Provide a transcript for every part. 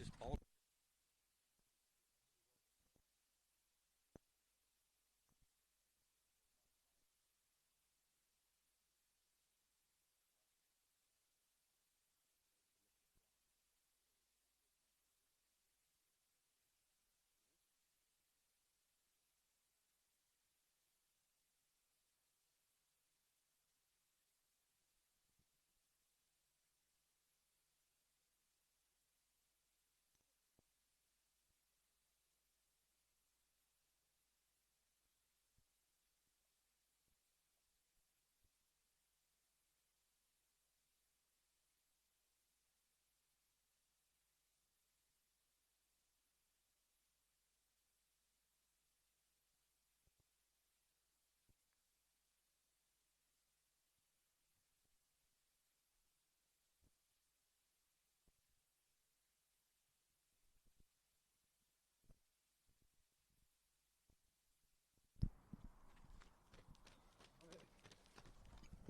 is on.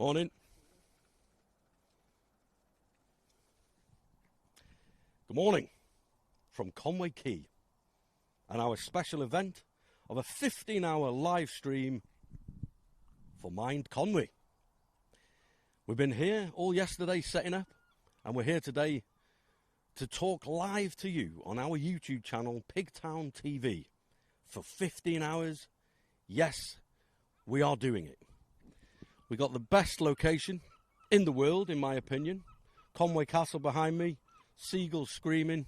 Morning. Good morning from Conwy Quay and our special event of a 15-hour live stream for Mind Conwy. We've been here all yesterday setting up, and we're here today to talk live to you on our YouTube channel, Pigtown TV, for 15 hours. Yes, we are doing it. We got the best location in the world, in my opinion. Conwy Castle behind me, seagulls screaming,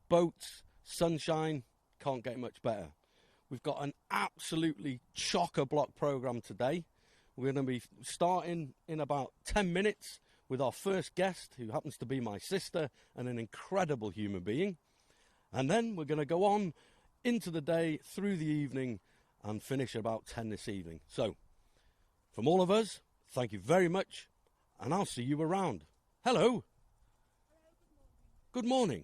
boats, sunshine, can't get much better. We've got an absolutely chock-a-block programme today. We're going to be starting in about 10 minutes with our first guest, who happens to be my sister and an incredible human being. And then we're going to go on into the day, through the evening, and finish at about 10 this evening. So, from all of us, thank you very much, and I'll see you around. Hello. Good morning.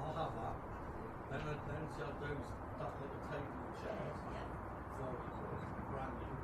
I'll have that. Then she had that little table and chairs. Brand new.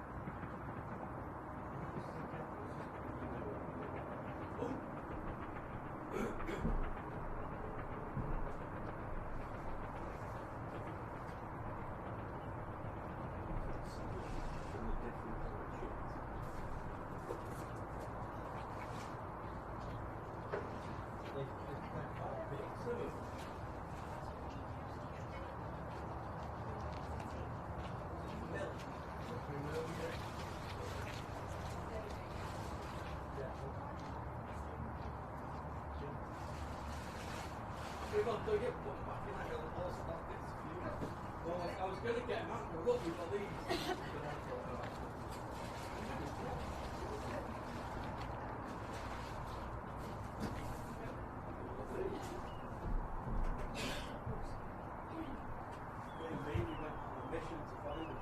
I was going to get them out, but look, we've got these. Maybe went on a mission to find them.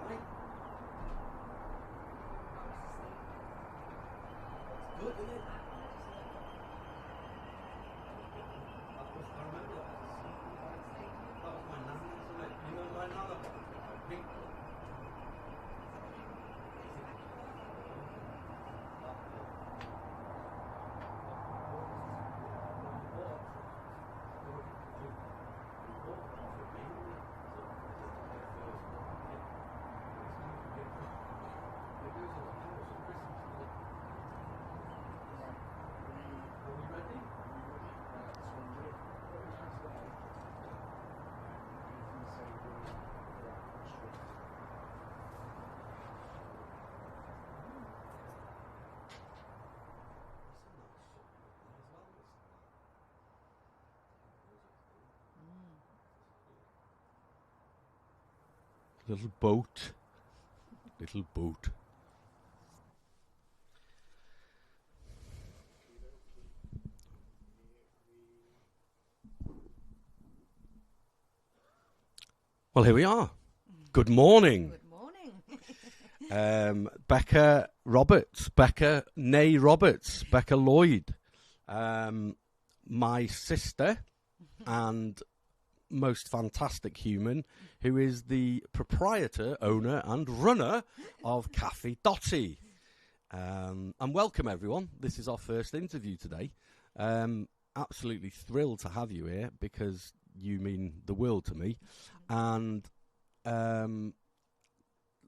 Right. It's good, isn't it? I remember that. That was my nana, isn't it? You know my nana? Pink. Little boat. Little boat. Well, here we are. Good morning. Good morning. Becca Roberts, Becca Lloyd, my sister and most fantastic human, who is the proprietor, owner and runner of Cafe Dotty. And welcome everyone. This is our first interview today. Absolutely thrilled to have you here because you mean the world to me. And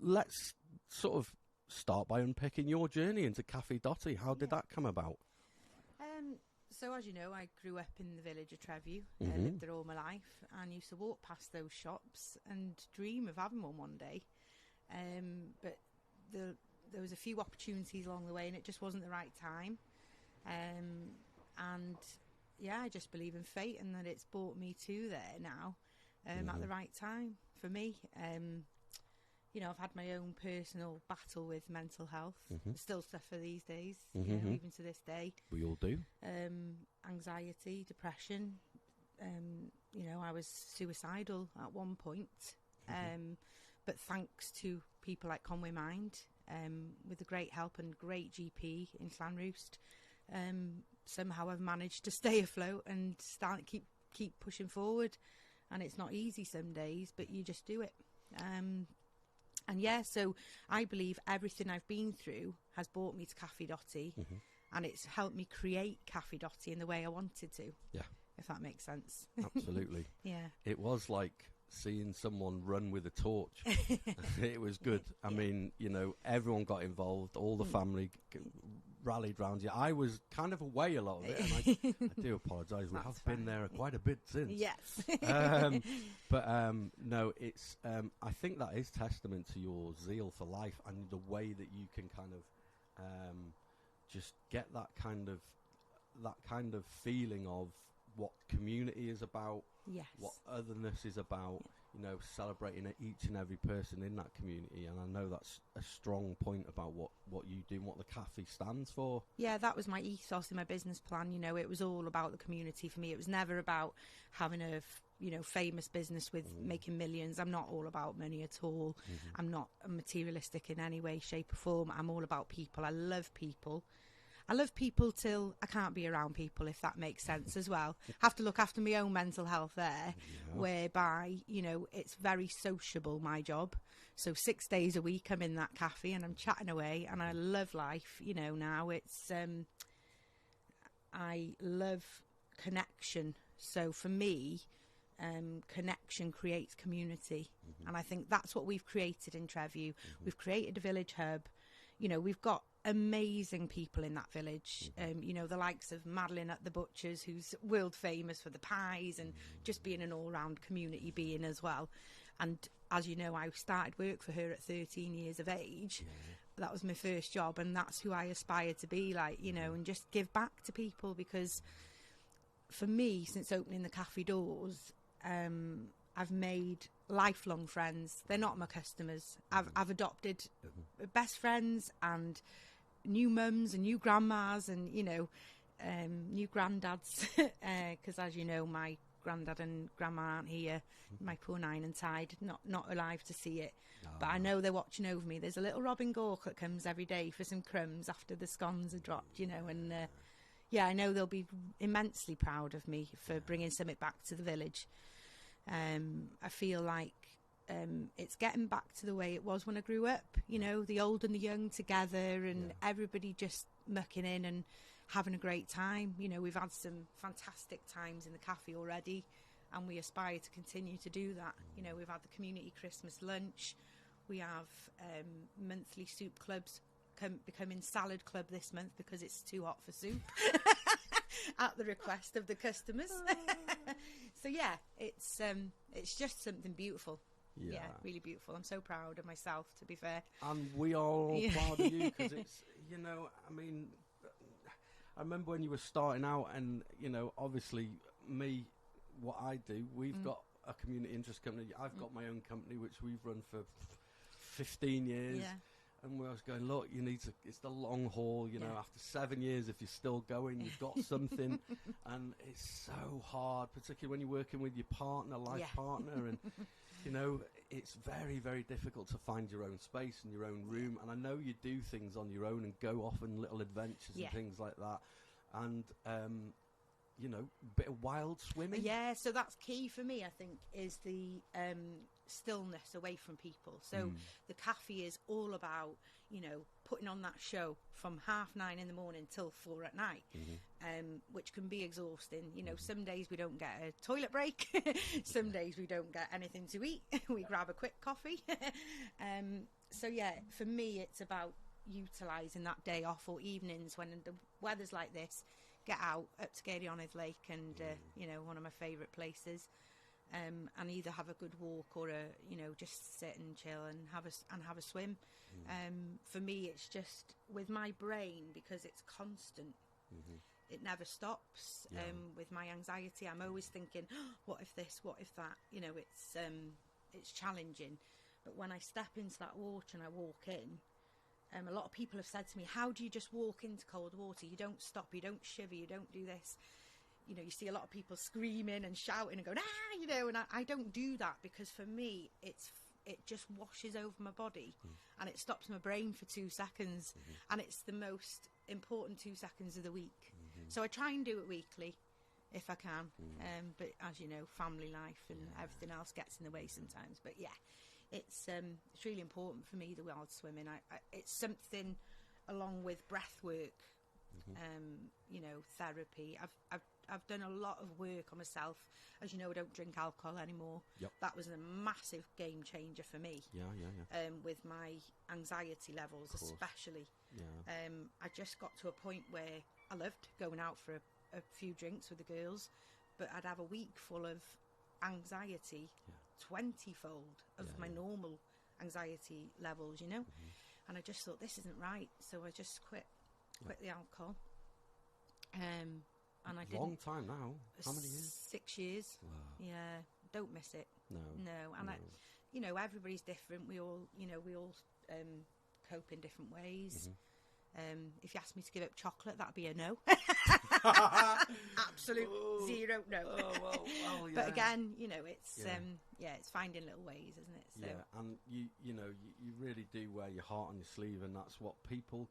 let's sort of start by unpicking your journey into Cafe Dotty. How did that come about? So as you know, I grew up in the village of Trevu, lived there all my life, and used to walk past those shops and dream of having one day. But there was a few opportunities along the way, and it just wasn't the right time. And yeah, I just believe in fate, and that it's brought me to there now at the right time for me. You know, I've had my own personal battle with mental health. Still suffer these days, you know, even to this day. We all do. Anxiety, depression. You know, I was suicidal at one point. But thanks to people like Conwy Mind, with the great help and great GP in Llanrwst, somehow I've managed to stay afloat and keep pushing forward. And it's not easy some days, but you just do it. And yeah, so I believe everything I've been through has brought me to Cafe Dotty, and it's helped me create Cafe Dotty in the way I wanted to. Yeah. If that makes sense. Absolutely. Yeah. It was like seeing someone run with a torch. It was good. I mean, you know, everyone got involved, all the family rallied round you. I was kind of away a lot of it, and I do apologise. We have been there quite a bit since. Yes. But no, it's. I think that is testament to your zeal for life and the way that you can kind of just get that kind of feeling of what community is about. Yes. What otherness is about. You know, celebrating each and every person in that community, and I know that's a strong point about what you do and what the cafe stands for. Yeah, that was my ethos in my business plan. You know, it was all about the community for me. It was never about having a you know, famous business with making millions. I'm not all about money at all. I'm not materialistic in any way, shape or form. I'm all about people. I love people. I love people till I can't be around people, if that makes sense as well. Have to look after my own mental health there, whereby, you know, it's very sociable, my job. So 6 days a week I'm in that cafe and I'm chatting away, and I love life, you know. Now it's I love connection. So for me, connection creates community. And I think that's what we've created in Treview. We've created a village hub. You know, we've got amazing people in that village. You know, the likes of Madeline at the Butcher's, who's world famous for the pies and just being an all-round community being as well. And as you know, I started work for her at 13 years of age. That was my first job, and that's who I aspire to be like, you know, and just give back to people. Because for me, since opening the cafe doors, I've made lifelong friends. They're not my customers. I've adopted best friends and new mums and new grandmas and, you know, new granddads. Because as you know, my granddad and grandma aren't here. My poor Nine and Tide, not alive to see it. But I know they're watching over me. There's a little Robin Gork that comes every day for some crumbs after the scones are dropped, you know, and yeah, I know they'll be immensely proud of me for bringing something back to the village. I feel like it's getting back to the way it was when I grew up, you know, the old and the young together, and everybody just mucking in and having a great time. You know, we've had some fantastic times in the cafe already, and we aspire to continue to do that. You know, we've had the community Christmas lunch. We have monthly soup clubs becoming salad club this month because it's too hot for soup at the request of the customers. So yeah, it's just something beautiful. Yeah, really beautiful. I'm so proud of myself, to be fair. And we are all proud of you, because it's, you know, I mean, I remember when you were starting out, and, you know, obviously me, what I do, we've got a community interest company. I've got my own company, which we've run for 15 years. Yeah. And we was going, look, you need to, it's the long haul, you know, after 7 years, if you're still going, you've got something. And it's so hard, particularly when you're working with your partner, life partner. And, you know, it's very, very difficult to find your own space and your own room. And I know you do things on your own and go off on little adventures and things like that. And, you know, a bit of wild swimming. Yeah, so that's key for me, I think, is the stillness away from people. So the cafe is all about, you know, putting on that show from 9:30 in the morning till 4 at night, which can be exhausting. You know, some days we don't get a toilet break. Some days we don't get anything to eat. We grab a quick coffee. So, yeah, for me, it's about utilising that day off or evenings when the weather's like this. Get out up to Gaerionnydd Lake and, you know, one of my favourite places, and either have a good walk or you know, just sit and chill and have a swim. For me, it's just with my brain, because it's constant. It never stops. With my anxiety, I'm always thinking, oh, what if this, what if that? You know, it's challenging. But when I step into that water and I walk in, a lot of people have said to me, how do you just walk into cold water? You don't stop, you don't shiver, you don't do this. You know, you see a lot of people screaming and shouting and going, you know, and I don't do that, because for me, it just washes over my body and it stops my brain for 2 seconds. And it's the most important 2 seconds of the week. So I try and do it weekly if I can. But as you know, family life and everything else gets in the way sometimes. But yeah. It's really important for me, the wild swimming. It's something along with breath work, you know, therapy. I've done a lot of work on myself. As you know, I don't drink alcohol anymore. That was a massive game changer for me. With my anxiety levels, especially. I just got to a point where I loved going out for a few drinks with the girls, but I'd have a week full of anxiety. 20-fold of my normal anxiety levels, you know. And I just thought, this isn't right, so I just quit the alcohol. And I did long time now. How many years? 6 years. Wow. Yeah, don't miss it. No. And you know, everybody's different. We all cope in different ways. If you asked me to give up chocolate, that'd be a no. Absolute zero no. Well, yeah. But again, you know, it's it's finding little ways, isn't it? So. Yeah, and you you really do wear your heart on your sleeve, and that's what people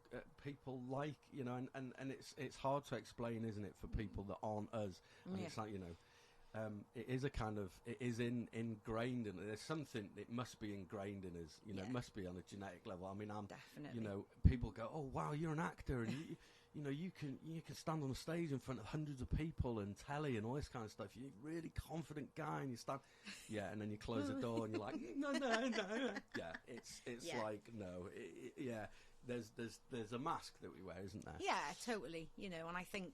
like, you know, and it's hard to explain, isn't it, for people that aren't us? And it's like, you know, it is a kind of, it is ingrained in, there's something, it must be ingrained in us, you know, it must be on a genetic level. I mean, Definitely. you know, people go, oh wow, you're an actor, and you know, you can stand on a stage in front of hundreds of people and telly and all this kind of stuff. You're a really confident guy, and you stand, and then you close the door and you're like, no. Yeah, it's like, no, there's a mask that we wear, isn't there? Yeah, totally. You know, and I think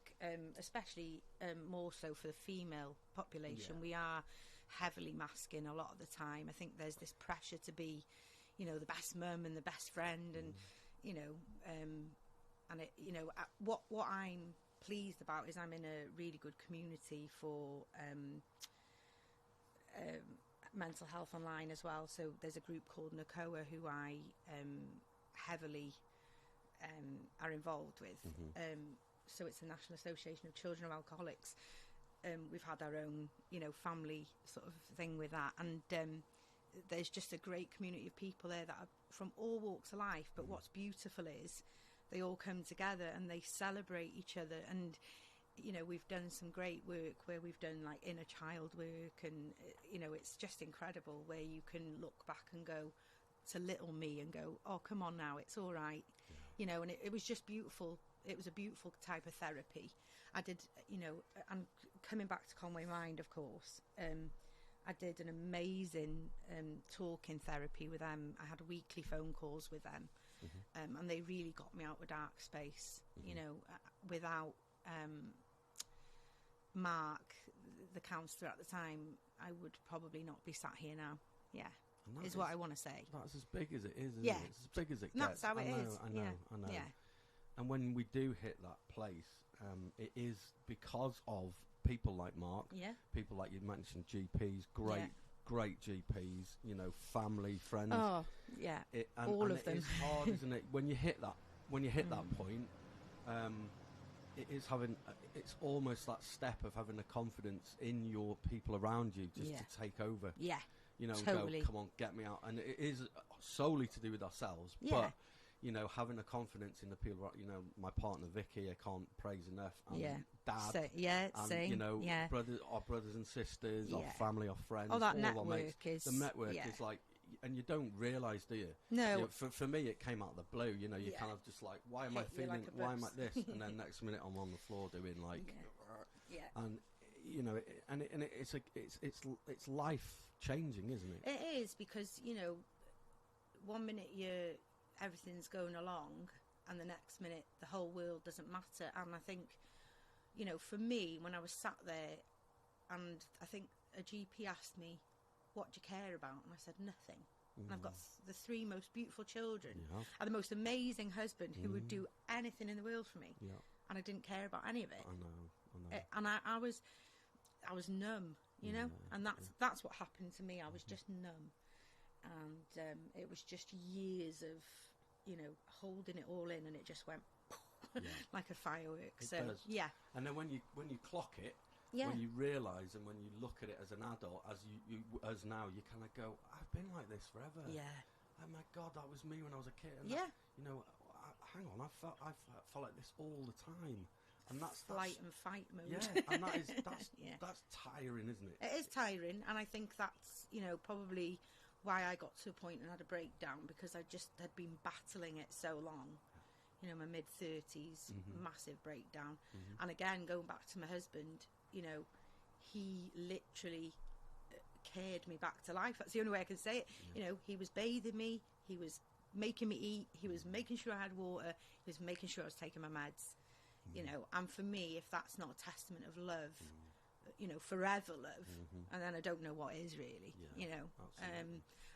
especially more so for the female population, we are heavily masking a lot of the time. I think there's this pressure to be, you know, the best mum and the best friend, and you know, and it, you know, what I'm pleased about is I'm in a really good community for mental health online as well. So there's a group called NACOA who I heavily are involved with. So it's the National Association of Children of Alcoholics. We've had our own, you know, family sort of thing with that, and there's just a great community of people there that are from all walks of life. But what's beautiful is they all come together and they celebrate each other. And you know, we've done some great work where we've done like inner child work, and you know, it's just incredible where you can look back and go to little me and go, oh, come on now, it's all right. You know, and it was just beautiful. It was a beautiful type of therapy. I did, you know, and coming back to Conwy Mind, of course, I did an amazing talking therapy with them. I had weekly phone calls with them, and they really got me out of dark space. You know, without Mark, the counsellor at the time, I would probably not be sat here now. Yeah. Is what I want to say. That's as big as it is, isn't it? It's as big as it gets. That's how it is. I know. Yeah. And when we do hit that place, it is because of people like Mark, people like you mentioned, GPs, great GPs, you know, family, friends. Oh, yeah, all of them. It's hard, isn't it? When you hit that point, it is having. It's almost that step of having the confidence in your people around you just to take over. Yeah. You know, totally. And go, come on, get me out. And it is solely to do with ourselves. But, you know, having a confidence in the people, you know, my partner Vicky, I can't praise enough. And Dad. And, same. You know, our brothers and sisters, our family, our friends. Oh, that all network our mates. is... The network is like... And you don't realise, do you? No. You know, for me, it came out of the blue. You know, you kind of just like, why am I feeling... why am I this? And then next minute, I'm on the floor doing like... And... You know, it's life changing, isn't it? It is, because you know, 1 minute everything's going along, and the next minute the whole world doesn't matter. And I think, you know, for me, when I was sat there, and I think a GP asked me, "What do you care about?" and I said, "Nothing." And I've got the 3 most beautiful children, and the most amazing husband who would do anything in the world for me, and I didn't care about any of it. I know. And I was numb, you know, and that's what happened to me. I was just numb, and it was just years of, you know, holding it all in, and it just went like a firework. It does. And then when you clock it, when you realise and when you look at it as an adult, as now, you kind of go, I've been like this forever. Oh my God, that was me when I was a kid. And that, you know, hang on, I felt like this all the time. And that's flight and fight mode. Yeah, and that's tiring, isn't it? It is tiring, and I think that's, you know, probably why I got to a point and had a breakdown, because I just had been battling it so long. You know, my mid-30s, massive breakdown. And again, going back to my husband, you know, he literally cared me back to life. That's the only way I can say it. You know, he was bathing me, he was making me eat, he was making sure I had water, he was making sure I was taking my meds. You know, and for me, if that's not a testament of love, you know, forever love, and then I don't know what is really, you know.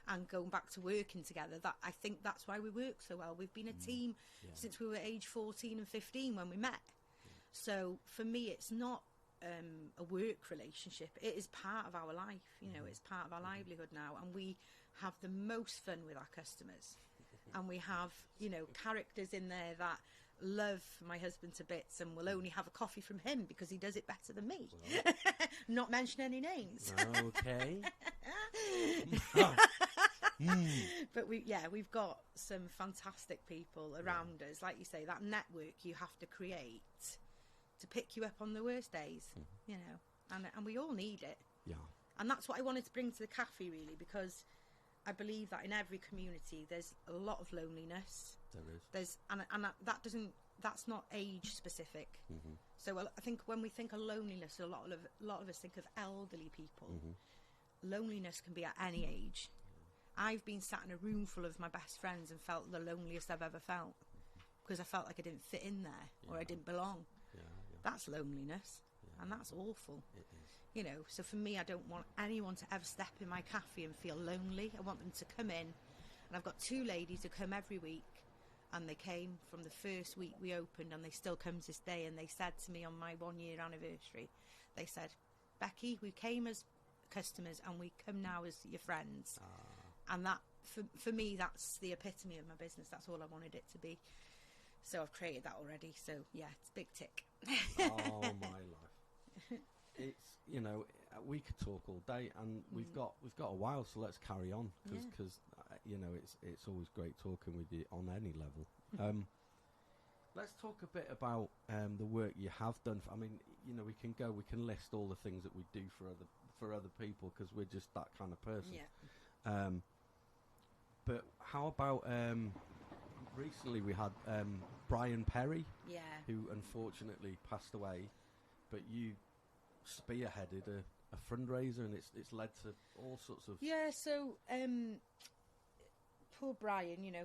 And going back to working together, that I think that's why we work so well. We've been a team since we were age 14 and 15 when we met. So for me, it's not a work relationship. It is part of our life, you know, it's part of our livelihood now, and we have the most fun with our customers. and we have, you know, characters in there that love my husband to bits and will only have a coffee from him because he does it better than me. Well. Not mention any names. Okay. But we've got some fantastic people around us. Like you say, that network you have to create to pick you up on the worst days, you know, and we all need it. Yeah. And that's what I wanted to bring to the cafe, really, because I believe that in every community there's a lot of loneliness. There is. That's not age specific. So I think when we think of loneliness, a lot of us think of elderly people. Loneliness can be at any age. I've been sat in a room full of my best friends and felt the loneliest I've ever felt because I felt like I didn't fit in there or I didn't belong. That's loneliness, and that's awful. It is. You know, so for me, I don't want anyone to ever step in my cafe and feel lonely. I want them to come in, and I've got 2 ladies who come every week, and they came from the first week we opened, and they still come to this day, and they said to me on my 1-year anniversary, they said, Becky, we came as customers, and we come now as your friends. And that, for me, that's the epitome of my business. That's all I wanted it to be. So I've created that already. So yeah, it's a big tick. Oh my life! It's, you know, we could talk all day, and we've got a while, so let's carry on because you know it's always great talking with you on any level. Let's talk a bit about the work you have done. I mean, you know, we can list all the things that we do for other people because we're just that kind of person. Yeah. But how about recently we had Brian Perry, who unfortunately passed away, but you spearheaded a fundraiser, and it's led to all sorts of... Yeah, so poor Brian, you know,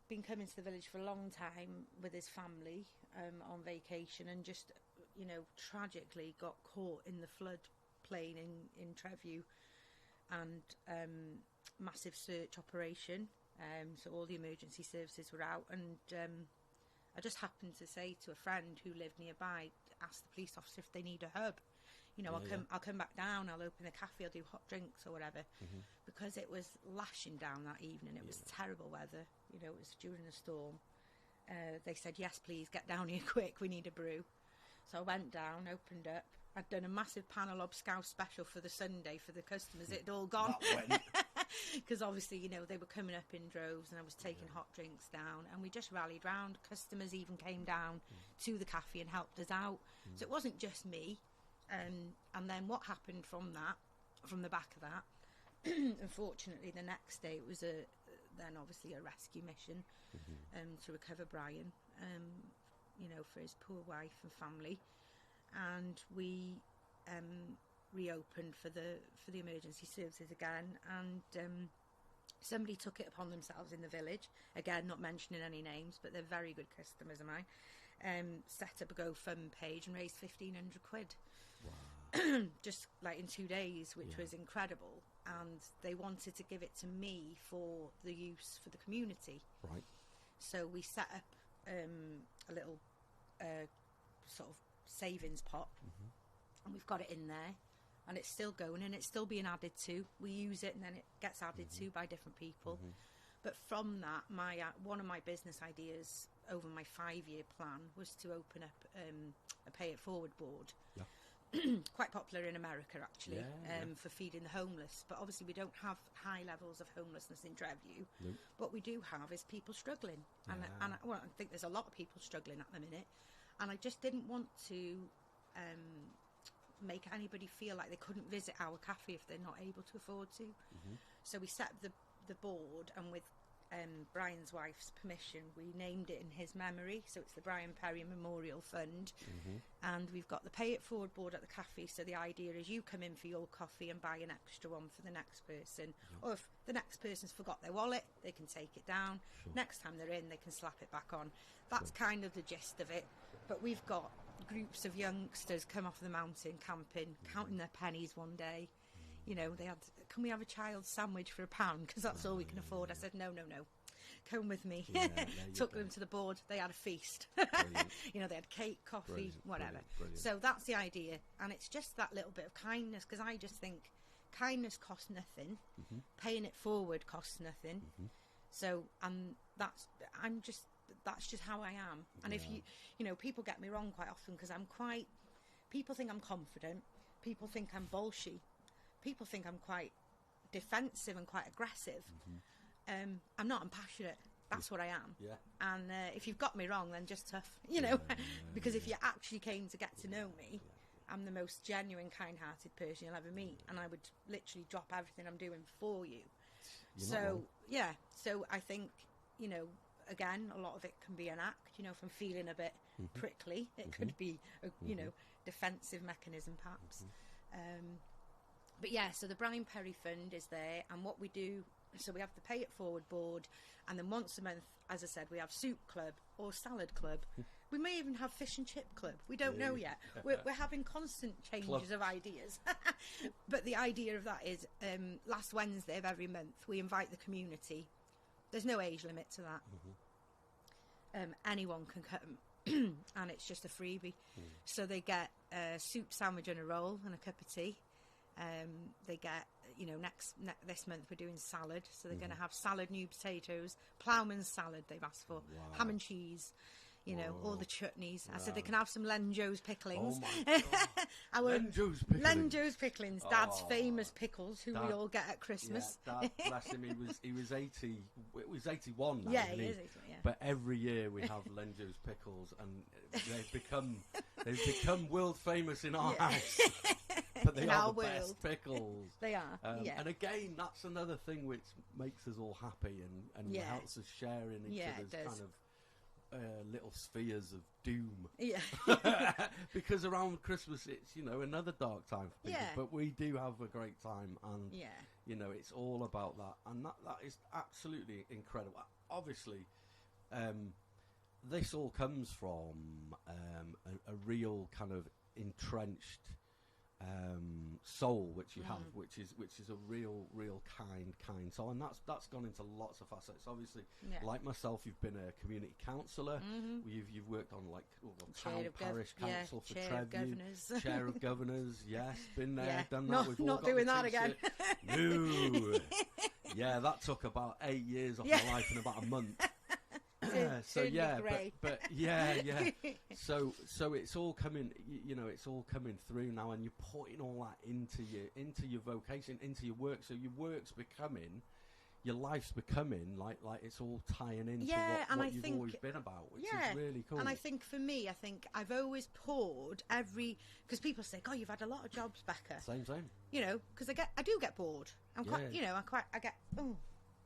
been coming to the village for a long time with his family on vacation, and just, you know, tragically got caught in the flood plain in Trevu, and massive search operation. So all the emergency services were out, and I just happened to say to a friend who lived nearby, ask the police officer if they need a hub. You know, I'll come back down, I'll open the cafe, I'll do hot drinks or whatever, because it was lashing down that evening. It was terrible weather. You know, it was during a storm. They said, yes, please, get down here quick, we need a brew. So I went down, opened up. I'd done a massive panel obscure special for the Sunday for the customers. It had all gone. Because obviously, you know, they were coming up in droves, and I was taking hot drinks down, and we just rallied round. Customers even came down to the cafe and helped us out. So it wasn't just me. And then what happened from the back of that, unfortunately, the next day it was then obviously a rescue mission to recover Brian, you know, for his poor wife and family. And we reopened for the emergency services again, and somebody took it upon themselves in the village, again not mentioning any names, but they're very good customers of mine, set up a GoFundMe page and raised 1,500 quid. Wow. Just like in 2 days, which was incredible. And they wanted to give it to me for the use for the community. Right. So we set up a little sort of savings pot, and we've got it in there, and it's still going, and it's still being added to. We use it, and then it gets added to by different people. But from that, one of my business ideas over my 5-year plan was to open up a pay it forward board. Quite popular in America, actually, for feeding the homeless. But obviously we don't have high levels of homelessness in Trevu. Nope. What we do have is people struggling, and I think there's a lot of people struggling at the minute, and I just didn't want to make anybody feel like they couldn't visit our cafe if they're not able to afford to. So we set up the board, and with Brian's wife's permission, we named it in his memory. So it's the Brian Perry Memorial Fund, and we've got the pay it forward board at the cafe. So the idea is you come in for your coffee and buy an extra one for the next person, or if the next person's forgot their wallet, they can take it down. Next time they're in, they can slap it back on. That's kind of the gist of it. But we've got groups of youngsters come off the mountain camping, counting their pennies one day. You know, they had, can we have a child's sandwich for £1? Because that's all we can afford. I said, no. Come with me. Took them to the board. They had a feast. You know, they had cake, coffee, whatever. Brilliant. So that's the idea. And it's just that little bit of kindness, because I just think kindness costs nothing. Paying it forward costs nothing. So, and that's just how I am. And if you know, people get me wrong quite often because people think I'm confident. People think I'm bolshy. People think I'm quite defensive and quite aggressive. I'm not. I'm passionate. That's what I am. Yeah. And if you've got me wrong, then just tough, you know. Because if you actually came to get to know me, I'm the most genuine, kind-hearted person you'll ever meet, and I would literally drop everything I'm doing for you. So I think, you know, again, a lot of it can be an act. You know, if I'm feeling a bit prickly, it could be a you know, defensive mechanism perhaps. But yeah, so the Brian Perry Fund is there, and what we do, so we have the Pay It Forward board, and then once a month, as I said, we have soup club or salad club. We may even have fish and chip club. We don't know yet. We're having constant changes of ideas. But the idea of that is last Wednesday of every month, we invite the community. There's no age limit to that. Anyone can come, and it's just a freebie. So they get a soup sandwich and a roll and a cup of tea. They get, you know, this month we're doing salad, so they're going to have salad, new potatoes, ploughman's salad they've asked for, ham and cheese, you know, all the chutneys. I said they can have some Lenjo's picklings. Oh my God. Lenjo's picklings, Dad's famous pickles, who we all get at Christmas. Yeah, Dad, bless him, he was 80. It was 81 now. Yeah, he is 81. Yeah. But every year we have Lenjo's pickles, and they've become world famous in our house. But they are the best pickles. They are. And again, that's another thing which makes us all happy and helps us share in each other's kind of little spheres of doom. Yeah. Because around Christmas, it's, you know, another dark time for people. Yeah. But we do have a great time, and yeah, you know, it's all about that, and that is absolutely incredible. Obviously, this all comes from a real kind of entrenched soul which you have, which is a real kind soul, and that's gone into lots of facets. Obviously, like myself, you've been a community councillor. You've worked on like town parish council for Treview, chair of governors. Yes, been there, done that. We've all not got doing the that again. No. Yeah, that took about 8 years off my life in about a month. So so it's all coming, you know, it's all coming through now, and you're putting all that into your vocation, into your work. So your work's becoming, your life's becoming like it's all tying into what you've always been about, which is really cool. And I think for me, I've always poured because people say, "Oh, you've had a lot of jobs, Becca." Same. You know, because I do get bored. I'm quite, you know, I get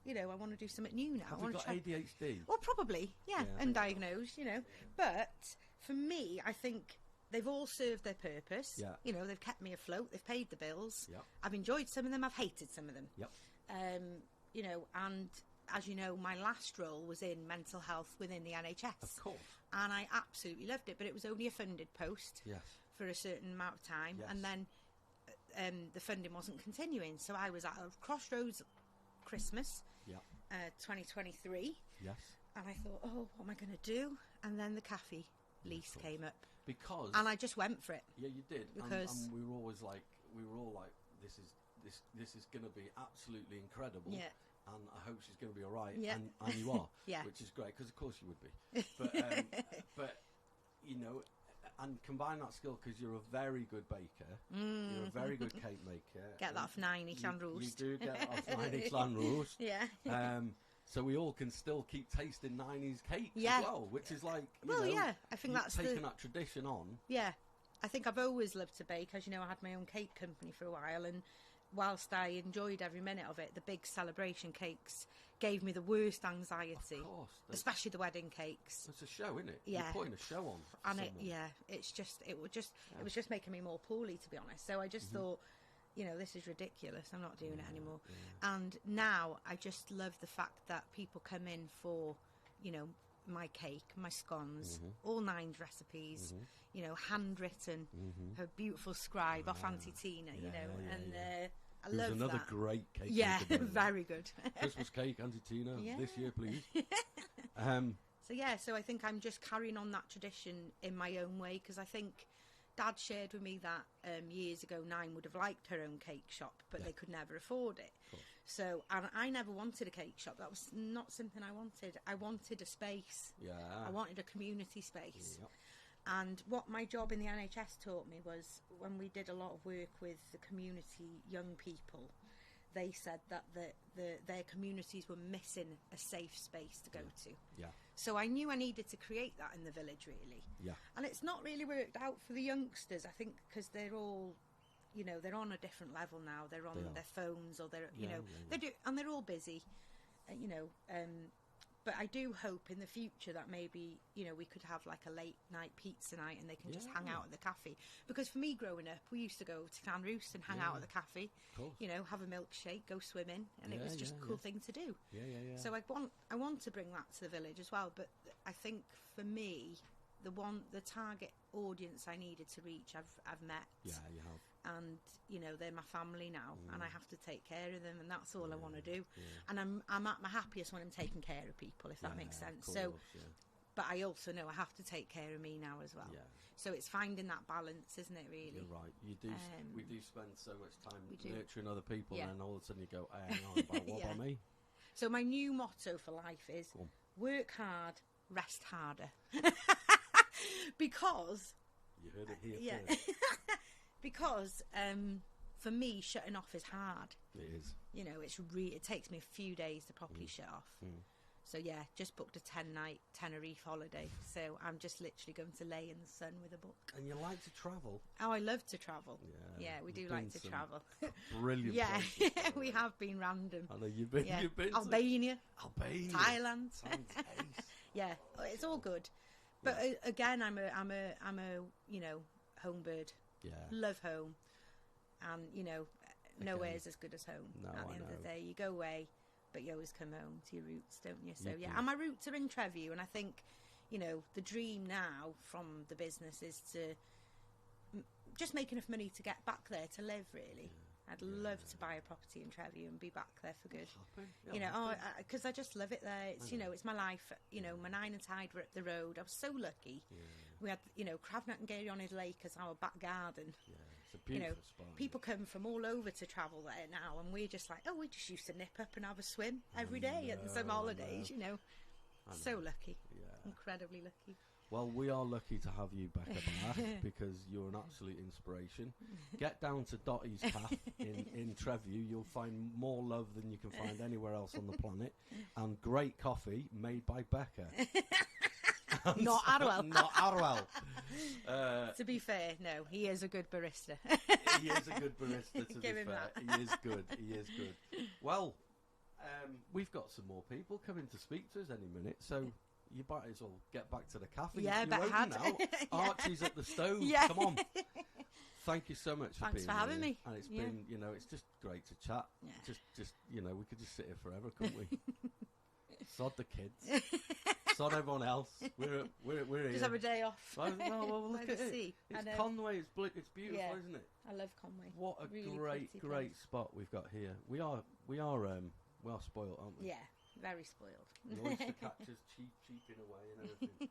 you know, I want to do something new now. Have you got ADHD? Well, probably, undiagnosed, you know. But for me, I think they've all served their purpose. Yeah. You know, they've kept me afloat. They've paid the bills. Yeah. I've enjoyed some of them. I've hated some of them. Yep. You know, and as you know, my last role was in mental health within the NHS. Of course. And I absolutely loved it, but it was only a funded post for a certain amount of time. Yes. And then the funding wasn't continuing. So I was at a crossroads Christmas. 2023. Yes. And I thought, oh, what am I going to do? And then the cafe lease came up. And I just went for it. Yeah, you did. Because and we were all like, this is going to be absolutely incredible. Yeah. And I hope she's going to be all right. Yeah. And you are. Yeah. Which is great, because of course you would be. But you know, and combine that skill, because you're a very good baker. You're a very good cake maker. Get that off 9 each land roast. You do get that off 9 each land roast. Yeah. So we all can still keep tasting 90s cake as well, which is like, you know, I think that's taking that tradition on. Yeah. I think I've always loved to bake. As you know, I had my own cake company for a while, and whilst I enjoyed every minute of it, the big celebration cakes gave me the worst anxiety. Of course. Especially the wedding cakes. It's a show, isn't it? Yeah. You're putting a show on. And it was just making me more poorly, to be honest. So I just thought, you know, this is ridiculous. I'm not doing it anymore. Yeah. And now I just love the fact that people come in for, you know, my cake, my scones, all 9 recipes, you know, handwritten, her beautiful scribe off Auntie Tina, you know, and I love that. Another great cake. Yeah, very good. Christmas cake, Auntie Tina, this year, please. So I think I'm just carrying on that tradition in my own way, because I think Dad shared with me that years ago, Nine would have liked her own cake shop, but they could never afford it. So, and I never wanted a cake shop. That was not something I wanted. I wanted a space. Yeah. I wanted a community space. Yep. And what my job in the NHS taught me was, when we did a lot of work with the community young people, they said that their communities were missing a safe space to go to. Yeah. So I knew I needed to create that in the village, really. Yeah. And it's not really worked out for the youngsters, I think, because they're all, you know, they're on a different level now. They're on their phones, or they're, you know, they do, and they're all busy, you know. But I do hope in the future that maybe, you know, we could have like a late night pizza night, and they can just hang out at the cafe. Because for me growing up, we used to go to Can Roost and hang out at the cafe, you know, have a milkshake, go swimming, and it was just a cool thing to do. So I want to bring that to the village as well. But I think for me, the target audience I needed to reach, I've met. Yeah, you have. And you know, they're my family now, and I have to take care of them, and that's all I want to do. And I'm at my happiest when I'm taking care of people, if that makes sense. So but I also know I have to take care of me now as well. So it's finding that balance, isn't it, really? You're right. You do. We do spend so much time nurturing other people, and then all of a sudden you go, hang on, but what about me? So my new motto for life is work hard, rest harder. Because you heard it here first. Because for me, shutting off is hard. It is. You know, it takes me a few days to properly shut off. So yeah, just booked a 10-night Tenerife holiday. So I'm just literally going to lay in the sun with a book. And you like to travel? Oh, I love to travel. Yeah, we do like to travel. Brilliant. Yeah, we have been random. I know you've been. Yeah. You've been Albania, Sounds Thailand. ace. Yeah, it's all good. But again, I'm a you know, home bird. Yeah. Love home, and you know, nowhere's as good as home. At the end of the day, you go away, but you always come home to your roots, don't you? So and my roots are in Trevi, and I think, you know, the dream now from the business is to just make enough money to get back there to live. Really, I'd love to buy a property in Trevi and be back there for good. You know, because I just love it there. It's, you know, it's my life. You know, my Nine and Tide were up the road. I was so lucky. We had, you know, Cravnat and Geirionnydd Lake as our back garden. Yeah, it's a beautiful spot. People come from all over to travel there now, and we're just like, we just used to nip up and have a swim every day at some holidays, you know. So lucky. Yeah. Incredibly lucky. Well, we are lucky to have you back because you're an absolute inspiration. Get down to Dottie's Cafe in Trevi. You'll find more love than you can find anywhere else on the planet. And great coffee made by Becca. Not Arwell. Not Arwell. To be fair, no, he is a good barista. He is a good barista, to Give be him fair. that. He is good. He is good. Well, we've got some more people coming to speak to us any minute, so you might as well get back to the cafe. Yeah, You're but open now. Archie's at the stove. Yeah. Come on. Thank you so much for Thanks being for having here. me. And it's been, you know, it's just great to chat. Yeah. Just you know, we could just sit here forever, couldn't we? Sod the kids. Sod everyone else. We're here. Just have a day off. Well, look By at the it. sea. It's I know. Conwy. It's beautiful, Yeah. isn't it? I love Conwy. What a Really great pretty place. spot we've got here. We are spoiled, aren't we? Yeah, very spoiled. The oyster catchers cheaping away and everything.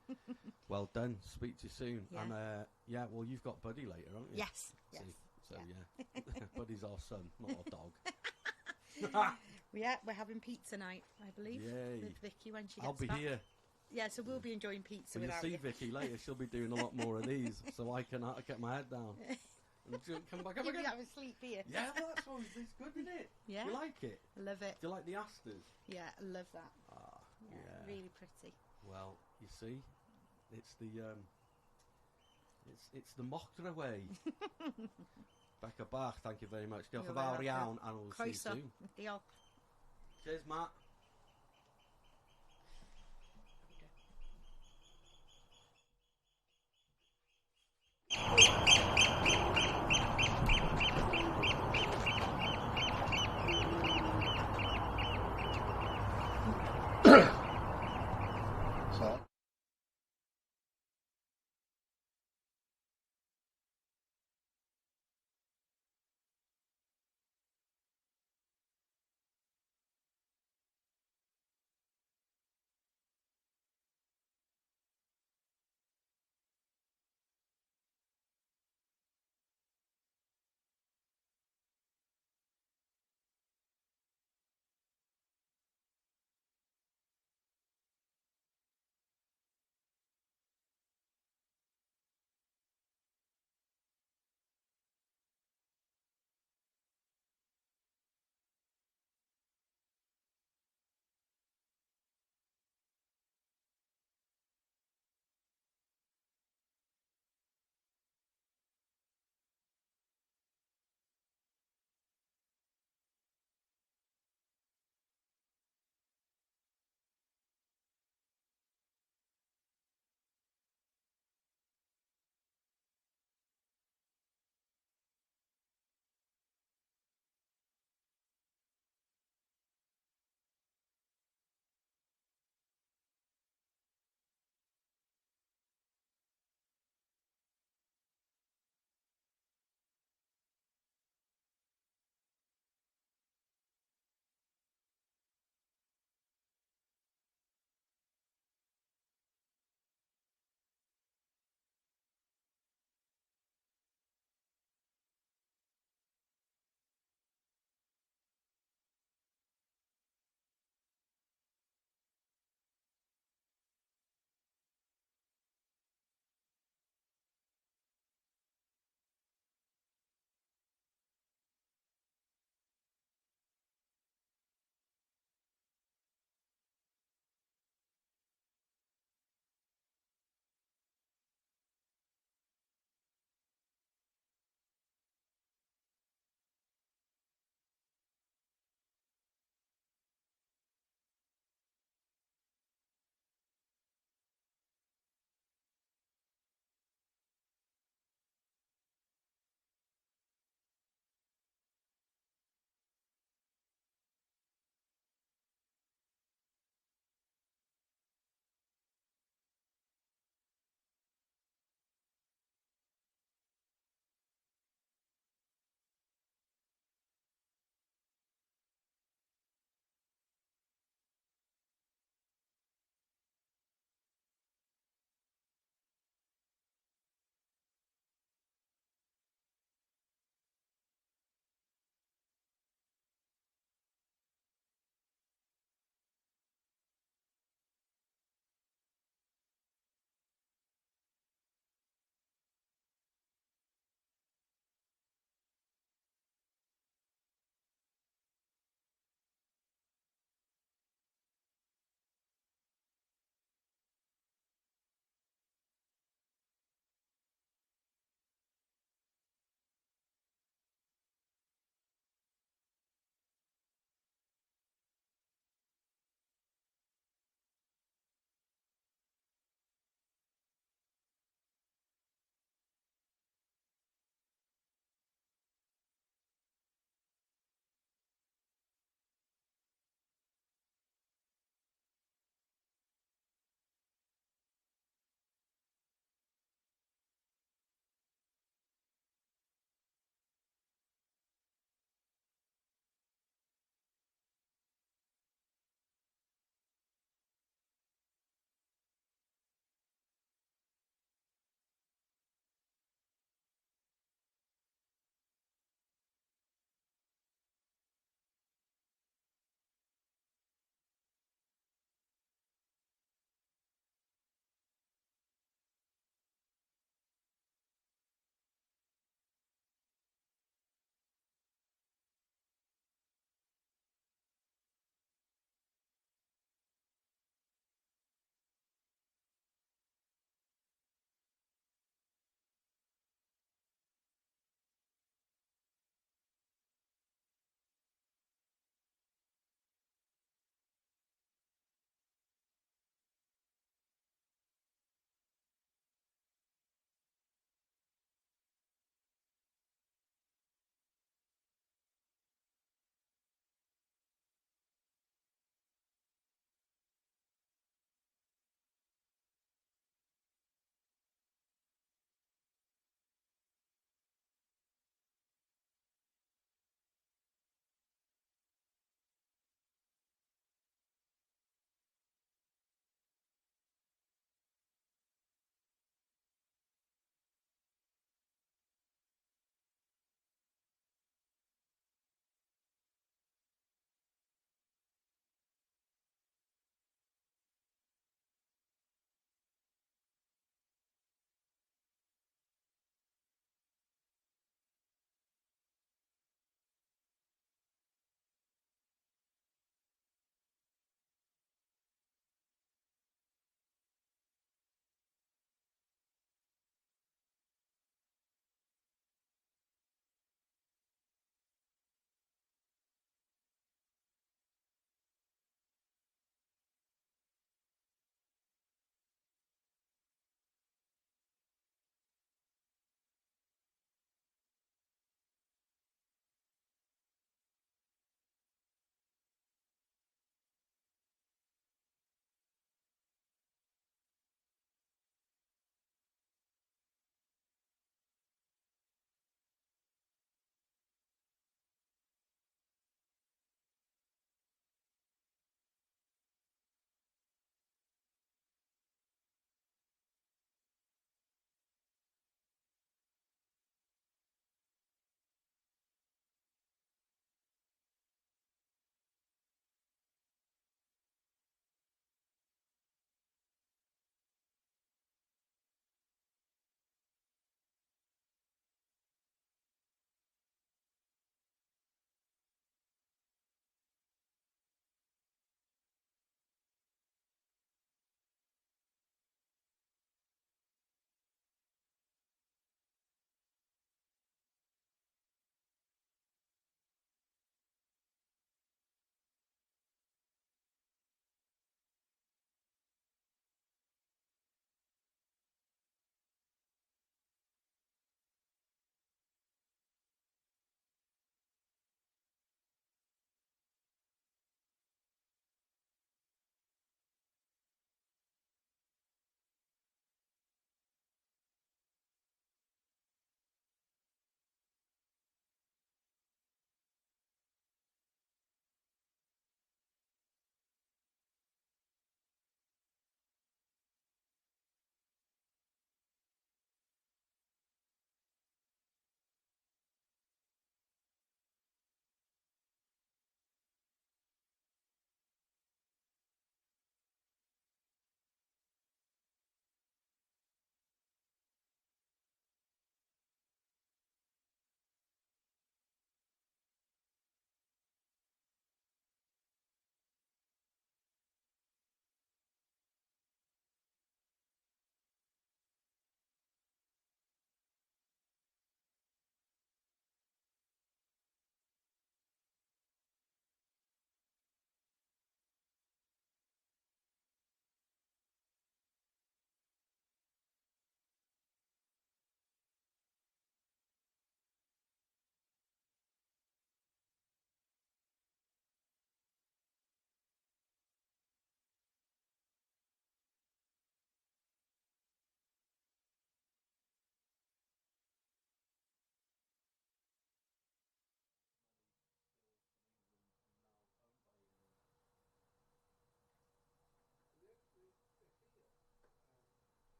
Well done. Speak to you soon. Yeah. And well, you've got Buddy later, haven't you? Yes. See? Yes. So yeah, Buddy's our son, not our dog. Yeah, we're having pizza night, I believe, Yay. with Vicky when she gets I'll be back. here. Yeah, so we'll be enjoying pizza When you without see you. Vicky later, she'll be doing a lot more of these, so I can get my head down. And come back up You'll be again. having sleep here. Yeah, well, that's always it's good, isn't it? Yeah. You like it? I love it. Do you like the asters? Yeah, I love that. Yeah. Really pretty. Well, you see, it's the it's the Mochtra way. Becca Bach, thank you very much. Diolch yn fawr iawn, and we'll see you Croeso. soon. Diolch. Cheers, Matt.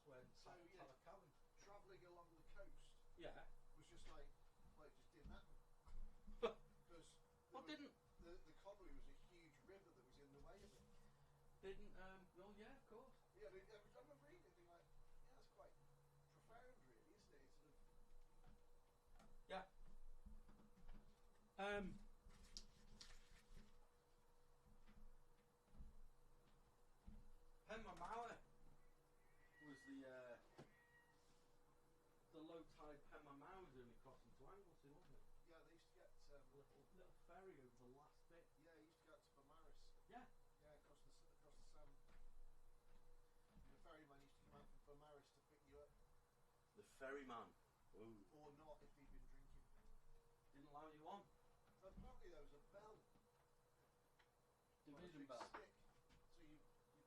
when So, yeah. Talakavin. Travelling along the coast Yeah. was just like, well, it just didn't happen. Because What didn't? the Conwy was a huge river that was in the way of it. Didn't, well, yeah, of course. Yeah, I remember reading it thinking like, yeah, that's quite profound really, isn't it? It's sort of, Yeah. Penmaenmawr was the low tide Penmaenmawr was only crossing to Anglesey, wasn't it? yeah, they used to get, A little ferry over the last bit. yeah, they used to go out to Bamaris. Yeah. Yeah, across the Sam. And the ferryman used to come out from Bamaris to pick you up, The ferryman. Ooh. or not if he'd been drinking. Didn't allow you on. Apparently there was a bell. Division big bell. stick. So you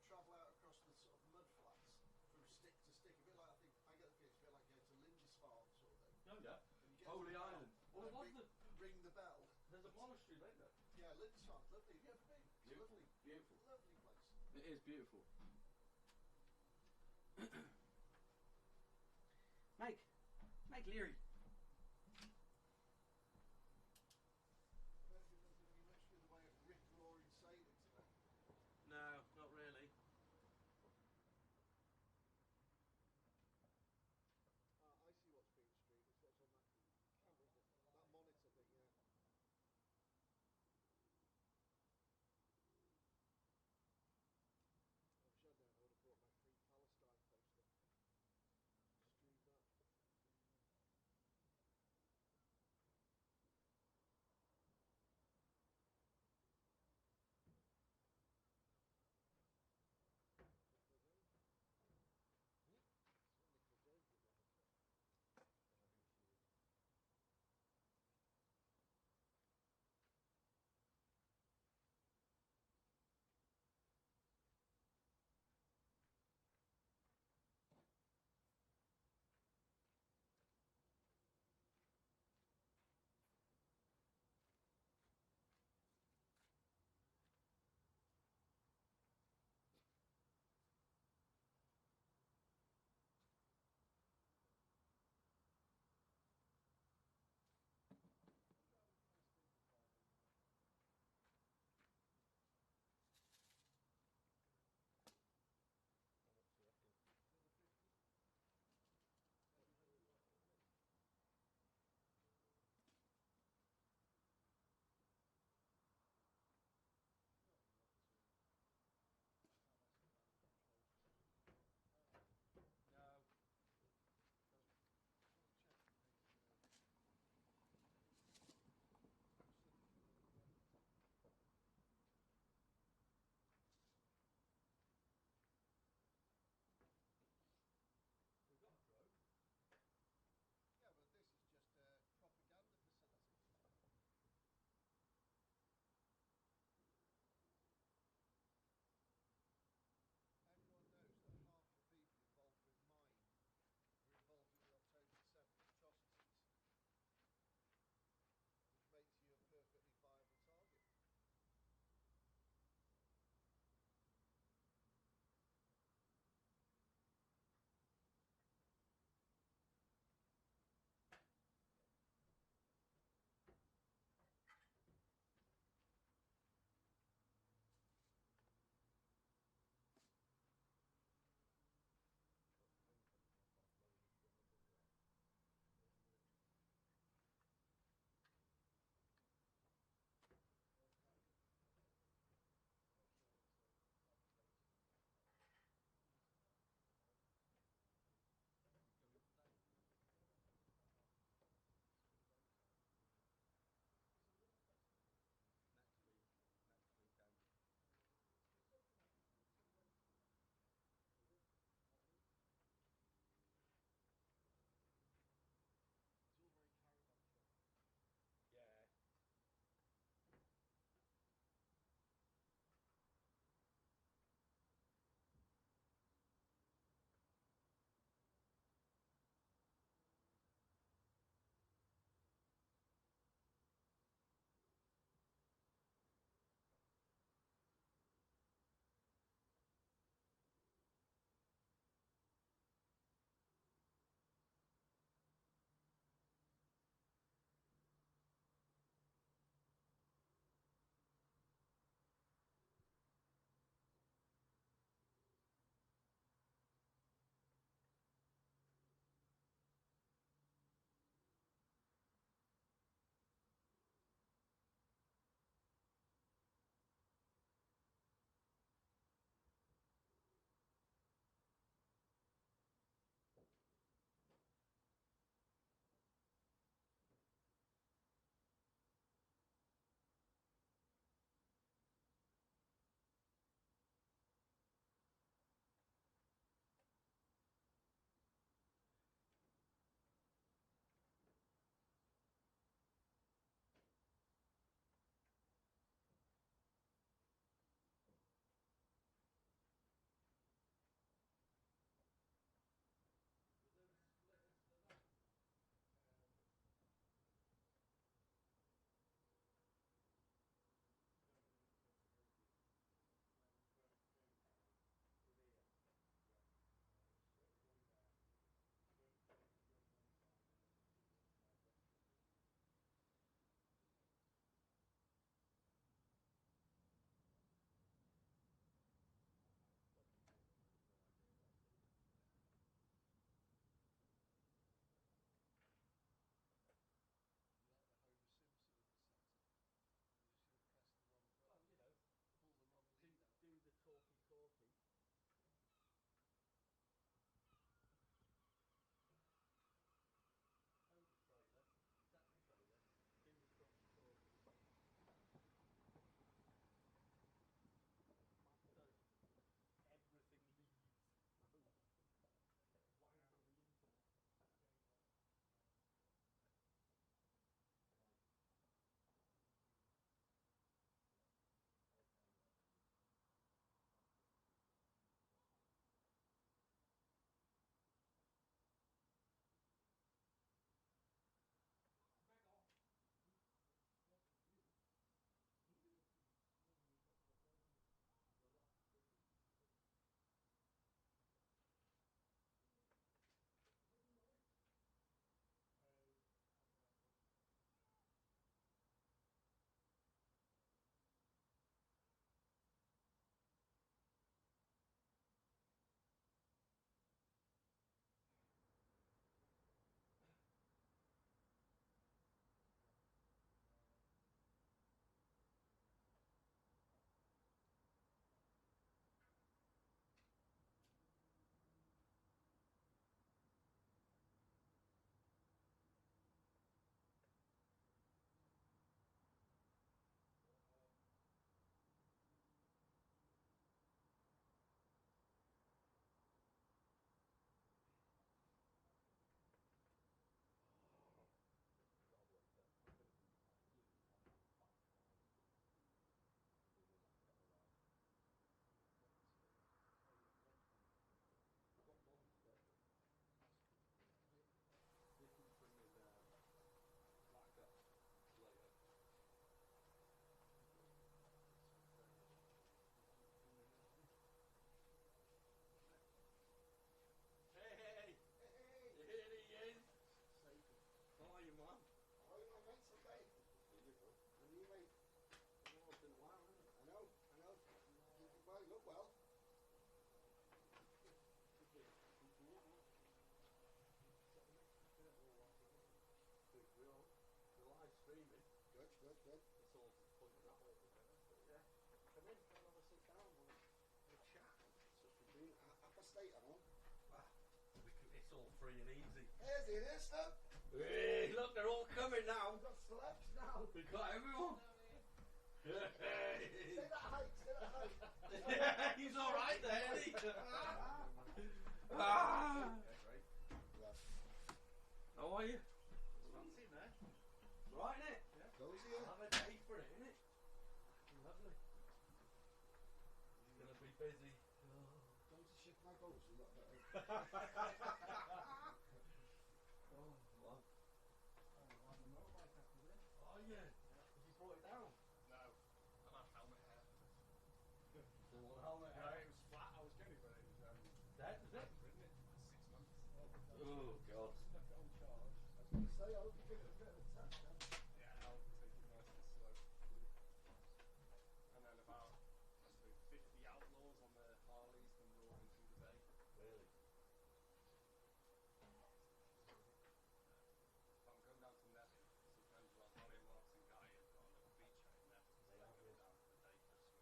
travel out across the sort of mud flats from stick to stick. A bit like, I think I get the feeling it's a bit like going to Lindisfarne sort of thing. Oh yeah. And you get Holy to the bell, Island. Well, and it was ring the bell. there's a monastery later. Yeah, Lindisfarne, lovely. Have you ever been? It's Beautiful. lovely. Beautiful. Lovely place. It is beautiful. Mike Leary. I don't think there's going to be much in the way of rip-roaring sailing today. No, not really. I see what's being streamed. It's what's on that camera, isn't it? That monitor thing, yeah. I wish I'd known. I would have brought my Free Palestine poster. Stream that. well. The live streaming. Good, good, good. It's all pointing that way. Yeah. Come in, come and have a sit down. We'll chat. So we've been at a state, I know. Wow. It's all free and easy. Here's the instant. Hey, look, they're all coming now. We've got celebs now. We've got everyone. Say that height, say that height. He's all right there, isn't he? Ah. Great. Yeah. How are you? Fancy, mate. Right, innit? Cozy, yeah. Have a day for it, innit? Lovely. It's going to be busy. Don't you shift my goals a little bit. Oh, wow. On the motorbike after this. Oh, yeah. Have you brought it down? No, I'm on helmet hair. Still on helmet. No, it was flat. I was getting it, but it was Dead, is it? ridden it for 6 months. Oh, God. Left it on charge. I was going to say, I hope you give it a bit of a test then. Yeah, I'll take it nice and slow. And then about 50 outlaws on their Harleys from roaring through the bay. Really? But I'm going down to Nevin. Some friends of ours, Holly and Marks and Guy, have got a little beach out in Nevin. So they're going down for the day for a swim.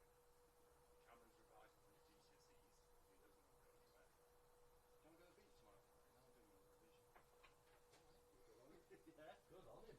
Cameron's revising for his GCSEs. He doesn't want to go anywhere. Do you want to go to the beach tomorrow? No, I'm doing a revision. Good on you. Yeah. Good on him.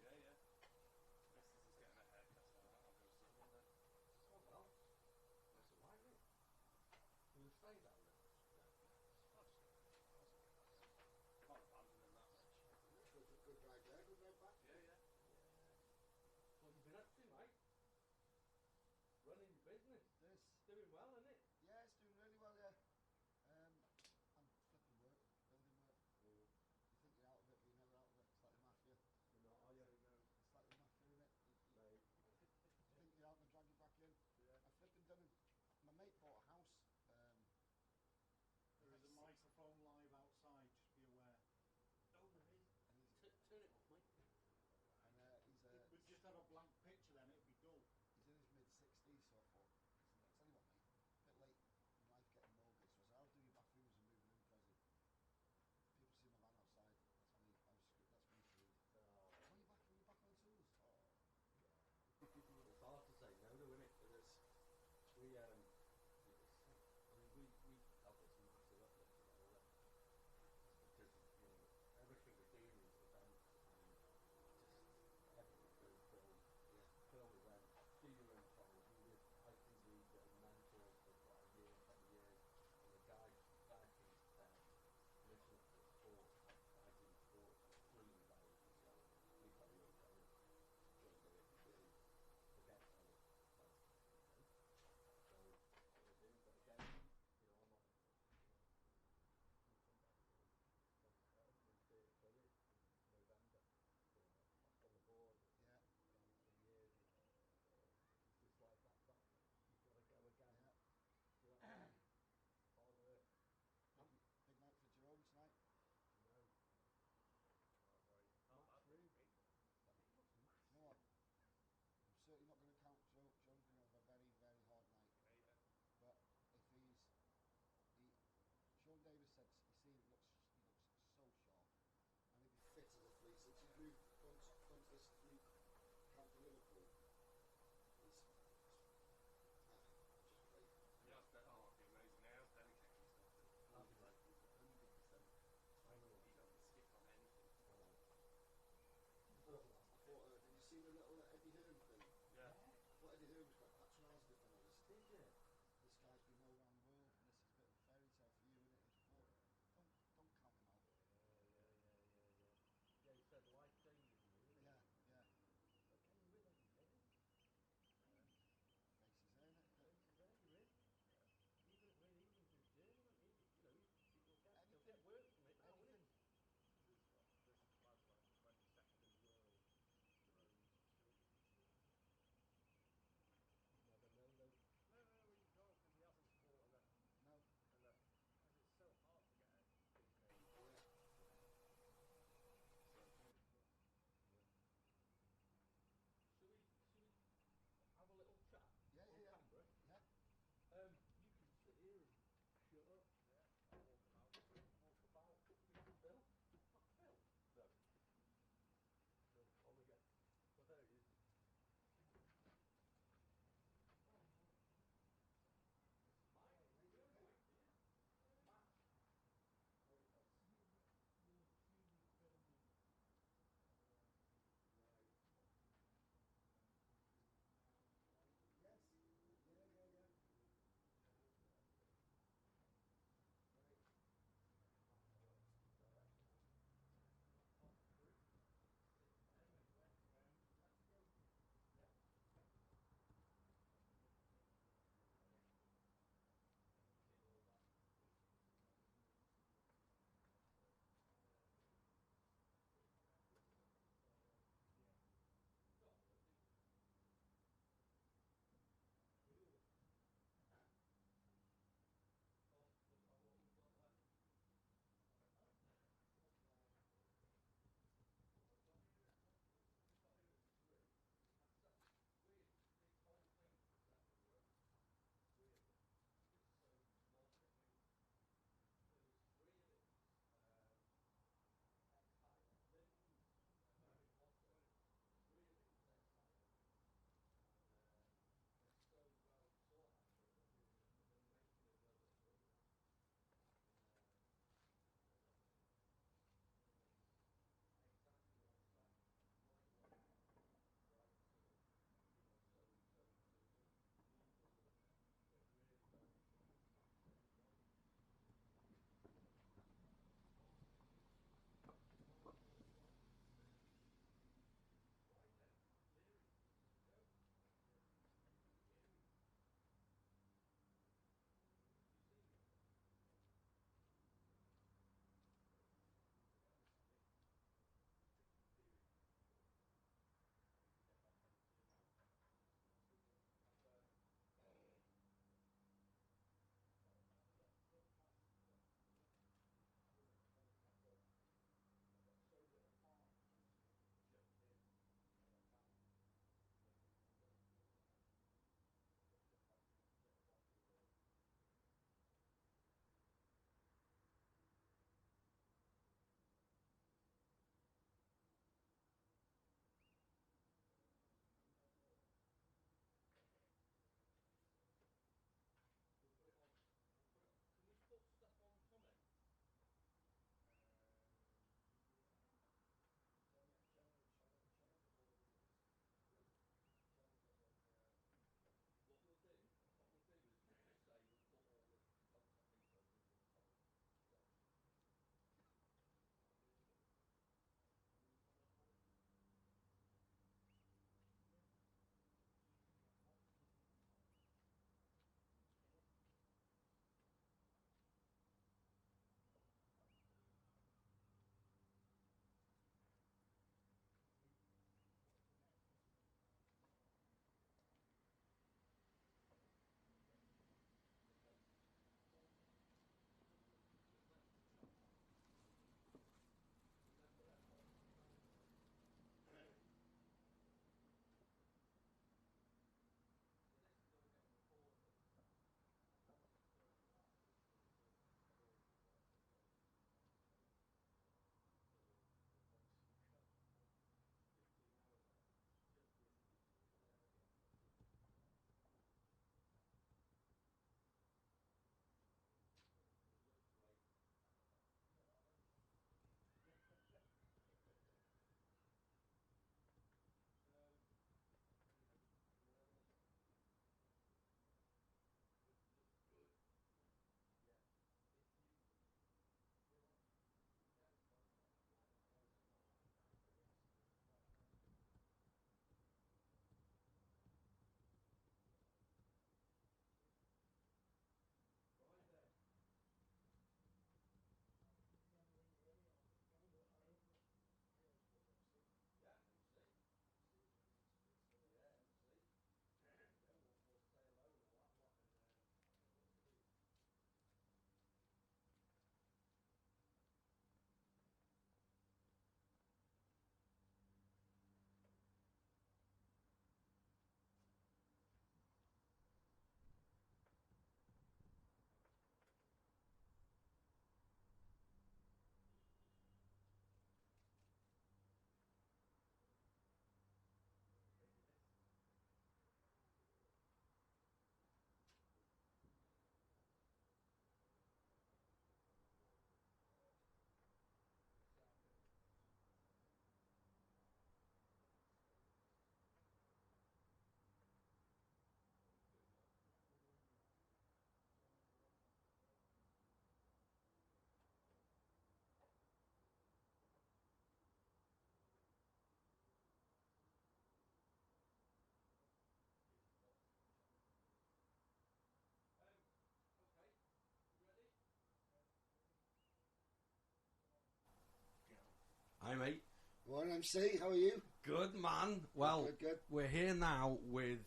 Morning, MC. How are you? Good, man. Well, Good. we're here now with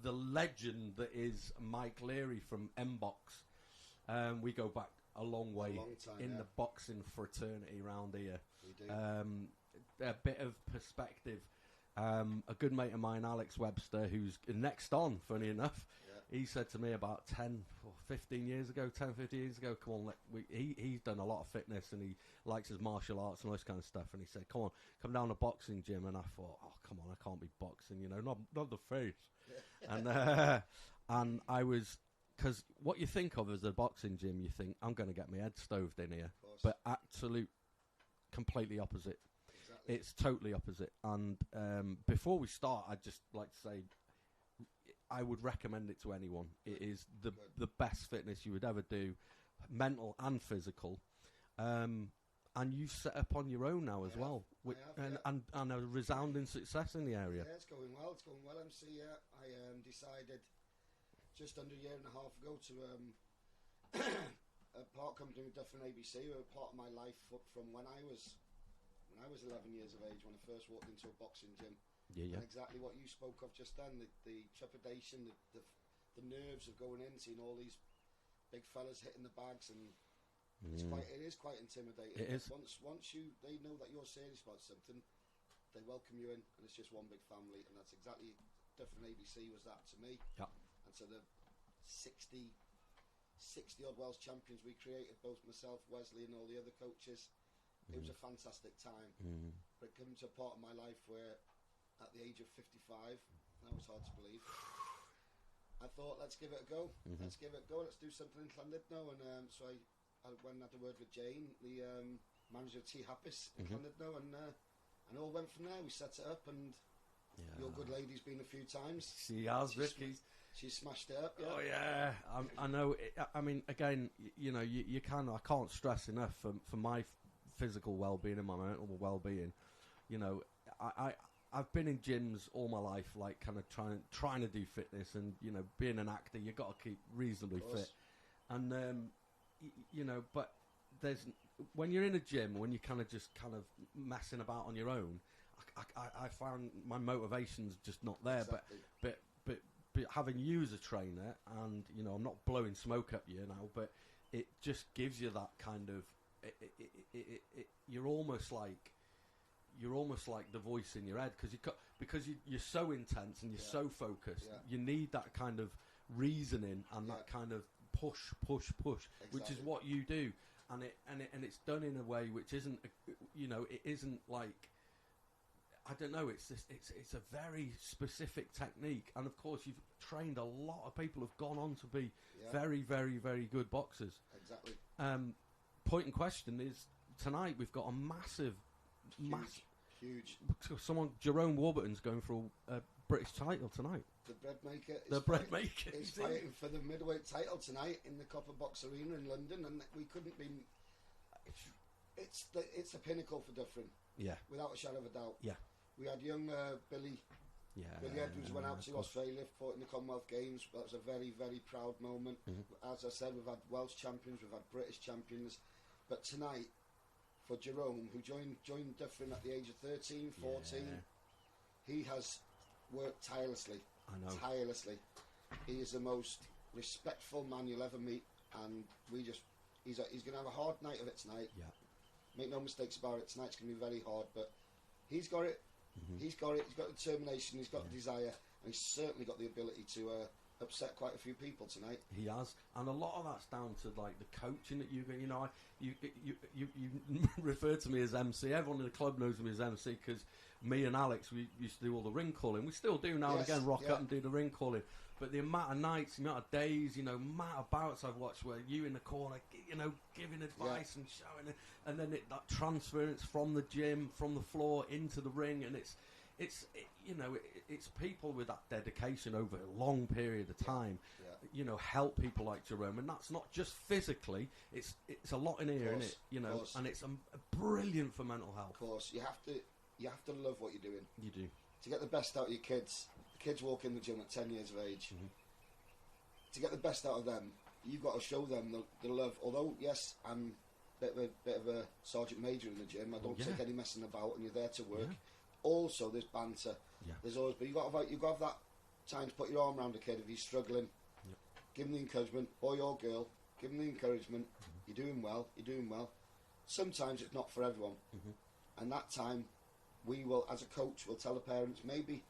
the legend that is Mike Leary from M-Box. We go back a long way long time, in yeah. the boxing fraternity round here. We do. A bit of perspective. A good mate of mine, Alex Webster, who's next on, funny enough, he said to me about 10 or 15 years ago, come on, he's done a lot of fitness and he likes his martial arts and all this kind of stuff. And he said, come on, come down to boxing gym. And I thought, oh, come on, I can't be boxing, not the face. And I was, because what you think of as a boxing gym, you think, I'm going to get my head stoved in here. But completely opposite. Exactly. It's totally opposite. And before we start, I'd just like to say, I would recommend it to anyone. It is the best fitness you would ever do, mental and physical. And you've set up on your own now as well, and a resounding success in the area. Yeah, it's going well. MC. I decided just under a year and a half ago to part company with Different ABC. Who were part of my life from when I was 11 years of age, when I first walked into a boxing gym. Yeah. And exactly what you spoke of just then, the trepidation, the nerves of going in, seeing all these big fellas hitting the bags, and it is quite intimidating. It is. Once they know that you're serious about something, they welcome you in, and it's just one big family, and that's exactly Different ABC was that to me. Yeah. And so the 60 odd Welsh champions we created, both myself, Wesley, and all the other coaches. It was a fantastic time. But it came to a part of my life where, at the age of 55, that was hard to believe, I thought, let's give it a go. Let's give it a go. Let's do something in Llandudno. And so I went and had a word with Jane, the manager of T Hapus in Llandudno, and all went from there. We set it up, and your good lady's been a few times. She has, Ricky. She smashed it up. Yeah. Oh yeah, I know. I mean, again, you can. I can't stress enough for my physical well-being and my mental well-being. I've been in gyms all my life, like kind of trying to do fitness, and being an actor, you got to keep reasonably fit, and but when you're in a gym, when you're kind of messing about on your own, I found my motivation's just not there. Exactly. But having you as a trainer, and I'm not blowing smoke up you now, but it just gives you that kind of you're almost like the voice in your head, because you're so intense and you're so focused. You need that kind of reasoning and that kind of push, Exactly. which is what you do, and it's done in a way which isn't it isn't like, I don't know. It's a very specific technique, and of course you've trained a lot of people who've gone on to be very, very, very good boxers. Exactly. Point in question is, tonight we've got a massive. Huge. Jerome Warburton's going for a British title tonight. The bread maker. Is Is fighting for the middleweight title tonight in the Copper Box Arena in London, and we couldn't be. It's a pinnacle for Different. Yeah. Without a shadow of a doubt. Yeah. We had young Billy. Yeah. Billy Edwards went out to Australia, fought in the Commonwealth Games. That was a very, very proud moment. As I said, we've had Welsh champions, we've had British champions, but tonight, for Jerome, who joined Different at the age of 13, 14, he has worked tirelessly. I know. Tirelessly. He is the most respectful man you'll ever meet, and he's going to have a hard night of it tonight. Yeah. Make no mistakes about it. Tonight's going to be very hard, but he's got it. He's got it. He's got determination. He's got the desire, and he's certainly got the ability to upset quite a few people tonight. He has, and a lot of that's down to like the coaching that you refer to me as MC. Everyone in the club knows me as MC because me and Alex, we used to do all the ring calling. We still do now and again, rock up and do the ring calling. But the amount of nights, the amount of days, amount of bouts I've watched where you in the corner, giving advice and showing it, and then that transference from the gym, from the floor into the ring, and it's people with that dedication over a long period of time. Help people like Jerome, and that's not just physically. It's a lot in here, isn't it? And it's brilliant for mental health. Of course, you have to love what you're doing. You do. To get the best out of your kids. The kids walk in the gym at 10 years of age. To get the best out of them, you've got to show them the love. Although, yes, I'm bit of a sergeant major in the gym. I don't Yeah. take any messing about, and you're there to work. Yeah. Also, there's banter. Yeah. There's always, but you've got to have that time to put your arm around a kid if he's struggling. Yep. Give him the encouragement, boy or girl. Give him the encouragement. Mm-hmm. You're doing well. You're doing well. Sometimes it's not for everyone, and that time, we will, as a coach, will tell the parents maybe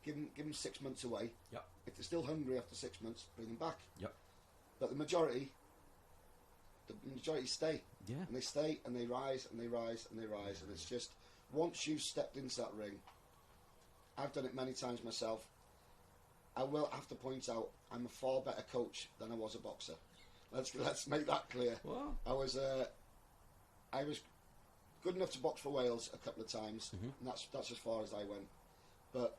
give them 6 months away. Yep. If they're still hungry after 6 months, bring them back. Yep. But the majority stay. Yeah. And they stay and they rise and they rise and they rise. And it's just, once you've stepped into that ring, I've done it many times myself. I will have to point out, I'm a far better coach than I was a boxer. Let's make that clear. Well. I was good enough to box for Wales a couple of times, and that's as far as I went. But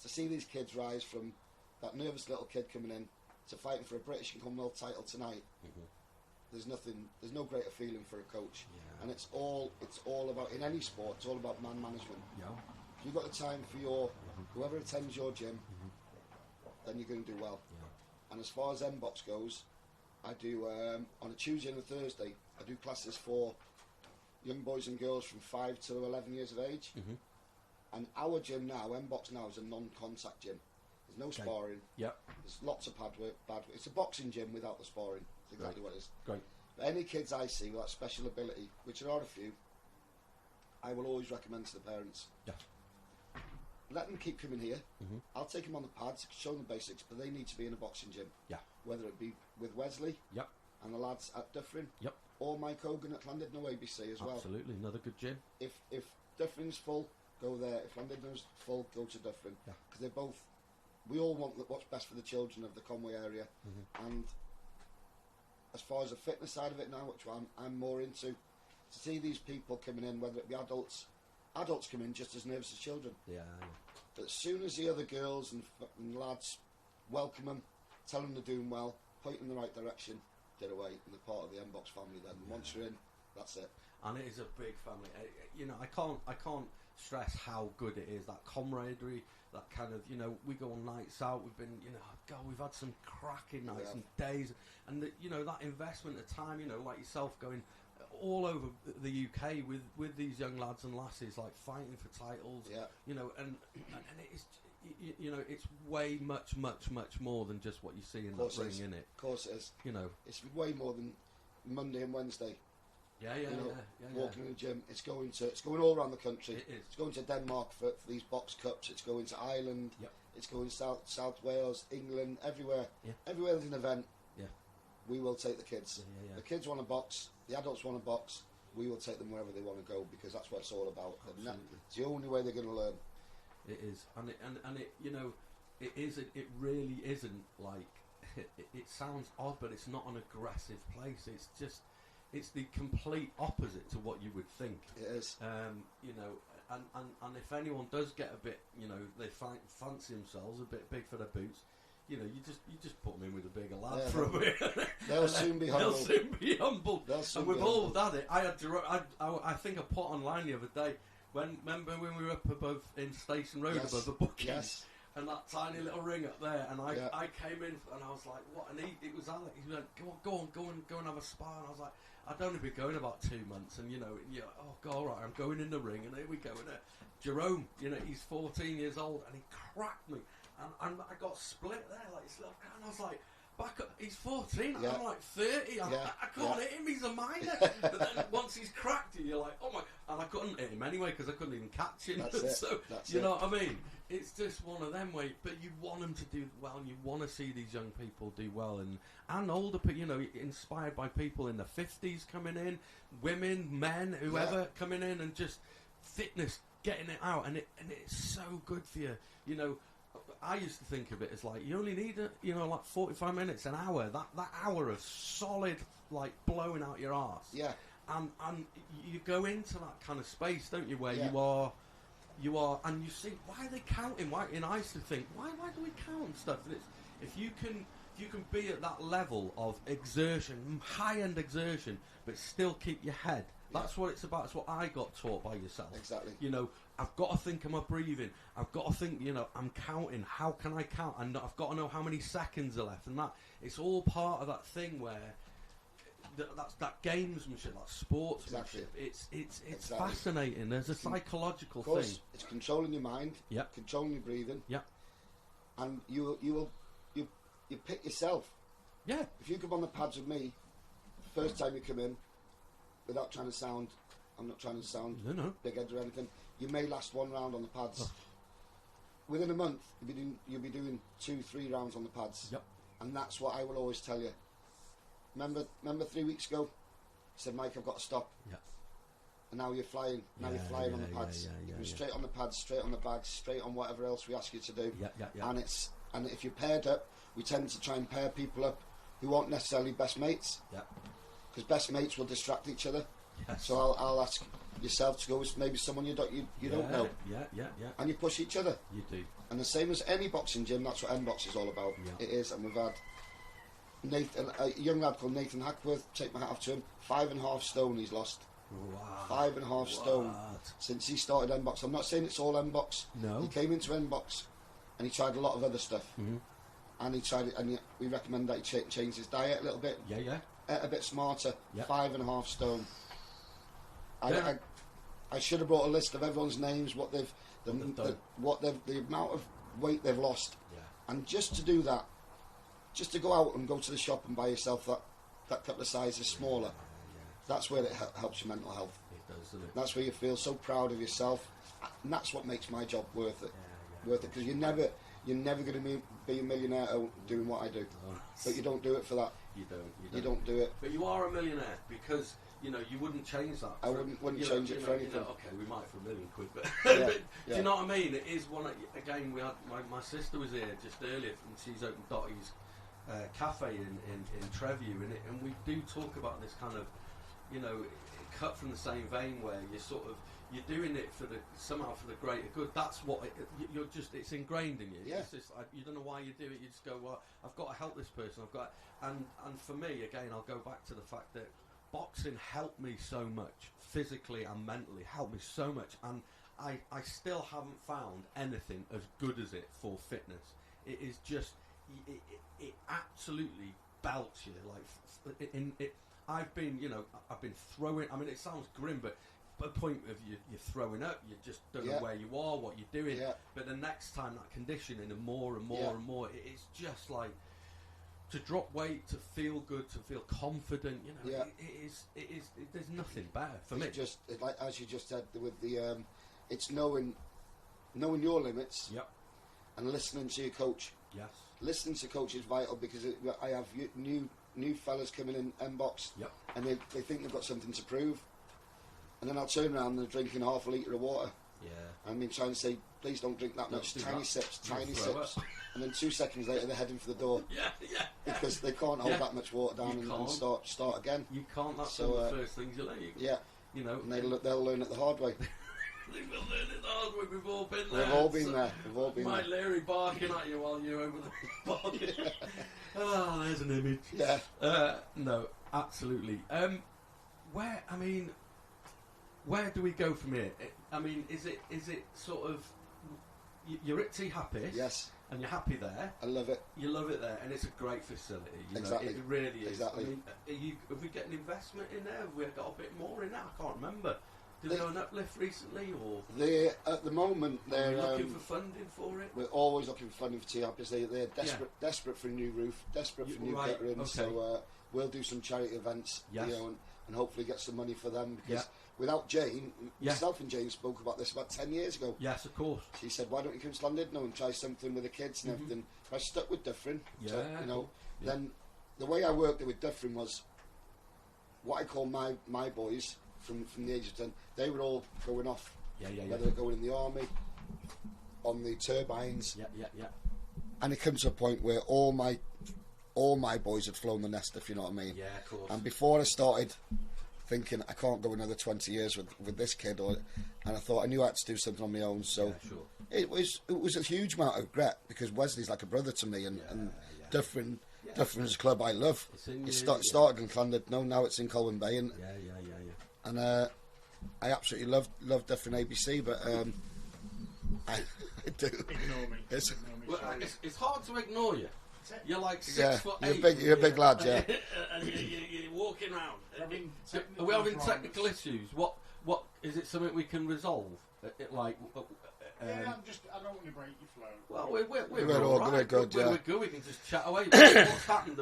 to see these kids rise from that nervous little kid coming in to fighting for a British and Commonwealth title tonight, there's no greater feeling for a coach. Yeah. And it's all about, in any sport, it's all about man management. Yeah. If you've got the time for your whoever attends your gym, then you're going to do well. Yeah. And as far as M-Box goes, I do on a Tuesday and a Thursday, I do classes for young boys and girls from 5 to 11 years of age. And our gym now, M-Box now, is a non-contact gym. There's no sparring. Yep. There's lots of bad work. It's a boxing gym without the sparring. That's exactly what it is. Great. But any kids I see with that special ability, which there are a few, I will always recommend to the parents. Yeah. Let them keep coming here. I'll take them on the pads, show them the basics, but they need to be in a boxing gym. Yeah. Whether it be with Wesley Yep. and the lads at Dufferin, Yep. or Mike Hogan at Llandudno ABC as well. Absolutely. Another good gym. If Dufferin's full, go there. If Llandudno's full, go to Dufferin. Yeah. Because they're both. We all want what's best for the children of the Conwy area, and as far as the fitness side of it now, which I'm more into, to see these people coming in, whether it be adults come in just as nervous as children. Yeah. But as soon as the other girls and lads welcome them, tell them they're doing well, point in the right direction, they're away, and they're part of the M-Box family then. And once you're in, that's it. And it is a big family. You know, I can't stress how good it is, that camaraderie, that kind of, you know, we go on nights out, we've been, you know, God, we've had some cracking nights and days, and you know, that investment of time, you know, like yourself going all over the UK with these young lads and lasses, like fighting for titles, you know, and it is, you know, it's way much more than just what you see in that ring, innit? Of course it is. You know, it's way more than Monday and Wednesday. Walking in the gym, it's going all around the country. It is. It's going to Denmark for these box cups. It's going to Ireland. Yep. It's going South Wales, England, everywhere. Yeah. Everywhere there's an event, we will take the kids. Yeah. The kids want to box. The adults want to box. We will take them wherever they want to go, because that's what it's all about. And it's the only way they're going to learn. It is, and it, you know, it isn't. It really isn't like. It sounds odd, but it's not an aggressive place. It's just. It's the complete opposite to what you would think. It is. You know, and if anyone does get a bit, you know, they fancy themselves a bit big for their boots, you know, you just put them in with a bigger lad for a bit. They'll soon be humbled. They'll soon be humbled. And we've all done it. I think I put online the other day, remember when we were up above in Station Road above the bookies? Yes. And that tiny little ring up there, and I came in and I was like, what? And it was Alec. He went, go and have a spa. And I was like, I'd only been going about 2 months, and you know, oh god, all right, I'm going in the ring, and here we go. And Jerome, you know, he's 14 years old, and he cracked me, and I got split there, like this little guy, and I was like, back up, he's 14, I'm like 30, I can't hit him, he's a minor. But then once he's cracked you, you're like, oh my, and I couldn't hit him anyway because I couldn't even catch him. So you know what I mean? It's just one of them where, but you want them to do well, and you want to see these young people do well, and older people, you know, inspired by people in the 50s coming in, women, men, whoever coming in, and just fitness, getting it out, and it's so good for you. You know, I used to think of it as like you only need like 45 minutes, an hour. That hour of solid, like blowing out your arse. Yeah. And you go into that kind of space, don't you, where you are, and you see why are they counting? Why? And I used to think, why do we count stuff? And if you can be at that level of exertion, high-end exertion, but still keep your head. That's what it's about. It's what I got taught by yourself. Exactly. You know, I've got to think of my breathing. I've got to think, you know, I'm counting. How can I count? And I've got to know how many seconds are left. And that, it's all part of that thing where that's that gamesmanship, that sportsmanship. Exactly. It's Exactly. fascinating. There's a psychological Of course, thing. it's controlling your mind, Yeah. controlling your breathing, Yeah. and you pick yourself. Yeah. If you come on the pads with me, first time you come in, without trying to sound, I'm not trying to sound No. big head or anything. You may last one round on the pads. Oh. Within a month, you'll be doing 2-3 rounds on the pads. Yep. And that's what I will always tell you. Remember 3 weeks ago, I said, Mike, I've got to stop. Yeah. And now you're flying. Now you're flying on the pads. You're straight on the pads, straight on the bags, straight on whatever else we ask you to do. Yeah. And if you're paired up, we tend to try and pair people up who aren't necessarily best mates. Yeah. Because best mates will distract each other. Yes. So I'll ask yourself to go with maybe someone you don't know. Yeah. And you push each other. You do. And the same as any boxing gym, that's what NBox is all about. Yeah. It is, and we've had a young lad called Nathan Hackworth, take my hat off to him, 5.5 stone he's lost. Wow. 5.5 stone What? since he started NBox. I'm not saying it's all NBox. No. He came into NBox and he tried a lot of other stuff. Mhm. And he tried it, and we recommend that he change his diet a little bit, Yeah. a bit smarter. Yeah. 5.5 stone. Yeah. I should have brought a list of everyone's names, what they've done. The amount of weight they've lost. Yeah. And just to do that, just to go out and go to the shop and buy yourself that couple of sizes smaller, that's where it helps your mental health. It does, doesn't it? That's where you feel so proud of yourself, and that's what makes my job worth it. Worth it, because you're never going to be a millionaire doing what I do. Oh. But you don't do it for that. You don't. You don't do it. But you are a millionaire because you wouldn't change that. I wouldn't change it for anything. Okay, we might for £1 million, but, Yeah, but yeah. do you know what I mean? It is one. Again, we had my sister was here just earlier, and she's opened Dottie's cafe in Trevu, and we do talk about this kind of, cut from the same vein where you're doing it somehow for the greater good. That's what it's ingrained in you. Yeah. It's just, you don't know why you do it. You just go, well, I've got to help this person. And for me, again, I'll go back to the fact that boxing helped me so much, physically and mentally, helped me so much, and I still haven't found anything as good as it for fitness. It is just, it absolutely belts you. I've been throwing. I mean, it sounds grim, but a point of you're throwing up, you just don't know where you are, what you're doing. Yeah. But the next time, that conditioning and more and more and more, it's just like to drop weight, to feel good, to feel confident. It is. There's nothing better for me. Just like as you just said with the, it's knowing your limits. Yep. And listening to your coach. Yes. Listening to coach is vital, because I have new fellas coming in NBox. Yep. And they think they've got something to prove. And then I'll turn around and they're drinking half a litre of water. Yeah. I mean, trying to say, please don't drink that much. Tiny sips. And then 2 seconds later, they're heading for the door. Yeah. Because they can't hold that much water down and start again. You can't. That's one of the first things you learn. Yeah. And they'll learn it the hard way. They will learn it the hard way. We've all been there. We've all been there. We've all been Mike there. Leary barking at you while you're over the barking. Oh, there's an image. Yeah. No, absolutely. Where do we go from here? Is it sort of you're at Tea Happy? Yes. And you're happy there. I love it. You love it there, and it's a great facility. Exactly. It really is. Exactly. Have we got an investment in there? Have we got a bit more in there? I can't remember. Did they go an uplift recently, or at the moment they're looking for funding for it? We're always looking for funding for Tea Happy. They're desperate for a new roof, desperate for new gutter in. Okay. So we'll do some charity events, and hopefully get some money for them, because without Jane, myself and Jane spoke about this about 10 years ago. Yes, of course. She said, why don't you come to Llandudno and try something with the kids and everything. I stuck with Dyffryn. Then the way I worked it with Dyffryn was what I call my boys from the age of 10, they were all going off. Whether they're going in the army, on the turbines. And it came to a point where all my boys had flown the nest, if you know what I mean. Yeah, of course. And before I started thinking, I can't go another 20 years with this kid, and I thought I knew I had to do something on my own. So it was a huge amount of regret, because Wesley's like a brother to me, and Dyffryn's a club I love. It started in Llandudno, now it's in Colwyn Bay, and I absolutely love Dyffryn ABC, but I do. Ignore me. It's hard to ignore you. You're like 6'8". You're a big lad, yeah. And you're walking round. Having Are we having problems. technical issues? What is it? Something we can resolve? Yeah, I don't want to break your flow. Well, we're We're all all right. good, yeah. We're good. We can just chat away. What's happened?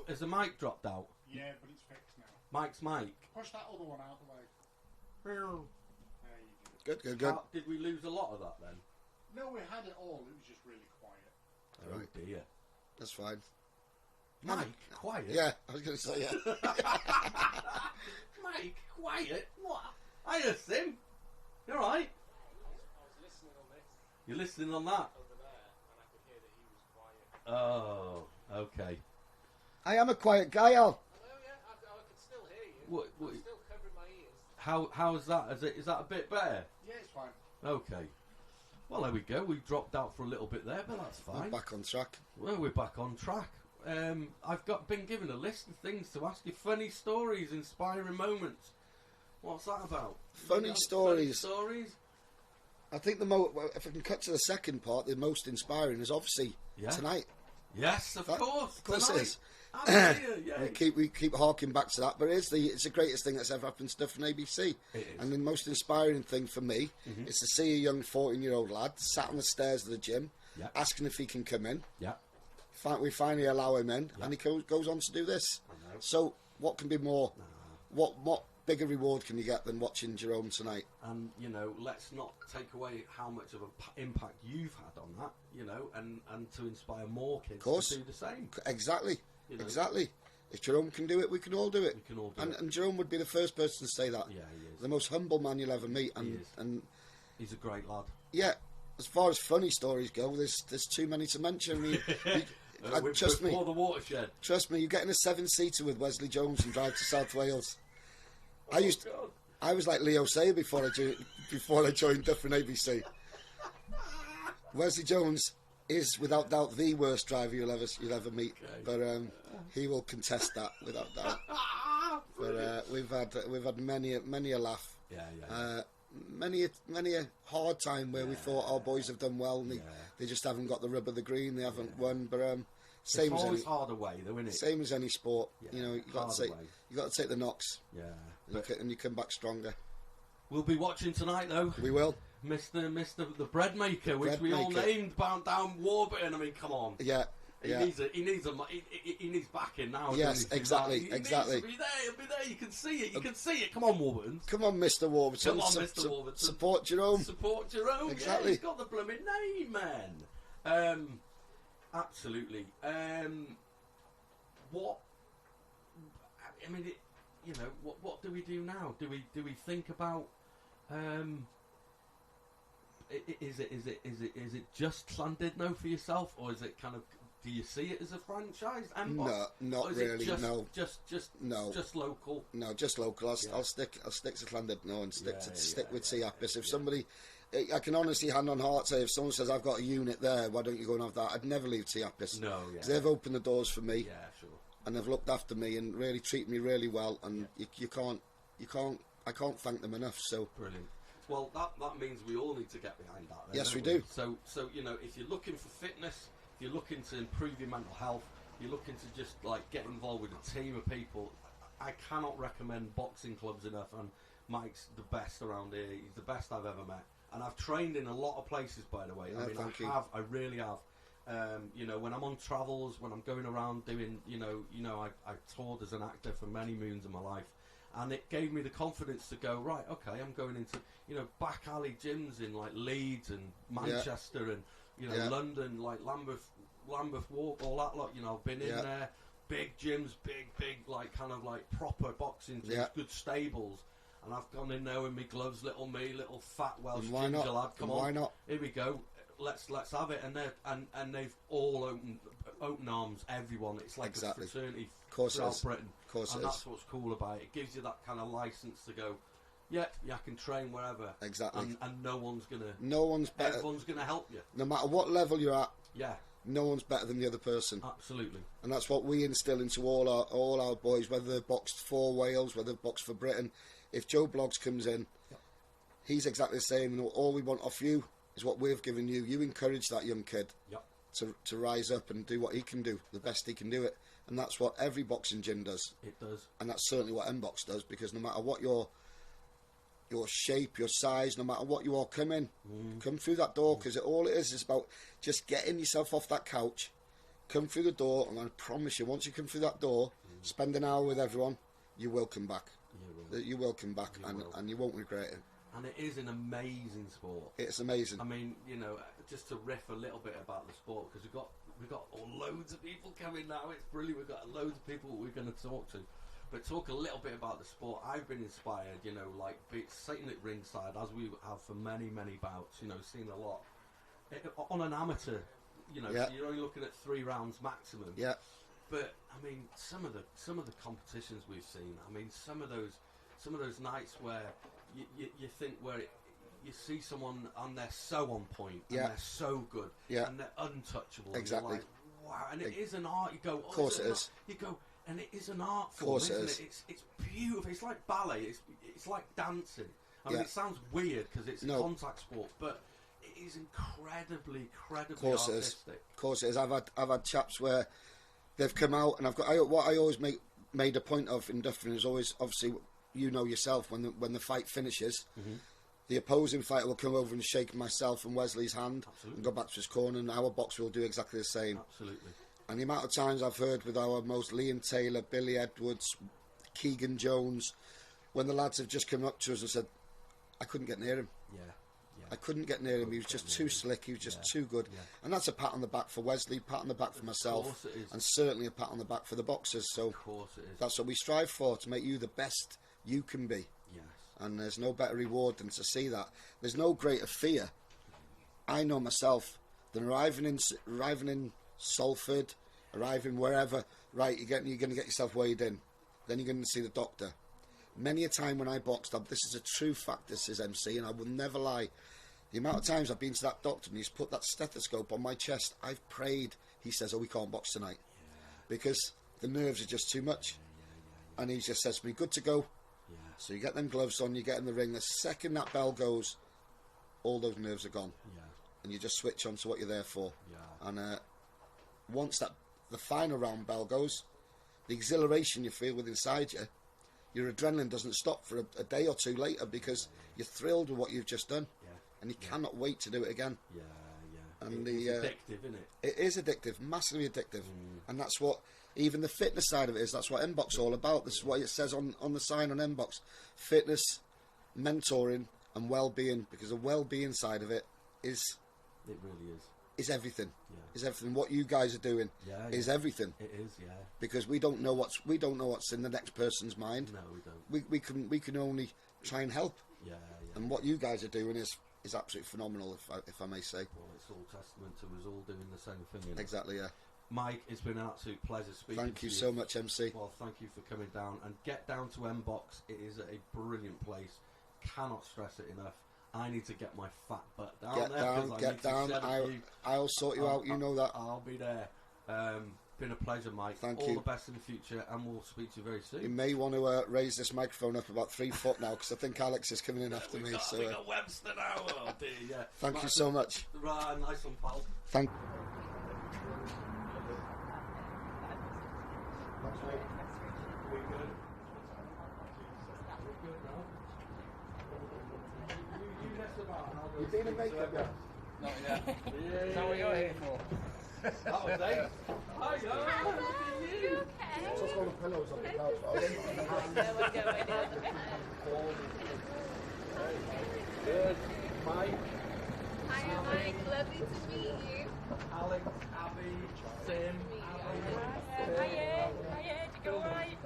Has the mic dropped out? Yeah, but it's fixed now. Mike's mic. Push that other one out of the way. There you go. Good. Did we lose a lot of that then? No, we had it all. It was just really quiet. All right. Oh dear. That's fine. Mike, quiet. Yeah, I was going to say, yeah. Mike, quiet. What? I heard him. You all right? I was listening on this You're listening on that. over there, and I could hear that he was quiet. Oh, okay. I am a quiet guy, Al. Hello, yeah, I could still hear you. What- I'm still covering my ears. How is that? Is that a bit better? Yeah, it's fine. Okay. Well, there we go. We dropped out for a little bit there, but that's We're fine. back on track. Well, we're back on track. I've been given a list of things to ask you. Funny stories, inspiring moments. What's that about? Funny You got stories. Funny stories? I think if I can cut to the second part, the most inspiring is obviously Yeah. tonight. Yes, of course. Of course Tonight. it is. I'm here, yeah. We keep harking back to that, but it's the greatest thing that's ever happened to stuff from ABC. It is. And the most inspiring thing for me is to see a young 14-year-old lad sat on the stairs of the gym, Yeah. asking if he can come in. Yeah. We finally allow him in, and he goes on to do this. I know. So what can be more? What bigger reward can you get than watching Jerome tonight? And, let's not take away how much of an impact you've had on that, and to inspire more kids Course. to do the same. Exactly. You know. Exactly. If Jerome can do it, we can all do it. We can all do and, it. And Jerome would be the first person to say that. Yeah, he is. The most humble man you'll ever meet. He is. And He's a great lad. yeah, as far as funny stories go, there's too many to mention. Trust me. Before the watershed. Trust me, you're getting a 7-seater with Wesley Jones and drive to South Wales. Oh, I was like Leo Sayer before I joined different ABC. Wesley Jones is without doubt the worst driver you'll ever meet, but he will contest that without doubt. But we've had many a laugh, Yeah. many a hard time where we thought our boys have done well and they just haven't got the rub of the green, they haven't won. But same It's as always any, hard away, though, isn't it? same as any sport, Yeah, you got hard to take away. you got to take the knocks, Yeah. and you come back stronger. We'll be watching tonight, though. We will. Mr. the bread maker, which Bread we all maker. named down Warburton. I mean, come on. Yeah. He needs backing now. Yes, doesn't he? exactly, He exactly. needs to be there. He'll be there. You can see it. You can see it. Come on, Warburton. Come on, Mr. Warburton. Come on, Mr. Warburton. Support Jerome. Support Jerome. Exactly. Yeah, he's got the blooming name, man. Absolutely. What? I mean, what do we do now? Do we think about? Is it just Llandudno for yourself, or is it kind of? Do you see it as a franchise? No, not or is really. It just, no, no, just local. no, just local. I'll Yeah. stick to Llandudno and stick Yeah, with Tiapis. If somebody, I can honestly, hand on heart, say if someone says I've got a unit there, why don't you go and have that? I'd never leave Tiapis. No, yeah. 'Cause they've opened the doors for me, Yeah, sure. and they've looked after me and really treated me really well. And I can't thank them enough. So Brilliant. Well, that means we all need to get behind that. Then, Yes, don't we do. So if you're looking for fitness, if you're looking to improve your mental health, you're looking to just like get involved with a team of people, I cannot recommend boxing clubs enough. And Mike's the best around here. He's the best I've ever met. And I've trained in a lot of places, by the way. Yeah, I mean, thank you. I really have. When I'm on travels, when I'm going around doing, I toured as an actor for many moons of my life. And it gave me the confidence to go, right, okay, I'm going into, back alley gyms in like Leeds and Manchester and, London, like Lambeth Walk, all that lot, I've been in there, big gyms, big, like kind of like proper boxing gyms, good stables. And I've gone in there with me gloves, little fat Welsh why ginger not? lad, come Why on, not? here we go. Let's have it, and they've all open arms, everyone. It's like Exactly. a fraternity Of course it throughout is. Britain, Of course and it that's is. what's cool about it. It gives you that kind of license to go, yeah, I can train wherever, Exactly. and no one's gonna, No one's better. everyone's gonna help you. No matter what level you're at, Yeah, no one's better than the other person. absolutely. And that's what we instill into all our boys, whether they're boxed for Wales, whether they're boxed for Britain. If Joe Bloggs comes in, he's exactly the same. And all we want off you is what we've given you. You encourage that young kid Yep. to rise up and do what he can do, the best he can do it. And that's what every boxing gym does. It does. And that's certainly what M-Box does, because no matter what your shape, your size, no matter what you all come in, come through that door, because all it is about just getting yourself off that couch, come through the door, and I promise you, once you come through that door, spend an hour with everyone, you will come back. You will come back, and you won't regret it. And it is an amazing sport. It's amazing. I mean, you know, just to riff a little bit about the sport, because we've got loads of people coming now. It's brilliant. We've got loads of people we're going to talk to. But talk a little bit about the sport. I've been inspired, you know, like sitting at ringside, as we have for many, many bouts, you know, seen a lot. On an amateur, you know, so you're only looking at 3 rounds maximum. Yeah. But I mean, some of the competitions we've seen. I mean, some of those nights where you think you see someone and they're so on point, and they're so good, and they're untouchable. Exactly. And you're like, wow, and it is an art. You go, of course it is. You go, and it is an art form. Of course it is. It's beautiful. It's like ballet. It's like dancing. I mean, it sounds weird because it's a contact sport, but it is incredibly artistic. Of course it is. I've had chaps where they've come out, and what I always made a point of in Duffin is always, obviously, you know yourself, when the fight finishes, the opposing fighter will come over and shake myself and Wesley's hand and go back to his corner, and our boxer will do exactly the same. Absolutely. And the amount of times I've heard with our most Liam Taylor, Billy Edwards, Keegan Jones, when the lads have just come up to us and said, I couldn't get near him. I couldn't get near him. He was just too slick. He was just too good. And that's a pat on the back for Wesley, pat on the back for myself, and certainly a pat on the back for the boxers. So of course it is. That's what we strive for, to make you the best you can be. Yes. And there's no better reward than to see that. There's no greater fear, I know myself, than arriving in Salford, arriving wherever. Right, you're going to get yourself weighed in. Then you're going to see the doctor. Many a time when I boxed, this is a true fact, this is MC, and I will never lie. The amount of times I've been to that doctor and he's put that stethoscope on my chest, I've prayed. He says, we can't box tonight. Because the nerves are just too much. And he just says to me, good to go. So you get them gloves on, you get in the ring. The second that bell goes, all those nerves are gone. And you just switch on to what you're there for. And once the final round bell goes, the exhilaration you feel within inside you, your adrenaline doesn't stop for a day or two later, because you're thrilled with what you've just done. And you cannot wait to do it again. And it's addictive, isn't it? It is addictive, massively addictive. And that's what, even the fitness side of it is, that's what M-Box all about. This is what it says on the sign on M-Box. Fitness, mentoring and well-being, because the well-being side of it is... It really is everything. Is everything. What you guys are doing is everything. It is, because we don't know what's in the next person's mind. No, we don't. We can only try and help. And what you guys are doing is absolutely phenomenal, if I may say. Well, it's all testament to us all doing the same thing. You know? Exactly, Mike, it's been an absolute pleasure speaking to you. Thank you so much, MC. Well, thank you for coming down, and get down to M-Box. It is a brilliant place. Cannot stress it enough. I need to get my fat butt down. Get down. I'll sort you out. You know that. I'll be there. Been a pleasure, Mike. Thank you. you. All the best in the future, and we'll speak to you very soon. You may want to raise this microphone up about 3 foot now, because I think Alex is coming in after me. We got Webster now. Oh dear, Thank you so much. Right, nice one, pal. Thank. You been in makeup yet? Not yet. Is that what you're here for? That was it. Hi, Hello, you okay? Just got the pillows on the couch. Good. Mike. Hi, Mike. Lovely to meet you. Alex, Abby, Tim. Hiya. Did you go alright? You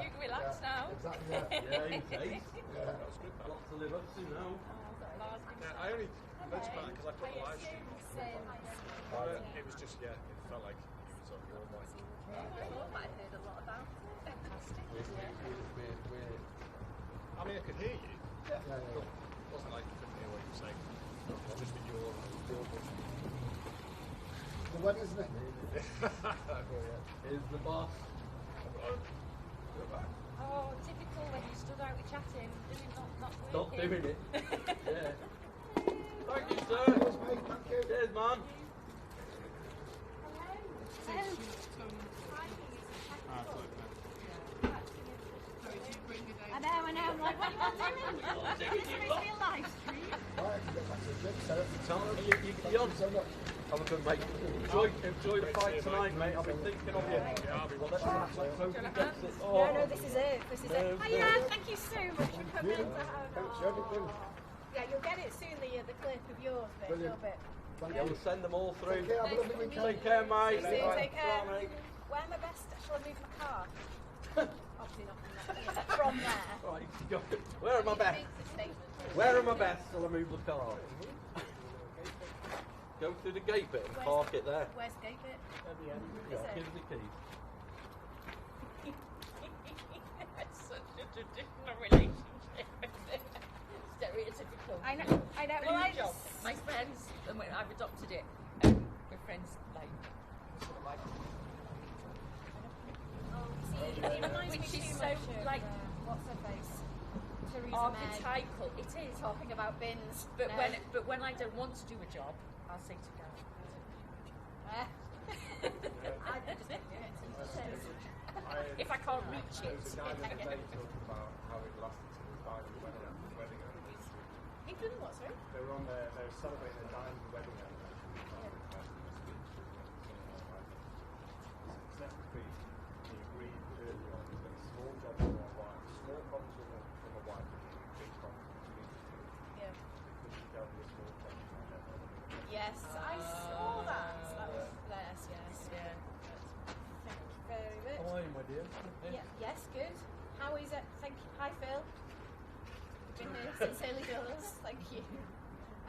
can relax now. Yeah, he's ace. Got to live up to now. Yeah, I only noticed about it because I put the live stream on. It was just, it felt like it was on your mind. I've heard a lot about it. Fantastic. I mean, I could hear you. It wasn't like you couldn't hear what you were saying. It was just that your voice. The one, isn't it? Is the boss. Oh, typical when you stood out with chatting, not working. Stop doing it. Yeah. Thank you, sir. Cheers, mate. Thank you. Cheers, man. Hello. I know. I'm like, what are you doing? It's supposed to be a live stream. You're on. Have a good mate. Enjoy the fight tonight, mate. I've been thinking of you. Let's hope he gets it. No, this is it. Hiya, thank you so much for coming. Yeah, you'll get it soon, the clip of yours bit, your bit. Yeah, we'll send them all through. Take care, mate. Take care. Where am I best? Shall I move my car? Obviously not from there. From there. Right, go. Where am I best? Where am I best? Shall I move the car? Go through the gate bit and park it there. Where's the gate bit? At the end. Yeah, give us the keys. It's such a traditional relationship. Stereotypical. I know. Well, My friends, and when I've adopted it, my friends like sort of like. It reminds Which me is too so, much of, like, what's her face? Theresa May Archetypal. It is. talking about bins. But No. when I don't want to do a job, I'll say to go. I just do it. If I can't reach it. about how it lasted till his diamond wedding anniversary. He didn't what, sorry? They were they were celebrating their diamond wedding anniversary. Technically, he agreed early on that small jobs from a wife, small problems from a wife, big problems from me. Yeah. Because she dealt with small problems I never. Yes, I saw that. That was yes. Yeah. Thank you very much. How are you, my dear? Yeah, yes, good. How is it? Thank you. Hi, Phil. Been here since early doors. Thank you.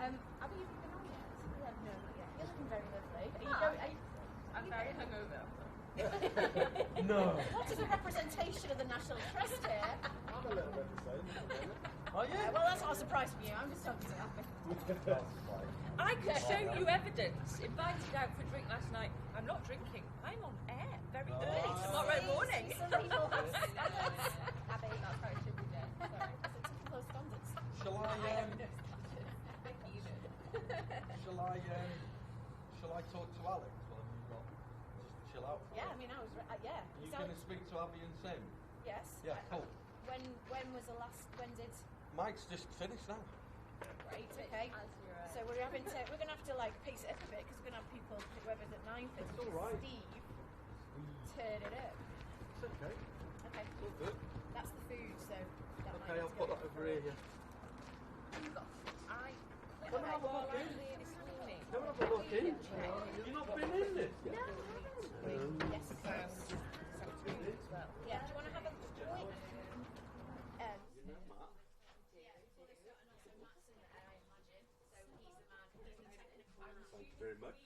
Have you even been on yet? No, not yet. You're looking very lovely. Are you going? I'm very hungover. No. What is a representation of the national trust here? I'm a little bit the same. Are you? Well, that's not a surprise for you. I'm just talking to happen. I could show you evidence. Invited out for a drink last night. I'm not drinking. I'm on air very early tomorrow morning. Some people have standards. Abby, that's how it should be done. Sorry. It's a typical standards. Shall I I? have no standards. Shall I talk to Alex while you've got just chill out? Yeah, I mean, I was yeah. Are you So- going to speak to Abby and Sim? Yes. Yeah, cool. When was the last? When did? Mike's just finished now. Great. Okay. So we're gonna have to like pace it up a bit because we're gonna have people. Whoever's at 9:30. It's all right. Steve, turn it up. It's okay. Okay. It's all good. That's the food. So. That Okay, I'll put that over here. Yeah. Come and have a look in. Come and have a look in. You've not been in this yet? Yes. Yeah. Do you want to have a quick? Thank you very much.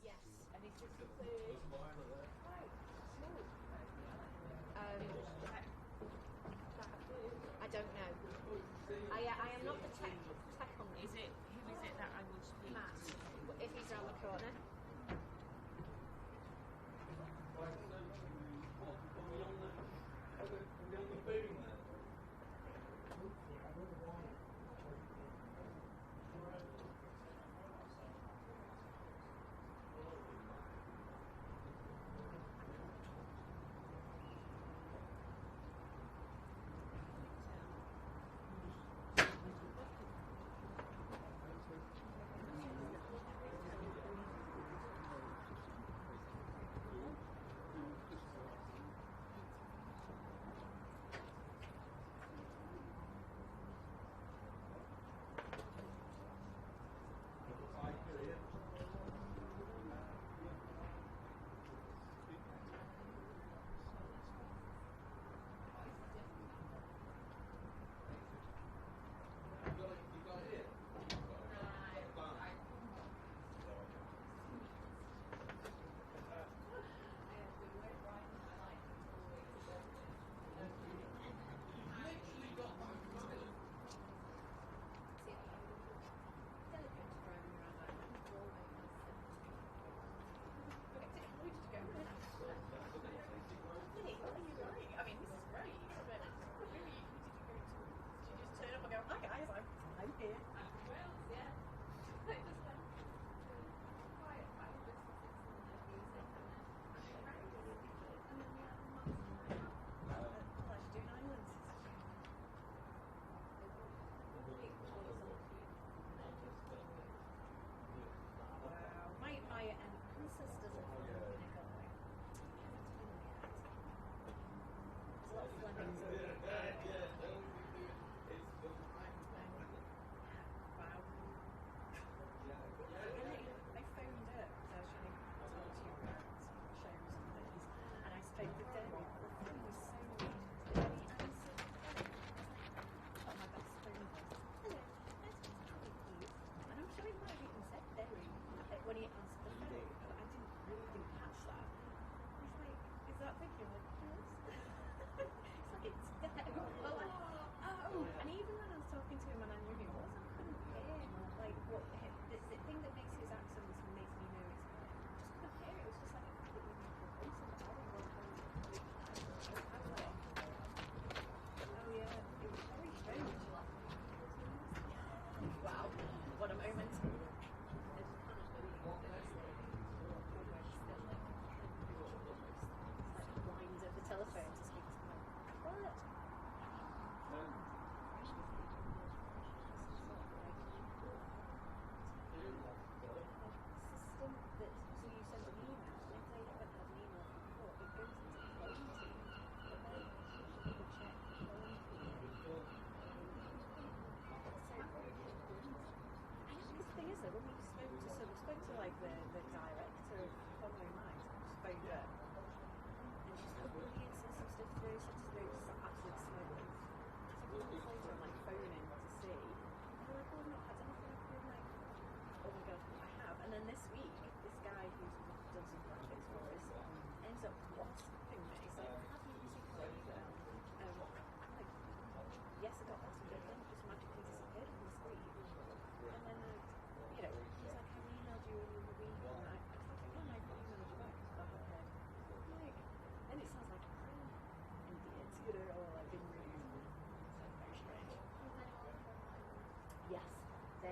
Yes, and it's just I don't know. I am not the tech on this. Who is it that I would speak Matt, to? if he's around the corner.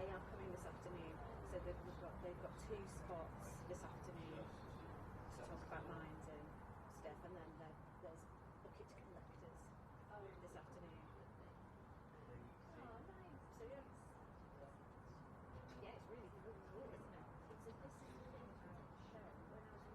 they are coming this afternoon. So they've got 2 spots this afternoon to talk about minds and stuff, and then there's bucket collectors this afternoon. Oh, nice. So yeah, it's really cool, isn't it? This is the thing about the show. When I was looking at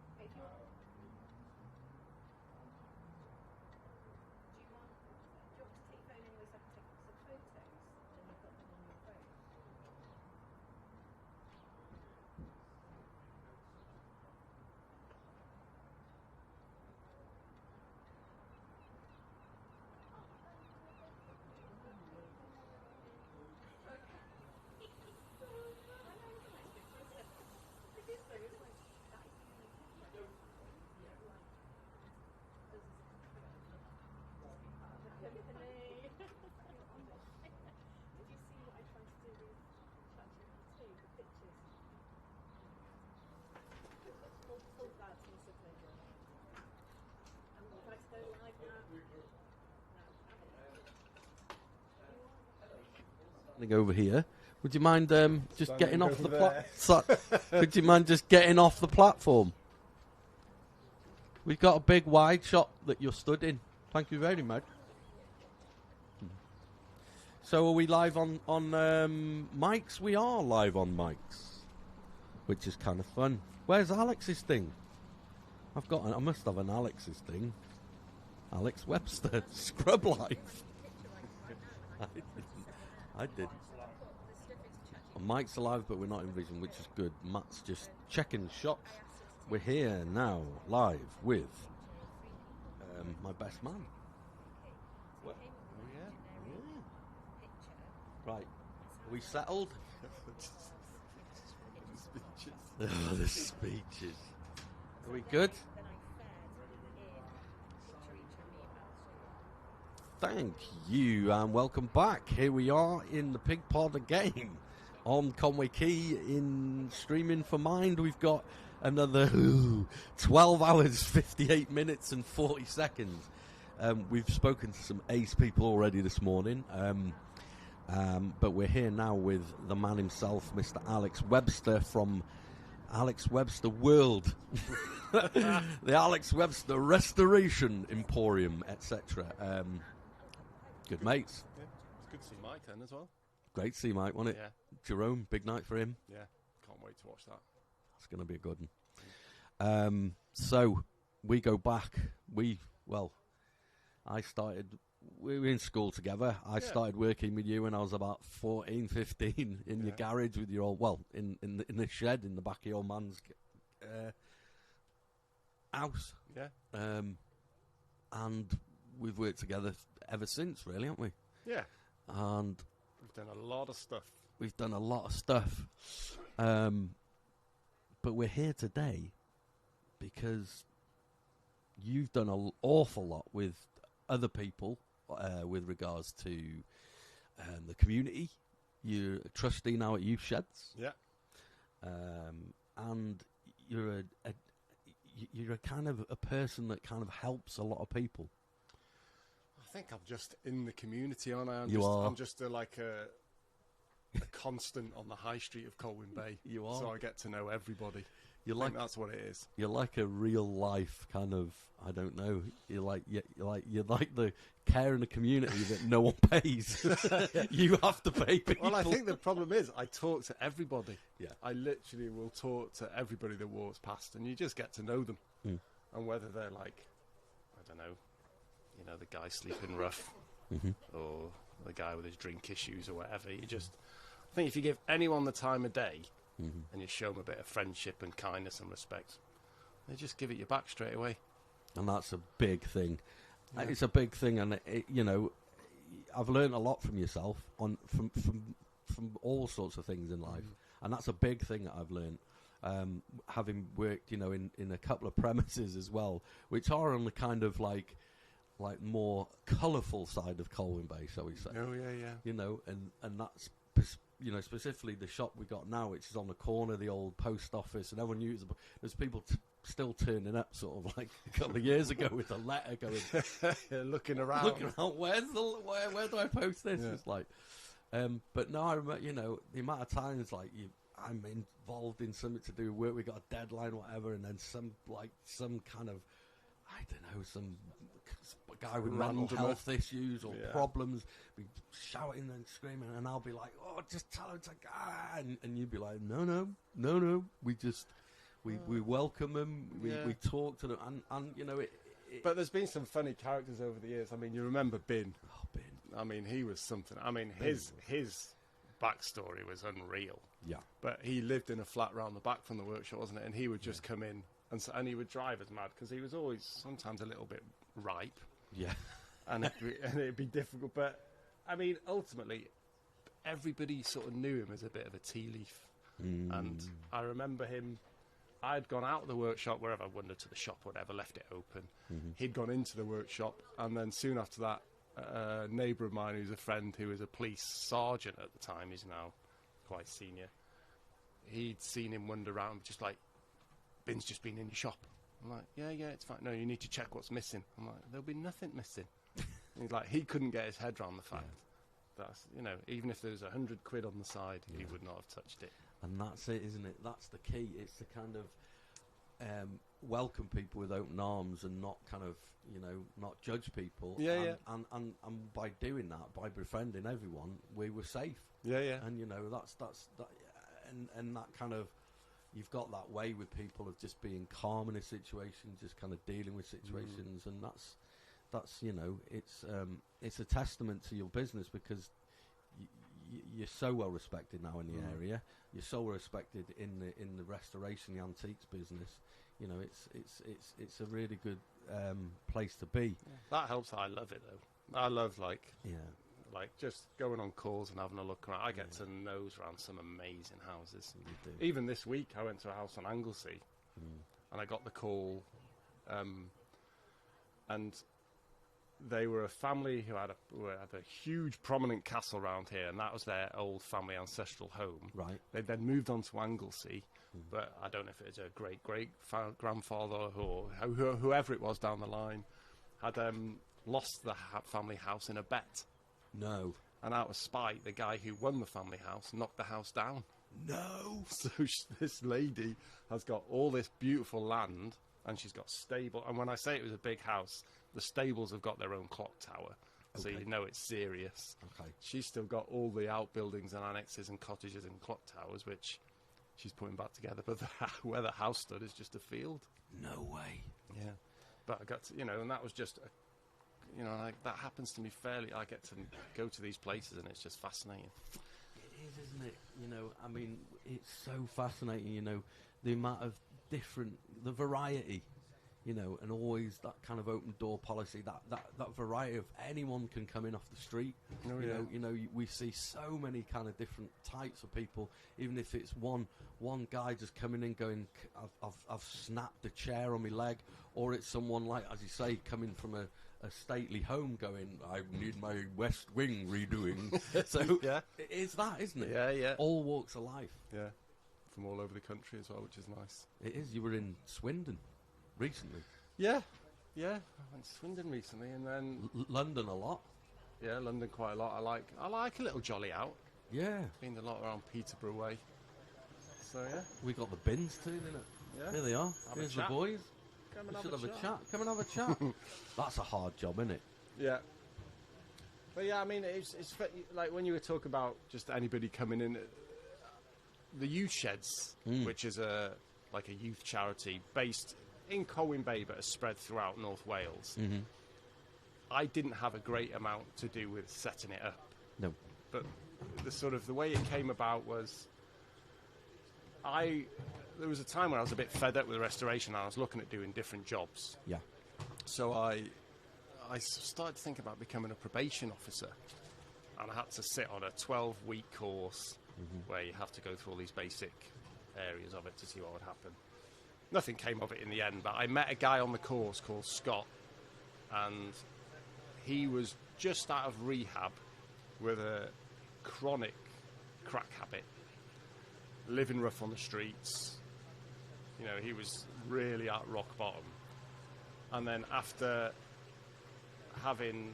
Hey, do you want to take your phone anyway so I can take some photos and you've got them on your phone? Did you see what I tried to do with ChatGPT, the pictures? Pull that in subtitle. And would you like to go live now? Over here. Would you mind just getting off the platform? Would you mind just getting off the platform? We've got a big wide shot that you're stood in. Thank you very much. So are we live on mics? We are live on mics, which is kind of fun. Where's Alex's thing? I must have an Alex's thing. Alex Webster, Scrub Life. I did. Mike's alive, but we're not in vision, which is good. Matt's just checking shots. We're here now, live with my best man. What? Oh, yeah. Right. Are we settled? Oh, the speeches. Are we good? Thank you, and welcome back. Here we are in the Pig Pod again on Conwy Quay in streaming for Mind. We've got another 12 hours, 58 minutes and 40 seconds. We've spoken to some ace people already this morning, but we're here now with the man himself, Mr. Alex Webster from Alex Webster World, the Alex Webster Restoration Emporium, etc. Good mates. Yeah, it's good to see Mike then as well. Great to see Mike, wasn't it? Yeah. Jerome, big night for him. Yeah, can't wait to watch that. It's going to be a good one. So we go back. We were in school together. I started working with you when I was about 14, 15 in your garage with your old, in the shed in the back of your man's house. Yeah. And we've worked together ever since, really, haven't we? Yeah. And we've done a lot of stuff. But we're here today because you've done an awful lot with other people with regards to the community. You're a trustee now at Youth Sheds. Yeah. And you're a kind of a person that kind of helps a lot of people. I think I'm just in the community, aren't I? I'm just a constant on the high street of Colwyn Bay. You are. So I get to know everybody. That's what it is. You're like a real life kind of, I don't know. You're like the care in the community that no one pays. You have to pay people. Well, I think the problem is I talk to everybody. Yeah. I literally will talk to everybody that walks past, and you just get to know them. And whether they're like, I don't know, the guy sleeping rough, or the guy with his drink issues or whatever. I think if you give anyone the time of day, and you show them a bit of friendship and kindness and respect, they just give it you back straight away. And that's a big thing. Yeah. It's a big thing, and I've learned a lot from yourself from all sorts of things in life, and that's a big thing that I've learned. Having worked, in a couple of premises as well, which are on the kind of like more colourful side of Colwyn Bay, shall we say? Oh yeah, yeah. And that's you know, specifically the shop we got now, which is on the corner of the old post office, and everyone uses. There's people still turning up, sort of like a couple of years ago with a letter going, looking around. Where do I post this? Yeah. It's like, but no, I remember, you know, the amount of times like I'm involved in something to do with work. We got a deadline, whatever, and then some kind of, I don't know, some guy with mental health issues or problems be shouting and screaming, and I'll be like, oh, just tell him to go, and you'd be like, no, we welcome them, we talk to them, and you know it. But there's been some funny characters over the years. I mean, you remember Bin? Oh, Bin. I mean, he was something. I mean, his backstory was unreal. Yeah. But he lived in a flat round the back from the workshop, wasn't it? And he would just come in, and he would drive us mad because he was always sometimes a little bit ripe. Yeah. And it'd be difficult. But, I mean, ultimately, everybody sort of knew him as a bit of a tea leaf. And I remember him, I'd gone out of the workshop, wherever I wandered to the shop, whatever, left it open. He'd gone into the workshop, and then soon after that, a neighbour of mine who's a friend who was a police sergeant at the time, he's now quite senior, he'd seen him wander around just like, Bin's just been in your shop. I'm like, yeah, it's fine. No, you need to check what's missing. I'm like, there'll be nothing missing. He's like, he couldn't get his head around the fact that's, you know, even if there was £100 on the side, he would not have touched it. And that's it, isn't it? That's the key. It's to kind of welcome people with open arms and not kind of, you know, not judge people. And by doing that, by befriending everyone, we were safe. And you know, that's that, and that kind of, you've got that way with people of just being calm in a situation, just kind of dealing with situations, and that's you know, it's a testament to your business because you're so well respected now in the area. You're so well respected in the restoration, the antiques business. You know, it's a really good place to be. That helps. I love it though. I love like just going on calls and having a look around. I get to nose around some amazing houses. Even this week, I went to a house on Anglesey, and I got the call, and they were a family who had a huge prominent castle around here, and that was their old family ancestral home. Right. They then moved on to Anglesey, but I don't know if it was a great-great-grandfather or whoever it was down the line, had lost the family house in a bet. No. And out of spite, the guy who won the family house knocked the house down. No. So this lady has got all this beautiful land, and she's got stable. And when I say it was a big house, the stables have got their own clock tower, so you know it's serious. Okay. She's still got all the outbuildings and annexes and cottages and clock towers, which she's putting back together. But where the house stood is just a field. No way. Yeah. But I got to, you know, and that was just, you know, that happens to me fairly. I get to go to these places, and it's just fascinating. It is, isn't it? You know, I mean, it's so fascinating, you know, the amount of the variety. You know, and always that kind of open door policy, that variety of anyone can come in off the street. You know, we see so many kind of different types of people. Even if it's one guy just coming in going, I've snapped the chair on my leg, or it's someone like, as you say, coming from a stately home going, I need my west wing redoing. So it is that, isn't it? Yeah. All walks of life. Yeah, from all over the country as well, which is nice. It is. You were in Swindon recently. Yeah. I went to Swindon recently, and then London a lot. Yeah, London quite a lot. I like a little jolly out. Yeah. Been a lot around Peterborough way. So yeah. We got the bins too, didn't it? Yeah. Here they are. Here's the boys. Come and We have should a have a chat. chat. Come and have a chat. That's a hard job, isn't it? Yeah. But yeah, I mean, it's like when you were talking about just anybody coming in, the youth sheds, which is a youth charity based in Colwyn Bay, but is spread throughout North Wales. I didn't have a great amount to do with setting it up. No. But the way it came about was, there was a time when I was a bit fed up with the restoration, and I was looking at doing different jobs. Yeah. So I started to think about becoming a probation officer, and I had to sit on a 12-week course where you have to go through all these basic areas of it to see what would happen. Nothing came of it in the end, but I met a guy on the course called Scott, and he was just out of rehab with a chronic crack habit, living rough on the streets. You know, he was really at rock bottom. And then after having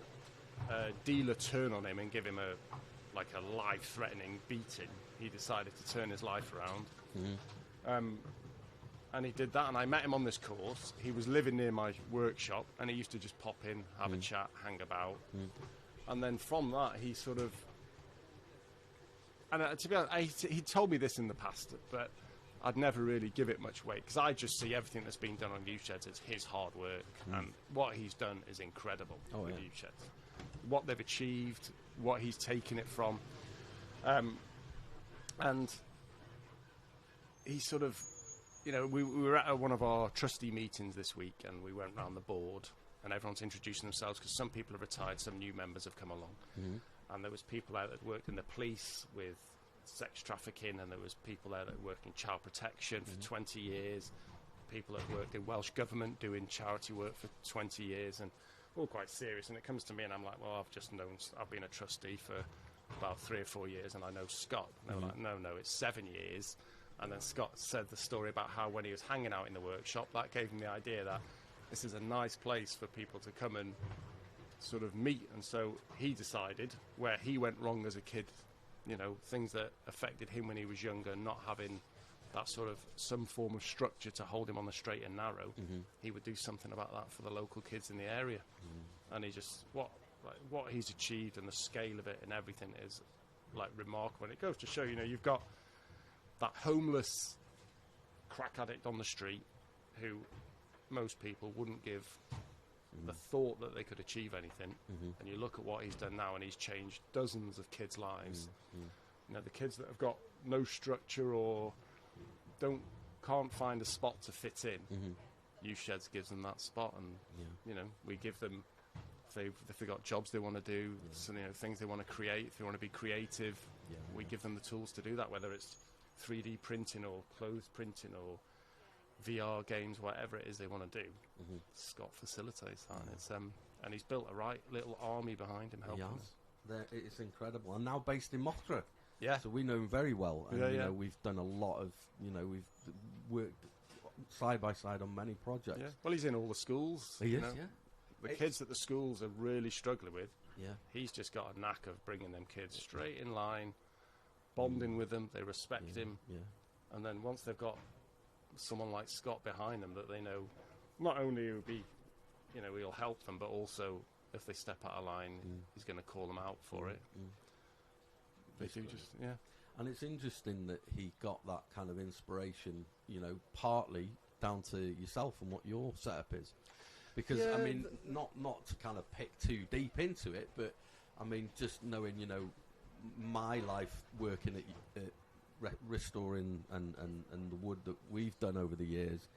a dealer turn on him and give him a life-threatening beating, he decided to turn his life around. And he did that, and I met him on this course. He was living near my workshop, and he used to just pop in, have a chat, hang about. And then from that, he sort of... And to be honest, he told me this in the past, but I'd never really give it much weight, because I just see everything that's been done on Youth Sheds as his hard work, and what he's done is incredible with Youth Sheds. What they've achieved, what he's taken it from. And he sort of... You know, we were at one of our trustee meetings this week, and we went round the board, and everyone's introducing themselves, because some people have retired, some new members have come along. And there was people out that worked in the police with sex trafficking, and there was people there that worked in child protection for 20 years, people that worked in Welsh Government doing charity work for 20 years, and all quite serious. And it comes to me, and I'm like, well, I've been a trustee for about 3 or 4 years, and I know Scott. And they were like, no, it's 7 years. And then Scott said the story about how when he was hanging out in the workshop, that gave him the idea that this is a nice place for people to come and sort of meet. And so he decided where he went wrong as a kid, you know, things that affected him when he was younger, not having that sort of some form of structure to hold him on the straight and narrow, he would do something about that for the local kids in the area. And he just, what he's achieved and the scale of it and everything is like remarkable. And it goes to show, you know, you've got that homeless crack addict on the street who most people wouldn't give the thought that they could achieve anything. And you look at what he's done now, and he's changed dozens of kids' lives. You know, the kids that have got no structure or can't find a spot to fit in, Youth Sheds gives them that spot. And you know, we give them, if they've got jobs they want to do, so, you know, things they want to create, if they want to be creative, we give them the tools to do that, whether it's 3D printing or clothes printing or VR games, whatever it is they want to do. Scott facilitates that, and it's and he's built a right little army behind him helping us. It's incredible. And now based in Mothra. Yeah. So we know him very well, and you know, we've done a lot of, you know, we've worked side by side on many projects. Yeah. Well, he's in all the schools. He is, know. The kids that the schools are really struggling with. He's just got a knack of bringing them kids straight in line, bonding with them, they respect him, and then once they've got someone like Scott behind them that they know not only will be, you know, he'll help them, but also if they step out of line, he's going to call them out for it. They do just, And it's interesting that he got that kind of inspiration, you know, partly down to yourself and what your setup is. Because, I mean, not to kind of pick too deep into it, but, I mean, just knowing, you know, my life working at restoring and the wood that we've done over the years,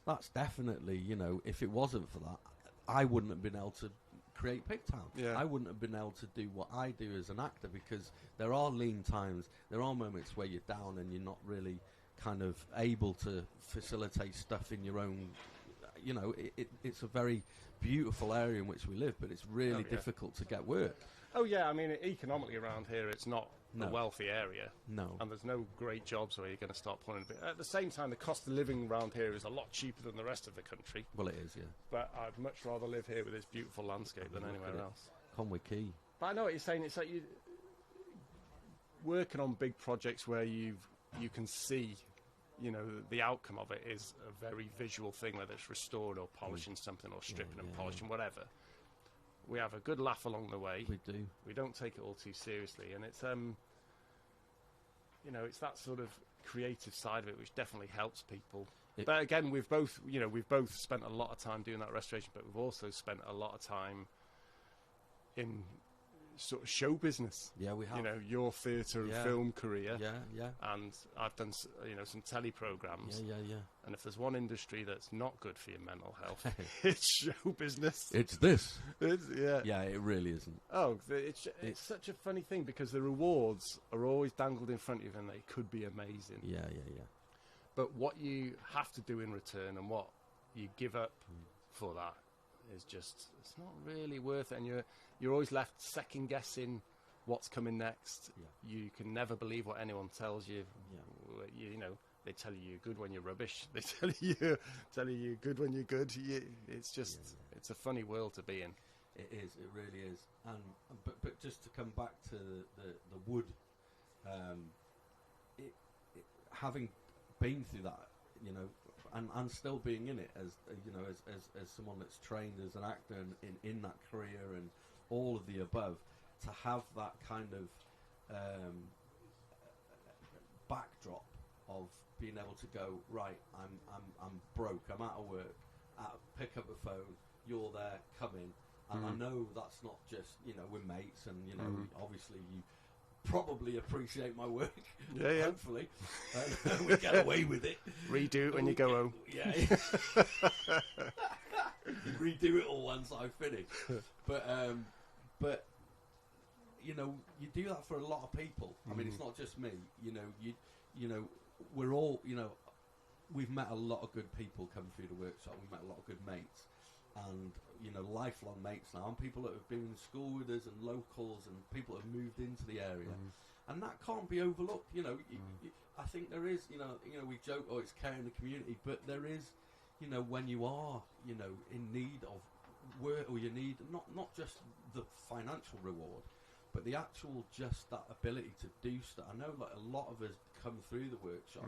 that's definitely, you know, if it wasn't for that, I wouldn't have been able to create Pigtown. I wouldn't have been able to do what I do as an actor, because there are lean times, there are moments where you're down and you're not really kind of able to facilitate stuff in your own, you know, it's a very beautiful area in which we live, but it's really difficult to get work. Oh yeah, I mean, economically around here, it's not a wealthy area. No. And there's no great jobs where you're going to start pulling a bit. At the same time, the cost of living around here is a lot cheaper than the rest of the country. Well, it is, yeah. But I'd much rather live here with this beautiful landscape than anywhere else. Conwy Quay. But I know what you're saying. It's like you working on big projects where you can see, you know, the outcome of it is a very visual thing, whether it's restored or polishing something or stripping and polishing, whatever. We have a good laugh along the way. We do. We don't take it all too seriously, and it's you know, it's that sort of creative side of it which definitely helps people. But again, we've both spent a lot of time doing that restoration, but we've also spent a lot of time in sort of show business. Yeah, we have. You know, your theatre and film career. Yeah. And I've done, you know, some telly programmes. Yeah. And if there's one industry that's not good for your mental health, it's show business. It's this. Yeah, it really isn't. Oh, it's such a funny thing, because the rewards are always dangled in front of you, and they could be amazing. Yeah. But what you have to do in return and what you give up for that is just, it's not really worth it. And you're always left second guessing what's coming next. Yeah. You can never believe what anyone tells you. Yeah. You know, they tell you you're good when you're rubbish. They tell you you're good when you're good. It's just it's a funny world to be in. It is. It really is. And but just to come back to the wood, having been through that, you know, and still being in it as you know, as someone that's trained as an actor and in that career and all of the above, to have that kind of backdrop of being able to go, right, I'm broke, I'm out of work, pick up the phone, you're there, come in. And I know that's not just, you know, we're mates, and, you know, obviously you probably appreciate my work, hopefully. We get away with it. Redo it when you go home. Yeah. Redo it all once I finish. But, you know, you do that for a lot of people. I mean, it's not just me. You know, we're all, you know, we've met a lot of good people come through the workshop. We've met a lot of good mates. And, you know, lifelong mates now, and people that have been in school with us, and locals, and people that have moved into the area, and that can't be overlooked. You know, I think there is, you know, we joke, oh, it's care in the community, but there is, you know, when you are, you know, in need of work, or you need not just the financial reward, but the actual just that ability to do stuff. I know, like, a lot of us come through the workshop.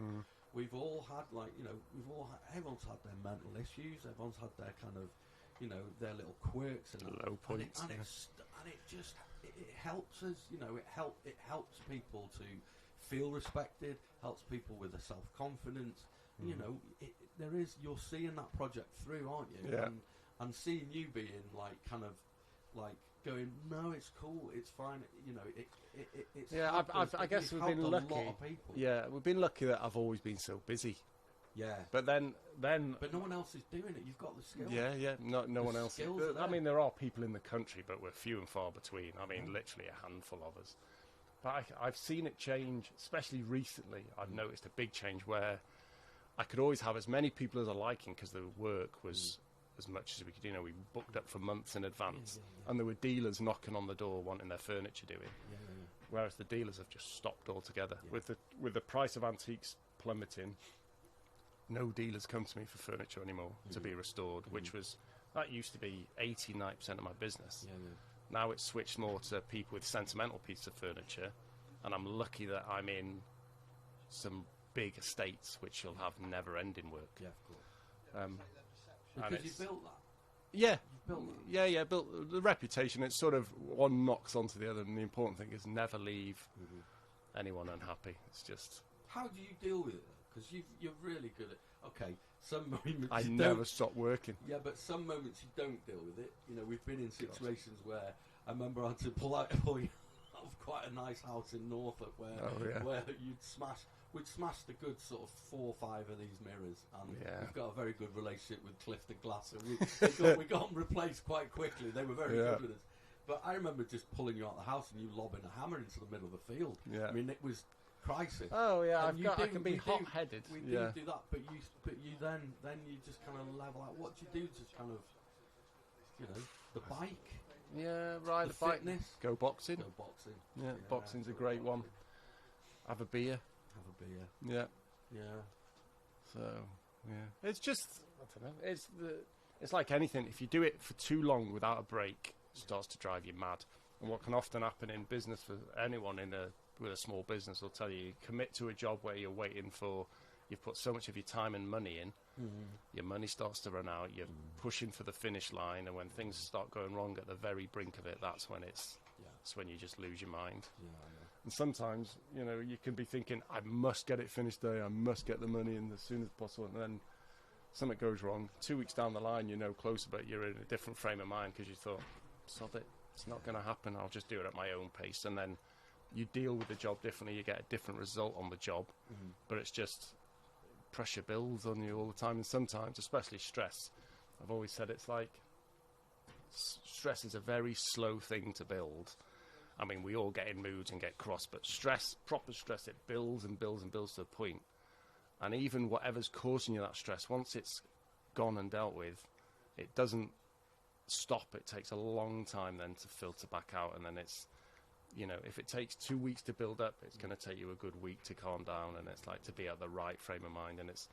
We've all had, like, you know, everyone's had their mental issues. Everyone's had their kind of, you know, their little quirks and low points. And it just helps us, you know, it helps people to feel respected, helps people with their self-confidence. You know, you're seeing that project through, aren't you? Yeah. And seeing you being, like, kind of, like, going, no, it's cool, it's fine, you know, it's I guess we've been lucky. A lot of people. Yeah, we've been lucky that I've always been so busy. Yeah. But then But no one else is doing it. You've got the skill. Yeah. No one else. Skills are I there. mean, there are people in the country, but we're few and far between. I mean, literally a handful of us. But I've seen it change, especially recently. I've noticed a big change where I could always have as many people as I liking because the work was as much as we could. You know, we booked up for months in advance, and there were dealers knocking on the door wanting their furniture doing. Whereas the dealers have just stopped altogether. With the price of antiques plummeting, no dealers come to me for furniture anymore to be restored, that used to be 80-90% of my business. Now it's switched more to people with sentimental pieces of furniture, and I'm lucky that I'm in some big estates which will have never-ending work. Yeah, of course. Because you built that. Yeah, Built that. Built the reputation. It's sort of one knocks onto the other, and the important thing is never leave anyone unhappy. It's just. How do you deal with it? Because you're really good at. Okay, some moments I you never don't. stop working. Yeah, but some moments you don't deal with it. You know, we've been in situations where I remember I had to pull out of quite a nice house in Norfolk where we'd smashed a good sort of 4 or 5 of these mirrors, and we've got a very good relationship with Clifton Glass, and we got them replaced quite quickly. They were very good with us. But I remember just pulling you out of the house and you lobbing a hammer into the middle of the field. Yeah. I mean, it was crisis. Oh yeah, And I can be hot-headed. We do that, but you then you just kind of level out. What do you do? Just kind of, you know, the bike. Yeah, ride the a bike. fitness. Go boxing. Go boxing. Yeah, boxing's a great one. Have a beer. Have a beer. Yeah. Yeah. So yeah, it's just I don't know. It's like anything. If you do it for too long without a break, it starts to drive you mad. And what can often happen in business for anyone with a small business will tell you commit to a job where you're waiting for. You've put so much of your time and money in. Your money starts to run out. You're pushing for the finish line, and when things start going wrong at the very brink of it, that's when it's when you just lose your mind. Yeah, I know. And sometimes, you know, you can be thinking, I must get it finished today, I must get the money in as soon as possible, and then something goes wrong. 2 weeks down the line, you're no closer, but you're in a different frame of mind because you thought, sod it, it's not going to happen, I'll just do it at my own pace. And then you deal with the job differently, you get a different result on the job, but it's just pressure builds on you all the time, and sometimes, especially stress. I've always said it's like stress is a very slow thing to build. I mean, we all get in moods and get cross, but stress, proper stress, it builds and builds and builds to a point. And even whatever's causing you that stress, once it's gone and dealt with, it doesn't stop. It takes a long time then to filter back out, and then you know, if it takes 2 weeks to build up, it's going to take you a good week to calm down, and it's like to be at the right frame of mind, and it's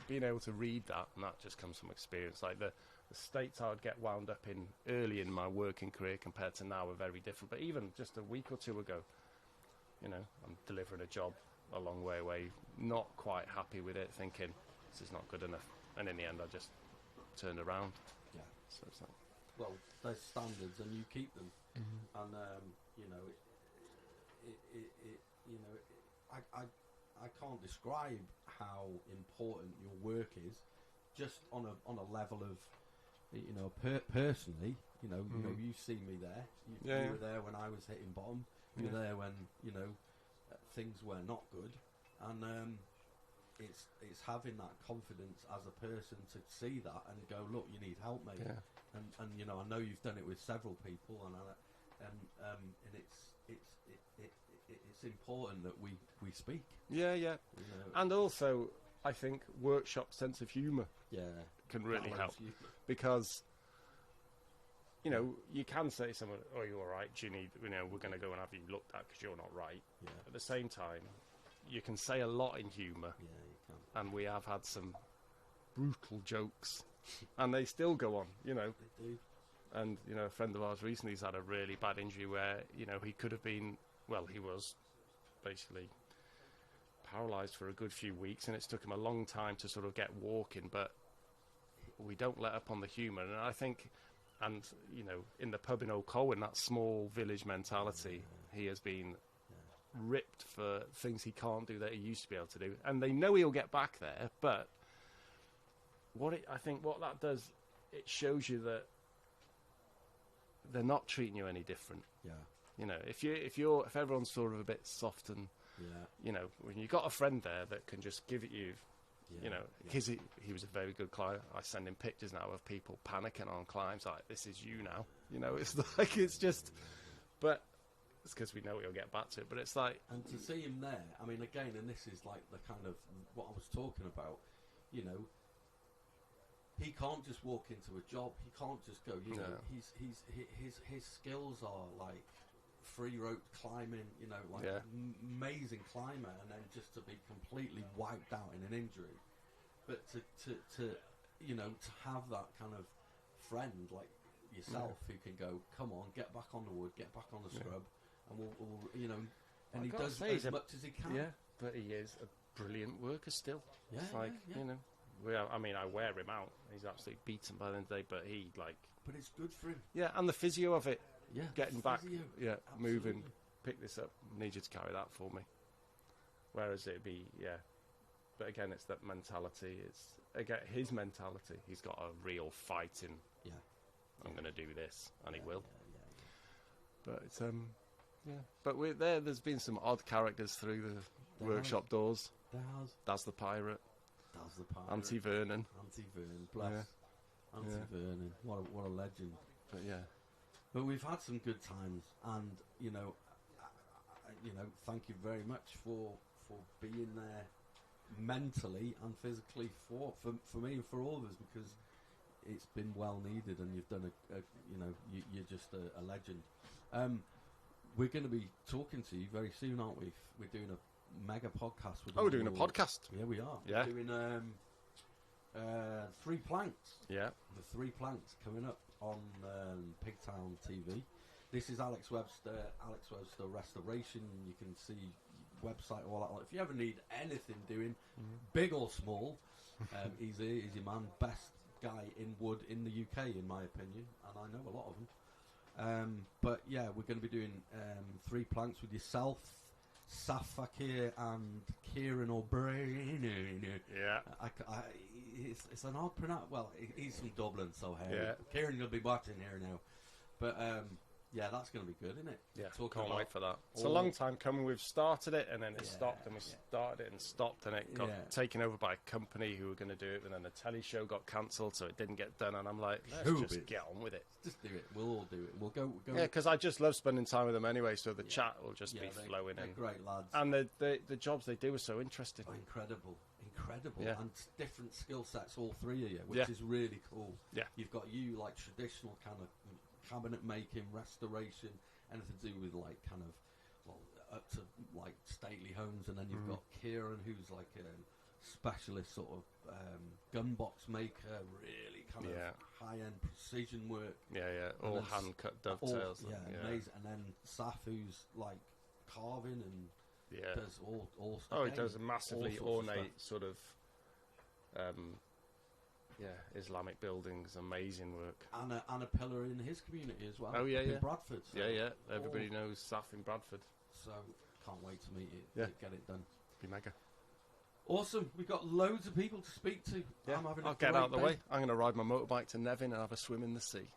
being able to read that, and that just comes from experience. Like the states I would get wound up in early in my working career compared to now are very different. But even just a week or two ago, you know, I'm delivering a job a long way away, not quite happy with it, thinking this is not good enough, and in the end I just turned around. Yeah. So it's like, Well, there's standards, and you keep them, Mm-hmm. and you know, you know, I can't describe how important your work is, just on a level of, you know, personally, you know, you see me there. You were there when I was hitting bottom. You were there when, you know, things were not good, and it's having that confidence as a person to see that and go, look, you need help, mate. Yeah. And you know, I know you've done it with several people, and it's important that we speak. yeah. You know? And also, I think workshop sense of humour Yeah, can really balance help, you. because, you know, you can say to someone, "Oh, you're all right. Do you need? You know, we're going to go and have you looked at because you're not right." Yeah, At the same time, you can say a lot in humour, yeah, you can. and we have had some brutal jokes, and they still go on. You know, They do. and you know, a friend of ours recently has had a really bad injury where, you know, he could have been, well, he was basically paralysed for a good few weeks, and it's took him a long time to sort of get walking, but we don't let up on the humour. And I think, and you know, in the pub in Old Colwyn, that small village mentality, he has been ripped for things he can't do that he used to be able to do, and they know he'll get back there. But I think what that does, it shows you that they're not treating you any different. Yeah, You know, if everyone's sort of a bit soft, and yeah, you know, when you've got a friend there that can just give it you, yeah. you know, because he was a very good climber. I send him pictures now of people panicking on climbs, like, this is you now. You know, it's like, it's just, but it's because we know he'll get back to it. But it's like, And to see him there, I mean, again, and this is like the kind of what I was talking about. You know, he can't just walk into a job. He can't just go. You know, No. his skills are like free rope climbing. You know, like Yeah. amazing climber, and then just to be completely wiped out in an injury. But to you know, to have that kind of friend like yourself who can go, come on, get back on the wood, get back on the scrub, and we'll you know, and I've he gotta does say, as much as he can. yeah, but he is a brilliant worker still. Yeah, It's like, yeah, yeah. you know, I mean, I wear him out. He's absolutely beaten by the end of the day, but he, like, But it's good for him. yeah, and the physio of it, Yeah, getting back, physio. yeah, moving, Absolutely. pick this up, need you to carry that for me. Whereas it'd be, yeah, but again, it's that mentality. It's again his mentality. He's got a real fight in. Yeah. I'm going to do this, and he Yeah, will. yeah, But it's yeah. But there's been some odd characters through the There workshop doors. yeah. There's Daz the pirate, the part. Auntie Vernon. Auntie Vernon, bless. Auntie Yeah. Vernon, what a legend. But yeah, But we've had some good times, and you know, thank you very much for being there mentally and physically for me and for all of us, because it's been well needed, and you've done you're just a legend. We're going to be talking to you very soon, aren't we? We're doing a mega podcast. we're doing a podcast. Yeah, we are. Yeah. We're doing 3 planks. Yeah, The 3 planks coming up on Pigtown TV. This is Alex Webster Restoration. You can see website, all that. If you ever need anything doing, big or small, he's your man. Best guy in wood in the UK, in my opinion, and I know a lot of them. But yeah, we're going to be doing 3 planks with yourself, Saf Fakir, and Kieran O'Brien. yeah. It's an odd pronoun. Well, he's from Dublin, so hey, Yeah. Kieran will be watching here now. But yeah, that's going to be good, isn't it? Yeah, Talking can't about wait for that. It's a all- long time coming. We've started it, and then it Yeah, stopped, and we yeah. started it and stopped, and it got Yeah. taken over by a company who were going to do it, and then the telly show got cancelled, so it didn't get done. And I'm like, let's Showbiz. just get on with it. Just do it. We'll all do it. We'll go. Yeah, because I just love spending time with them anyway, so the chat will just be they're- flowing they're in. great lads. And the jobs they do are so interesting. Oh, incredible, Yeah. and different skill sets, all 3 of you, which Yeah. is really cool. Yeah. You've got you like traditional kind of cabinet making, restoration, anything to do with like kind of, well, up to like stately homes, and then you've got Kieran, who's like a specialist sort of gun box maker, really kind of high-end precision work. All hand-cut dovetails. Amazing. And then Saf, who's like carving and does all he does a massively ornate sort of Islamic buildings, amazing work. And a pillar in his community as well. In Bradford. So everybody knows Saf in Bradford. So can't wait to meet you. Get it done. Be mega. Awesome. We've got loads of people to speak to. I'll get out of the way. I'm going to ride my motorbike to Nevin and have a swim in the sea.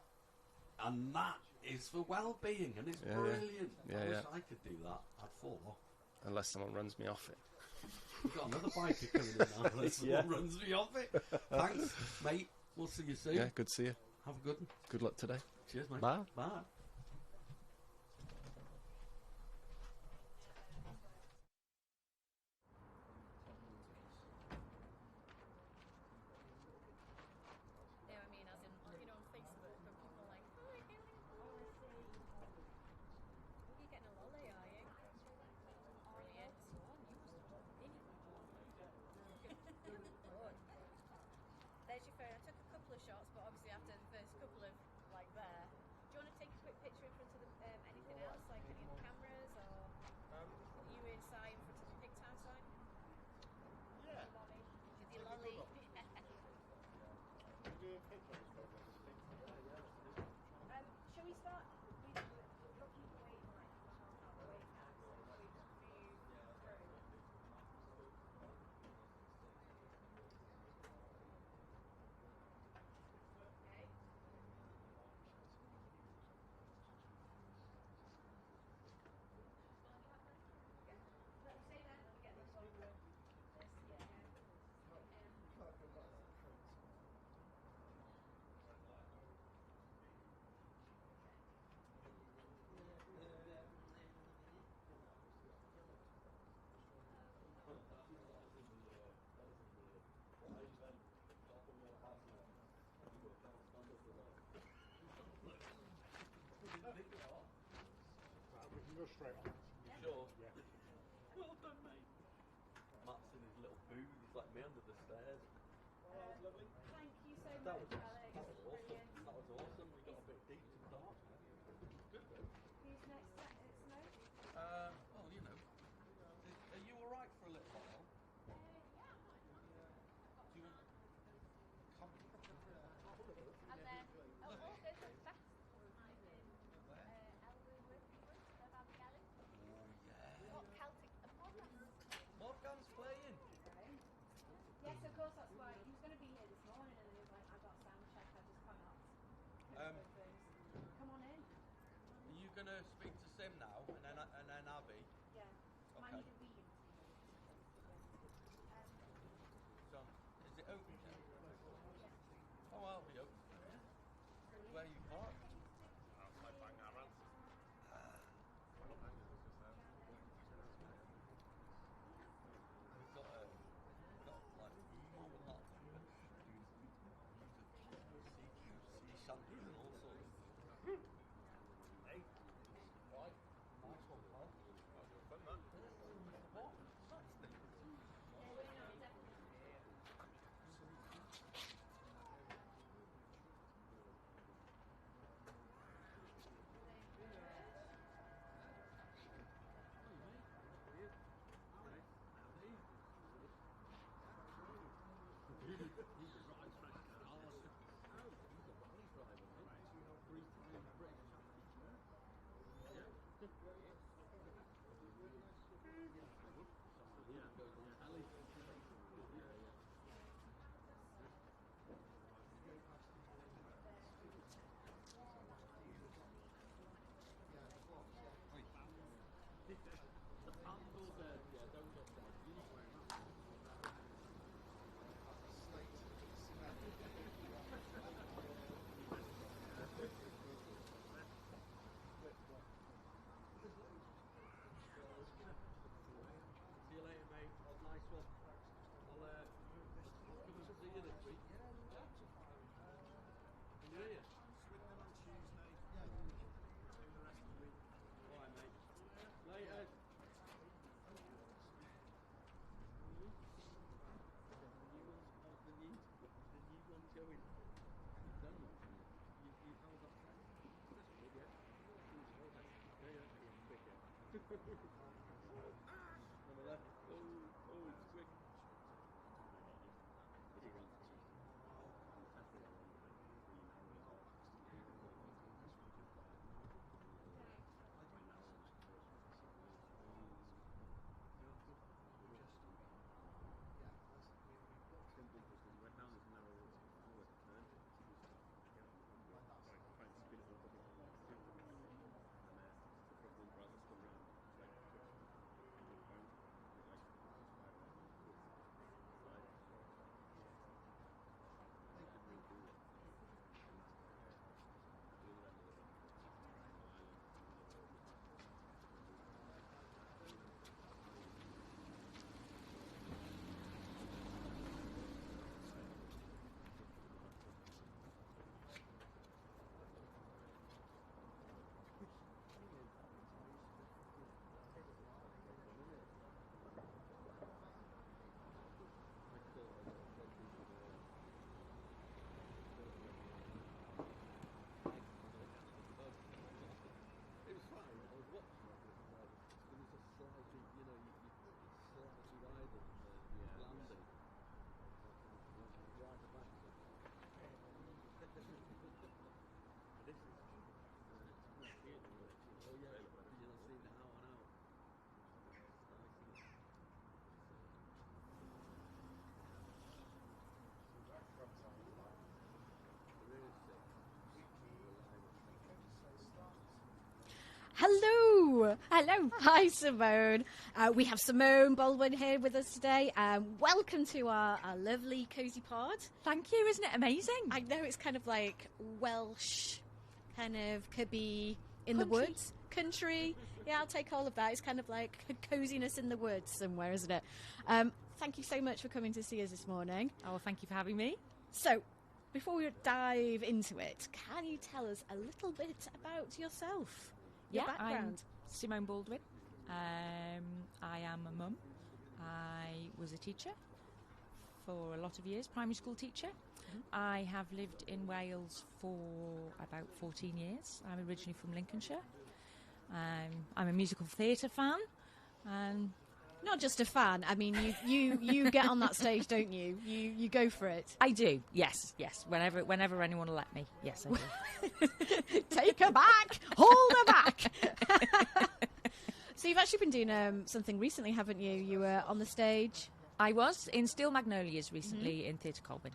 And that is for well-being, and it's brilliant. I wish I could do that. I'd fall off. Unless someone runs me off it. We've got another biker coming in now. Unless someone runs me off it. Thanks, mate. We'll see you soon. Yeah, good to see you. Have a good one. Good luck today. Cheers, mate. Bye. Bye. There's your phone. I took a couple of shots, but obviously after the first couple of like there, do you want to take a quick picture in front of anything else, like any of the cameras, or you inside in front of the pig town sign? Yeah. With your lolly. Shall we start with looking the way like half the way now, so we can view through? We can go straight on. Sure. Yeah. Well done, mate. Matt's in his little booth. He's like me under the stairs. Thank you so That much, was Alex. awesome. Brilliant. That was awesome. We got a bit deep to start. Good though. Who's next? Snow? Well, you know. Are you alright for a little while? Yeah, I'm not. Do you want to come? And then, also the best I'm in Elwood working group, the Valley Galley. Oh, yeah. What Celtic Morgan? Morgan's playing. Yes, of course, that's why. He was going to be here this morning and he was like, I got sound check, I just cannot. Come on in. Are you going to speak to Sim now and then Abby? Yeah. Okay. I need a reading. John, is it open yet? Oh, I'll be open. Where are you parked? Outside Bangor. We've got like more than that. Sea shanties and all sorts. Hey, right, nice one, pal. What? That's the See you later, mate. Nice one. I'll come and see you this week. Can you hear? Swindon on Tuesday. Yeah. The rest of the week. Hello. Hello. Hi, Simone. We have Simone Baldwin here with us today. Welcome to our lovely cosy pod. Thank you. Isn't it amazing? I know it's kind of like Welsh, kind of could be in the Country. woods, country. Yeah, I'll take all of that. It's kind of like coziness in the woods somewhere, isn't it? Thank you so much for coming to see us this morning. Oh, thank you for having me. So, before we dive into it, can you tell us a little bit about yourself? Your background. I'm Simone Baldwin. I am a mum. I was a teacher for a lot of years, primary school teacher. I have lived in Wales for about 14 years. I'm originally from Lincolnshire. I'm a musical theatre fan. And Not just a fan. I mean, you get on that stage, don't you? You go for it. I do, yes. Whenever anyone will let me, yes, I do. Take her back, hold her back. So you've actually been doing something recently, haven't you? You were on the stage. I was in Steel Magnolias recently in Theatre Colwyn.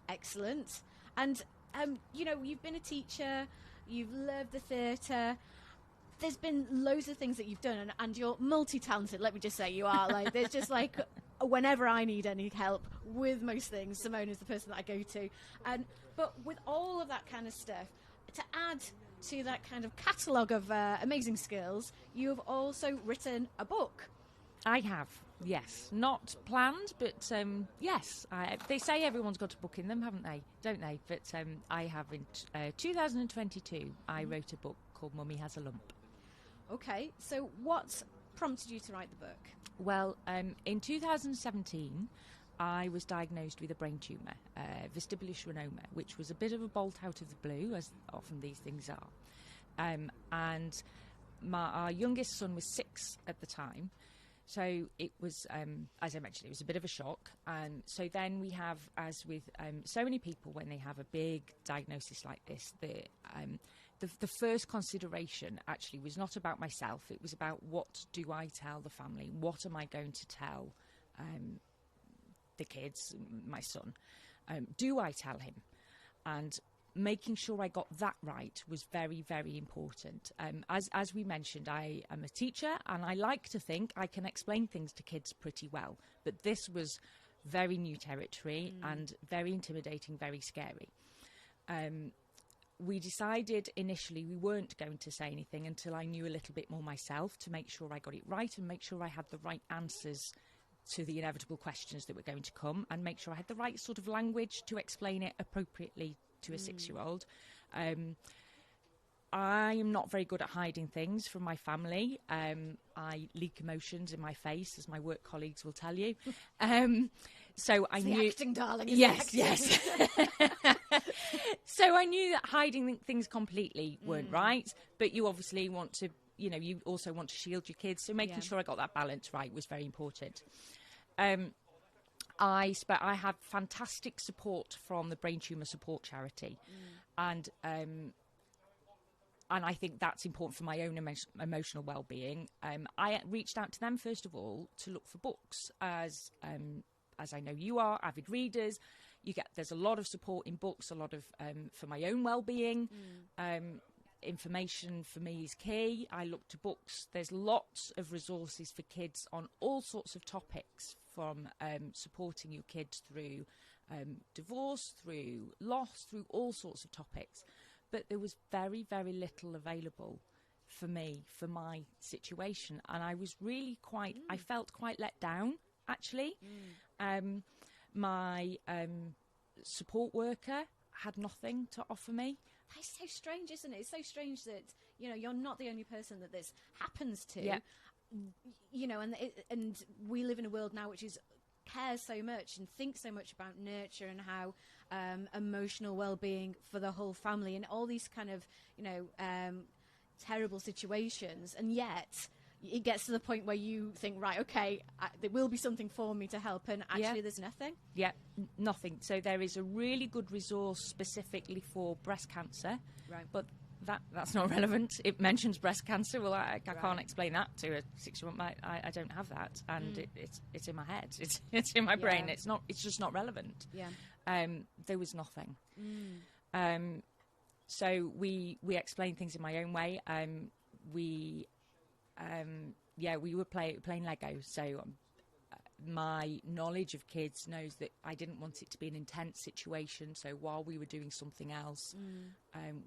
Excellent. And you've been a teacher. You've loved the theatre. There's been loads of things that you've done, and you're multi-talented. Let me just say, you are. Like, there's just like, whenever I need any help with most things, Simone is the person that I go to. But with all of that kind of stuff, to add to that kind of catalogue of amazing skills, you've also written a book. I have, yes. Not planned, but yes. They say everyone's got a book in them, haven't they? Don't they? But I have. In 2022, I wrote a book called Mummy Has a Lump. Okay, so what prompted you to write the book? Well, in 2017, I was diagnosed with a brain tumour, vestibular schwannoma, which was a bit of a bolt out of the blue, as often these things are. And our youngest son was 6 at the time. So it was, as I mentioned, it was a bit of a shock. So then we have, as with so many people when they have a big diagnosis like this, the first consideration actually was not about myself. It was about, what do I tell the family? What am I going to tell the kids, my son? Do I tell him? And making sure I got that right was very, very important. As we mentioned, I am a teacher, and I like to think I can explain things to kids pretty well. But this was very new territory and very intimidating, very scary. We decided initially we weren't going to say anything until I knew a little bit more myself, to make sure I got it right and make sure I had the right answers to the inevitable questions that were going to come, and make sure I had the right sort of language to explain it appropriately to a 6-year-old. I am not very good at hiding things from my family. I leak emotions in my face, as my work colleagues will tell you. So I knew, acting, darling. Yes. So I knew that hiding things completely weren't right. But you obviously want to, you also want to shield your kids. So making Yeah. sure I got that balance right was very important. I had fantastic support from the Brain Tumour Support Charity, and I think that's important for my own emotional well-being. I reached out to them first of all to look for books, as I know you are avid readers. There's a lot of support in books, a lot of for my own well-being. Information for me is key. I look to books. There's lots of resources for kids on all sorts of topics, from supporting your kids through divorce, through loss, through all sorts of topics. But there was very, very little available for me, for my situation. And I was really I felt quite let down, actually. My support worker had nothing to offer me. That's so strange, isn't it? It's so strange that, you're not the only person that this happens to. Yeah. And we live in a world now which cares so much and thinks so much about nurture and how emotional well-being for the whole family and all these kind of, terrible situations. And yet it gets to the point where you think, right, okay, there will be something for me to help, and actually there's nothing. Yeah, nothing. So there is a really good resource specifically for breast cancer, Right. but that's not relevant. It mentions breast cancer. Well, I can't explain that to a 6-year-old. I don't have that, and it's in my head. It's in my brain. It's just not relevant. Yeah. There was nothing. So we explained things in my own way. We were playing Lego. So my knowledge of kids knows that I didn't want it to be an intense situation. So while we were doing something else,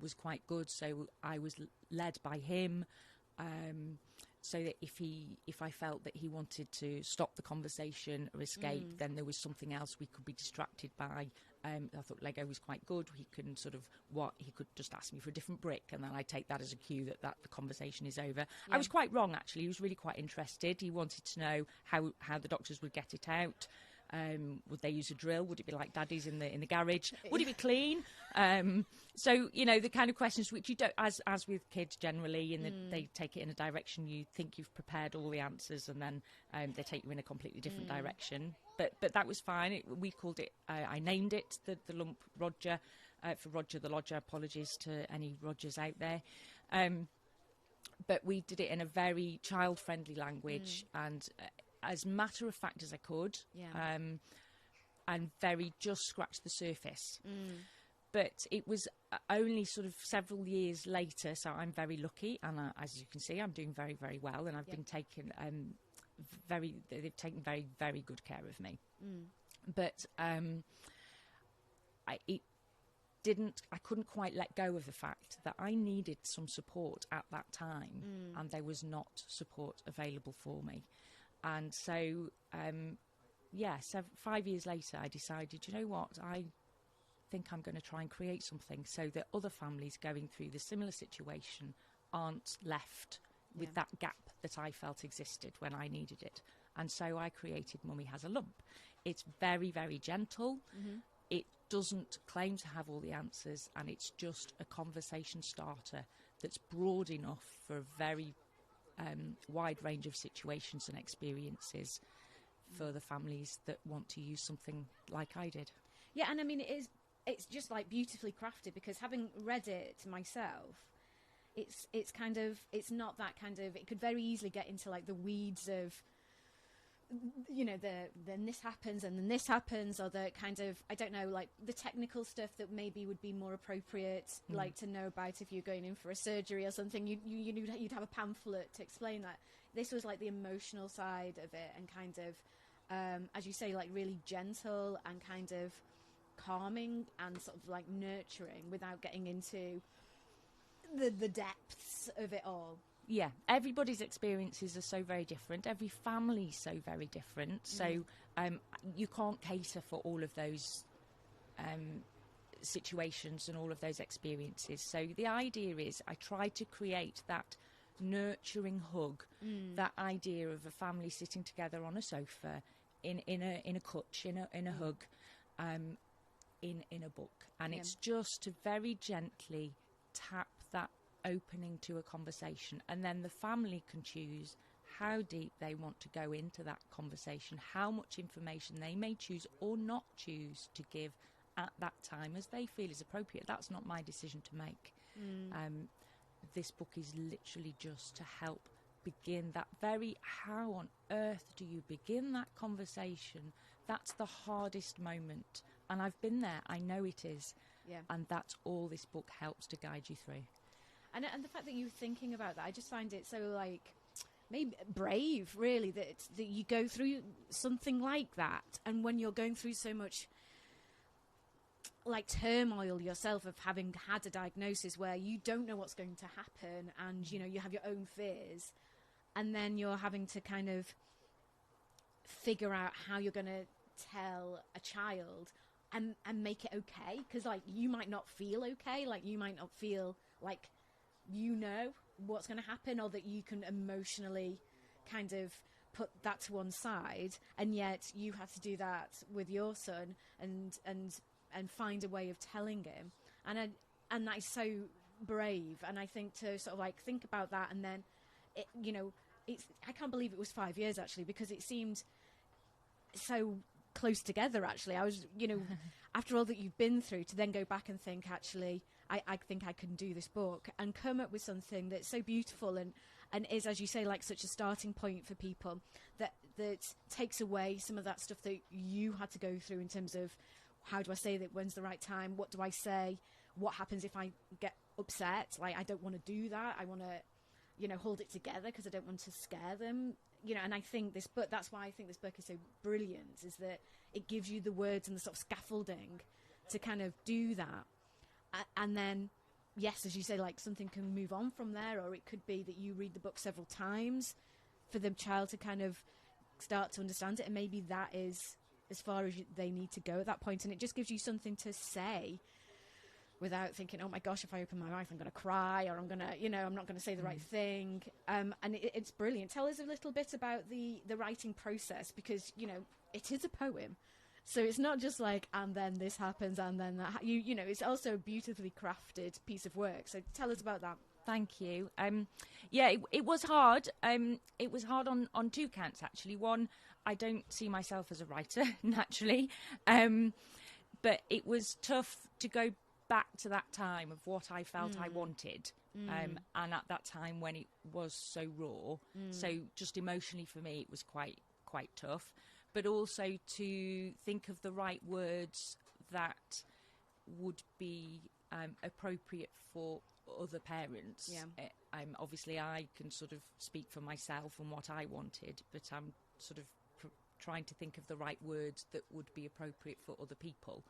was quite good. So I was led by him, so that if I felt that he wanted to stop the conversation or escape, then there was something else we could be distracted by. I thought Lego was quite good. He could just ask me for a different brick, and then I take that as a cue that the conversation is over. I was quite wrong, actually. He was really quite interested. He wanted to know how the doctors would get it out. Would they use a drill? Would it be like Daddy's in the garage? Would it be clean? So the kind of questions which you don't, as with kids generally, they take it in a direction you think you've prepared all the answers, and then they take you in a completely different direction. But that was fine. We called it. I named it the lump Roger, for Roger the Lodger. Apologies to any Rogers out there. But we did it in a very child-friendly language and as matter of fact as I could, and very just scratched the surface. But it was only sort of several years later, so I'm very lucky, and as you can see, I'm doing very, very well, and I've been taken they've taken very, very good care of me. But I couldn't quite let go of the fact that I needed some support at that time, and there was not support available for me. And so, 5 years later, I decided, you know what, I think I'm going to try and create something so that other families going through the similar situation aren't left with that gap that I felt existed when I needed it. And so I created Mummy Has a Lump. It's very, very gentle. It doesn't claim to have all the answers, and it's just a conversation starter that's broad enough for a very wide range of situations and experiences for the families that want to use something like I did. Yeah, and I mean, it's just like beautifully crafted, because having read it myself, it's kind of, it's not that kind of, it could very easily get into like the weeds of, then this happens and then this happens, or the kind of, I don't know, like the technical stuff that maybe would be more appropriate, like to know about if you're going in for a surgery or something. You'd have a pamphlet to explain that. This was like the emotional side of it, and kind of, as you say, like really gentle and kind of calming and sort of like nurturing without getting into the depths of it all. Yeah, everybody's experiences are so very different. Every family's so very different. So you can't cater for all of those situations and all of those experiences. So the idea is I try to create that nurturing hug, that idea of a family sitting together on a sofa, in a clutch, in a hug, in a book. And it's just to very gently tap that opening to a conversation, and then the family can choose how deep they want to go into that conversation, how much information they may choose or not choose to give at that time as they feel is appropriate. That's not my decision to make. This book is literally just to help begin that very, how on earth do you begin that conversation? That's the hardest moment, and I've been there. I know it is. Yeah. And that's all this book helps to guide you through. And the fact that you're thinking about that, I just find it so, like, maybe brave, really, that you go through something like that. And when you're going through so much, like, turmoil yourself of having had a diagnosis where you don't know what's going to happen, and, you know, you have your own fears, and then you're having to kind of figure out how you're going to tell a child and make it okay, because, like, you might not feel okay, like, you might not feel like you know what's going to happen, or that you can emotionally kind of put that to one side, and yet you have to do that with your son and find a way of telling him, and that is so brave. And I think to sort of like think about that, and then it, you know, I can't believe it was 5 years actually, because it seemed so close together. Actually, I was, you know, after all that you've been through, to then go back and think, actually, I think I can do this book and come up with something that's so beautiful and is, as you say, like such a starting point for people that takes away some of that stuff that you had to go through in terms of, how do I say that? When's the right time? What do I say? What happens if I get upset? Like, I don't want to do that. I want to, you know, hold it together because I don't want to scare them. You know, and I think this book, that's why I think this book is so brilliant, is that it gives you the words and the sort of scaffolding to kind of do that. And then, yes, as you say, like, something can move on from there, or it could be that you read the book several times for the child to kind of start to understand it, and maybe that is as far as they need to go at that point, and it just gives you something to say without thinking, oh my gosh, if I open my mouth I'm going to cry, or I'm going to, you know, I'm not going to say the right thing. And it's brilliant. Tell us a little bit about the writing process, because, you know, it is a poem, so it's not just like, and then this happens and then that, you know, it's also a beautifully crafted piece of work. So tell us about that. Thank you. Yeah, it was hard. It was hard on two counts, actually. One, I don't see myself as a writer, naturally. But it was tough to go back to that time of what I felt I wanted. And at that time when it was so raw. So just emotionally for me, it was quite tough. But also to think of the right words that would be appropriate for other parents. Yeah. Obviously I can sort of speak for myself and what I wanted, but I'm sort of trying to think of the right words that would be appropriate for other people.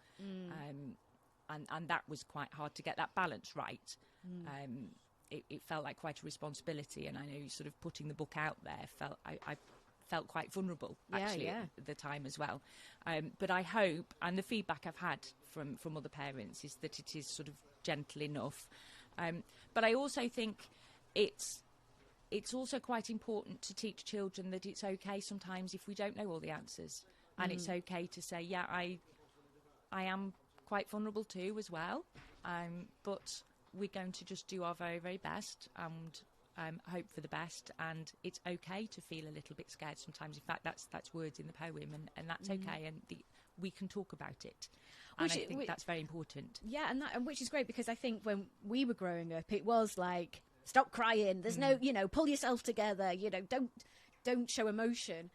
And that was quite hard to get that balance right. It felt like quite a responsibility, and I know sort of putting the book out there I felt quite vulnerable actually at the time as well. But I hope, and the feedback I've had from other parents is that it is sort of gentle enough. But I also think it's also quite important to teach children that it's okay sometimes if we don't know all the answers, and it's okay to say, yeah, I am quite vulnerable too as well, but we're going to just do our very, very best and hope for the best, and it's okay to feel a little bit scared sometimes. In fact, that's words in the poem, and that's okay, and we can talk about it. And I think that's very important. Yeah, and which is great, because I think when we were growing up, it was like, stop crying. There's no, you know, pull yourself together. You know, don't show emotion.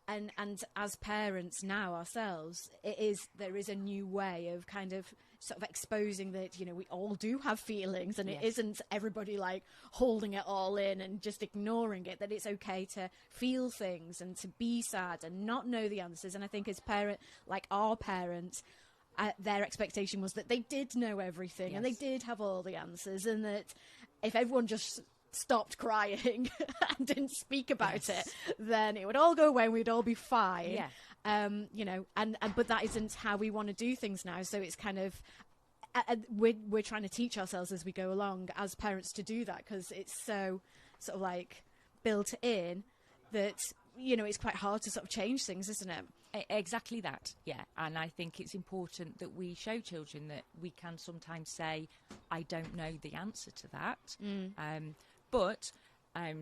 And as parents now ourselves, there is a new way of kind of sort of exposing that, you know, we all do have feelings, and it isn't everybody like holding it all in and just ignoring it, that it's okay to feel things and to be sad and not know the answers. And I think as our parents, their expectation was that they did know everything and they did have all the answers, and that if everyone just stopped crying and didn't speak about it, then it would all go away and we'd all be fine. You know, but that isn't how we want to do things now. So it's kind of we're trying to teach ourselves as we go along as parents to do that, because it's so sort of like built in that it's quite hard to sort of change things, isn't it? Exactly that, yeah. And I think it's important that we show children that we can sometimes say, I don't know the answer to that, but I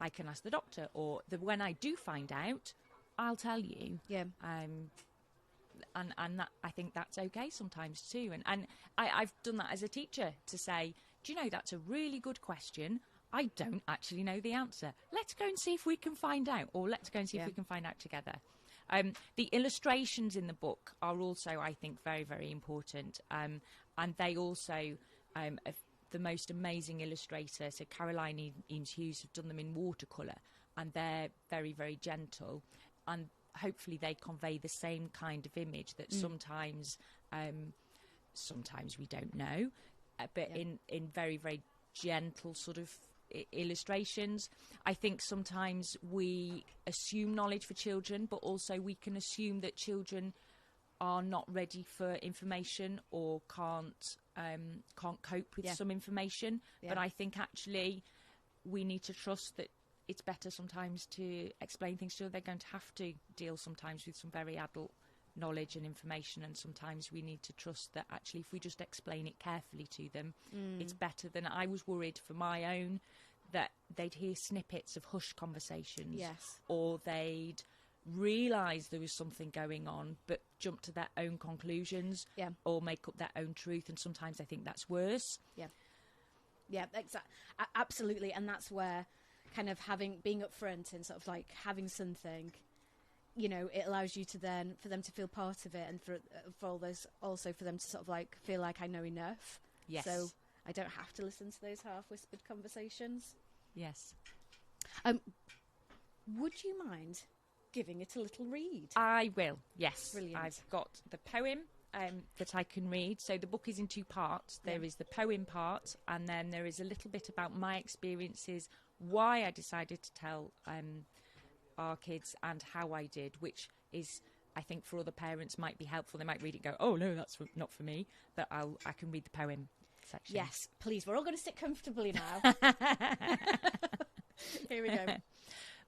can ask the doctor, or when I do find out, I'll tell you. Yeah. And that, I think that's okay sometimes too. And I've done that as a teacher, to say, do you know, that's a really good question. I don't actually know the answer. Let's go and see if we can find out, or let's go and see if we can find out together. The illustrations in the book are also, I think, very, very important. And they also, the most amazing illustrator, so Caroline Eames Hughes, have done them in watercolour, and they're very, very gentle. And hopefully they convey the same kind of image that sometimes we don't know, but in very, very gentle sort of illustrations. I think sometimes we assume knowledge for children, but also we can assume that children are not ready for information, or can't cope with some information. But I think actually we need to trust that it's better sometimes to explain things to them. They're going to have to deal sometimes with some very adult knowledge and information, and sometimes we need to trust that actually if we just explain it carefully to them, it's better. Than I was worried for my own, that they'd hear snippets of hushed conversations, or they'd realise there was something going on but jump to their own conclusions, or make up their own truth, and sometimes I think that's worse. Absolutely. And that's where kind of being upfront and sort of like having something, it allows you to then, for them to feel part of it, and for all those, also for them to sort of like feel like I know enough. Yes. So I don't have to listen to those half-whispered conversations. Yes. Would you mind giving it a little read? I will, yes. Brilliant. I've got the poem that I can read. So the book is in two parts. There is the poem part, and then there is a little bit about my experiences, why I decided to tell our kids, and how I did, which is, I think, for other parents might be helpful. They might read it and go, oh no, that's not for me, but I can read the poem section. Yes, please. We're all going to sit comfortably now. Here we go.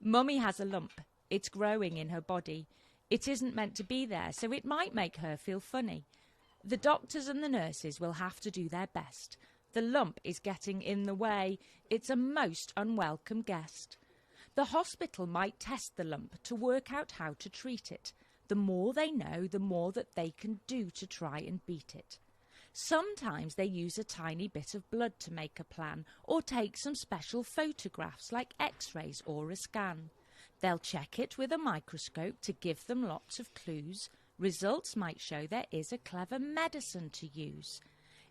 Mummy has a lump. It's growing in her body. It isn't meant to be there, so it might make her feel funny. The doctors and the nurses will have to do their best. The lump is getting in the way. It's a most unwelcome guest. The hospital might test the lump to work out how to treat it. The more they know, the more that they can do to try and beat it. Sometimes they use a tiny bit of blood to make a plan, or take some special photographs like X-rays or a scan. They'll check it with a microscope to give them lots of clues. Results might show there is a clever medicine to use.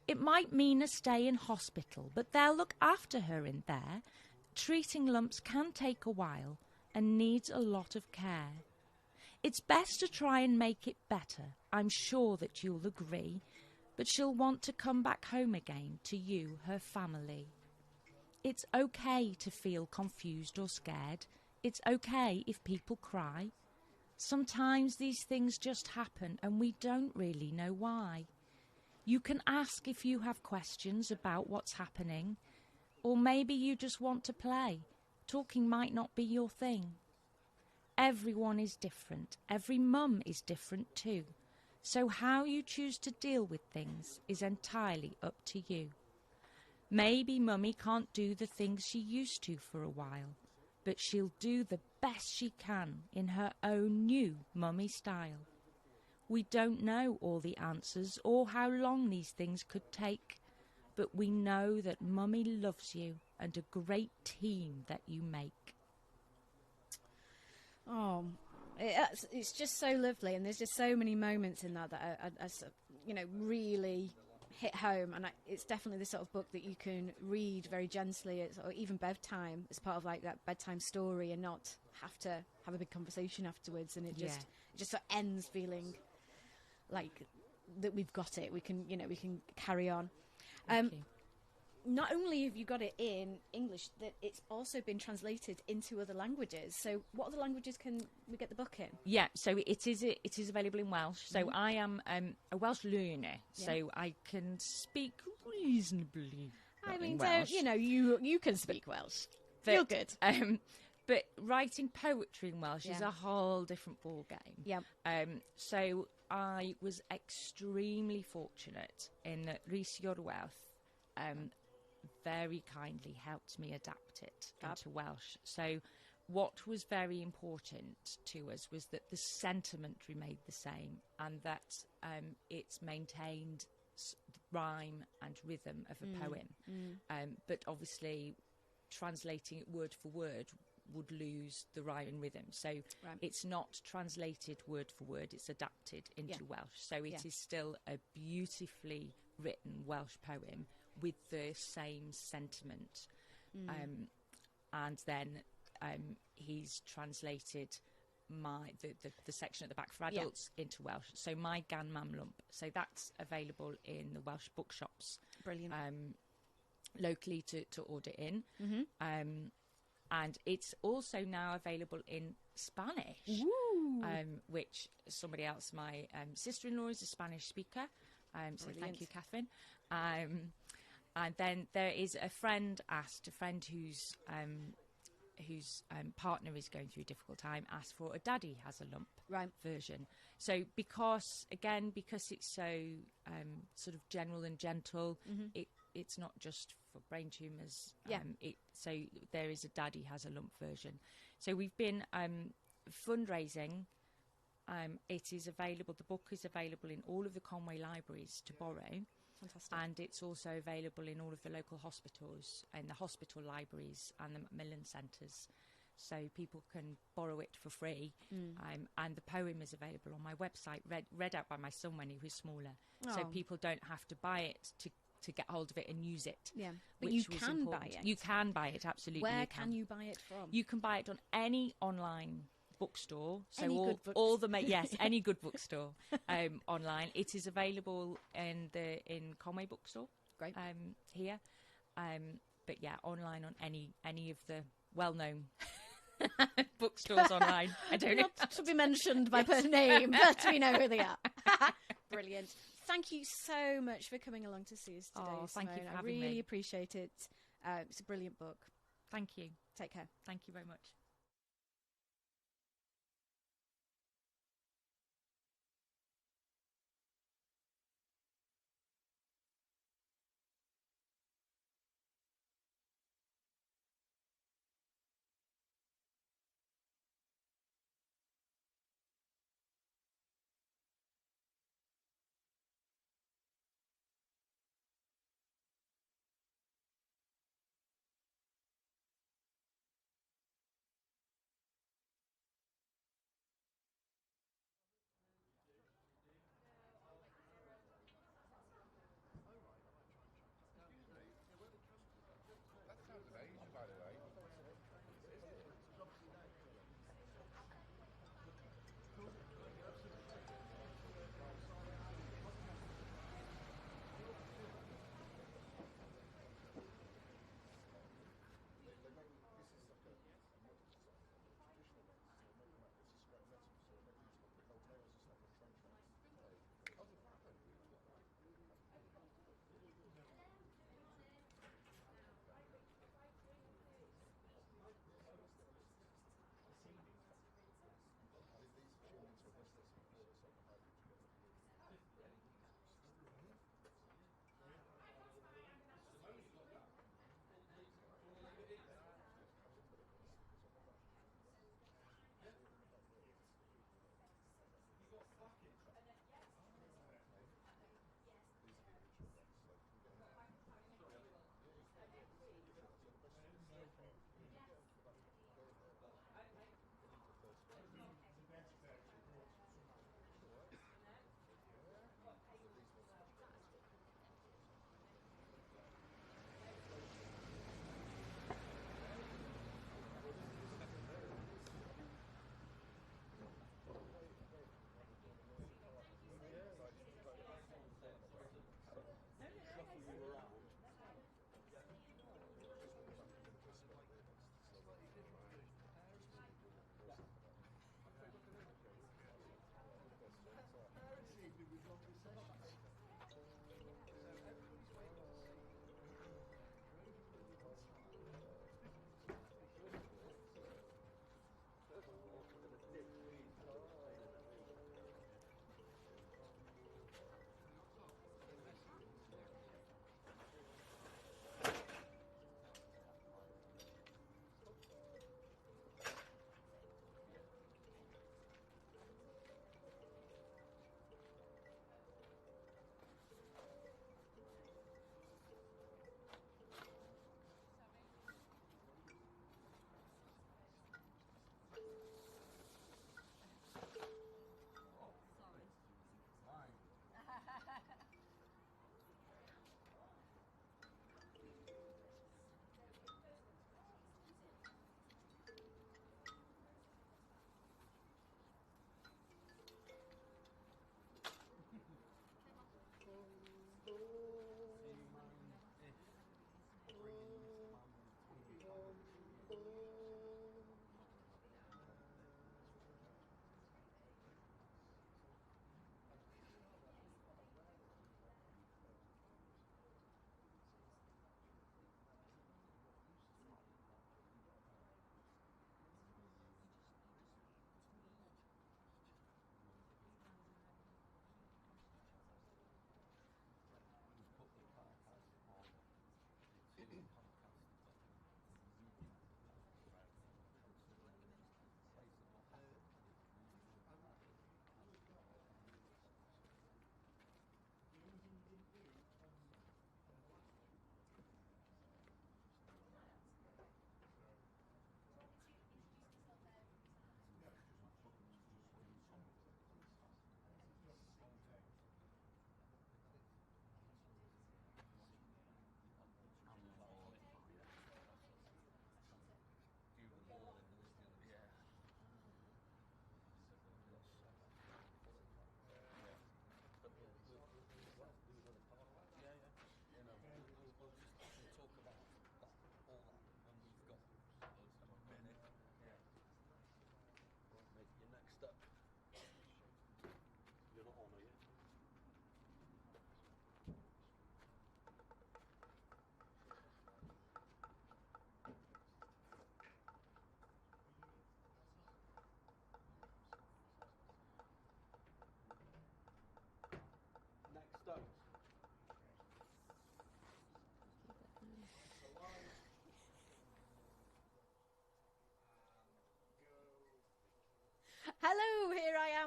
It might mean a stay in hospital, but they'll look after her in there. Treating lumps can take a while and needs a lot of care. It's best to try and make it better, I'm sure that you'll agree, but she'll want to come back home again to you, her family. It's okay to feel confused or scared. It's okay if people cry. Sometimes these things just happen and we don't really know why. You can ask if you have questions about what's happening, or maybe you just want to play. Talking might not be your thing. Everyone is different. Every mum is different too. So how you choose to deal with things is entirely up to you. Maybe Mummy can't do the things she used to for a while, but she'll do the best she can in her own new Mummy style. We don't know all the answers or how long these things could take, but we know that Mummy loves you and a great team that you make. Oh, it's just so lovely, and there's just so many moments in that really hit home, and it's definitely the sort of book that you can read very gently, or even bedtime, as part of like that bedtime story, and not have to have a big conversation afterwards, and it just sort of ends feeling like that we've got it. We can carry on. Not only have you got it in English, that it's also been translated into other languages. So what other languages can we get the book in? Yeah, so it is available in Welsh. So I am a Welsh learner, so I can speak reasonably. I mean, Welsh. you can speak Welsh. But, you're good. But writing poetry in Welsh is Yeah. a whole different ball game. Yeah. So I was extremely fortunate in that Rhys Iorwerth very kindly helped me adapt it into Welsh. So what was very important to us was that the sentiment remained the same, and that it's maintained rhyme and rhythm of a poem. But obviously translating it word for word would lose the rhyme and rhythm. So it's not translated word for word, it's adapted into Welsh. So it is still a beautifully written Welsh poem with the same sentiment. And then he's translated the section at the back for adults into Welsh. So my Gan Mam Lump. So that's available in the Welsh bookshops. Brilliant. Locally to order in. And it's also now available in Spanish, which somebody else, my sister-in-law is a Spanish speaker, so thank you, Catherine. And then there is a friend whose partner is going through a difficult time, asked for a Daddy Has a Lump version. So because it's so sort of general and gentle, it's not just for brain tumours. So there is a Daddy Has a Lump version. So we've been fundraising. It is available. The book is available in all of the Conwy libraries to borrow. Fantastic. And it's also available in all of the local hospitals and the hospital libraries and the Macmillan centres. So people can borrow it for free. And the poem is available on my website, read out by my son when he was smaller. So people don't have to buy it to get hold of it and use it. Yeah, but you can buy buy it. You can buy it, absolutely. Where you can you buy it from? You can buy it on any online bookstore. So Any all, good books. all the any good bookstore online. It is available in Conwy bookstore. Great. Here. But yeah, online on any of the well-known bookstores online. I don't know. Not to be mentioned by per name, but we know who they are. Brilliant. Thank you so much for coming along to see us today. Thank you Simone. for I having really me. appreciate it. It's a brilliant book. Thank you. Take care. Thank you very much.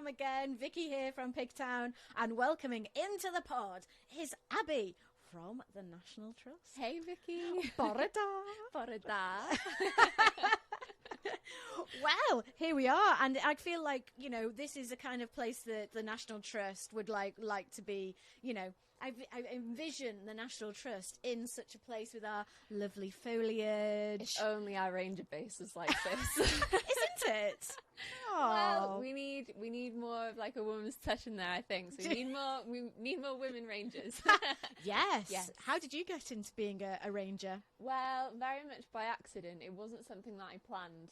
again. Vicky here from Pigtown, and welcoming into the pod is Abby from the National Trust. Hey, Vicky. Bore da. Bore da. Well, here we are, and I feel like, you know, this is a kind of place that the National Trust would like to be, you know. I envision the National Trust in such a place with our lovely foliage. If only our ranger base was like this. Isn't it? Well, we need more of like a woman's touch in there, I think. So we need more women rangers. Yes. How did you get into being a ranger? Well, very much by accident. It wasn't something that I planned.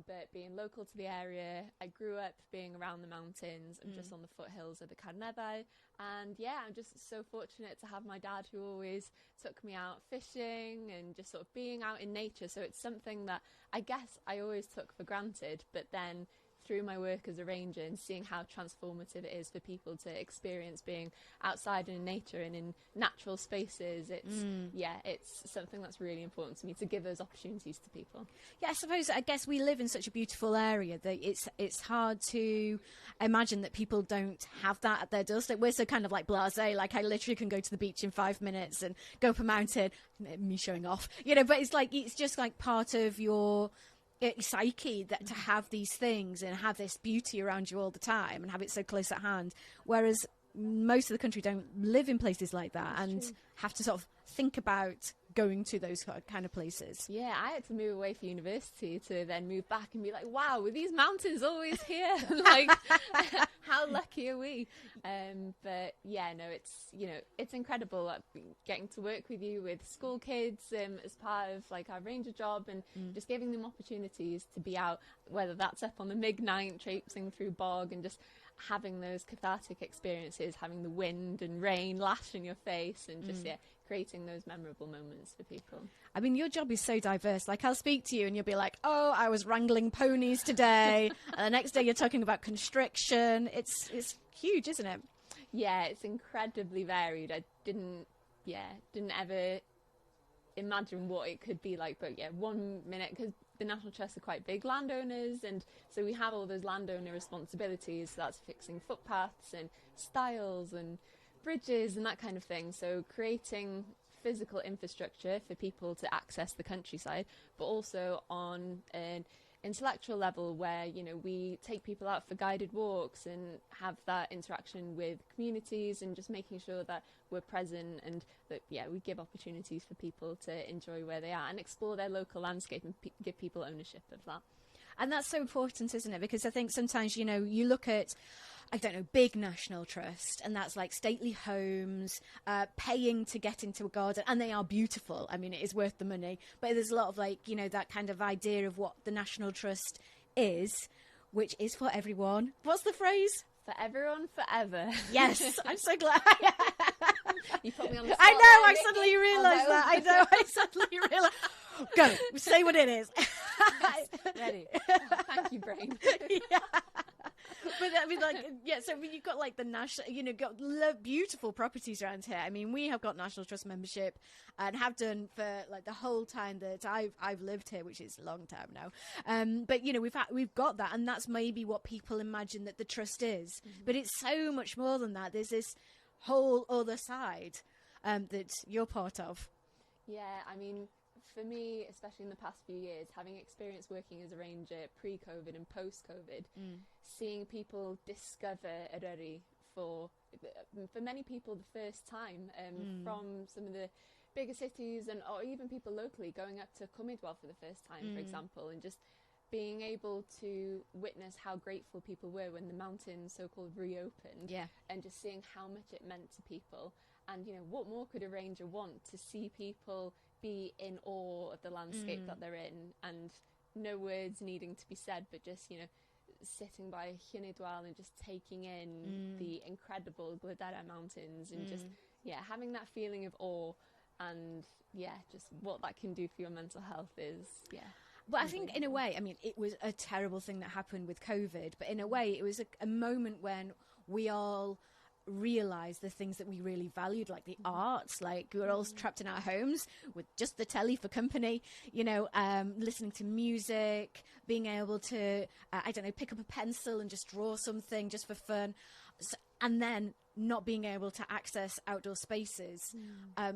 But being local to the area, I grew up being around the mountains. I'm just on the foothills of the Carneddau. And yeah, I'm just so fortunate to have my dad who always took me out fishing and just sort of being out in nature. So it's something that I guess I always took for granted, but then through my work as a ranger and seeing how transformative it is for people to experience being outside in nature and in natural spaces, it's something that's really important to me, to give those opportunities to people. Yeah, I guess we live in such a beautiful area that it's hard to imagine that people don't have that at their doorstep. We're so kind of like blasé, like I literally can go to the beach in 5 minutes and go up a mountain, me showing off, you know, but it's just like part of your psyche that to have these things and have this beauty around you all the time and have it so close at hand, whereas most of the country don't live in places like that. That's and true. Have to sort of think about going to those kind of places. Yeah, I had to move away for university to then move back and be like, wow, were these mountains always here? Like, how lucky are we? But yeah, no, it's incredible getting to work with you with school kids as part of like our ranger job and just giving them opportunities to be out, whether that's up on the midnight, traipsing through bog and just having those cathartic experiences, having the wind and rain lash in your face and just, creating those memorable moments for people. I mean, your job is so diverse. Like, I'll speak to you and you'll be like, oh, I was wrangling ponies today. And the next day you're talking about constriction. It's huge, isn't it? Yeah, it's incredibly varied. I didn't ever imagine what it could be like. But yeah, 1 minute, because the National Trust are quite big landowners, and so we have all those landowner responsibilities. So that's fixing footpaths and stiles and bridges and that kind of thing. So creating physical infrastructure for people to access the countryside, but also on an intellectual level where, you know, we take people out for guided walks and have that interaction with communities and just making sure that we're present and that, we give opportunities for people to enjoy where they are and explore their local landscape and give people ownership of that. And that's so important, isn't it? Because I think sometimes, you know, you look at, I don't know, big National Trust, and that's like stately homes, paying to get into a garden, and they are beautiful. I mean, it is worth the money. But there's a lot of like, you know, that kind of idea of what the National Trust is, which is for everyone. What's the phrase? For everyone, forever. Yes, I'm so glad. You put me on the spot. I know, I suddenly realised that. I know, I suddenly realised. Go, say what it is. Ready. Oh, thank you, brain. Yeah. But I mean, like, yeah, so you've got like the national, you know, got beautiful properties around here. I mean, we have got National Trust membership and have done for like the whole time that I've lived here, which is a long time now. But you know, we've got that, and that's maybe what people imagine that the trust is. But it's so much more than that. There's this whole other side that you're part of. Yeah, I mean, for me, especially in the past few years, having experience working as a ranger pre-COVID and post-COVID, seeing people discover Eryri for many people the first time, from some of the bigger cities or even people locally going up to Cymydwell for the first time, for example, and just being able to witness how grateful people were when the mountain so-called reopened, and just seeing how much it meant to people. And, you know, what more could a ranger want to see people be in awe of the landscape that they're in, and no words needing to be said, but just, you know, sitting by Conwy and just taking in the incredible Gladera mountains and just, having that feeling of awe and, just what that can do for your mental health is, But I think in a way, I mean, it was a terrible thing that happened with COVID, but in a way it was a moment when we all realize the things that we really valued, like the arts. Like, we were all trapped in our homes with just the telly for company, you know, listening to music, being able to, I don't know, pick up a pencil and just draw something just for fun. And then not being able to access outdoor spaces,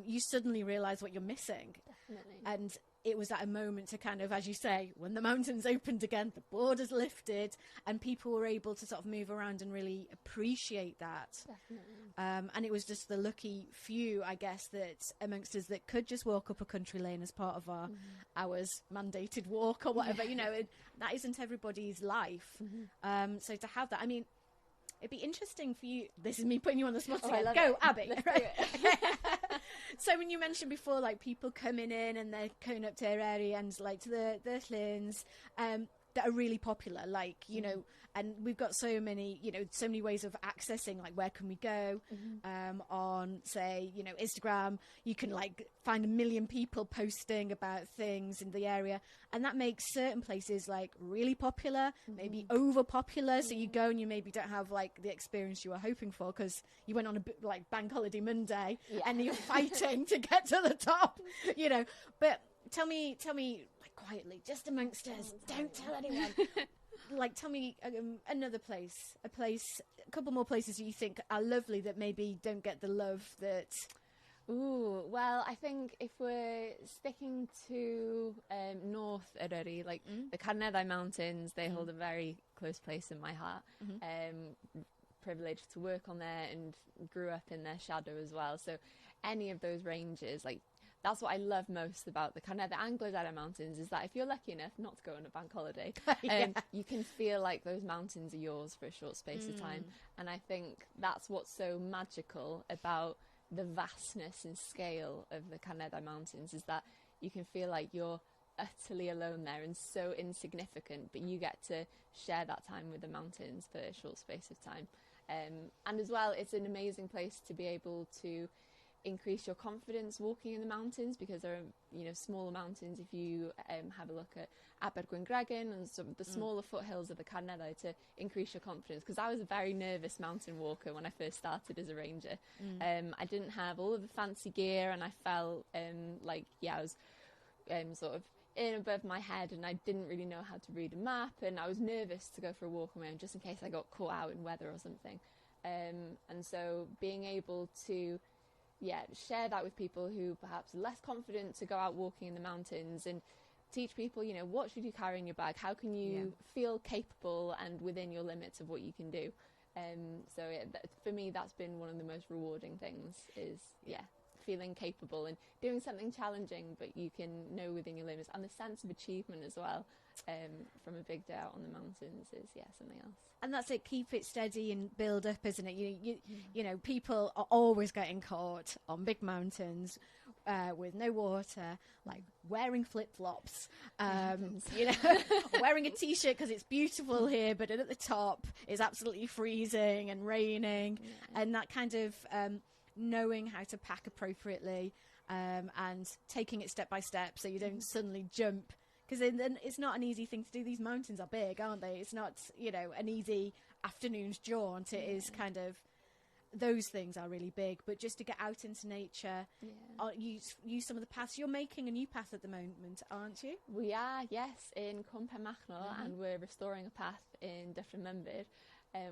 you suddenly realize what you're missing. Definitely. And it was at a moment to kind of, as you say, when the mountains opened again, the borders lifted, and people were able to sort of move around and really appreciate that. Definitely. And it was just the lucky few, I guess, that amongst us that could just walk up a country lane as part of our hours mandated walk or whatever. You know, that isn't everybody's life. So to have that, I mean, it'd be interesting for you. This is me putting you on the spot again. Go, Abby. Right? So when you mentioned before, like, people coming in and they're coming up to our area and like to the lanes that are really popular, like, you know, and we've got so many, you know, so many ways of accessing, like, where can we go on, say, you know, Instagram. You can like find a million people posting about things in the area, and that makes certain places like really popular, maybe over popular. So you go and you maybe don't have like the experience you were hoping for because you went on a bit like Bank Holiday Monday and you're fighting to get to the top, you know. But tell me like quietly, just amongst us, don't tell anyone. Like, tell me another place, a couple more places that you think are lovely that maybe don't get the love that. Ooh, well, I think if we're sticking to North Eryri, like the Carneddau Mountains, they hold a very close place in my heart. Privileged to work on there and grew up in their shadow as well. So any of those ranges, like, that's what I love most about the Carneddau and Glyderau Mountains, is that if you're lucky enough not to go on a bank holiday, you can feel like those mountains are yours for a short space of time. And I think that's what's so magical about the vastness and scale of the Carneddau Mountains, is that you can feel like you're utterly alone there and so insignificant, but you get to share that time with the mountains for a short space of time. And as well, it's an amazing place to be able to increase your confidence walking in the mountains, because there are, you know, smaller mountains. If you have a look at Abergwyngregin and some of the smaller foothills of the Carneddau, to increase your confidence, because I was a very nervous mountain walker when I first started as a ranger. I didn't have all of the fancy gear, and I felt like I was sort of in above my head, and I didn't really know how to read a map, and I was nervous to go for a walk on my own just in case I got caught out in weather or something. And so being able to share that with people who perhaps are less confident to go out walking in the mountains, and teach people, you know, what should you carry in your bag? How can you feel capable and within your limits of what you can do? So for me, that's been one of the most rewarding things, is feeling capable and doing something challenging, but you can know within your limits, and the sense of achievement as well from a big day out on the mountains is something else. And that's it, keep it steady and build up, isn't it? You know, people are always getting caught on big mountains with no water, like wearing flip-flops, you know, wearing a t-shirt because it's beautiful here, but at the top it's absolutely freezing and raining, and that kind of knowing how to pack appropriately and taking it step by step so you don't suddenly jump. Because then it's not an easy thing to do. These mountains are big, aren't they? It's not, you know, an easy afternoon's jaunt. It is kind of, those things are really big. But just to get out into nature, use some of the paths. You're making a new path at the moment, aren't you? We are, yes, in Cwmpen Machnol, and we're restoring a path in Dyffryn Mymbyd,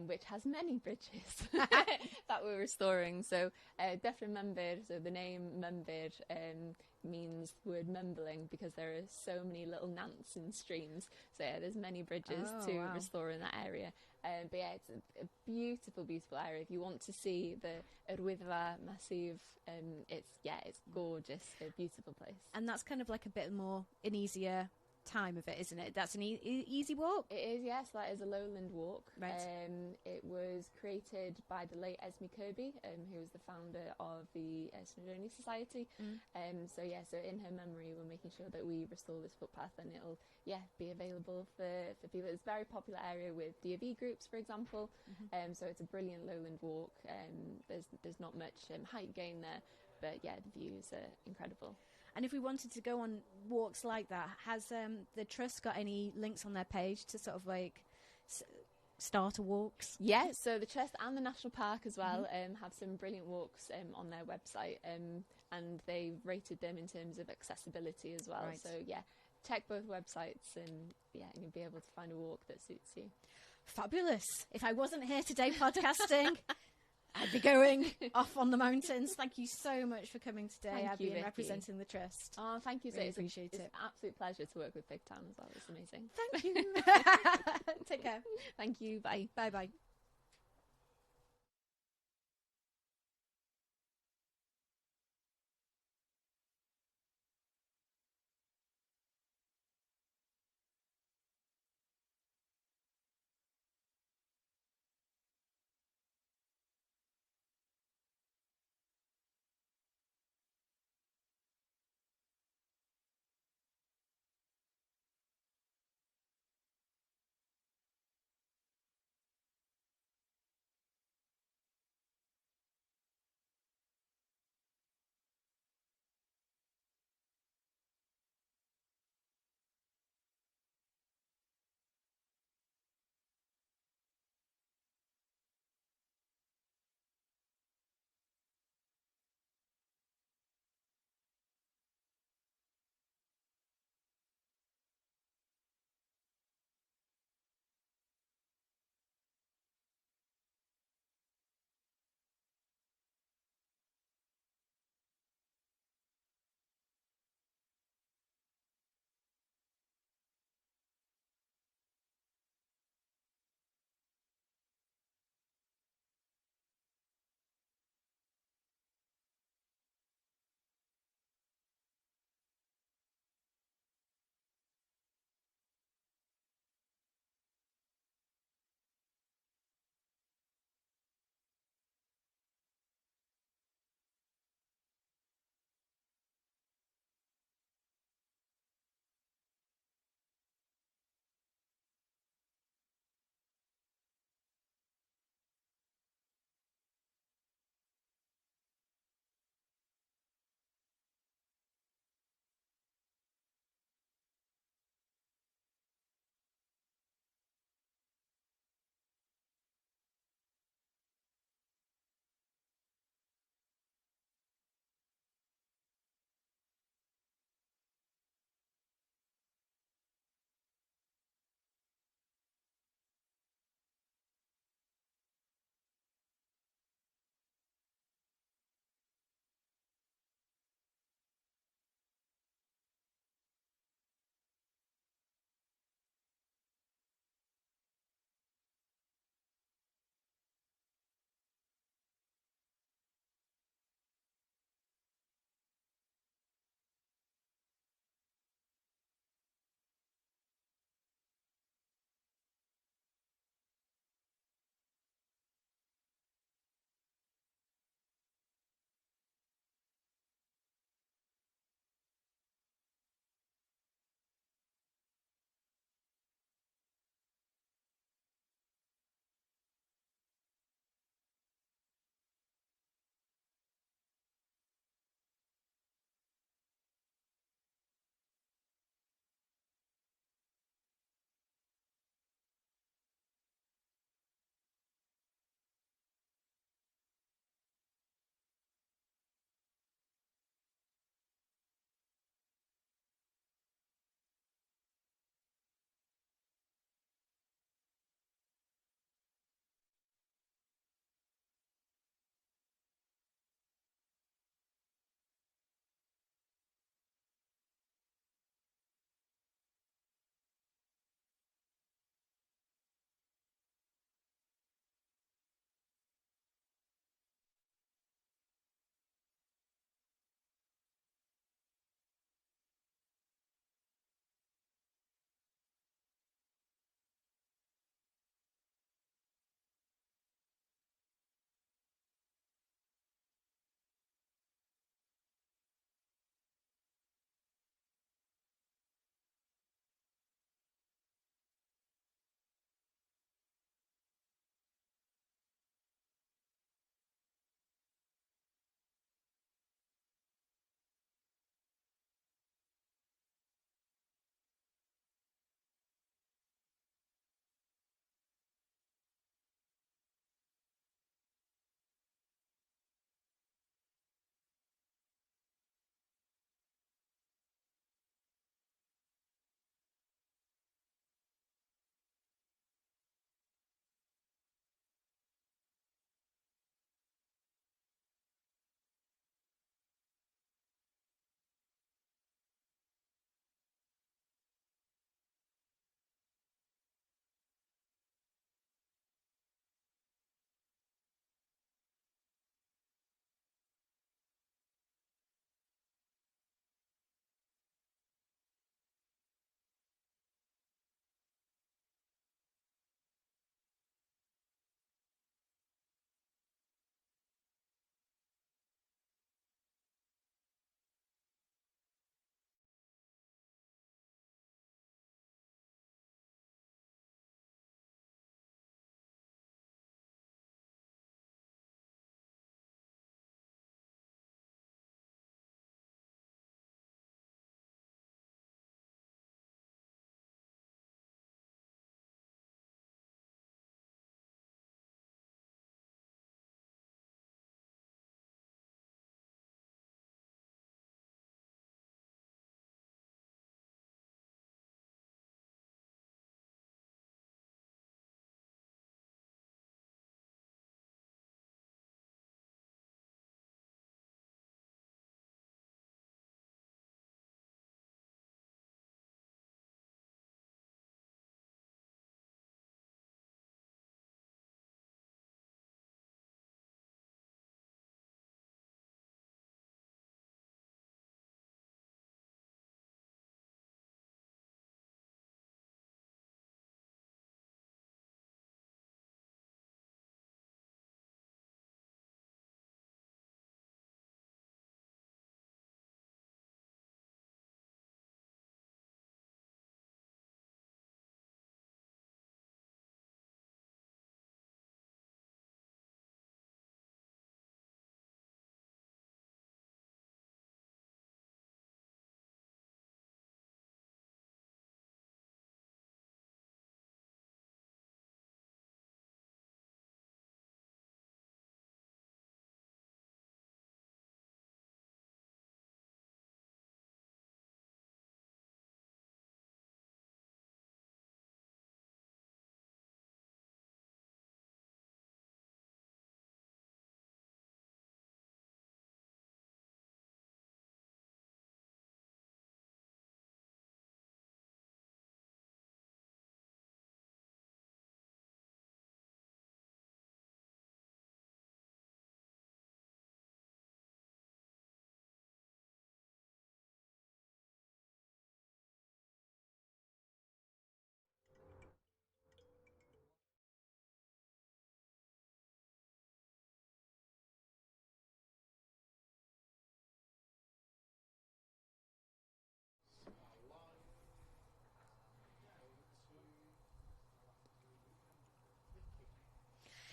which has many bridges that we're restoring. So Dyffryn Mymbyd, so the name Mymbyd means the word mumbling, because there are so many little nants and streams. So there's many bridges restore in that area. But it's a beautiful, beautiful area. If you want to see the Wyddfa Massive, it's gorgeous, a beautiful place. And that's kind of like a bit more an easier time of it, isn't it? That's an easy walk. It is, yes. That is a lowland walk. Right. It was created by the late Esme Kirby, who was the founder of the Snowdonia Society. So in her memory, we're making sure that we restore this footpath, and it'll be available for people. It's a very popular area with DOV groups, for example. So it's a brilliant lowland walk. There's not much height gain there, but the views are incredible. And if we wanted to go on walks like that, has the Trust got any links on their page to sort of like starter walks? Yeah, so the Trust and the National Park as well have some brilliant walks on their website, and they've rated them in terms of accessibility as well. Right. So yeah, check both websites, and you'll be able to find a walk that suits you. Fabulous. If I wasn't here today podcasting, I'd be going off on the mountains. Thank you so much for coming today, Thank Abby, you, and Vicky. representing the Trust. Oh, thank you. Really It's appreciate it's it. an absolute pleasure to work with Big Town as well. It's amazing. Thank you. Take care. Thank you. Bye. Bye-bye.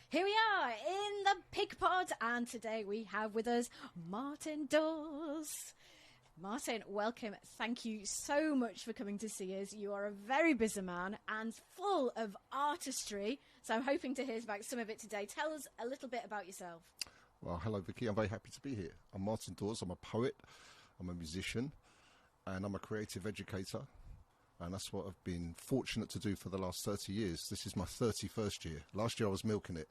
Here we are in the Pig Pod, and today we have with us Martin Dawes. Martin, welcome. Thank you so much for coming to see us. You are a very busy man and full of artistry, so I'm hoping to hear about some of it today. Tell us a little bit about yourself. Well, hello, Vicky. I'm very happy to be here. I'm Martin Dawes. I'm a poet, I'm a musician, and I'm a creative educator. And that's what I've been fortunate to do for the last 30 years. This is my 31st year. Last year I was milking it.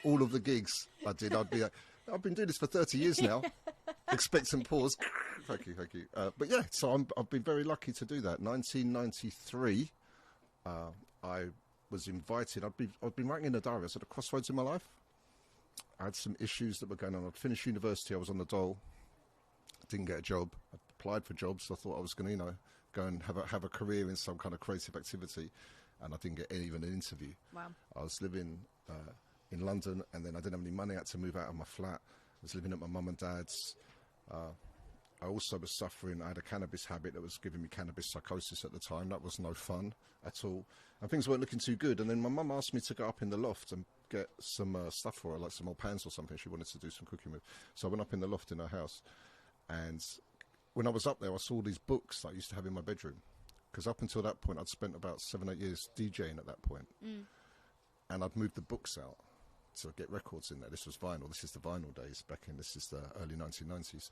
All of the gigs I did, I've been doing this for 30 years now. Expectant pause. Thank you. But yeah, so I've been very lucky to do that. 1993, I was invited. I've been writing in a diary. I was at a crossroads in my life. I had some issues that were going on. I'd finished university. I was on the dole. Didn't get a job. I applied for jobs. I thought I was going to, go and have a career in some kind of creative activity, and I didn't get even an interview. Wow. I was living in London, and then I didn't have any money. I had to move out of my flat. I was living at my mum and dad's. I also was suffering. I had a cannabis habit that was giving me cannabis psychosis at the time. That was no fun at all, and things weren't looking too good. And then my mum asked me to go up in the loft and get some stuff for her, like some old pans or something she wanted to do some cooking with. So I went up in the loft in her house, and when I was up there, I saw all these books that I used to have in my bedroom. Because up until that point, I'd spent about 7-8 years DJing at that point. And I'd moved the books out to get records in there. This was vinyl. This is the vinyl days this is the early 1990s.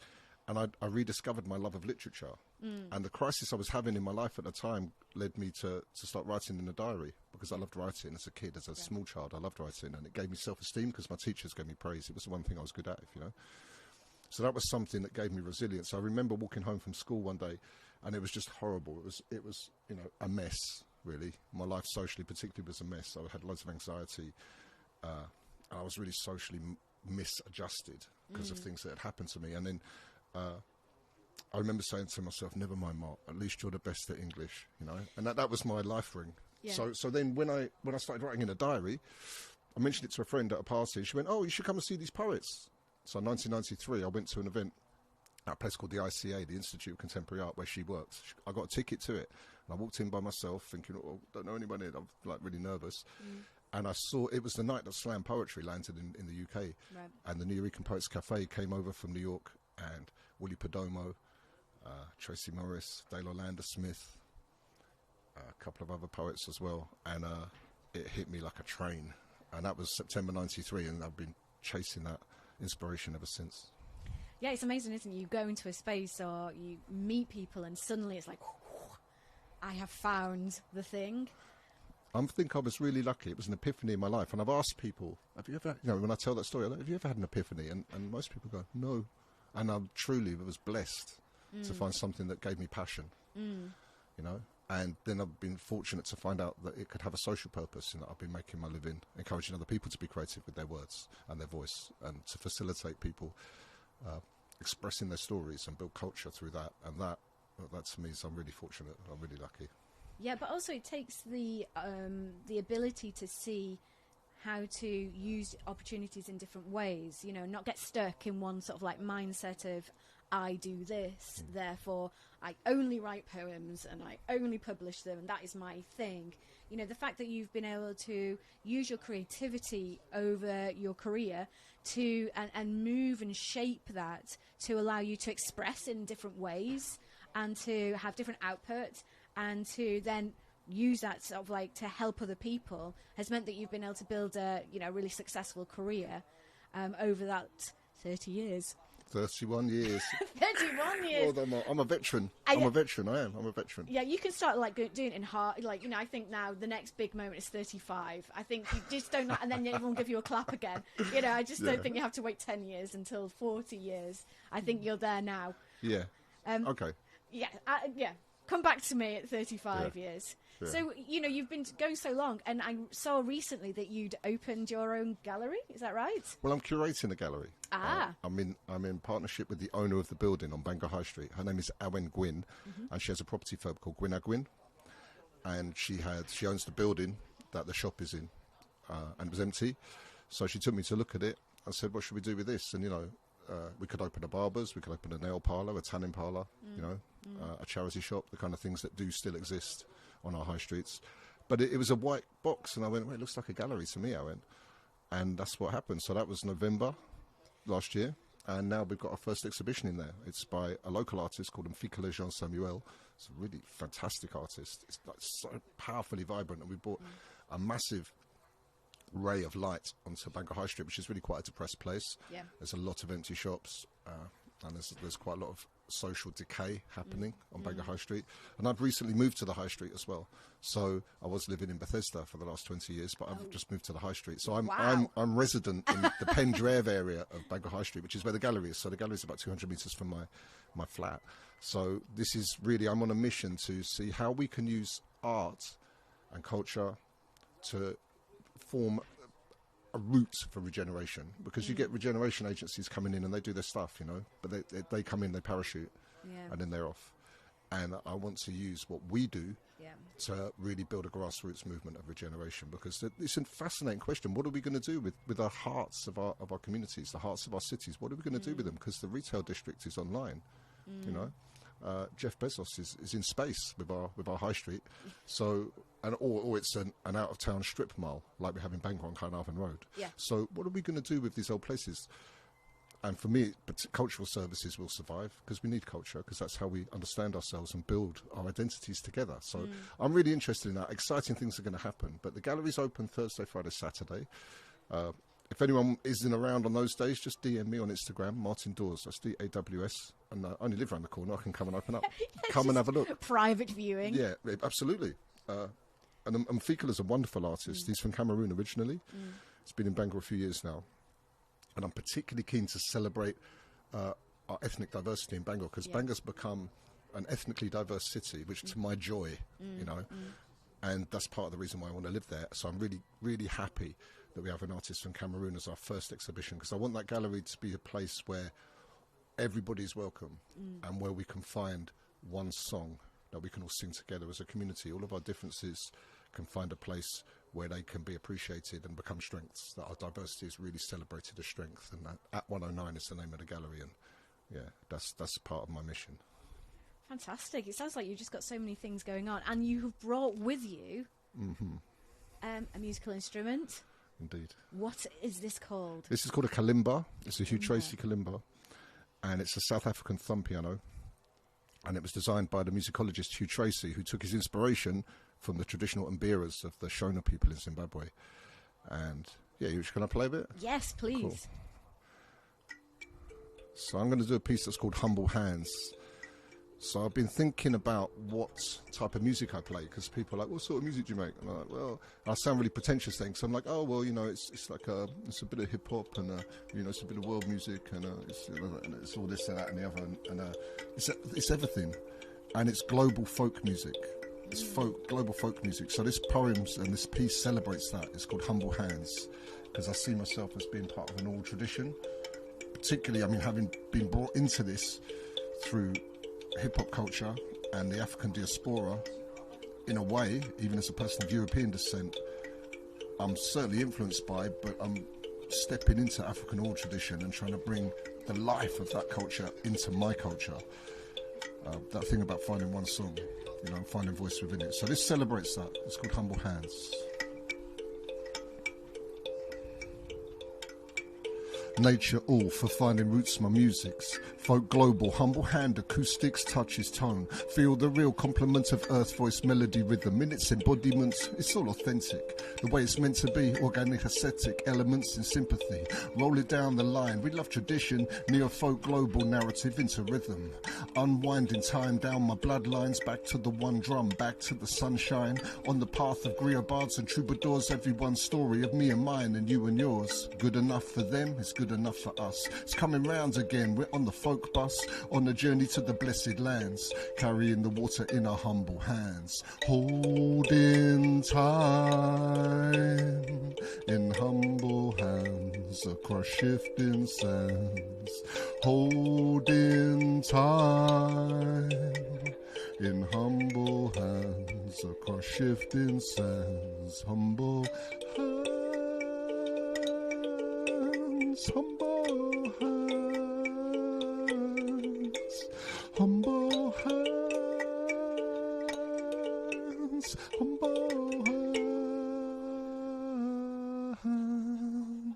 And I rediscovered my love of literature. And the crisis I was having in my life at the time led me to start writing in a diary, because I loved writing as a kid, as a small child. I loved writing, and it gave me self-esteem because my teachers gave me praise. It was the one thing I was good at, So that was something that gave me resilience. I remember walking home from school one day, and it was just horrible. It was a mess, really. My life socially particularly was a mess. I had loads of anxiety. I was really socially misadjusted because of things that had happened to me. And then I remember saying to myself, never mind, Mark, at least you're the best at English, And that was my life ring. Yeah. So then when I started writing in a diary, I mentioned it to a friend at a party. She went, oh, you should come and see these poets. So in 1993, I went to an event at a place called the ICA, the Institute of Contemporary Art, where she worked. I got a ticket to it, and I walked in by myself, thinking, oh, don't know anybody. I'm really nervous. And I saw it was the night that slam poetry landed in the UK. Right. And the New York Poets Cafe came over from New York, and Willie Perdomo, Tracy Morris, Dale Orlando Smith, a couple of other poets as well. And it hit me like a train. And that was September 93, and I've been chasing that inspiration ever since. Yeah, it's amazing, isn't it? You go into a space or you meet people and suddenly it's like, I have found the thing. I think I was really lucky. It was an epiphany in my life. And I've asked people, have you ever, when I tell that story, have you ever had an epiphany? And most people go, no. And I truly was blessed to find something that gave me passion, And then I've been fortunate to find out that it could have a social purpose, and that I've been making my living, encouraging other people to be creative with their words and their voice, and to facilitate people expressing their stories and build culture through that. And that to me is, I'm really fortunate. I'm really lucky. Yeah, but also it takes the ability to see how to use opportunities in different ways, not get stuck in one sort of like mindset of, I do this, therefore I only write poems and I only publish them and that is my thing. The fact that you've been able to use your creativity over your career to and move and shape that to allow you to express in different ways and to have different output and to then use that sort of like to help other people has meant that you've been able to build a really successful career over that 30 years. 31 years. 31 years. Well, I'm a veteran. I'm a veteran. I'm a veteran. Yeah, you can start doing it in hard. I think now the next big moment is 35. I think you just don't, and then everyone will give you a clap again. I just don't think you have to wait 10 years until 40 years. I think you're there now. Yeah. Okay. Yeah. Yeah. Come back to me at 35 years. Sure. So, you've been going so long, and I saw recently that you'd opened your own gallery. Is that right? Well, I'm curating a gallery. I'm in partnership with the owner of the building on Bangor High Street. Her name is Awen Gwyn, and she has a property firm called Gwyn a Gwyn. And she owns the building that the shop is in, and it was empty. So she took me to look at it. I said, what should we do with this? And, we could open a barber's, we could open a nail parlour, a tanning parlour, a charity shop, the kind of things that do still exist on our high streets. But it was a white box, and I went, well, it looks like a gallery to me, I went. And that's what happened. So that was November last year. And now we've got our first exhibition in there. It's by a local artist called Mfikele Jean Samuel. It's a really fantastic artist. It's like so powerfully vibrant. And we brought a massive ray of light onto Bangor High Street, which is really quite a depressed place. Yeah. There's a lot of empty shops, and there's quite a lot of social decay happening on Bangor High Street. And I've recently moved to the High Street as well. So I was living in Bethesda for the last 20 years, but I've just moved to the High Street. So I'm resident in the Pendreve area of Bangor High Street, which is where the gallery is. So the gallery is about 200 metres from my flat. So this is really, I'm on a mission to see how we can use art and culture to form a route for regeneration, because you get regeneration agencies coming in and they do their stuff, you know, but they come in, they parachute, and then they're off. And I want to use what we do to really build a grassroots movement of regeneration, because it's a fascinating question. What are we going to do with our hearts of our communities, the hearts of our cities? What are we going to do with them? Because the retail district is online, you know. Jeff Bezos is in space with our high street, so or it's an out of town strip mall like we have in Bangor on Carnarvon Road. Yeah. So what are we going to do with these old places? And for me, cultural services will survive, because we need culture, because that's how we understand ourselves and build our identities together. So I'm really interested in that. Exciting things are going to happen. But the gallery's open Thursday, Friday, Saturday. If anyone isn't around on those days, just DM me on Instagram, Martin Dawes. That's DAWS. And I only live around the corner. I can come and open up. Come and have a look. Private viewing. Yeah, absolutely. And Mfikele's a wonderful artist. He's from Cameroon originally. He's been in Bangor a few years now. And I'm particularly keen to celebrate our ethnic diversity in Bangor, because Bangor's become an ethnically diverse city, which to my joy, you know. And that's part of the reason why I want to live there. So I'm really, really happy that we have an artist from Cameroon as our first exhibition, because I want that gallery to be a place where everybody's welcome and where we can find one song that we can all sing together as a community. All of our differences can find a place where they can be appreciated and become strengths, that our diversity is really celebrated as strength. And that at 109 is the name of the gallery, and yeah, that's part of my mission. Fantastic. It sounds like you've just got so many things going on, and you have brought with you a musical instrument. Indeed. What is this called? This is called a kalimba. It's a Hugh Tracy kalimba, and it's a South African thumb piano, and it was designed by the musicologist Hugh Tracy, who took his inspiration from the traditional mbiras of the Shona people in Zimbabwe. And yeah, you just going to play a bit? Yes, please. Cool. So I'm going to do a piece that's called Humble Hands. So I've been thinking about what type of music I play, because people are like, what sort of music do you make? And I'm like, well, I sound really pretentious then, so I'm like, oh, well, you know, it's like it's a bit of hip hop, and you know, it's a bit of world music, and it's all this and that and the other, and it's everything, and it's global folk music. It's global folk music. So this poem and this piece celebrates that. It's called Humble Hands, because I see myself as being part of an oral tradition. Particularly, I mean, having been brought into this through hip-hop culture and the African diaspora, in a way, even as a person of European descent, I'm certainly influenced by, but I'm stepping into African oral tradition and trying to bring the life of that culture into my culture. That thing about finding one song, you know, and finding voice within it. So this celebrates that. It's called Humble Hands. Nature all for finding roots my music's. Folk global, humble hand, acoustics, touches tone. Feel the real complement of earth, voice, melody, rhythm. In its embodiment, it's all authentic. The way it's meant to be, organic, aesthetic, elements in sympathy. Roll it down the line, we love tradition. Neo-folk global narrative into rhythm. Unwinding time down my bloodlines, back to the one drum, back to the sunshine. On the path of griobards and troubadours, everyone's story of me and mine and you and yours. Good enough for them, it's good enough for us. It's coming round again, we're on the folk bus, on a journey to the blessed lands, carrying the water in our humble hands, holding time in humble hands across shifting sands, holding time in humble hands across shifting sands, humble hands, humble hands, humble hands, humble hands.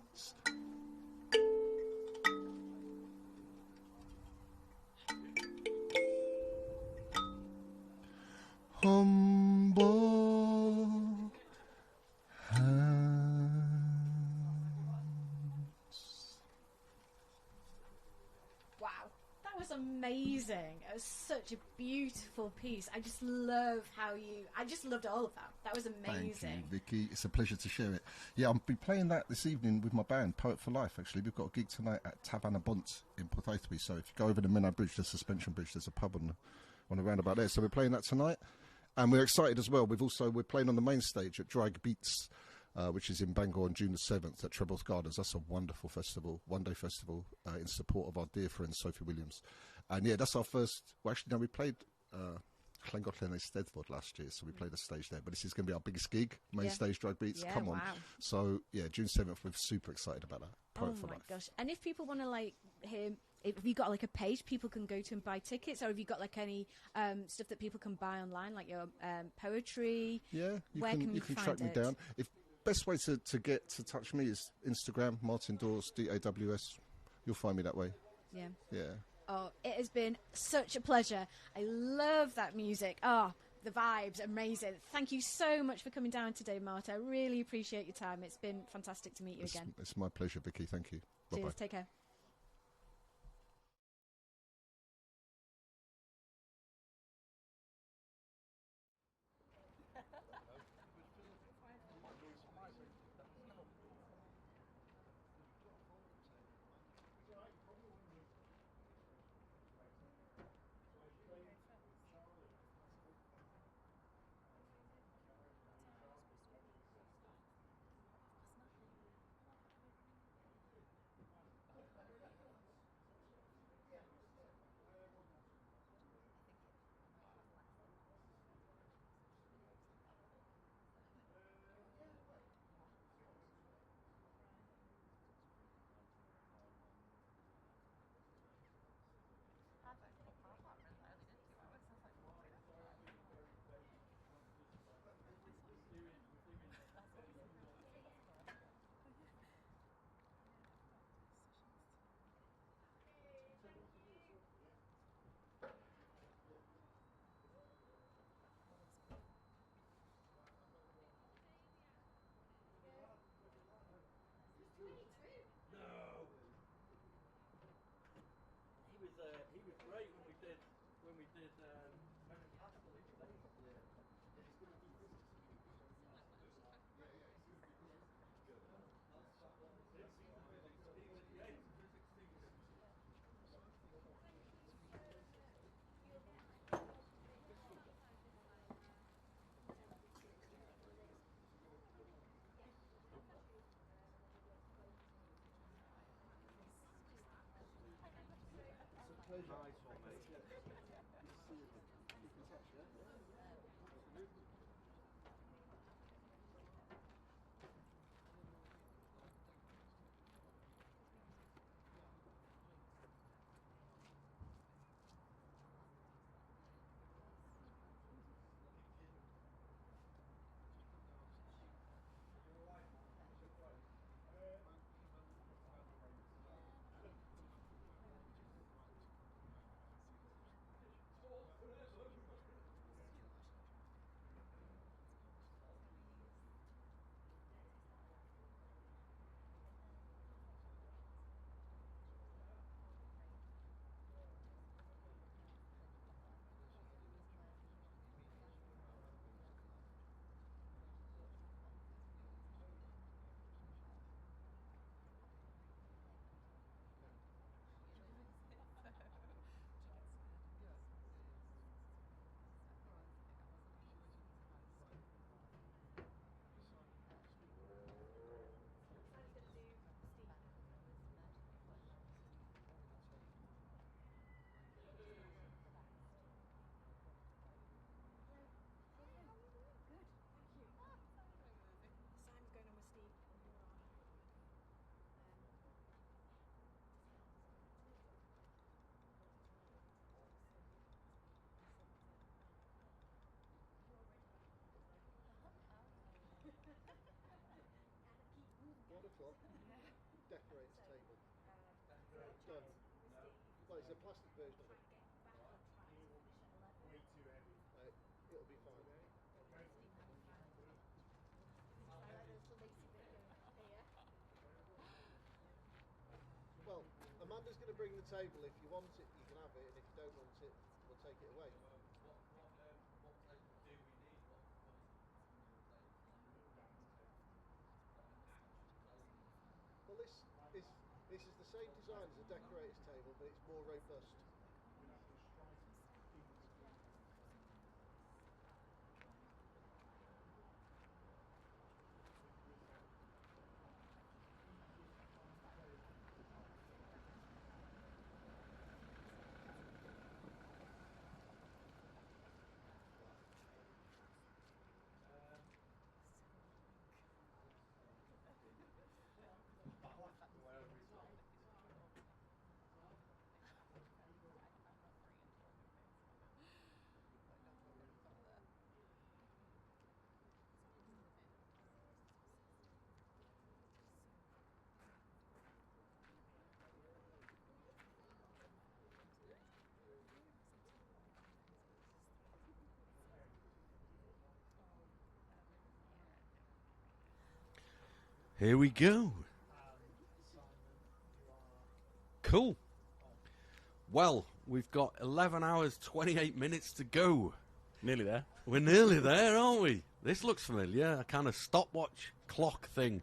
amazing. It was such a beautiful piece. I just love I just loved all of that. That was amazing. Thank you, Vicky. It's a pleasure to share it. Yeah, I'll be playing that this evening with my band, Poet for Life, actually. We've got a gig tonight at Taverna Bont in Porthathwy. So if you go over the Menai Bridge, the suspension bridge, there's a pub on the roundabout there. So we're playing that tonight. And we're excited as well. We're playing on the main stage at Drag Beats, which is in Bangor on June the 7th at Treborth Gardens. That's a wonderful festival, one-day festival in support of our dear friend Sophie Williams. And yeah, that's our first... Well, actually, no, we played Llangollen Eisteddfod last year, so we played a stage there. But this is going to be our biggest gig, main stage, Drag Beats. Yeah, Come on. wow. So yeah, June 7th, we're super excited about that. Poet for my Life. gosh. And if people want to, like, hear... Have you got, like, a page people can go to and buy tickets? Or have you got, like, any stuff that people can buy online, like your poetry? Yeah, Where can you find track me it? down. Best way to get to touch me is Instagram, Martin Dawes, DAWS. You'll find me that way. Yeah. Yeah. Oh, it has been such a pleasure. I love that music. Oh, the vibes, amazing. Thank you so much for coming down today, Marta. I really appreciate your time. It's been fantastic to meet you again. It's my pleasure, Vicky. Thank you. Bye-bye. Cheers. Take care. He was great when we did Men in Black, I believe. Nice one, mate. Decorates table. Done. Well, it's a plastic version of it. Way too heavy. It'll be fine. Well, Amanda's going to bring the table. If you want it, you can have it, and if you don't want it, we'll take it away. Well, this is the same design as a decorator's table, but it's more robust. Here we go. Cool. Well, we've got 11 hours, 28 minutes to go. Nearly there. We're nearly there, aren't we? This looks familiar. A kind of stopwatch clock thing.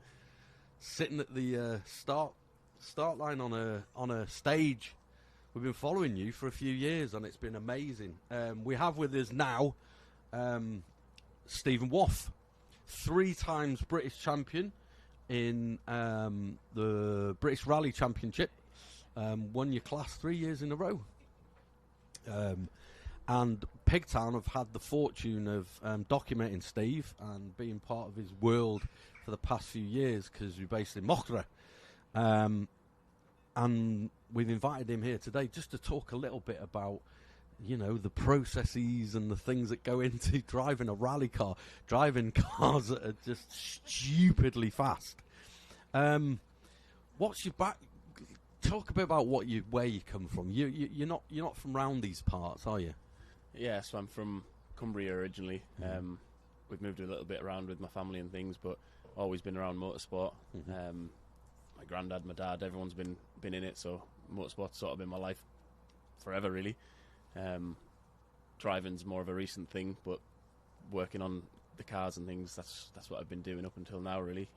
Sitting at the start line on a stage. We've been following you for a few years, and it's been amazing. We have with us now Stephen Waugh, 3 times British champion in the British Rally Championship. Won your class 3 years in a row. And Pigtown have had the fortune of documenting Steve and being part of his world for the past few years, because we're based in Mochra. And we've invited him here today just to talk a little bit about, you know, the processes and the things that go into driving a rally car, driving cars that are just stupidly fast. What's your back? Talk a bit about where you come from. You're not from round these parts, are you? Yeah, so I'm from Cumbria originally. We've moved a little bit around with my family and things, but always been around motorsport. My granddad, my dad, everyone's been in it, so motorsport's sort of been my life forever, really. Driving's more of a recent thing, but working on the cars and things, that's what I've been doing up until now, really.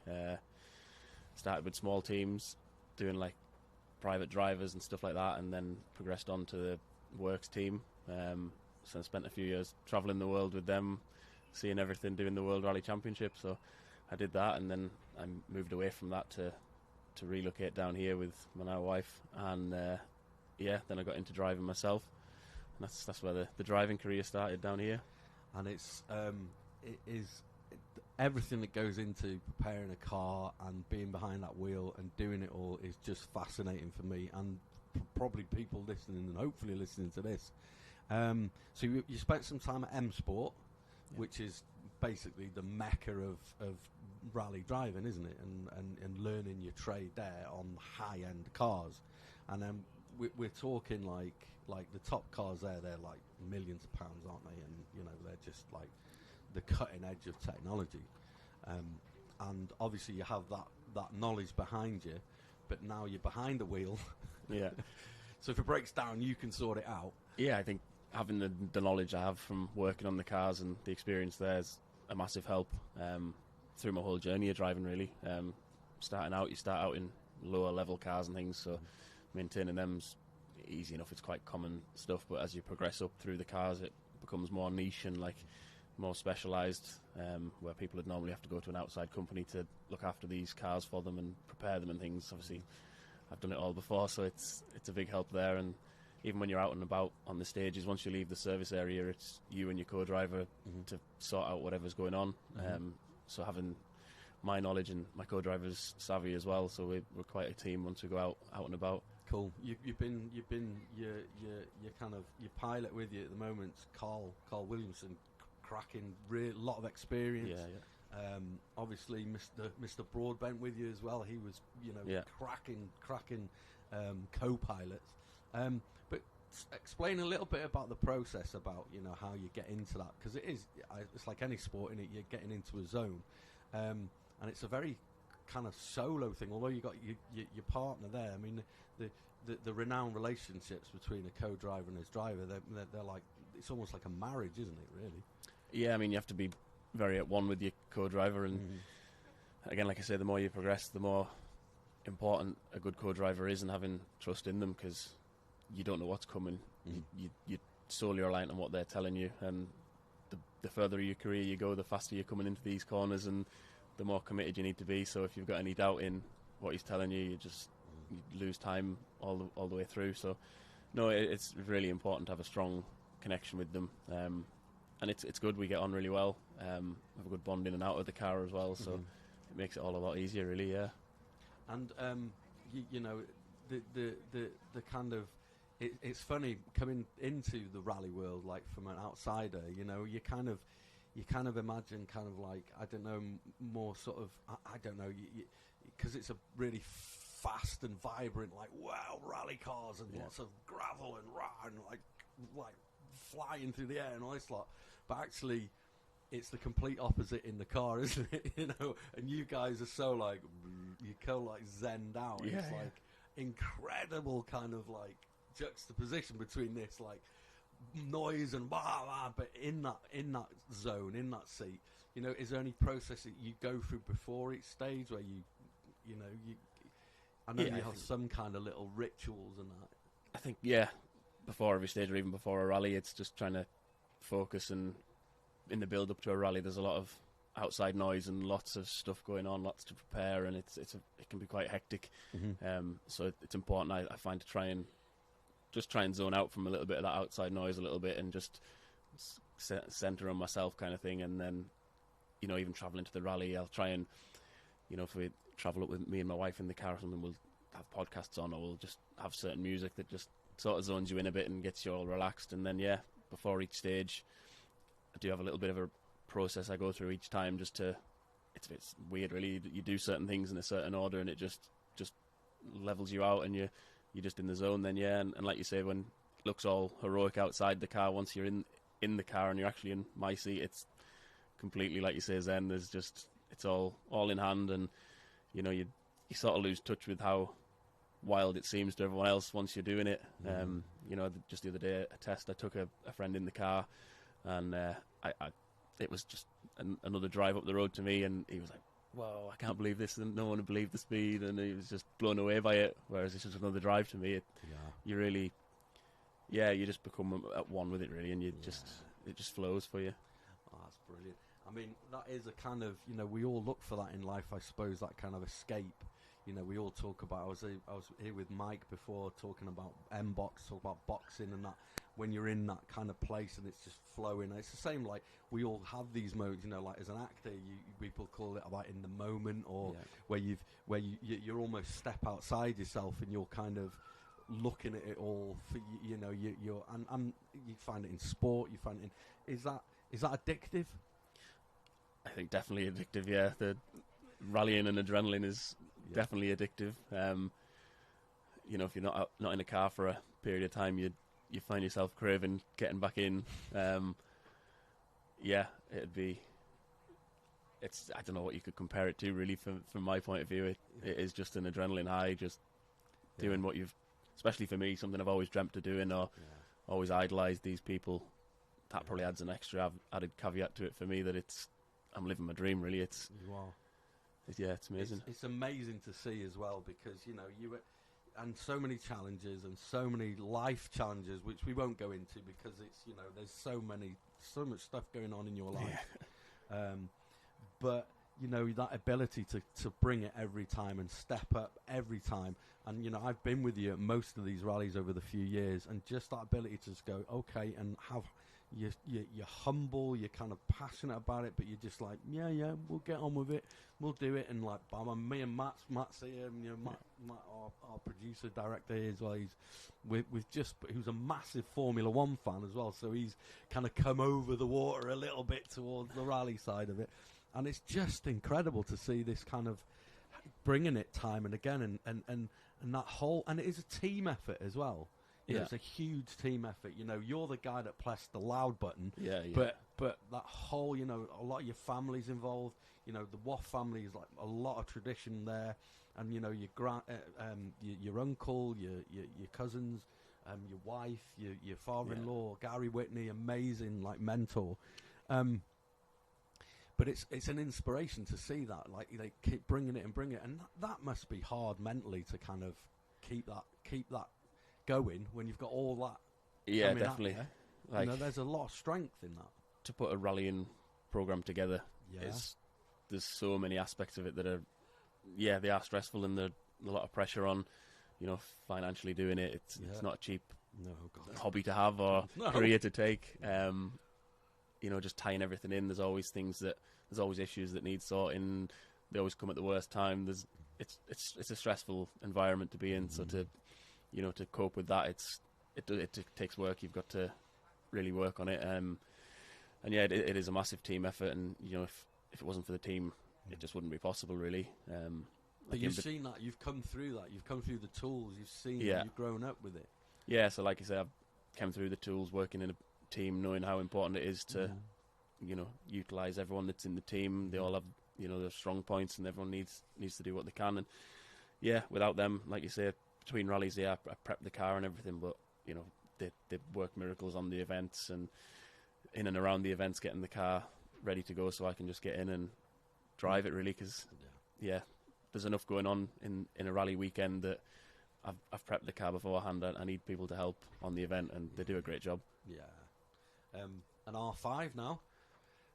Started with small teams, doing like private drivers and stuff like that, and then progressed on to the works team. So I spent a few years travelling the world with them, seeing everything, doing the World Rally Championship. So I did that, and then I moved away from that to relocate down here with my now wife, and then I got into driving myself, and that's where the driving career started down here. And it is everything that goes into preparing a car and being behind that wheel and doing it all is just fascinating for me, and probably people listening and hopefully listening to this. So you spent some time at M Sport, which is basically the mecca of rally driving, isn't it? And learning your trade there on high-end cars. And then we're talking like the top cars there, they're like millions of pounds, aren't they? And, you know, they're just like the cutting edge of technology. And obviously you have that knowledge behind you, but now you're behind the wheel. Yeah. So if it breaks down, you can sort it out. Yeah, I think having the knowledge I have from working on the cars and the experience there is a massive help through my whole journey of driving, really. Starting out, you start out in lower level cars and things, so maintaining them's easy enough. It's quite common stuff, but as you progress up through the cars, it becomes more niche and like more specialised, where people would normally have to go to an outside company to look after these cars for them and prepare them and things. Obviously, I've done it all before, so it's a big help there. And even when you're out and about on the stages, once you leave the service area, it's you and your co-driver to sort out whatever's going on. So having my knowledge and my co-driver's savvy as well, so we're quite a team once we go out and about. Cool. You've been your kind of your pilot with you at the moment, Carl Williamson, cracking lot of experience. Yeah. Obviously, Mr. Broadbent with you as well. He was, cracking co-pilots. But explain a little bit about the process, about how you get into that, because it's like any sport, in it you're getting into a zone, and it's a very kind of solo thing. Although you got your partner there. I mean, the renowned relationships between a co-driver and his driver, they're like, it's almost like a marriage, isn't it? Really? Yeah, I mean, you have to be very at one with your co-driver, and again, like I say, the more you progress, the more important a good co-driver is, and having trust in them, because you don't know what's coming. You're solely reliant on what they're telling you, and the further your career you go, the faster you're coming into these corners, and the more committed you need to be. So if you've got any doubt in what he's telling you, you lose time all the way through. So no, it's really important to have a strong connection with them, and it's good. We get on really well. Have a good bond in and out of the car as well, so it makes it all a lot easier, really. Yeah. And you know, the kind of it's funny coming into the rally world, like from an outsider. You know, you kind of imagine kind of like, I don't know, more sort of, I don't know, because it's a really fast and vibrant, like, wow, rally cars and lots of gravel and like flying through the air and all this lot. But actually, it's the complete opposite in the car, isn't it? You know, and you guys are so like, you go like zen down. Yeah, it's like incredible kind of like juxtaposition between this like noise and blah blah, but in that zone, in that seat, you know, is there any process that you go through before each stage where you know, I know you have some kind of little rituals and that. I think, before every stage or even before a rally, it's just trying to focus, and in the build up to a rally there's a lot of outside noise and lots of stuff going on, lots to prepare, and it can be quite hectic. So it's important, I find, to try and zone out from a little bit of that outside noise a little bit, and just centre on myself kind of thing. And then, you know, even travelling to the rally, I'll try and, you know, if we travel up with me and my wife in the car or something, we'll have podcasts on, or we'll just have certain music that just sort of zones you in a bit and gets you all relaxed. And then before each stage I do have a little bit of a process I go through each time, just to, it's weird really, you do certain things in a certain order and it just levels you out, and you're just in the zone then. And like you say, when it looks all heroic outside the car, once you're in the car and you're actually in my seat, it's completely, like you say, zen. There's just, it's all in hand, and you know, you sort of lose touch with how wild it seems to everyone else once you're doing it. You know, just the other day, a test, I took a friend in the car, and it was just another drive up the road to me, and he was like, whoa, I can't believe this, and no one would believe the speed, and he was just blown away by it, whereas it's just another drive to me. You really, you just become at one with it, really, and it just flows for you. Oh, that's brilliant. I mean, that is a kind of, you know, we all look for that in life, I suppose, that kind of escape. You know, we all talk about, I was here with Mike before talking about M-Box, talk about boxing and that, when you're in that kind of place and it's just flowing. It's the same, like, we all have these moments, you know, like as an actor, people call it about in the moment, or where you're almost step outside yourself and you're kind of looking at it all for, you know, you're, and you find it in sport, you find it in, is that addictive? I think definitely addictive, the rallying and adrenaline is definitely addictive. You know, if you're not in a car for a period of time, you find yourself craving getting back in. It's, I don't know what you could compare it to, really, from my point of view. It is just an adrenaline high, just doing what you've, especially for me, something I've always dreamt of doing, or always idolised these people. That probably adds an extra added caveat to it for me, that I'm living my dream, really. It's amazing. It's amazing to see as well, because, you know, and so many challenges and so many life challenges, which we won't go into because it's, you know, there's so much stuff going on in your life. But, you know, that ability to bring it every time and step up every time. And, you know, I've been with you at most of these rallies over the few years, and just that ability to just go, okay, and have, you're humble, you're kind of passionate about it, but you're just like, we'll get on with it, we'll do it. And like, me and Matt's here, and, you know, Matt our producer, director here as well, who's a massive Formula 1 fan as well, so he's kind of come over the water a little bit towards the rally side of it. And it's just incredible to see this kind of bringing it time and again, and that whole, and it is a team effort as well. You know, it's a huge team effort. You know, you're the guy that pressed the loud button, but but that whole, you know, a lot of your family's involved. You know, the Waff family is like a lot of tradition there, and you know your uncle, your cousins, your wife, your father-in-law, Gary Whitney, amazing like mentor. But it's an inspiration to see that, like they keep bringing it, and that must be hard mentally to kind of keep that going when you've got all that. Yeah, definitely. Like, you know, there's a lot of strength in that. To put a rallying program together, Yeah. There's so many aspects of it that are, they are stressful, and there's a lot of pressure on, you know, financially doing it. It's not a cheap hobby to have or career to take. You know, just tying everything in. There's always issues that need sorting. They always come at the worst time. It's a stressful environment to be in. So to cope with that, it takes work. You've got to really work on it. And it is a massive team effort. And you know, if it wasn't for the team, it just wouldn't be possible, really. But you've seen that. You've come through that. You've come through the tools. You've seen. You've grown up with it. Yeah. So like I said, I've come through the tools, working in a team, knowing how important it is to, you know, utilise everyone that's in the team. They all have, you know, their strong points, and everyone needs to do what they can. And without them, like you say, between rallies, I prep the car and everything, but you know, they work miracles on the events and in and around the events, getting the car ready to go so I can just get in and drive it, really, because there's enough going on in a rally weekend that I've prepped the car beforehand. I need people to help on the event, and they do a great job. An R5 now,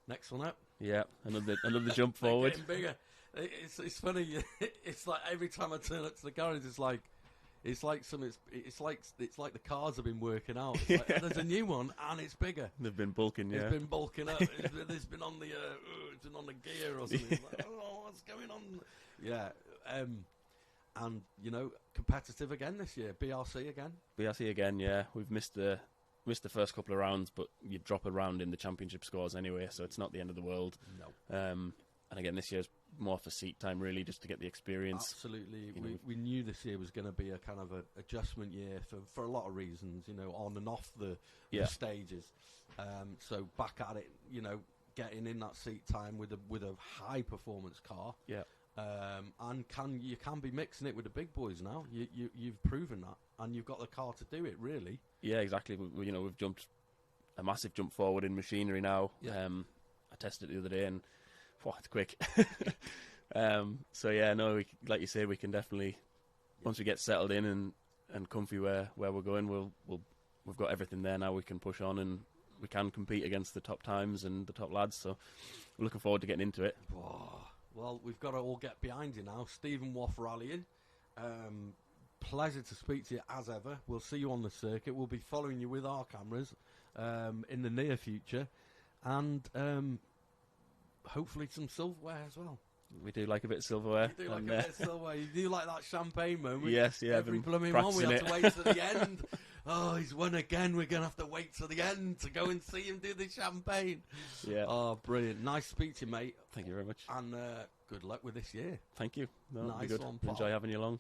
next one up. Yeah, another jump forward. Getting bigger. It's funny. It's like every time I turn up to the garage, it's like the cars have been working out. It's like, there's a new one and it's bigger. They've been bulking. It's been bulking up. It's been on the it's been on the gear or something. It's like, what's going on? Yeah. And you know, competitive again this year. BRC again. Yeah, we've missed the first couple of rounds, but you drop a round in the championship scores anyway, so it's not the end of the world. No. And again, this year's more for seat time, really, just to get the experience. Absolutely. We knew this year was going to be a kind of a adjustment year for a lot of reasons, you know, on and off the stages. So back at it, you know, getting in that seat time with a high performance car. Yeah. And you can be mixing it with the big boys now. You've proven that, and you've got the car to do it, really. Yeah, exactly. We've jumped a massive jump forward in machinery now. Yeah. I tested it the other day, and it's quick. Like you say, we can definitely, once we get settled in and comfy where we're going, we've got everything there now. We can push on, and we can compete against the top times and the top lads. So we're looking forward to getting into it. Well, we've got to all get behind you now. Stephen Waff rallying. Pleasure to speak to you as ever. We'll see you on the circuit. We'll be following you with our cameras in the near future, and hopefully some silverware as well. We do like a bit of silverware. You do like a bit of silverware. You do like that champagne moment. Yes, yeah. Every blooming one, we have to wait to the end. Oh, he's won again. We're going to have to wait till the end to go and see him do the champagne. Yeah. Oh, brilliant. Nice to speak to you, mate. Thank you very much. And good luck with this year. Thank you. Nice good. one, Enjoy having you along.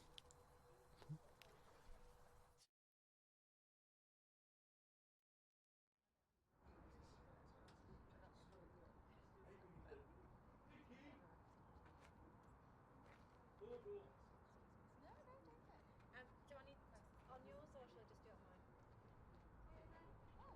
Do I need on yours or should I just do it on mine? Right.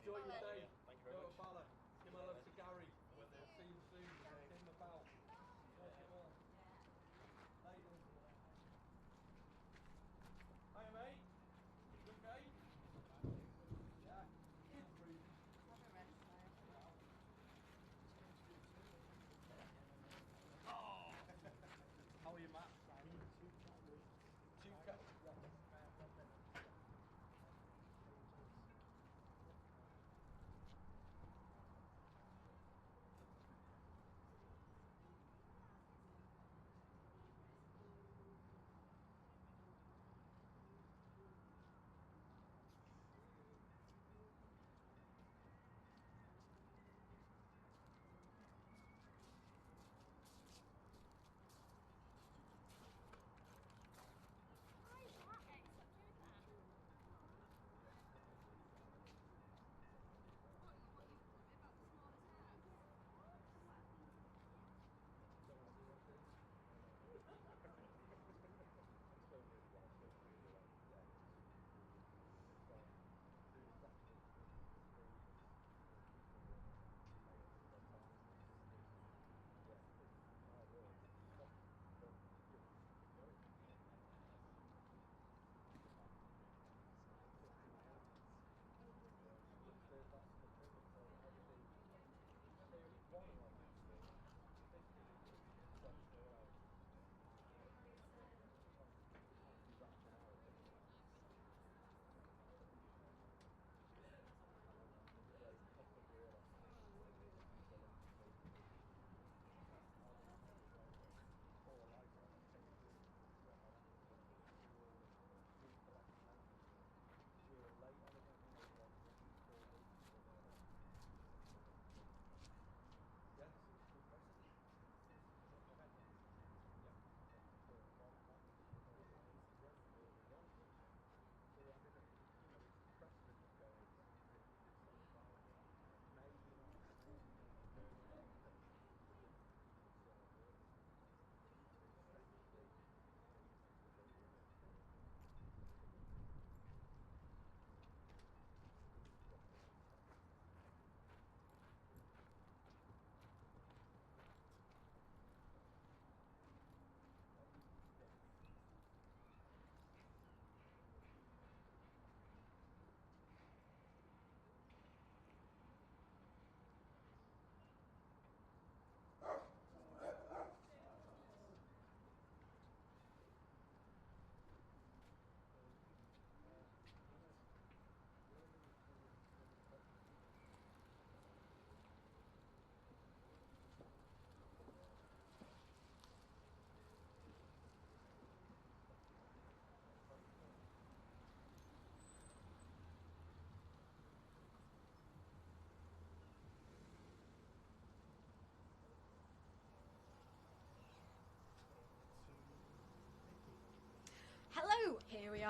Enjoy your day. Thank you very much.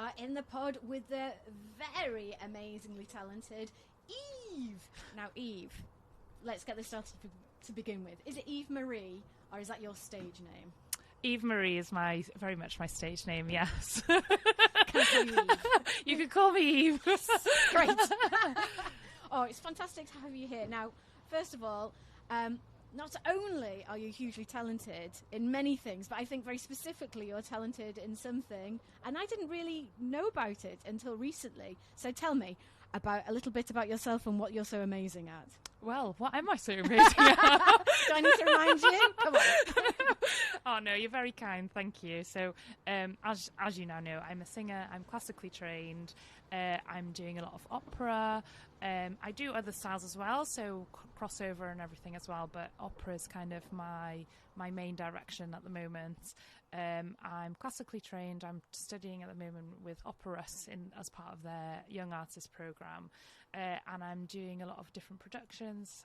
are in the pod with the very amazingly talented Eve. Now, Eve, let's get this started to begin with. Is it Eve Marie, or is that your stage name? Eve Marie is very much my stage name, yes. Can I call you Eve? You can call me Eve. Great. Oh, it's fantastic to have you here. Now, first of all, not only are you hugely talented in many things, but I think very specifically you're talented in something, and I didn't really know about it until recently. So tell me a little bit about yourself and what you're so amazing at. Well, what am I so amazing at? Do I need to remind you? Come on. Oh, no, you're very kind. Thank you. So, as you now know, I'm a singer. I'm classically trained. I'm doing a lot of opera. I do other styles as well, so crossover and everything as well, but opera is kind of my main direction at the moment. I'm classically trained. I'm studying at the moment with Operus as part of their Young Artist Programme, and I'm doing a lot of different productions.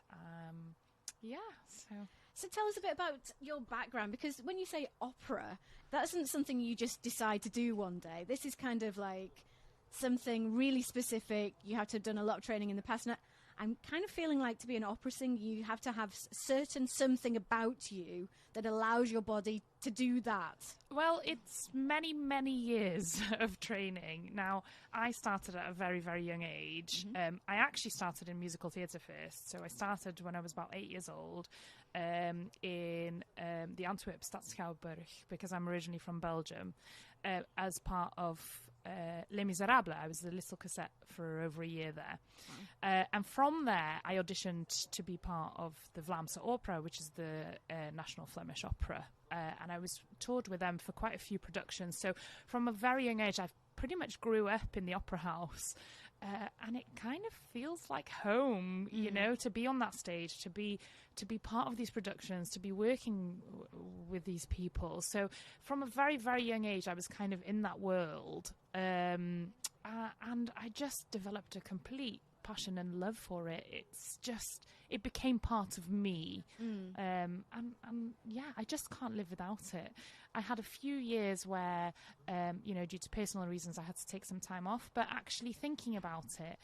So tell us a bit about your background, because when you say opera, that isn't something you just decide to do one day. This is kind of like something really specific. You have to have done a lot of training in the past. And I'm kind of feeling like, to be an opera singer, you have to have certain something about you that allows your body to do that. Well, it's many, many years of training. Now, I started at a very, very young age. Mm-hmm. I actually started in musical theatre first. So I started when I was about 8 years old in the Antwerp Stadsschouwburg, because I'm originally from Belgium, as part of Les Miserables. I was the Little Cassette for over a year there. Wow. And from there, I auditioned to be part of the Vlaamse Opera, which is the National Flemish Opera. And I was toured with them for quite a few productions. So from a very young age, I pretty much grew up in the opera house. And it kind of feels like home, you know, to be on that stage, to be part of these productions, to be working with these people. So from a very, very young age, I was kind of in that world. And I just developed a complete passion and love for it. It became part of me. And yeah, I just can't live without it. I had a few years where, due to personal reasons, I had to take some time off. But actually thinking about it,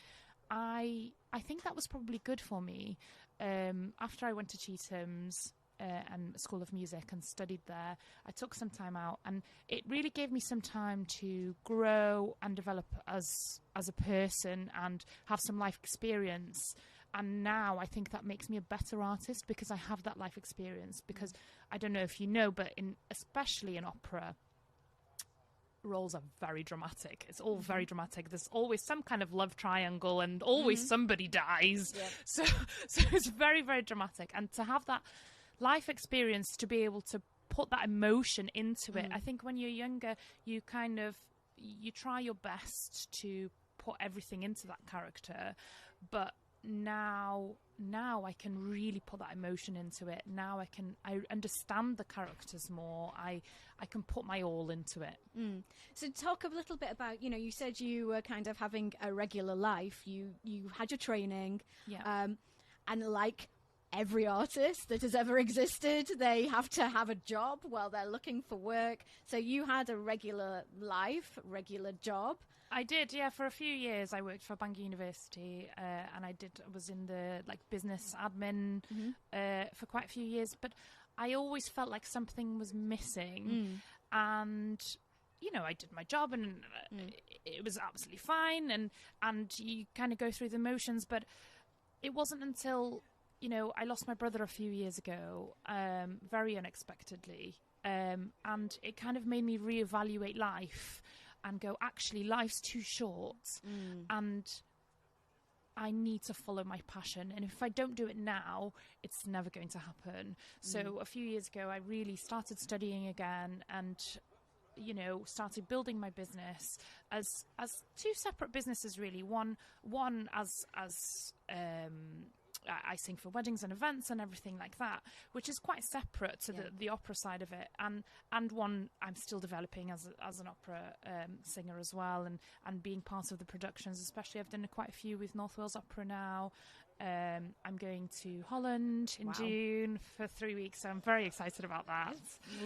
I think that was probably good for me. After I went to Chetham's and School of Music and studied there, I took some time out, and it really gave me some time to grow and develop as a person and have some life experience. And now I think that makes me a better artist because I have that life experience. Because I don't know if you know, but especially in opera, roles are very dramatic. It's all very dramatic. There's always some kind of love triangle, and always somebody dies. Yep. So it's very, very dramatic. And to have that life experience, to be able to put that emotion into it, I think when you're younger, you try your best to put everything into that character. But now I can really put that emotion into it. Now I understand the characters more. I can put my all into it. So talk a little bit about, you said you were kind of having a regular life. You had your training. Yeah. And like every artist that has ever existed, they have to have a job while they're looking for work. So you had a regular life, regular job. I did, yeah. For a few years, I worked for Bangor University, and I was in the business admin for quite a few years. But I always felt like something was missing, and I did my job, and it was absolutely fine, and you kind of go through the motions. But it wasn't until I lost my brother a few years ago, very unexpectedly, and it kind of made me reevaluate life. And go, actually, life's too short, and I need to follow my passion. And if I don't do it now, it's never going to happen. So a few years ago, I really started studying again, and started building my business as two separate businesses, really. One as I sing for weddings and events and everything like that, which is quite separate to the opera side of it, and one I'm still developing as an opera singer as well, and being part of the productions. Especially, I've done quite a few with North Wales Opera now, I'm going to Holland in June for 3 weeks, so I'm very excited about that.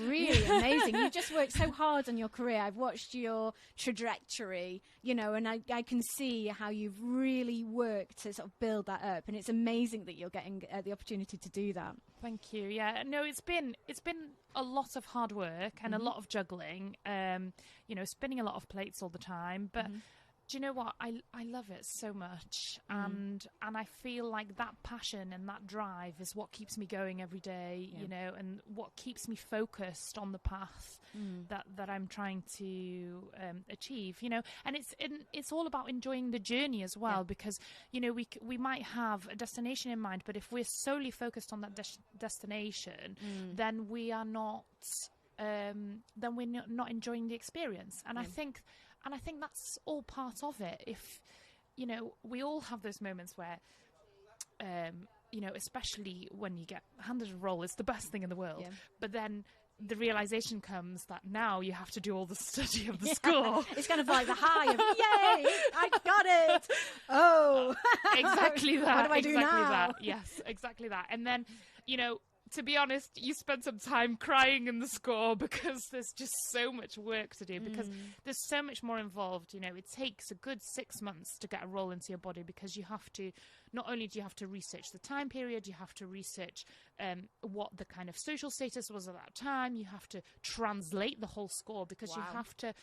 Really amazing. You've just worked so hard on your career. I've watched your trajectory, you know, and I can see how you've really worked to sort of build that up, and it's amazing that you're getting the opportunity to do that. Thank you. Yeah, no, it's been a lot of hard work and a lot of juggling, you know, spinning a lot of plates all the time, but do you know what? I love it so much, and I feel like that passion and that drive is what keeps me going every day, you know, and what keeps me focused on the path that I'm trying to achieve, you know. And it's all about enjoying the journey as well, because you know we might have a destination in mind, but if we're solely focused on that destination, then we are not then we're not enjoying the experience. And I think that's all part of it. If, you know, we all have those moments where, you know, especially when you get handed a role, it's the best thing in the world. But then the realization comes that now you have to do all the study of the score. It's kind of like the high of, yay, I got it. Oh. Exactly that. What do I do now? That. Yes, exactly that. And then, you know, to be honest, you spend some time crying in the score because there's just so much work to do, because there's so much more involved. You know, it takes a good 6 months to get a role into your body, because you have to, not only do you have to research the time period, you have to research what the kind of social status was at that time. You have to translate the whole score, because you have to,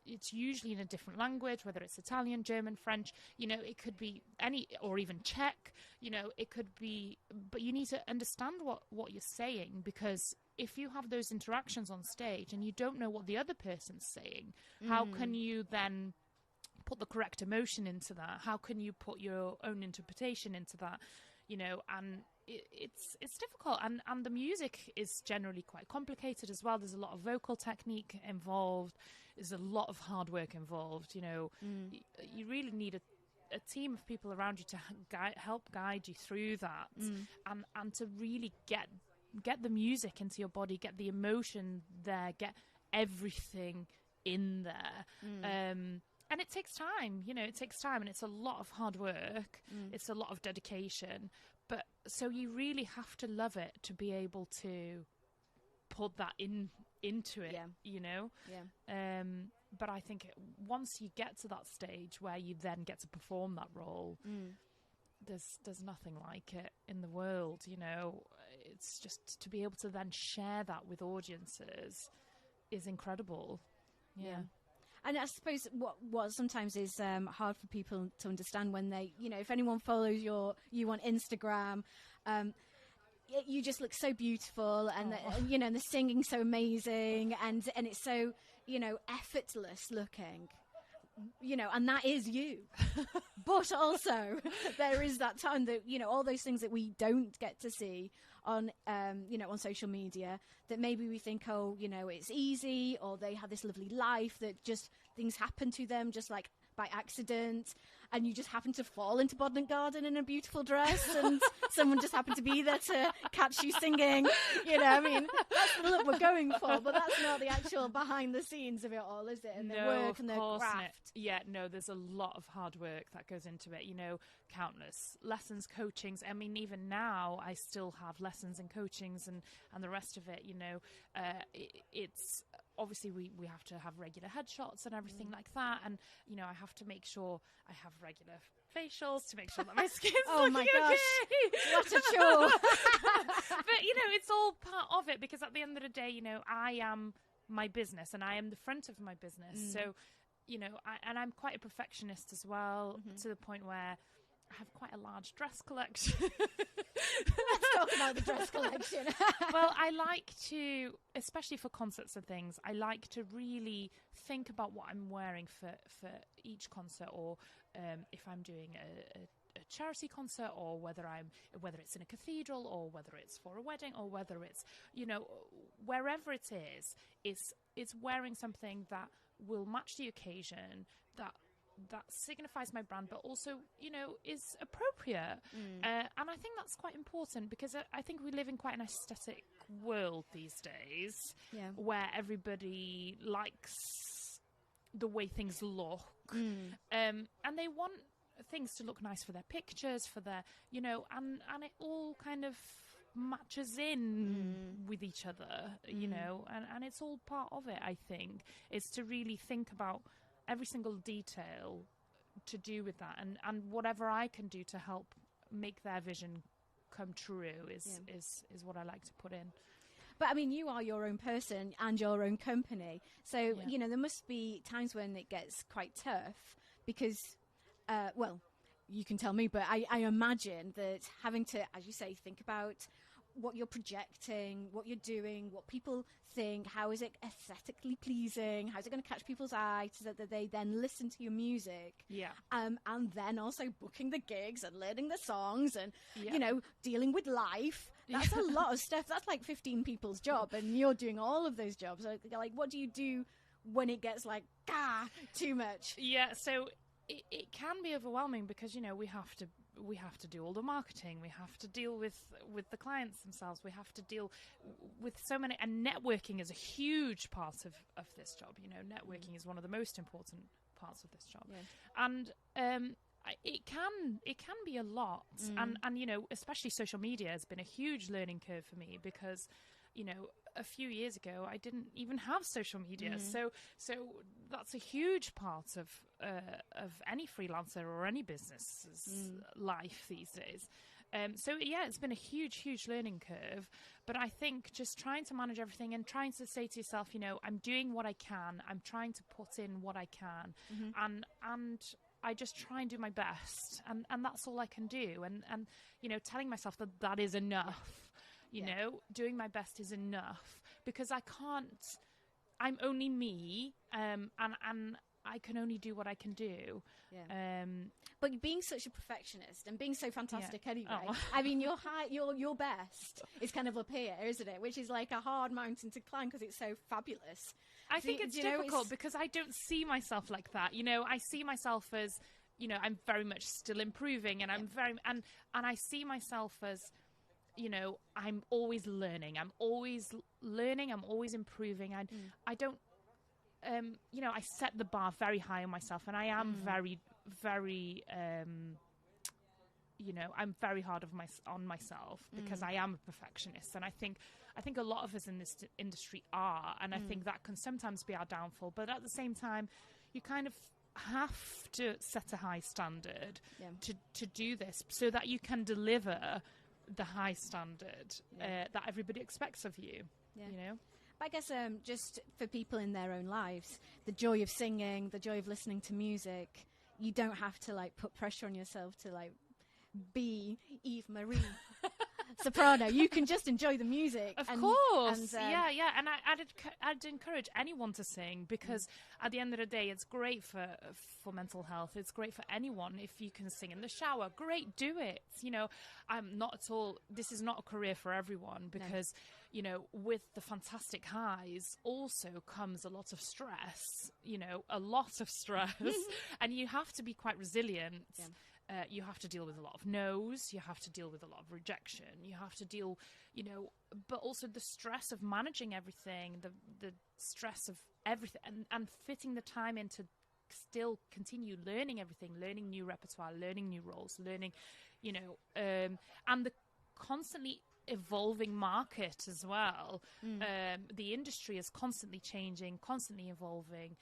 it's usually in a different language, whether it's Italian, German, French, you know, it could be any, or even Czech, you know, it could be, but you need to understand what you're saying, because if you have those interactions on stage and you don't know what the other person's saying, how can you then put the correct emotion into that? How can you put your own interpretation into that? You know, and it's difficult, and the music is generally quite complicated as well. There's a lot of vocal technique involved. There's a lot of hard work involved. You know, you really need a team of people around you to help guide you through that, and to really get the music into your body, get the emotion there, get everything in there. And it takes time, you know, it takes time, and it's a lot of hard work. It's a lot of dedication. But so you really have to love it to be able to put that into it, you know? But I think once you get to that stage where you then get to perform that role, there's nothing like it in the world, you know? It's just to be able to then share that with audiences is incredible. Yeah. And I suppose what sometimes is hard for people to understand when they, you know, if anyone follows you on Instagram, you just look so beautiful, and you know, and the singing's so amazing, and it's so, you know, effortless looking, you know, and that is you. But also there is that time that, you know, all those things that we don't get to see on, you know, on social media, that maybe we think, oh, you know, it's easy, or they have this lovely life that just things happen to them just like by accident, and you just happen to fall into Bodmin Garden in a beautiful dress, and someone just happened to be there to catch you singing. You know, I mean, that's the look we're going for, but that's not the actual behind the scenes of it all, is it? And the work and the craft. Yeah, no, there's a lot of hard work that goes into it. You know, countless lessons, coachings. I mean, even now, I still have lessons and coachings and the rest of it. You know, it's obviously we have to have regular headshots and everything like that, and you know, I have to make sure I have regular facials to make sure that my skin's oh my gosh, okay. What a chore. But you know, it's all part of it, because at the end of the day, you know, I am my business and I am the front of my business. So, you know, I'm quite a perfectionist as well, to the point where I have quite a large dress collection. Let's talk about the dress collection. Well, I like to, especially for concerts and things, I like to really think about what I'm wearing for each concert, or if I'm doing a charity concert, or whether it's in a cathedral, or whether it's for a wedding, or whether it's, you know, wherever it is, it's wearing something that will match the occasion, that signifies my brand, but also, you know, is appropriate. And I think that's quite important, because I think we live in quite an aesthetic world these days, where everybody likes the way things look, and they want things to look nice for their pictures, for their, you know, and it all kind of matches in with each other, you know, and it's all part of it. I think is to really think about every single detail to do with that, and whatever I can do to help make their vision come true is what I like to put in. But I mean, you are your own person and your own company, so you know there must be times when it gets quite tough because, well, you can tell me, but I imagine that having to, as you say, think about what you're projecting, what you're doing, what people think, how is it aesthetically pleasing, how's it going to catch people's eye so that they then listen to your music, and then also booking the gigs and learning the songs and you know, dealing with life. That's a lot of stuff. That's like 15 people's job, and you're doing all of those jobs. So, like, what do you do when it gets like too much? Yeah, so it can be overwhelming because, you know, we have to do all the marketing, we have to deal with the clients themselves, we have to deal with so many, and networking is a huge part of this job. You know, networking is one of the most important parts of this job, and it can be a lot, and you know, especially social media has been a huge learning curve for me because, you know, a few years ago I didn't even have social media, so that's a huge part of any freelancer or any business's life these days. So yeah, it's been a huge learning curve, but I think just trying to manage everything and trying to say to yourself, you know, I'm doing what I can, I'm trying to put in what I can, and I just try and do my best, and that's all I can do, and you know, telling myself that is enough. You know, doing my best is enough because I can't. I'm only me, and I can only do what I can do. But being such a perfectionist and being so fantastic anyway, I mean, your best is kind of up here, isn't it? Which is like a hard mountain to climb because it's so fabulous. I think it's difficult because I don't see myself like that. You know, I see myself as, you know, I'm very much still improving, and I'm very and I see myself as, you know, I'm always learning. I'm always improving. I don't, you know, I set the bar very high on myself, and I am very, you know, I'm very hard on myself because I am a perfectionist, and I think a lot of us in this industry are, and I think that can sometimes be our downfall. But at the same time, you kind of have to set a high standard to do this so that you can deliver the high standard that everybody expects of you. You know. But I guess just for people in their own lives, the joy of singing, the joy of listening to music, you don't have to like put pressure on yourself to like be Eve Marie soprano. You can just enjoy the music. Of course. And and I'd encourage anyone to sing because at the end of the day, it's great for mental health. It's great for anyone if you can sing in the shower. Great, do it. You know, I'm not at all. This is not a career for everyone because you know, with the fantastic highs also comes a lot of stress. You know, a lot of stress, and you have to be quite resilient. You have to deal with a lot of no's, you have to deal with a lot of rejection, you have to deal, you know, but also the stress of managing everything, the stress of everything, and fitting the time in to still continue learning everything, learning new repertoire, learning new roles, learning, you know, and the constantly evolving market as well. The industry is constantly changing, constantly evolving.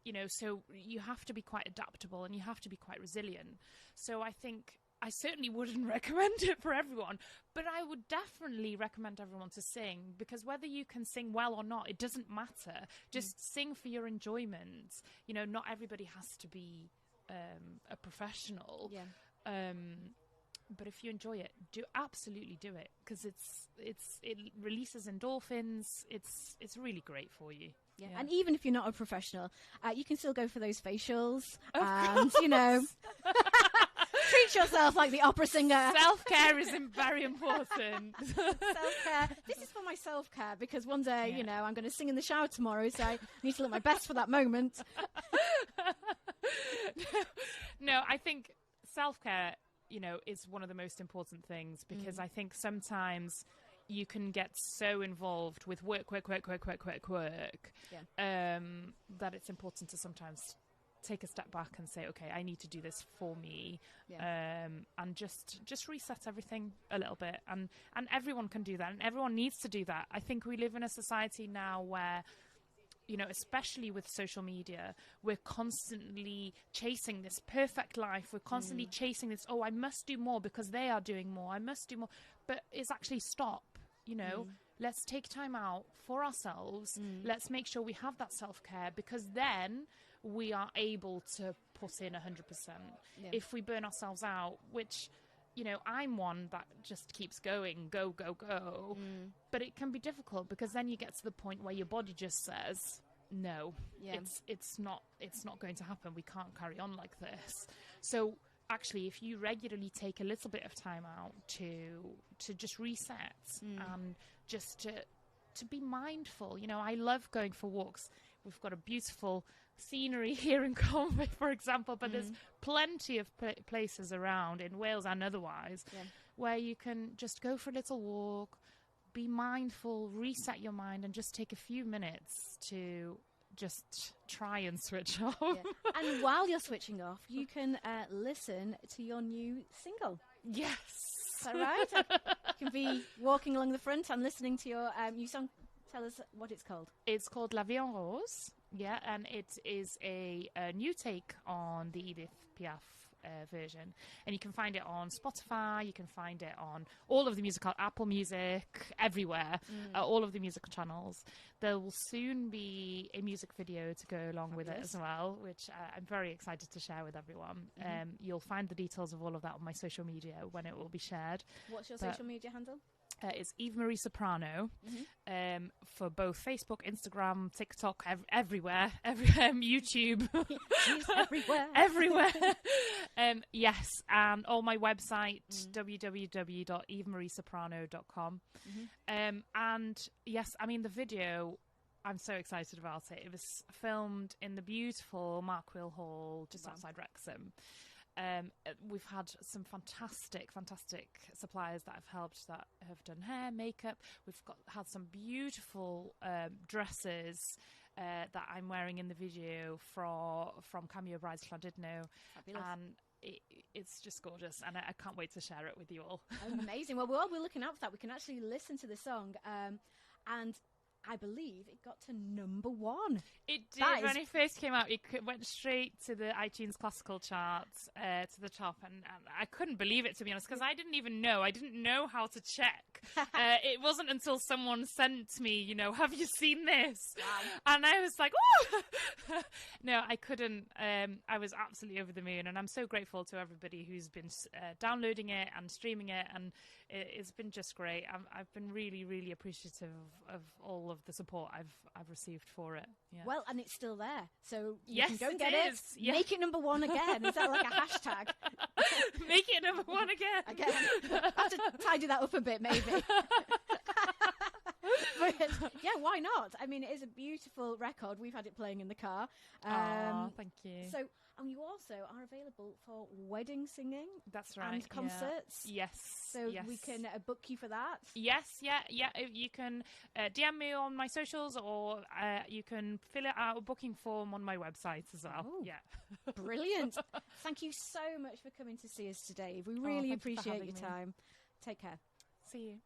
You know, so you have to be quite adaptable and you have to be quite resilient. So I think I certainly wouldn't recommend it for everyone, but I would definitely recommend everyone to sing because whether you can sing well or not, it doesn't matter. Just sing for your enjoyment. You know, not everybody has to be a professional. But if you enjoy it, absolutely do it because it releases endorphins. It's really great for you. Yeah. And even if you're not a professional, you can still go for those facials and, you know, treat yourself like the opera singer. Self-care is very important. Self-care. This is for my self-care because one day, you know, I'm going to sing in the shower tomorrow, so I need to look my best for that moment. No, I think self-care, you know, is one of the most important things because I think sometimes you can get so involved with work, that it's important to sometimes take a step back and say, okay, I need to do this for me, and just reset everything a little bit. And everyone can do that, and everyone needs to do that. I think we live in a society now where, you know, especially with social media, we're constantly chasing this perfect life. We're constantly chasing this, oh, I must do more because they are doing more. I must do more. But it's actually stop, you know. Let's take time out for ourselves. Let's make sure we have that self-care, because then we are able to put in 100%. If we burn ourselves out, which, you know, I'm one that just keeps going, go. But it can be difficult, because then you get to the point where your body just says, no, it's not going to happen. We can't carry on like this. So actually, if you regularly take a little bit of time out to just reset and just to be mindful. You know, I love going for walks. We've got a beautiful scenery here in Conwy, for example, but there's plenty of places around in Wales and otherwise where you can just go for a little walk, be mindful, reset your mind, and just take a few minutes to just try and switch off. And while you're switching off, you can listen to your new single. Yes. Is that right? You can be walking along the front and listening to your new song. Tell us what it's called. It's called La Vie en Rose, and it is a new take on the Edith Piaf version. And you can find it on Spotify, you can find it on all of the musical, Apple Music, everywhere, all of the musical channels. There will soon be a music video to go along with it as well, which I'm very excited to share with everyone. You'll find the details of all of that on my social media when it will be shared. What's your social media handle? It's Eve Marie Soprano for both Facebook, Instagram, TikTok, everywhere, YouTube. She's everywhere. Everywhere. Yes, and on my website, www.evmariesoprano.com. And yes, I mean, the video, I'm so excited about it. It was filmed in the beautiful Markwill Hall just outside Wrexham. We've had some fantastic suppliers that have helped, that have done hair, makeup. We've had some beautiful dresses that I'm wearing in the video from Cameo Brides Llandudno. Fabulous. And it's just gorgeous, and I can't wait to share it with you all. Amazing. Well, while we're looking out for that, we can actually listen to the song, and I believe it got to #1. It did. When it first came out, it went straight to the iTunes classical charts, to the top, and I couldn't believe it, to be honest, because I didn't even know. I didn't know how to check. It wasn't until someone sent me, you know, have you seen this? Wow. And I was like, oh! No, I couldn't. I was absolutely over the moon, and I'm so grateful to everybody who's been downloading it and streaming it, and it's been just great. I've been really, really appreciative of all of the support I've received for it. Yeah. Well, and it's still there, so you yes, can go and get it. Yeah. Make it #1 again. Is that like a hashtag? Make it #1 again. Again. I have to tidy that up a bit, maybe. But yeah, why not? I mean, it is a beautiful record. We've had it playing in the car. Thank you. So, and you also are available for wedding singing. That's right. And concerts. Yeah. Yes. So we can book you for that. Yes. Yeah. You can DM me on my socials, or you can fill out a booking form on my website as well. Oh, yeah. Brilliant. Thank you so much for coming to see us today. We really appreciate your time. Take care. See you.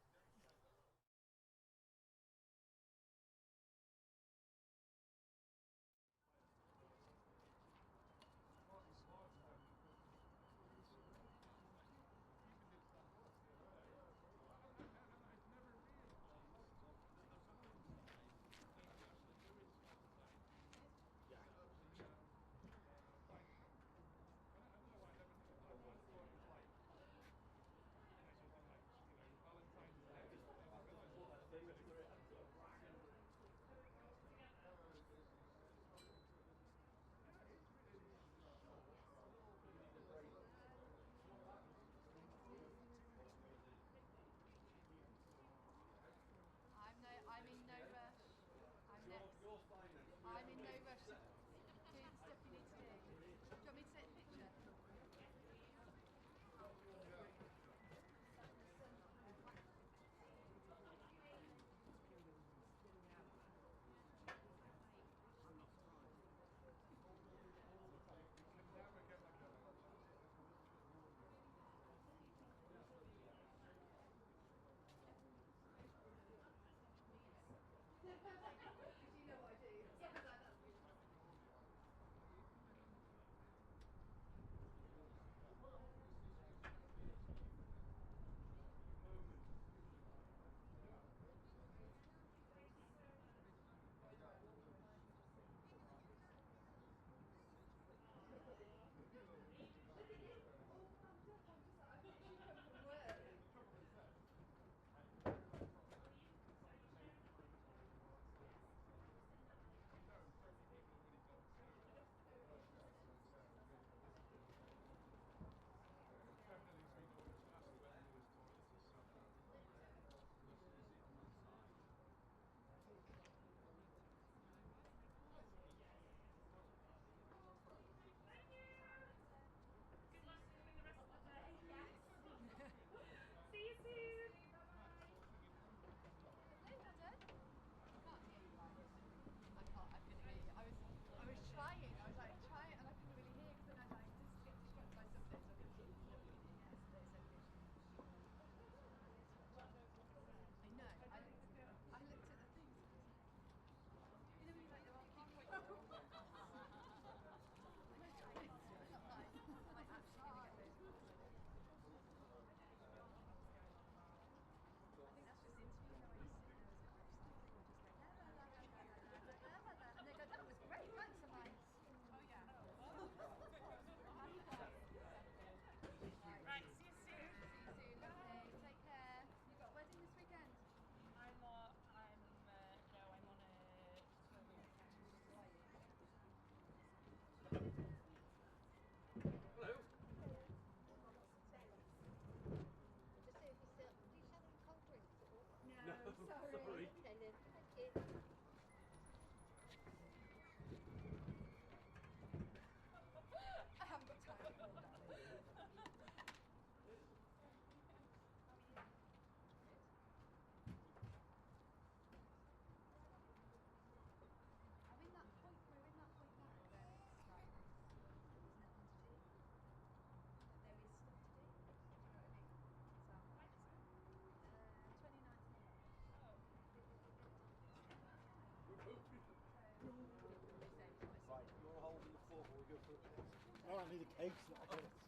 No, I need a case, not a case.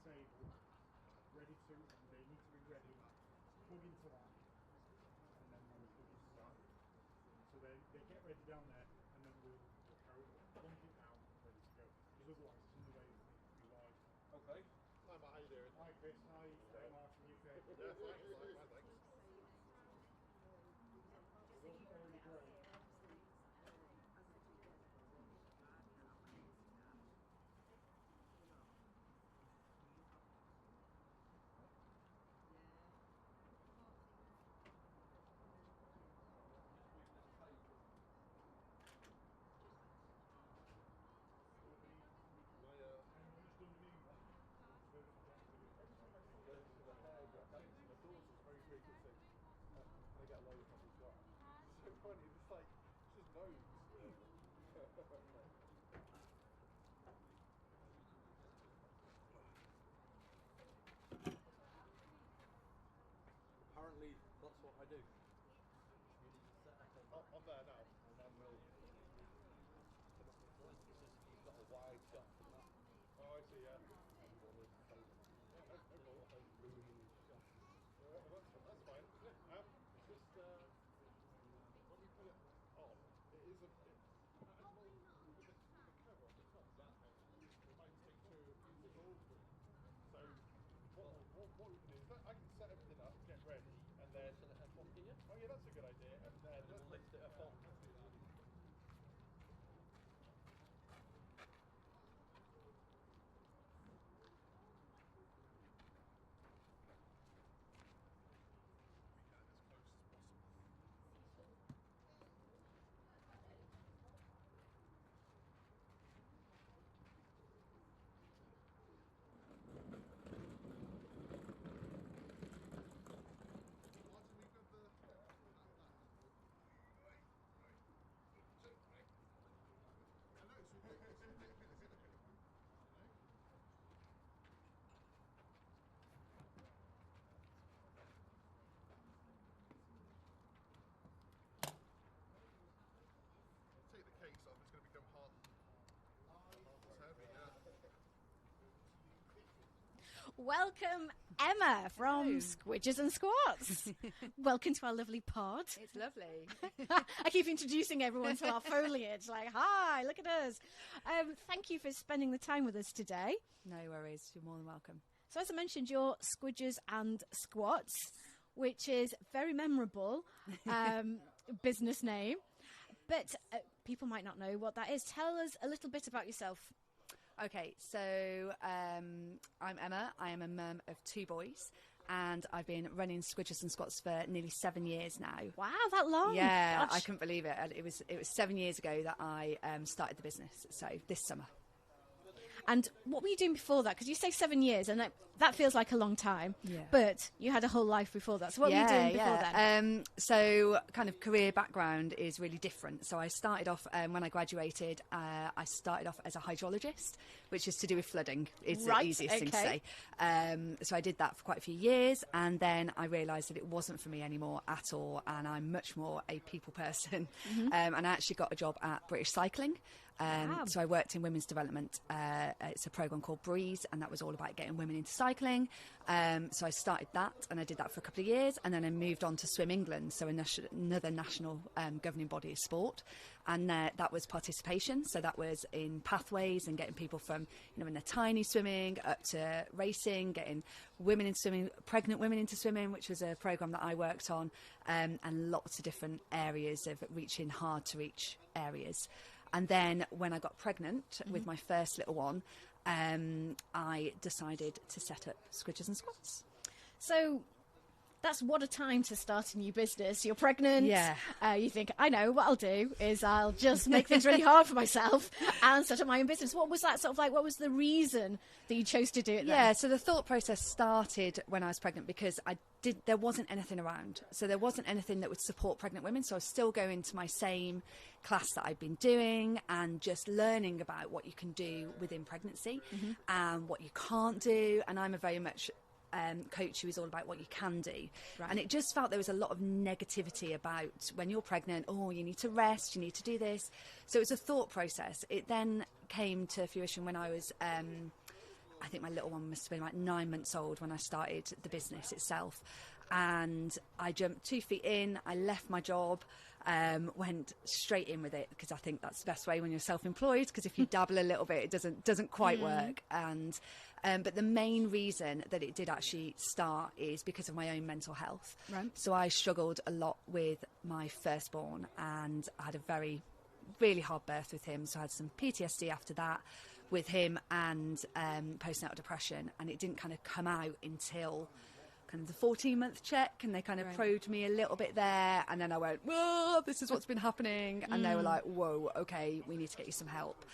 table, ready to, and they need to be ready. Plug into that, and then we'll plug into that. So they get ready down there, and then we'll carry plunk it down, ready to go. Because otherwise, it's in the way of things we like. Okay. Hi, Matt. How you doing? Hi, Chris. Hi, Martin. You okay? Yeah, fine, thanks. It wasn't already great. I get a load of them as well. It's so funny, it's like, it's just nodes. Apparently, that's what I do. You need to set up on there now, and then we'll come up with one. You've got a wide shot from that. Oh, I see, yeah. And one is close. Yeah, no problem. A booming shot. That's fine. Just, when we put it on, it is a bit, with the cover on the top, it might take two calls through. So what we can do is I can set everything up, get ready, and then set it up on here. Oh yeah, that's a good idea. And then we'll lift it up on. Let's do that. Take the case off, it's going to become half as heavy, yeah. Welcome, Emma from Squidges and Squats. Welcome to our lovely pod. It's lovely. I keep introducing everyone to our foliage, like, hi, look at us. Thank you for spending the time with us today. No worries, you're more than welcome. So as I mentioned, you're Squidges and Squats, which is very memorable business name. But people might not know what that is. Tell us a little bit about yourself. Okay, so I'm Emma. I am a mum of 2 boys, and I've been running Squidges and Squats for nearly 7 years now. Wow, that long? Yeah, Gosh. I couldn't believe it. It was 7 years ago that I started the business, so this summer. And what were you doing before that? Because you say 7 years, and that feels like a long time. Yeah. But you had a whole life before that. So what were you doing before then? So kind of career background is really different. So I started off, when I graduated, I started off as a hydrologist, which is to do with flooding. It's the easiest thing to say. So I did that for quite a few years, and then I realised that it wasn't for me anymore at all, and I'm much more a people person. Mm-hmm. And I actually got a job at British Cycling. Wow. So I worked in women's development. It's a programme called Breeze, and that was all about getting women into cycling. So I started that, and I did that for a couple of years, and then I moved on to Swim England, so another national governing body of sport. And that was participation, so that was in pathways and getting people from, when they're tiny swimming up to racing, getting women into swimming, pregnant women into swimming, which was a programme that I worked on, and lots of different areas of reaching hard to reach areas. And then when I got pregnant with my first little one, I decided to set up Squidges and Squats. So that's what a time to start a new business. You're pregnant. Yeah. You think, I know what I'll do is I'll just make things really hard for myself and set up my own business. What was that sort of like? What was the reason that you chose to do it then? Yeah, so the thought process started when I was pregnant because there wasn't anything around. So there wasn't anything that would support pregnant women. So I was still going to my same class that I'd been doing and just learning about what you can do within pregnancy and what you can't do. And I'm a very much coach who is all about what you can do. Right. And it just felt there was a lot of negativity about when you're pregnant, you need to rest, you need to do this. So it was a thought process. It then came to fruition when I was I think my little one must have been like 9 months old when I started the business itself. And I jumped 2 feet in, I left my job, went straight in with it, because I think that's the best way when you're self-employed, because if you dabble a little bit, it doesn't quite work. And but the main reason that it did actually start is because of my own mental health. Right. So I struggled a lot with my firstborn, and I had a really hard birth with him. So I had some PTSD after that with him, and postnatal depression, and it didn't kind of come out until kind of the 14-month check, and they kind of probed me a little bit there, and then I went, whoa, this is what's been happening, and they were like, whoa, okay, we need to get you some help.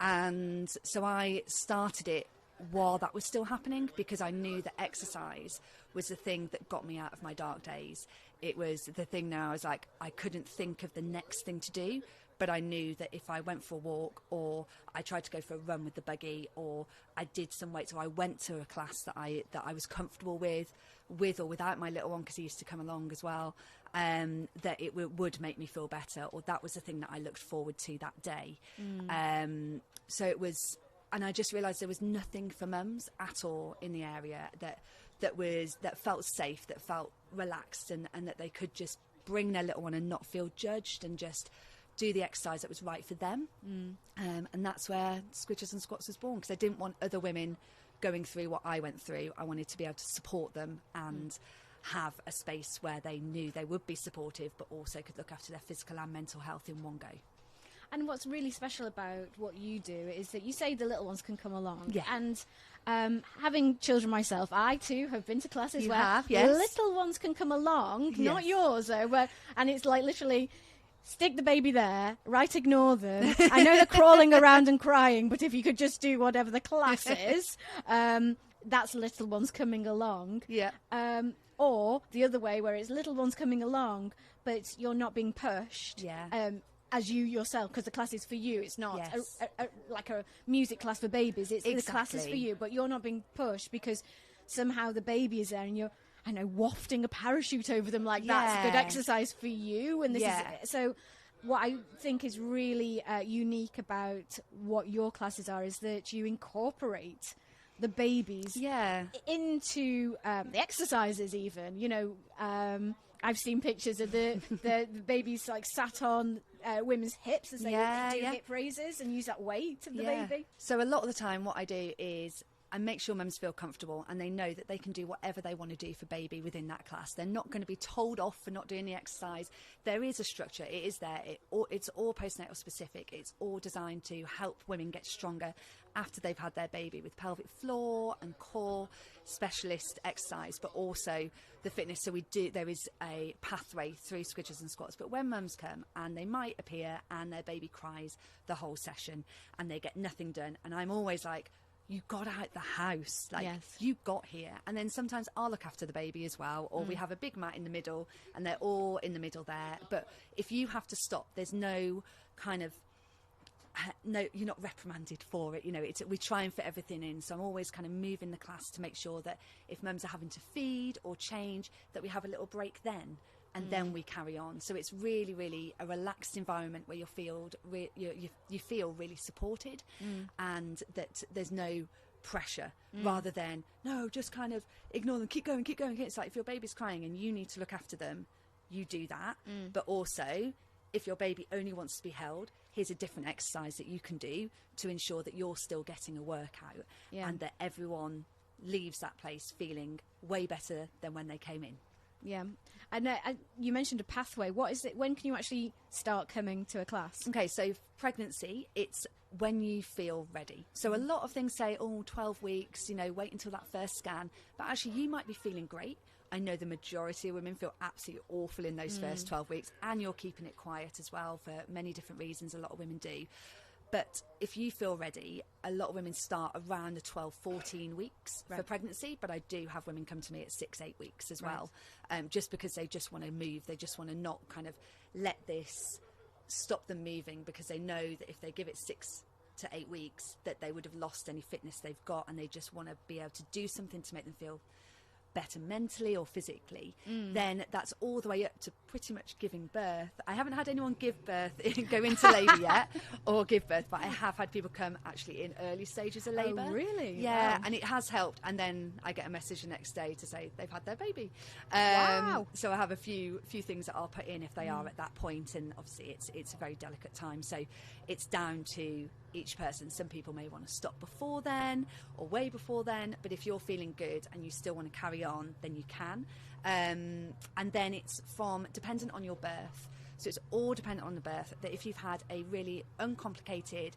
And so I started it while that was still happening, because I knew that exercise was the thing that got me out of my dark days. It was the thing now I was like, I couldn't think of the next thing to do, but I knew that if I went for a walk, or I tried to go for a run with the buggy, or I did some weights, or I went to a class that I was comfortable with or without my little one, because he used to come along as well, that it would make me feel better, or that was the thing that I looked forward to that day. So it was, and I just realised there was nothing for mums at all in the area that felt safe, that felt relaxed, and that they could just bring their little one and not feel judged, and just do the exercise that was right for them. And that's where Squidges and Squats was born, because I didn't want other women going through what I went through. I wanted to be able to support them and have a space where they knew they would be supportive, but also could look after their physical and mental health in one go. And what's really special about what you do is that you say the little ones can come along. Yeah. And having children myself, I too have been to classes You where have, yes. little ones can come along, not Yes. yours though, and it's like literally stick the baby there, ignore them. I know they're crawling around and crying, but if you could just do whatever the class is, that's little ones coming along. Yeah. Or the other way, where it's little ones coming along, but you're not being pushed. Yeah. As you yourself, because the class is for you. It's not Yes. like a music class for babies. It's the class is for Exactly. you, but you're not being pushed because somehow the baby is there, and you're, I know, wafting a parachute over them like that's a good Yeah. exercise for you. And this is so. What I think is really unique about what your classes are is that you incorporate the babies into the exercises. Even, you know, I've seen pictures of the babies like sat on women's hips as they do hip raises and use that weight of the baby. So a lot of the time what I do is I make sure mums feel comfortable, and they know that they can do whatever they want to do for baby within that class. They're not going to be told off for not doing the exercise. There is a structure. It is there. It's all postnatal specific. It's all designed to help women get stronger after they've had their baby, with pelvic floor and core specialist exercise, but also the fitness. So there is a pathway through Squidges and Squats. But when mums come and they might appear and their baby cries the whole session and they get nothing done, and I'm always like, you got out the house, like you got here. And then sometimes I'll look after the baby as well, or we have a big mat in the middle and they're all in the middle there. But if you have to stop, there's no kind of, no, you're not reprimanded for it. You know, we try and fit everything in. So I'm always kind of moving the class to make sure that if mums are having to feed or change, that we have a little break then. And then we carry on. So it's really, really a relaxed environment where you feel really supported, and that there's no pressure, rather than, no, just kind of ignore them, keep going. It's like if your baby's crying and you need to look after them, you do that. But also, if your baby only wants to be held, here's a different exercise that you can do to ensure that you're still getting a workout, and that everyone leaves that place feeling way better than when they came in. Yeah. And you mentioned a pathway. What is it? When can you actually start coming to a class? Okay, so pregnancy, it's when you feel ready. So a lot of things say, 12 weeks, you know, wait until that first scan. But actually, you might be feeling great. I know the majority of women feel absolutely awful in those first 12 weeks, and you're keeping it quiet as well for many different reasons. A lot of women do. But if you feel ready, a lot of women start around the 12, 14 weeks for pregnancy. But I do have women come to me at 6, 8 weeks as well, just because they just want to move. They just want to not kind of let this stop them moving, because they know that if they give it 6 to 8 weeks, that they would have lost any fitness they've got, and they just want to be able to do something to make them feel better mentally or physically, then that's all the way up to pretty much giving birth. I haven't had anyone give birth, go into labour yet, or give birth, but I have had people come actually in early stages of labour. Oh, really? Yeah, Wow. and it has helped. And then I get a message the next day to say they've had their baby. Wow. So I have a few things that I'll put in if they are at that point, and obviously it's a very delicate time, so it's down to each person. Some people may want to stop before then or way before then, but if you're feeling good and you still want to carry on, then you can. And then it's dependent on your birth. So it's all dependent on the birth, that if you've had a really uncomplicated,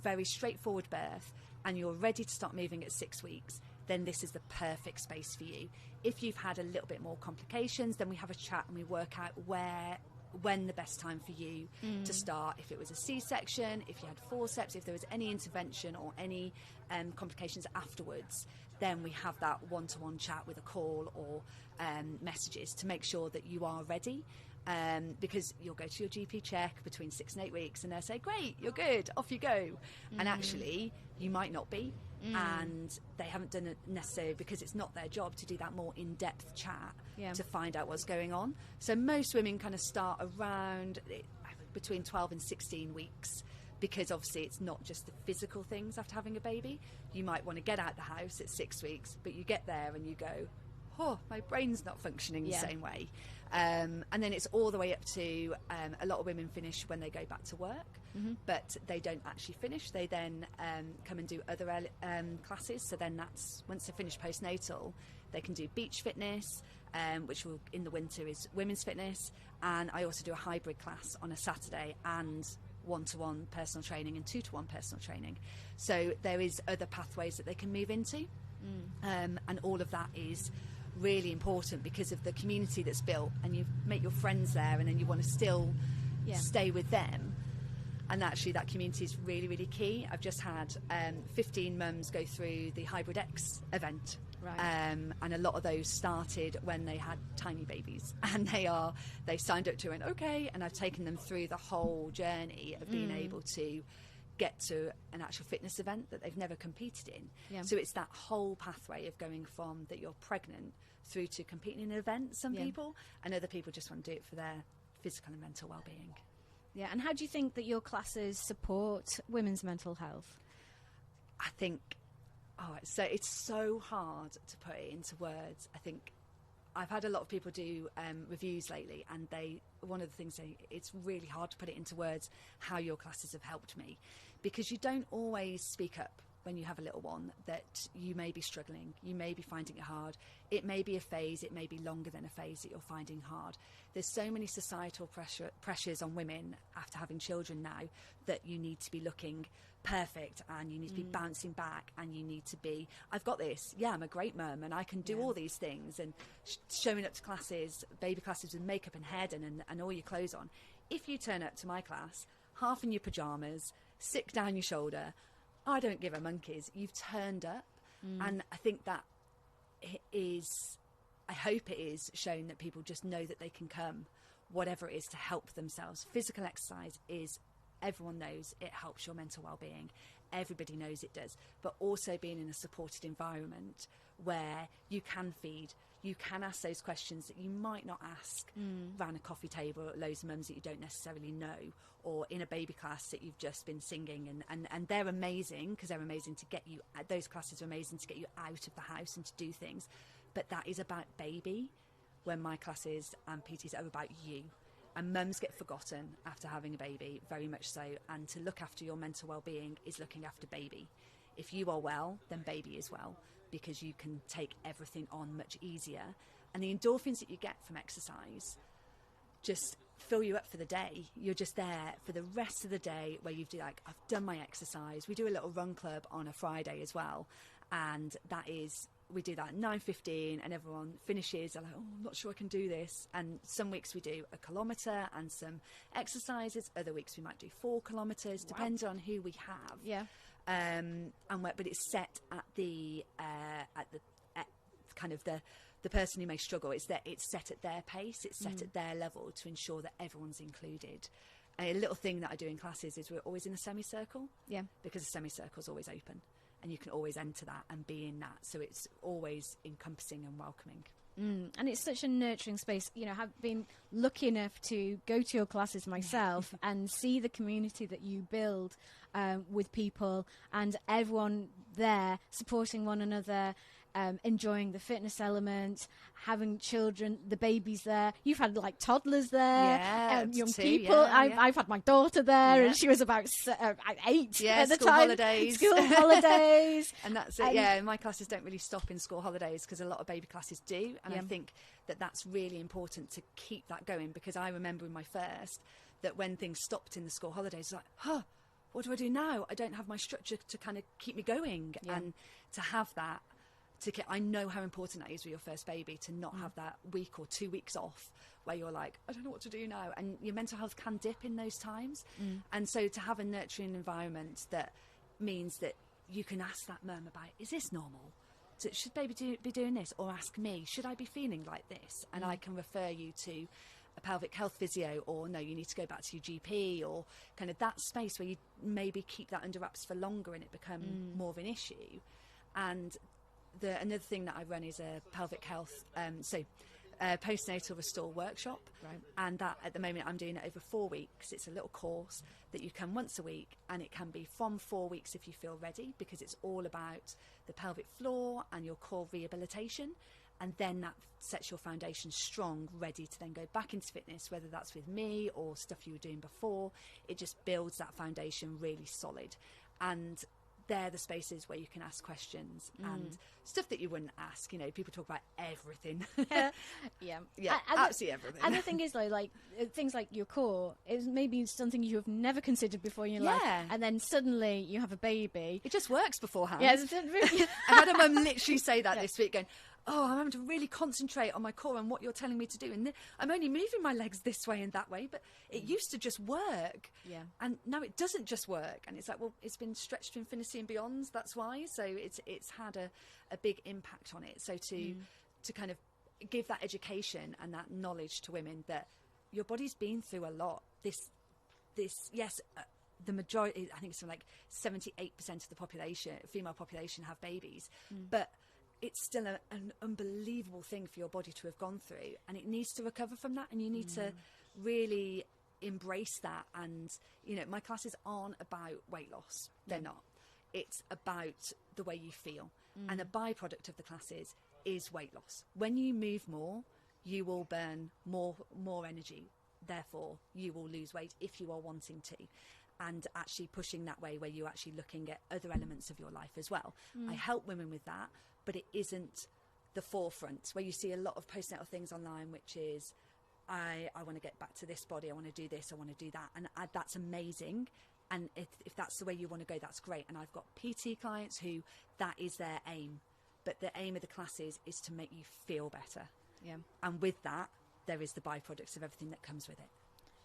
very straightforward birth and you're ready to start moving at 6 weeks, then this is the perfect space for you. If you've had a little bit more complications, then we have a chat and we work out when the best time for you to start. If it was a C-section, if you had forceps, if there was any intervention or any complications afterwards, then we have that one-to-one chat with a call or messages to make sure that you are ready. Because you'll go to your GP check between 6 and 8 weeks and they'll say, great, you're good, off you go. And actually, you might not be. And they haven't done it necessarily because it's not their job to do that more in-depth chat to find out what's going on. So most women kind of start around between 12 and 16 weeks, because obviously it's not just the physical things after having a baby. You might want to get out the house at 6 weeks, but you get there and you go, oh, my brain's not functioning the same way. And then it's all the way up to a lot of women finish when they go back to work, but they don't actually finish. They then come and do other classes. So then that's, once they finish postnatal, they can do beach fitness, which will, in the winter is women's fitness. And I also do a hybrid class on a Saturday and one-to-one personal training and two-to-one personal training. So there is other pathways that they can move into. And all of that is really important because of the community that's built, and you make your friends there and then you want to still stay with them, and actually that community is really, really key. I've just had 15 mums go through the Hybrid X event, and a lot of those started when they had tiny babies, and they signed up to it, okay, and I've taken them through the whole journey of being able to get to an actual fitness event that they've never competed in. So it's that whole pathway of going from that you're pregnant through to competing in an event, some people, and other people just want to do it for their physical and mental well-being. Yeah, and how do you think that your classes support women's mental health? I think, so it's so hard to put it into words. I think I've had a lot of people do reviews lately, and one of the things it's really hard to put it into words how your classes have helped me, because you don't always speak up when you have a little one that you may be struggling, you may be finding it hard. It may be a phase, it may be longer than a phase that you're finding hard. There's so many societal pressures on women after having children now that you need to be looking perfect, and you need to be bouncing back, and you need to be, I've got this, I'm a great mum and I can do all these things, and showing up to classes, baby classes with makeup and hair done and all your clothes on. If you turn up to my class half in your pyjamas, sick down your shoulder, I don't give a monkeys. You've turned up. And I think that I hope it is shown that people just know that they can come, whatever it is, to help themselves. Physical exercise is, everyone knows it helps your mental well-being. Everybody knows it does. But also being in a supported environment where you can feed, you can ask those questions that you might not ask around a coffee table at loads of mums that you don't necessarily know, or in a baby class that you've just been singing, and they're amazing because they're amazing to get you, those classes are amazing to get you out of the house and to do things, but that is about baby, when my classes and PTs are about you. And mums get forgotten after having a baby, very much so, and to look after your mental well-being is looking after baby. If you are well, then baby is well, because you can take everything on much easier, and the endorphins that you get from exercise just fill you up for the day. You're just there for the rest of the day, where you've I've done my exercise. We do a little run club on a Friday as well, and we do that at 9:15, and everyone finishes. They're like, oh, I'm not sure I can do this. And some weeks we do a kilometre and some exercises. Other weeks we might do 4 kilometres, depending on who we have. But it's set at the kind of the person who may struggle. It's set at their pace. It's set at their level to ensure that everyone's included. And a little thing that I do in classes is we're always in a semicircle. Because the semicircle's always open. and you can always enter that and be in that. So it's always encompassing and welcoming. And it's such a nurturing space. You know, I've been lucky enough to go to your classes myself and see the community that you build with people and everyone there supporting one another, enjoying the fitness element, having children, the babies there. You've had like toddlers there, young people. I've had my daughter there, and she was about 8 at the school time. Holidays. School holidays. And that's it. Yeah, my classes don't really stop in school holidays because a lot of baby classes do, and I think that that's really important to keep that going, because I remember in my first that when things stopped in the school holidays, it's like, what do I do now? I don't have my structure to kind of keep me going, and to have that. I know how important that is with your first baby, to not have that week or 2 weeks off where you're like, I don't know what to do now. And your mental health can dip in those times. And so to have a nurturing environment that means that you can ask that mum about, is this normal? So should baby be doing this? Or ask me, should I be feeling like this? And I can refer you to a pelvic health physio, or no, you need to go back to your GP, or kind of that space where you maybe keep that under wraps for longer and it become more of an issue. And another thing that I run is a pelvic health, postnatal restore workshop, and that at the moment I'm doing it over 4 weeks. It's a little course that you come once a week, and it can be from 4 weeks if you feel ready, because it's all about the pelvic floor and your core rehabilitation, and then that sets your foundation strong, ready to then go back into fitness, whether that's with me or stuff you were doing before. It just builds that foundation really solid, and they're the spaces where you can ask questions and stuff that you wouldn't ask. You know, people talk about everything. Absolutely everything. And the thing is, though, like things like your core is maybe something you have never considered before in your life, and then suddenly you have a baby. It just works beforehand. Yeah, I had a mum literally say that this week, going, oh, I'm having to really concentrate on my core and what you're telling me to do. And I'm only moving my legs this way and that way, but it used to just work. Yeah. And now it doesn't just work. And it's like, well, it's been stretched to infinity and beyond. That's why. So it's had a big impact on it. So to kind of give that education and that knowledge to women that your body's been through a lot. The majority, I think it's something like 78% of the population, female population, have babies, but it's still an unbelievable thing for your body to have gone through, and it needs to recover from that, and you need to really embrace that. And you know, my classes aren't about weight loss. They're not. It's about the way you feel, and a byproduct of the classes is weight loss. When you move more, you will burn more energy, therefore you will lose weight if you are wanting to. And actually pushing that way, where you're actually looking at other elements of your life as well. I help women with that, but it isn't the forefront, where you see a lot of postnatal things online, which is, I want to get back to this body, I want to do this, I want to do that. And that's amazing. And if that's the way you want to go, that's great. And I've got PT clients who that is their aim. But the aim of the classes is to make you feel better. Yeah. And with that, there is the byproducts of everything that comes with it.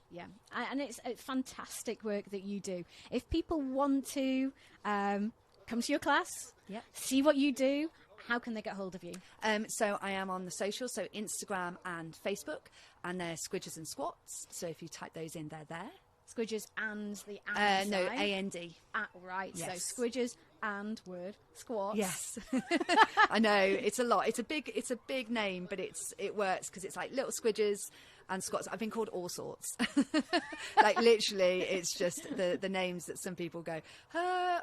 Yeah, and it's fantastic work that you do. If people want to come to your class, see what you do, how can they get hold of you? So I am on the socials, so Instagram and Facebook, and they're Squidges and Squats. So if you type those in, they're there. Squidges and the and no, sign. A-N-D. Right, yes. So Squidges and word squats. Yes. I know, it's a lot. It's a big name, but it works because it's like little squidges and squats. I've been called all sorts. Like literally, it's just the names that some people go,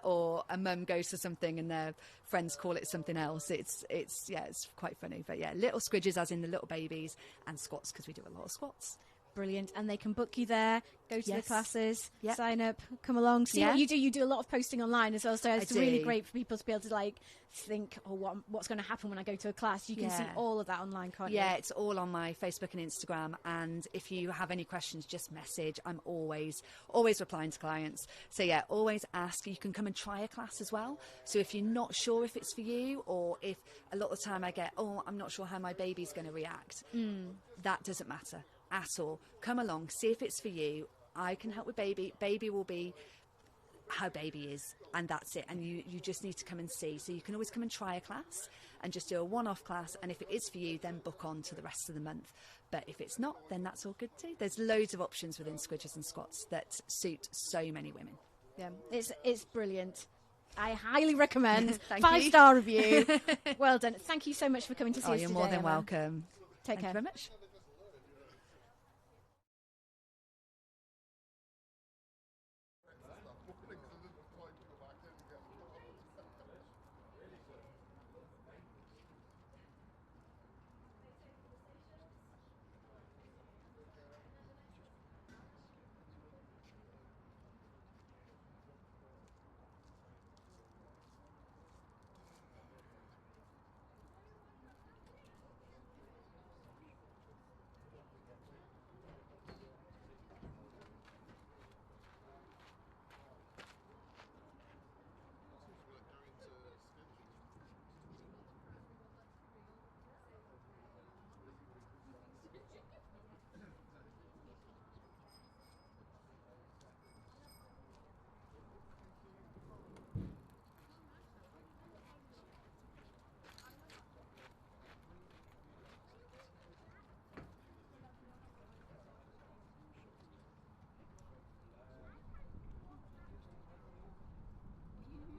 or a mum goes to something and their friends call it something else. It's quite funny. But yeah, little squidges as in the little babies, and squats because we do a lot of squats. Brilliant. And they can book you there, go to the classes, Yep. sign up, come along, see what you do. You do a lot of posting online as well, so it's really great for people to be able to like think, what's going to happen when I go to a class. You can see all of that online, can't you? Yeah, it's all on my Facebook and Instagram. And if you have any questions, just message. I'm always replying to clients. So yeah, always ask. You can come and try a class as well. So if you're not sure if it's for you, or if a lot of the time I get, I'm not sure how my baby's going to react, that doesn't matter at all. Come along, see if it's for you. I can help with baby. Baby will be how baby is, and that's it. And you just need to come and see. So you can always come and try a class and just do a one-off class, and if it is for you, then book on to the rest of the month. But if it's not, then that's all good too. There's loads of options within Squidges and Squats that suit so many women. Yeah, it's brilliant. I highly recommend. Thank 5-star review. Well done. Thank you so much for coming to see us You're today, more than Emma. welcome. Take care. Thank you very much.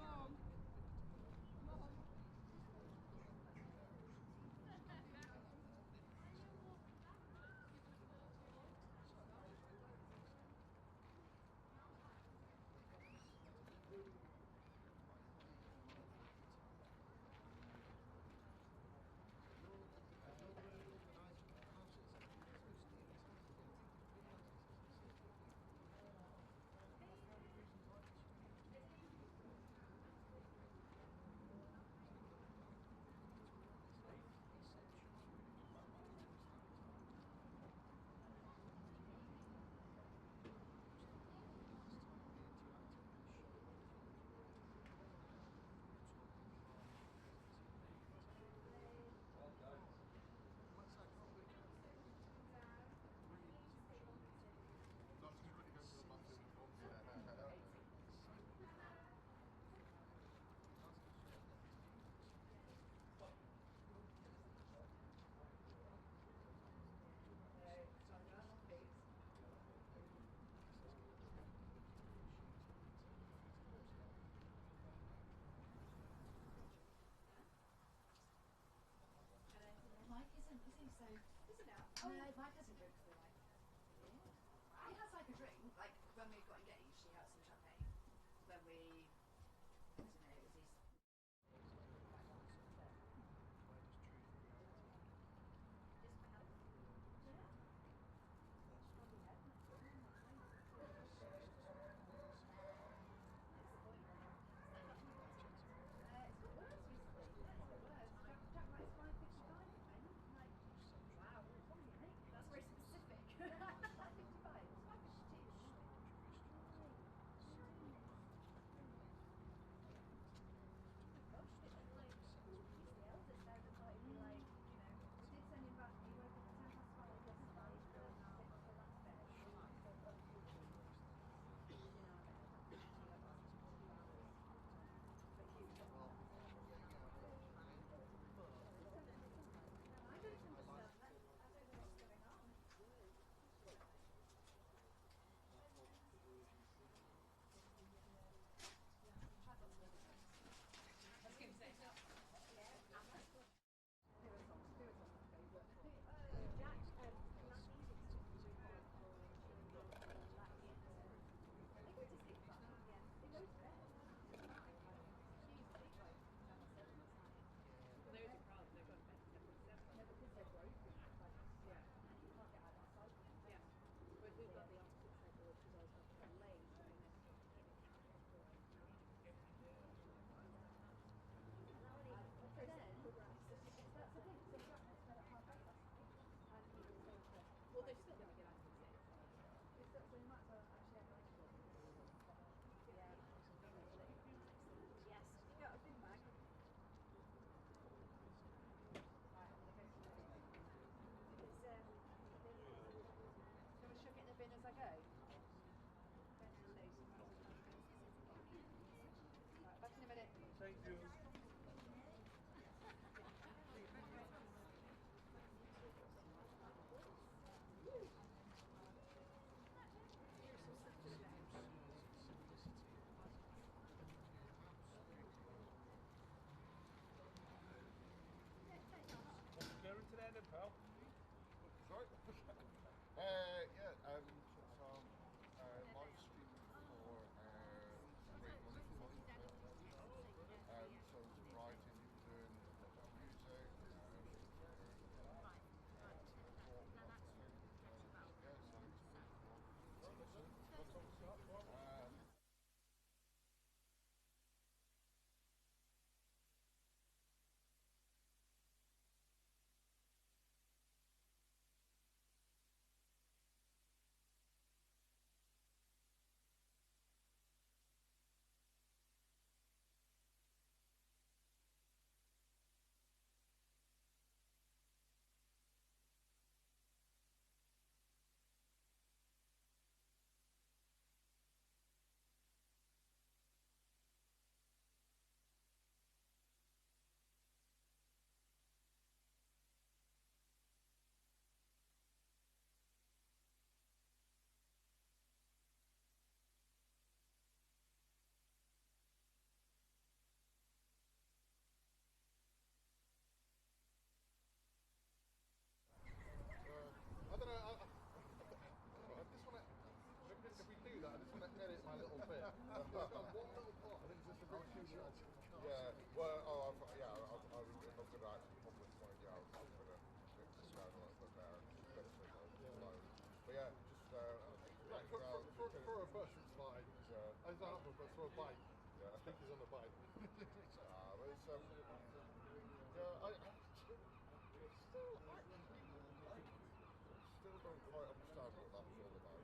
No, Mike doesn't drink for the wife. He has like a drink, like when we got engaged, he had some champagne. When we, I don't know, it was his. That's very specific. As well, but throw a bike. Yeah. Speakers on the bike. But it's, yeah, still don't quite understand what that was all about.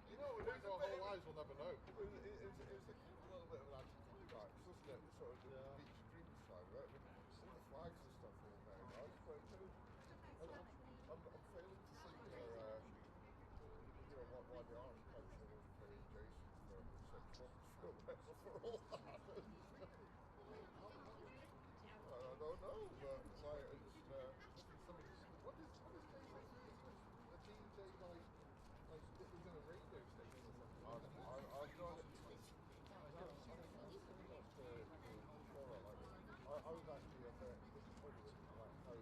You know, we're doing our whole lives, we'll never know. It's a little bit of an anticlimax, isn't it? Sort of the beach dreams side of it. I mean, all the flags and stuff are all very nice, but I'm failing to see where, you know, why the Irish Council was paying Jason for 6 months for all that. I don't know, but why it's what is Jason? A DJ like it was in a radio station or something. I was actually a bit disappointed with like how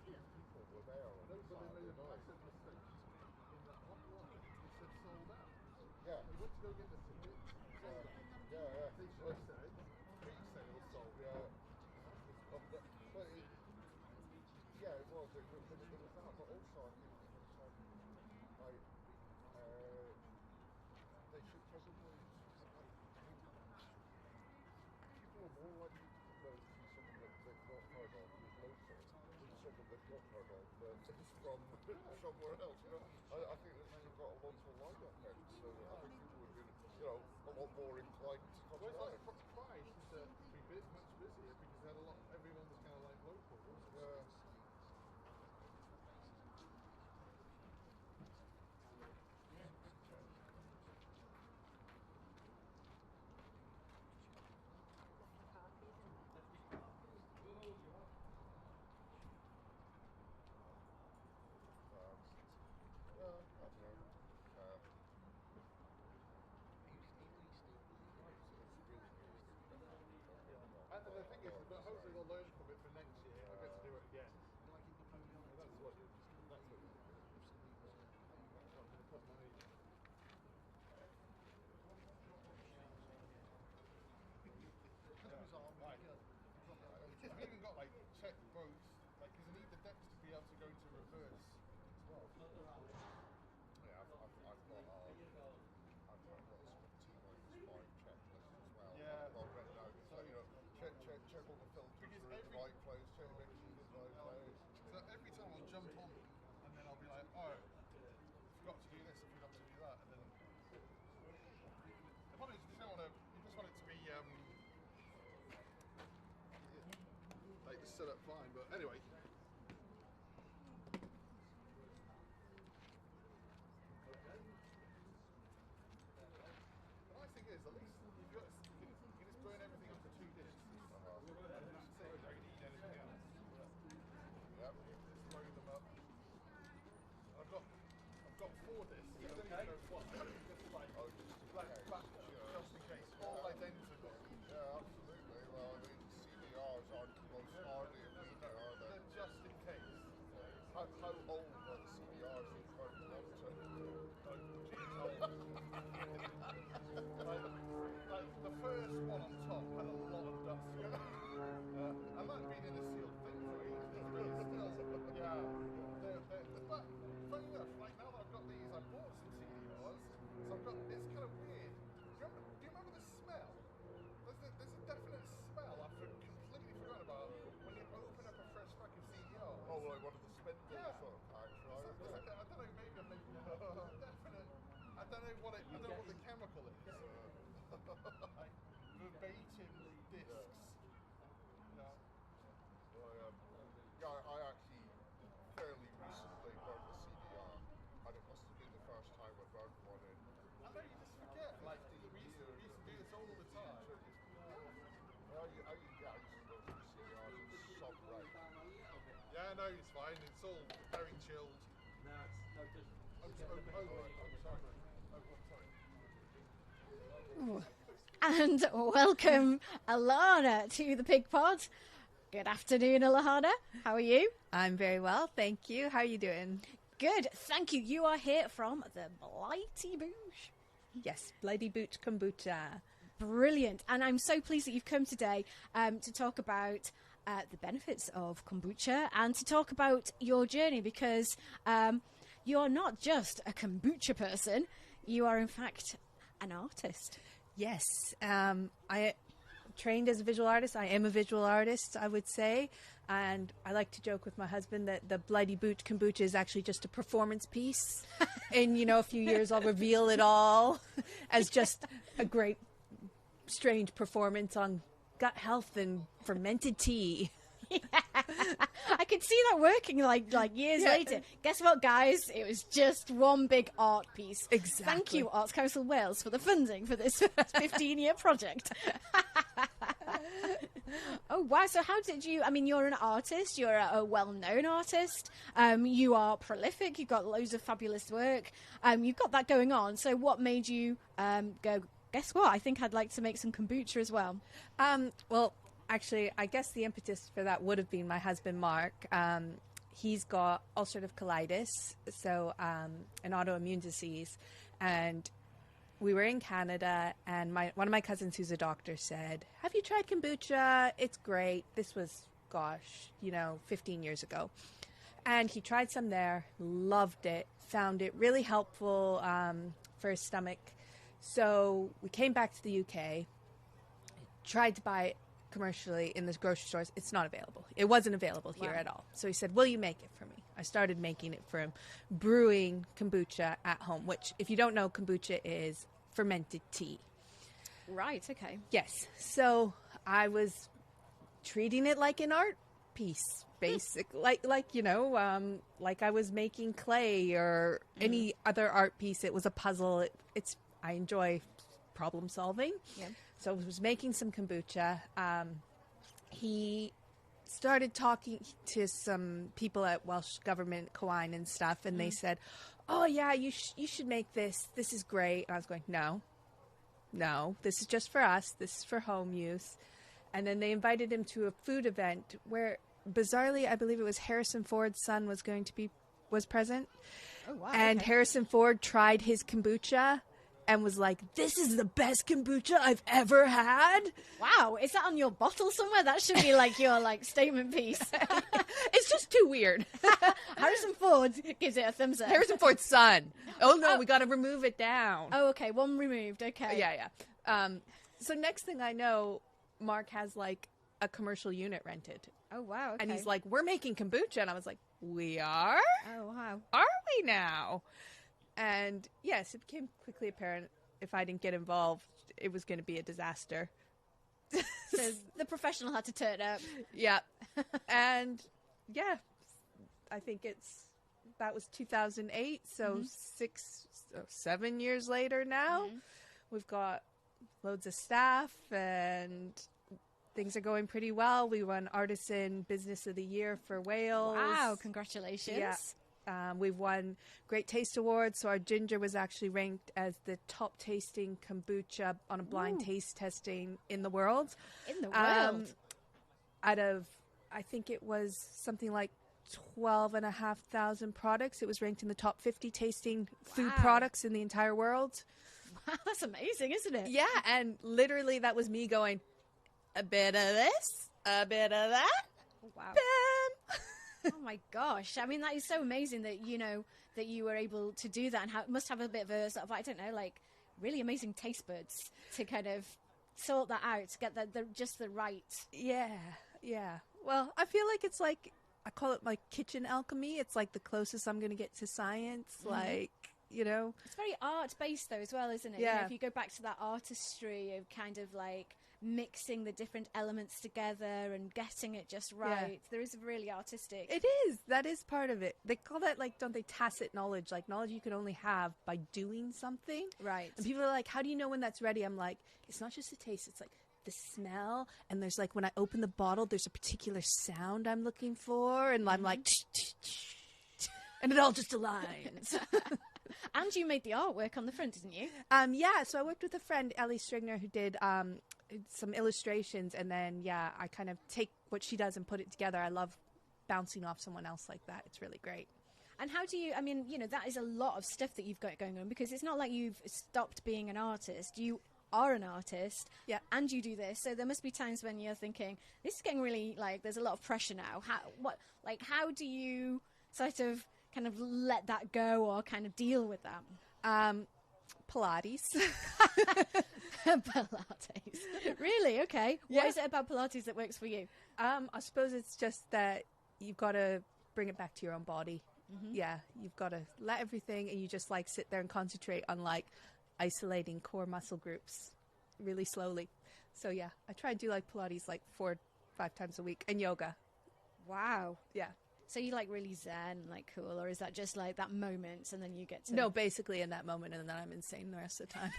people were there on No, but they made a Saturday massive mistake in that hot line. It said sold out. Yeah. You went to go get the ticket. Sold out. Yeah. They should have said, Pete said it was sold. Yeah. But it, yeah, it was. It was that, but also I think it was like they should probably. People are more likely to go to see someone that they've not heard of who's local than someone they've not heard of that is from somewhere else. You know, I think this has got a local lineup then, so I think people would be, you know, a lot more inclined to come Well, live. it's like Price used to be much busier because they had a lot. Everyone was kind of like local, wasn't it? Yeah. And the thing is, but hopefully they'll learn from it for next year and they'll get to do it again. And that's what you I'm going to put my... I've even got like check boats, like because I need the decks to be able to go into reverse as well. Yeah, I've got some T-minus 5 checklist as well. Yeah. I've got written out. So, you know, check all the filters are in the right place, check the mixers in the right place. So every time I'll jump on them, and then I'll be like, oh, forgot to do this, I forgot to do that, and then... The problem is you just want it to be, like, set up fine, but anyway. The nice thing is, at least, you can just burn everything up to 2 discs. And that's it, I don't need anything else. Yep. Just load them up. I've got 4 discs. I don't even know what. Just like, back, just in case. All identical. Yeah, absolutely. Well, I mean, CDRs aren't the most hardy of media, are they? They're just in case. How old are the CDRs that you're going to want to? Like the first one on top had a lot of dust on it. And that being in a sealed thing for ages, really still, yeah. But funny enough, like now that I've got these, I bought some CDRs, so I've got, it's kind of weird. Do you remember the smell? There's a definite smell I've completely forgotten about when you open up a fresh pack of CDRs. Oh, like one of the spindle sort of packs, right? I don't know, maybe I'm making it up. Definite. I don't know what the chemical is. Like verbatim discs. Yeah. Well, I actually fairly recently burned a CDR, and it must have been the first time I burned one in. I know you just forget. Like we used to do this all the time. I used to go through CDRs and sub-right. Yeah, no, it's fine. It's all very chilled. No, it's And welcome Alana to the Pig Pod. Good afternoon, Alana. How are you? I'm very well, thank you. How are you doing? Good, thank you. You are here from the Blighty Boosh. Yes, Blighty Boot Kombucha. Brilliant. And I'm so pleased that you've come today to talk about the benefits of kombucha and to talk about your journey, because you're not just a kombucha person. You are, in fact, an artist? Yes, I trained as a visual artist. I am a visual artist, I would say. And I like to joke with my husband that the Bloody Boot Kombucha is actually just a performance piece. In, a few years, I'll reveal it all as just a great, strange performance on gut health and fermented tea. Yeah. I could see that working like years later. Guess what, guys? It was just one big art piece. Exactly. Thank you, Arts Council Wales, for the funding for this 15-year project. Oh, wow. So how did you... I mean, you're an artist. You're a well-known artist. You are prolific. You've got loads of fabulous work. You've got that going on. So what made you go, guess what? I think I'd like to make some kombucha as well. Well, actually, I guess the impetus for that would have been my husband, Mark. He's got ulcerative colitis, so an autoimmune disease. And we were in Canada, and one of my cousins who's a doctor said, have you tried kombucha? It's great. This was, 15 years ago. And he tried some there, loved it, found it really helpful for his stomach. So we came back to the UK, tried to buy it commercially in the grocery stores. It's not available. It wasn't available here at all. So he said, will you make it for me? I started making it for him, brewing kombucha at home, which, if you don't know, kombucha is fermented tea. Right, okay. Yes. So I was treating it like an art piece, like I was making clay or any other art piece. It was a puzzle. I enjoy problem solving. Yeah. So I was making some kombucha. He started talking to some people at Welsh Government, Conwy and stuff, and they said, oh, yeah, you should make this. This is great. And I was going, no, this is just for us. This is for home use. And then they invited him to a food event where, bizarrely, I believe it was Harrison Ford's son was present. Oh, wow. And okay. Harrison Ford tried his kombucha and was like, this is the best kombucha I've ever had. Wow, is that on your bottle somewhere? That should be like your statement piece. It's just too weird. Harrison Ford gives it a thumbs up. Harrison Ford's son. Oh, no, we got to remove it down. Oh, okay, one removed, okay. Yeah. So next thing I know, Mark has a commercial unit rented. Oh, wow, okay. And he's like, we're making kombucha. And I was like, we are? Oh, wow. Are we now? And yes, it became quickly apparent if I didn't get involved, it was going to be a disaster. So the professional had to turn up. Yeah. And yeah, I think that was 2008. So 7 years later now, we've got loads of staff and things are going pretty well. We won Artisan Business of the Year for Wales. Wow, congratulations. Yeah. We've won Great Taste Awards, so our ginger was actually ranked as the top tasting kombucha on a blind taste testing in the world. In the world? Out of, I think it was something like 12,500 products. It was ranked in the top 50 tasting food products in the entire world. Wow, that's amazing, isn't it? Yeah, and literally that was me going, a bit of this, a bit of that. Wow. Bam! Oh my gosh. I mean, that is so amazing that, that you were able to do that, and must have a bit of a sort of, I don't know, really amazing taste buds to kind of sort that out, to get just the right. Yeah. Well, I feel like it's I call it kitchen alchemy. It's the closest I'm going to get to science. It's very art-based though as well, isn't it? Yeah. If you go back to that artistry of kind of mixing the different elements together and getting it just right. There is a really artistic. It is. That is part of it. They call that don't they, tacit knowledge? Knowledge you can only have by doing something. Right. And people are like, how do you know when that's ready? I'm like, it's not just the taste. It's the smell. And there's when I open the bottle, there's a particular sound I'm looking for. And I'm like, and it all just aligns. And you made the artwork on the front, didn't you? Yeah. So I worked with a friend, Ellie Strigner, who did some illustrations, and then I kind of take what she does and put it together. I love bouncing off someone else like that. It's really great. And how do you, that is a lot of stuff that you've got going on, because it's not like you've stopped being an artist. You are an artist, and you do this. So there must be times when you're thinking, this is getting really, there's a lot of pressure now. How do you sort of kind of let that go or kind of deal with that? Pilates. Pilates. Really? Okay. What Yeah. is it about Pilates that works for you? I suppose it's just that you've got to bring it back to your own body. Mhm. Yeah, you've got to let everything, and you just like sit there and concentrate on like isolating core muscle groups really slowly. So yeah, I try to do like Pilates like 4-5 times a week, and yoga. Wow. Yeah. So you like really zen, like cool, or is that just like that moment and then you get to... No, basically in that moment, and then I'm insane the rest of the time.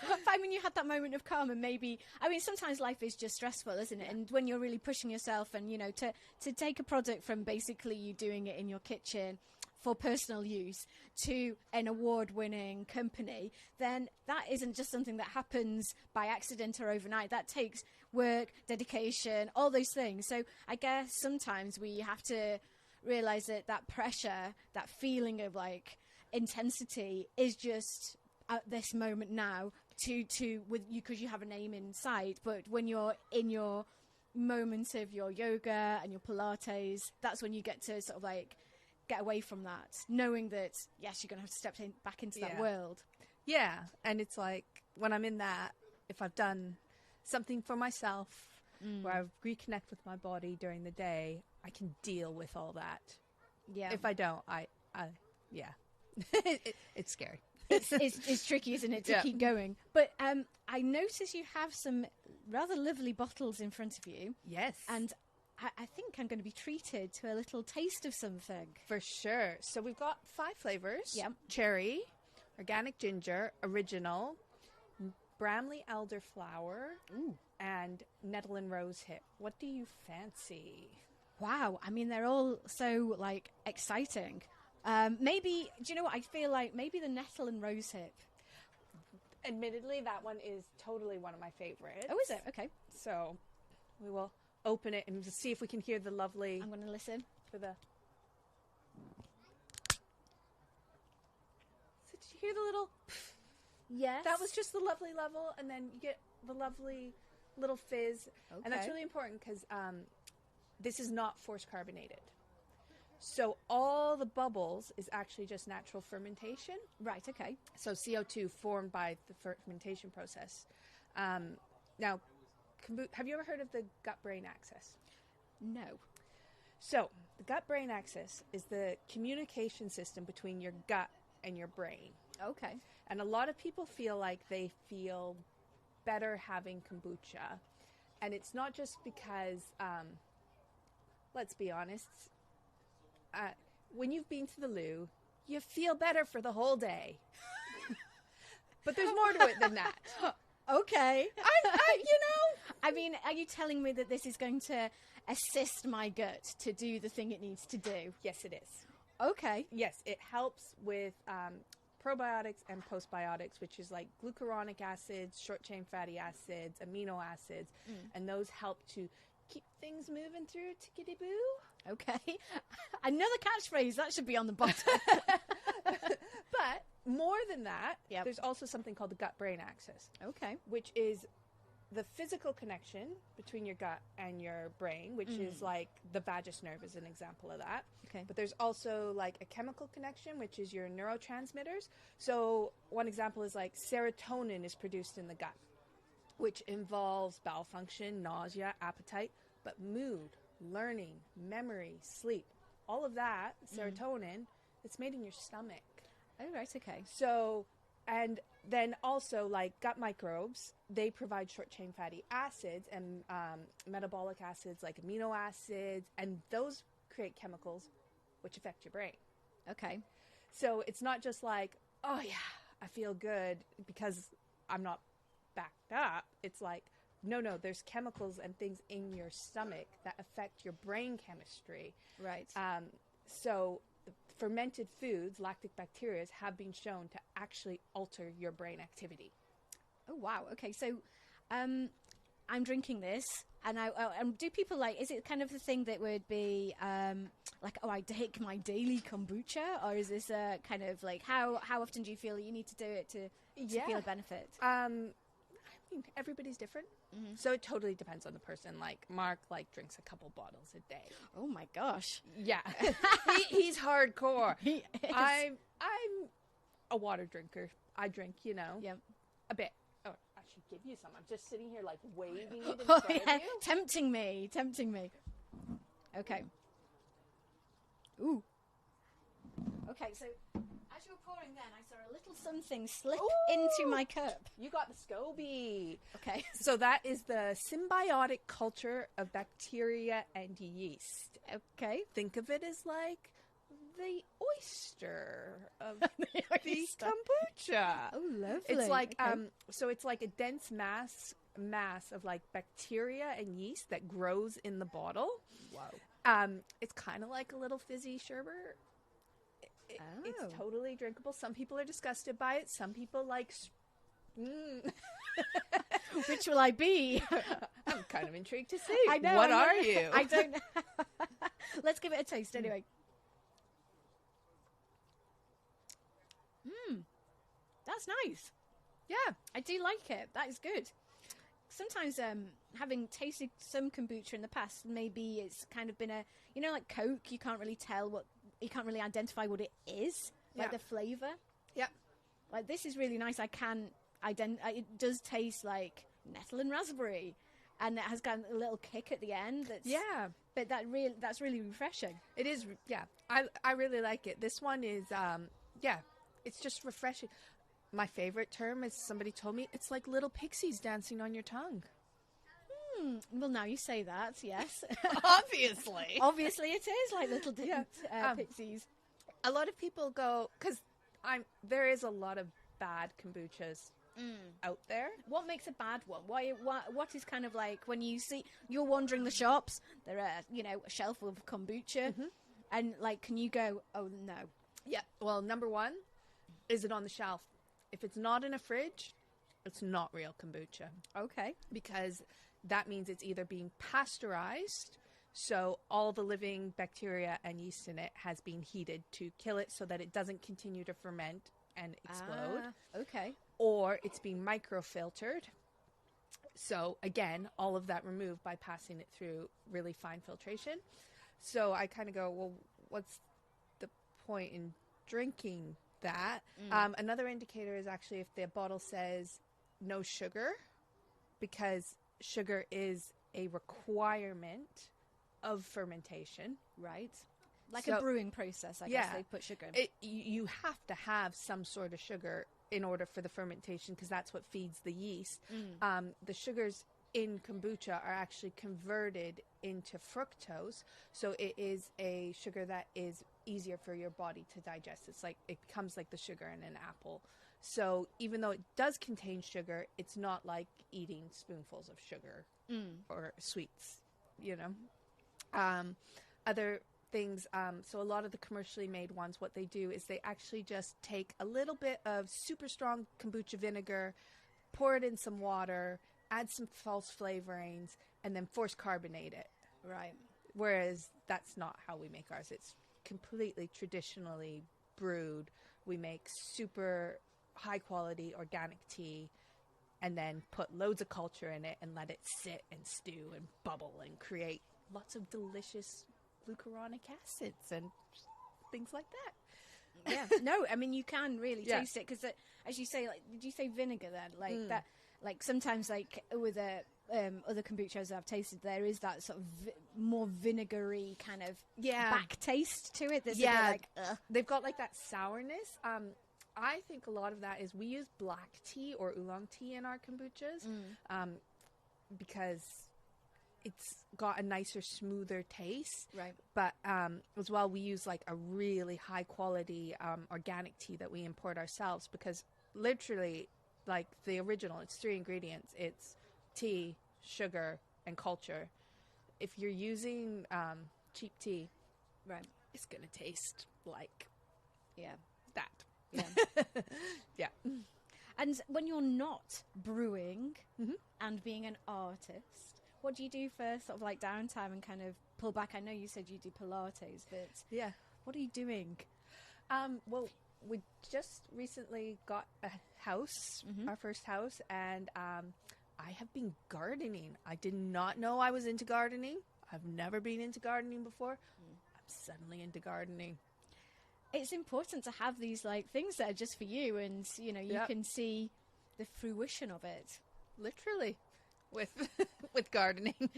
But I mean, you had that moment of calm, and maybe, I mean, sometimes life is just stressful, isn't it? And when you're really pushing yourself, and you know, to take a product from basically you doing it in your kitchen for personal use to an award-winning company, then that isn't just something that happens by accident or overnight. That takes work, dedication, all those things. So I guess sometimes we have to realize that that pressure, that feeling of like intensity, is just at this moment now to with you, because you have an aim in sight. But when you're in your moments of your yoga and your Pilates, that's when you get to sort of like get away from that, knowing that yes, you're gonna have to step back into that Yeah. world. Yeah, and it's like when I'm in that, if I've done something for myself where I reconnect with my body during the day, I can deal with all that. Yeah. If I don't, yeah, it's scary. It's tricky, isn't it, to Yeah. keep going? But I notice you have some rather lovely bottles in front of you. Yes. And I think I'm going to be treated to a little taste of something. For sure. So we've got 5 flavors. Yep. Cherry, organic ginger, original, Bramley elderflower, and nettle and rose hip. What do you fancy? Wow. I mean, they're all so, like, exciting. Maybe, do you know what? I feel like maybe the nettle and rose hip. Admittedly, that one is totally one of my favorites. Oh, is it? Okay. So we will open it and just see if we can hear the lovely... I'm going to listen. For the... So did you hear the little... Yes. That was just the lovely level, and then you get the lovely little fizz. And that's Okay. really important because this is not force carbonated. So all the bubbles is actually just natural fermentation. Right, okay. So CO2 formed by the fermentation process. Now, have you ever heard of the gut-brain axis? No. So the gut-brain axis is the communication system between your gut and your brain. Okay. And a lot of people feel like they feel better having kombucha. And it's not just because, let's be honest, when you've been to the loo, you feel better for the whole day. But there's more to it than that. Okay. You know? I mean, are you telling me that this is going to assist my gut to do the thing it needs to do? Yes, it is. Okay. Yes, it helps with probiotics and postbiotics, which is like glucuronic acids, short-chain fatty acids, amino acids, and those help to keep things moving through tickety-boo. Okay. Another catchphrase. That should be on the bottom. But more than that, Yep. there's also something called the gut-brain axis. Okay. Which is the physical connection between your gut and your brain, which is like the vagus nerve is an example of that. Okay. But there's also like a chemical connection, which is your neurotransmitters. So one example is like serotonin is produced in the gut, which involves bowel function, nausea, appetite, but mood, learning, memory, sleep, all of that, serotonin, it's made in your stomach. Oh, right, okay. So, and then also like gut microbes, they provide short chain fatty acids and metabolic acids like amino acids, and those create chemicals which affect your brain. Okay. So it's not just like, oh yeah, I feel good because I'm not backed up. It's like, no, there's chemicals and things in your stomach that affect your brain chemistry. Right. So fermented foods, lactic bacteria, have been shown to actually alter your brain activity. Oh, wow. Okay, so I'm drinking this, and do people like, is it kind of the thing that would be like, oh, I take my daily kombucha, or is this kind of like, how often do you feel you need to do it to feel a benefit? I mean, everybody's different, so it totally depends on the person. Like Mark, drinks a couple bottles a day. Oh my gosh! Yeah, he's hardcore. He is. I'm a water drinker. I drink, Yep. a bit. Oh, I should give you some. I'm just sitting here like waving it in Oh, front of yeah. you. Tempting me. Okay. Ooh. Okay, so as you were pouring then, I saw a little something slip into my cup. You got the SCOBY. Okay. So that is the symbiotic culture of bacteria and yeast. Okay. Think of it as like the oyster of The the oyster. kombucha. Oh, lovely. It's like Okay. so it's like a dense mass of like bacteria and yeast that grows in the bottle. Wow. It's kind of like a little fizzy sherbet. It's Oh. totally drinkable. Some people are disgusted by it. Some people like. Which will I be? I'm kind of intrigued to see. I know. What I know. are you? I don't know. Let's give it a taste anyway. That's nice. Yeah, I do like it. That is good. Sometimes, having tasted some kombucha in the past, maybe it's kind of been like Coke. You can't really identify what it is, like Yeah. the flavor. Yeah. Like this is really nice. I can it does taste like nettle and raspberry, and it has got a little kick at the end. But that's really refreshing. It is. Yeah, I really like it. This one is it's just refreshing. My favorite term is somebody told me it's like little pixies dancing on your tongue. Well, now you say that, yes. Obviously. Obviously it is like little pixies. A lot of people go because there is a lot of bad kombuchas out there. What makes a bad one? What is kind of like when you're wandering the shops, there are a shelf of kombucha, and like can you go, oh no? Yeah. Well, number one, is it on the shelf? If it's not in a fridge, it's not real kombucha. Okay. Because that means it's either being pasteurized, so all the living bacteria and yeast in it has been heated to kill it so that it doesn't continue to ferment and explode. Okay. Or it's being microfiltered. So again, all of that removed by passing it through really fine filtration. So I kind of go, well, what's the point in drinking that? Another indicator is actually if the bottle says no sugar, because sugar is a requirement of fermentation. Right. Like a brewing process, I guess they put sugar in. You have to have some sort of sugar in order for the fermentation because that's what feeds the yeast. The sugars in kombucha are actually converted into fructose, so it is a sugar that is easier for your body to digest. It's like it becomes like the sugar in an apple. So even though it does contain sugar, it's not like eating spoonfuls of sugar or sweets, Other things, so a lot of the commercially made ones, what they do is they actually just take a little bit of super strong kombucha vinegar, pour it in some water, add some false flavorings, and then force carbonate it. Right. Whereas that's not how we make ours. It's completely traditionally brewed. We make super high quality organic tea and then put loads of culture in it and let it sit and stew and bubble and create lots of delicious glucuronic acids and things like that. Yeah. No, I mean you can really taste it because as you say, like, did you say vinegar then? Like that, like sometimes like with other kombuchas I've tasted, there is that sort of more vinegary kind of back taste to it. That's a bit like, ugh. They've got like that sourness. I think a lot of that is we use black tea or oolong tea in our kombuchas because it's got a nicer, smoother taste. Right. But as well, we use like a really high quality organic tea that we import ourselves because literally, like the original, it's 3 ingredients. It's tea, sugar, and culture. If you're using cheap tea, right, it's gonna taste like that. Yeah. Yeah. And when you're not brewing and being an artist, what do you do for sort of like downtime and kind of pull back? I know you said you do Pilates, but what are you doing? Well, we just recently got a house, our first house, and I have been gardening. I did not know I was into gardening. I've never been into gardening before. I'm suddenly into gardening. it's important to have these like things that are just for you, and you know, you can see the fruition of it. Literally, with with gardening.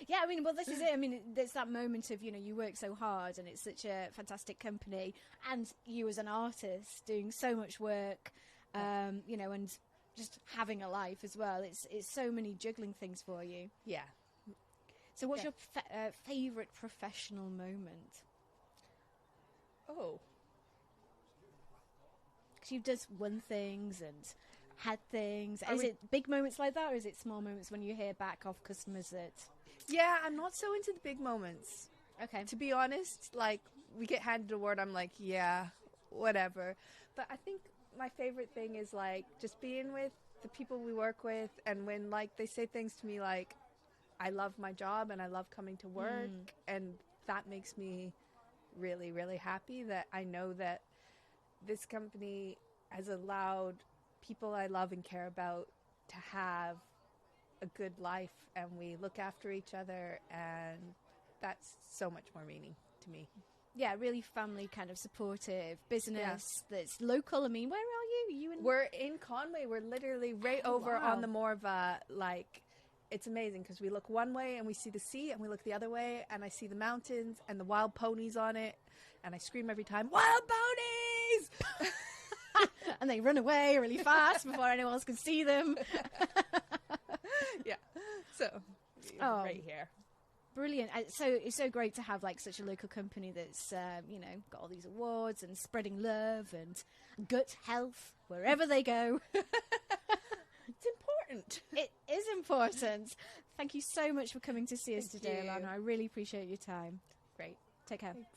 Yeah, I mean, well, this is it. I mean, there's that moment of, you know, you work so hard and it's such a fantastic company, and you as an artist doing so much work, you know, and just having a life as well. It's so many juggling things for you. Yeah. So what's your favourite professional moment? Oh. Because you've just won things and had things. Is it big moments like that, or is it small moments when you hear back off customers that... Yeah, I'm not so into the big moments. Okay. To be honest, like, we get handed a word, I'm like, yeah, whatever. But I think my favorite thing is, like, just being with the people we work with, and when, like, they say things to me like, I love my job and I love coming to work, and that makes me really, really happy that I know that this company has allowed people I love and care about to have a good life, and we look after each other, and that's so much more meaning to me. Yeah, really family kind of supportive business that's local. I mean, where are you? We're in Conwy. We're literally right over on the Morva. Like, it's amazing because we look one way and we see the sea, and we look the other way and I see the mountains and the wild ponies on it, and I scream every time, "Wild ponies!" And they run away really fast before anyone else can see them. Yeah. So, right here. Brilliant. So it's so great to have like such a local company that's, you know, got all these awards and spreading love and gut health wherever they go. It's important. It is important. Thank you so much for coming to see us today, you. Alana. I really appreciate your time. Great. Take care. Thanks.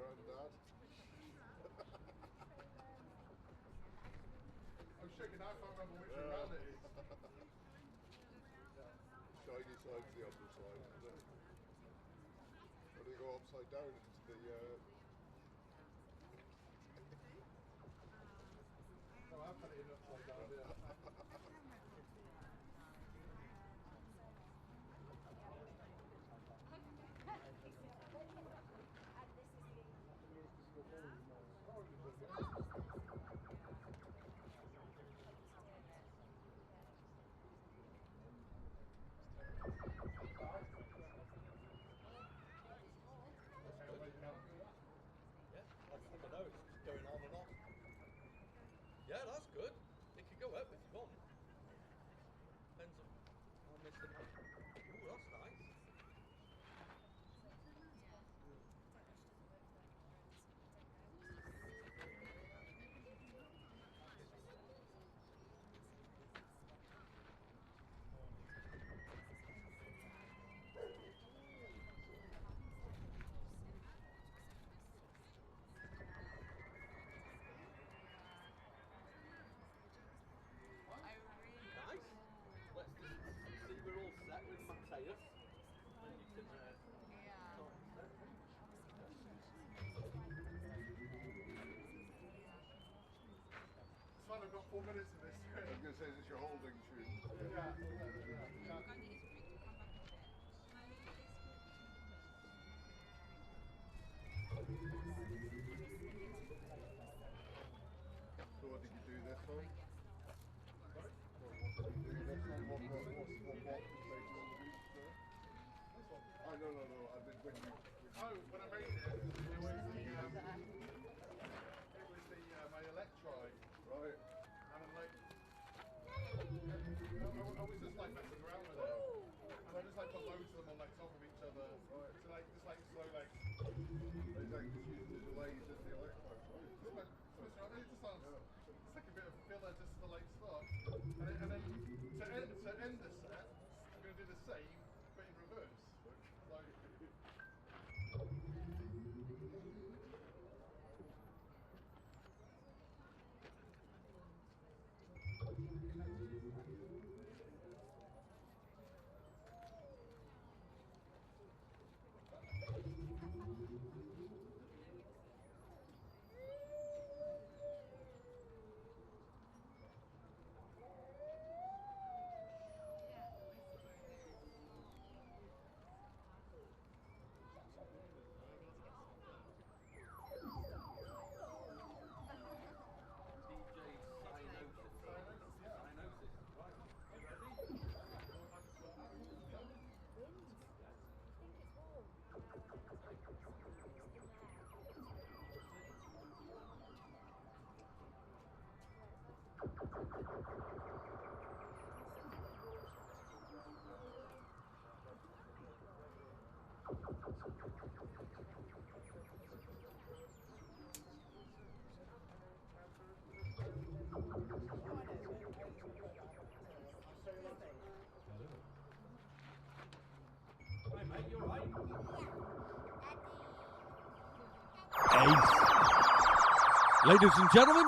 granddad. I'm shaking. I can't remember which way round it is. Shiny side's the underside, isn't it? When you go upside down into the... No, I've had it in upside down, yeah. Yeah, I don't know, it's just going on and on. Yeah, that's good. It can go up if you want. Depends on how much the mic. Ooh, that's nice. Nice. Let's just see we're all set with Matthias. And you can start set. It's fine, I've got 4 minutes of this. I was going to say, is this your holding tune? Yeah. So what did you do this on? Sorry? What did you do this on? What did you say to the This one? Oh, no. I did when you... Oh, when I made it was the, my electride. Right. And I'm like, I was just like messing around with it. And I just like put loads of them on like top of each other. Right. So like, just like slow like... They don't just use the delays in the electrode. It just sounds, it's like a bit of filler just to like start. And then to end the set, I'm going to do the same, but in reverse. Like, Hi mate, you alright? Ladies and gentlemen,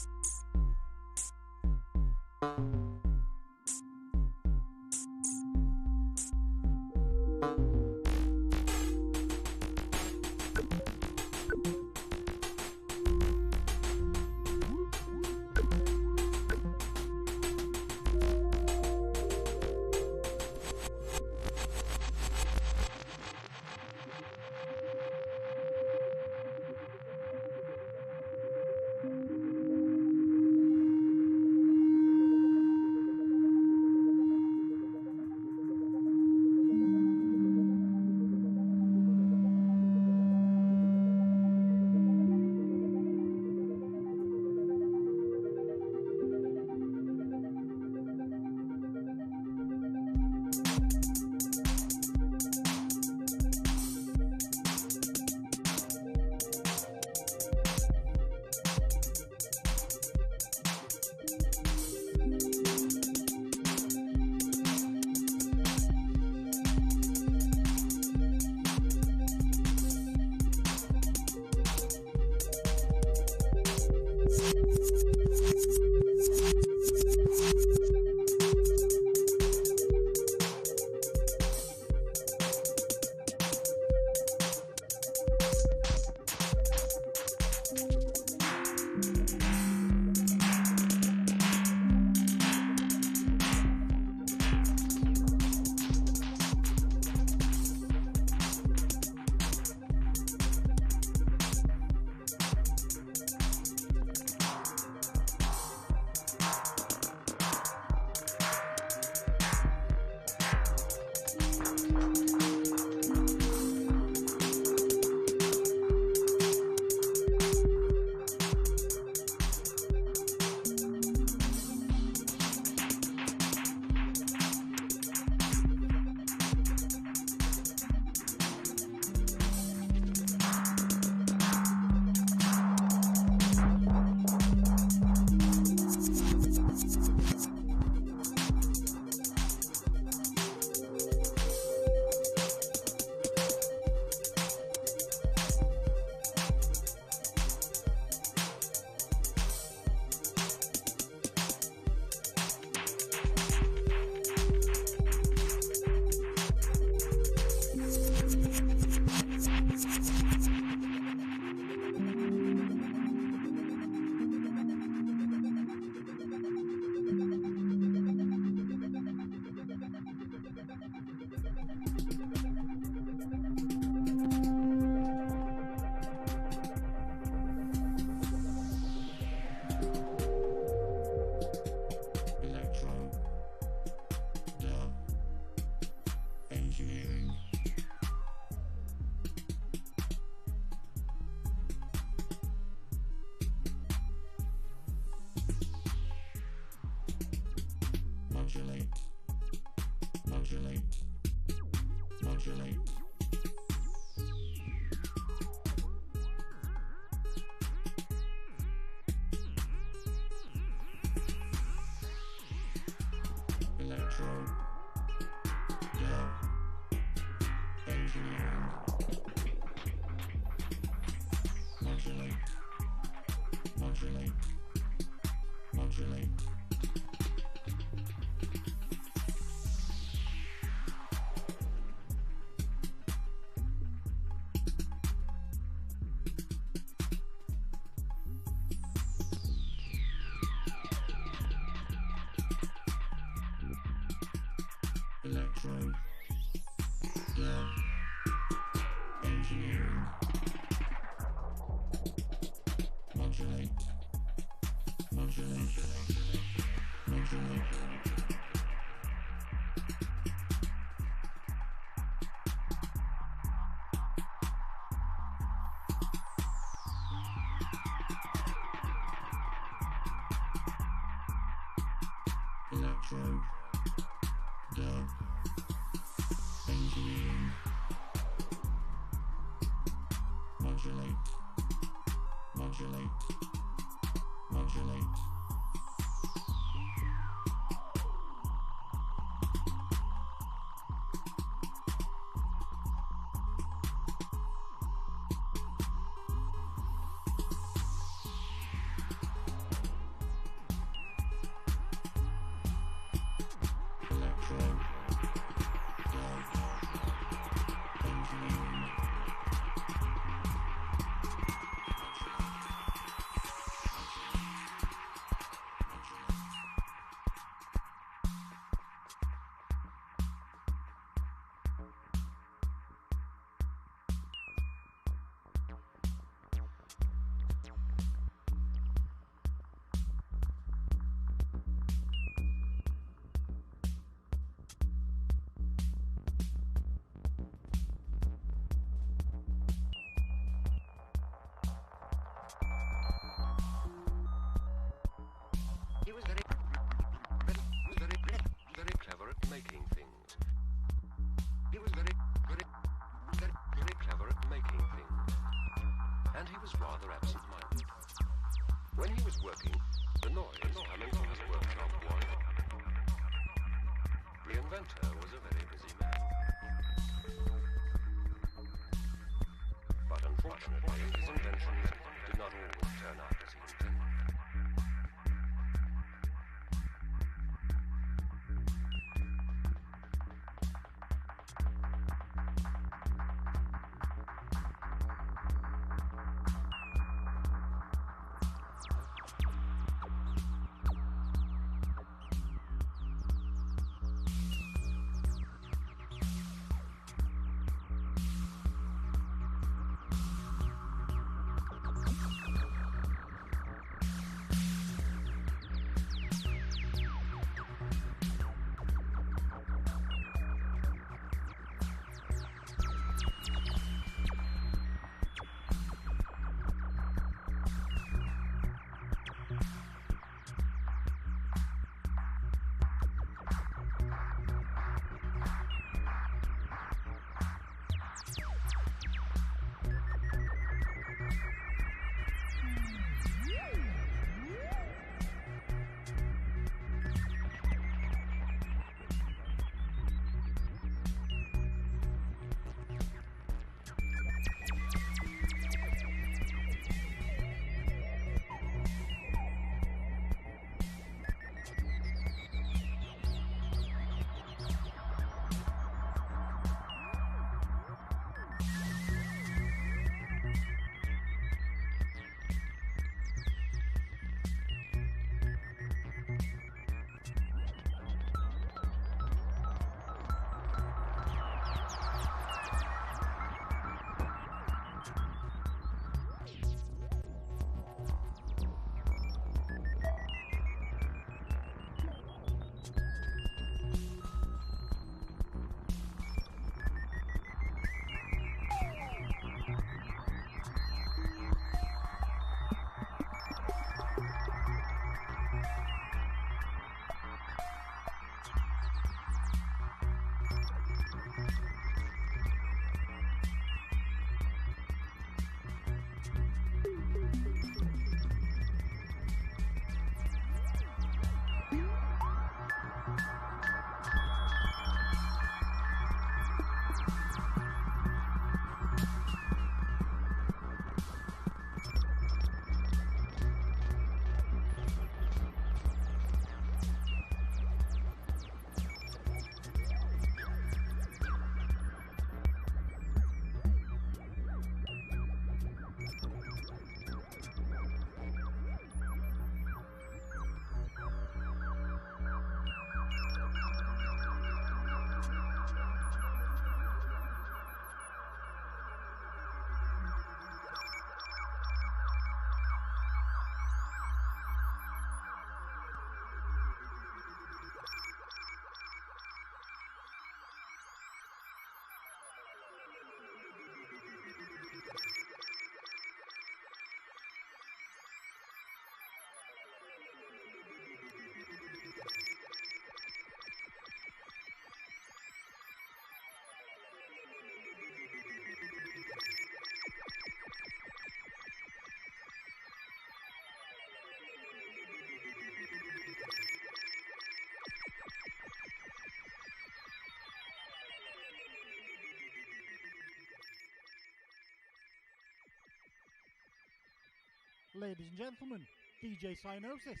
ladies and gentlemen, DJ Cyanosis.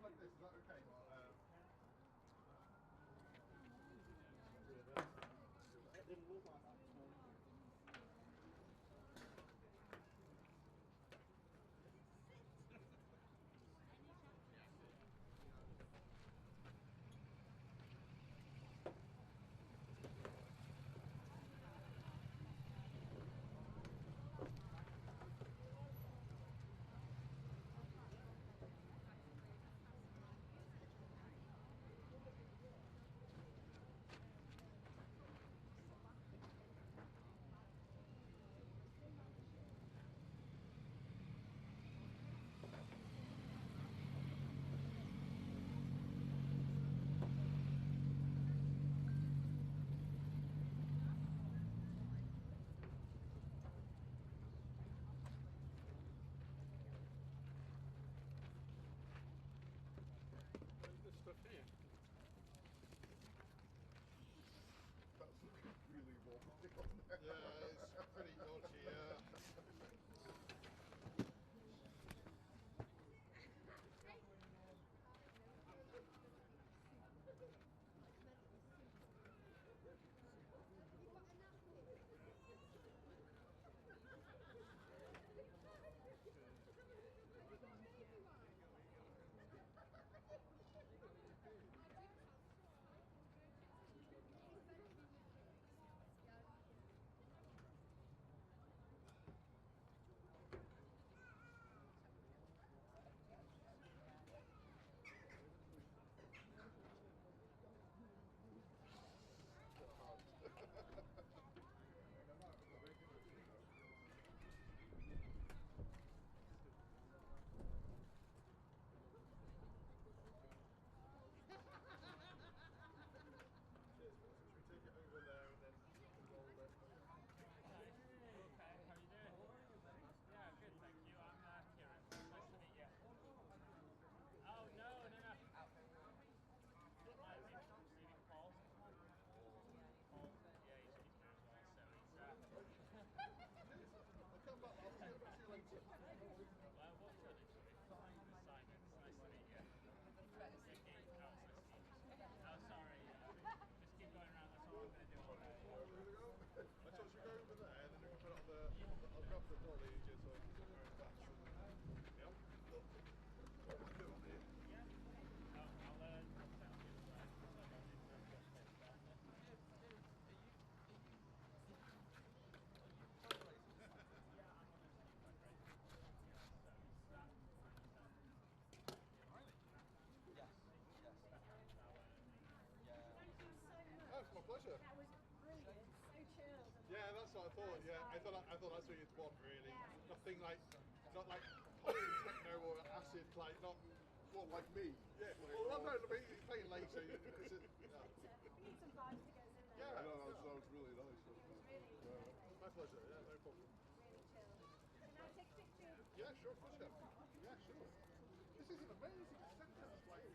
Like this, is that okay? It didn't look like that this morning. This stuff here. That's really warm. Yeah, it's pretty dodgy, yeah. My pleasure. That was brilliant, so chilled. Yeah, that's what I thought. Yeah, I thought that's what you'd want, really. Yeah. Nothing like, not like techno or acid, like not. Well, like me. Yeah. Well, no, I mean, you're playing later. We need some vibes to get us in there. Yeah, no, that was really nice. My pleasure. Yeah, no problem. Really chill. Can I take a picture? Yeah, sure, of course you can. Yeah, sure. This is an amazing centre. Like.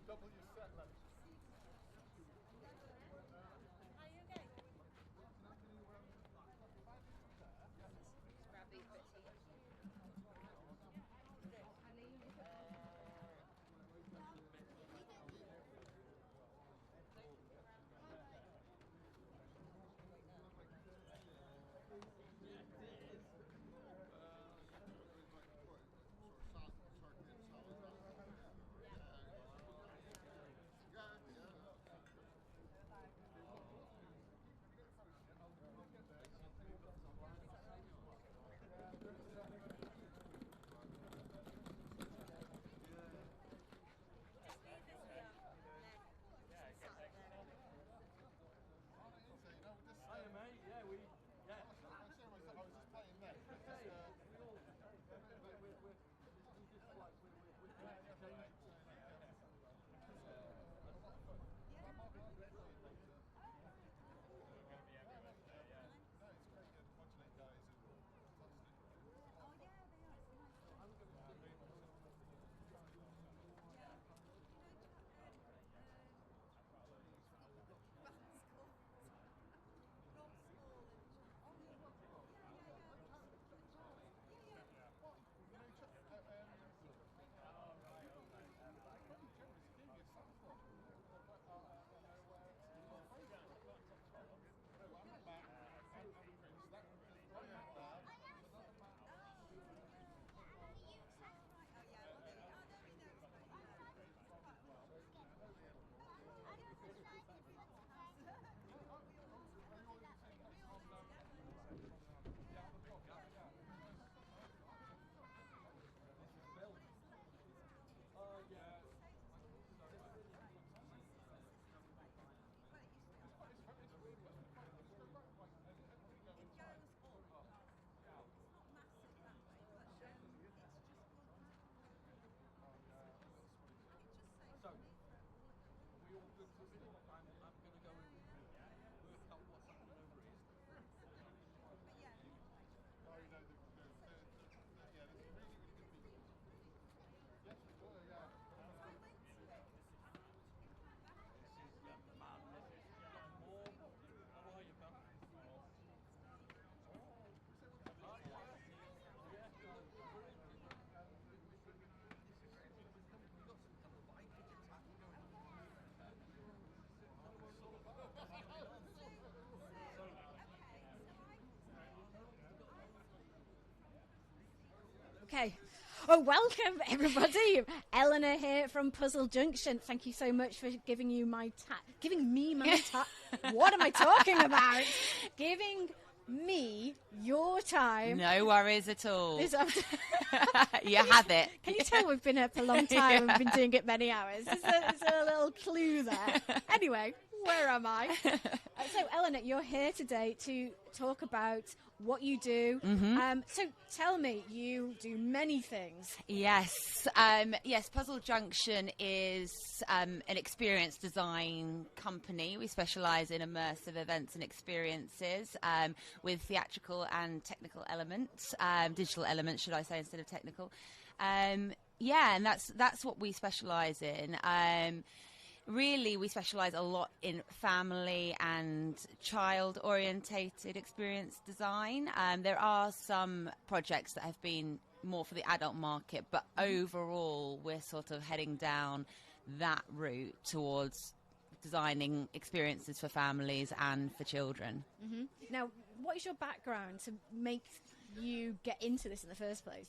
Double your set length. Okay. Oh, welcome everybody. Eleanor here from Puzzle Junction. Thank you so much for giving me my time. What am I talking about? Giving me your time. No worries at all. This You have it. Can you tell we've been up a long time and we've been doing it many hours? There's a little clue there. Anyway, where am I? So, Eleanor, you're here today to talk about what you do. So tell me, you do many things. Yes. Yes, Puzzle Junction is an experience design company. We specialise in immersive events and experiences with theatrical and technical elements, digital elements, should I say, instead of technical. And that's what we specialise in. Really, we specialise a lot in family and child-orientated experience design. There are some projects that have been more for the adult market, but overall, we're sort of heading down that route towards designing experiences for families and for children. Now, what is your background to make you get into this in the first place?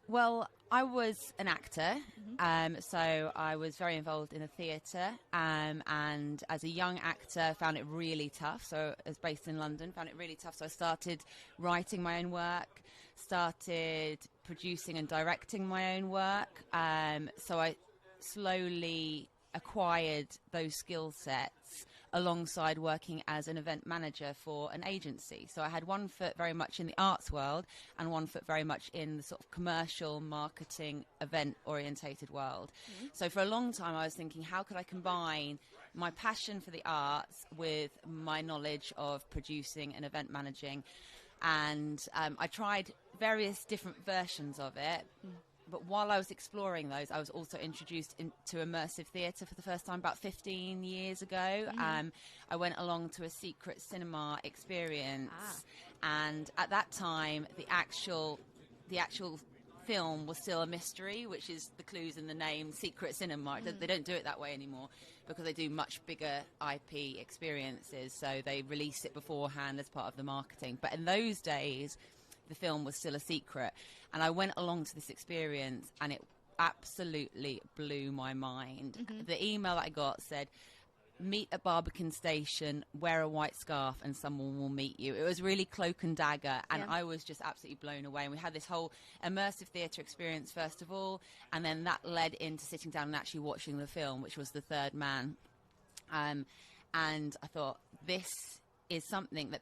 Well, I was an actor, so I was very involved in the theatre, and as a young actor found it really tough. So I was based in London, found it really tough. So I started writing my own work, started producing and directing my own work. So I slowly acquired those skill sets alongside working as an event manager for an agency. So I had one foot very much in the arts world and one foot very much in the sort of commercial marketing event orientated world. So for a long time I was thinking, how could I combine my passion for the arts with my knowledge of producing and event managing? And I tried various different versions of it. but while I was exploring those, I was also introduced into immersive theatre for the first time about 15 years ago. I went along to a secret cinema experience, and at that time, the actual film was still a mystery, which is the clues in the name, secret cinema. They don't do it that way anymore because they do much bigger IP experiences, so they release it beforehand as part of the marketing. But in those days, the film was still a secret, and I went along to this experience, and it absolutely blew my mind. The email that I got said, meet at Barbican Station, wear a white scarf, and someone will meet you. It was really cloak and dagger, and I was just absolutely blown away. And we had this whole immersive theatre experience, first of all, and then that led into sitting down and actually watching the film, which was The Third Man. And I thought, this is something that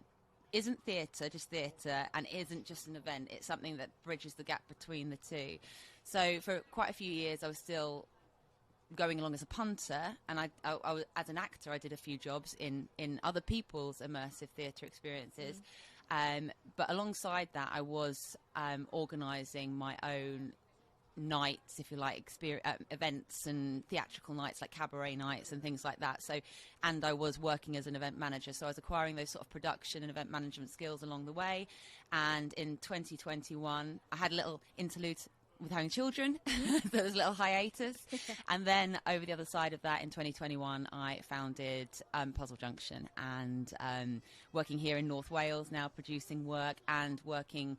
isn't theatre, just theatre, and isn't just an event. It's something that bridges the gap between the two. So for quite a few years, I was still going along as a punter, and I as an actor, I did a few jobs in other people's immersive theatre experiences. But alongside that, I was organising my own nights, if you like, events and theatrical nights like cabaret nights and things like that. So, and I was working as an event manager, so I was acquiring those sort of production and event management skills along the way. And in 2021, I had a little interlude with having children. There was a little hiatus. And then over the other side of that, in 2021, I founded Puzzle Junction, and working here in North Wales now, producing work and working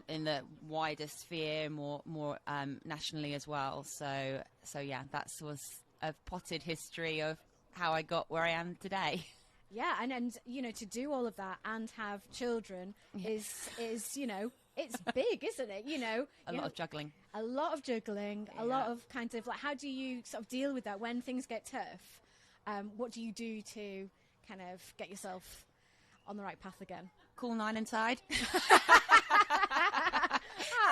in the wider sphere, more nationally as well. So yeah, that was a potted history of how I got where I am today. Yeah, and you know, to do all of that and have children is you know, it's big, isn't it? You know, a lot of juggling. A lot of juggling, a lot of kind of like, how do you sort of deal with that when things get tough? What do you do to kind of get yourself on the right path again? Call 9 and Tide.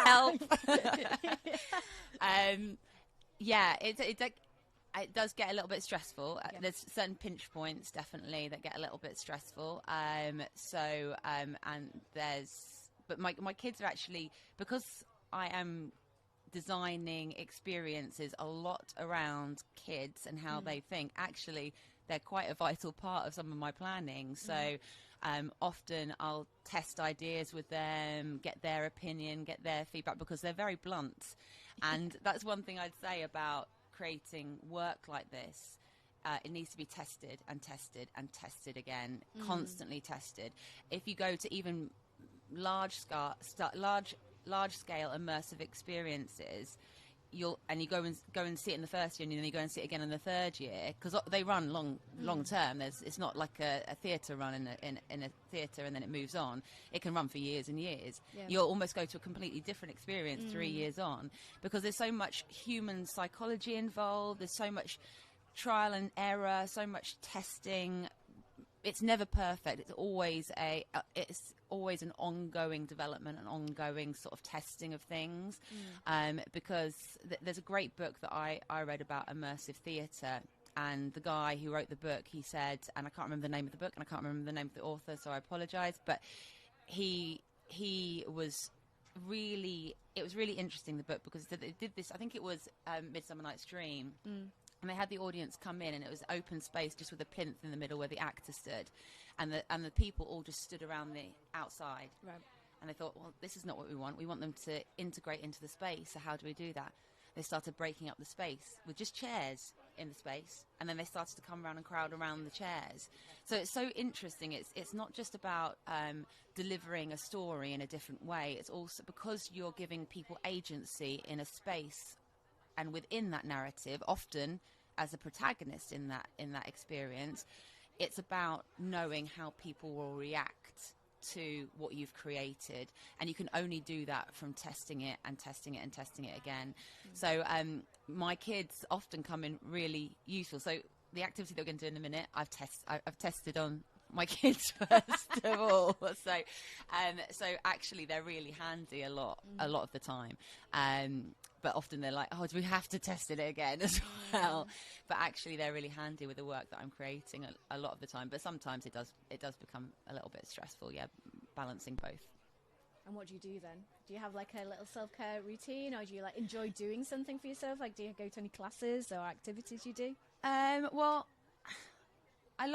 Help. Yeah, it does get a little bit stressful. There's certain pinch points, definitely, that get a little bit stressful. And but my kids are actually, because I am designing experiences a lot around kids and how they think, actually, they're quite a vital part of some of my planning. So often I'll test ideas with them, get their opinion, get their feedback, because they're very blunt. And that's one thing I'd say about creating work like this. It needs to be tested and tested and tested again, constantly tested. If you go to even large scale immersive experiences, you go and see it in the first year, and then you go and see it again in the third year, because they run long term. It's not like a theatre run in a theatre and then it moves on. It can run for years and years. You'll almost go to a completely different experience 3 years on, because there's so much human psychology involved. There's so much trial and error, so much testing. It's never perfect. It's always an ongoing development, an ongoing sort of testing of things. Because there's a great book that I read about immersive theatre, and the guy who wrote the book, he said, and I can't remember the name of the book, and I can't remember the name of the author, so I apologise, but it was really interesting, the book, because they did this, I think it was Midsummer Night's Dream. And they had the audience come in, and it was open space just with a plinth in the middle where the actor stood. And the people all just stood around the outside. Right. And they thought, well, this is not what we want. We want them to integrate into the space. So how do we do that? They started breaking up the space with just chairs in the space. And then they started to come around and crowd around the chairs. So it's so interesting. It's not just about delivering a story in a different way. It's also because you're giving people agency in a space, and within that narrative, often as a protagonist in that experience, it's about knowing how people will react to what you've created, and you can only do that from testing it and testing it and testing it again. So my kids often come in really useful. So the activity that we're going to do in a minute, I've tested on my kids first of all. So actually they're really handy a lot of the time. But often they're like, oh, do we have to test it again as well? But actually they're really handy with the work that I'm creating a lot of the time. But sometimes it does become a little bit stressful, balancing both. And what do you do then? Do you have like a little self-care routine, or do you like enjoy doing something for yourself? Like, do you go to any classes or activities you do? Well, I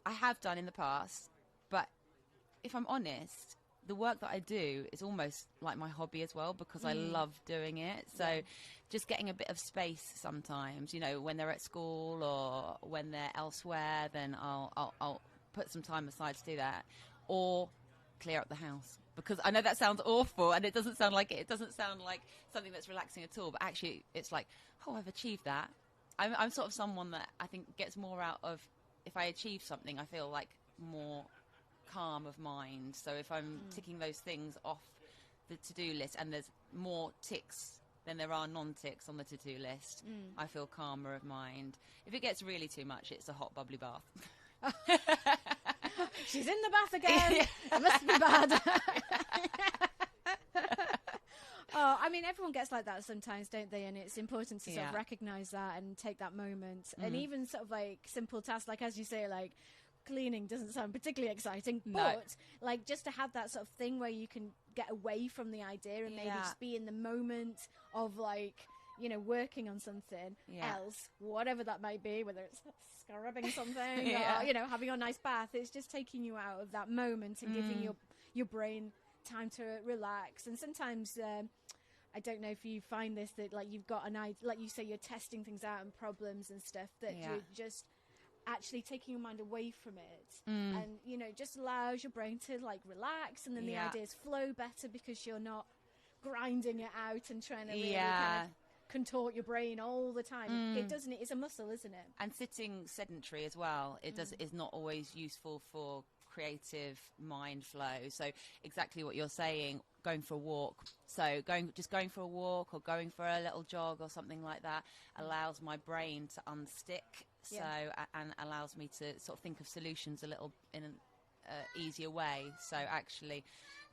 have done in the past, but if I'm honest, the work that I do is almost like my hobby as well, because I love doing it. So just getting a bit of space sometimes, you know, when they're at school or when they're elsewhere, then I'll put some time aside to do that, or clear up the house. Because I know that sounds awful, and it doesn't sound like something that's relaxing at all. But actually, it's like, oh, I've achieved that. I'm sort of someone that I think gets more out of, if I achieve something, I feel like more calm of mind. So if I'm ticking those things off the to-do list, and there's more ticks than there are non-ticks on the to-do list, I feel calmer of mind. If it gets really too much, it's a hot bubbly bath. She's in the bath again. It must be bad. Oh, I mean, everyone gets like that sometimes, don't they? And it's important to sort of recognise that and take that moment. And even sort of like simple tasks, like as you say, like cleaning doesn't sound particularly exciting, but like just to have that sort of thing where you can get away from the idea and maybe just be in the moment of like, you know, working on something else, whatever that might be, whether it's scrubbing something or, you know, having a nice bath. It's just taking you out of that moment and giving your brain time to relax. And sometimes I don't know if you find this, that like you've got an idea, like you say, you're testing things out and problems and stuff, that you're just actually taking your mind away from it, and you know, just allows your brain to like relax, and then the ideas flow better because you're not grinding it out and trying to really kind of contort your brain all the time. It doesn't. It's a muscle, isn't it? And sitting sedentary as well, it is not always useful for creative mind flow. So exactly what you're saying, going for a walk. So going for a walk or going for a little jog or something like that allows my brain to unstick. So and allows me to sort of think of solutions a little in an easier way. So actually,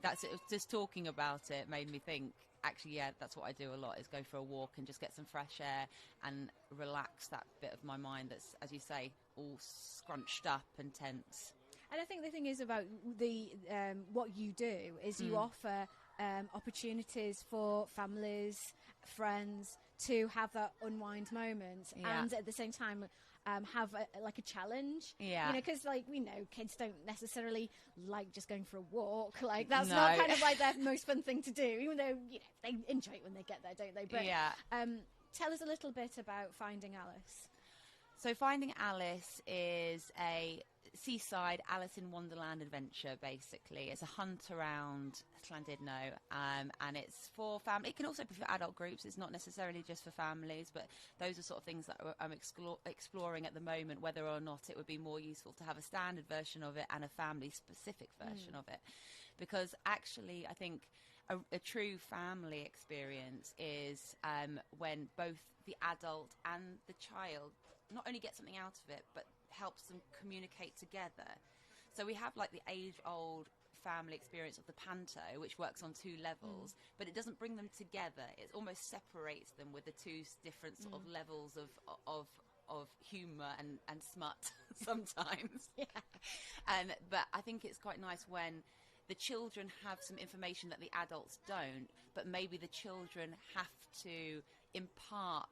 that's it. Just talking about it made me think. Actually, that's what I do a lot, is go for a walk and just get some fresh air and relax that bit of my mind that's, as you say, all scrunched up and tense. And I think the thing is about the what you do is you offer opportunities for families, friends to have that unwind moment, and at the same time have like a challenge. You know, because like we know kids don't necessarily like just going for a walk. Like that's not kind of like their most fun thing to do, even though, you know, they enjoy it when they get there, don't they? But tell us a little bit about Finding Alice. So Finding Alice is a seaside Alice in Wonderland adventure, basically. It's a hunt around Llandudno, and it's for family. It can also be for adult groups. It's not necessarily just for families, but those are sort of things that I'm exploring at the moment, whether or not it would be more useful to have a standard version of it and a family-specific version of it. Because actually, I think a true family experience is when both the adult and the child not only get something out of it, but helps them communicate together. So we have like the age-old family experience of the panto, which works on two levels, but it doesn't bring them together. It almost separates them with the two different sort of levels of humour and smut sometimes. But I think it's quite nice when the children have some information that the adults don't, but maybe the children have to impart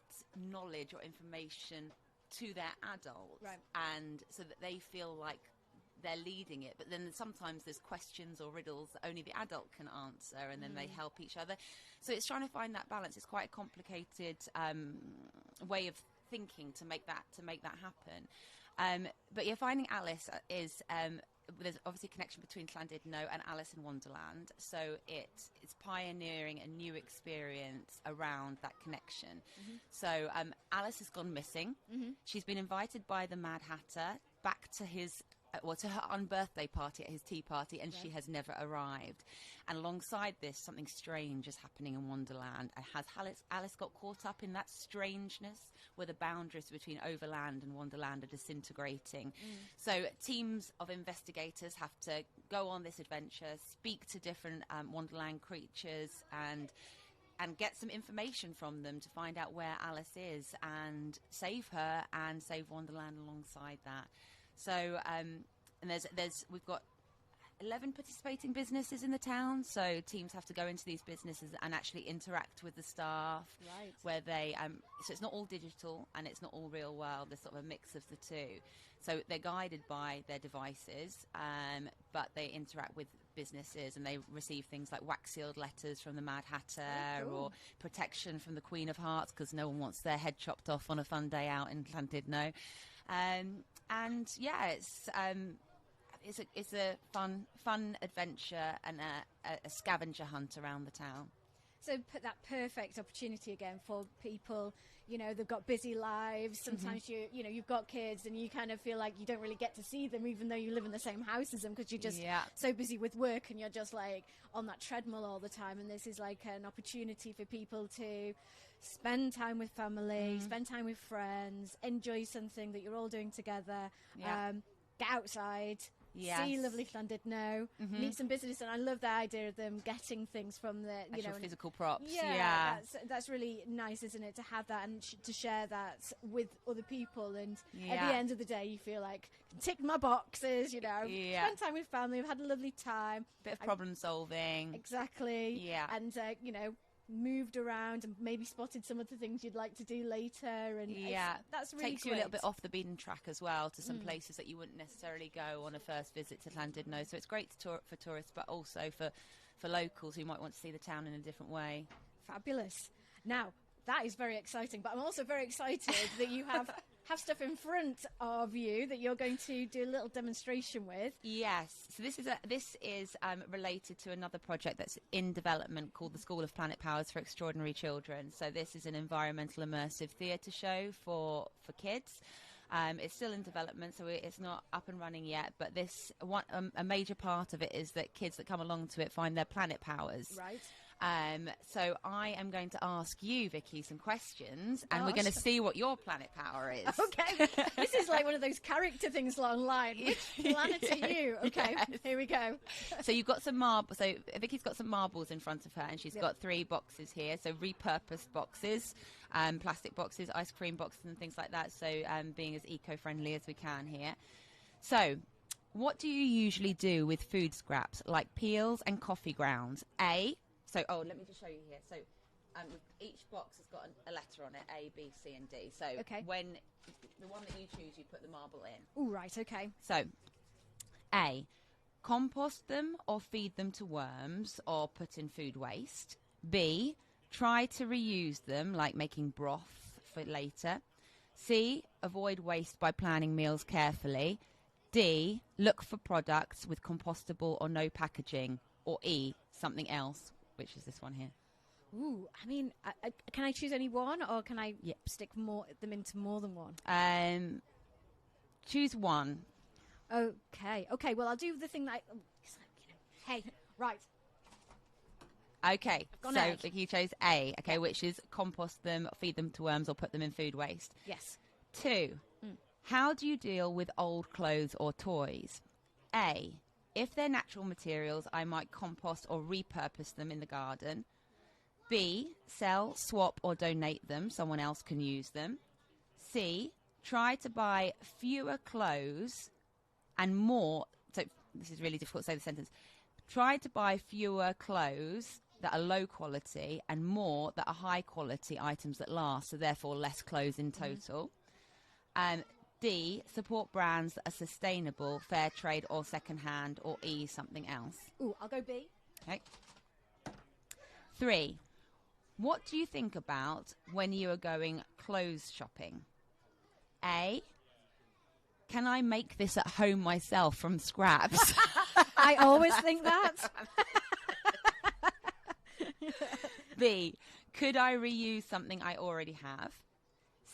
knowledge or information to their adults, and so that they feel like they're leading it. But then sometimes there's questions or riddles that only the adult can answer, and then they help each other. So it's trying to find that balance. It's quite a complicated way of thinking to make that happen. But Finding Alice is there's obviously a connection between Llandudno and Alice in Wonderland, so it's pioneering a new experience around that connection. So Alice has gone missing. She's been invited by the Mad Hatter back to his to her unbirthday party at his tea party, and she has never arrived. And alongside this, something strange is happening in Wonderland. And has Alice got caught up in that strangeness, where the boundaries between Overland and Wonderland are disintegrating? So teams of investigators have to go on this adventure, speak to different Wonderland creatures, and get some information from them to find out where Alice is and save her and save Wonderland alongside that. So and we've got 11 participating businesses in the town, so teams have to go into these businesses and actually interact with the staff. Right. Where they, so it's not all digital and it's not all real world. There's sort of a mix of the two. So they're guided by their devices, but they interact with businesses and they receive things like wax-sealed letters from the Mad Hatter or protection from the Queen of Hearts because no one wants their head chopped off on a fun day out in Llandudno. And yeah, it's a fun adventure and a scavenger hunt around the town. So put that perfect opportunity again for people, you know, they've got busy lives. Sometimes you've got kids and you kind of feel like you don't really get to see them even though you live in the same house as them because you're just so busy with work and you're just like on that treadmill all the time. And this is like an opportunity for people to spend time with family, spend time with friends, enjoy something that you're all doing together, get outside. Yes. See lovely Llandudno, meet some business, and I love the idea of them getting things from the actual physical props. Yeah, that's really nice, isn't it? To have that and to share that with other people, and at the end of the day, you feel like tick my boxes. You know, spend time with family. I've had a lovely time. Bit of problem solving. Exactly. Yeah, and you know, moved around and maybe spotted some of the things you'd like to do later, and that's really takes great. you a little bit off the beaten track as well to some places that you wouldn't necessarily go on a first visit to Llandudno. So it's great for tourists, but also for locals who might want to see the town in a different way. Fabulous. Now that is very exciting, but I'm also very excited that you have stuff in front of you that you're going to do a little demonstration with. Yes. So this is related to another project that's in development called the School of Planet Powers for Extraordinary Children. So this is an environmental immersive theatre show for kids. It's still in development, so it's not up and running yet. But a major part of it is that kids that come along to it find their planet powers. Right. So I am going to ask you, Vicky, some questions, and we're going to see what your planet power is. Okay. This is like one of those character things online. Which planet are you? Okay, Here we go. So you've got some marbles. So Vicky's got some marbles in front of her, and she's got 3 boxes here. So repurposed boxes, plastic boxes, ice cream boxes, and things like that. So being as eco-friendly as we can here. So what do you usually do with food scraps like peels and coffee grounds? Let me just show you here. So each box has got a letter on it, A, B, C, and D. So when the one that you choose, you put the marble in. All right, okay. So, A, compost them or feed them to worms or put in food waste. B, try to reuse them, like making broth for later. C, avoid waste by planning meals carefully. D, look for products with compostable or no packaging. Or E, something else, which is this one here. Ooh, I mean, can I choose any one, or can I stick them into more than one? Choose one. Okay. Well, I'll do the thing that hey, right. Okay, so Vicky chose A, which is compost them, feed them to worms, or put them in food waste. Yes. 2, how do you deal with old clothes or toys? A, if they're natural materials, I might compost or repurpose them in the garden. B, sell, swap, or donate them. Someone else can use them. C, try to buy fewer clothes and more. So this is really difficult to say the sentence. Try to buy fewer clothes that are low quality and more that are high quality items that last, so therefore less clothes in total. D, support brands that are sustainable, fair trade or second-hand, or E, something else. Ooh, I'll go B. Okay. 3, what do you think about when you are going clothes shopping? A, can I make this at home myself from scraps? I always think that. B, could I reuse something I already have?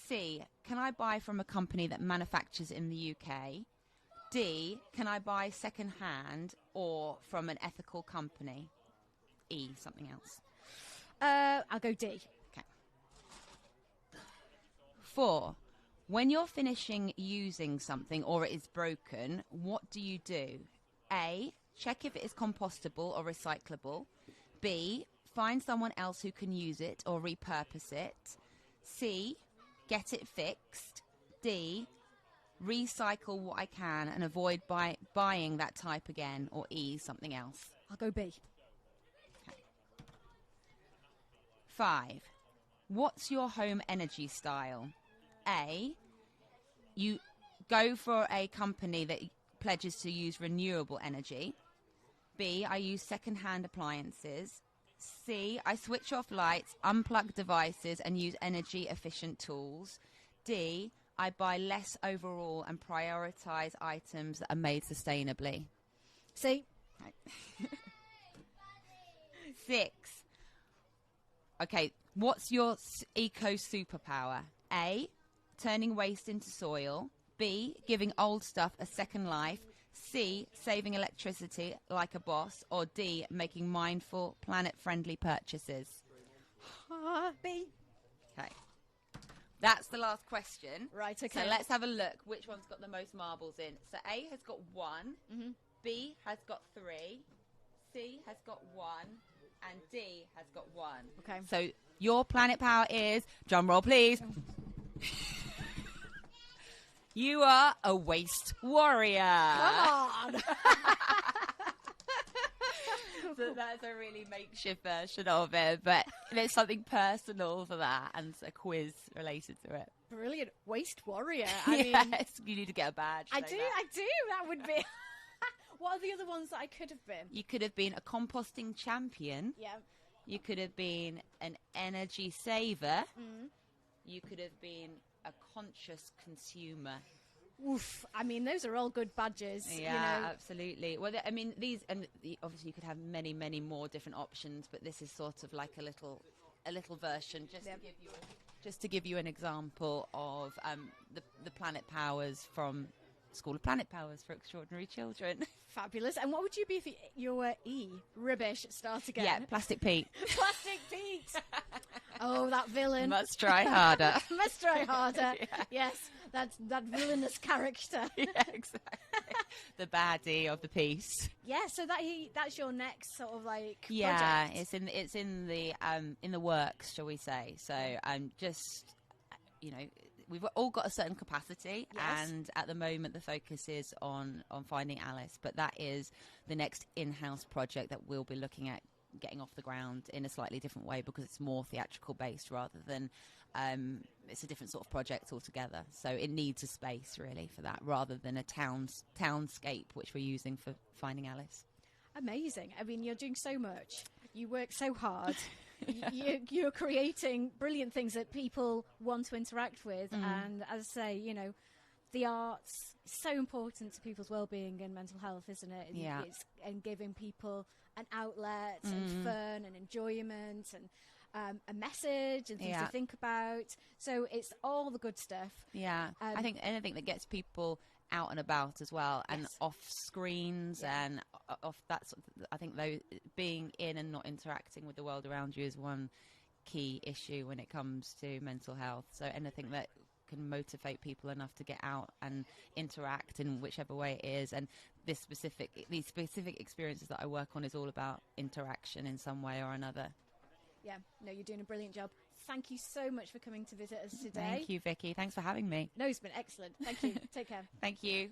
C, can I buy from a company that manufactures in the UK? D, can I buy second-hand or from an ethical company? E, something else. I'll go D. Okay. 4, when you're finishing using something or it is broken, what do you do? A, check if it is compostable or recyclable. B, find someone else who can use it or repurpose it. C, get it fixed. D, recycle what I can and avoid buying that type again, or E, something else? I'll go B. 5. What's your home energy style? A, you go for a company that pledges to use renewable energy. B, I use second-hand appliances. C, I switch off lights, unplug devices and use energy-efficient tools. D, I buy less overall and prioritise items that are made sustainably. C. Right. 6. Okay, what's your eco superpower? A, turning waste into soil. B, giving old stuff a second life. C, saving electricity like a boss. Or D, making mindful, planet-friendly purchases. B. Okay. That's the last question. Right, okay. So let's have a look. Which one's got the most marbles in? So A has got 1. B has got 3. C has got 1. And D has got 1. Okay. So your planet power is, drum roll please, you are a waste warrior. Come on! So that's a really makeshift version of it, but there's something personal for that and a quiz related to it. Brilliant. Waste warrior. I mean, Yes, you need to get a badge. I like do. that. I do. That would be. What are the other ones that I could have been? You could have been a composting champion. Yeah. You could have been an energy saver. Mm. You could have been a conscious consumer. Oof. I mean, those are all good badges. Yeah, you know. absolutely. Well, I mean, these, and obviously you could have many, many more different options, but this is sort of like a little version, just to give you an example of the planet powers from School of Planet Powers for Extraordinary Children. Fabulous. And what would you be if you were E? Rubbish. Start again. Yeah, Plastic Pete. Plastic Pete. Oh, that villain. Must try harder. Must try harder. Yeah. Yes, that villainous character. Yeah, exactly. The baddie of the piece. Yeah, so that's your next sort of like Yeah, project. it's in the works, shall we say? So just we've all got a certain capacity, Yes. and at the moment the focus is on Finding Alice, but that is the next in-house project that we'll be looking at getting off the ground in a slightly different way, because it's more theatrical based rather than it's a different sort of project altogether. So it needs a space really for that, rather than a townscape which we're using for Finding Alice. Amazing. I mean, you're doing so much. You work so hard. You're creating brilliant things that people want to interact with. And as I say, the arts is so important to people's well-being and mental health, isn't it? And Yeah. and giving people an outlet and fun and enjoyment and a message and things Yeah. to think about. So it's all the good stuff. Yeah, I think anything that gets people out and about as well, and Yes. off screens and off that sort of, I think though being in and not interacting with the world around you is one key issue when it comes to mental health. So anything that can motivate people enough to get out and interact in whichever way it is, and these specific experiences that I work on is all about interaction in some way or another. Yeah, no, you're doing a brilliant job. Thank you so much for coming to visit us today. Thank you, Vicky. Thanks for having me. No, it's been excellent. Thank you. Take care. Thank you.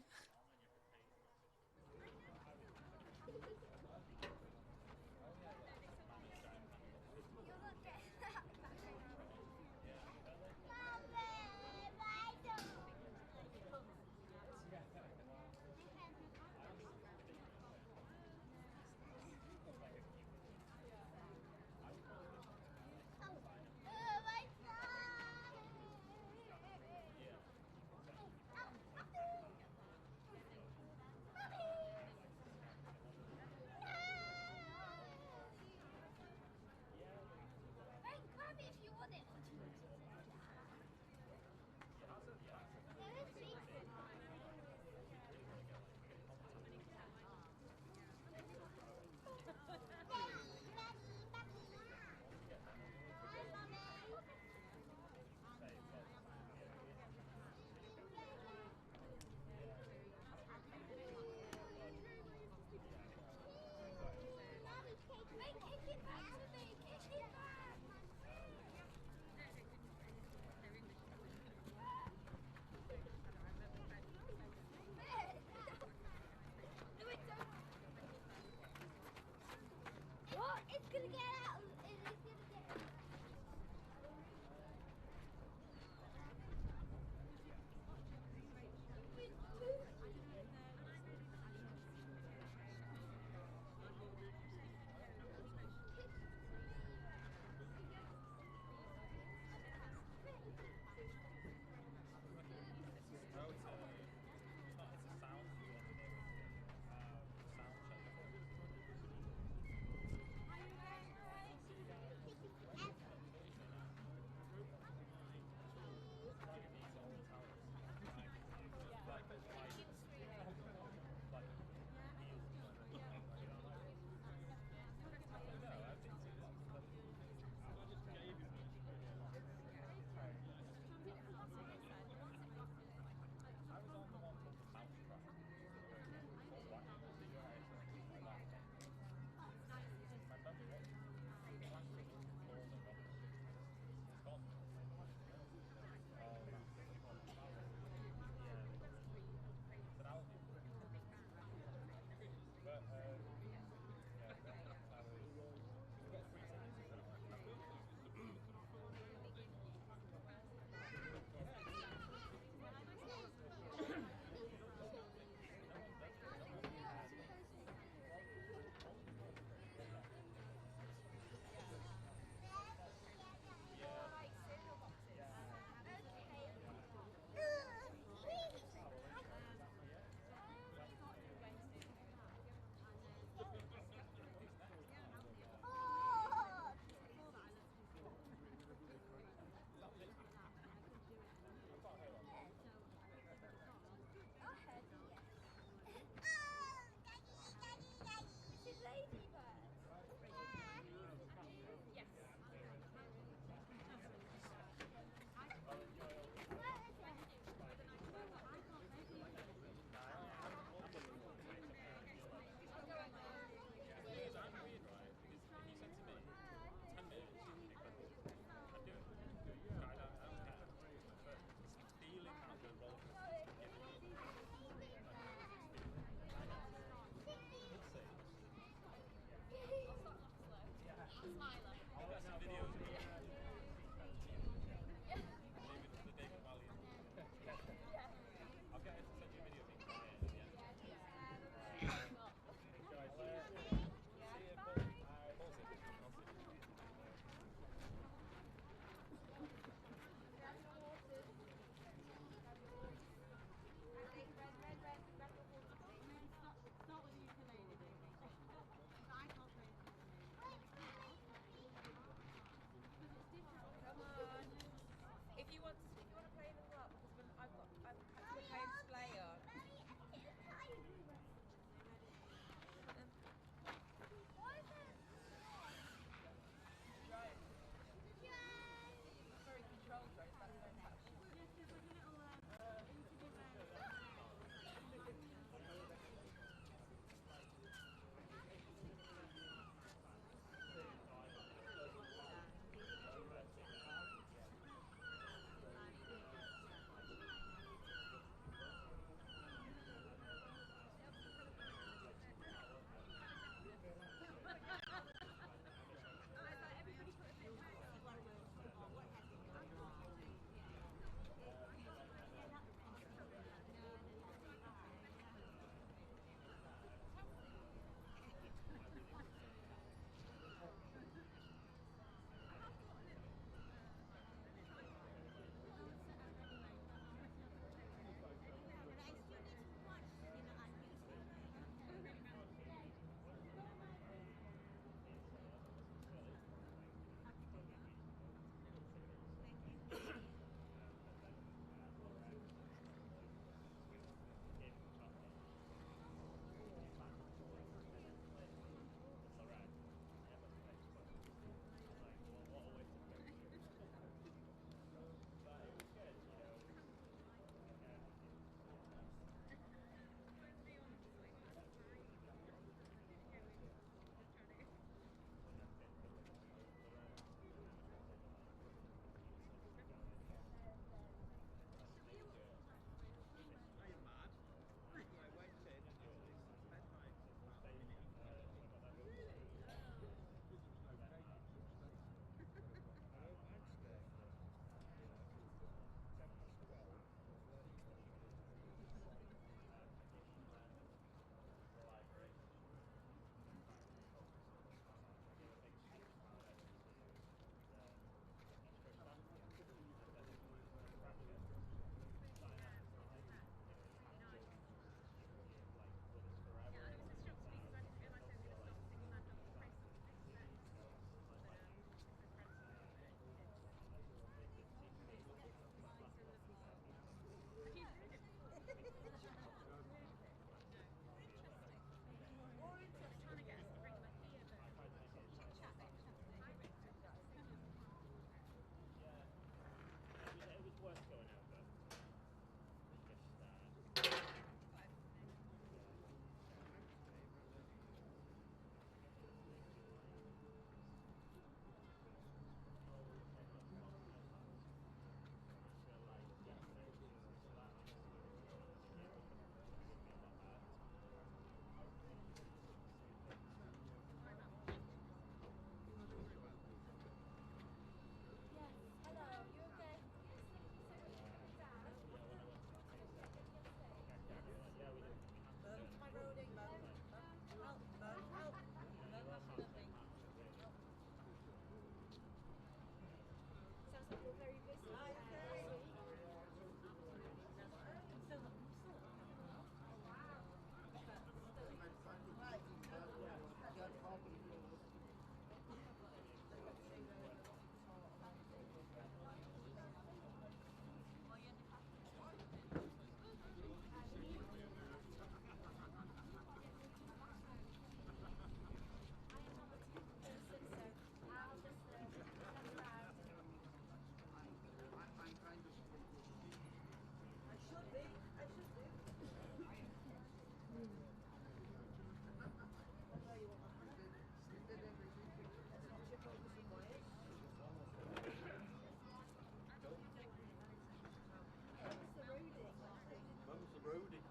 Mum's the roadie.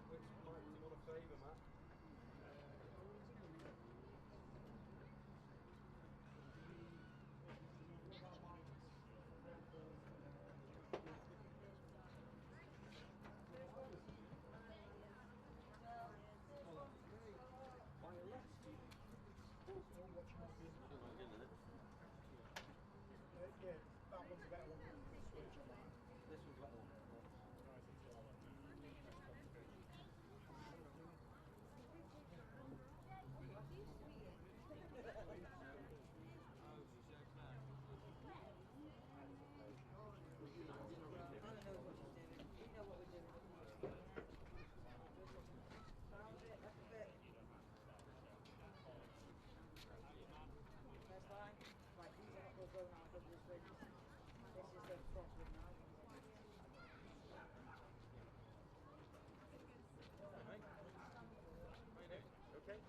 Which mic do you want to favour, Matt? Yeah, that one's a better one than the switch on that. This one's better one.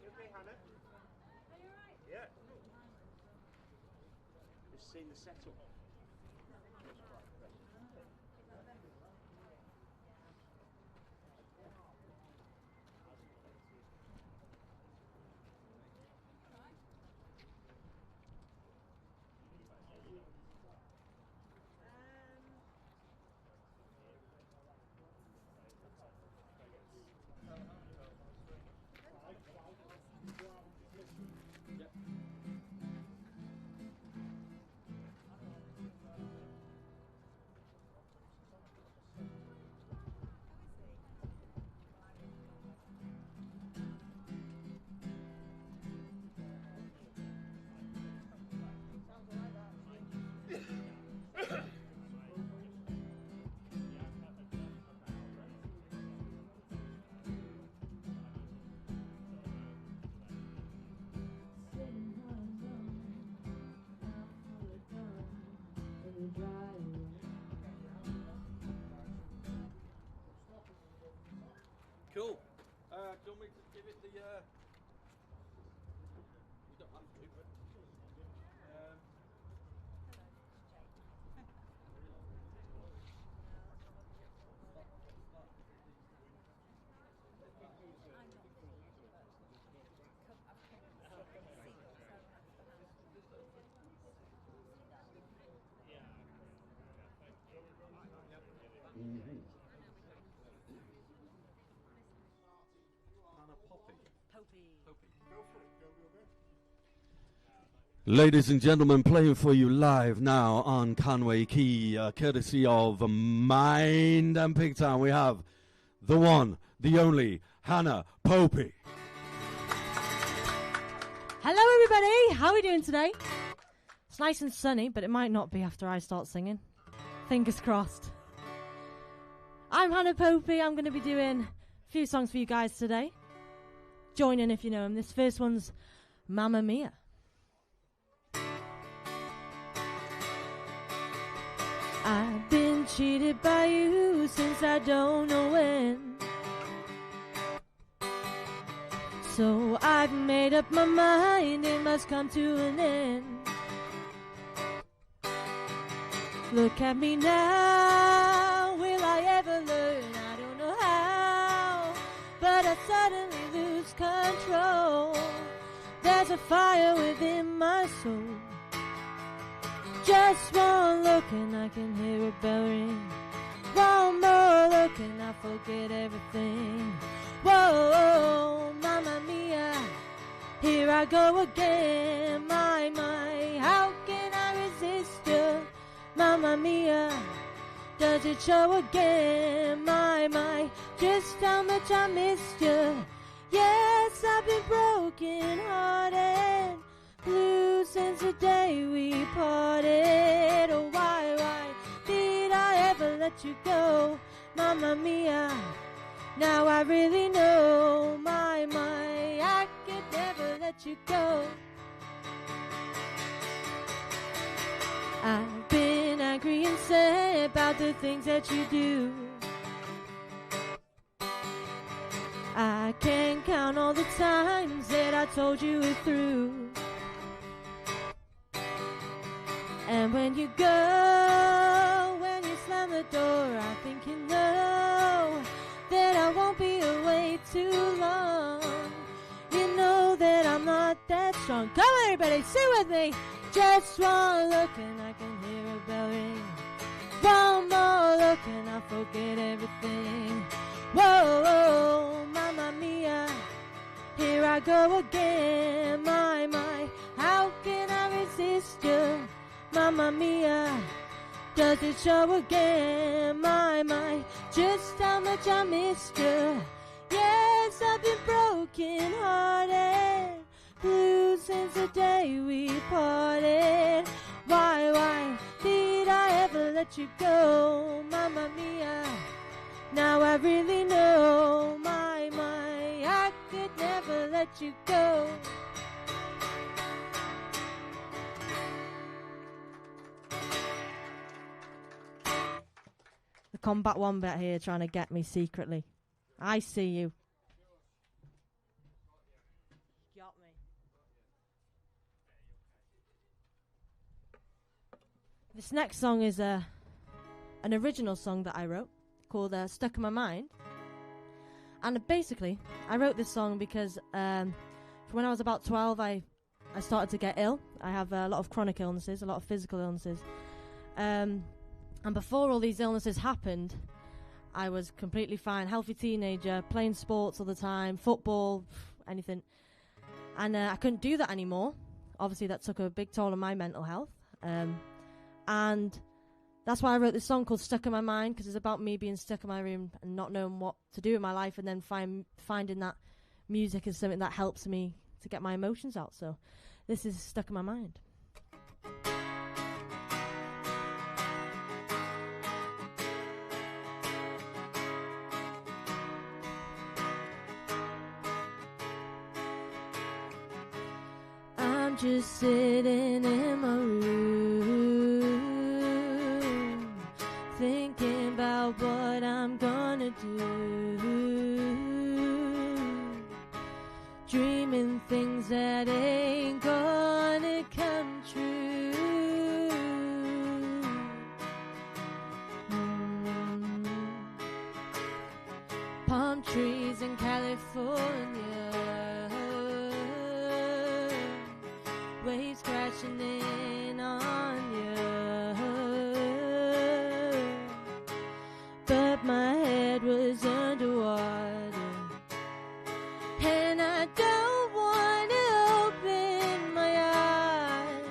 Okay, Hannah? Are you alright? Yeah. Just seeing the setup. Cool. Do you want me to give it the... You don't have to, but... Hannah Poppy. Poppy. Go for it. Go. Ladies and gentlemen, playing for you live now on Conwy Quay, courtesy of Mind and Pigtown, we have the one, the only, Hannah Poppy. Hello everybody, how are we doing today? It's nice and sunny, but it might not be after I start singing. Fingers crossed. I'm Hannah Poppy, I'm going to be doing a few songs for you guys today. Join in if you know them. This first one's Mamma Mia. I've been cheated by you since I don't know when. So I've made up my mind, it must come to an end. Look at me now, will I ever learn? I don't know how, but I suddenly lose control. There's a fire within my soul. Just one look and I can hear a bell ring. One more look and I forget everything. Whoa, Mamma Mia, here I go again. My, how can I resist Mamma mia, does it show again? My, just how much I missed you. Yes, I've been broken hearted, blue since the day we parted. Oh, why did I ever let you go? Mamma mia, now I really know. My, I could never let you go. I've been angry and sad about the things that you do. I can't count all the times that I told you we're through. And when you go, when you slam the door, I think you know that I won't be away too long. You know that I'm not that strong. Come on, everybody, sing with me. Just one look and I can hear a bell ring. One more look and I forget everything. Whoa, mamma mia, here I go again. My, how can I resist you? Mamma mia, does it show again? My, just how much I missed you. Yes, I've been broken hearted, blue since the day we parted. Why did I ever let you go? Mamma mia, now I really know. My, I could never let you go. The Combat Wombat here trying to get me secretly. I see you. Got me. This next song is an original song that I wrote called Stuck in My Mind. And basically, I wrote this song because when I was about 12, I started to get ill. I have a lot of chronic illnesses, a lot of physical illnesses. And before all these illnesses happened, I was completely fine, healthy teenager, playing sports all the time, football, anything. And I couldn't do that anymore. Obviously, that took a big toll on my mental health. And that's why I wrote this song called Stuck in My Mind, because it's about me being stuck in my room and not knowing what to do in my life, and then finding that music is something that helps me to get my emotions out. So this is Stuck in My Mind. I'm just sitting in my room, thinking about what I'm gonna do, dreaming things that ain't gonna come true. Palm trees in California, waves crashing in on you, but my head was underwater, and I don't want to open my eyes.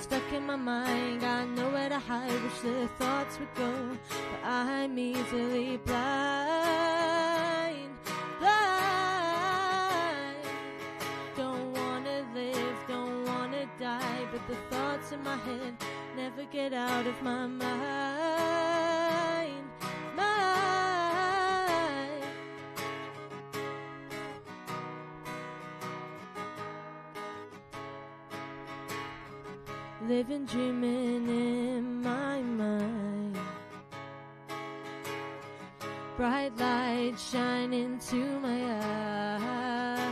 Stuck in my mind, got nowhere to hide, wish the thoughts would go, but I'm easily blind. Don't wanna live, don't wanna die, but the thoughts in my head never get out of my mind. Living, dreaming in my mind, bright light shining to my eyes,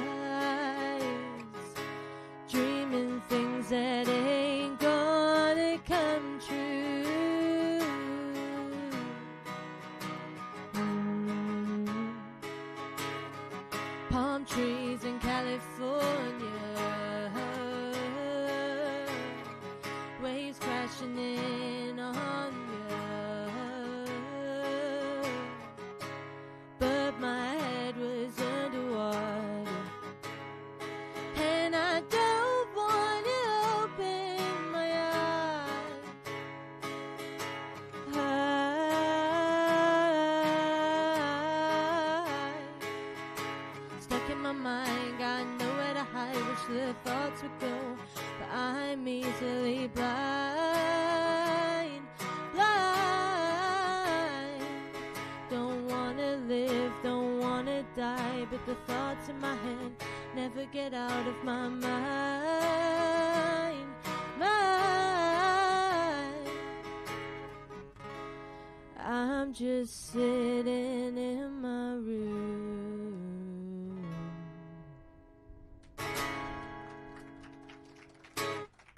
dreaming things that ain't gonna come true. Palm trees in California, waves crashing in on you, but my head was underwater, but the thoughts in my head never get out of my mind. I'm just sitting in my room.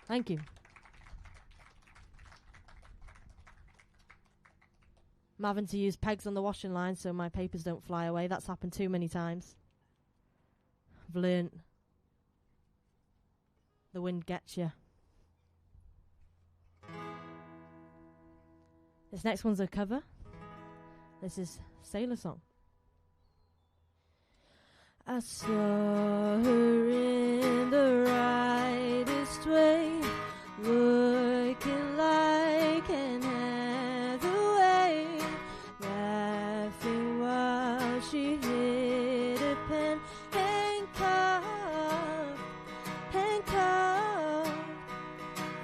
Thank you. I'm having to use pegs on the washing line so my papers don't fly away. That's happened too many times. I've learnt. The wind gets you. This next one's a cover. This is Sailor Song. I saw her in the rightest way, looking like an Hathaway, laughing while she hit a pen, handcuffed,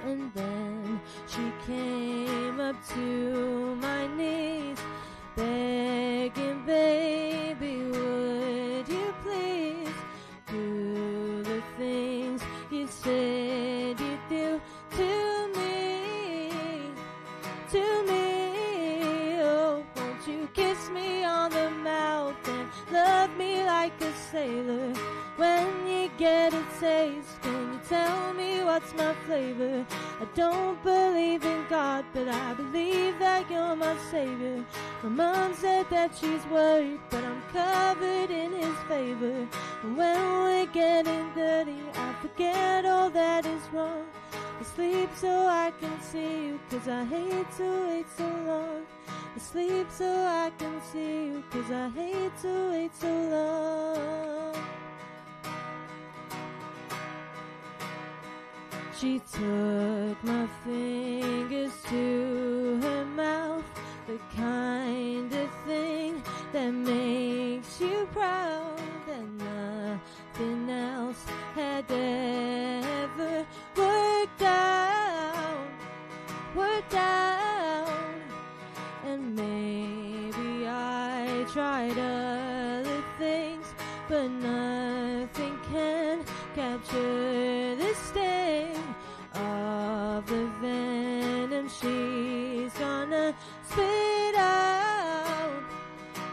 and then she came up to my knees, begging, baby, would you please do the things you said you'd do to me, oh, won't you kiss me on the mouth and love me like a sailor? When you get a taste, can you tell me what's my flavor? I don't believe in God, but I believe that you're my savior. My mom said that she's worried, but I'm covered in his favor. And when we're getting dirty, I forget all that is wrong. I sleep so I can see you, 'cause I hate to wait so long. I sleep so I can see you, 'cause I hate to wait so long. She took my fingers to her mouth, the kind of thing that makes you proud, and nothing else had ever worked out. And maybe I tried other things, but nothing can capture the sting of the venom she's gonna spit out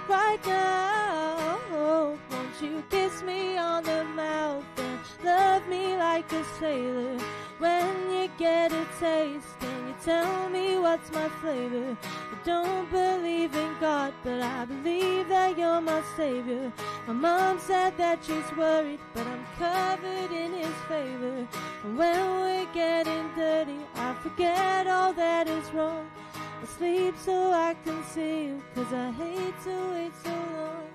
right now. Won't you kiss me on the mouth and love me like a sailor? When you get a taste, can you tell me what's my flavor? I don't believe in God, but I believe that you're my savior. My mom said that she's worried, but I'm covered in his favor. And when we're getting dirty, I forget all that is wrong. I sleep so I can see you, 'cause I hate to wait so long.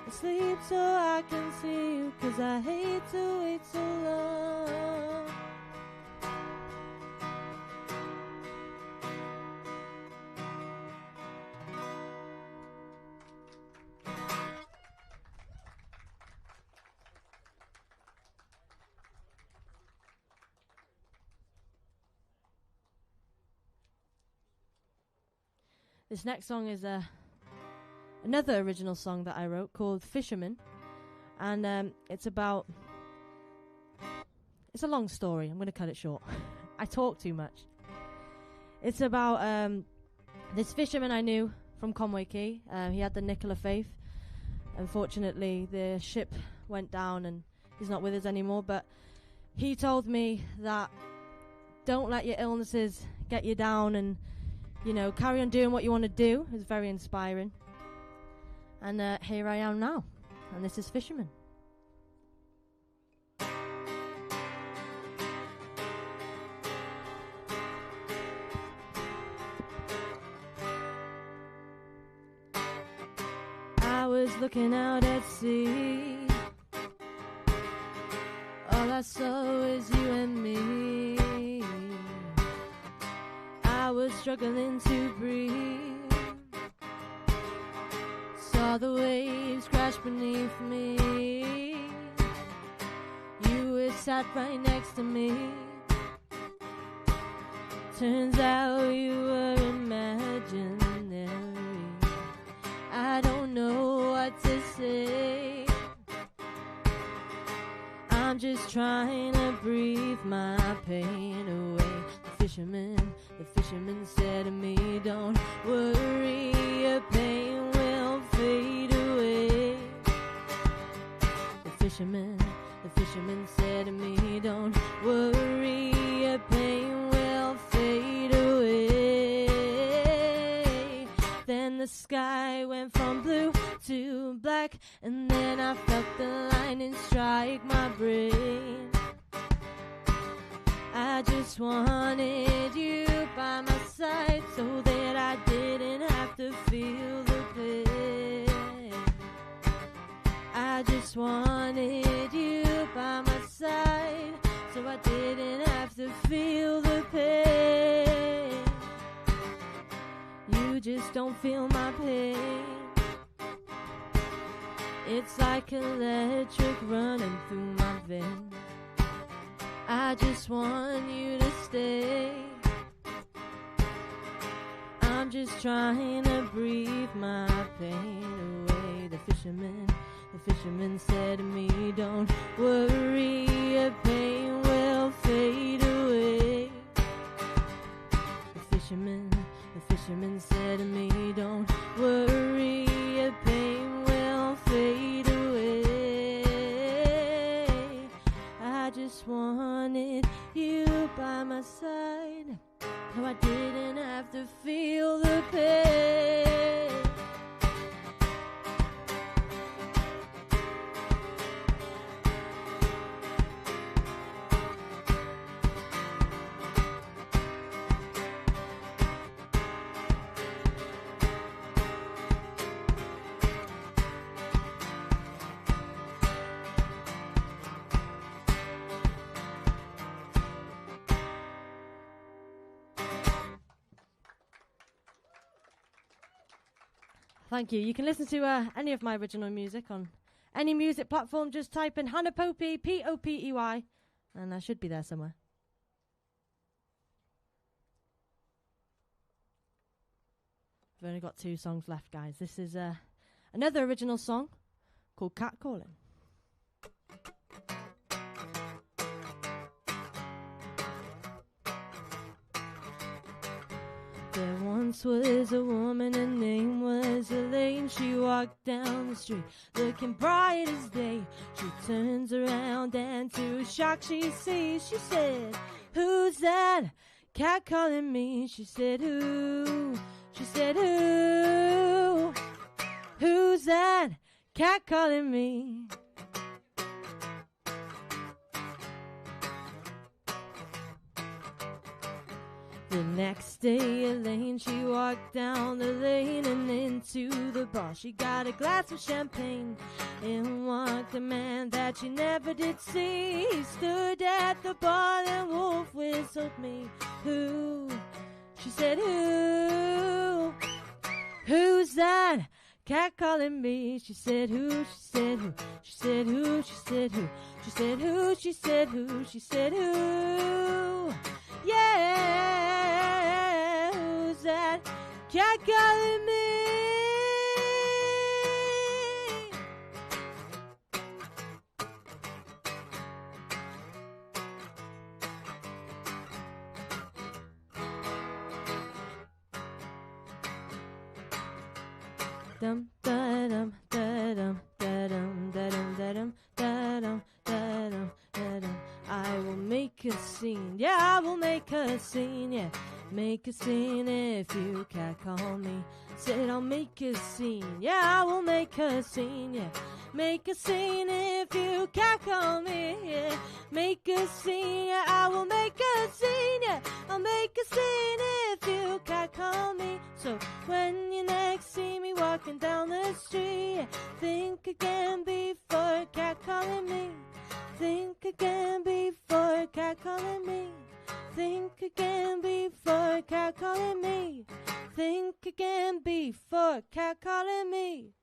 I sleep so I can see you, 'cause I hate to wait so long. This next song is another original song that I wrote called Fisherman, and it's about... It's a long story. I'm going to cut it short. I talk too much. It's about this fisherman I knew from Conwy Quay. He had the Nickel of Faith. Unfortunately, the ship went down and he's not with us anymore, but he told me that don't let your illnesses get you down, and you know, carry on doing what you want to do. It was very inspiring. And here I am now. And this is Fisherman. I was looking out at sea. All I saw was you and me. I was struggling to breathe. Saw the waves crash beneath me. You were sat right next to me. Turns out you were imaginary. I don't know what to say. I'm just trying to breathe my pain away. The fisherman said to me, don't worry, your pain will fade away. The fisherman said to me, don't worry, your pain will fade away. Then the sky went from blue to black, and then I felt the lightning strike my brain. I just wanted you by my side so that I didn't have to feel the pain. I just wanted you by my side so I didn't have to feel the pain. You just don't feel my pain. It's like electric running through my veins. I just want you to stay. I'm just trying to breathe my pain away. The fisherman said to me, don't worry, your pain will fade away. The fisherman said to me, don't worry, your pain will fade away. I just wanted you by my side so I didn't have to feel the pain. Thank you. You can listen to any of my original music on any music platform. Just type in Hannah Popey, Popey, and I should be there somewhere. I've only got 2 songs left, guys. This is another original song called Catcalling. There once was a woman, her name was Elaine. She walked down the street looking bright as day. She turns around and to a shock she sees, she said, who's that cat calling me? She said, who? She said, who? Who's that cat calling me? The next day, Elaine, she walked down the lane and into the bar. She got a glass of champagne and walked a man that she never did see. He stood at the bar and Wolf whistled me. Who? She said, who? Who's that cat calling me? She said, who? She said, who? She said, who? She said, who? She said, who? She said, who? She said, who? Yeah, who's that cat calling me? Dum da dum da dum da dum da dum da dum da dum da dum da dum. I will make a scene, yeah, I will make a scene, yeah. Make a scene if you can't call me. Said I'll make a scene, yeah, I will make a scene, yeah. Make a scene if you can't call me, yeah. Make a scene, yeah, I will make a scene, yeah. I'll make a scene if you can't call me. So when you next see me walking down the street, yeah, think again before catcalling me. Think again before catcalling me. Think again before catcalling me. Think again before catcalling me.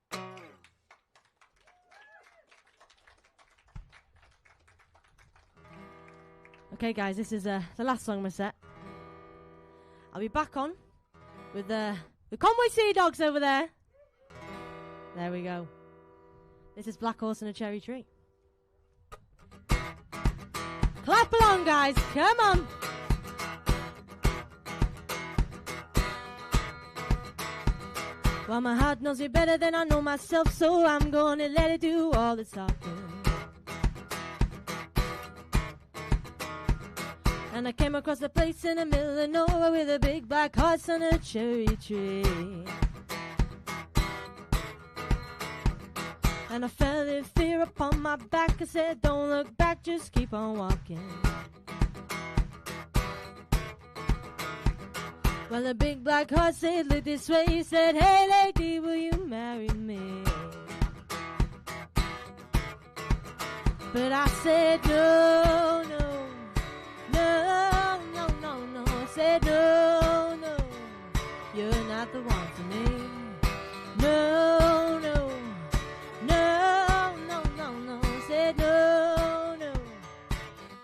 Okay, guys, this is the last song of my set. I'll be back on with the Conwy Sea Dogs over there. There we go. This is Black Horse and a Cherry Tree. Clap along, guys. Come on. Well, my heart knows it better than I know myself, so I'm gonna let it do all the talking. And I came across a place in the middle of nowhere with a big black horse on a cherry tree. And I felt in fear upon my back. I said, don't look back, just keep on walking. Well, the big black horse said, look this way. He said, hey lady, will you marry me? But I said, no, no, no, no, no, no. I said, no, no, you're not the one for me. No, no, no, no, no, no. I said, no, no,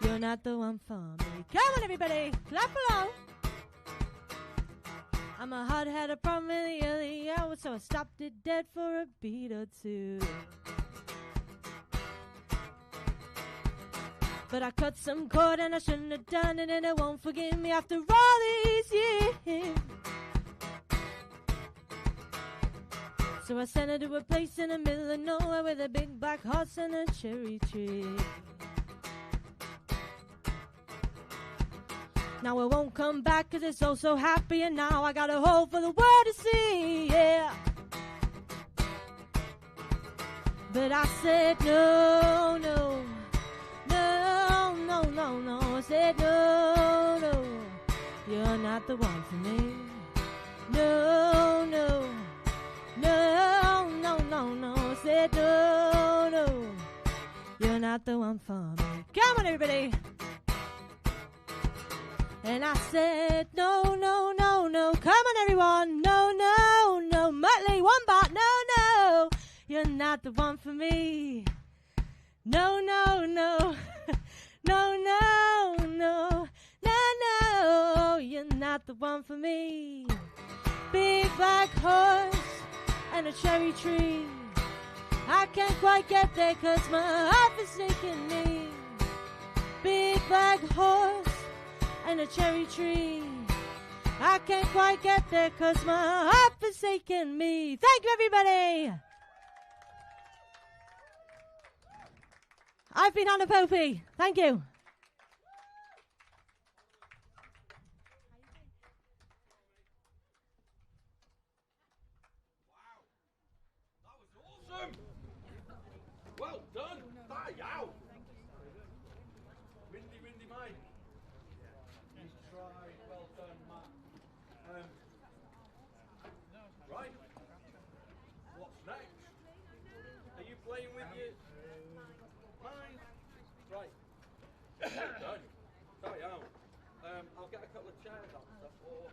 you're not the one for me. Come on, everybody, clap along. I'm a hard had a problem in the early hours, so I stopped it dead for a beat or two. But I cut some cord and I shouldn't have done it, and it won't forgive me after all these years. So I sent her to a place in the middle of nowhere with a big black horse and a cherry tree. Now I won't come back 'cause it's so, so happy, and now I got a hole for the world to see, yeah. But I said no, no, no, no, no, no. I said no, no, you're not the one for me. No, no, no, no, no, no. I said no, no, you're not the one for me. Come on, everybody. And I said, no, no, no, no. Come on, everyone. No, no, no. Muttley, one bar. No, no. You're not the one for me. No, no, no. No, no, no. No, no. You're not the one for me. Big black horse and a cherry tree. I can't quite get there 'cause my heart is taking me. Big black horse and a cherry tree. I can't quite get there 'cause my heart forsaken me. Thank you, everybody. I've been Hannah Popey. Thank you. Awesome! Well done! Yow! Windy Mike. You tried. Well done, Matt. Right. What's next? Are you playing with your mind? Right. Well done. Yow. I'll get a couple of chairs out and stuff. Or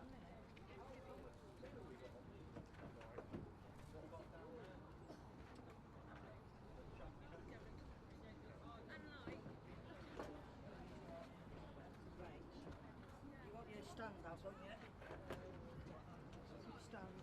stand out, won't you? Stand.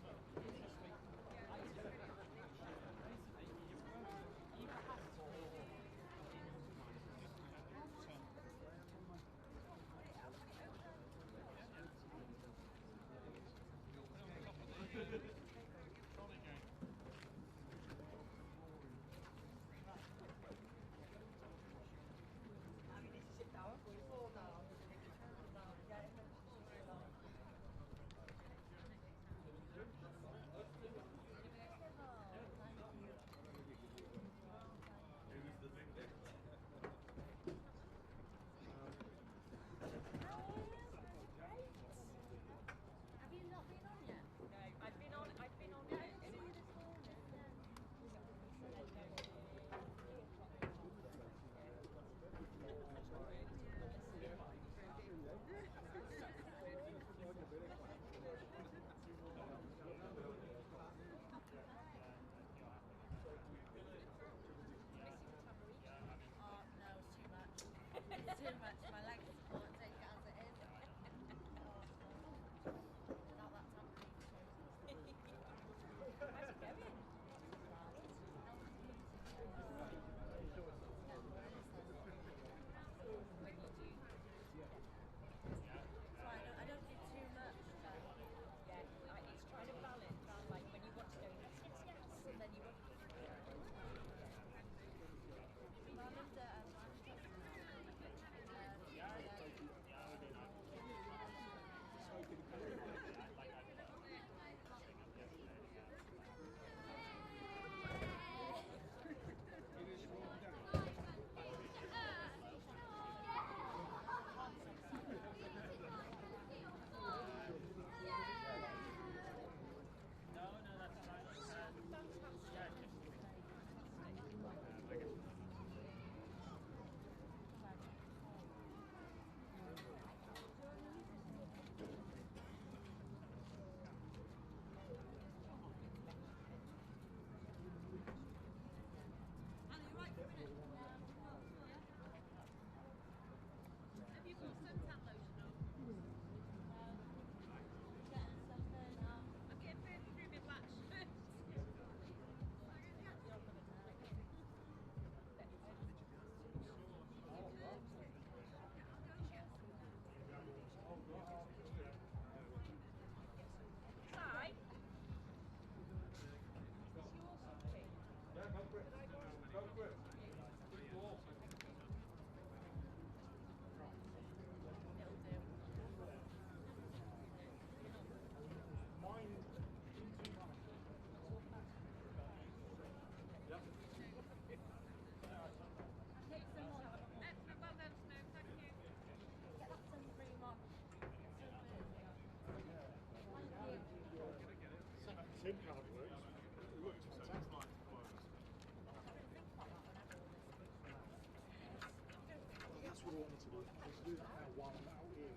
while I'm out here in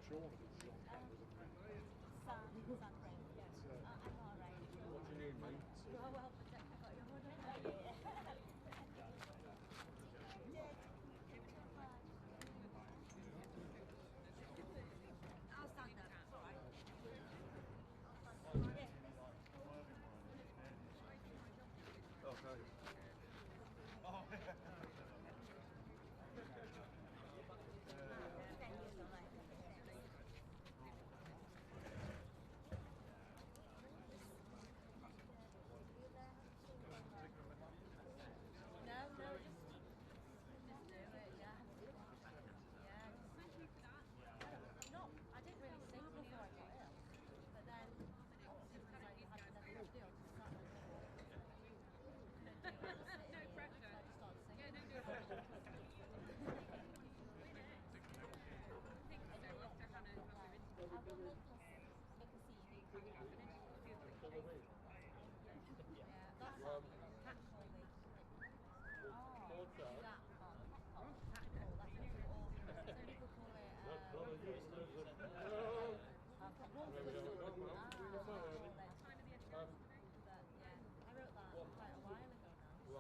Sean is on cameras at the minute. Sam, yes. I'm alright. What do you need, mate? Well, I got your order. I'll stand up. It's alright. Okay. Oh, No, just do it, yeah. I didn't really sing before I got ill, but then obviously because I had nothing to do, I just started no pressure. I just started singing. I will make a CD. Yeah, that's catcall me. Oh, that part. Catcall, that's what we all so people call it but yeah, I wrote that quite a while ago now.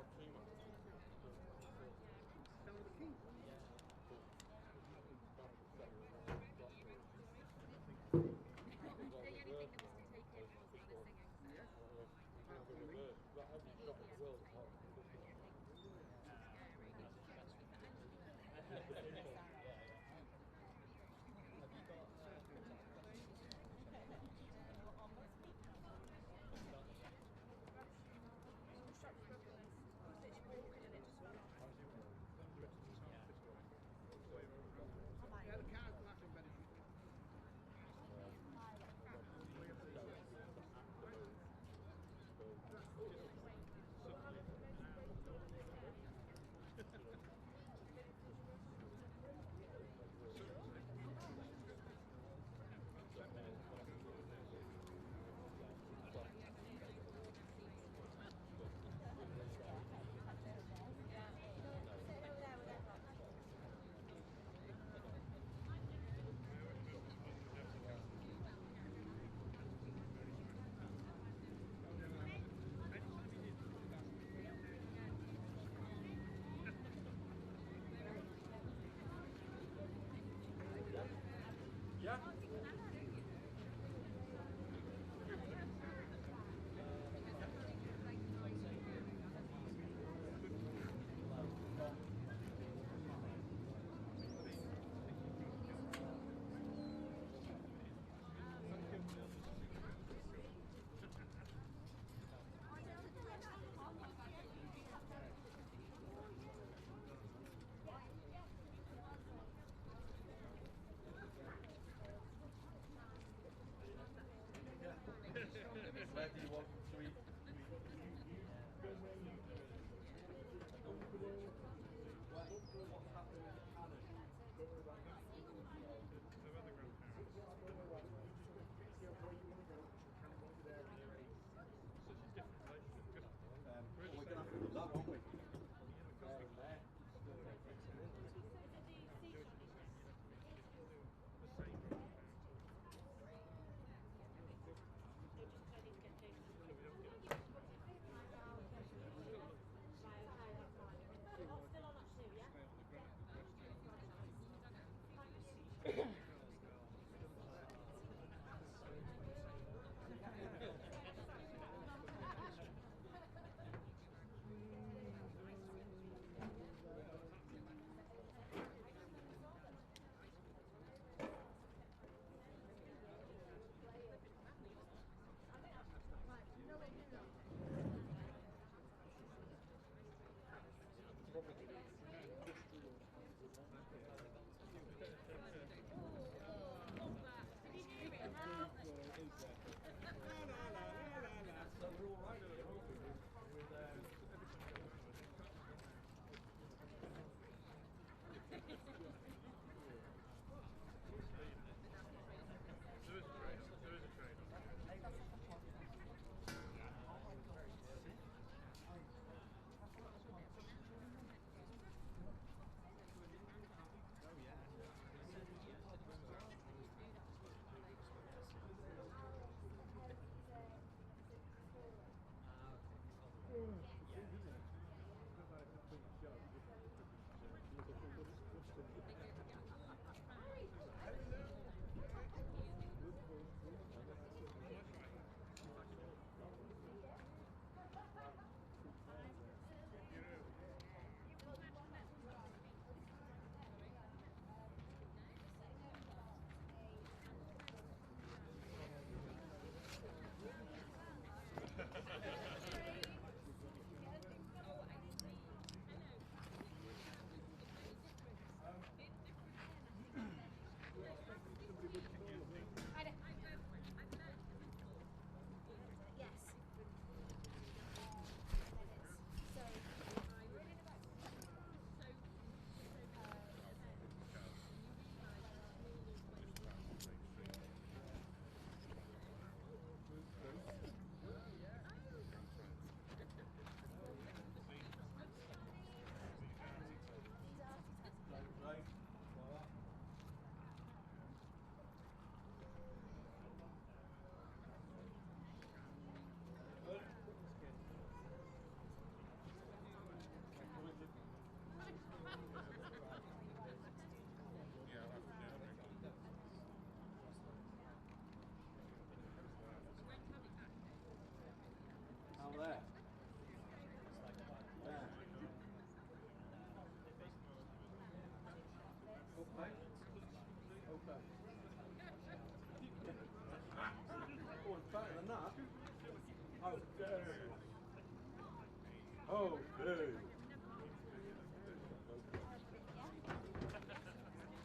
Okay.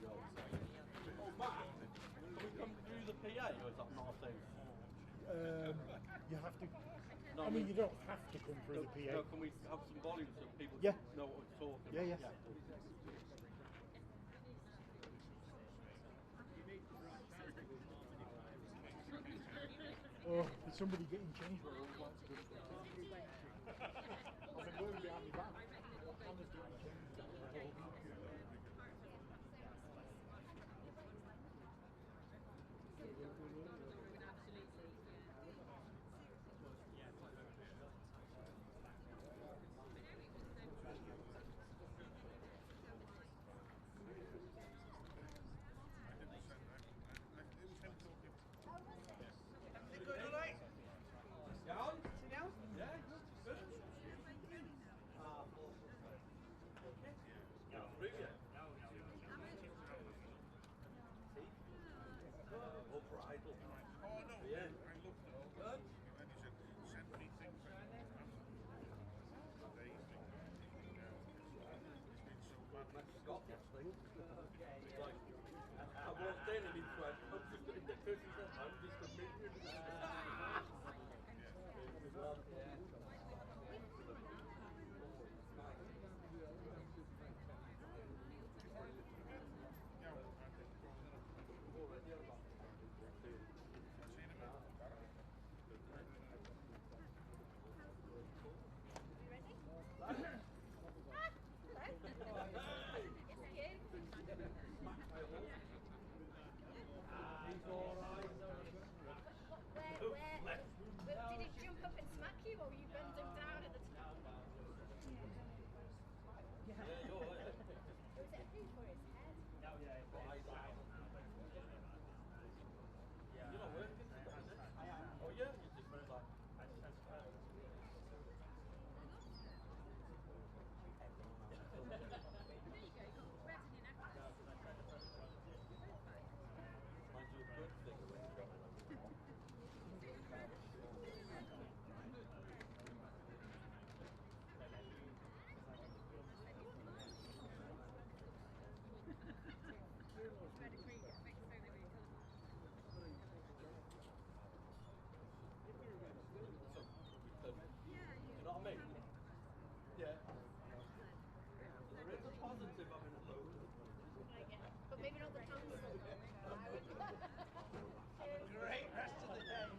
Oh, Matt, can we come through the PA, or is that not a thing? You have to. No, I mean, you don't have to come through the PA. No, can we have some volume so people Yeah. know what we're talking Yeah, about? yeah. Oh, there's somebody getting changed by all that's good. I've been working behind my back. Hannah's getting changed. Did it jump up and smack you, or were you bending down at the time? Yeah. Was it a hoof or his head? You're not working today, is it? I am. Oh yeah? You just like... But maybe not the council. Great rest of the day.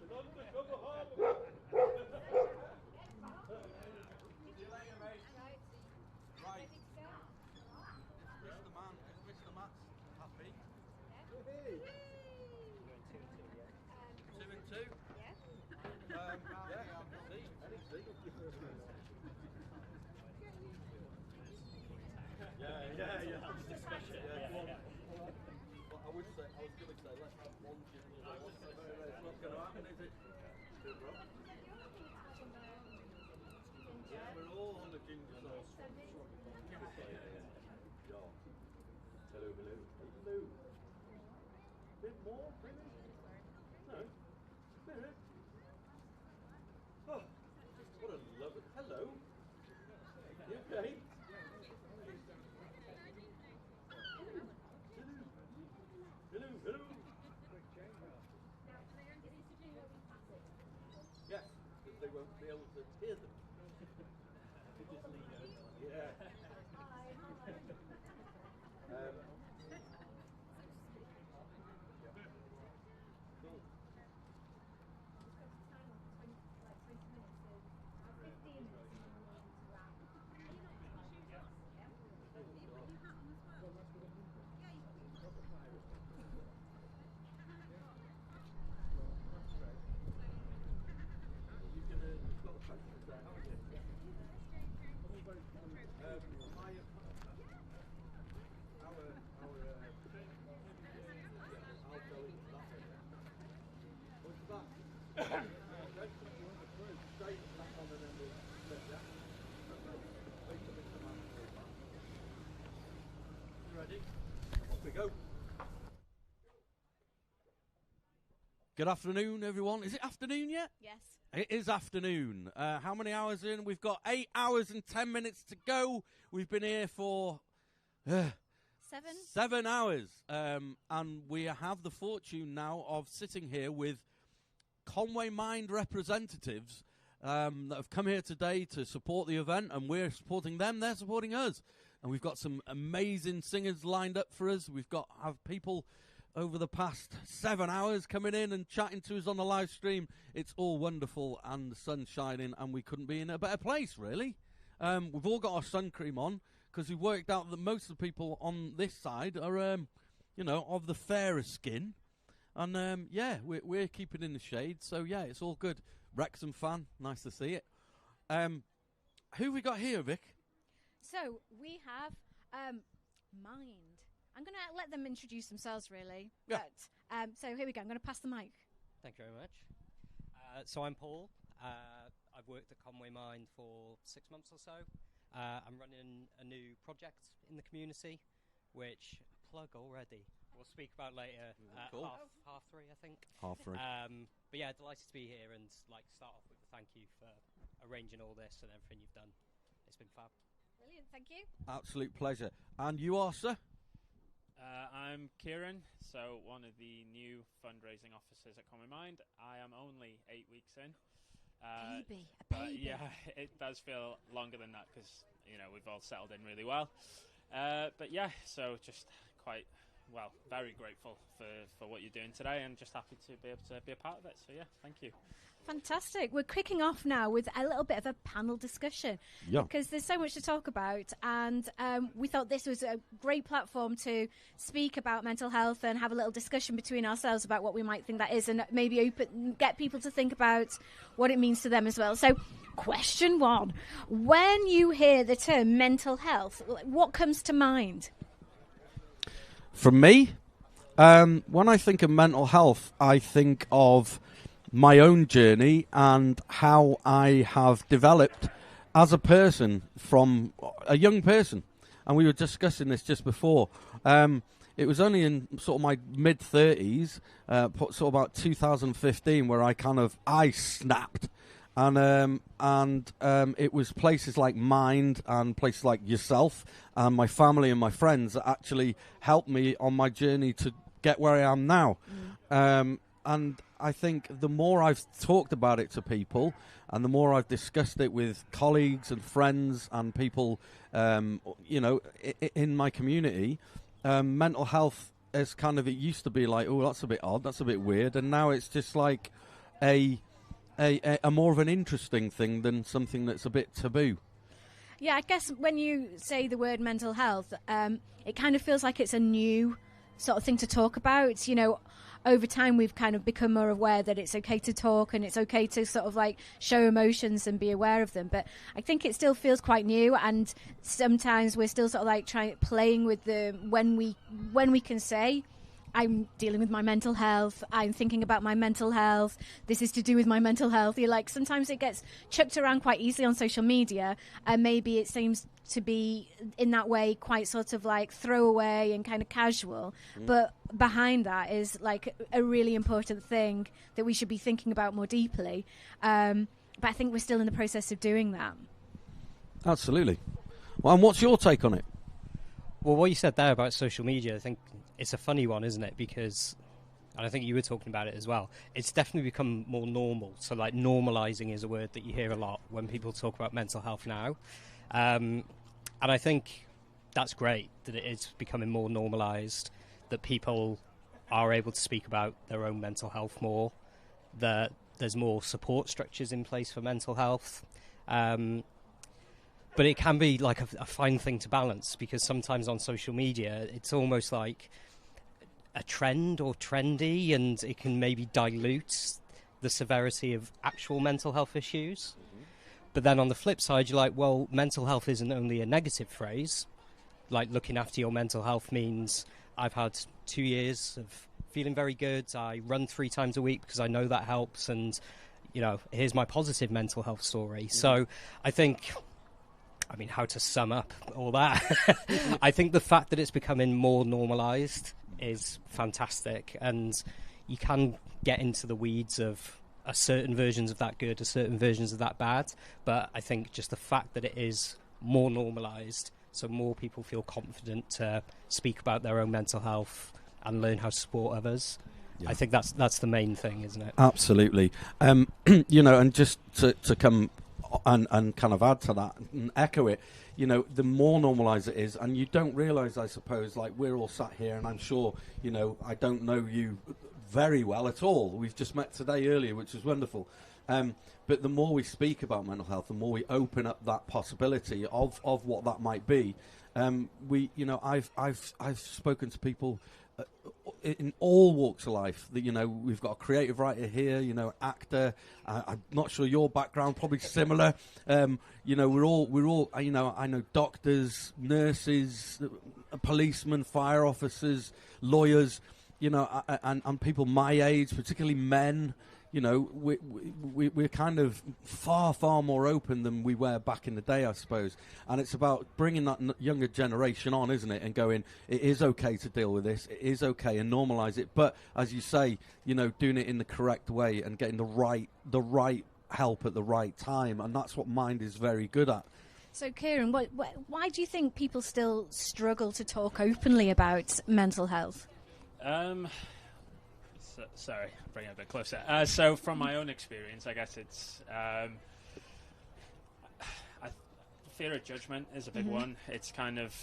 See you later, mate. Right. Mr. Man, Mr. Matt's happy. Hey. 2 and 2? Yeah. See, Yeah. Discussion. But I was going to say, let's have one ginger. It's not going to happen, is it? Yeah, we're all on the ginger sauce. Hello. Bit more, maybe? No. Maybe. Oh, what a lovely... Hello. You okay? Hello. Yes, because they won't be able to hear them. Yeah. Cool. You've got the questions there, haven't you? I'll go into that. What's that? Straight back on and then we'll split, yeah? Wait till Mr. Man goes back. You ready? Off we go. Good afternoon, everyone. Is it afternoon yet? Yes. It is afternoon. How many hours in? We've got 8 hours and 10 minutes to go. We've been here for 7 hours. And we have the fortune now of sitting here with Conwy Mind representatives that have come here today to support the event, and we're supporting them. They're supporting us. And we've got some amazing singers lined up for us. We've got have people over the past 7 hours coming in and chatting to us on the live stream. It's all wonderful, and the sun's shining, and we couldn't be in a better place, really. We've all got our sun cream on because we've worked out that most of the people on this side are, of the fairer skin. And, we're keeping in the shade. So, yeah, it's all good. Wrexham fan, nice to see it. Who we got here, Vic? So we have Mind. I'm going to let them introduce themselves, really. Yeah. But, so here we go. I'm going to pass the mic. Thank you very much. So I'm Paul. I've worked at Conwy Mind for 6 months or so. I'm running a new project in the community, which plug already. We'll speak about later. Cool. Half three, I think. 3:30. But yeah, delighted to be here and start off with a thank you for arranging all this and everything you've done. It's been fab. Brilliant, thank you. Absolute pleasure. And you are, sir? I'm Kieran, so one of the new fundraising officers at Conwy Mind. I am only 8 weeks in. A baby. Yeah, it does feel longer than that because, we've all settled in really well. But yeah, so just very grateful for what you're doing today and just happy to be able to be a part of it. So yeah, thank you. Fantastic. We're kicking off now with a little bit of a panel discussion. Yeah. Because there's so much to talk about, and we thought this was a great platform to speak about mental health and have a little discussion between ourselves about what we might think that is, and maybe get people to think about what it means to them as well. So, question one. When you hear the term mental health, what comes to mind? From me, when I think of mental health, I think of my own journey and how I have developed as a person from a young person. And we were discussing this just before. It was only in sort of my mid-30s, sort of about 2015, where I snapped. And it was places like Mind and places like yourself and my family and my friends that actually helped me on my journey to get where I am now. And I think the more I've talked about it to people and the more I've discussed it with colleagues and friends and people, in my community, mental health is it used to be like, oh, that's a bit odd, that's a bit weird. And now it's just like a more of an interesting thing than something that's a bit taboo. Yeah, I guess when you say the word mental health, it kind of feels like it's a new sort of thing to talk about. Over time we've kind of become more aware that it's okay to talk and it's okay to sort of like show emotions and be aware of them. But I think it still feels quite new, and sometimes we're still sort of like playing with when we can say, I'm dealing with my mental health, I'm thinking about my mental health, this is to do with my mental health. Sometimes it gets chucked around quite easily on social media, and maybe it seems to be in that way quite sort of like throwaway and kind of casual. But behind that is like a really important thing that we should be thinking about more deeply. But I think we're still in the process of doing that. Absolutely. Well, and what's your take on it? Well, what you said there about social media, I think it's a funny one, isn't it? Because, and I think you were talking about it as well, it's definitely become more normal. So, like, normalising is a word that you hear a lot when people talk about mental health now. And I think that's great that it is becoming more normalised, that people are able to speak about their own mental health more, that there's more support structures in place for mental health. But it can be like a fine thing to balance, because sometimes on social media it's almost like a trend or trendy, and it can maybe dilute the severity of actual mental health issues. But then on the flip side, you're like, well, mental health isn't only a negative phrase. Like, looking after your mental health means I've had 2 years of feeling very good. I run 3 times a week because I know that helps. And, here's my positive mental health story. So I think, how to sum up all that? I think the fact that it's becoming more normalised is fantastic. And you can get into the weeds of are certain versions of that good, are certain versions of that bad. But I think just the fact that it is more normalised, so more people feel confident to speak about their own mental health and learn how to support others. Yeah. I think that's the main thing, isn't it? Absolutely. You know, and just to come and kind of add to that and echo it, you know, the more normalised it is, and you don't realise, I suppose, like we're all sat here, and I'm sure, you know, I don't know you very well at all. We've just met today earlier, which was wonderful. But the more we speak about mental health, the more we open up that possibility of what that might be. You know, I've spoken to people in all walks of life. That, you know, we've got a creative writer here, you know, actor. I'm not sure your background, probably similar. You know, we're all. You know, I know doctors, nurses, policemen, fire officers, lawyers. You know, and people my age, particularly men. You know, we're kind of far more open than we were back in the day, I suppose. And it's about bringing that younger generation on, isn't it? And going, it is okay to deal with this. It is okay, and normalise it. But as you say, you know, doing it in the correct way and getting the right help at the right time. And that's what Mind is very good at. So, Kieran, why do you think people still struggle to talk openly about mental health? Sorry, bring it a bit closer. So from my own experience, I guess it's fear of judgment is a big one. It's kind of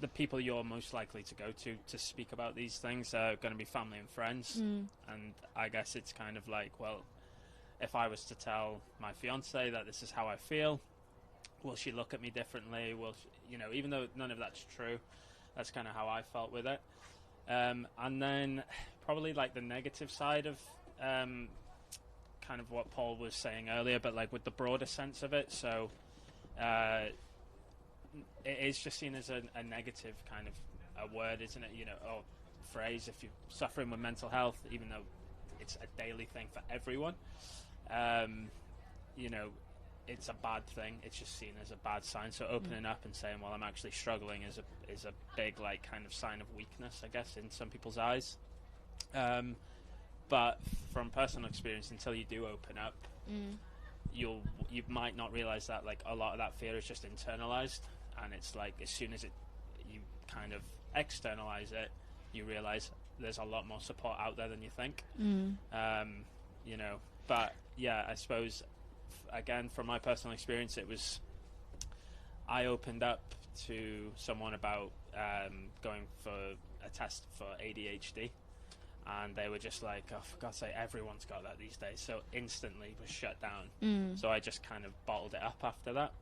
the people you're most likely to go to speak about these things are going to be family and friends. And I guess it's kind of like, well, if I was to tell my fiance that this is how I feel, will she look at me differently? Will she, you know, even though none of that's true, that's kind of how I felt with it. And then probably like the negative side of kind of what Paul was saying earlier, but like with the broader sense of it. So it is just seen as a negative kind of a word, isn't it? You know, or phrase, if you're suffering with mental health, even though it's a daily thing for everyone, you know, it's a bad thing. It's just seen as a bad sign. So opening up and saying, well, I'm actually struggling is a big, like, kind of sign of weakness, I guess, in some people's eyes. But from personal experience, until you do open up, you might not realize that, like, a lot of that fear is just internalized. And it's like, as soon as you kind of externalize it, you realize there's a lot more support out there than you think. You know, but yeah, I suppose, again, from my personal experience, I opened up to someone about going for a test for ADHD, and they were just like, oh, for God's sake, everyone's got that these days. So instantly was shut down. So I just kind of bottled it up after that.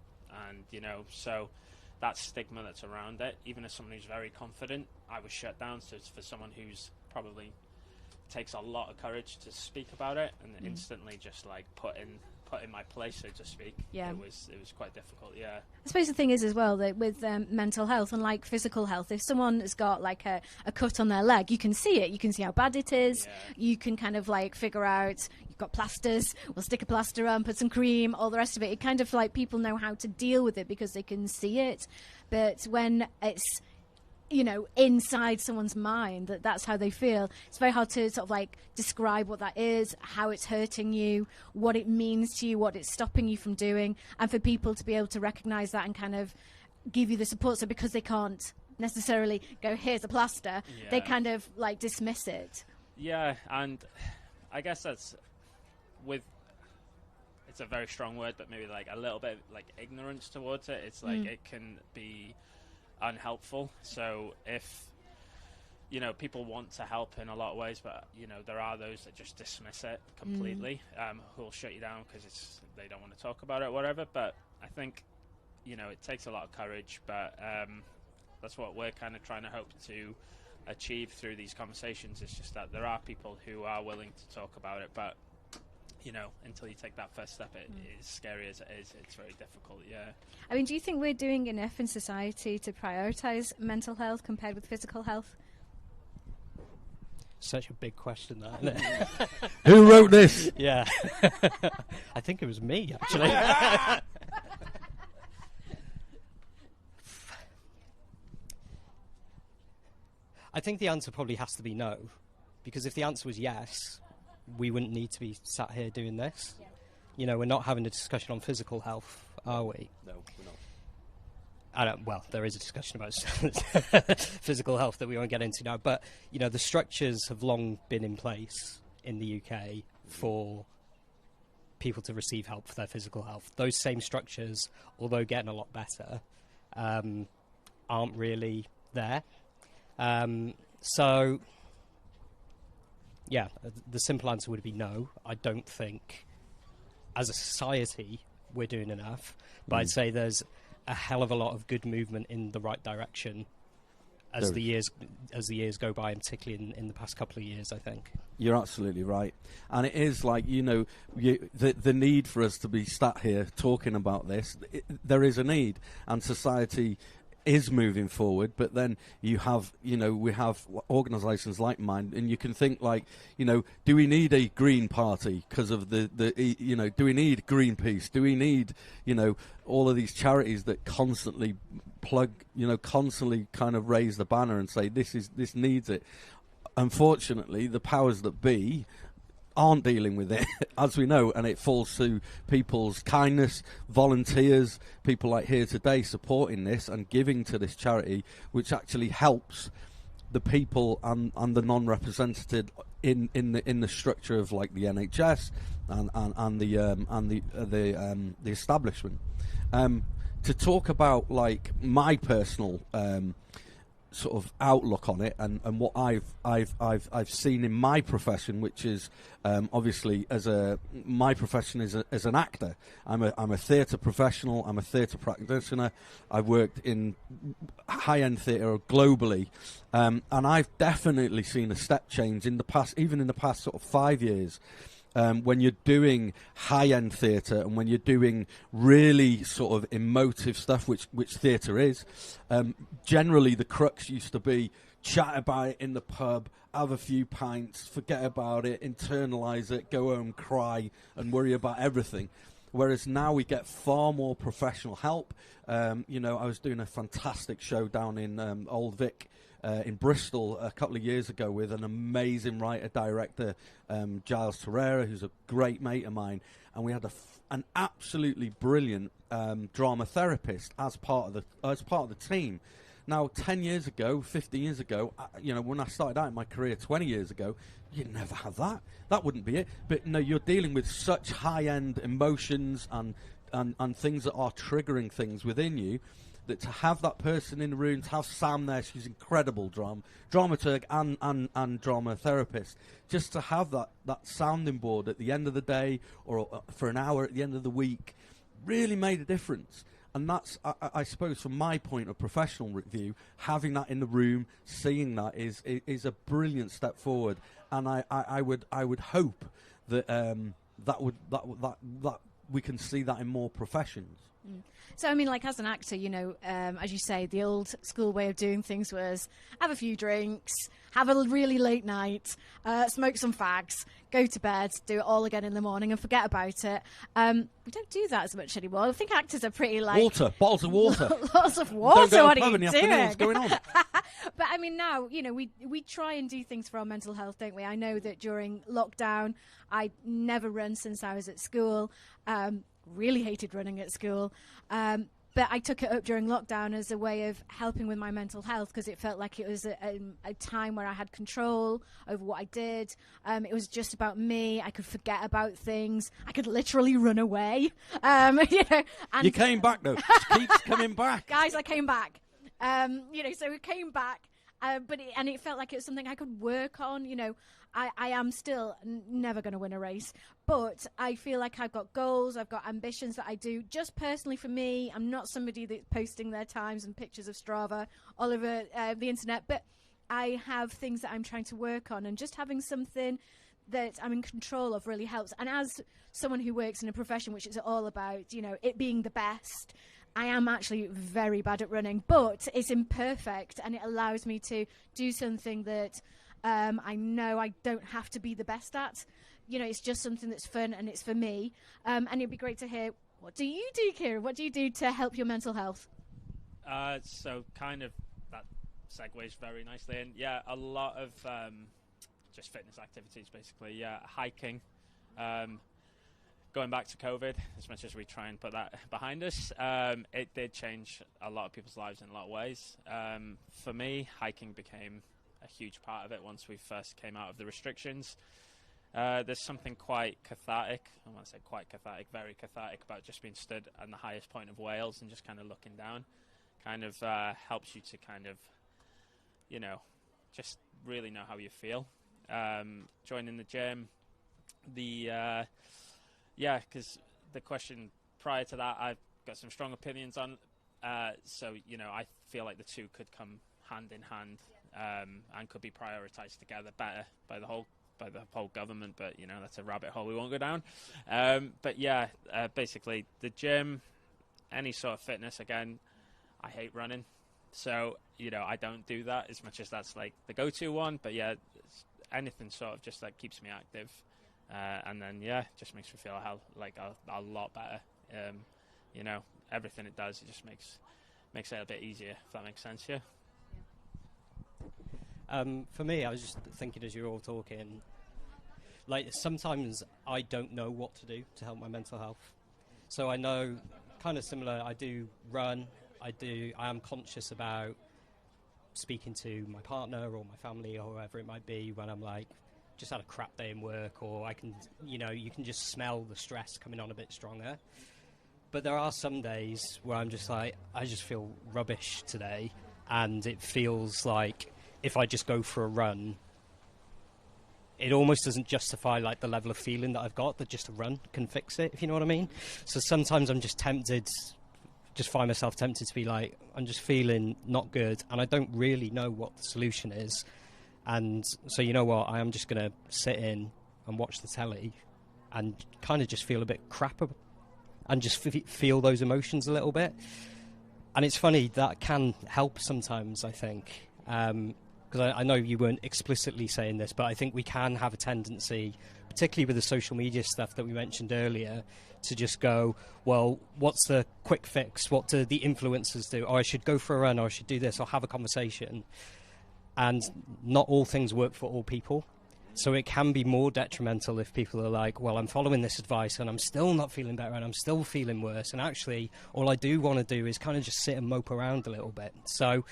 And, you know, so that stigma that's around it, even as someone who's very confident, I was shut down. So it's for someone who's probably takes a lot of courage to speak about it, and instantly just like put in my place, so to speak. It was quite difficult. I suppose the thing is as well that with mental health, unlike physical health, if someone has got like a cut on their leg, you can see it, you can see how bad it is, you can kind of like figure out, you've got plasters, we'll stick a plaster on, put some cream, all the rest of it. It kind of like people know how to deal with it because they can see it. But when it's, you know, inside someone's mind, that's how they feel, it's very hard to sort of like describe what that is, how it's hurting you, what it means to you, what it's stopping you from doing, and for people to be able to recognise that and kind of give you the support. So because they can't necessarily go, here's a plaster, they kind of like dismiss it. And I guess that's it's a very strong word, but maybe like a little bit like ignorance towards it. It's like it can be unhelpful. So if, you know, people want to help in a lot of ways, but, you know, there are those that just dismiss it completely, who'll shut you down because they don't want to talk about it or whatever. But I think, you know, it takes a lot of courage, but that's what we're kind of trying to hope to achieve through these conversations. It's just that there are people who are willing to talk about it, but, you know, until you take that first step, it is scary as it is, it's very difficult. I mean, do you think we're doing enough in society to prioritise mental health compared with physical health? Such a big question, that, isn't it? Who wrote this? Yeah. I think it was me, actually. I think the answer probably has to be no, because if the answer was yes, we wouldn't need to be sat here doing this. You know, we're not having a discussion on physical health, are we? No, we're not. Well, there is a discussion about physical health that we won't get into now, but you know, the structures have long been in place in the UK for people to receive help for their physical health. Those same structures, although getting a lot better, aren't really there. So, yeah, the simple answer would be no. I don't think, as a society, we're doing enough, but I'd say there's a hell of a lot of good movement in the right direction as the years go by, and particularly in the past couple of years, I think. You're absolutely right. And it is like, you know, the need for us to be sat here talking about this, there is a need, and society is moving forward, but then you have, you know, we have organisations like Mind, and you can think like, you know, do we need a Green Party because of you know, do we need Greenpeace? Do we need, you know, all of these charities that constantly constantly kind of raise the banner and say this needs it? Unfortunately, the powers that be aren't dealing with it, as we know, and it falls to people's kindness, volunteers, people like here today supporting this and giving to this charity, which actually helps the people and the non-represented in the structure of like the NHS and the establishment. To talk about like my personal sort of outlook on it, and what I've seen in my profession, which is obviously my profession is as an actor. I'm a theatre professional. I'm a theatre practitioner. I've worked in high-end theatre globally, and I've definitely seen a step change in the past, even in the past sort of 5 years. When you're doing high-end theatre and when you're doing really sort of emotive stuff, which theatre is, generally the crux used to be chat about it in the pub, have a few pints, forget about it, internalise it, go home, cry, and worry about everything. Whereas now we get far more professional help. You know, I was doing a fantastic show down in Old Vic, in Bristol a couple of years ago with an amazing writer-director, Giles Terrera, who's a great mate of mine, and we had an absolutely brilliant drama therapist as part of the team. Now, 10 years ago, 15 years ago, you know, when I started out in my career 20 years ago, you'd never have that. That wouldn't be it. But no, you're dealing with such high-end emotions and things that are triggering things within you, that to have that person in the room, to have Sam there, she's incredible dramaturg and drama therapist, just to have that sounding board at the end of the day or for an hour at the end of the week really made a difference. And that's, I suppose, from my point of professional review, having that in the room, seeing that is a brilliant step forward. And I would hope that that we can see that in more professions. So, I mean, like, as an actor, you know, as you say, the old school way of doing things was have a few drinks, have a really late night, smoke some fags, go to bed, do it all again in the morning and forget about it. We don't do that as much anymore. I think actors are pretty like... Water, bottles of water. Lots of water, what are you doing? What's going on? But, I mean, now, you know, we try and do things for our mental health, don't we? I know that during lockdown, I never run since I was at school. Really hated running at school, but I took it up during lockdown as a way of helping with my mental health, because it felt like it was a time where I had control over what I did. It was just about me. I could forget about things. I could literally run away. You know, and you came back though. Keeps coming back, guys. I came back. You know, so we came back. But it felt like it was something I could work on. You know, I am still never going to win a race, but I feel like I've got goals, I've got ambitions that I do just personally for me. I'm not somebody that's posting their times and pictures of Strava all over the internet, but I have things that I'm trying to work on, and just having something that I'm in control of really helps. And as someone who works in a profession which is all about, you know, it being the best, I am actually very bad at running, but it's imperfect, and it allows me to do something that I know I don't have to be the best at. You know, it's just something that's fun and it's for me. And it'd be great to hear, what do you do, Kieran? What do you do to help your mental health? So kind of that segues very nicely in. Yeah, a lot of just fitness activities, basically. Yeah, hiking. Going back to COVID, as much as we try and put that behind us, it did change a lot of people's lives in a lot of ways. For me, hiking became a huge part of it once we first came out of the restrictions. There's something quite cathartic, I want to say quite cathartic, very cathartic, about just being stood on the highest point of Wales and just kind of looking down. Kind of helps you to kind of, you know, just really know how you feel. Joining the gym, because the question prior to that, I've got some strong opinions on. So, you know, I feel like the two could come hand in hand and could be prioritised together better by the whole government. But, you know, that's a rabbit hole we won't go down. But yeah, basically the gym, any sort of fitness. Again, I hate running, so, you know, I don't do that as much as that's like the go-to one. But yeah, anything sort of just like keeps me active. And then, yeah, just makes me feel a lot better. You know, everything it does, it just makes it a bit easier, if that makes sense, yeah. For me, I was just thinking as you were all talking, like, sometimes I don't know what to do to help my mental health. So I know, kind of similar, I do run, I am conscious about speaking to my partner or my family or whoever it might be when I'm like, just had a crap day in work, or I can, you know, you can just smell the stress coming on a bit stronger. But there are some days where I'm just like, I just feel rubbish today, and it feels like if I just go for a run, it almost doesn't justify like the level of feeling that I've got, that just a run can fix it, if you know what I mean. So sometimes I'm just find myself tempted to be like, I'm just feeling not good, and I don't really know what the solution is. And so, you know what, I am just going to sit in and watch the telly and kind of just feel a bit crap and just feel those emotions a little bit. And it's funny, that can help sometimes, I think. Because I know you weren't explicitly saying this, but I think we can have a tendency, particularly with the social media stuff that we mentioned earlier, to just go, well, what's the quick fix? What do the influencers do? Oh, I should go for a run, or I should do this, or have a conversation. And not all things work for all people. So it can be more detrimental if people are like, well, I'm following this advice and I'm still not feeling better and I'm still feeling worse. And actually, all I do want to do is kind of just sit and mope around a little bit. So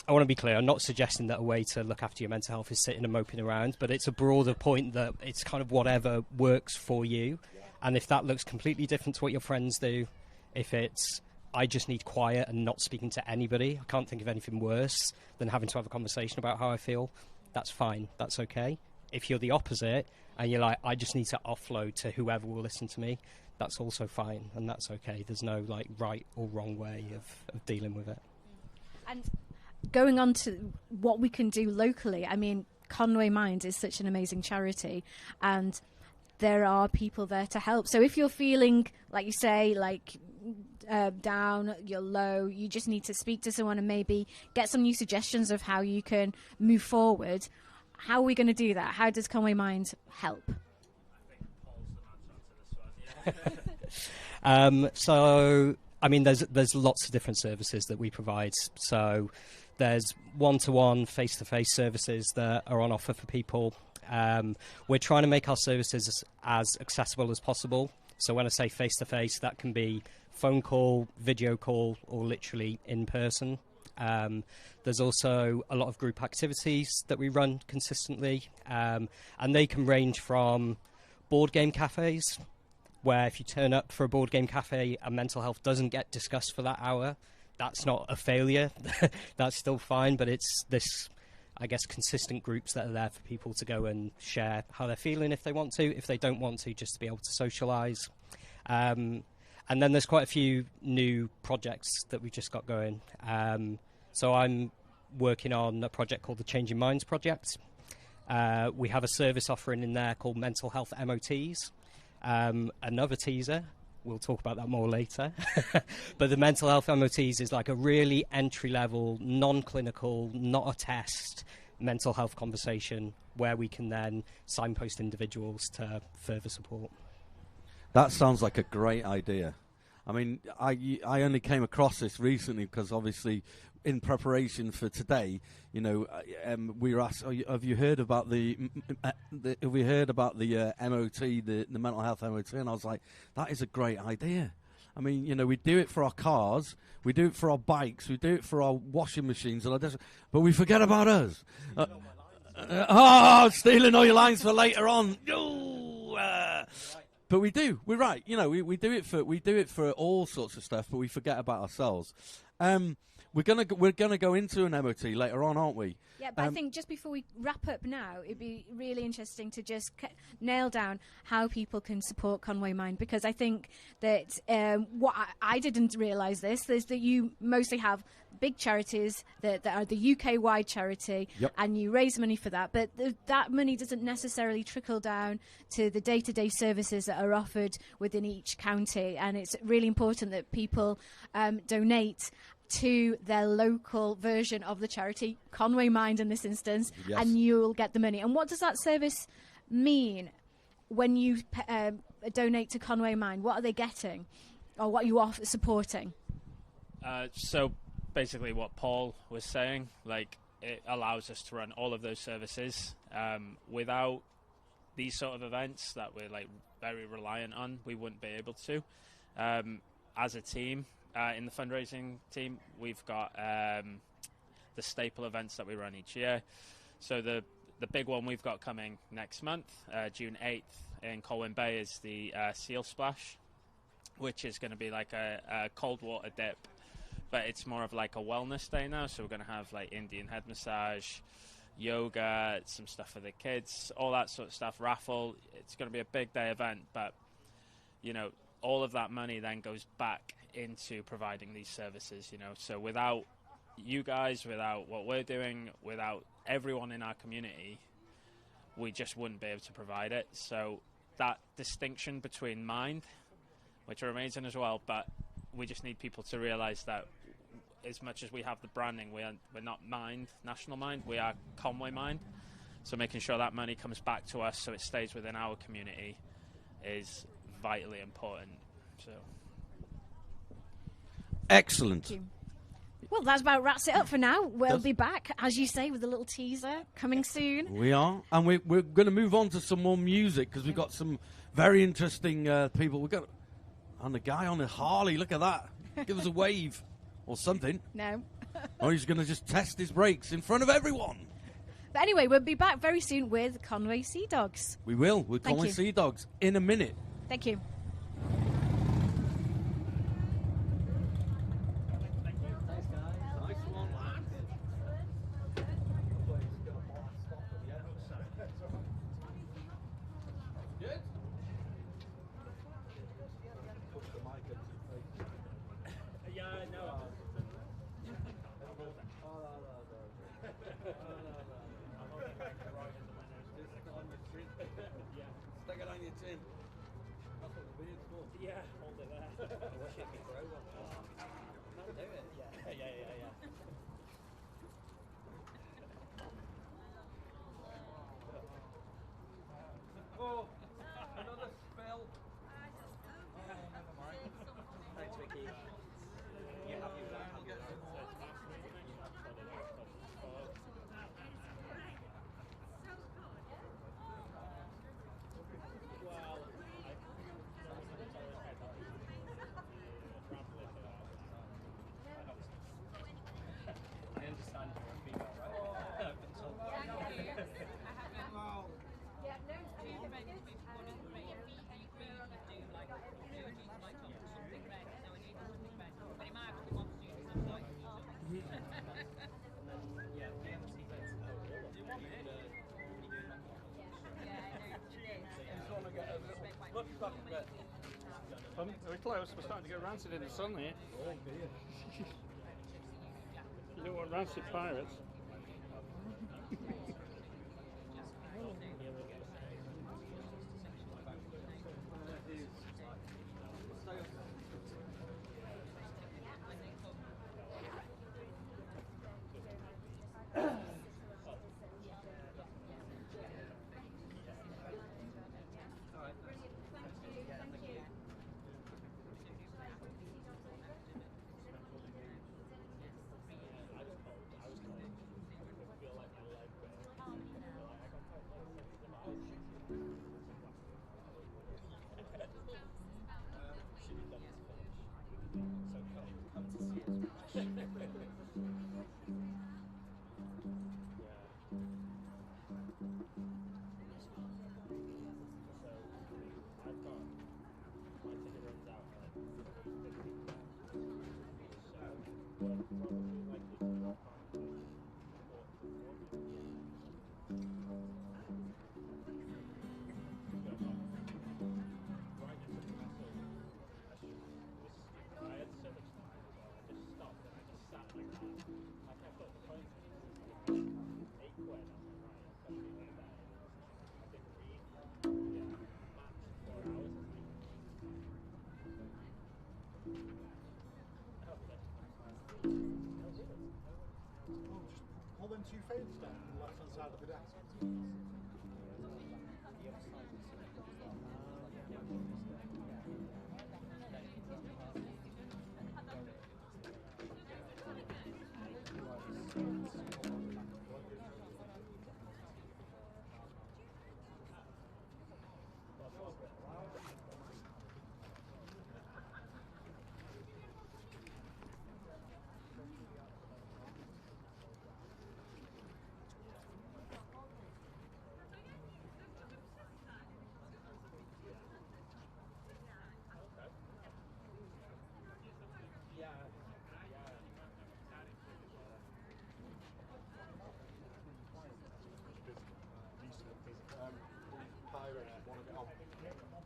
I want to be clear, I'm not suggesting that a way to look after your mental health is sitting and moping around, but it's a broader point that it's kind of whatever works for you. And if that looks completely different to what your friends do, if it's, I just need quiet and not speaking to anybody, I can't think of anything worse than having to have a conversation about how I feel, that's fine, that's okay. If you're the opposite and you're like, I just need to offload to whoever will listen to me, that's also fine, and that's okay. There's no like right or wrong way of dealing with it. And going on to what we can do locally, I mean, Conwy Mind is such an amazing charity, and there are people there to help. So if you're feeling, like you say, like down, you're low, you just need to speak to someone and maybe get some new suggestions of how you can move forward. How are we going to do that? How does Conwy Mind help? So, I mean, there's lots of different services that we provide. So there's one-to-one, face-to-face services that are on offer for people. We're trying to make our services as accessible as possible. So when I say face-to-face, that can be phone call, video call, or literally in person. There's also a lot of group activities that we run consistently, and they can range from board game cafes, where if you turn up for a board game cafe and mental health doesn't get discussed for that hour, that's not a failure. That's still fine, but it's this, I guess, consistent groups that are there for people to go and share how they're feeling if they want to. If they don't want to, just to be able to socialise. And then there's quite a few new projects that we've just got going. So I'm working on a project called the Changing Minds Project. We have a service offering in there called Mental Health MOTs. Another teaser, we'll talk about that more later. But the Mental Health MOTs is like a really entry-level, non-clinical, not a test mental health conversation where we can then signpost individuals to further support. That sounds like a great idea. I mean, I only came across this recently because obviously, in preparation for today, you know, we were asked, "Have you heard about the have we heard about the MOT, the mental health MOT?" And I was like, "That is a great idea." I mean, you know, we do it for our cars, we do it for our bikes, we do it for our washing machines, but we forget about us. Stealing all your lines for later on. But we do. We're right. You know, we do it for all sorts of stuff, but we forget about ourselves. We're gonna go into an MOT later on, aren't we? Yeah, but I think just before we wrap up now, it'd be really interesting to just nail down how people can support Conwy Mind, because I think that what I didn't realise this is that you mostly have big charities that are the UK-wide charity, yep. and you raise money for that, but that money doesn't necessarily trickle down to the day-to-day services that are offered within each county, and it's really important that people donate to their local version of the charity, Conwy Mind in this instance, yes. and you'll get the money. And what does that service mean when you donate to Conwy Mind? What are they getting, or what are you supporting? So basically what Paul was saying, like, it allows us to run all of those services. Without these sort of events that we're like very reliant on, we wouldn't be able to. As a team, in the fundraising team, we've got the staple events that we run each year. So the big one we've got coming next month, June 8th in Colwyn Bay, is the Seal Splash, which is going to be like a cold water dip, but it's more of like a wellness day now. So we're going to have like Indian head massage, yoga, some stuff for the kids, all that sort of stuff, raffle. It's going to be a big day event, but you know, all of that money then goes back into providing these services, you know. So without you guys, without what we're doing, without everyone in our community, we just wouldn't be able to provide it. So that distinction between Mind, which are amazing as well, but we just need people to realise that as much as we have the branding, we're not Mind, National Mind, we are Conwy Mind. So making sure that money comes back to us so it stays within our community is vitally important. So excellent. Thank you. Well, that about wraps it up for now. We'll be back, as you say, with a little teaser coming soon. We are, and we're going to move on to some more music because we've got some very interesting people. We've got and the guy on a Harley. Look at that! Give us a wave or something. No. Or he's going to just test his brakes in front of everyone. But anyway, we'll be back very soon with Conwy Sea Dogs. We will with Thank Conwy you. Sea Dogs in a minute. Thank you. Stick it on your chin. That's what the beard's for. Yeah, hold it there. I wish it could grow one. No, do it. Yeah. Oh, another spill. Oh, never mind. Thanks, Vicky. You have your I understand you're a female, right? Very close. We're starting to get rancid in the sun here. Oh dear. You don't want rancid pirates. Pull them two faders down on the left hand side of the desk. Pirates want to get on.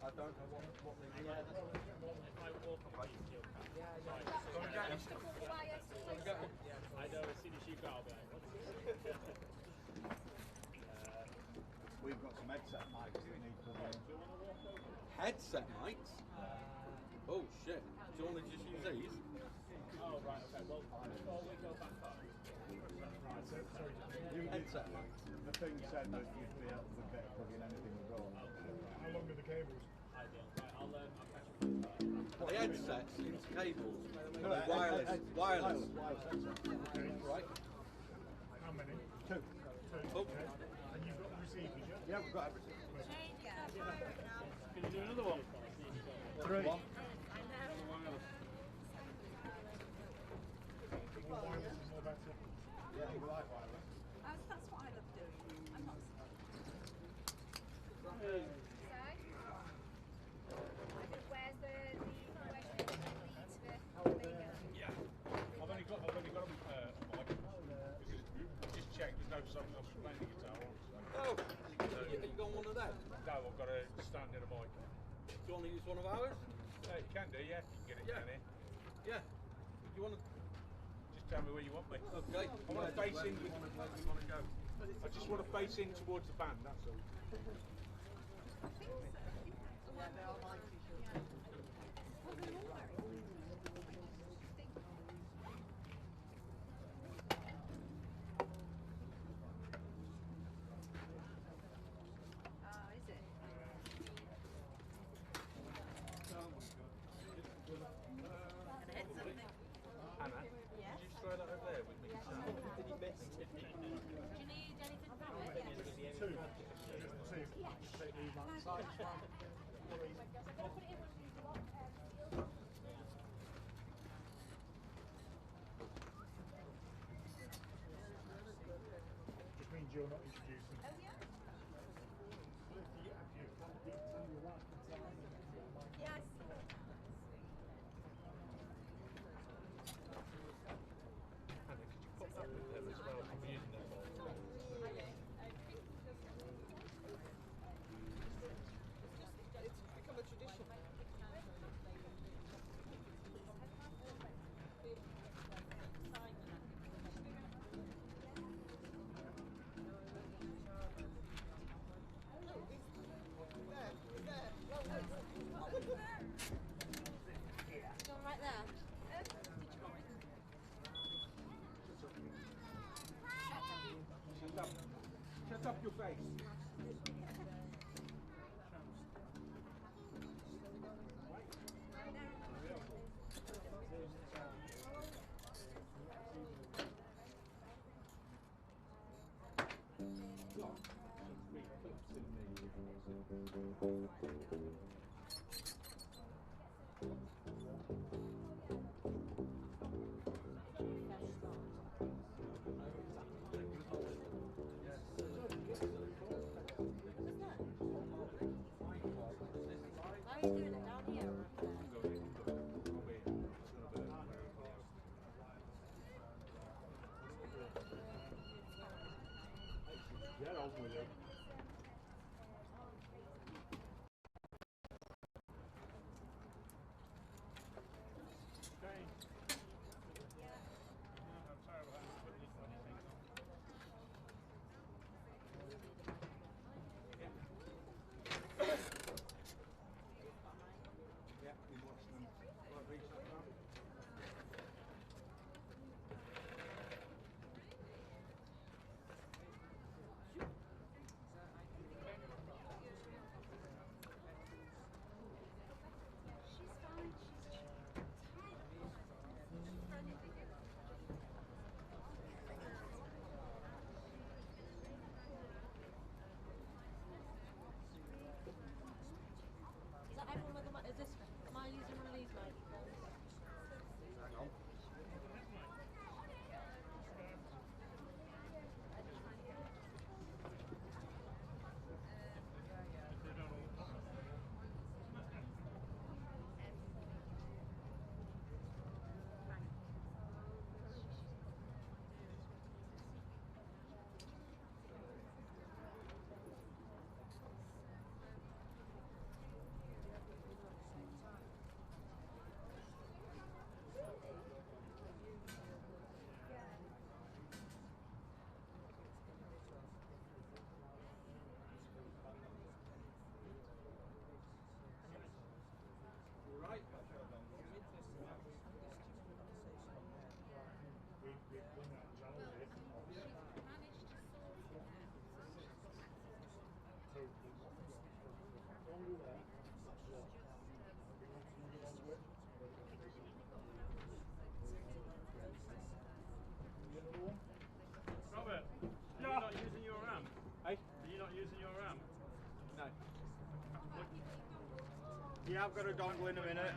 I don't know what they do. If I walk on my steel cap. Go and get him. I know, as soon as you go, I'll be like, what's this? We've got some headset mics that we need to Headset mics? Oh shit. Do you want to just use these? Oh, right, okay. Well, before we go back on. Headset mics. The thing said that you'd be able to get plug in anything you got. How long are the cables? Ideal. Right, I'll catch you. The headsets into cables. Wireless. Wireless. Right. How many? Two. Oh. And you've got the receivers, yeah? Yeah, we've got everything. Can you do another one? Three. One. More wireless is more better. Yeah, we like wireless. That's what I love doing. I'm not Where's the Yeah. I've only got a mic. Just check. There's no songs off playing the guitar. Oh, you got one of them? No, I've got a stand in a mic. Do you want to use one of ours? You can do, yeah. You can get it, can you? Yeah. You want to? Just tell me where you want me. Okay. I want to face in with. Where do you want to go? I just want to face in towards the band. That's all. is it? Anna, Yeah. did you throw that over there with me? Did you miss? Do you need anything from it? Two. Just take these ones. Just means you're not introducing. Oh, yeah? Yes. Anna, could you pop that with them as well? I'm using them all. It's become a tradition. Right there. Shut up your face. Why are you doing it down here or up there? for you. Okay. I'm sorry about that. Put this on your thing. Yeah, we watched them. What, reach that down? Is that everyone with the is this am I using one of these microphones? Hang on. Right. We've done that challenge here. So, dongle there. We want to move onto it. The other one? Robert, are you not using your ramp? Hey? Are you not using your ramp? No. Yeah, I've got a dongle in a minute.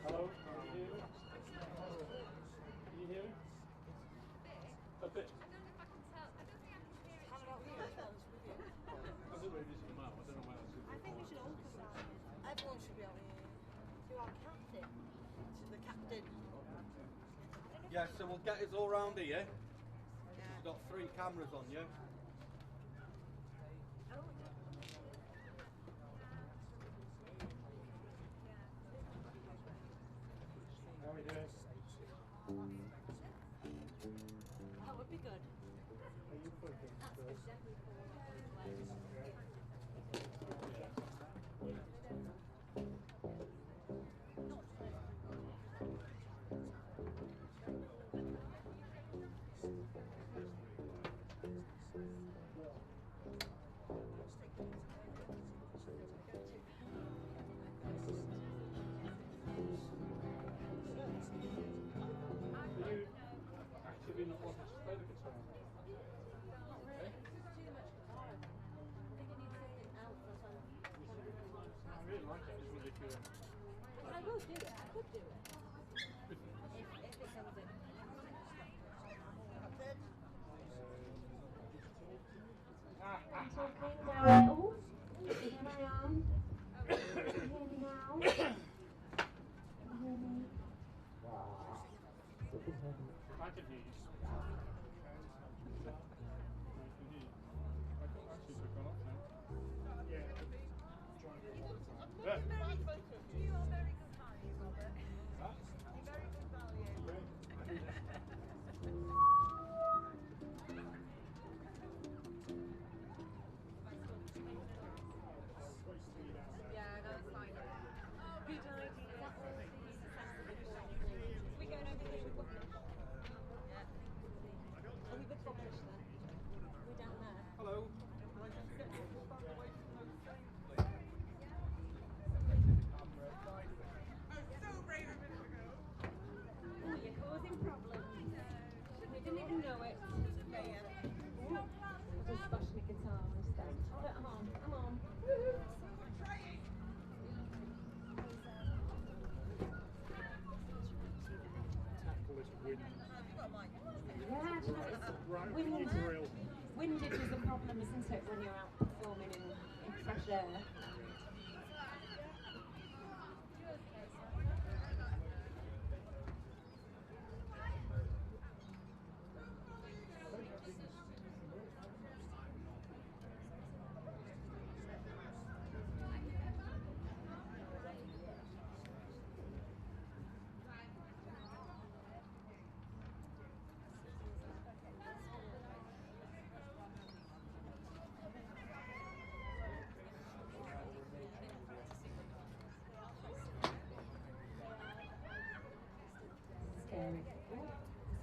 Hello? Can you hear me? Can you hear me? A bit. Does it really doesn't matter? I don't know where that's I think we should all come down here. Everyone should be able to hear. To our captain. To the captain. Yeah, so we'll get us all round here. We've got 3 cameras on you. How are we doing? That would be good. Are you focused? Are you actively not wanting to play the guitar? Okay. I really like it. I just wondered if you were... I will do it. I could do it. If it comes in. Captain. I'm talking now. Oh, here I am. Can you hear me now? Can you hear me? I can hear you. You are very good, Harry, Robert.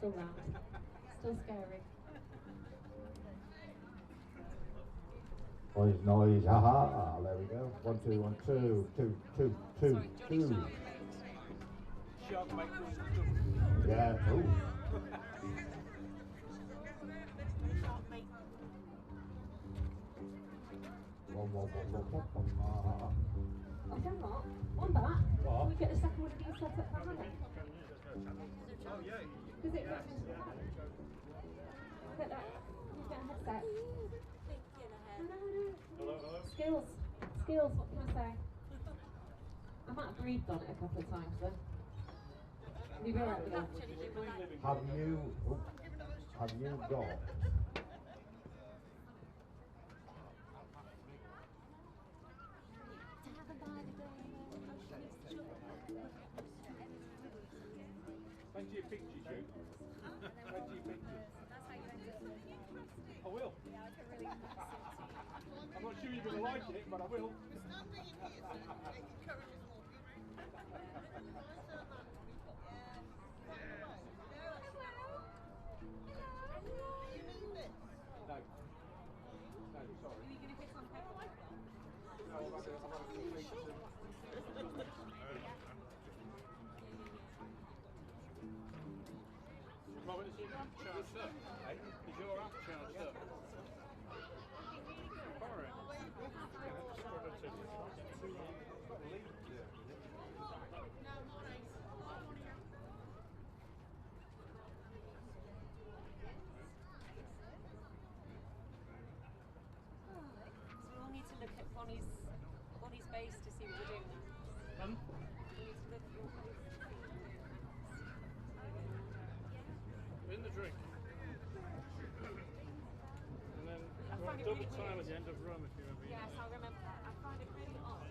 still round. Still scary. Noise, haha, there we go. 1, 2, 1, 2, 2, 2, 2, 2. Yeah, ooh. I'll tell you what, on that, can we get the second one of these set up for Hannah? Because it goes into the hat. Get that, you get a headset. No. Skills, what can I say? I might have breathed on it a couple of times then. You go right with that. Have you got Plenty of pictures, you. Plenty of pictures. I will. I'm not sure you're going to like it, but I will. Robert, is your app charged up? Is your app charged up? Borrow it. So we'll need to look at Bonnie's base to see what we're doing now. Pardon? We need to look at your base to see what we're doing. In the drink. And then I find it double really time weird. at the end of rum if you remember. Yes, I remember that. I find it really odd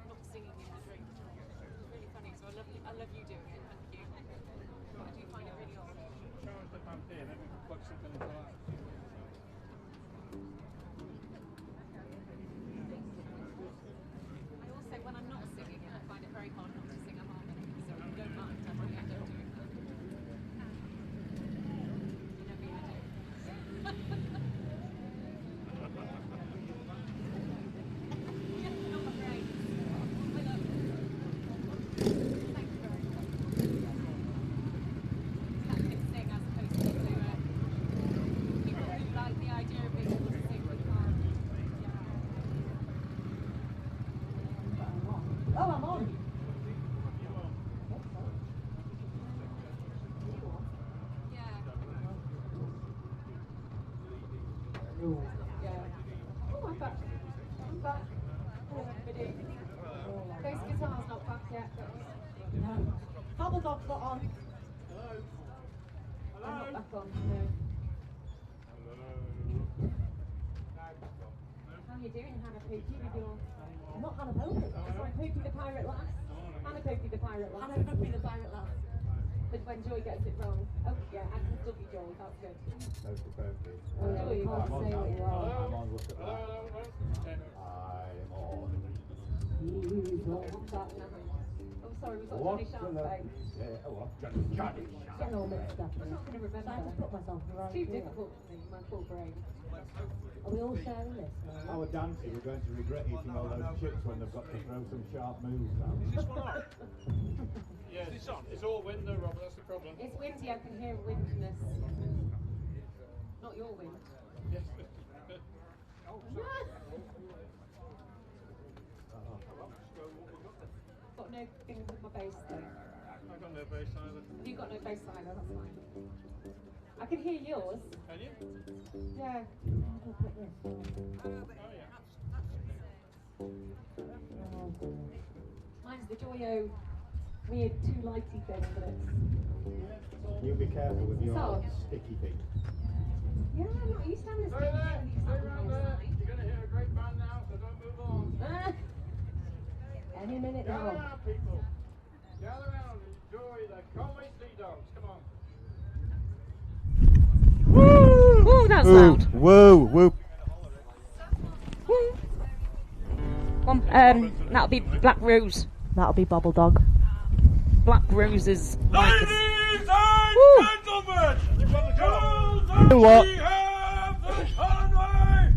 not singing in the drink. It's really funny, so I love you doing it, thank you. But I do find it really odd. Charge the pump here, then we can plug something into that. I also, when I'm not singing it, I find it very hard not to sing a harmony. So if you don't mind, I really end up doing that. You know me, I do. Oh, I'm on. Oh, I'm back. Hello, everybody. Bass guitar's not back yet. No. Bubble Dog's not on. Hello. I'm not back on. No. How you doing, Hannah Pookie, with your... I'm not Hannah Pookie. Sorry, Pookie the Pirate Lass. Hannah Pookie the Pirate Lass. Hannah Pookie the Pirate Lass. But when Joy gets it wrong. Oh, yeah, I can still be Joy, that's good. Oh, Joy, you can't say what you are. I'm on, look at that. I'm on. Oh, sorry, we've got Johnny Sharp's face. Yeah, oh, Johnny Sharp. Getting all mixed up. I'm not going to remember. I just put myself right. It's too difficult for me, my full brain. Are we all sharing this now? Our dancers are going to regret eating all those chips when they've got to throw some sharp moves out. Is this one on? Yes, it's on. It's all wind though, Robert, that's the problem. It's windy, I can hear windiness. Not your wind. Yes. Got no thing with my bass though. I've got no bass either. You've got no bass either, that's fine. I can hear yours. Can you? Yeah. Mine's the Joyo weird too lighty thing, but it's... You be careful with your So- sticky feet. Yeah, I'm not used to having a Stay sticky there, thing. stay around there. You're going to hear a great band now, so don't move on. Any minute Gather now. round, people. Gather round and enjoy the Conwy Sea Dogs. Come on. Ooh, that's loud. Woo, woo. That'll be Black Rose. That'll be Bubble Dog. Black Rose is... Ladies and gentlemen! What? We have the Conwy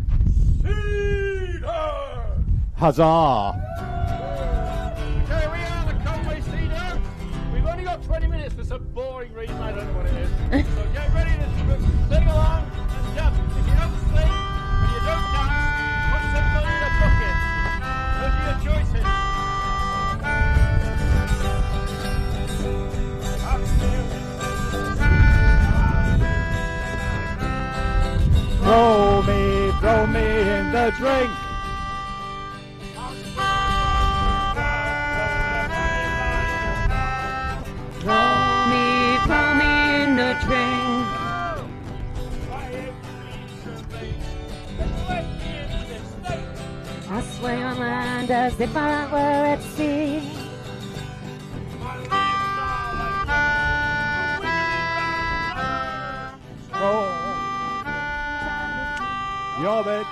Cedar! Huzzah! Okay, we are the Conwy Cedar. We've only got 20 minutes for some boring reason, I don't know what it is. So get ready to sing along and jump. If you don't sing and you don't dance, put some money in a bucket. Those are your choices. Throw me in the drink. Throw me in the drink. I sway on land as if I were at sea. Yobbit.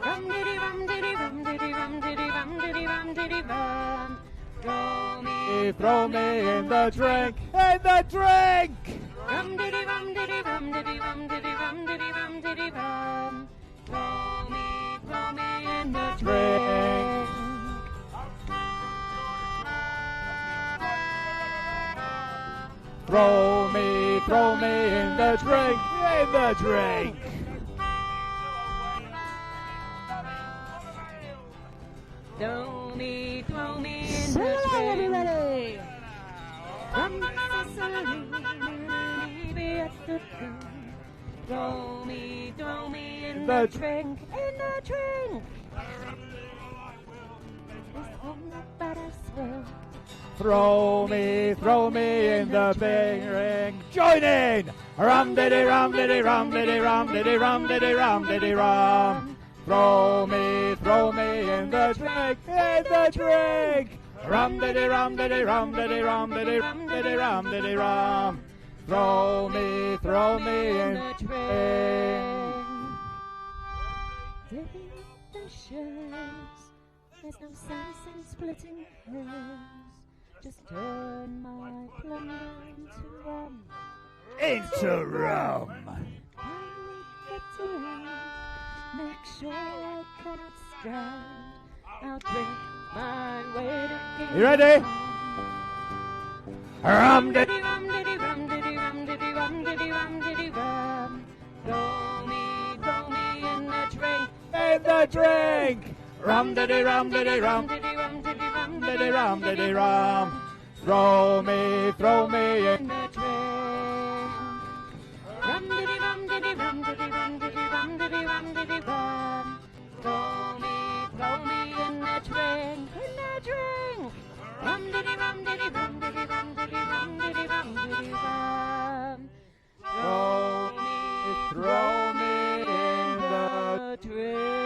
Rum diddy rum diddy rum diddy rum diddy rum diddy rum diddy rum. Throw me in the drink. In the drink. Rum diddy rum diddy rum diddy rum diddy rum diddy rum diddy rum. Throw me in the drink. Throw me in the drink. In the drink. Throw me in the drink. From Sicily, maybe at the throw me in the drink. In the drink. It's on the better swell. Throw me in the big ring. Join in! Rum diddy rum diddy rum diddy rum diddy rum diddy rum diddy rum. Throw me in the drink, in the drink. Rum diddy rum diddy rum diddy rum diddy rum diddy rum diddy rum. Throw me in the drink. Dipping the shells, there's no sense in splitting hairs. Just turn my plunder into rum. Into rum. I need the drink. Make sure I cannot stand. I'll drink my way to get. You ready? Rum diddy rum diddy rum diddy rum diddy rum diddy rum diddy rum. Throw me in the drink. In the drink. Rum diddy rum diddy rum diddy rum diddy rum diddy rum diddy rum. Throw me in the drink. Rum diddy rum diddy rum diddy rum diddy rum diddy rum diddy rum. Throw me in the drink. In the drink. Rum diddy rum diddy rum diddy rum diddy rum diddy rum diddy rum. Throw me in the drink.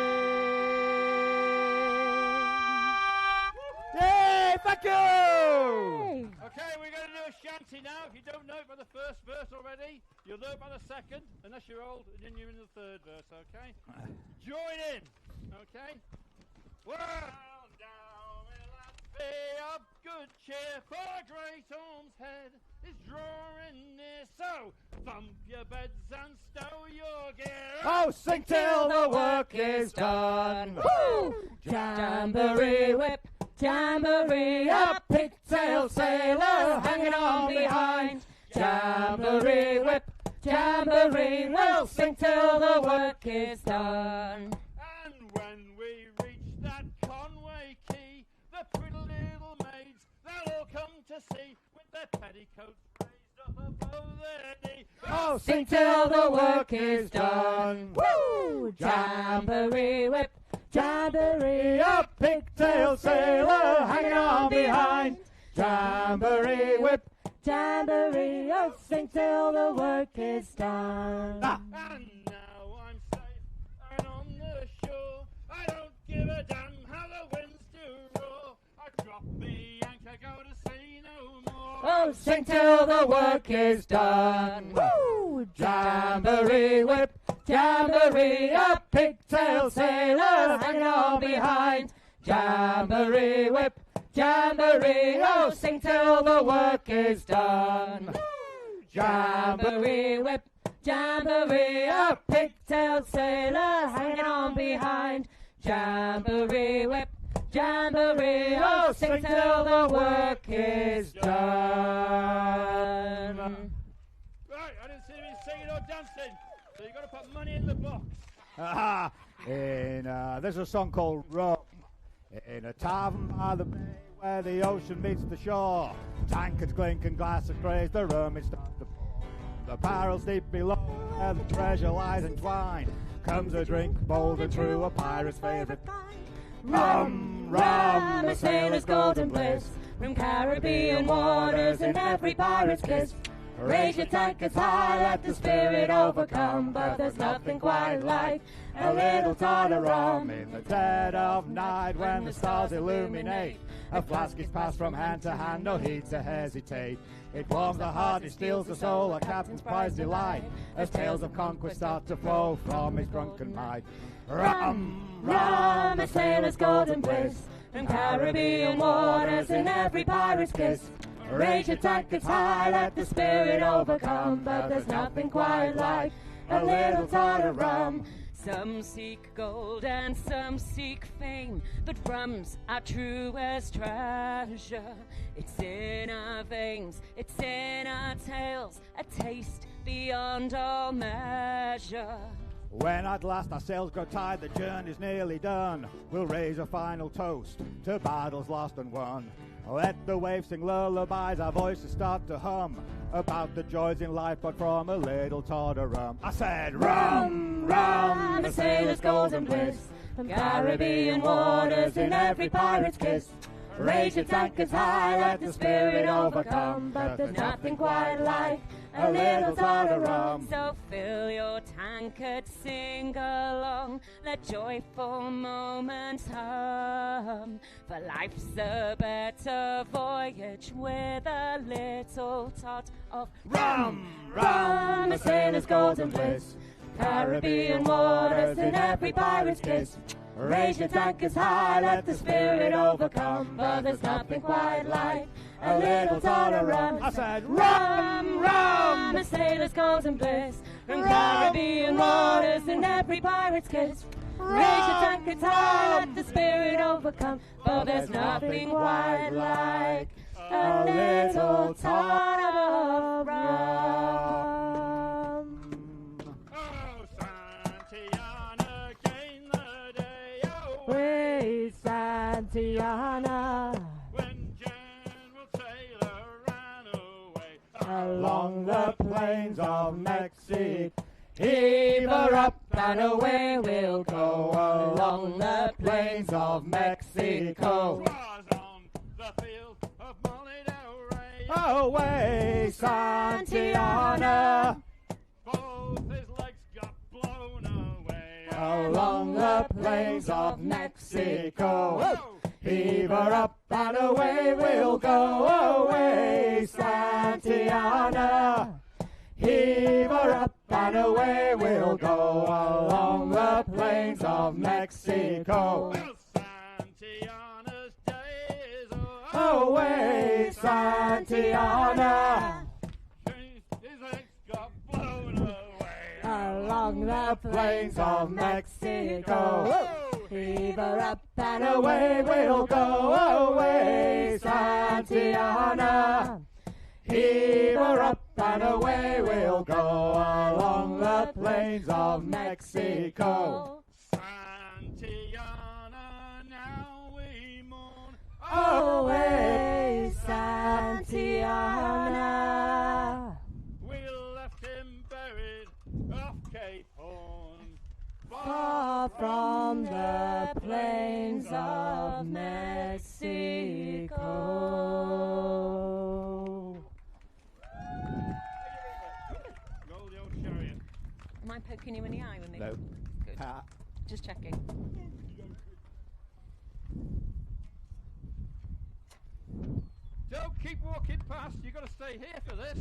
Yay! Thank you! Okay, we're going to do a shanty now. If you don't know it by the first verse already, you'll know it by the second, unless you're old, and then you're in the third verse, okay? Join in, okay? Well, down be of good cheer, for Great Orm's head is drawing near. So, thump your beds and stow your gear. Oh, sing till the work is done. Woo! Jamboree whip, jamboree up, pigtail sailor hanging on behind. Jamboree whip, jamboree, we'll sing till the work is done. And when we reach that Conwy Quay, the pretty little maids, they'll all come to see with their petticoats raised up above their knee. Oh, sing till the work is done. Woo! Jamboree whip, jamboree up, pigtail sailor hanging on behind. Jamboree whip, jamboree, oh, sing till the work is done. And now I'm safe and on the shore. I don't give a damn how the winds do roar. I drop the anchor, go to sea no more. Oh, sing till the work is done. Woo! Jamboree whip, jamboree up, pigtail sailor hanging on behind. Jamboree whip, jamboree, oh, sing till the work is done. Jamboree whip, Jamboree, a pigtailed sailor hanging on behind. Jamboree whip, jamboree, oh, sing till the work is done. Right, I didn't see me singing or dancing, so you've got to put money in the box. There's a song called Rum. In a tavern by the bay where the ocean meets the shore, tankards clink and glasses graze, the rum is starting to pour. The barrels deep below where the treasure lies entwined, comes a drink bold and true, a pirate's favourite kind. Rum, rum, a sailor's golden bliss, from Caribbean waters in every pirate's kiss. Raise your tankards high, let the spirit overcome, but there's nothing quite like a little tot of rum. In the dead of night when the stars illuminate, a flask is passed from hand to hand, no heed to hesitate. It warms the heart, it steals the soul, a captain's prized delight, as tales of conquest start to flow from his drunken might. Rum, rum, a sailor's golden bliss, from Caribbean waters in every pirate's kiss. Raise your tankards high, let the spirit overcome, but there's nothing quite like a little tot of rum. Some seek gold and some seek fame, but rum's our truest treasure. It's in our veins, it's in our tales, a taste beyond all measure. When at last our sails grow tired, the journey's nearly done, we'll raise a final toast to battles lost and won. Let the waves sing lullabies, our voices start to hum, about the joys in life but from a little tot of rum. I said rum, rum, a sailor's golden bliss, from Caribbean waters in every pirate's kiss. Raise your tankards high, let the spirit overcome, but there's nothing quite like a little tot of rum. So fill your tankard, sing along, let joyful moments hum. For life's a better voyage with a little tot of rum, rum, a sailor's golden bliss, Caribbean waters in every pirate's kiss. Raise your tankards high, let the spirit overcome, but there's nothing quite like a little tot of rum. I said rum, rum, a sailor's golden bliss, from Caribbean waters in every pirate's kiss. Raise your tankards high, let the spirit overcome, but there's nothing quite like a little tot of rum. Way Santiana, when General Taylor ran away along the plains of Mexico. Heave her up and away we'll go along the plains of Mexico. Was on the field of Molly Del Rey. Away Santiana, Both his legs got blown away along the plains of Mexico. Heave her up and away we'll go, away Santiana. Heave her up and away we'll go along the plains of Mexico. Well, Santiana's days away Santiana. His legs got blown away along the plains of Mexico. Heave her up and away we'll go, away Santiana. Heave her up and away we'll go along the plains of Mexico. Santiana, now we mourn. Away Santiana. We left him buried off Cape Horn, far from the plains of Mexico. Roll the old chariot. Am I poking you in the eye with me? No. Good. Just checking. Don't keep walking past. You've got to stay here for this.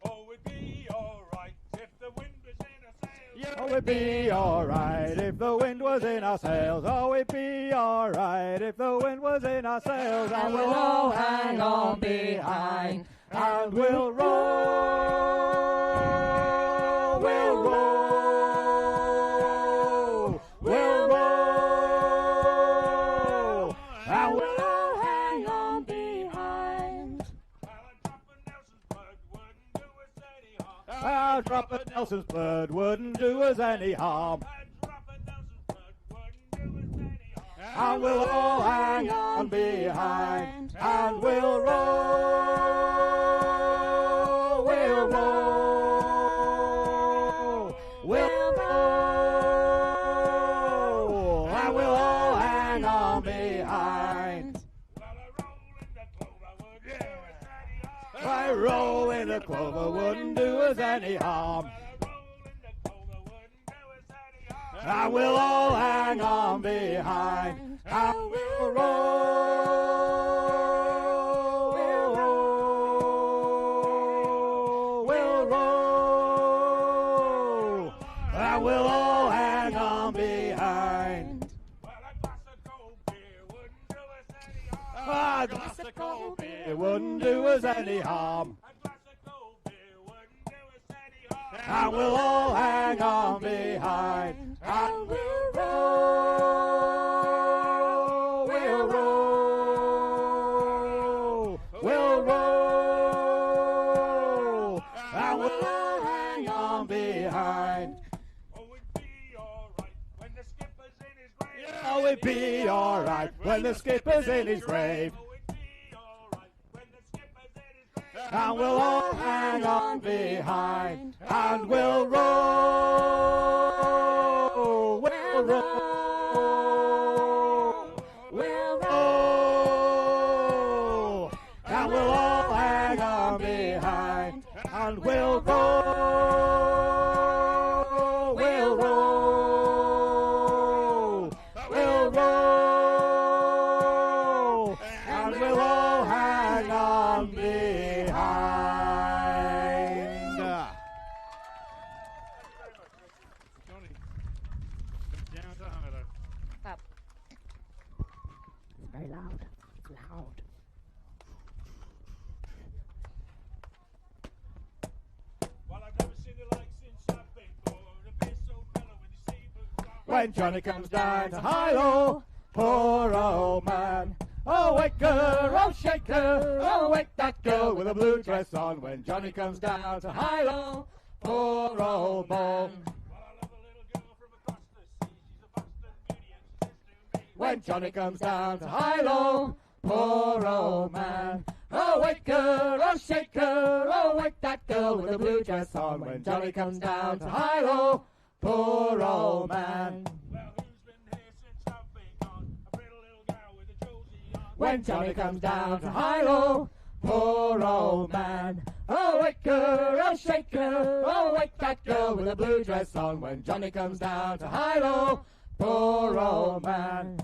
Oh, it'd be alright if the wind was in our sails. Oh, Oh, we'd be alright if the wind was in our sails. Oh, we'd be alright if the wind was in our sails. And we'll all hang on behind, and we'll roll, we'll roll, we'll roll, and we'll all hang on behind. A drop of Nelson's blood wouldn't do us any harm. And we'll all hang on behind, and we'll roll, we'll roll, we'll roll, and we'll all hang on behind. A roll in the clover wouldn't do us any harm. And we'll all hang on behind, and we'll roll, we'll roll, we'll roll, and we'll all hang on behind. A glass of cold beer wouldn't do us any harm. And we'll all hang on behind, and we'll roll, we'll roll, we'll roll, and we'll all hang on behind. Oh, it'd be alright when the skipper's in his grave. Oh, it'd be alright when the skipper's in his grave. And we'll all hang on behind, and we'll roll, we'll roll, we'll roll, and we'll all hang on behind, and we'll roll, we'll roll, we'll roll, and we'll all hang on behind. Very loud. Loud. When Johnny comes down to high-low, poor old man. Oh, wake her, oh, shake her, oh, wake that girl with a blue dress on. When Johnny comes down to high-low, poor old man. When Johnny comes down to high-low, poor old man. Oh, wake her, oh, shake her, oh, wake that girl with a blue dress on. When Johnny comes down to high-low, poor old man. When Johnny comes down to high-low, poor old man. Oh, wake her, oh, shake her, oh, wake that girl with a blue dress on. When Johnny comes down to high-low, poor old man.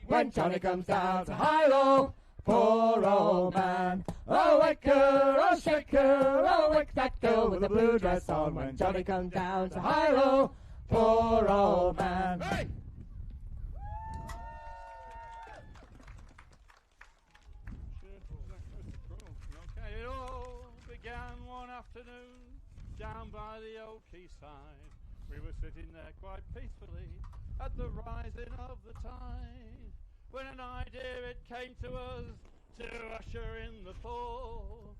When Johnny comes down to high-low, poor old man. Oh, wake her, oh, shake her, oh, wake that girl with a blue dress on. When Johnny comes down to high-low, poor old man. Hey! Okay, it all began one afternoon down by the old quayside. We were sitting there quite peacefully at the rising of the tide, when an idea it came to us to usher in the fall.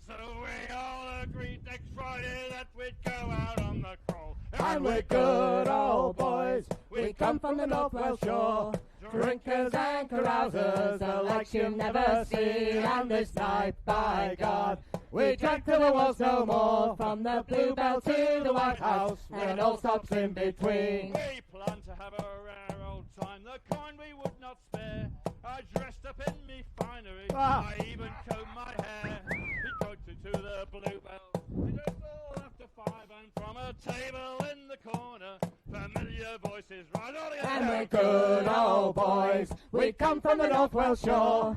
So we all agreed next Friday that we'd go out on the crawl. And we're good old boys, we come from the North Wales shore, drinkers and carousers, the likes you've never seen. And this night, by God, we drank till there was no more, from the Bluebell to the White House, and all stops in between. We planned to have a rare old time, the kind we would not spare. I dressed up in me finery, I even combed my hair. We coasted to the Bluebell, we dressed all after 5, and from a table in the corner, familiar voices right on the And we're good old boys, we come from the North Wales shore,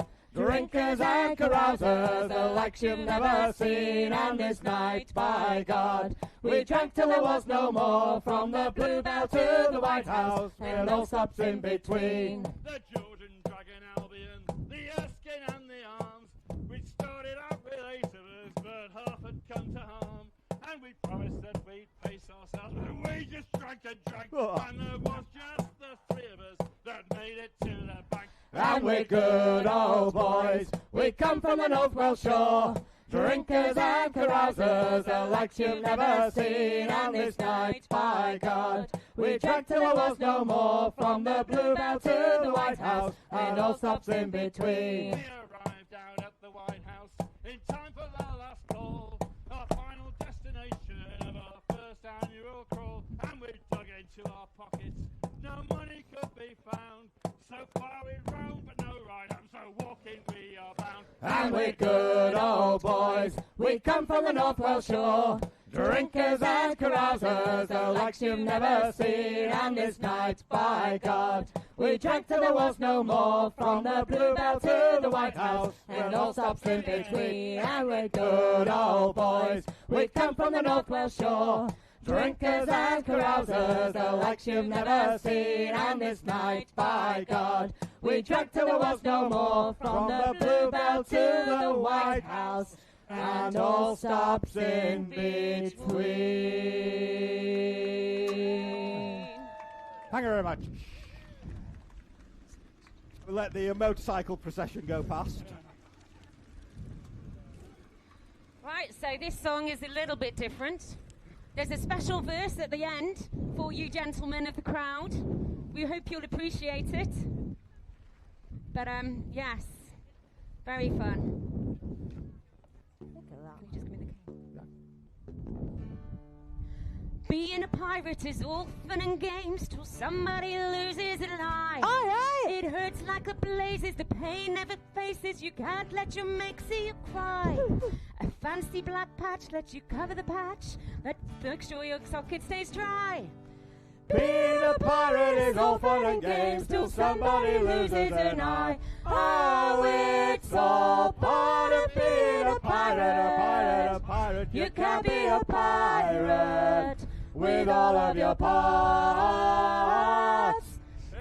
drinkers and carousers, the likes you've never seen. And this night, by God, we drank till there was no more. From the Bluebell to the White House, and all stops in between. The Georgian Dragon Albion, the Erskine and the Arms. We started out with 8 of us, but half had come to harm. And we promised that we'd pace ourselves, but we just drank and drank. And there was just the 3 of us that made it to the bank. And we're good old boys, we come from the North Welsh shore. Drinkers and carousers, the likes you've never seen. And this night, by God, we drank till there was no more. From the Bluebell to the White House, and all stops in between. We arrived down at the White House in time for the last call. Our final destination of our first annual crawl. And we dug into our pockets, no money could be found. So far we roamed, but no ride home, so walking we are bound. And we're good old boys, we come from the North Welsh shore. Drinkers and carousers, the likes you've never seen. And this night, by God, we drank till there was no more. From the Bluebell to the White House, and all stops in between. And we're good old boys, we come from the North Welsh shore. Drinkers and carousers, the likes you've never seen. And this night, by God, we drank till there was no more. From the Bluebell to the White House, and all stops in between. Thank you very much. We'll let the motorcycle procession go past. Right, so this song is a little bit different. There's a special verse at the end for you gentlemen of the crowd. We hope you'll appreciate it. But yes, very fun. Look at that. Can you just give me the Being a pirate is all fun and games till somebody loses a life. All right. It hurts like the blazes, the pain never faces. You can't let your mate see you cry. A fancy black patch lets you cover the patch. Make sure your socket stays dry. Being a pirate is all fun and games till somebody loses an eye. Oh, it's all part of being a pirate, a pirate, a pirate. You can't be a pirate with all of your parts.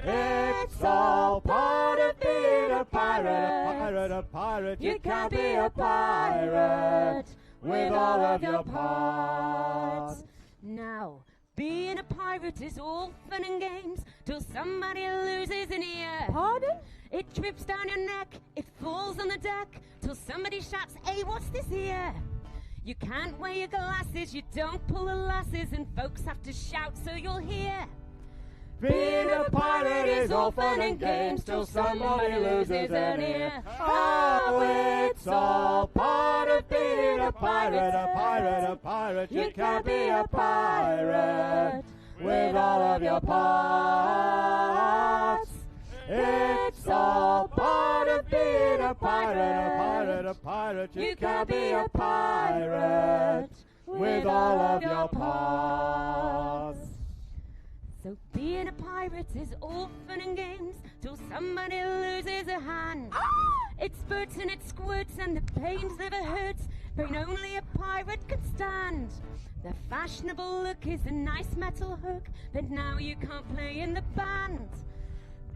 It's all part of being a pirate, a pirate, a pirate. You can't be a pirate with all of your parts. Now, being a pirate is all fun and games till somebody loses an ear. Pardon? It drips down your neck, it falls on the deck till somebody shouts, "Hey, what's this here?" You can't wear your glasses, you don't pull the lasses, and folks have to shout so you'll hear. Being a pirate is all fun and games till somebody loses an ear. Oh, it's all part of being a pirate, a pirate, a pirate. You can't be a pirate with all of your parts. It's all part of being a pirate, a pirate, a pirate. You can't be a pirate with all of your parts. So being a pirate is all fun and games till somebody loses a hand. It spurts and it squirts and the pains never hurts. Pain only a pirate can stand. The fashionable look is a nice metal hook, but now you can't play in the band.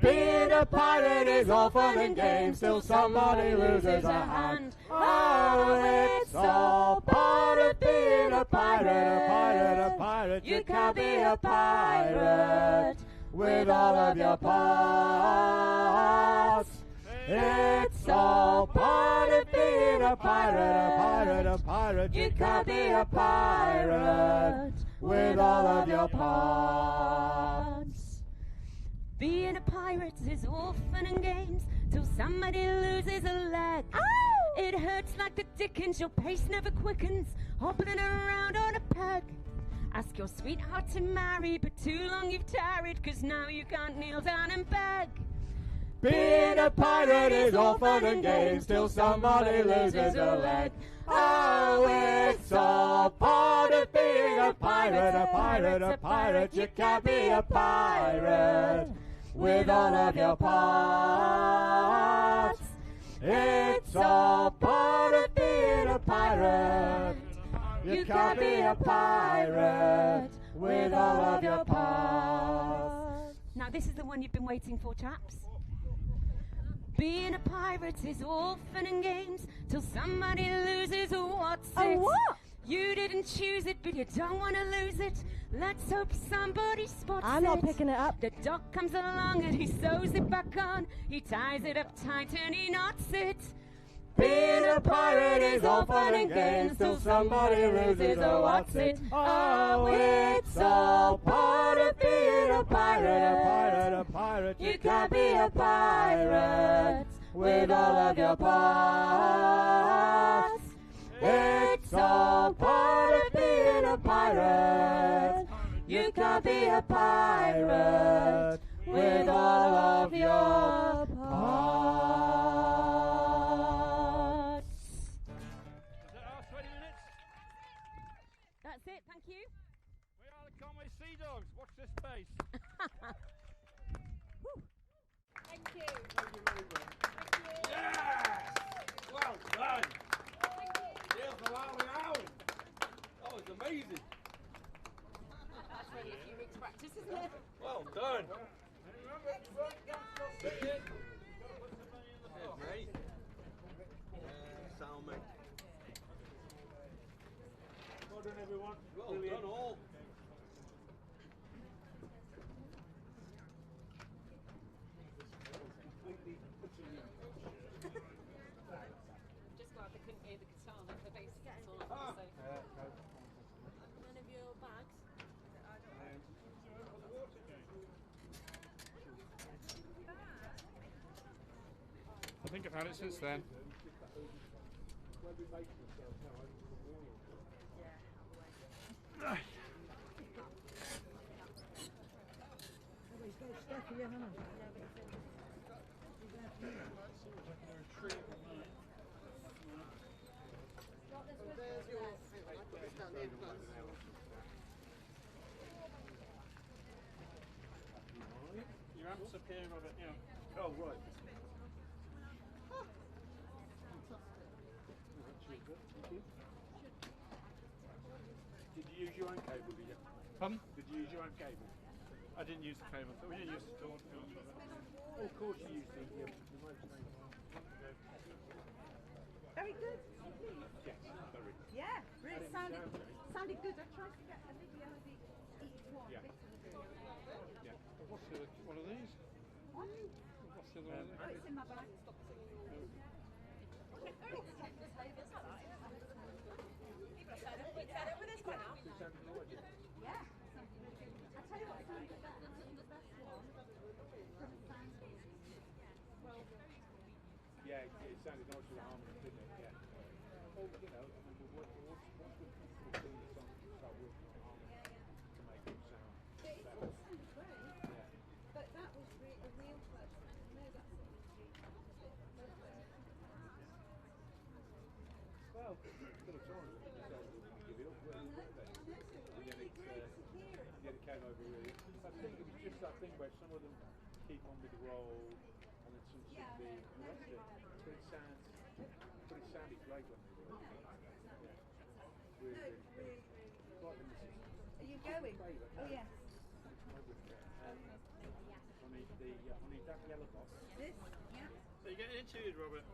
Being a pirate is all fun and games till somebody loses a hand. Oh, it's all part of being a pirate, a pirate, a pirate. You can't be a pirate with all of your parts. It's all part of being a pirate, a pirate, a pirate. You can't be a pirate with all of your parts. Being a pirate is all fun and games till somebody loses a leg. It hurts like the dickens, your pace never quickens, hobbling around on a peg. Ask your sweetheart to marry, but too long you've tarried, 'cause now you can't kneel down and beg. Being a pirate is all fun and games till somebody loses a leg. Oh, it's all part of being a pirate, a pirate, a pirate. You can't be a pirate with all of your parts. It's all part of being a pirate. You can't be a pirate with all of your parts. Now this is the one you've been waiting for, chaps. Being a pirate is all fun and games till somebody loses. What's it? What? You didn't choose it, but you don't want to lose it. Let's hope somebody spots it. I'm not picking it up. The doc comes along and he sews it back on. He ties it up tight and he knots it. Being a pirate is all fun and games till somebody loses. Oh, what's it? Oh, it's all part of being a pirate. A pirate. You can't be a pirate with all of your parts. It's all part of being a pirate. You can't be a pirate with all of your parts. That's it, thank you. We are the Conwy Sea Dogs. Watch this space. Thank you. Thank you very much. Yes! Well done. Cheers for allowing out. That was amazing. That's really a few weeks practice, isn't it? Well done. There's me. Sound mate. Well done, everyone. Well Brilliant. done all. Just glad they couldn't hear the guitar, the bass, that's all I'm going to say. None of your bags. I think I've had it since then. Your amps up here, Robert. Yeah. Oh, right. Did you use your own cable? Did you? Did you use your own cable? I didn't use the cable. We didn't use the torn film. Oh, of course you used the motor. Very good. Yes, very. Yeah, really sounded good. I tried to get a video of each one. Yeah. Yeah. What's the other one of these? What? What's the other one of these? Oh, it's in my bag. Yeah. I tell you what sounded better. The best one from Sanders. Well, Yeah, it sounded nice with the harmony, didn't it? Yeah. Well, you know, I mean, what's good people doing the song to start working on harmony to make it sound it better. all sounded great. Yeah. But that was a real pleasure. No, that's it. Well, sort of times when you decide to give it up, well, you would then. And then it came over really. I think it was just that thing where some of them keep on with the roll, and then some sing the rest of it. But it sounded great when they did it. Yeah. Really, really. Like the missus. Are you going? Oh, yes. I need that yellow box. This? Yeah. So you're getting into it, Robert?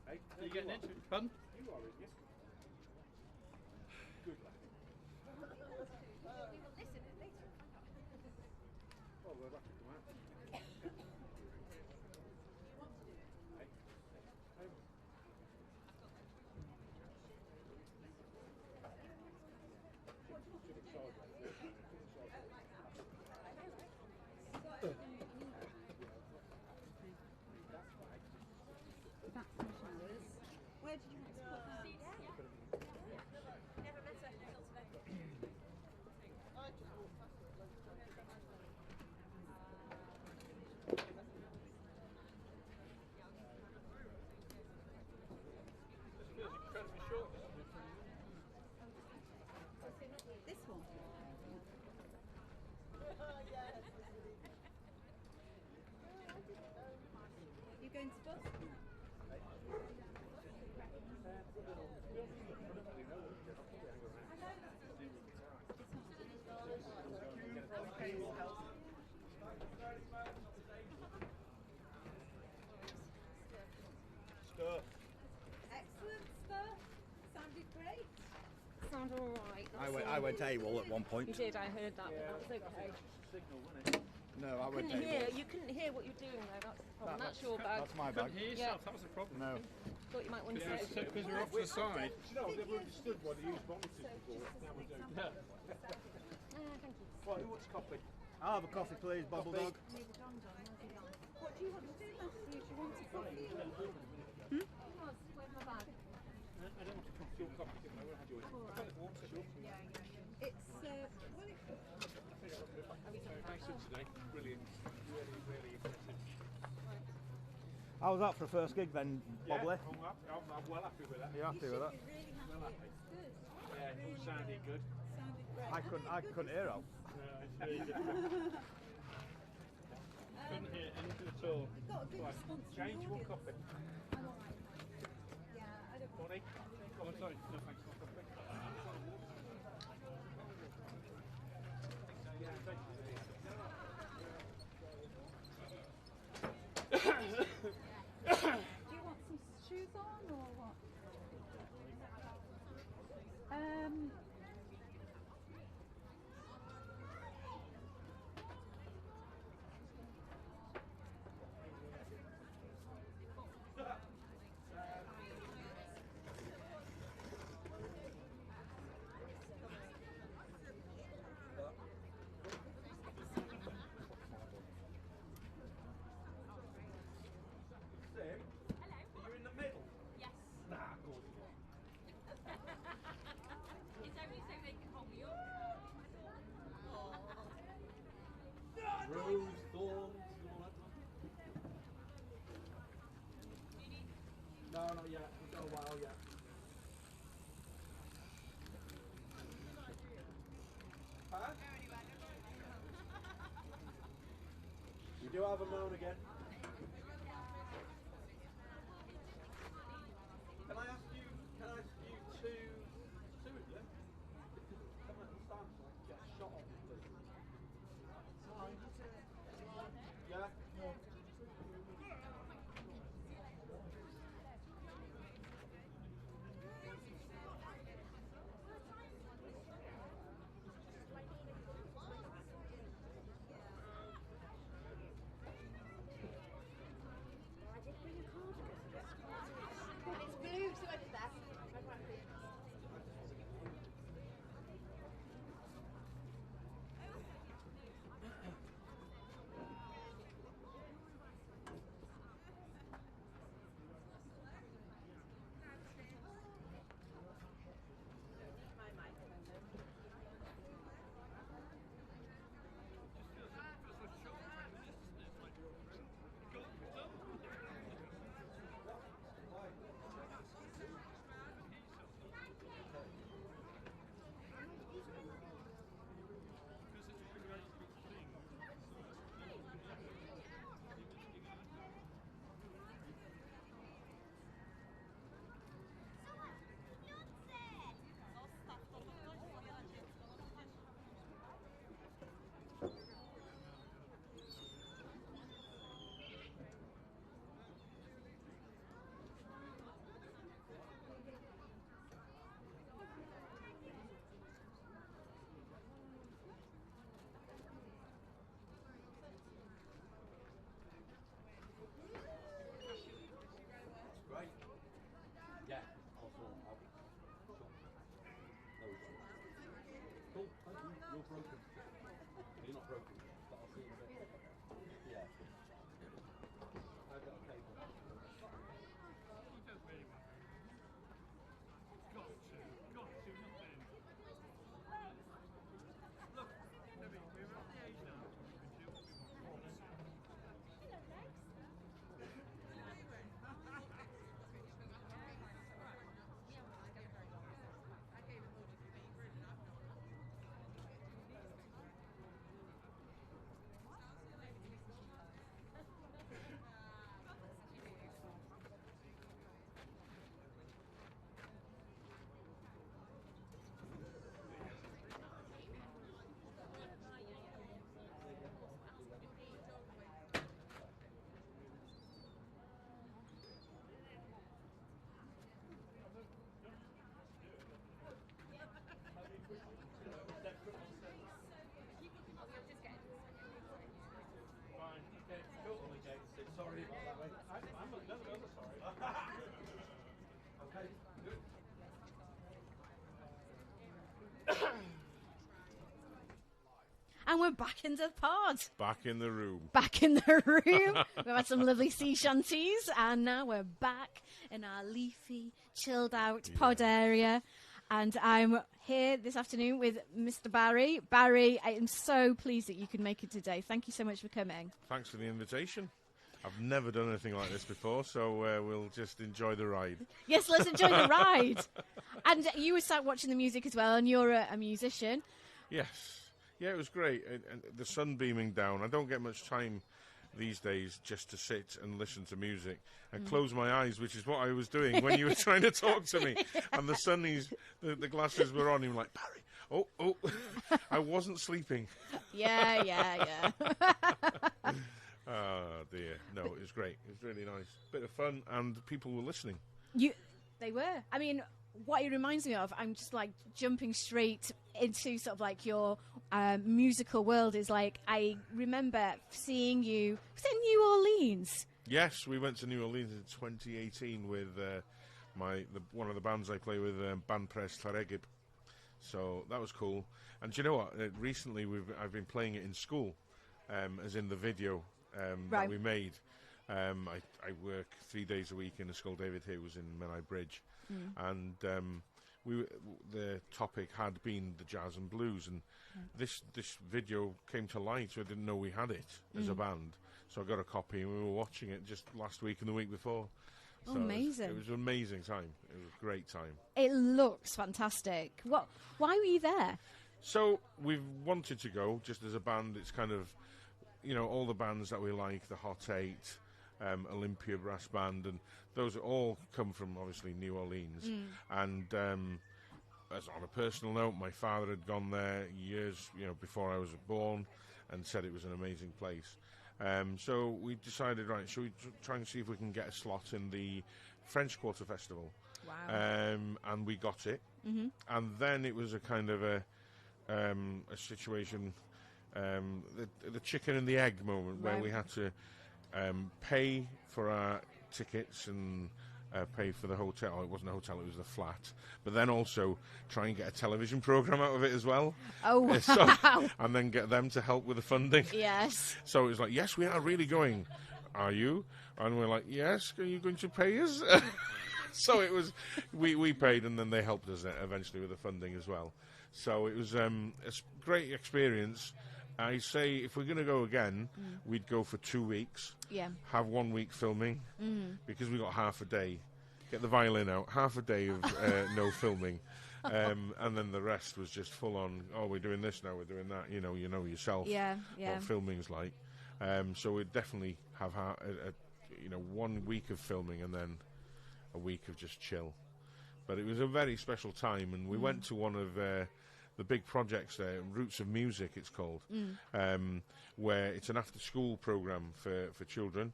Hey, Are you getting into it? Pardon? You are in, yeah? Good lad. Oh, we'll have to come out. Where did you want to put that? Never met her until today. This one? You going to Boston? sound alright. I went AWOL at one point. You did, I heard that, but that's okay. Signal, wasn't it? No, I went AWOL. You couldn't hear what you're doing though, that's the problem. That's That's- your bag. that's my bag. Couldn't hear yourself, that was the problem. No. Thought you might want to Yeah, say. because we're off to the side. No, I've never understood why they use monitors before. Now we do. Thank you. Right, who wants coffee? I'll have a coffee, please, Bubble Dog. What do you want to do, Matthew? Do you want a coffee? Where's my bag? I don't want to come fuel coffee. I won't have yours. I've got the water. It's, well, Nice one today. Brilliant. Really, really impressive. How was that for a first gig then, Bobbly? Yeah, I'm well happy with that. You happy with that? Well happy. Yeah, it all sounded good. I couldn't hear it. No, it's really difficult. Couldn't hear anything at all. Right, Jane, do you want coffee? Bonnie? Oh, I'm sorry. No, thanks. No coffee. Yeah, thank you. do you want some shoes on or what? Rose, thorns, and all that. No, not yet. We've got a while yet. Huh? We do have a moan again. Can I ask you two of you? Come at the stand so I can get a shot of you, please. Yeah? No. It's blue, so I did that. Great. Yeah, I'll sort it out. Sure. No issue. Cool, thank you. You're broken. You're not broken, but I'll see you in a bit. Yeah. I've got a cable. He does very well. Got to, not then. Look, Debbie, we're at the age now where we can do what we want. And we're back in the pod. Back in the room. Back in the room. We've had some lovely sea shanties, and now we're back in our leafy, chilled out pod area. And I'm here this afternoon with Mr. Barry. Barry, I am so pleased that you could make it today. Thank you so much for coming. Thanks for the invitation. I've never done anything like this before, so we'll just enjoy the ride. Yes, let's enjoy the ride. And you were sat watching the music as well, and you're a musician. Yes. Yeah, it was great. And the sun beaming down. I don't get much time these days just to sit and listen to music and close my eyes, which is what I was doing when you were trying to talk to me. And the sunnies, the glasses were on. You were like, Barry, oh. I wasn't sleeping. Yeah. Oh, dear. No, it was great. It was really nice. Bit of fun, and people were listening. They were. I mean, what it reminds me of, I'm just like jumping straight into sort of like your musical world, is like I remember seeing you, was it New Orleans? Yes, we went to New Orleans in 2018 with one of the bands I play with, Band Press Claregib. So that was cool. And do you know what? Recently I've been playing it in school, as in the video that we made. I work 3 days a week in a school. David here was in Menai Bridge. And the topic had been the jazz and blues, and this video came to light, so I didn't know we had it as a band. So I got a copy, and we were watching it just last week and the week before. So amazing! It was an amazing time. It was a great time. It looks fantastic. Why were you there? So we've wanted to go just as a band. It's kind of, all the bands that we like, the Hot Eight, Olympia Brass Band, and those all come from obviously New Orleans. And as on a personal note, my father had gone there years before I was born and said it was an amazing place. So we decided, right, should we try and see if we can get a slot in the French Quarter Festival? Wow. And we got it. And then it was a kind of a situation, the chicken and the egg moment, where we had to pay for our tickets and pay for the hotel. Oh, it wasn't a hotel, it was the flat. But then also try and get a television programme out of it as well. Oh, wow. And then get them to help with the funding. Yes. So it was like, yes, we are really going. Are you? And we're like, yes, are you going to pay us? So it was, we paid, and then they helped us eventually with the funding as well. So it was a great experience. I say if we're going to go again, we'd go for 2 weeks. Yeah. Have 1 week filming, because we got half a day. Get the violin out, half a day of no filming, and then the rest was just full on. Oh, we're doing this now, we're doing that. You know yourself. Yeah. What filming's like. So we'd definitely have 1 week of filming and then a week of just chill. But it was a very special time, and we went to one of the big projects there, Roots of Music it's called, where it's an after-school programme for children,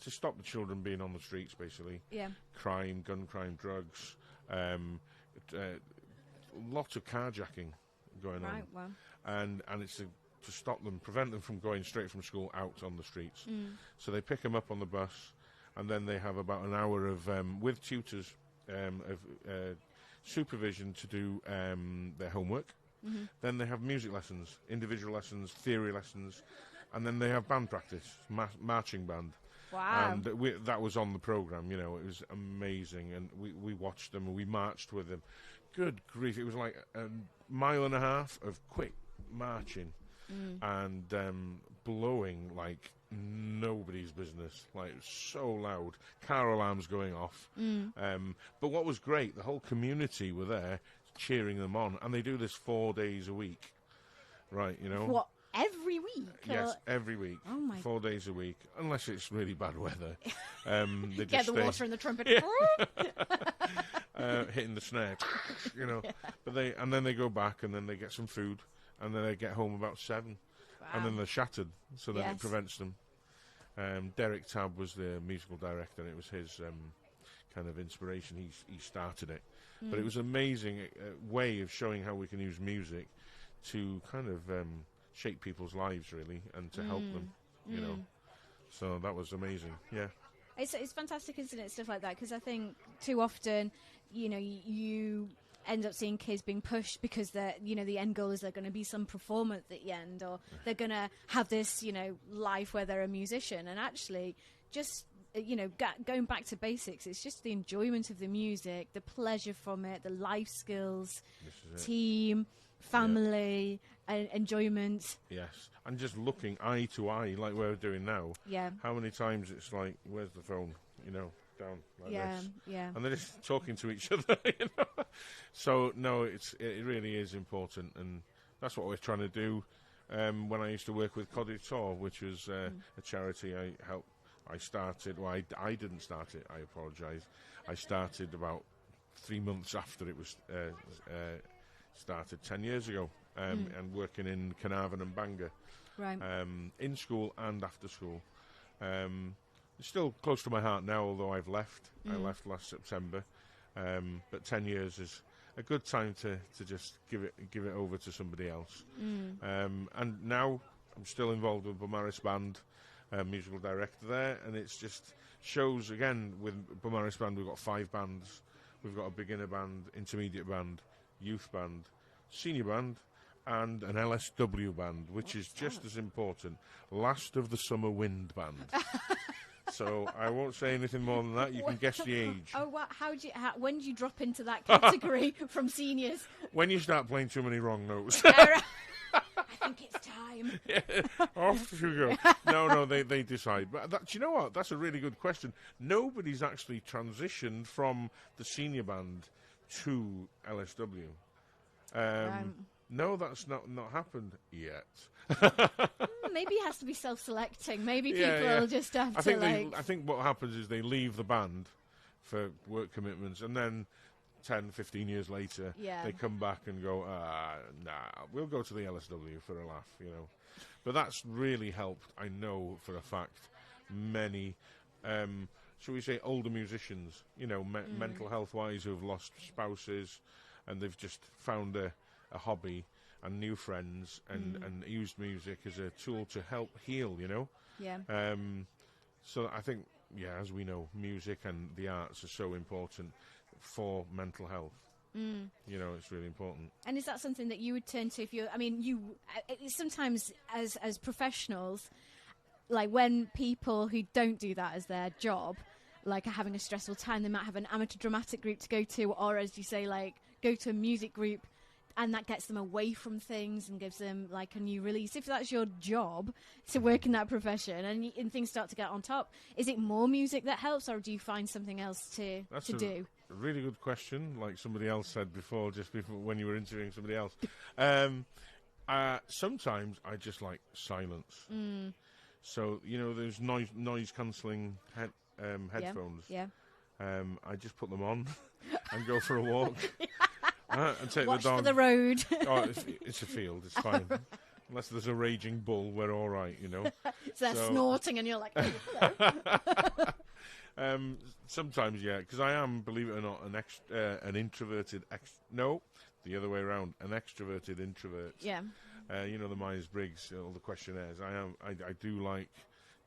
to stop the children being on the streets, basically. Yeah. Crime, gun crime, drugs, lots of carjacking going on. Right, wow. And it's to stop them, prevent them from going straight from school out on the streets. So they pick them up on the bus, and then they have about an hour of, with tutors, of supervision to do their homework. Then they have music lessons, individual lessons, theory lessons, and then they have band practice, marching band. Wow. And that was on the programme, it was amazing, and we watched them and we marched with them. Good grief, it was like a mile and a half of quick marching and blowing like nobody's business, like so loud, car alarms going off. But what was great, the whole community were there cheering them on, and they do this 4 days a week, right? What, every week? Yes, every week. Oh my! 4 days a week, unless it's really bad weather. They Get just the water and the trumpet. Hitting the snare, But then they go back, and then they get some food, and then they get home about 7. And then they're shattered, so that it prevents them. Derek Tabb was the musical director, and it was his kind of inspiration. He started it. But it was an amazing way of showing how we can use music to kind of shape people's lives, really, and to help them, So that was amazing, yeah. It's fantastic, isn't it, stuff like that? Because I think too often, you end up seeing kids being pushed because the end goal is they're going to be some performer at the end, or they're going to have this, life where they're a musician. And actually, just going back to basics, it's just the enjoyment of the music, the pleasure from it, the life skills, team, family, enjoyment. Yes, and just looking eye to eye like we're doing now. Yeah. How many times it's like, where's the phone? Down like this. Yeah. And they're just talking to each other. So no, it really is important, and that's what we're trying to do. When I used to work with Codiv Tor, which was a charity I started. Well, I didn't start it. I apologise. I started about 3 months after it was started 10 years ago, and working in Carnarvon and Bangor, right. In school and after school. It's still close to my heart now, although I've left. I left last September, but 10 years is a good time to just give it over to somebody else. And now I'm still involved with Beaumaris Band, musical director there, and it's just shows again with Beaumaris Band. We've got 5 bands. We've got a beginner band, intermediate band, youth band, senior band, and an LSW band, which is just as important. Last of the Summer Wind Band. So I won't say anything more than that. You can guess the age. Oh, wow. When do you drop into that category from seniors? When you start playing too many wrong notes. I think it's time. Yeah, off you go. No, they decide. But do you know what? That's a really good question. Nobody's actually transitioned from the senior band to LSW. No, that's not happened yet. Maybe it has to be self-selecting. Maybe people just have to I think what happens is they leave the band for work commitments, and then 10, 15 years later, they come back and go, nah, we'll go to the LSW for a laugh, But that's really helped, I know for a fact, many, shall we say, older musicians, mental health-wise, who have lost spouses, and they've just found a hobby and new friends, and used music as a tool to help heal, Yeah. So I think, as we know, music and the arts are so important for mental health. It's really important. And is that something that you would turn to if you're... I mean, sometimes as professionals, like when people who don't do that as their job, like are having a stressful time, they might have an amateur dramatic group to go to, or as you say, like go to a music group, and that gets them away from things and gives them like a new release. If that's your job to work in that profession and things start to get on top, is it more music that helps, or do you find something else to do? A really good question, like somebody else said before, just before when you were interviewing somebody else. Sometimes I just like silence. So, there's noise cancelling headphones. Yeah. I just put them on and go for a walk. And take Watch the dog. for the road. It's a field, it's fine. Unless there's a raging bull, we're all right, So they're snorting and you're like... Sometimes, because I am, believe it or not, an introverted... No, the other way around. An extroverted introvert. Yeah. The Myers-Briggs, all the questionnaires. I do like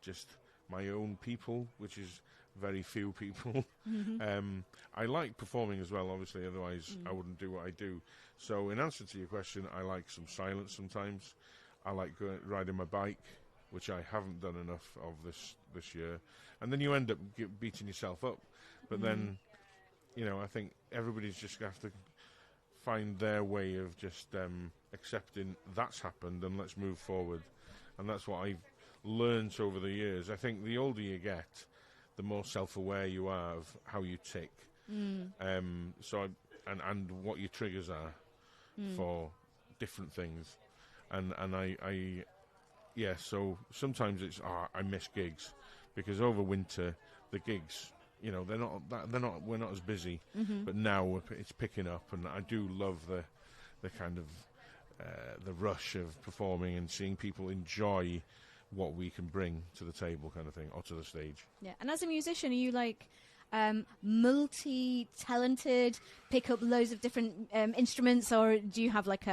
just my own people, which is... very few people. I like performing as well, obviously, otherwise I wouldn't do what I do. So in answer to your question, I like some silence sometimes. I like riding my bike, which I haven't done enough of this year. And then you end up beating yourself up. But then, I think everybody's just going to have to find their way of just accepting that's happened and let's move forward. And that's what I've learned over the years. I think the older you get, the more self-aware you are of how you tick, and what your triggers are for different things, and so sometimes it's I miss gigs because over winter the gigs, we're not as busy, but now it's picking up, and I do love the kind of the rush of performing and seeing people enjoy what we can bring to the table, kind of thing, or to the stage. Yeah, and as a musician, are you like multi-talented, pick up loads of different instruments, or do you have like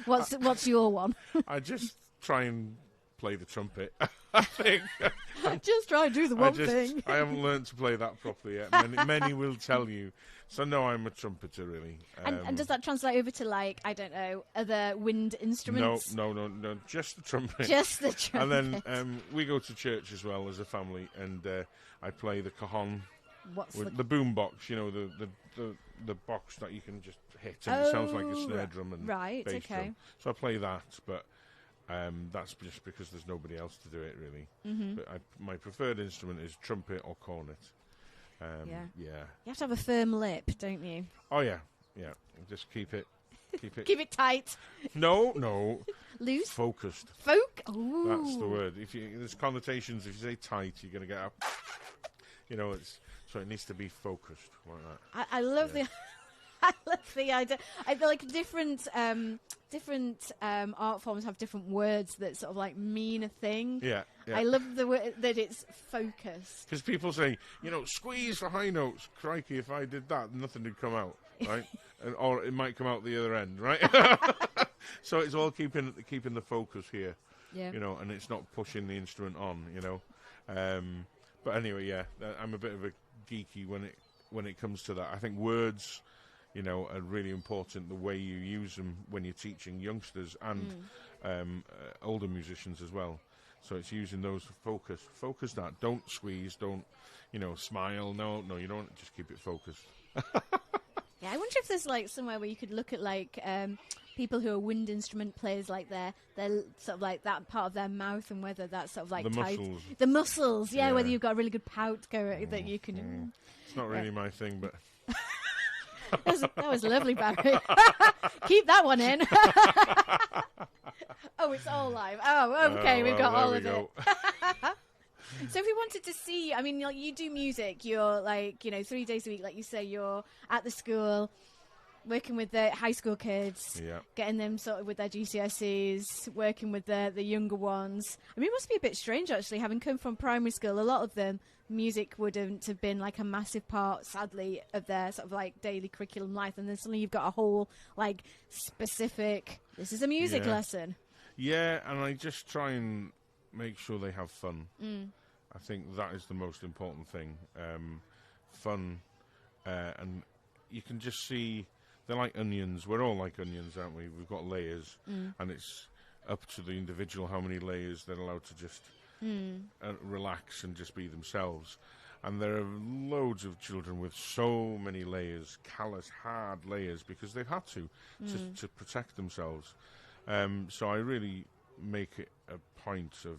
what's your one? I just try and play the trumpet. I think. Just try and do the one thing. I haven't learned to play that properly yet. Many will tell you. So no, I'm a trumpeter really. And does that translate over to, like, I don't know, other wind instruments? No, just the trumpet. Just the trumpet. And then we go to church as well as a family, and I play the cajon. What's the boom box? You know, the box that you can just hit, and it sounds like a snare drum and bass drum. So I play that, but that's just because there's nobody else to do it really. Mm-hmm. But my preferred instrument is trumpet or cornet. Yeah. Yeah. You have to have a firm lip, don't you? Oh yeah. Just keep it. Keep it tight. No. Loose. Focused. Ooh. That's the word. There's connotations. If you say tight, you're gonna get up. You know, so it needs to be focused like that. I love the. I love the idea. I feel like different art forms have different words that sort of like mean a thing. Yeah. I love the word that it's focused. Because people say, squeeze for high notes. Crikey, if I did that, nothing would come out, right? Or it might come out the other end, right? So it's all keeping the focus here. Yeah. And it's not pushing the instrument on. But anyway, yeah, I'm a bit of a geeky when it comes to that. I think words, are really important. The way you use them when you're teaching youngsters and older musicians as well. So it's using those for focus that. Don't squeeze. Don't, smile. No, you don't. Just keep it focused. Yeah, I wonder if there's like somewhere where you could look at like people who are wind instrument players, like their sort of like that part of their mouth, and whether that's sort of like the tight. Muscles. The muscles, yeah. Whether you've got a really good pout going that you can. It's not really my thing, but. That was lovely, Barry. Keep that one in. Oh, it's all live. Oh, okay, we've got all of it. So if we wanted to see, I mean, you do music. You're like, 3 days a week, like you say, you're at the school, working with the high school kids, getting them sorted with their GCSEs, working with the younger ones. I mean, it must be a bit strange, actually, having come from primary school. A lot of them, music wouldn't have been like a massive part, sadly, of their sort of like daily curriculum life. And then suddenly you've got a whole like specific, this is a music lesson. Yeah, and I just try and make sure they have fun. I think that is the most important thing. Fun, and you can just see they're like onions. We're all like onions, aren't we? We've got layers, and it's up to the individual how many layers they're allowed to just relax and just be themselves. And there are loads of children with so many layers, callous, hard layers, because they've had to protect themselves. So I really make it a point of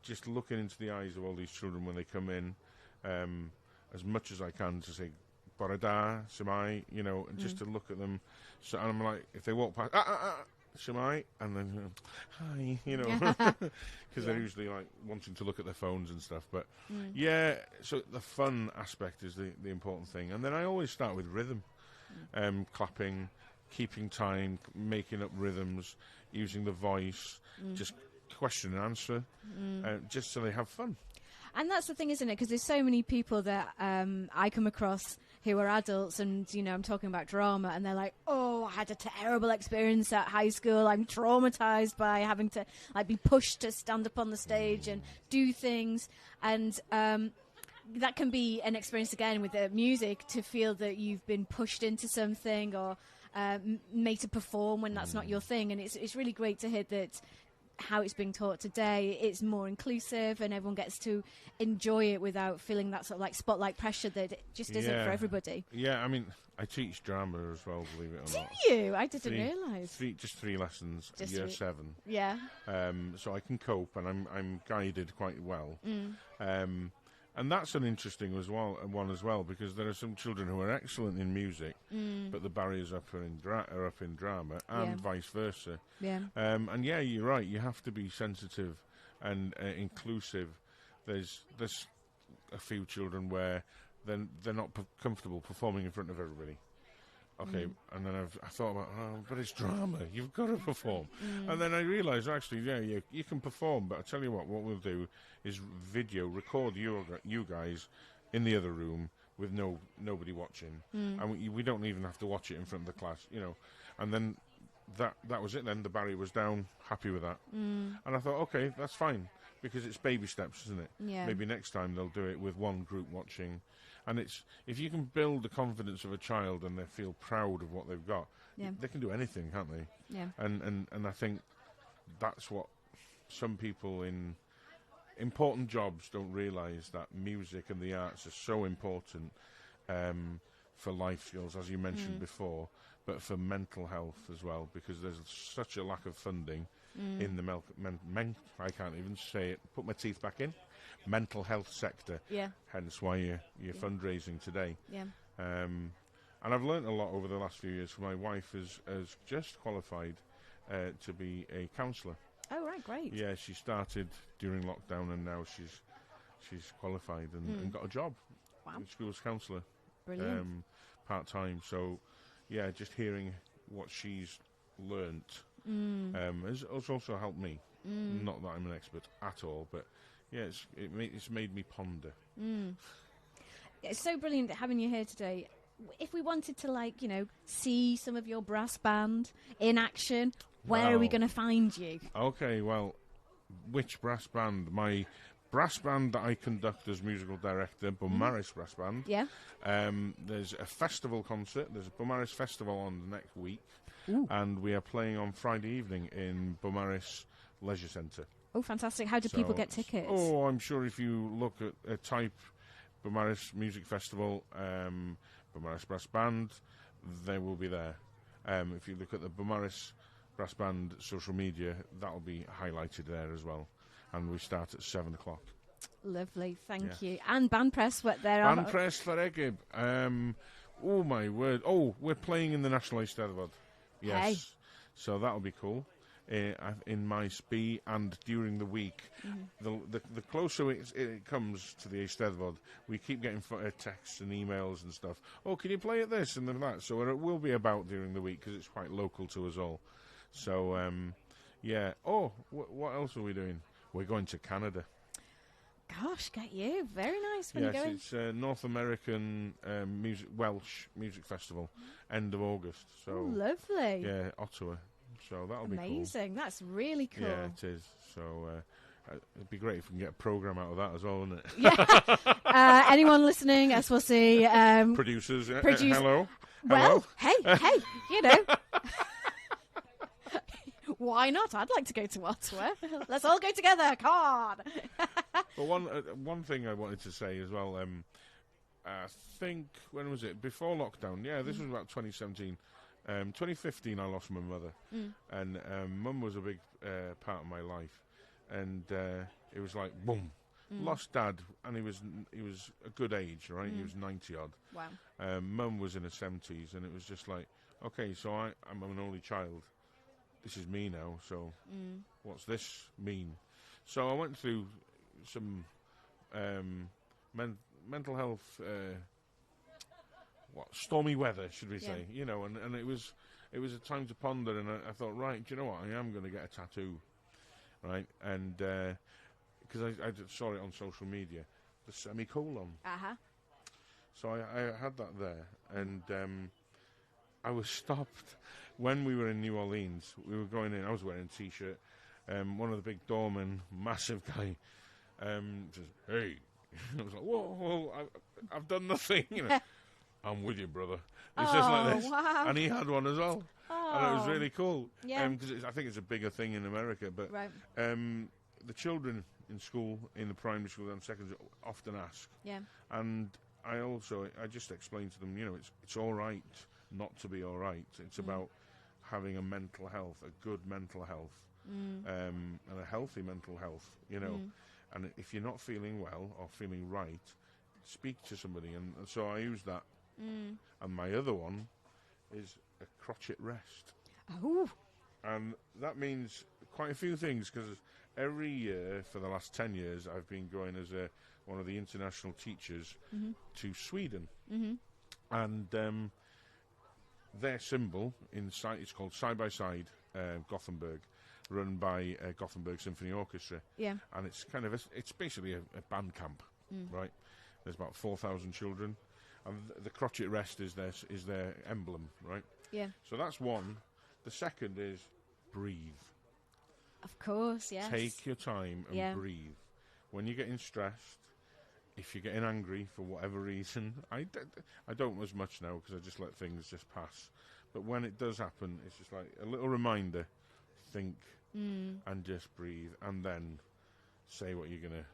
just looking into the eyes of all these children when they come in, as much as I can, to say, Borada, Shemai, and just to look at them. So, and I'm like, if they walk past, Shemai, and then, hi, because they're usually like wanting to look at their phones and stuff. But so the fun aspect is the important thing. And then I always start with rhythm, clapping, keeping time, making up rhythms, using the voice, just question and answer, just so they have fun. And that's the thing, isn't it? Because there's so many people that I come across who are adults, and I'm talking about drama, and they're like, "Oh, I had a terrible experience at high school. I'm traumatized by having to like be pushed to stand up on the stage and do things." And that can be an experience again with the music, to feel that you've been pushed into something or made to perform when that's not your thing. And it's really great to hear that how it's being taught today, it's more inclusive and everyone gets to enjoy it without feeling that sort of like spotlight pressure that it just isn't for everybody. Yeah, I mean, I teach drama as well, believe it or not. Do you? I didn't realise. Just 3 lessons, just year 7. Yeah. So I can cope, and I'm guided quite well. And that's an interesting one as well, because there are some children who are excellent in music, but the barriers are up in drama, and vice versa. Yeah. And yeah, you're right. You have to be sensitive and inclusive. There's a few children where they're not comfortable performing in front of everybody. Okay, and then I thought about, but it's drama. You've got to perform. And then I realised, actually, you can perform, but I tell you what we'll do is record you guys in the other room with nobody watching, and we don't even have to watch it in front of the class, And then that was it then. The barrier was down, happy with that. Mm. And I thought, okay, that's fine, because it's baby steps, isn't it? Yeah. Maybe next time they'll do it with one group watching. And it's, if you can build the confidence of a child and they feel proud of what they've got, Yeah. they can do anything, can't they? Yeah. And I think that's what some people in important jobs don't realise, that music and the arts are so important for life skills, as you mentioned before, but for mental health as well, because there's such a lack of funding in the I can't even say it, put my teeth back in, mental health sector. Yeah. Hence why you're fundraising today. Yeah. And I've learnt a lot over the last few years. My wife has just qualified to be a counsellor. Oh, right, great. Yeah, she started during lockdown, and now she's qualified and got a job. Wow. Schools counsellor. Brilliant. Part-time. So, yeah, just hearing what she's learnt has also helped me. Not that I'm an expert at all, but yeah, it's made me ponder. It's so brilliant having you here today. If we wanted to, like, see some of your brass band in action, where are we going to find you? Okay, well, which brass band? My brass band that I conduct as musical director, Beaumaris Brass Band. Yeah. There's a festival concert. There's a Beaumaris Festival on the next week. Ooh. And we are playing on Friday evening in Beaumaris Leisure Centre. Oh, fantastic. How do people get tickets? Oh, I'm sure if you look at type Beaumaris Music Festival, Beaumaris Brass Band, they will be there. If you look at the Beaumaris Brass Band social media, that will be highlighted there as well. And we start at 7 o'clock. Lovely, thank you. And band press, what there are? Band press Llanegib. Oh, my word. Oh, we're playing in the National Eisteddfod. Yes. Hey. So that'll be cool. In my SPE and during the week. The closer it comes to the Eisteddfod, we keep getting texts and emails and stuff. Oh, can you play at this and then that? So it will be about during the week, because it's quite local to us all. So, yeah. Oh, what else are we doing? We're going to Canada. Gosh, get you. Very nice. When Yes, you going? it's North American Welsh Music Festival, end of August. So Oh, lovely. Yeah, Ottawa. So that'll be cool. Amazing. That's really cool. Yeah, it is. So it'd be great if we can get a programme out of that as well, wouldn't it? Yeah. Anyone listening, SLC. Producers, hello. Hello. Well, hey, why not? I'd like to go to Ottawa. Let's all go together. Come on. But one thing I wanted to say as well, I think, when was it? Before lockdown. Yeah, this was about 2017. 2015, I lost my mother. And Mum was a big part of my life. And it was like, boom. Lost Dad, and he was a good age, right? He was 90-odd. Wow. Mum was in her 70s, and it was just like, okay, so I'm an only child. This is me now, so what's this mean? So I went through some mental health, stormy weather, should we say? And it was a time to ponder, and I thought, right, do you know what? I am going to get a tattoo, right? And because I saw it on social media, the semicolon. So I had that there, and I was stopped when we were in New Orleans. We were going in. I was wearing a T-shirt. One of the big doormen, massive guy, says, "Hey," I was like, "Whoa, I've done nothing." I'm with you, brother. It's just like this, and he had one as well, and it was really cool. Yeah. Because I think it's a bigger thing in America, but Right. The children in school, in the primary school and secondary, often ask. Yeah. And I just explain to them, it's all right not to be all right. It's about having a mental health, a good mental health, and a healthy mental health, And if you're not feeling well or feeling right, speak to somebody. And so I use that. And my other one is a crotchet rest. Oh. And that means quite a few things, because every year for the last 10 years I've been going as one of the international teachers to Sweden. And their symbol it's called Side by Side Gothenburg, run by Gothenburg Symphony Orchestra. Yeah. And it's it's basically a band camp, right? There's about 4,000 children, and the crotchet rest is their emblem, right? Yeah. So that's one. The second is breathe. Of course, yes. Take your time and breathe. When you're getting stressed, if you're getting angry for whatever reason, I don't as much now because I just let things just pass. But when it does happen, it's just like a little reminder, think and just breathe, and then say what you're going to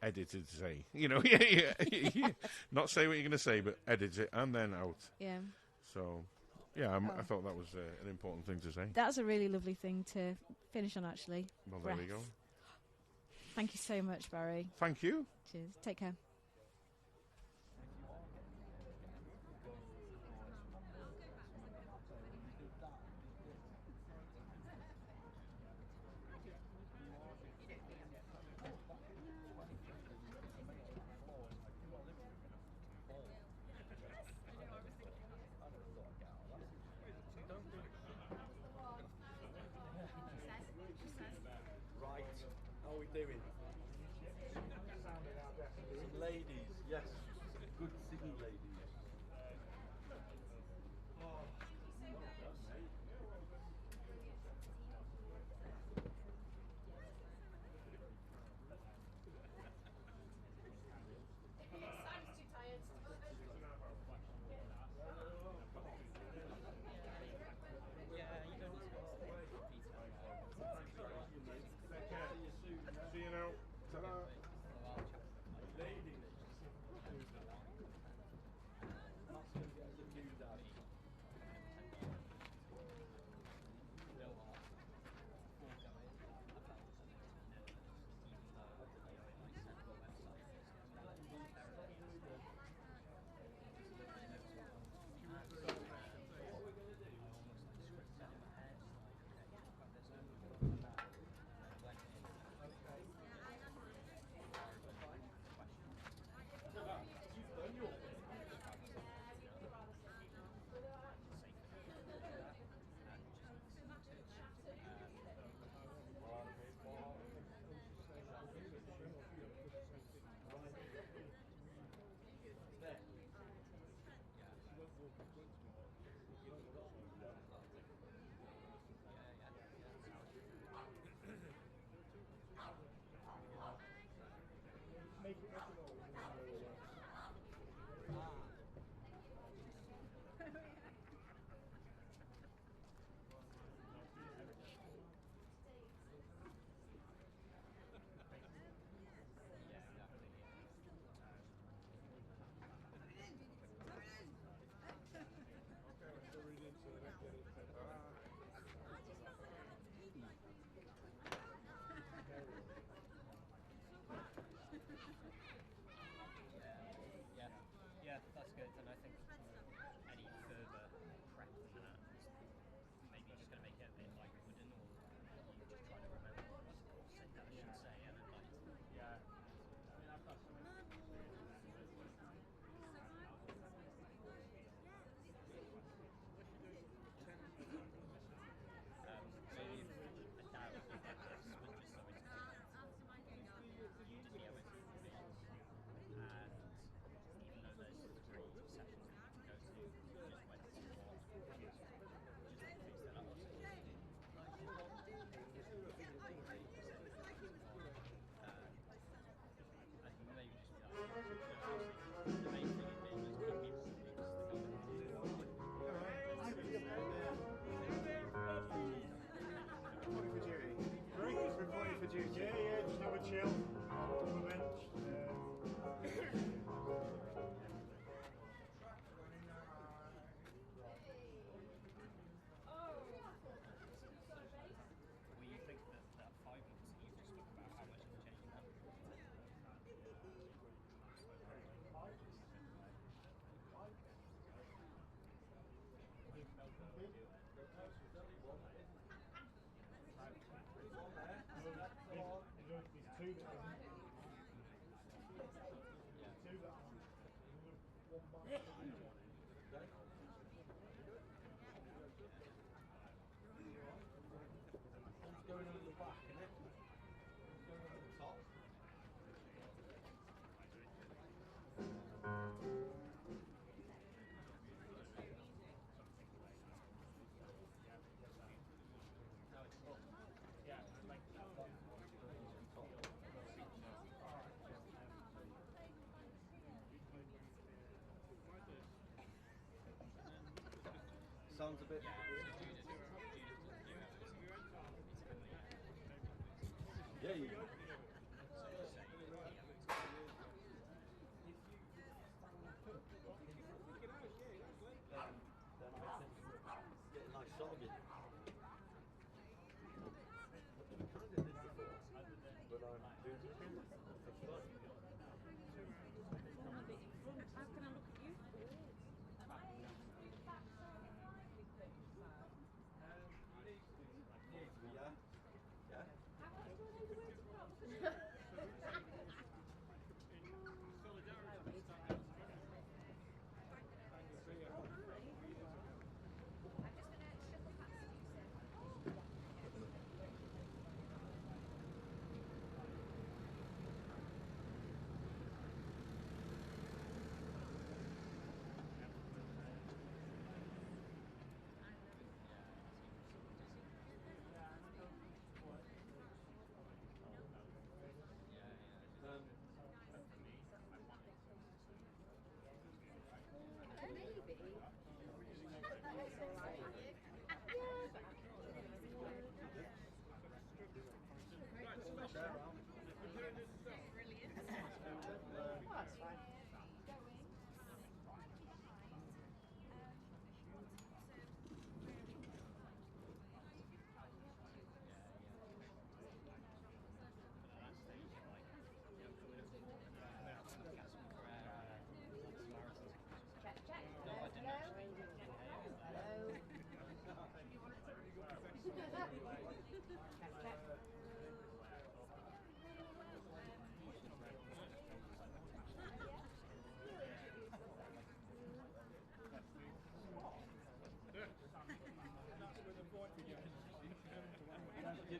edit it to say. You know, not say what you're going to say, but edit it and then out. Yeah. So, yeah, I thought that was an important thing to say. That's a really lovely thing to finish on, actually. Well, there we go. Thank you so much, Barry. Thank you. Cheers. Take care. Right, how are we doing? Some ladies, yes, some good singing ladies. See you now. Ta-da. Yeah, that's good. And I think any further prep than that is maybe just going to make it a bit like wooden, or you just try to remember what say that I should say, and then like maybe a doubt like this, but just so it's clear. You just be able to commit, and even though there's 3 sessions that you can go to, just went to one, just fix that up. And maybe just be like, the main thing is being just keep people Reporting for duty. Yeah, just have a chill on the bench. Well, you think that 5 months that you've just spoke about, how much has changed that? There's 2 that aren't. 2 that aren't. One by One's going on the back, isn't it? One's going on the top. sounds a bit. Yeah, you. Get a nice shot of you.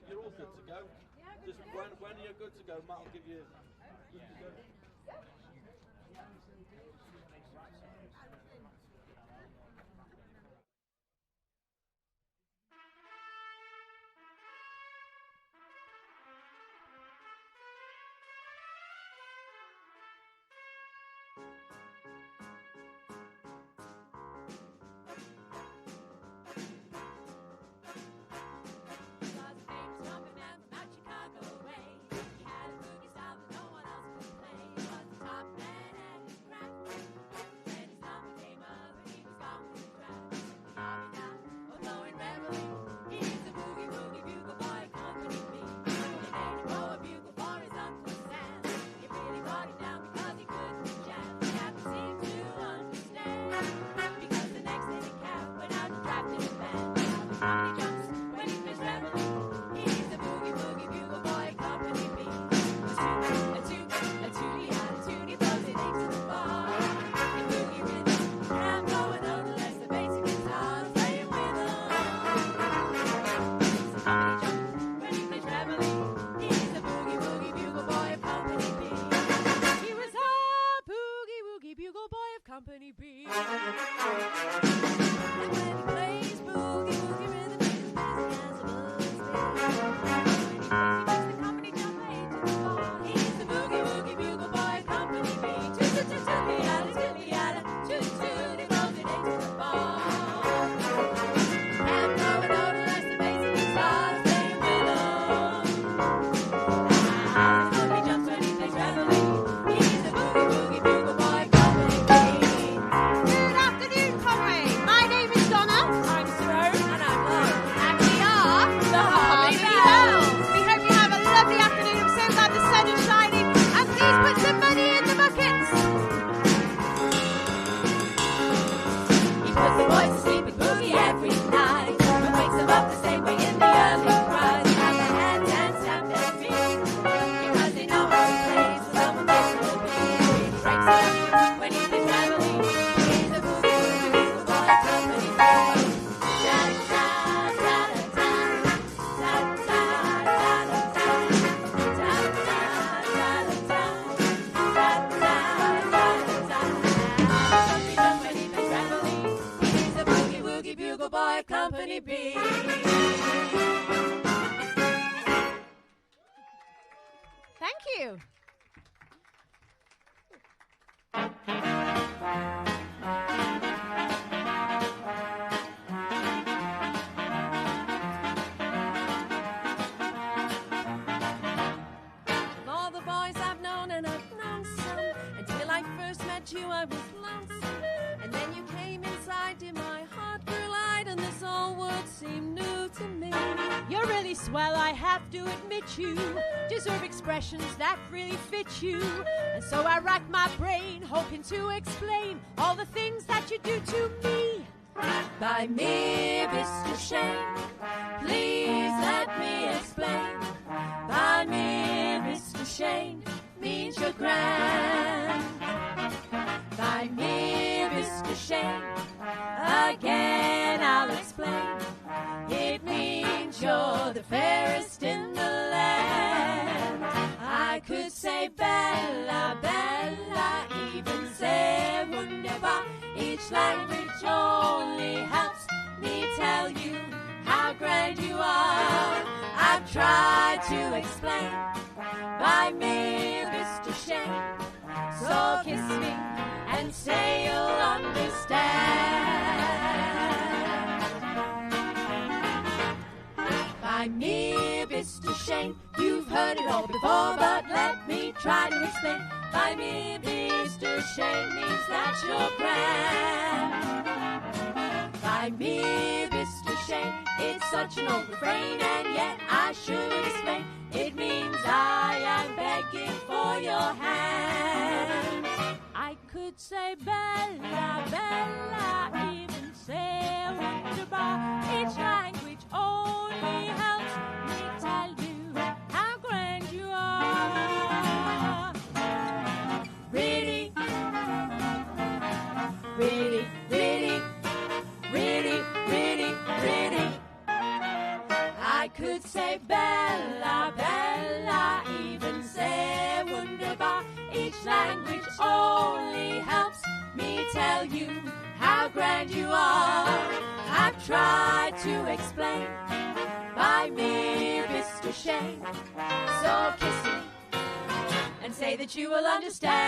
You're all good to go. Just when you're good to go, Matt will give you good to go. Company B. And when he plays boogie woogie rhythm, he's busy as a buzzbee. When he makes the company jump eight to the bar, he's the boogie woogie bugle boy of Company B. Toot-toot-toot-tilly-yada, tilly-yada, toot-toot, he blows it eight to the bar. And blowing out unless the bass and guitar playing with him. Ah, the company jumps when he plays reveille. He's the boogie woogie bugle boy of Company B. Good afternoon, Conwy. My name is Donna. I'm Sarone. And I'm Lauren. And we are the Harmony Bells. We hope you have a lovely afternoon. I'm so glad the sun is shining. And please put some money in the buckets. He puts the boys to sleep with boogie every night, and wakes them up the same way in the early rise. And the hands and stamp their feet, because they know how he plays. So someone this will be. He breaks it up when he's been traveling. He's a boogie woogie bugle boy of Company B. He's a boogie woogie bugle boy of Company B. Thank you. I was lost. And then you came inside, dear, my heart grew light, and this whole world seemed new to me. You're really swell, I have to admit you deserve expressions that really fit you. And so I rack my brain, hoping to explain all the things that you do to me. By me, Mr. Shane, please let me explain. By me, Mr. Shane, means you're grand. By me, Mr. Shane, again I'll explain. It means you're the fairest in the land. I could say Bella, Bella, even say wunderbar. Each language only helps me tell you how grand you are. I've tried to explain by me, Mr. Shane. So kiss me and say you'll understand. By me, Mr. Shane, you've heard it all before, but let me try to explain. By me, Mr. Shane means that you're grand. By me, Mr. Shane, it's such an old refrain, and yet I should explain. It means I am begging for your hand. I could say Bella, Bella, even say wunderbar. Each language only helps me tell you how grand you are. Really, really, really, really, really, really. I could say Bella, Bella, even say wunderbar. Each language only helps me tell you how grand you are. I've tried to explain by me, Mr. Shane. So kiss me and say that you will understand.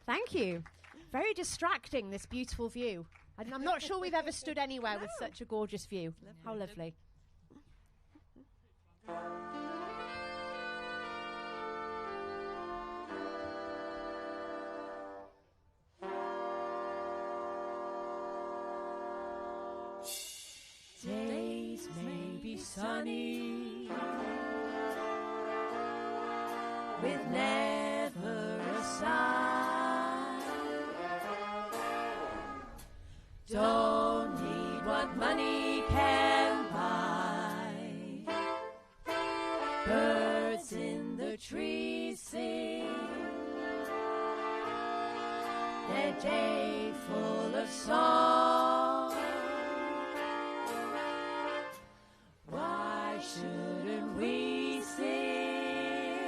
Thank you. Very distracting, this beautiful view. And I'm not sure we've ever stood anywhere with such a gorgeous view. How lovely. Days may be sunny with never a sigh. Don't need what money can buy. Birds in the trees sing their day full of song. Why shouldn't we sing?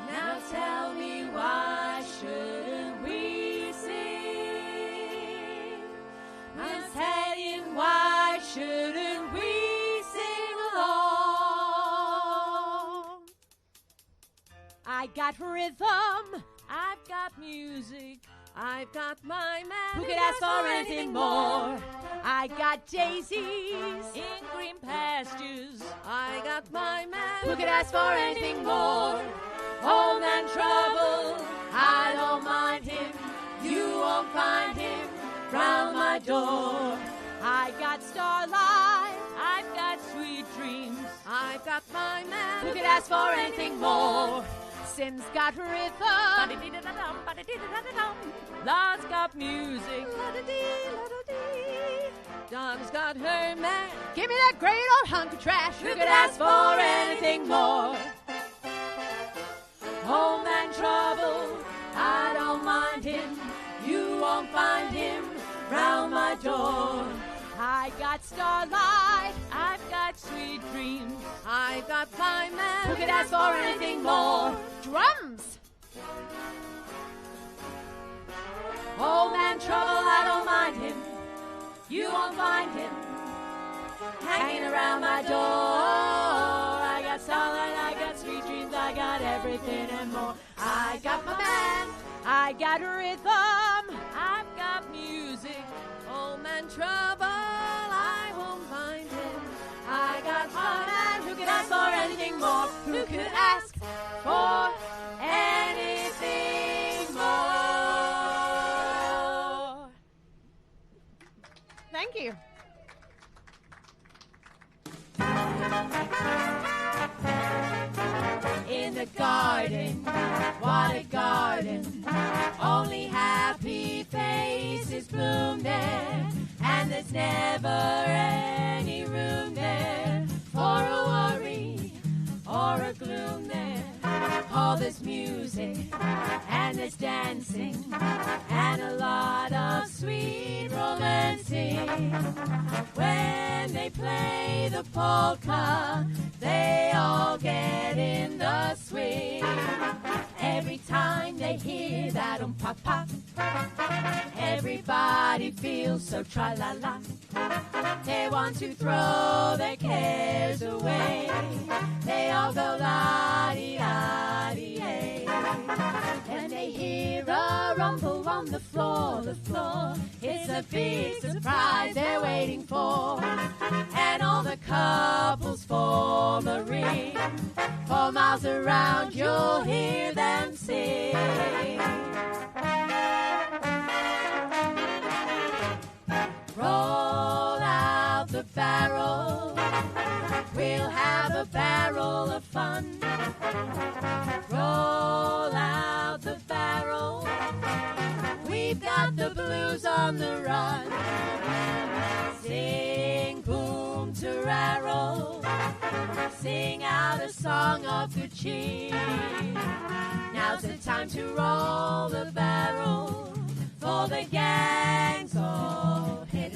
Now tell me, why shouldn't we sing? I'm saying, why shouldn't we sing along? I got rhythm, I've got music, I've got my man. who could ask for anything more? I got daisies in green pastures, I got my man. who could ask for anything more? Home and trouble, I don't mind him, you won't find him round my door. I got starlight, I've got sweet dreams, I've got my man. who could ask for anything more? Sim's got rhythm, Lord's got music, Dog's got her man. give me that great old hunk of trash, who could ask for anything more? Home and trouble, I don't mind him, you won't find him round my door. I got starlight, I've got sweet dreams, I've got my man. who could ask for anything more? Drums! Home and trouble, I don't mind him, you won't find him hanging around my door. I got starlight, I got sweet dreams, I got everything and more. I got my man, I got rhythm, I've got music, home and trouble, I won't find him. I ask for anything more? Who could ask for anything more? Thank you. In the garden, what a garden. Only happy faces bloom there, and there's never any room there for a worry or a gloom there. All this music and this dancing and a lot of sweet romancing. When they play the polka, they all get in the swing. Every time they hear that pa-pa, everybody feels so tra-la-la. They want to throw their cares away. They all go la-dee-da-dee-ay. And they hear a rumble on the floor, It's a big surprise they're waiting for. And all the couples form a ring. For miles around you'll hear them sing. Roll out the barrel, we'll have a barrel of fun. Roll out the barrel, we've got the blues on the run. Sing boom tararro, sing out a song of good cheer. Now's the time to roll the barrel for the gangs all hit.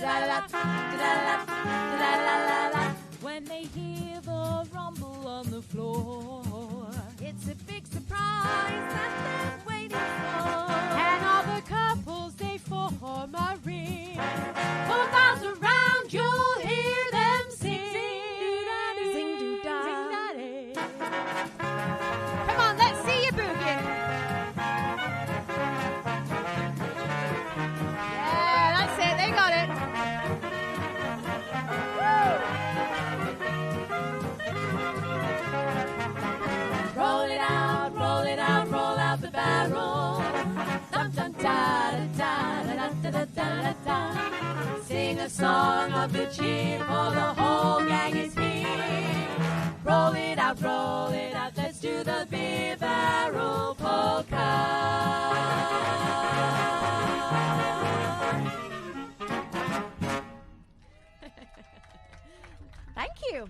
When they hear the rumble on the floor, it's a big surprise that they're waiting for. And all the couples, they form a ring. For miles around, you'll hear them sing. Sing doo-da, sing da-da. Come on, let's see you boogie. Yeah, that's it. They got it. Roll it out, roll out the barrel. Dum dum da da da da da da da. Sing a song of good cheer, for the whole gang is here. Roll it out, let's do the beer barrel polka. Thank you.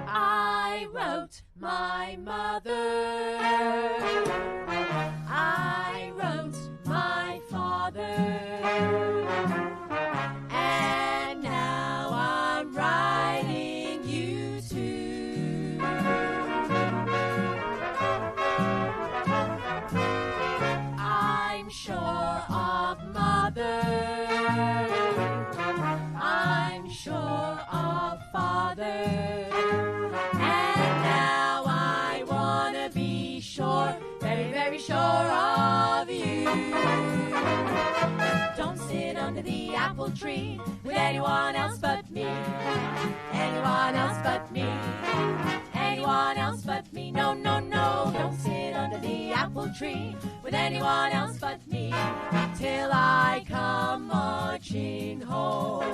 I wrote my mother. I wrote my father. And now I'm writing you too. I'm sure of mother. I'm sure of father. And now I wanna be sure, very, very sure of you. Don't sit under the apple tree with anyone else but me. Anyone else but me. Anyone else but me. No, no, no. Don't sit under the apple tree with anyone else but me. Till I come marching home.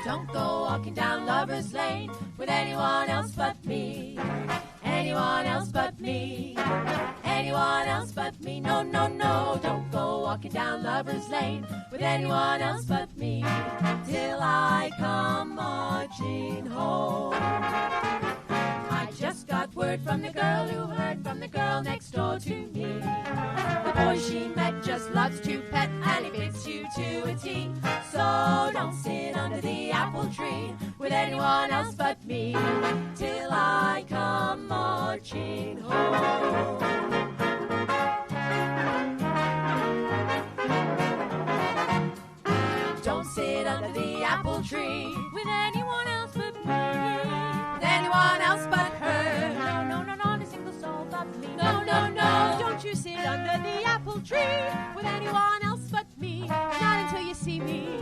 Don't go walking down Lover's Lane with anyone else but me. Anyone else but me. Anyone else but me. No, no, no. Don't go walking down Lover's Lane with anyone else but me. Till I come marching home. I just got word from the girl who heard from the girl next door to me. The boy she met just loves to pet, and he fits you to a T. So don't sit under the apple tree with anyone else but me. Till I come marching home. Don't sit under the apple tree with anyone else but me. With anyone else but her. No, no, no, not a single soul but me. No, no, no, don't you sit under the apple tree with anyone else but me. Not until you see me,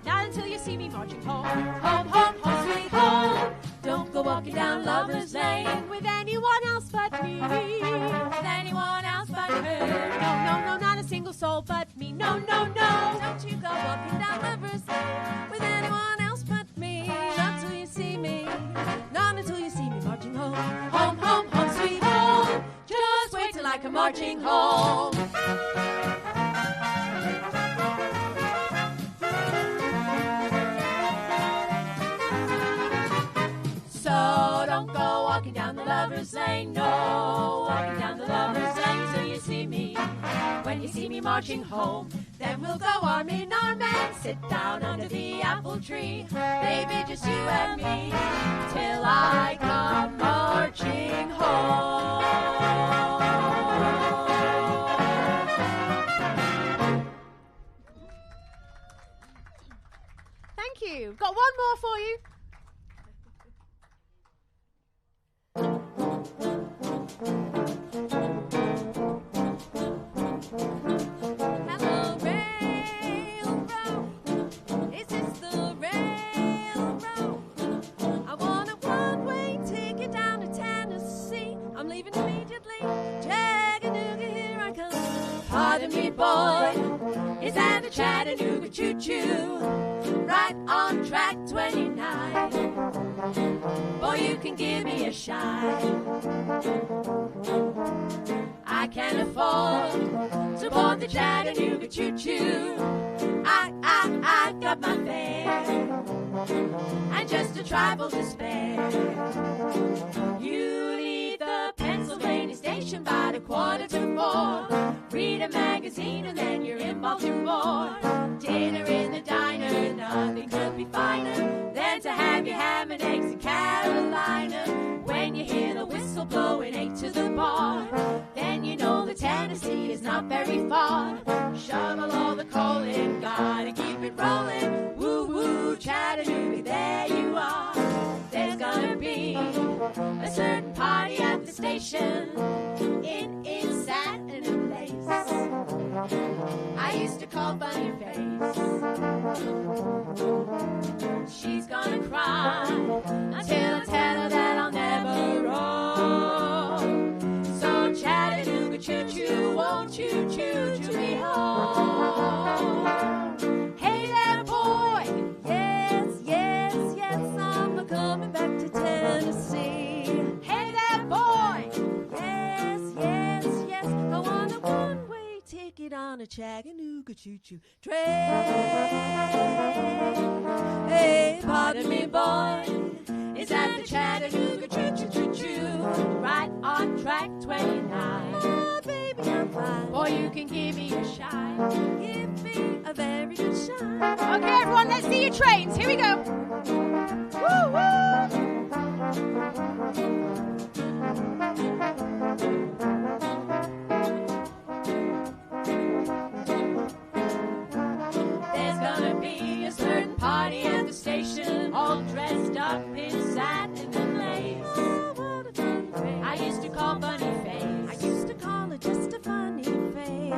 not until you see me marching home, home, home, home, sweet home. Don't go walking down Lover's Lane with anyone else but me, with anyone else but her. No, no, no, not a single soul but me. No, no, no. Don't you go walking down Lover's Lane with anyone else but me. Not until you see me, not until you see me marching home, home, home, home, sweet home. Just wait till I come marching home. So don't go walking down the Lover's Lane, no, walking down the Lover's Lane till you see me. When you see me marching home, then we'll go arm in arm and sit down under the apple tree. Baby, just you and me, till I come marching home. Thank you. Got one more for you. Hello, railroad. Is this the railroad? I want a one-way ticket down to Tennessee. I'm leaving immediately. Chattanooga, here I come. Pardon me, boy. Is that the Chattanooga choo-choo? Right on track 29. Boy, you can give me a shine. I can't afford to board the Chattanooga choo-choo. I got my fare and just a trifle to spare. You leave the Pennsylvania station by the 4:45. Read a magazine and then you're in Baltimore. Dinner in the diner, nothing could be finer than to have your ham and eggs in Carolina. When you hear the whistle blowing 8 to the bar, then you know that Tennessee is not very far. Shovel all the coal in, gotta keep it rolling. Woo woo, Chattanooga, there you are. There's gonna be a certain party at the station. It is satin and lace. I used to call Bunny Face. She's gonna cry until I tell her that I'll never roam. So Chattanooga choo-choo, won't you choo-choo me home? Hey there, boy, yes, yes, yes, I'm coming back to Tennessee. Hey there, boy, yes, yes, yes, I want a one-way ticket on a Chattanooga choo-choo train. Hey, pardon me, boy, is that the Chattanooga choo-choo-choo-choo? Right on track 29. Oh, baby, I'm fine. Boy, you can give me a shine. Give me a very good shine. Okay, everyone, let's see your trains. Here we go. Woo, woo. There's gonna be a certain party at the station, all dressed up in satin and lace. Oh, what a fun face. I used to call Bunny Face. I used to call her just a funny face.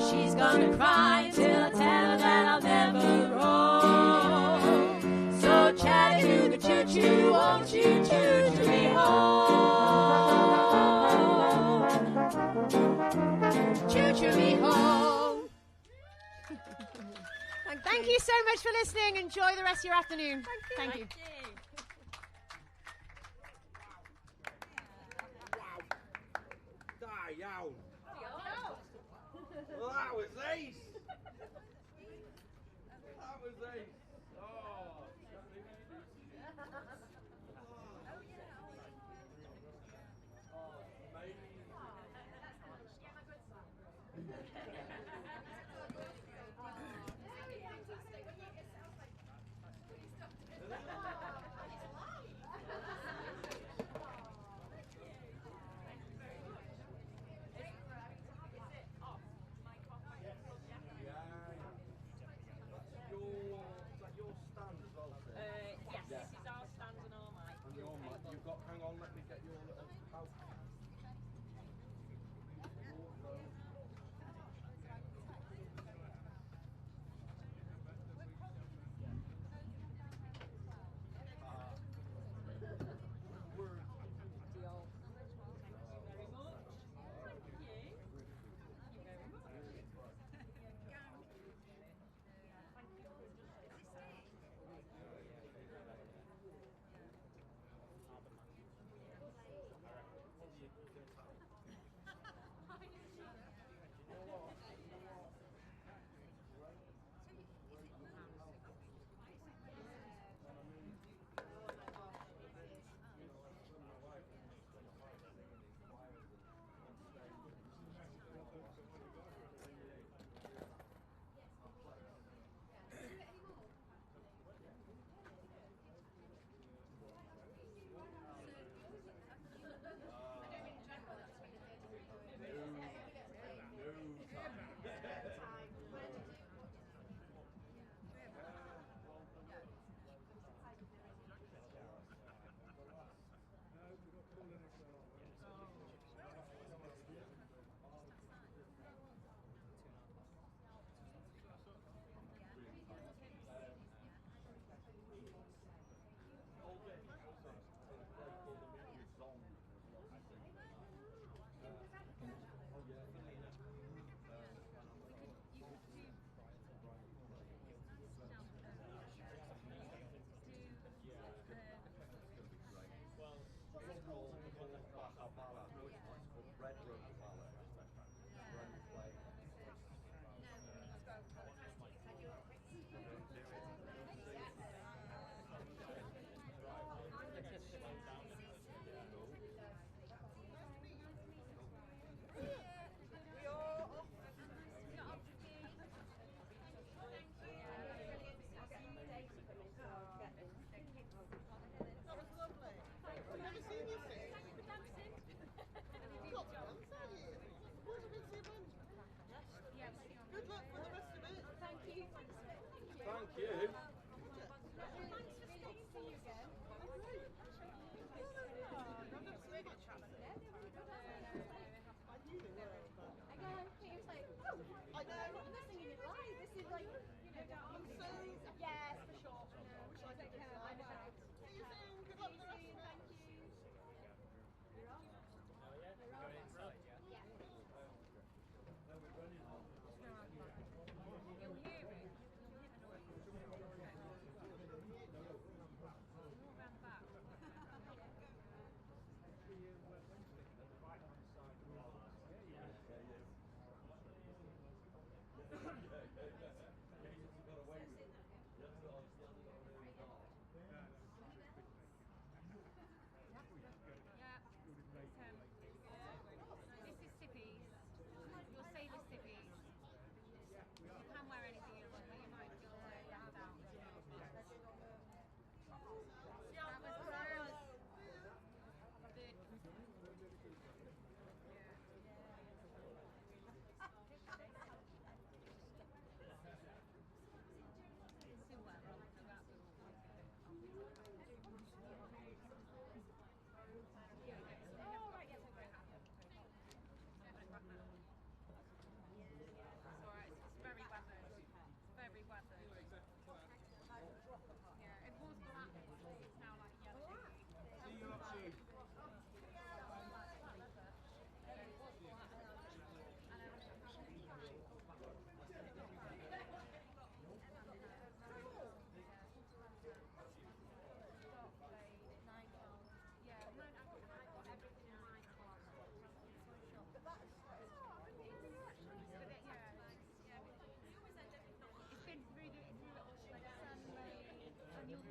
She's gonna cry till I tell her that I'll never roam. So Chattanooga choo-choo, won't you choo-choo me home? Choo-choo me home. Thank you so much for listening. Enjoy the rest of your afternoon. Thank you. Da iawn. Well, that was ace. That was ace. Oh.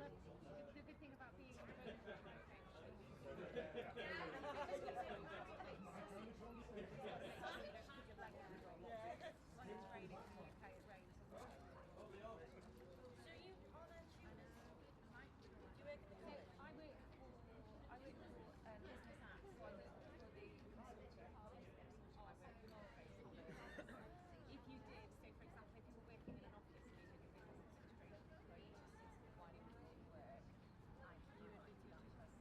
The good thing about being when it's raining in the UK, it rains. So you on a Tuesday? Do you work at the college? I work for business apps. So I work for the consultant. If you did, so for example, if you were working in an office and you did a business administration, where you just sit while you're doing work, like you would be teaching us.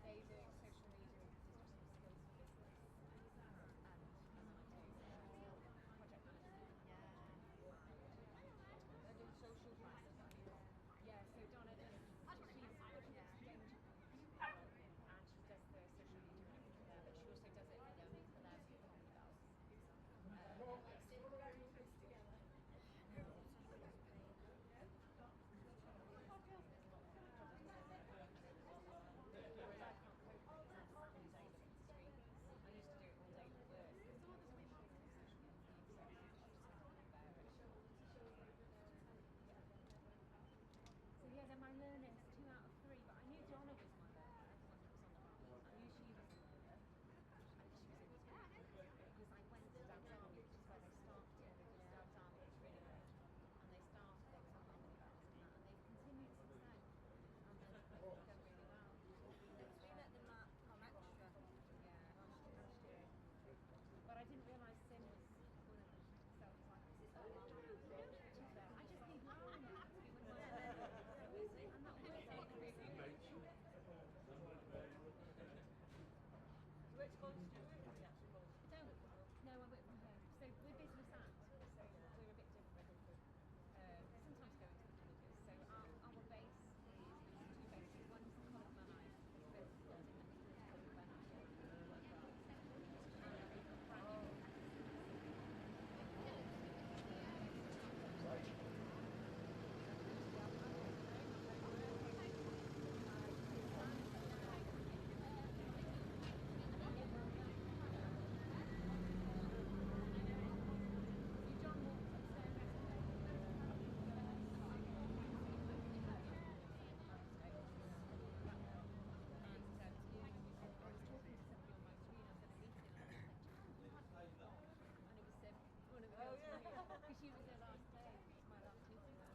They do social media and digital skills for business. Project management. They're doing social classes. Yeah, so Donna does. She's and she does the social media and everything there, but she also does it for them for their Conwy Bells. So yeah, then my learners 2 out of 3, but I knew Donna was my learner, the one that was on the bar. I knew she was a learner, and she was in school because I went to Dad's Army, which is where they started it. Because Dad's Army was really good, and they started there with harmony bells and that, and they've continued since then, and then they've done really well. We met them at Home Extra. Yeah, last year. But I didn't realise Sim was one of them. So I was like, this is not long. I just need Lauren to be one of my learners. And that worked out really good. Which college do you work at, the actual college? Don't. No, I work from home. So we're business apps, so we're a bit different. Sometimes go into the colleges. So our base is 2 bases. One's Conwy Mind, business schools in Conwy Mind. Because she was there last day. It was my last meeting there.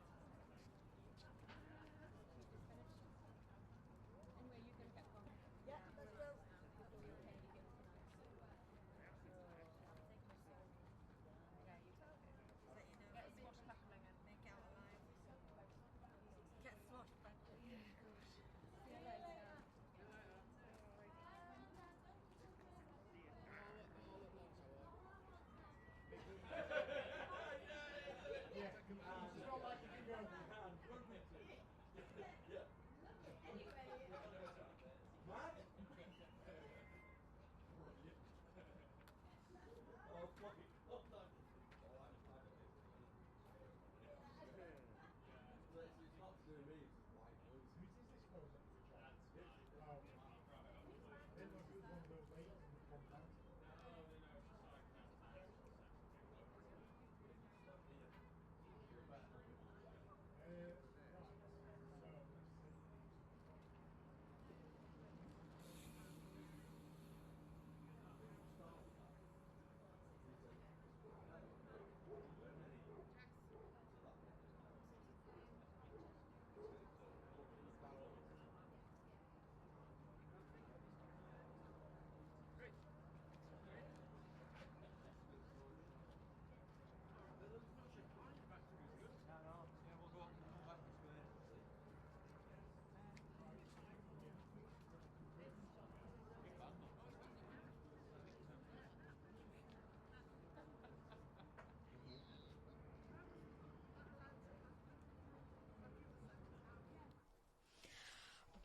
Anyway, you're going to get one. Yeah, let's go. Before your candy goes tonight. Yeah, you tell me. Get a swashbuckling and Make out alive. Get swashbuckling. see you later.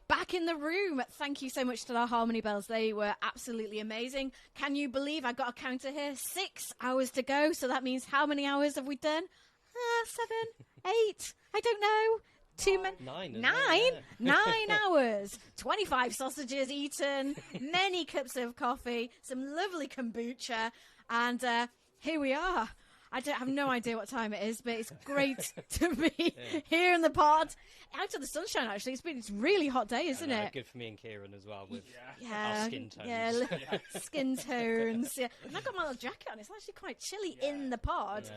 Back in the room. Thank you so much to our Harmony Bells. They were absolutely amazing. Can you believe I got a counter here? 6 hours to go. So that means how many hours have we done? 7, 8. I don't know. 2 minutes. 9. 9. 9 hours. 25 sausages eaten. Many cups of coffee. Some lovely kombucha. And here we are. I don't have no idea what time it is, but it's great to be here in the pod, out of the sunshine. Actually, it's really hot day, isn't it? Good for me and Kieran as well with Yeah, our skin tones. Skin tones. Yeah, and I've got my little jacket on. It's actually quite chilly in the pod,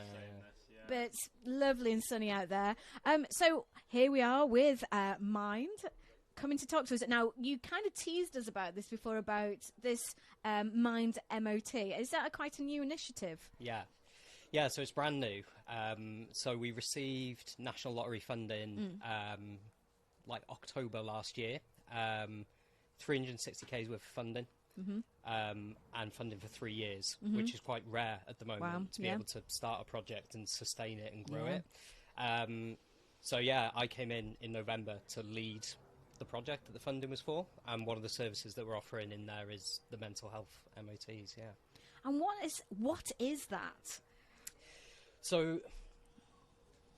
but lovely and sunny out there. So here we are with Mind coming to talk to us. Now, you kind of teased us about this before, about this Mind MOT. Is that quite a new initiative? Yeah, so it's brand new. So we received National Lottery funding like October last year. 360k's worth of funding. And funding for 3 years, which is quite rare at the moment to be able to start a project and sustain it and grow it. So yeah, I came in November to lead the project that the funding was for, and one of the services that we're offering in there is the mental health MOTs. And what is that? So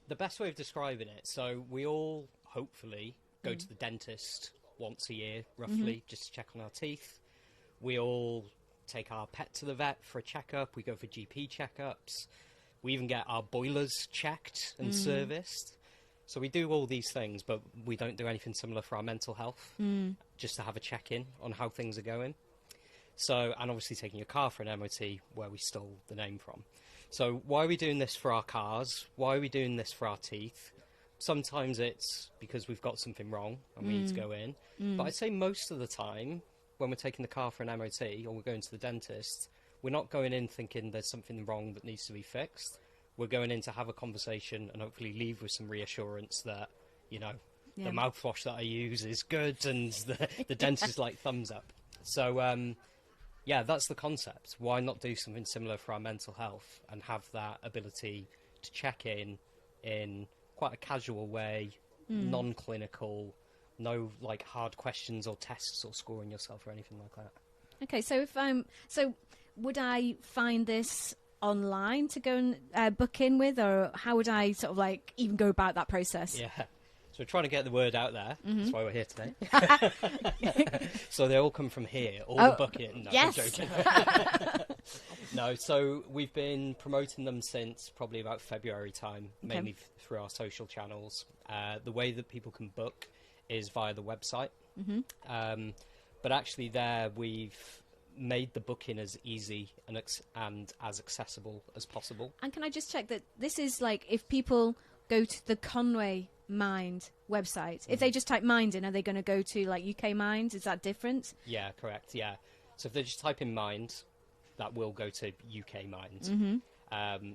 the best way of describing it, so we all hopefully go to the dentist once a year roughly just to check on our teeth. We all take our pet to the vet for a checkup. We go for GP checkups. We even get our boilers checked and serviced. So we do all these things, but we don't do anything similar for our mental health, just to have a check-in on how things are going. So, and obviously taking your car for an MOT, where we stole the name from. So why are we doing this for our cars? Why are we doing this for our teeth? Sometimes it's because we've got something wrong and we need to go in. But I'd say most of the time, when we're taking the car for an MOT or we're going to the dentist, we're not going in thinking there's something wrong that needs to be fixed. We're going in to have a conversation and hopefully leave with some reassurance that, you know, the mouthwash that I use is good and the dentist like thumbs up. So, yeah, that's the concept. Why not do something similar for our mental health and have that ability to check in quite a casual way, non-clinical, no like hard questions or tests or scoring yourself or anything like that. Okay, so if would I find this online to go and book in with, or how would I sort of like even go about that process? Yeah, so we're trying to get the word out there. That's why we're here today. So they all come from here, the booking. No, yes. I'm joking. No, so we've been promoting them since probably about February time, mainly through our social channels. The way that people can book is via the website. But actually there we've made the booking as easy and as accessible as possible. And can I just check that this is like, if people go to the Conwy Mind website, if they just type Mind in, are they going to go to like UK Mind? Is that different? Yeah, correct, yeah. So if they just type in Mind, that will go to UK Mind.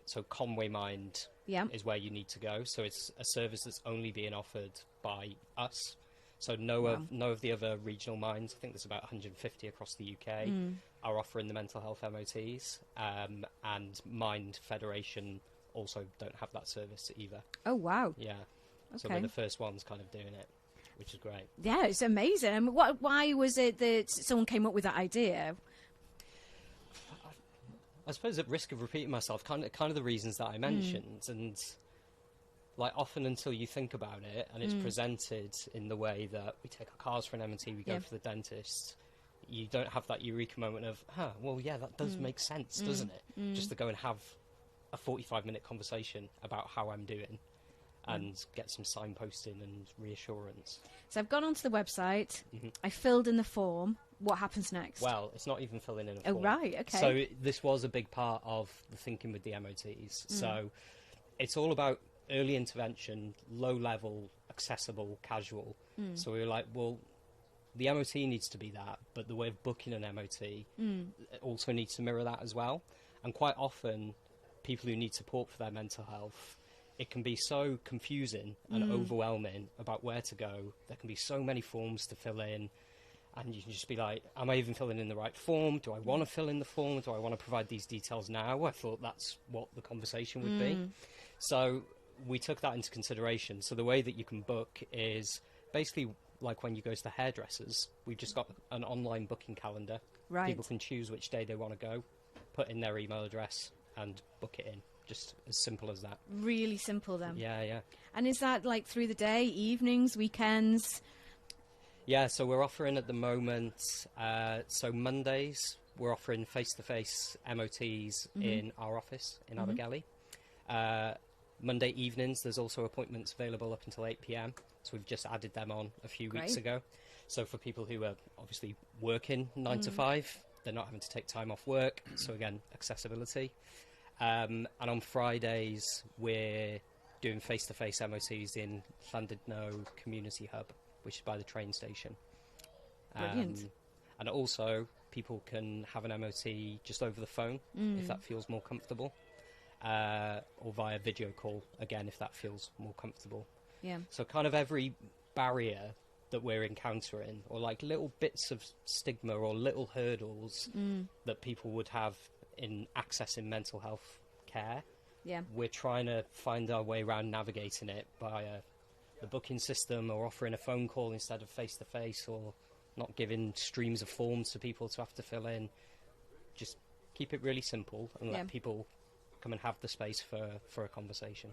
So Conwy Mind is where you need to go. So it's a service that's only being offered by us. So no of the other regional minds, I think there's about 150 across the UK, are offering the mental health MOTs. And Mind Federation also don't have that service either. Oh, wow. Yeah. So we're the first ones kind of doing it, which is great. Yeah, it's amazing. I mean, why was it that someone came up with that idea? I suppose at risk of repeating myself, kind of the reasons that I mentioned, and like often until you think about it and it's presented in the way that we take our cars for an M&T, we go for the dentist, you don't have that eureka moment of, well, yeah, that does make sense, doesn't it? Just to go and have a 45-minute conversation about how I'm doing and get some signposting and reassurance. So I've gone onto the website, I filled in the form. What happens next? Well, it's not even filling in a form. Oh, right, okay. So this was a big part of the thinking with the MOTs. So it's all about early intervention, low level, accessible, casual. So we were like, well, the MOT needs to be that, but the way of booking an MOT also needs to mirror that as well. And quite often, people who need support for their mental health, it can be so confusing and overwhelming about where to go. There can be so many forms to fill in. And you can just be like, am I even filling in the right form? Do I want to fill in the form? Do I want to provide these details now? I thought that's what the conversation would be. So we took that into consideration. So the way that you can book is basically like when you go to the hairdressers. We've just got an online booking calendar. Right. People can choose which day they want to go, put in their email address and book it in. Just as simple as that. Really simple then. Yeah, yeah. And is that like through the day, evenings, weekends? Yeah, so we're offering at the moment, so Mondays, we're offering face-to-face MOTs in our office in Abergele. Monday evenings, there's also appointments available up until 8 p.m. So we've just added them on a few weeks ago. So for people who are obviously working 9 to 5, they're not having to take time off work. So again, accessibility. And on Fridays, we're doing face-to-face MOTs in Llandudno Community Hub, which is by the train station. Brilliant. And also, people can have an MOT just over the phone, if that feels more comfortable. Or via video call, again, if that feels more comfortable. Yeah. So kind of every barrier that we're encountering, or like little bits of stigma or little hurdles that people would have in accessing mental health care, we're trying to find our way around navigating it by the booking system, or offering a phone call instead of face-to-face, or not giving streams of forms for people to have to fill in. Just keep it really simple and let people come and have the space for a conversation.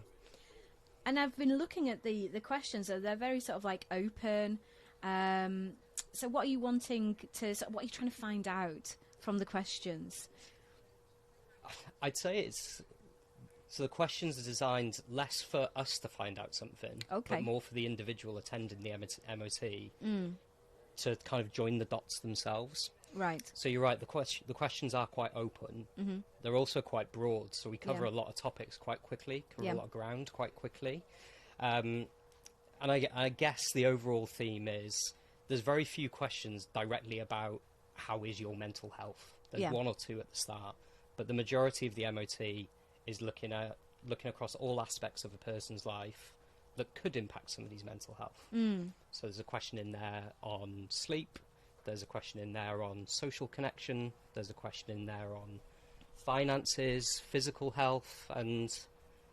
And I've been looking at the questions, they're very sort of like open. So what are you wanting to, what are you trying to find out from the questions? I'd say so the questions are designed less for us to find out something, but more for the individual attending the MOT to kind of join the dots themselves. Right. So you're right, the questions are quite open. They're also quite broad, so we cover a lot of topics quite quickly, cover a lot of ground quite quickly. And I guess the overall theme is there's very few questions directly about how is your mental health. There's one or two at the start, but the majority of the MOT is looking across all aspects of a person's life that could impact somebody's mental health. So there's a question in there on sleep. There's a question in there on social connection. There's a question in there on finances, physical health, and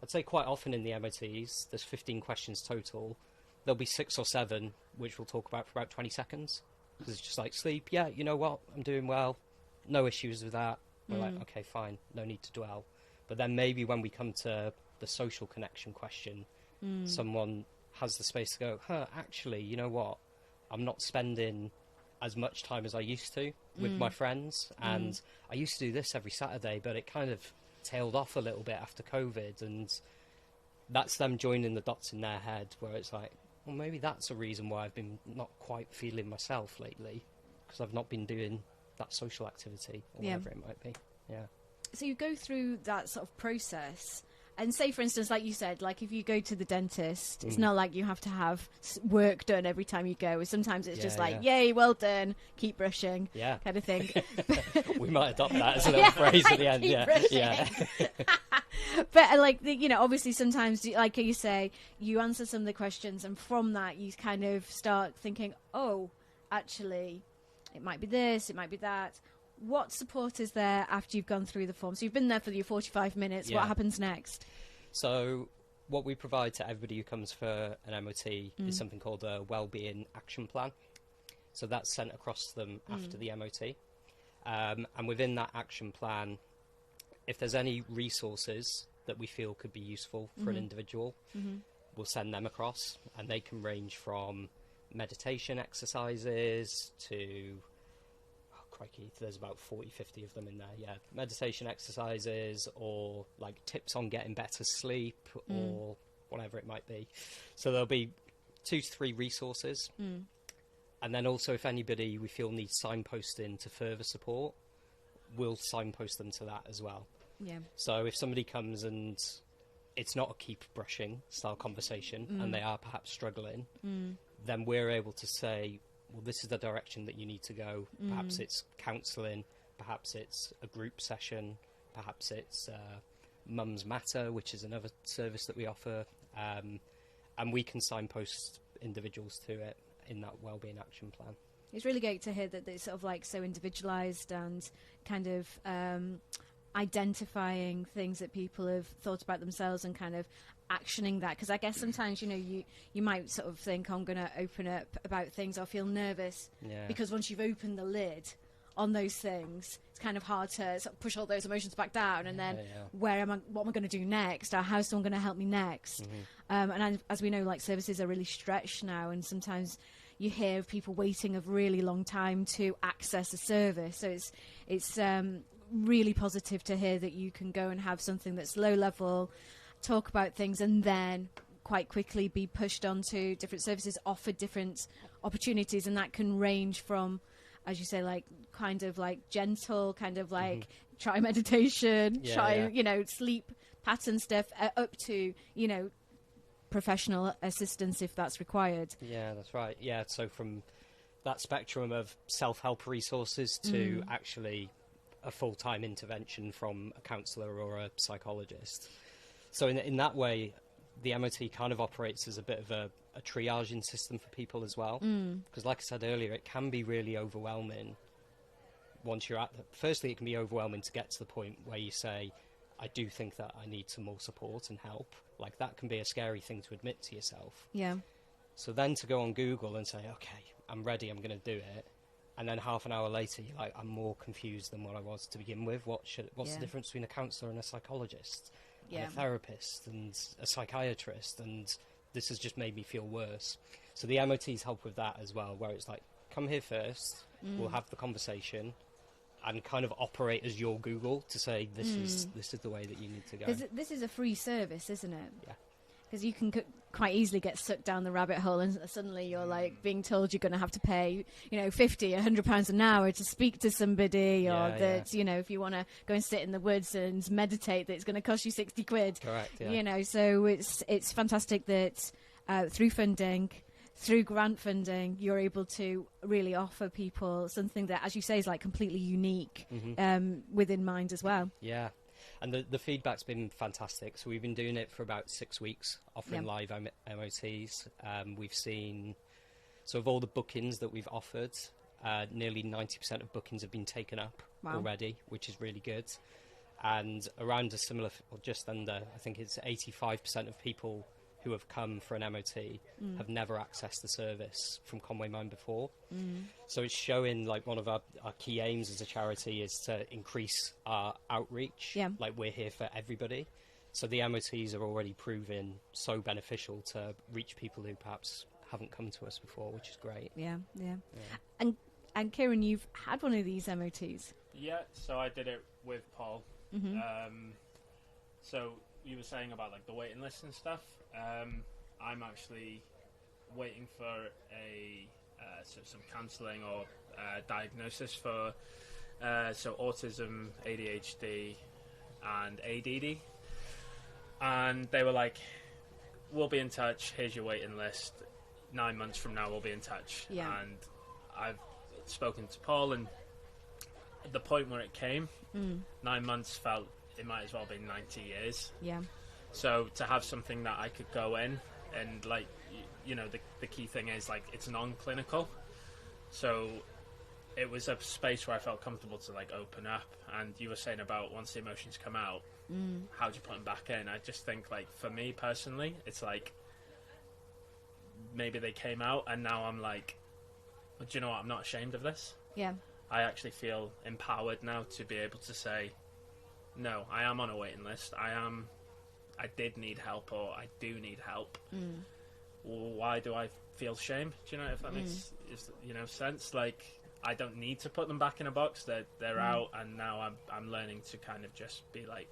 I'd say quite often in the MOTs, there's 15 questions total. There'll be 6 or 7, which we'll talk about for about 20 seconds. Because it's just like, sleep, yeah, you know what, I'm doing well. No issues with that. We're like, okay, fine, no need to dwell. But then maybe when we come to the social connection question, someone has the space to go, actually, you know what, I'm not spending as much time as I used to with my friends, and I used to do this every Saturday, but it kind of tailed off a little bit after COVID, and that's them joining the dots in their head where it's like, well, maybe that's a reason why I've been not quite feeling myself lately, because I've not been doing that social activity or whatever it might be. So you go through that sort of process. And say, for instance, like you said, like if you go to the dentist, it's not like you have to have work done every time you go. Sometimes it's just like, yay, well done, keep brushing, kind of thing. We might adopt that as a little phrase at the end. But like, obviously sometimes, like you say, you answer some of the questions, and from that you kind of start thinking, oh, actually, it might be this, it might be that. What support is there after you've gone through the form? So you've been there for your 45 minutes. What happens next? So what we provide to everybody who comes for an MOT is something called a Wellbeing Action Plan. So that's sent across to them after the MOT. And within that action plan, if there's any resources that we feel could be useful for an individual, we'll send them across. And they can range from meditation exercises to... crikey, there's about 40-50 of them in there, meditation exercises, or like tips on getting better sleep, or whatever it might be. So there'll be 2 to 3 resources. And then also, if anybody we feel needs signposting to further support, we'll signpost them to that as well. So if somebody comes and it's not a keep brushing style conversation and they are perhaps struggling, then we're able to say, well, this is the direction that you need to go. Perhaps it's counselling, perhaps it's a group session, perhaps it's Mums Matter, which is another service that we offer, and we can signpost individuals to it in that wellbeing action plan. It's really great to hear that it's sort of like so individualised and kind of identifying things that people have thought about themselves and kind of actioning that, because I guess sometimes you might sort of think, I'm going to open up about things or feel nervous because once you've opened the lid on those things, it's kind of hard to sort of push all those emotions back down, and then what am I going to do next, or how's someone going to help me next? And as we know, like, services are really stretched now, and sometimes you hear of people waiting a really long time to access a service, so it's really positive to hear that you can go and have something that's low level, talk about things and then quite quickly be pushed onto different services, offered different opportunities, and that can range from, as you say, like kind of like gentle, kind of like try meditation, try sleep pattern stuff, up to professional assistance if that's required. Yeah, that's right. Yeah, so from that spectrum of self-help resources to actually a full-time intervention from a counsellor or a psychologist. So in that way, the MOT kind of operates as a bit of a triaging system for people as well. Because like I said earlier, it can be really overwhelming once you're firstly, it can be overwhelming to get to the point where you say, I do think that I need some more support and help. Like, that can be a scary thing to admit to yourself. Yeah. So then to go on Google and say, okay, I'm ready, I'm going to do it. And then half an hour later, you're like, I'm more confused than what I was to begin with. What's the difference between a counsellor and a psychologist? And a therapist and a psychiatrist? And this has just made me feel worse. So the MOTs help with that as well, where it's like, come here first, we'll have the conversation, and kind of operate as your Google to say, this is the way that you need to go. This is a free service, isn't it? Yeah. Because you can quite easily get sucked down the rabbit hole, and suddenly you're like being told you're going to have to pay, £50, £100 an hour to speak to somebody, or that if you want to go and sit in the woods and meditate, that it's going to cost you £60. Correct. Yeah. So it's fantastic that through funding, through grant funding, you're able to really offer people something that, as you say, is like completely unique within Mind as well. Yeah. And the feedback's been fantastic. So we've been doing it for about 6 weeks, offering live MOTs. We've seen, so of all the bookings that we've offered, nearly 90% of bookings have been taken up already, which is really good. And around a similar, or just under, I think it's 85% of people who have come for an MOT have never accessed the service from Conwy Mind before. So it's showing, like, one of our key aims as a charity is to increase our outreach. Yeah. Like, we're here for everybody. So the MOTs are already proving so beneficial to reach people who perhaps haven't come to us before, which is great. Yeah. And Kieran, you've had one of these MOTs. Yeah, so I did it with Paul. So you were saying about like the waiting list and stuff. I'm actually waiting for some counselling or diagnosis for autism, ADHD, and ADD. And they were like, "We'll be in touch. Here's your waiting list. 9 months from now, we'll be in touch." Yeah. And I've spoken to Paul, and at the point where it came, 9 months felt it might as well be 90 years. Yeah. So to have something that I could go in and, like, the key thing is, like, it's non-clinical. So it was a space where I felt comfortable to, like, open up. And you were saying about once the emotions come out, how do you put them back in? I just think, like, for me personally, it's like maybe they came out and now I'm like, do you know what? I'm not ashamed of this. Yeah. I actually feel empowered now to be able to say, no, I am on a waiting list. I did need help, or I do need help. Why do I feel shame? Do you know if that makes sense? Like, I don't need to put them back in a box. They're out, and now I'm learning to kind of just be like,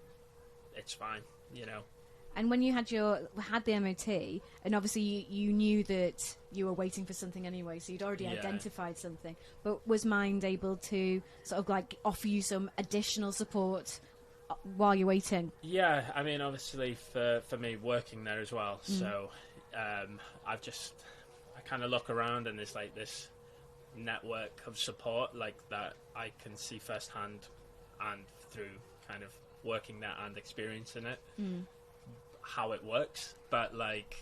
it's fine, And when you had the MOT, and obviously you knew that you were waiting for something anyway, so you'd already identified something. But was Mind able to sort of like offer you some additional support while you're waiting? Yeah, I mean, obviously for me working there as well. So I kind of look around, and there's like this network of support like that I can see firsthand, and through kind of working there and experiencing it. How it works, but like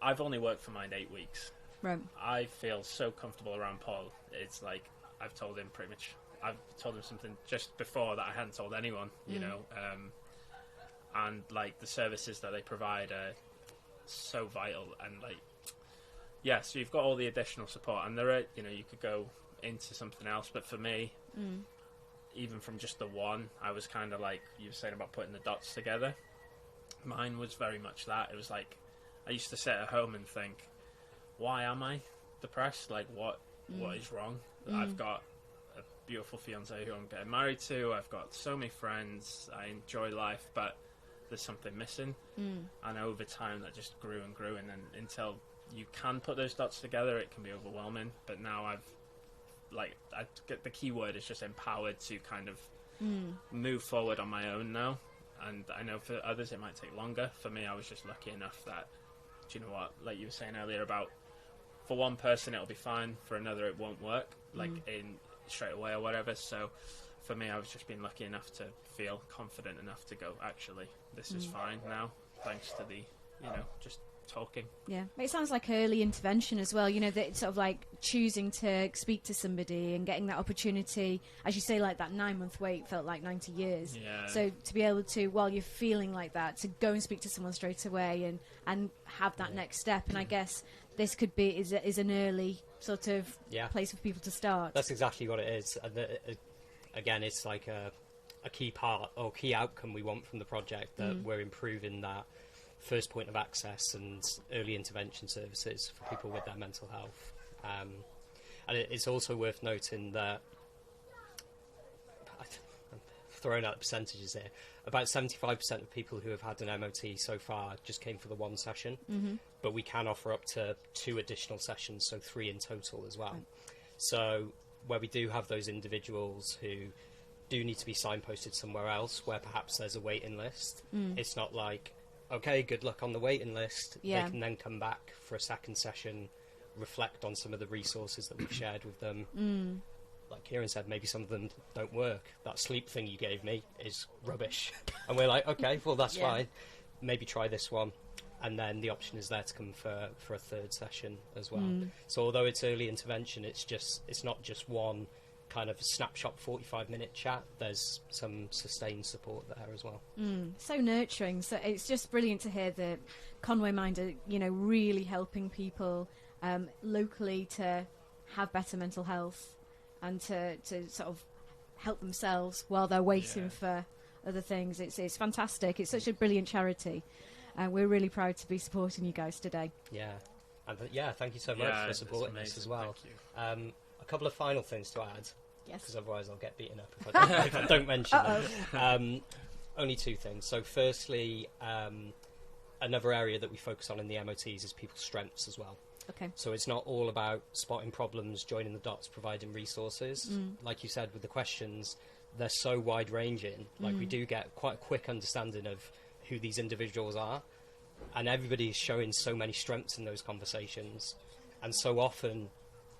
I've only worked for Mind 8 weeks. Right. I feel so comfortable around Paul. It's like I've told him something just before that I hadn't told anyone, and like the services that they provide are so vital, and like so you've got all the additional support, and there are you could go into something else, but for me, even from just the one, I was kind of like you were saying about putting the dots together. Mine was very much that. It was like I used to sit at home and think, why am I depressed? Like, what is wrong? I've got a beautiful fiancée who I'm getting married to. I've got so many friends. I enjoy life, but there's something missing. Mm. And over time that just grew and grew, and then until you can put those dots together, it can be overwhelming. But now I get the key word is just empowered to kind of move forward on my own now. And I know for others it might take longer. For me, I was just lucky enough that, do you know what, like you were saying earlier about, for one person it'll be fine, for another it won't work, like in straight away or whatever. So for me, I was just being lucky enough to feel confident enough to go, actually, this is fine now, thanks to the, just talking. Yeah, it sounds like early intervention as well. You know, that it's sort of like choosing to speak to somebody and getting that opportunity. As you say, like that 9-month wait felt like 90 years. Yeah. So to be able to, while you're feeling like that, to go and speak to someone straight away and have that next step. And I guess this could be is an early sort of place for people to start. That's exactly what it is. And again, it's like a key part or key outcome we want from the project, that we're improving that first point of access and early intervention services for people with their mental health. And it's also worth noting that, I'm throwing out the percentages here, about 75% of people who have had an MOT so far just came for the one session, but we can offer up to 2 additional sessions, so 3 in total as well. So where we do have those individuals who do need to be signposted somewhere else where perhaps there's a waiting list, it's not like, okay, good luck on the waiting list. They can then come back for a second session, reflect on some of the resources that we've shared with them. Like Kieran said, maybe some of them don't work. That sleep thing you gave me is rubbish. And we're like, okay, well, that's fine. Maybe try this one. And then the option is there to come for a third session as well. So although it's early intervention, it's not just one kind of snapshot 45-minute chat. There's some sustained support there as well. So nurturing. So it's just brilliant to hear that Conwy Mind are, really helping people locally to have better mental health and to sort of help themselves while they're waiting for other things. It's fantastic. It's such a brilliant charity, and we're really proud to be supporting you guys today. Yeah, and thank you so much for supporting us as well. A couple of final things to add. Yes. Because otherwise I'll get beaten up if I don't mention them. Only 2 things. So firstly, another area that we focus on in the MOTs is people's strengths as well. Okay. So it's not all about spotting problems, joining the dots, providing resources. Like you said, with the questions, they're so wide-ranging. Like we do get quite a quick understanding of who these individuals are. And everybody's showing so many strengths in those conversations. And so often,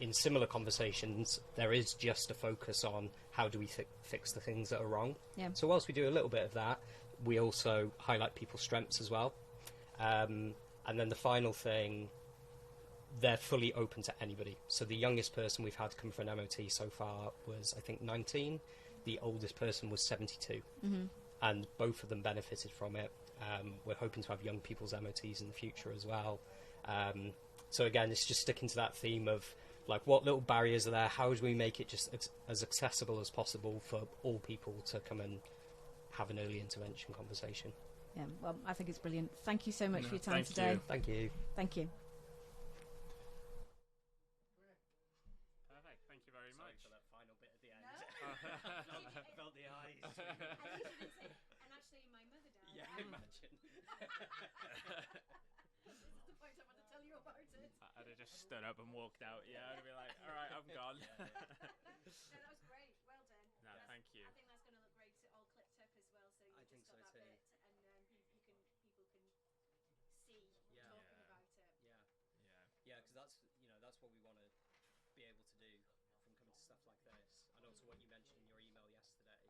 in similar conversations, there is just a focus on how do we fix the things that are wrong. Yeah. So whilst we do a little bit of that, we also highlight people's strengths as well. And then the final thing, they're fully open to anybody. So the youngest person we've had come for an MOT so far was, I think, 19. The oldest person was 72. And both of them benefited from it. We're hoping to have young people's MOTs in the future as well. So again, it's just sticking to that theme of, like, what little barriers are there? How do we make it just as accessible as possible for all people to come and have an early intervention conversation? Yeah, well, I think it's brilliant. Thank you so much for your time thank today. you. Thank you. Thank you. Perfect, thank you very much. For that final bit at the end. Felt the eyes. And actually, my mother died. Yeah, imagine. This is the point I want to tell you about it. I'd have just stood up and walked out. Yeah, I'd be like, all right, I'm gone. No, that was great. Well done. No, thank you. I think that's going to look great all clipped up as well. So you I just think got so that too. bit, and people can see talking about it. Yeah, because that's what we want to be able to do from coming to stuff like this. And also what you mentioned in your email yesterday,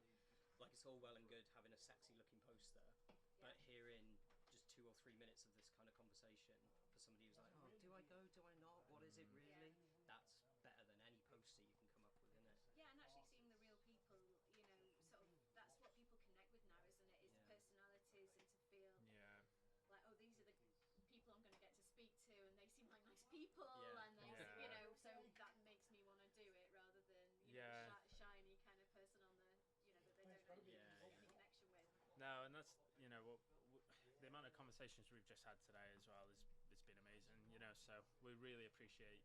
like, it's all well and good having a sexy looking poster, but hearing just 2 or 3 minutes of this kind of conversation for somebody who's like, oh, do I go, do I not, what is it really? That's better than any poster you can come up with, isn't it? Yeah, and actually seeing the real people, sort of, that's what people connect with now, isn't it? Is personalities, and to feel like, oh, these are the people I'm going to get to speak to, and they seem like nice people, and they, so that makes me want to do it rather than shiny kind of person on the, that they don't really get any connection with. No, and that's, the amount of conversations we've just had today as well it's been amazing, so we really appreciate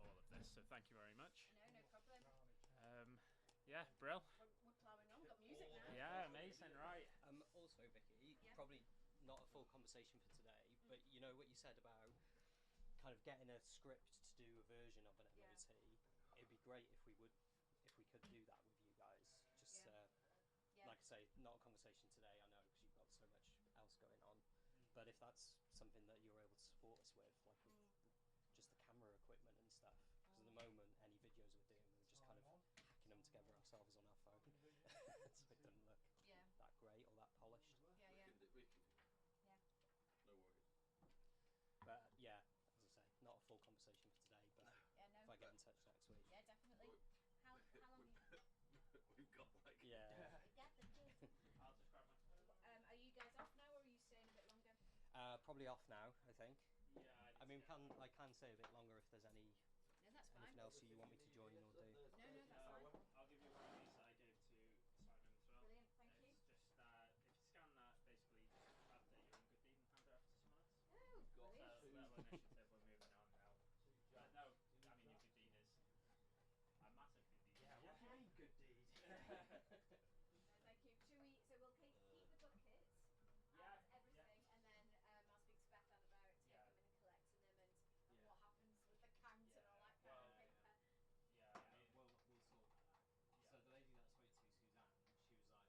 all of this, so thank you very much. No problem. Yeah, Brill. We're ploughing on, we've got music now. Yeah, amazing, right. Also, Vicky, probably not a full conversation for today, but you know what you said about kind of getting a script to do a version of an MOT. It'd be great if we could do that with you guys. Just like I say, not a conversation today. I know because you've got so much else going on. But if that's something that you're able to support us with, like with just the camera equipment and stuff, because at the moment any videos we're doing, we're just kind of hacking them together ourselves on our phone, so it doesn't look that great or that polished. We can do Yeah. No worries. But yeah, as I say, not a full conversation for today. But if I get in touch next week, Yeah, definitely. How long? We've got like We got the kids. I'll just grab my. Are you guys off now, or are you staying a bit longer? probably off now. I think. Yeah. I mean, I can stay a bit longer if there's any. No, that's anything fine. else you want me to join or do. No, that's fine. I'll give you one of these that I gave to Simon as well. Brilliant, thank you. It's just if you scan that, basically just update your own good deed and hand it off to someone else. Oh, brilliant. So little initiative, we're moving on now. No, I mean your good deed is a massive good deed. Yeah, what do you mean good deed? Thank you. So we'll keep the buckets and everything, and then I'll speak to Beth Ann about coming and collecting them and what happens with the count and all that kind of paper. Yeah, I mean, we'll sort that out. So the lady that I spoke to, Suzanne, she was like, that seems a bit bizarre. We've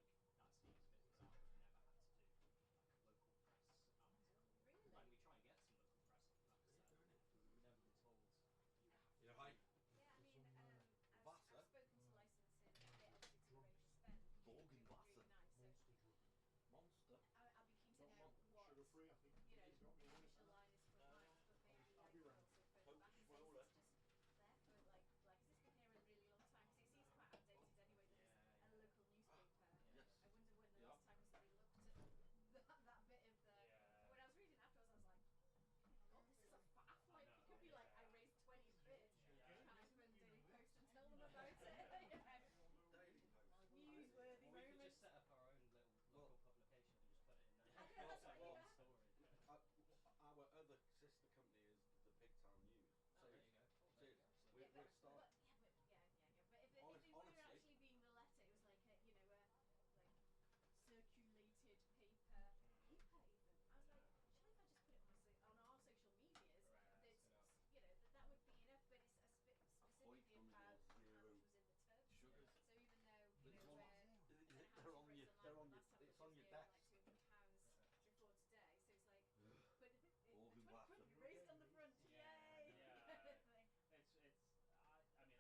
never had to do like a local press article. Really? Like we try and get some local press on that, but we've never been told you have to. Yeah, hi. Yeah, I mean, I've spoken to licensing a bit, obviously to arrange a spend. Borgin Really nice. So Monster. I'll be keen to know what sugar-free, I think. you know He's got me the one. official line is for Mike, but maybe I'll like be round. also for the back and things. It's just there for like has this been here a really long time? Because it seems quite outdated anyway. That it's a local newspaper. Yes. I wonder when the last time was that they looked at that bit of the. When I was reading afterwards, I was like, oh, this is a faff. Like it could be like I raised 20 quid, kind of from Daily Post and tell them about it. Newsworthy Or we could moments. just set up our own little local publication and just put it in there. That's like right, one yeah. story. Our other sister company is the Big Town News. Oh, there you go. Serious. Yeah, We're but starting. But if they were Honestly. actually being the letter, it was like a, like circulated paper even. I was like, surely if I just put it on our social medias, that would be enough. But it's specifically about how much was in the tub. Sugar. So even though They're on your. It's on your desk. like £200 before today, so it's like, but All it's who 20 quid raised on the front, yay! Yeah. It's. I mean,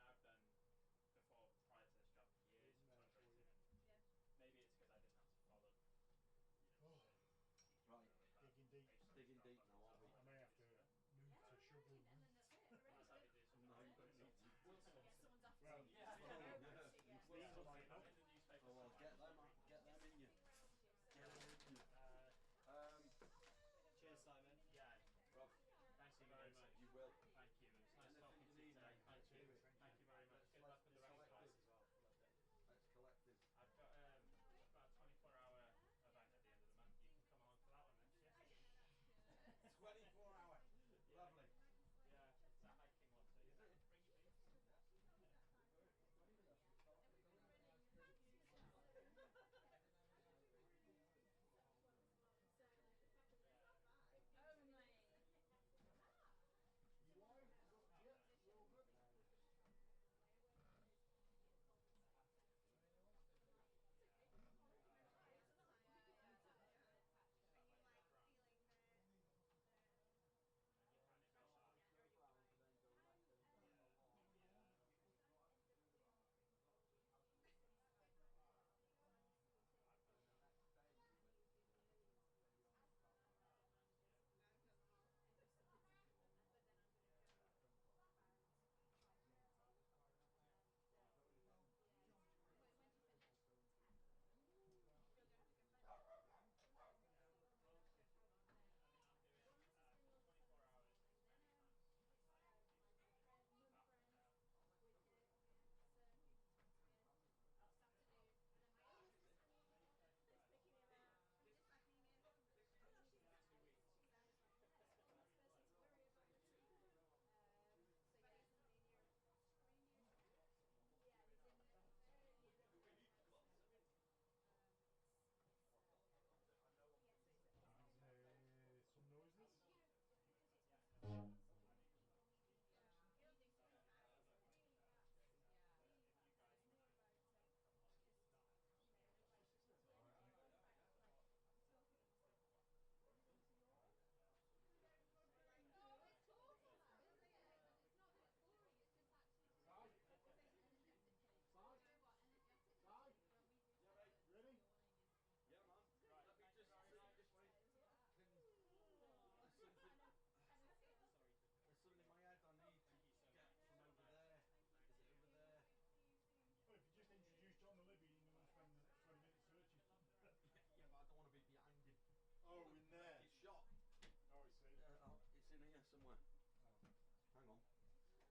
somewhere. Hang on. Yes, it is.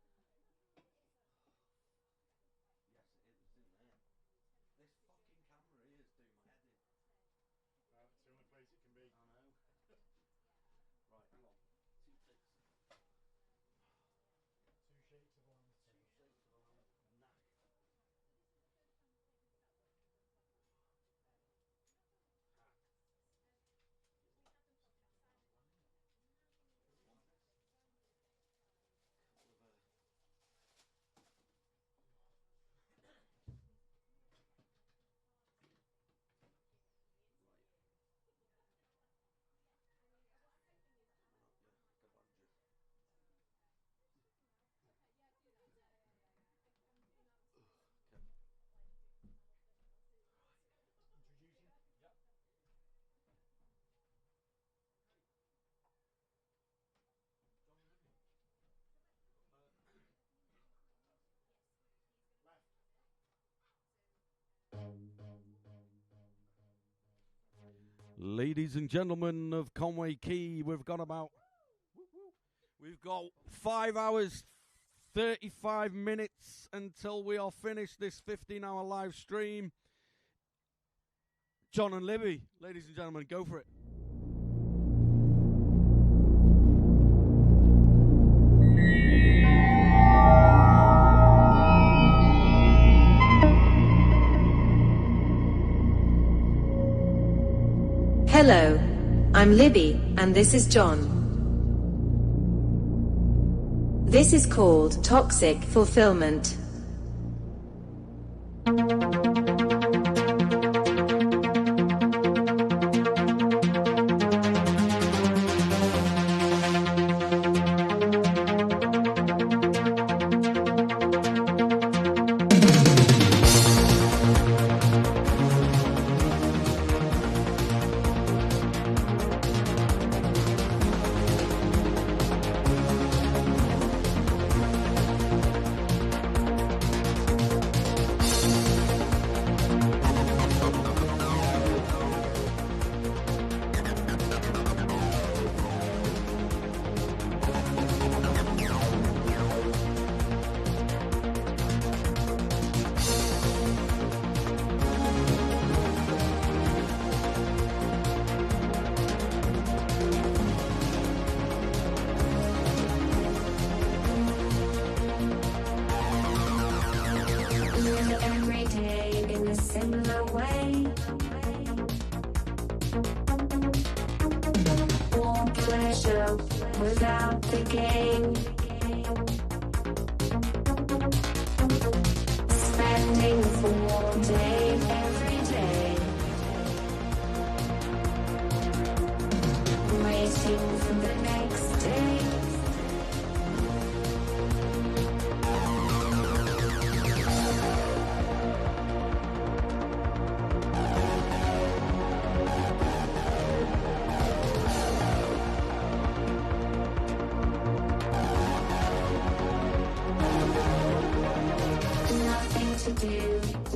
It's in there. This fucking camera here is doing my head in. It's the only place it can be. I know. Right, hang on. 2 ticks. 2 shakes of a lamb. 2 shakes of a lamb. Knack. Introducing. Yep. John and Libby. Left. Ladies and gentlemen of Conwy Quay, we've got 5 hours, 35 minutes until we are finished this 15-hour live stream. John and Libby, ladies and gentlemen, go for it. Hello, I'm Libby, and this is John. This is called toxic fulfillment. Every day in a similar way. All pleasure without the gain. Spending all day, every day. Waiting for the next day. Nothing to do,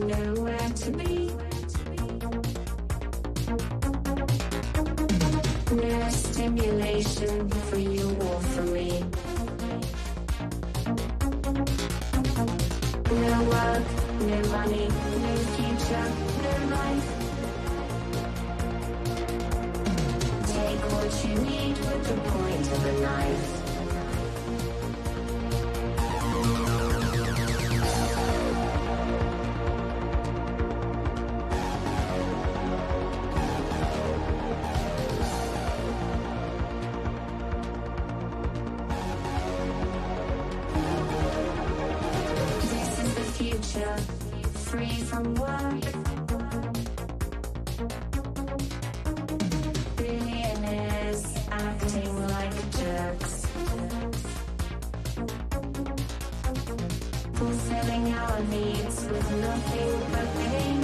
nowhere to be. No stimulation for you or for me. No work, no money, no future, no life. Take what you need with the point of a knife. This is the future, free from work. Billionaires acting like jerks. Fulfilling our needs with nothing but pain.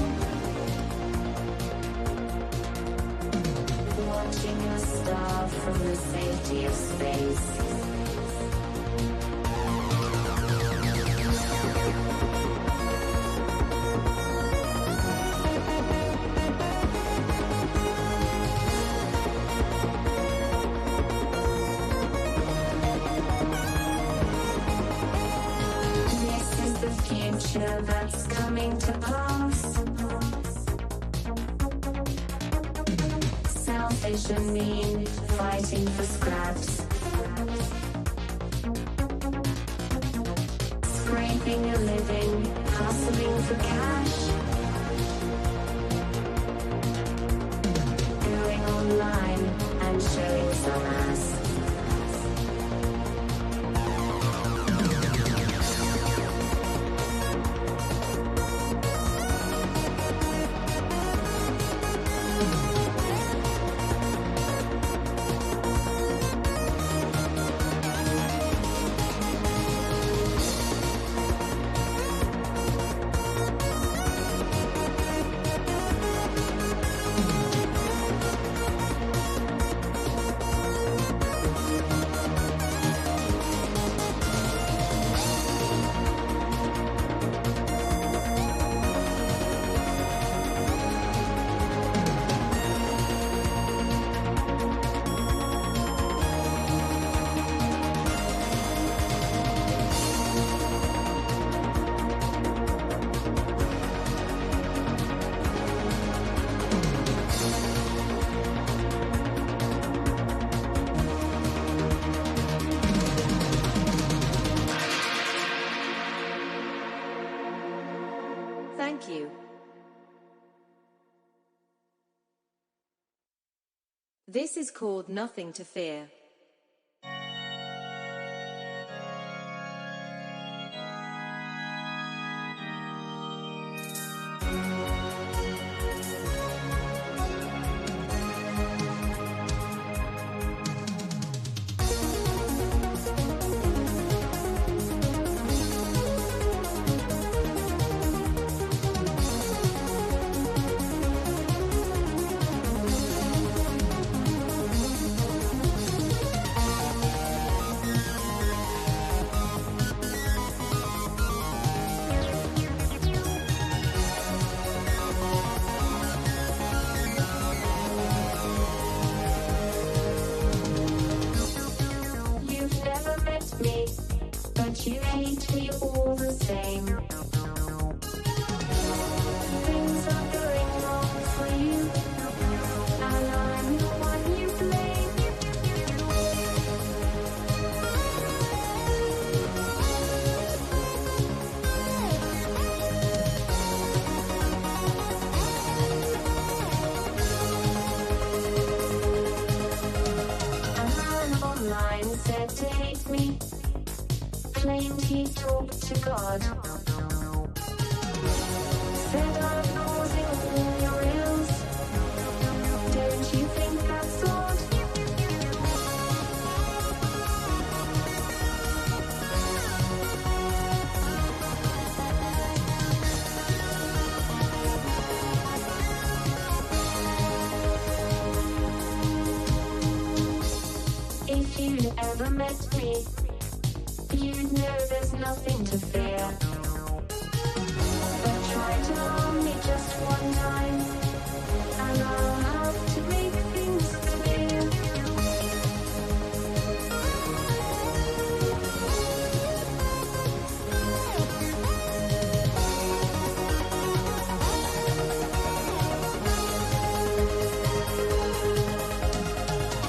Watching us starve from the safety of space. to pass. Selfish and mean, fighting for scraps. Scraping a living, hustling for cash. Going online and showing some ass. Thank you. This is called Nothing to Fear. You've never met me, but you hate me all the same. Things are going wrong for you, and I'm the one you blame. A man online said to hate me, claimed he talked to God. Said I'm causing all your ills. Don't you think that's odd? If you'd ever met me, you'd know there's nothing to fear. But try to harm me just one time, and I'll have to make things clear.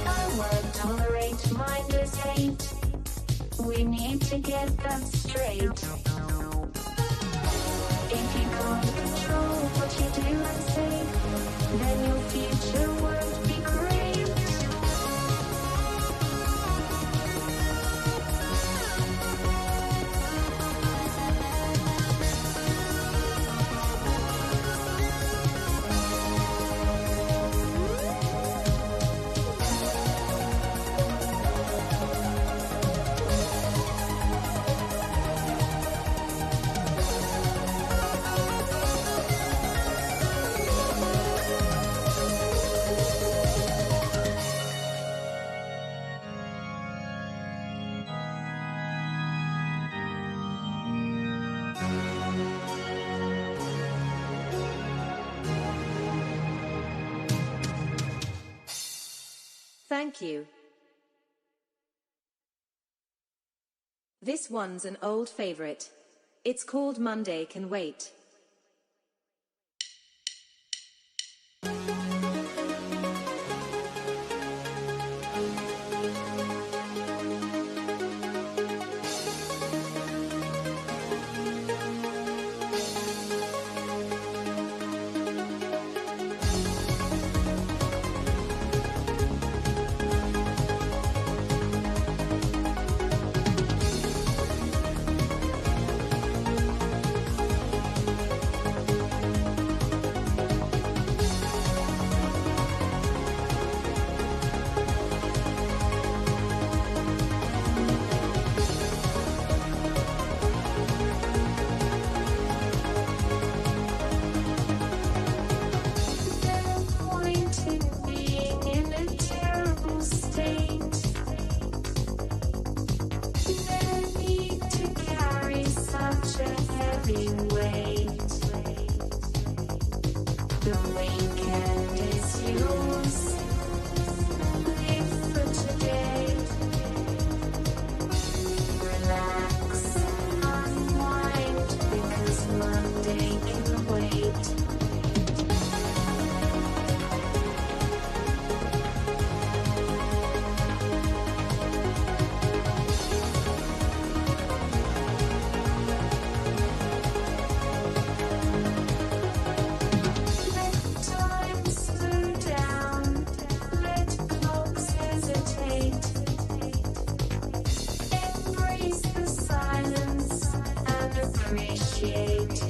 I won't tolerate mindless hate. We need to get that straight. If you can't control what you do and say, then your future won't be great. Thank you. This one's an old favorite. It's called Monday Can Wait. appreciate.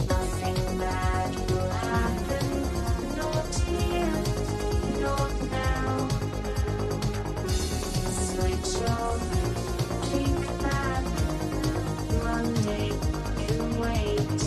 Nothing bad will happen, not here, not now. Switch off, think back, Monday can wait.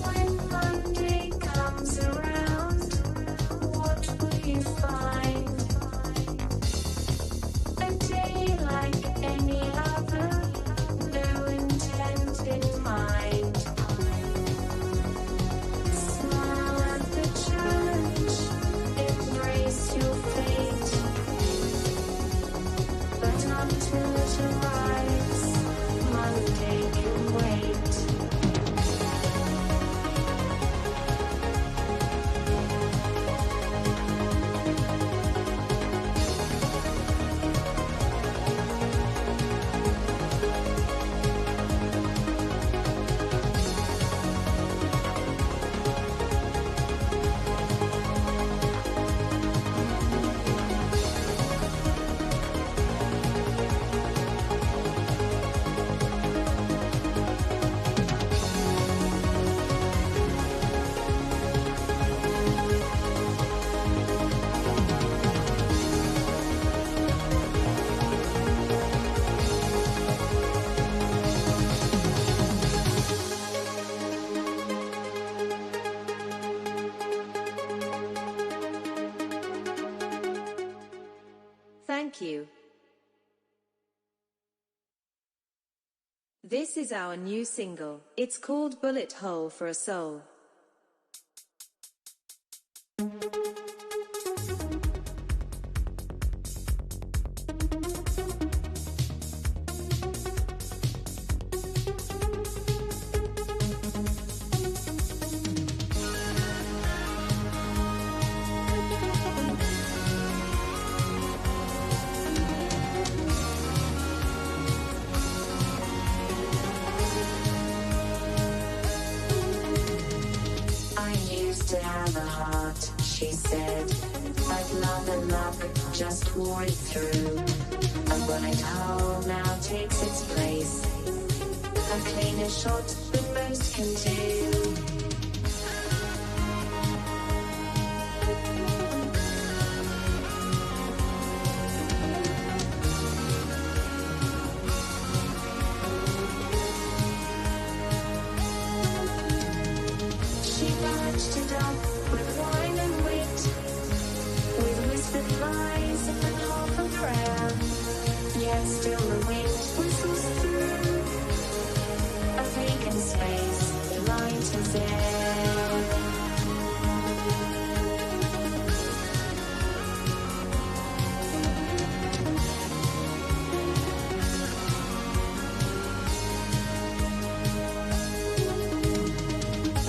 When Monday comes around, what will you find? A day like any other, no intent in mind. Smile at the challenge, embrace your fate. But until it arrives, Monday can wait. Thank you. This is our new single. It's called Bullet Hole for a Soul. I used to have a heart, she said, but love and luck just wore it through. A bullet hole now takes its place, a cleaner shot than most can do. She patched it up with wine and wit, with whispered lies and half a prayer. Yet still the wind whistles through a vacant space, light as air.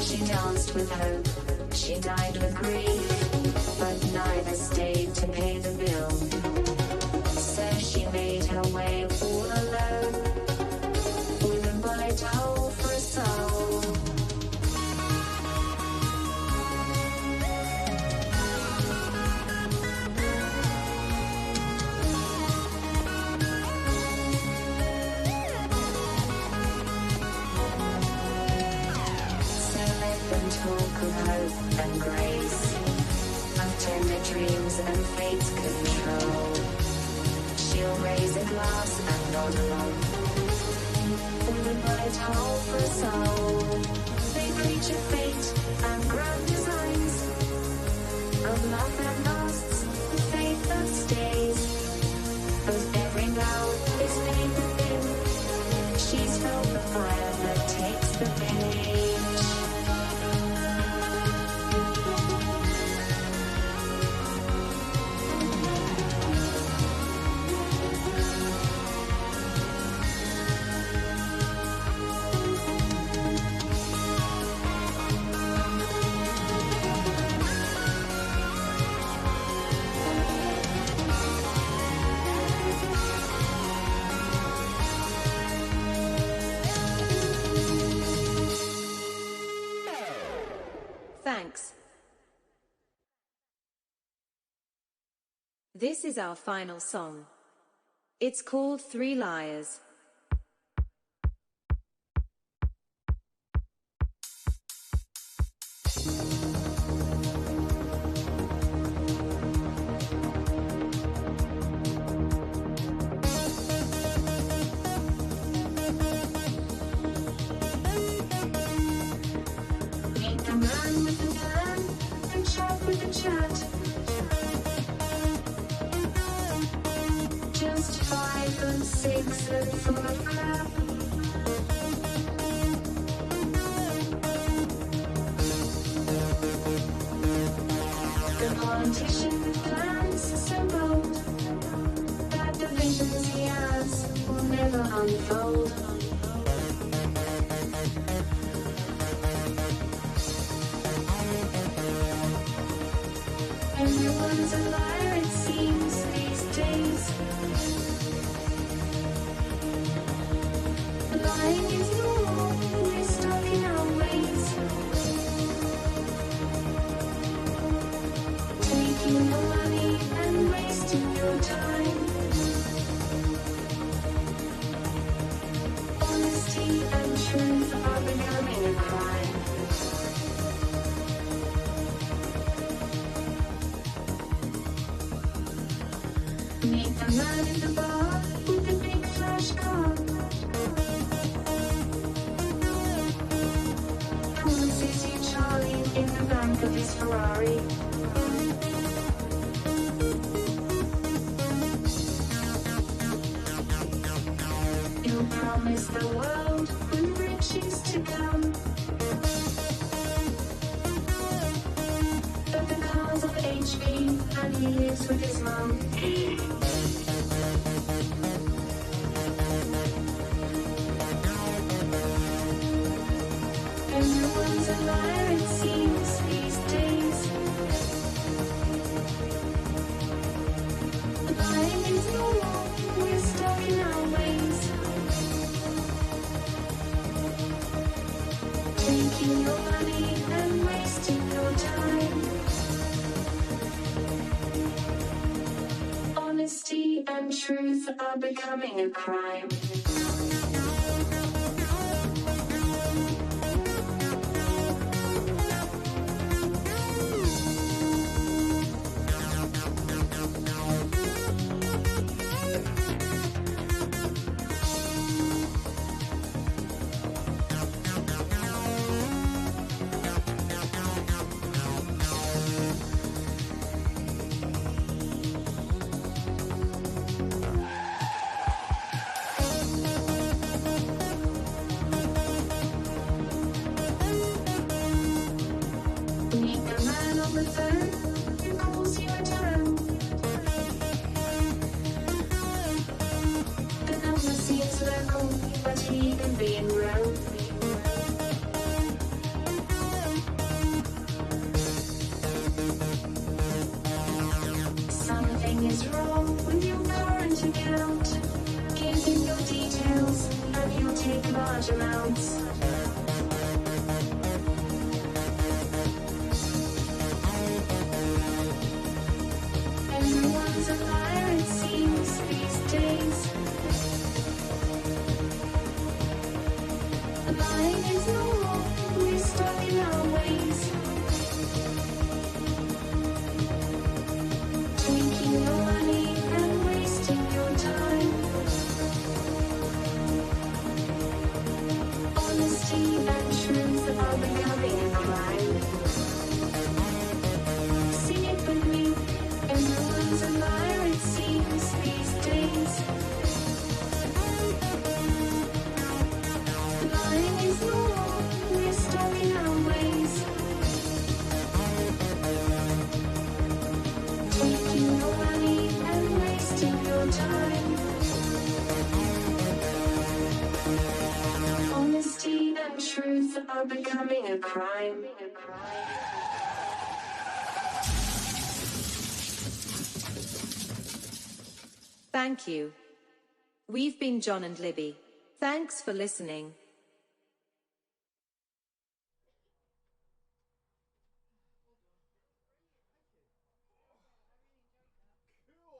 She danced with hope, she died with grief, but neither stayed to pay the bill. So she made her way all alone, with a bullet hole for a soul. So let them talk of hope and grace, of tender dreams and fate's control. She'll raise a glass and nod along, with a bullet hole for a soul. They preach of fate and grand designs, of love that lasts, faith that stays. But every now is made within, she's felt the fire that takes the page. This is our final song. It's called 3 Liars. Meet the man with the plan, and chat with the chat. Just 5 and 6 and full of crap. The politician plans so bold that the visions he has will never unfold. Everyone's a liar, it seems, these days. Lying is normal, we're stuck in our ways. Taking your money and wasting your time. Honesty and truth are becoming a crime. Meet the man in the bar with the big flash car. Promises you Charlie in the back of his Ferrari. He'll promise the world with riches to come. But the car's of HV and he lives with his mum. Everyone's a liar, it seems, these days. Lying is normal, we're stuck in our ways. Taking your money and wasting your time. Honesty and truth are becoming a crime. Meet the man on the phone who calls you a town. The number seems local, but he can be in Rome. Something is wrong with your current account. Give him your details and he'll take large amounts. Everyone's a liar, it seems, these days. Lying is normal, we're stuck in our ways. Taking your money and wasting your time. Honesty and truth are becoming a crime. Sing it with me. Everyone's a liar, it seems, these days. Lying is normal, we're stuck in our ways. Taking your money and wasting your time. Honesty and truth are becoming a crime. Thank you. We've been John and Libby. Thanks for listening. Cool.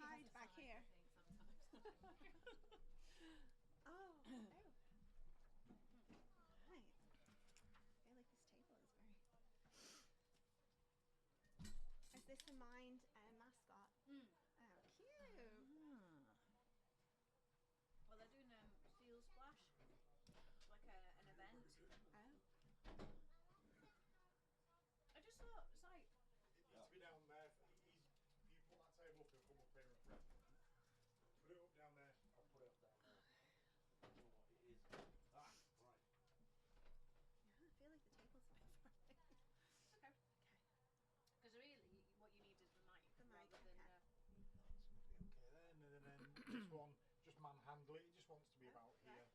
hide back here. Oh. Right. I feel like this table is very. Is this a Mind mascot? Oh, cute. Well, they're doing Seal Splash, like an event. Oh. I just thought it's like. It needs to be down there. If you put that table up, he'll come up here and prep. Put it up down there. I'll put it up down there. I don't know what it is. Ah, right. Yeah, I feel like the table's a bit far away. Okay. Because really, what you need is the mic, The mic, rather than. okay. Okay, then, and then this one, just manhandle it. It just wants to be about here.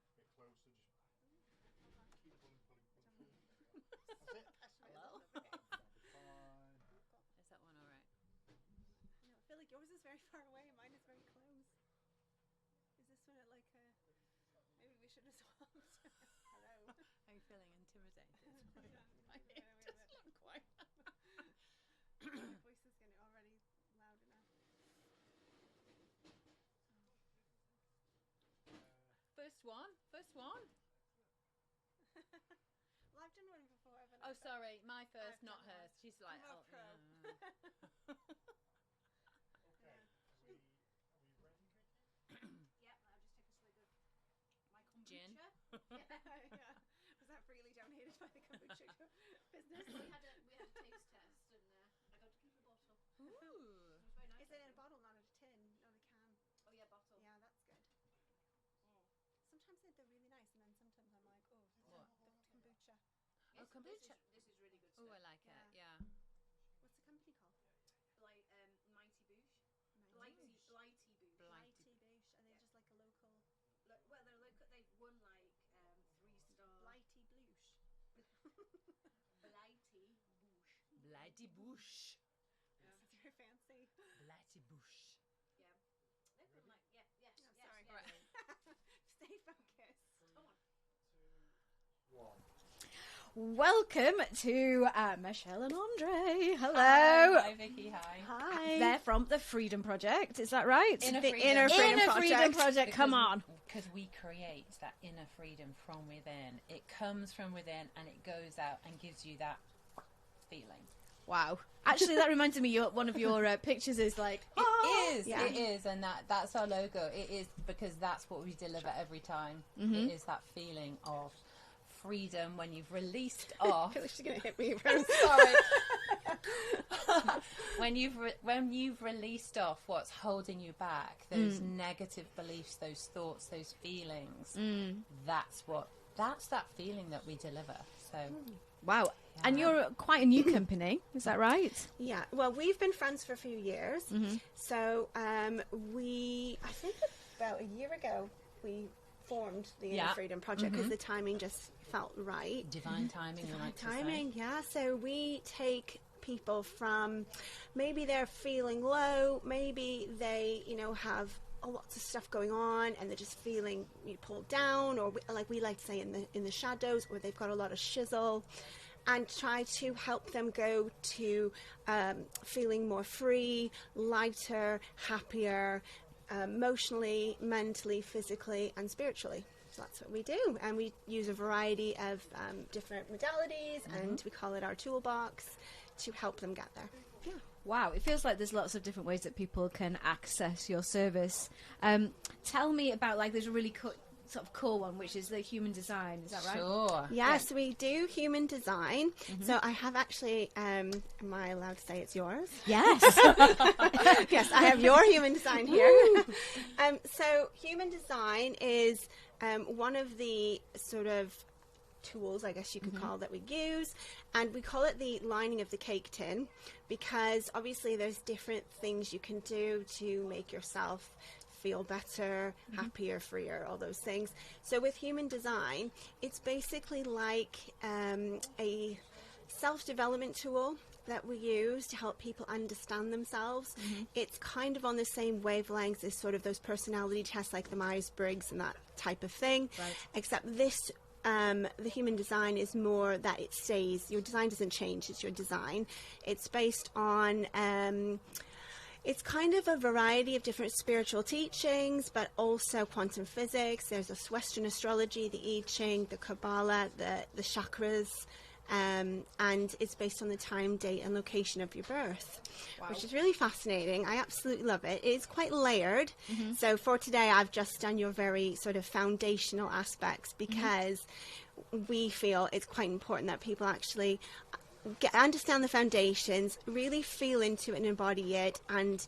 A bit closer, just keep pulling. That's it. Hello? That'll be fine. Is that one alright? No, I feel like yours is very far away and mine is very close. Is this one at like a... Maybe we should have swapped. Hello. I'm feeling intimidated. My doesn't look quite. My voice is getting already loud enough. First one. Well, I've done one before, haven't I? Oh, sorry, my first, I've not done hers. one. She's like, I'm a oh, pro. Okay, are we ready, Vicky? Yep, I'll just take a swig of my kombucha. Gin. Yeah. Was that freely donated by the kombucha business? we had a taste test and I got to keep a bottle. Ooh. It was very nice. Is it in a bottle, not a tin, not a can? Oh yeah, bottle. Yeah, that's good. Sometimes they're really nice, and then sometimes I'm like, oh, What? the kombucha. Oh, kombucha. This is really good stuff. Oh, I like it. Yeah. What's the company called? Mighty Boosh. Blighty Boosh. Blighty Boosh. Are they just like a local? Well, they're local. They've won like 3-star. Blighty Boosh. Blighty Boosh. Blighty Boosh. That's very fancy. Blighty Boosh. Yeah. They've won like yes. Sorry. Right. Stay focused. Come on. 2, 1. Welcome to Michelle and Andre. Hello. Hi, Vicky. Hi. Hi. They're from the Freedom Project. Is that right? Inner the Freedom. Inner Freedom Project. Come on. Because we create that inner freedom from within. It comes from within and it goes out and gives you that feeling. Wow. Actually, that reminds me. One of your pictures is like. It is, and that's our logo. It is because that's what we deliver every time. Mm-hmm. It is that feeling of freedom when you've released off. She's gonna hit me. Sorry. when you've released off what's holding you back, those negative beliefs, those thoughts, those feelings. That's that feeling that we deliver. So. Wow. And you're quite a new company, is that right? Yeah. Well, we've been friends for a few years. So I think about a year ago, we formed the Inner Freedom Project because the timing just felt right. Divine timing. Divine timing, yeah. So we take people from maybe they're feeling low, maybe they, have lots of stuff going on and they're just feeling pulled down, or like we like to say in the shadows, or they've got a lot of shizzle, and try to help them go to feeling more free, lighter, happier, emotionally, mentally, physically, and spiritually. So that's what we do, and we use a variety of different modalities, and we call it our toolbox to help them get there. Yeah. Wow, it feels like there's lots of different ways that people can access your service. Tell me about, there's a really sort of core one, which is the human design. Is that right? Sure. Yes, we do human design. So I have actually, am I allowed to say it's yours? Yes. Yes, I have your human design here. So human design is one of the sort of tools, I guess you could call, that we use, and we call it the lining of the cake tin, because obviously there's different things you can do to make yourself feel better, happier, freer, all those things. So with human design, it's basically like a self-development tool that we use to help people understand themselves. It's kind of on the same wavelengths as sort of those personality tests like the Myers-Briggs and that type of thing, except this the human design is more that it stays. Your design doesn't change, it's your design. It's based on It's kind of a variety of different spiritual teachings, but also quantum physics. There's a Western astrology, the I Ching, the Kabbalah, the chakras, and it's based on the time, date, and location of your birth, which is really fascinating. I absolutely love it. It is quite layered. So for today, I've just done your very sort of foundational aspects, because we feel it's quite important that people actually understand the foundations, really feel into it and embody it, and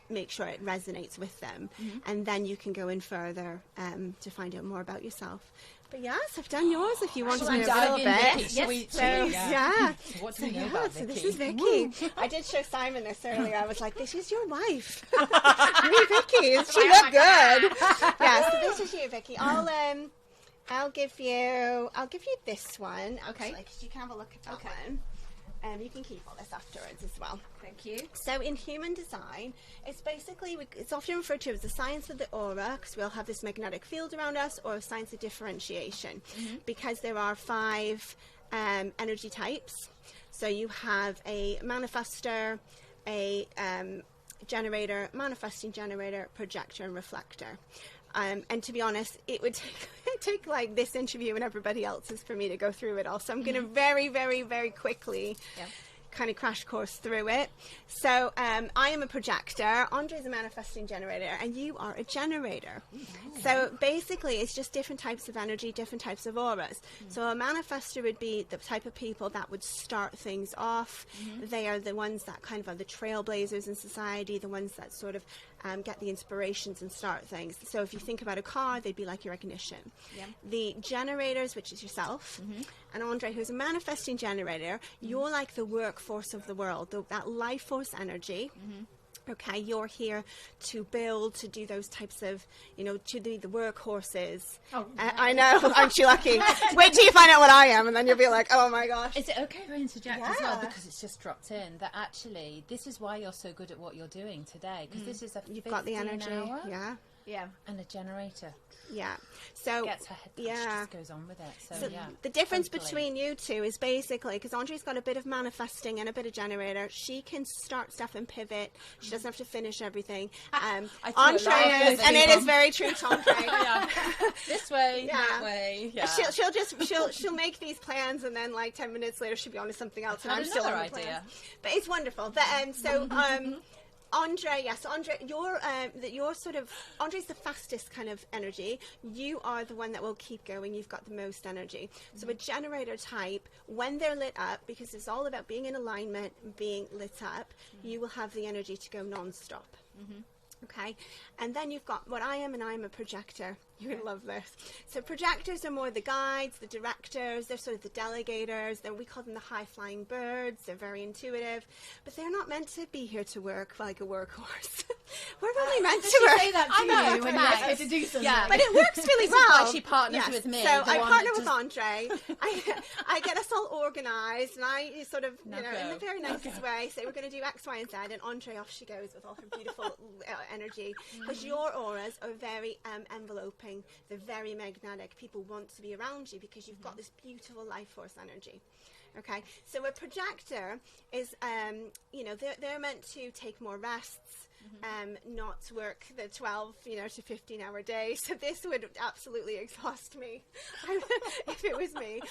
make sure it resonates with them. And then you can go in further to find out more about yourself. But yes, I've done yours if you want to know a little bit. Yeah. So what do you know about so Vicky? this is Vicky. I did show Simon this earlier. I was like, this is your wife. Me, Vicky. She look good. Yeah, so this is you, Vicky. I'll give you this one, okay? Because you can have a look at that one. You can keep all this afterwards as well. Thank you. So in human design, it's basically, it's often referred to as the science of the aura, because we all have this magnetic field around us, or science of differentiation, because there are 5 energy types. So you have a manifestor, a generator, manifesting generator, projector, and reflector. And to be honest, it would take like this interview and everybody else's for me to go through it all. So I'm going to very, very, very quickly kind of crash course through it. So I am a projector, Andre's a manifesting generator, and you are a generator. So basically it's just different types of energy, different types of auras. So a manifestor would be the type of people that would start things off. They are the ones that kind of are the trailblazers in society, the ones that sort of get the inspirations and start things. So if you think about a car, they'd be like your ignition. The generators, which is yourself, and Andre, who's a manifesting generator, you're like the workforce of the world, that life force energy. Okay, you're here to build, to do those types of, to do the workhorses. I know, aren't you lucky? Wait till you find out what I am, and then you'll be like, oh my gosh. Is it okay if I interject as well, because it's just dropped in, that actually this is why you're so good at what you're doing today, because this is a You've got the energy, hour, and a generator. So gets her head just goes on with it. So, the difference between you two is basically, because Andre's got a bit of manifesting and a bit of generator, she can start stuff and pivot. She doesn't have to finish everything. Andre is, and it is very true to Andre. This way, that way. She'll make these plans, and then like 10 minutes later she'll be on to something else, and I'm still on the plans. But it's wonderful. But Andre, Andre, you're sort of, Andre's the fastest kind of energy. You are the one that will keep going. You've got the most energy. So a generator type, when they're lit up, because it's all about being in alignment, being lit up, you will have the energy to go non-stop. Okay, and then you've got what I am, and I'm a projector. You're going to love this. So projectors are more the guides, the directors, they're sort of the delegators. We call them the high-flying birds. They're very intuitive, but they're not meant to be here to work like a workhorse. We're really meant to work. Say that to you when you ask her to do something. But it works really This well. is why she partners with me. So I partner with Andre. I get us all organised, and I sort of, in the very nicest way, say we're going to do X, Y, and Z, and Andre, off she goes with all her beautiful energy, because your auras are very enveloping. They're very magnetic. People want to be around you because you've got this beautiful life force energy. Okay, so a projector is, they're meant to take more rests, not work the 12, to 15-hour day. So this would absolutely exhaust me if it was me.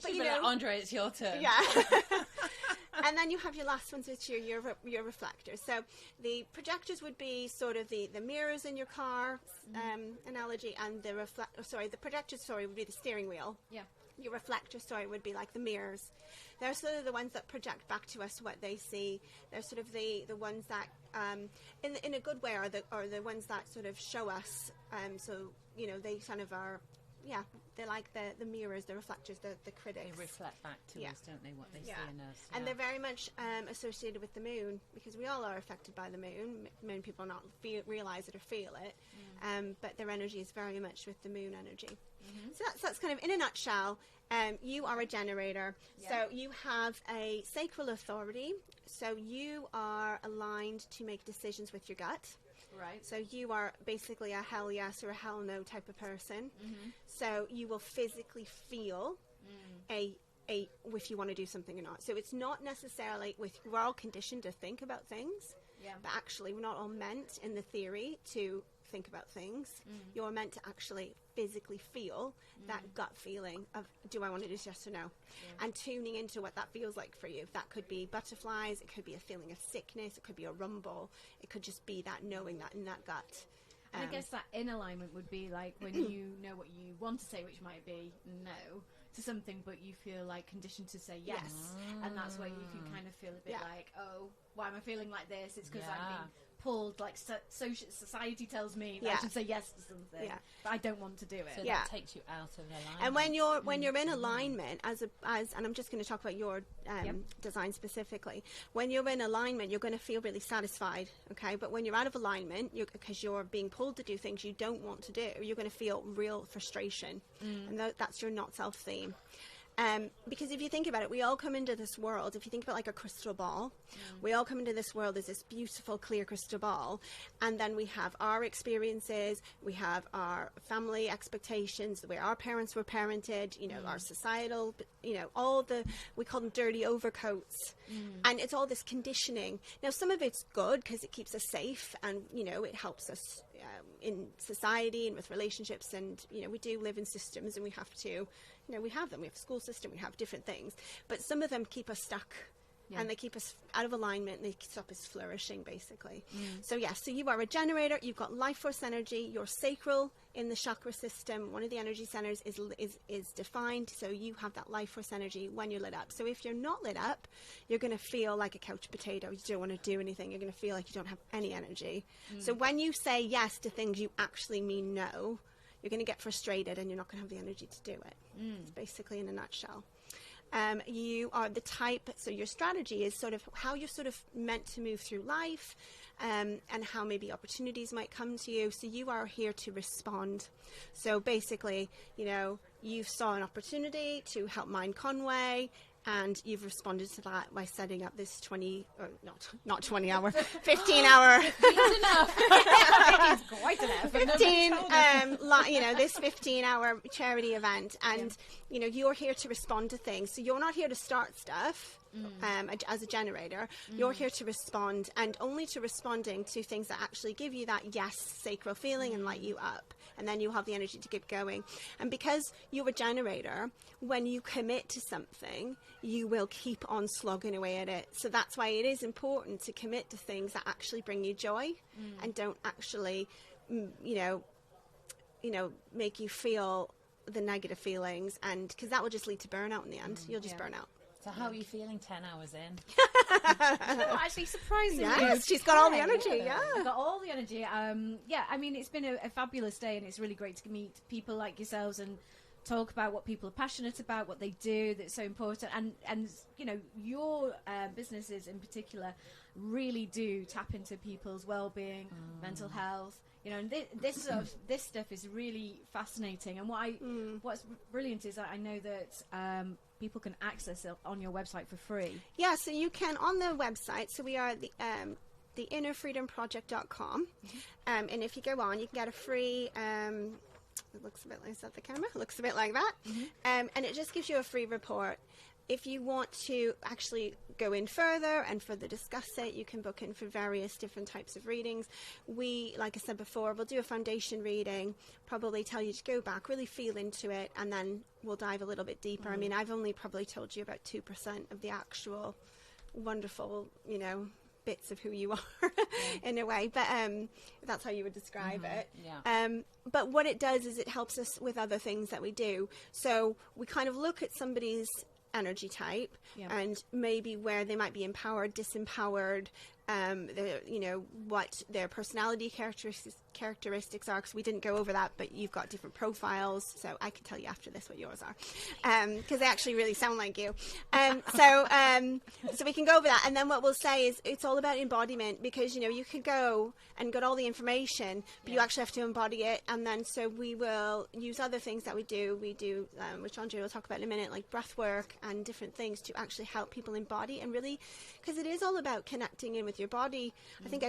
But like, Andre, it's your turn. Yeah. And then you have your last ones, which are your reflectors. So the projectors would be sort of the mirrors in your car analogy, and the projectors, would be the steering wheel. Your reflector, would be like the mirrors. They're sort of the ones that project back to us what they see. They're sort of the ones that, in a good way, are the ones that sort of show us. They kind of are, they're like the mirrors, the reflectors, the critics. They reflect back to us, don't they, what they see in us. And they're very much associated with the moon, because we all are affected by the moon. Many people not realise it or feel it, but their energy is very much with the moon energy. So that's kind of, in a nutshell, you are a generator. So you have a sacral authority. So you are aligned to make decisions with your gut. Right. So you are basically a hell yes or a hell no type of person. So you will physically feel if you want to do something or not. So it's not necessarily we're all conditioned to think about things. but actually we're not all meant in the theory to think about things. You're meant to actually physically feel that gut feeling of, do I want to do this, yes or no? And tuning into what that feels like for you. That could be butterflies, it could be a feeling of sickness, it could be a rumble, it could just be that knowing that in that gut. And I guess that in alignment would be like when you know what you want to say, which might be no to something, but you feel like conditioned to say yes. And that's where you can kind of feel a bit like, oh, why am I feeling like this? It's because I'm being pulled, like society tells me that I should say yes to something, but I don't want to do it. So that takes you out of alignment. And when you're in alignment, as and I'm just going to talk about your design specifically. When you're in alignment, you're going to feel really satisfied, okay? But when you're out of alignment, because you're being pulled to do things you don't want to do, you're going to feel real frustration, and that's your not self theme. Because if you think about it, we all come into this world, if you think about like a crystal ball, we all come into this world as this beautiful, clear crystal ball, and then we have our experiences, we have our family expectations, the way our parents were parented, you know, our societal, you know, all the, we call them dirty overcoats, and it's all this conditioning. Now, some of it's good because it keeps us safe, and, you know, it helps us in society and with relationships, and, you know, we do live in systems, and we have to, you know, we have them. We have a school system, we have different things. But some of them keep us stuck, and they keep us out of alignment, and they stop us flourishing, basically. So, so you are a generator. You've got life force energy. Your sacral in the chakra system, one of the energy centers, is defined. So you have that life force energy when you're lit up. So if you're not lit up, you're going to feel like a couch potato. You don't want to do anything. You're going to feel like you don't have any energy. So when you say yes to things you actually mean no, you're going to get frustrated, and you're not going to have the energy to do it. It's basically in a nutshell. You are the type, so your strategy is sort of how you're sort of meant to move through life, and how maybe opportunities might come to you. So you are here to respond. So basically, you know, you saw an opportunity to help Mind Conwy, and you've responded to that by setting up this 20, or not 20 hour, 15 hour. It's enough. It's quite enough. 15, you know, this 15-hour charity event, and you know, you're here to respond to things. So you're not here to start stuff. As a generator, you're here to respond, and only to responding to things that actually give you that yes sacral feeling and light you up, and then you'll have the energy to keep going. And because you're a generator, when you commit to something, you will keep on slogging away at it. So that's why it is important to commit to things that actually bring you joy, and don't actually you know make you feel the negative feelings, and because that will just lead to burnout in the end. You'll just burn out. So how are you feeling 10 hours in? No, actually, surprisingly. Yes, she's got all the energy, Got all the energy. I mean, it's been a fabulous day, and it's really great to meet people like yourselves and talk about what people are passionate about, what they do that's so important. And you know, your businesses in particular really do tap into people's well-being, mental health. You know, and this stuff is really fascinating. And what's brilliant is that I know that people can access it on your website for free. Yeah, so you can on the website. So we are the innerfreedomproject.com, and if you go on, you can get a free. It looks a bit like, is that the camera? It looks a bit like that, and it just gives you a free report. If you want to actually go in further and further discuss it, you can book in for various different types of readings. We, like I said before, we'll do a foundation reading, probably tell you to go back, really feel into it, and then we'll dive a little bit deeper. I mean, I've only probably told you about 2% of the actual wonderful, you know, bits of who you are in a way, but that's how you would describe it. But what it does is it helps us with other things that we do. So we kind of look at somebody's energy type and maybe where they might be empowered, disempowered, you know, what their personality characteristics are, because we didn't go over that, but you've got different profiles, so I can tell you after this what yours are, because they actually really sound like you. So we can go over that, and then what we'll say is it's all about embodiment, because, you know, you could go and get all the information, but you actually have to embody it. And then so we will use other things that we do, which Andre will talk about in a minute, like breath work and different things to actually help people embody, and really, because it is all about connecting in with your body. I think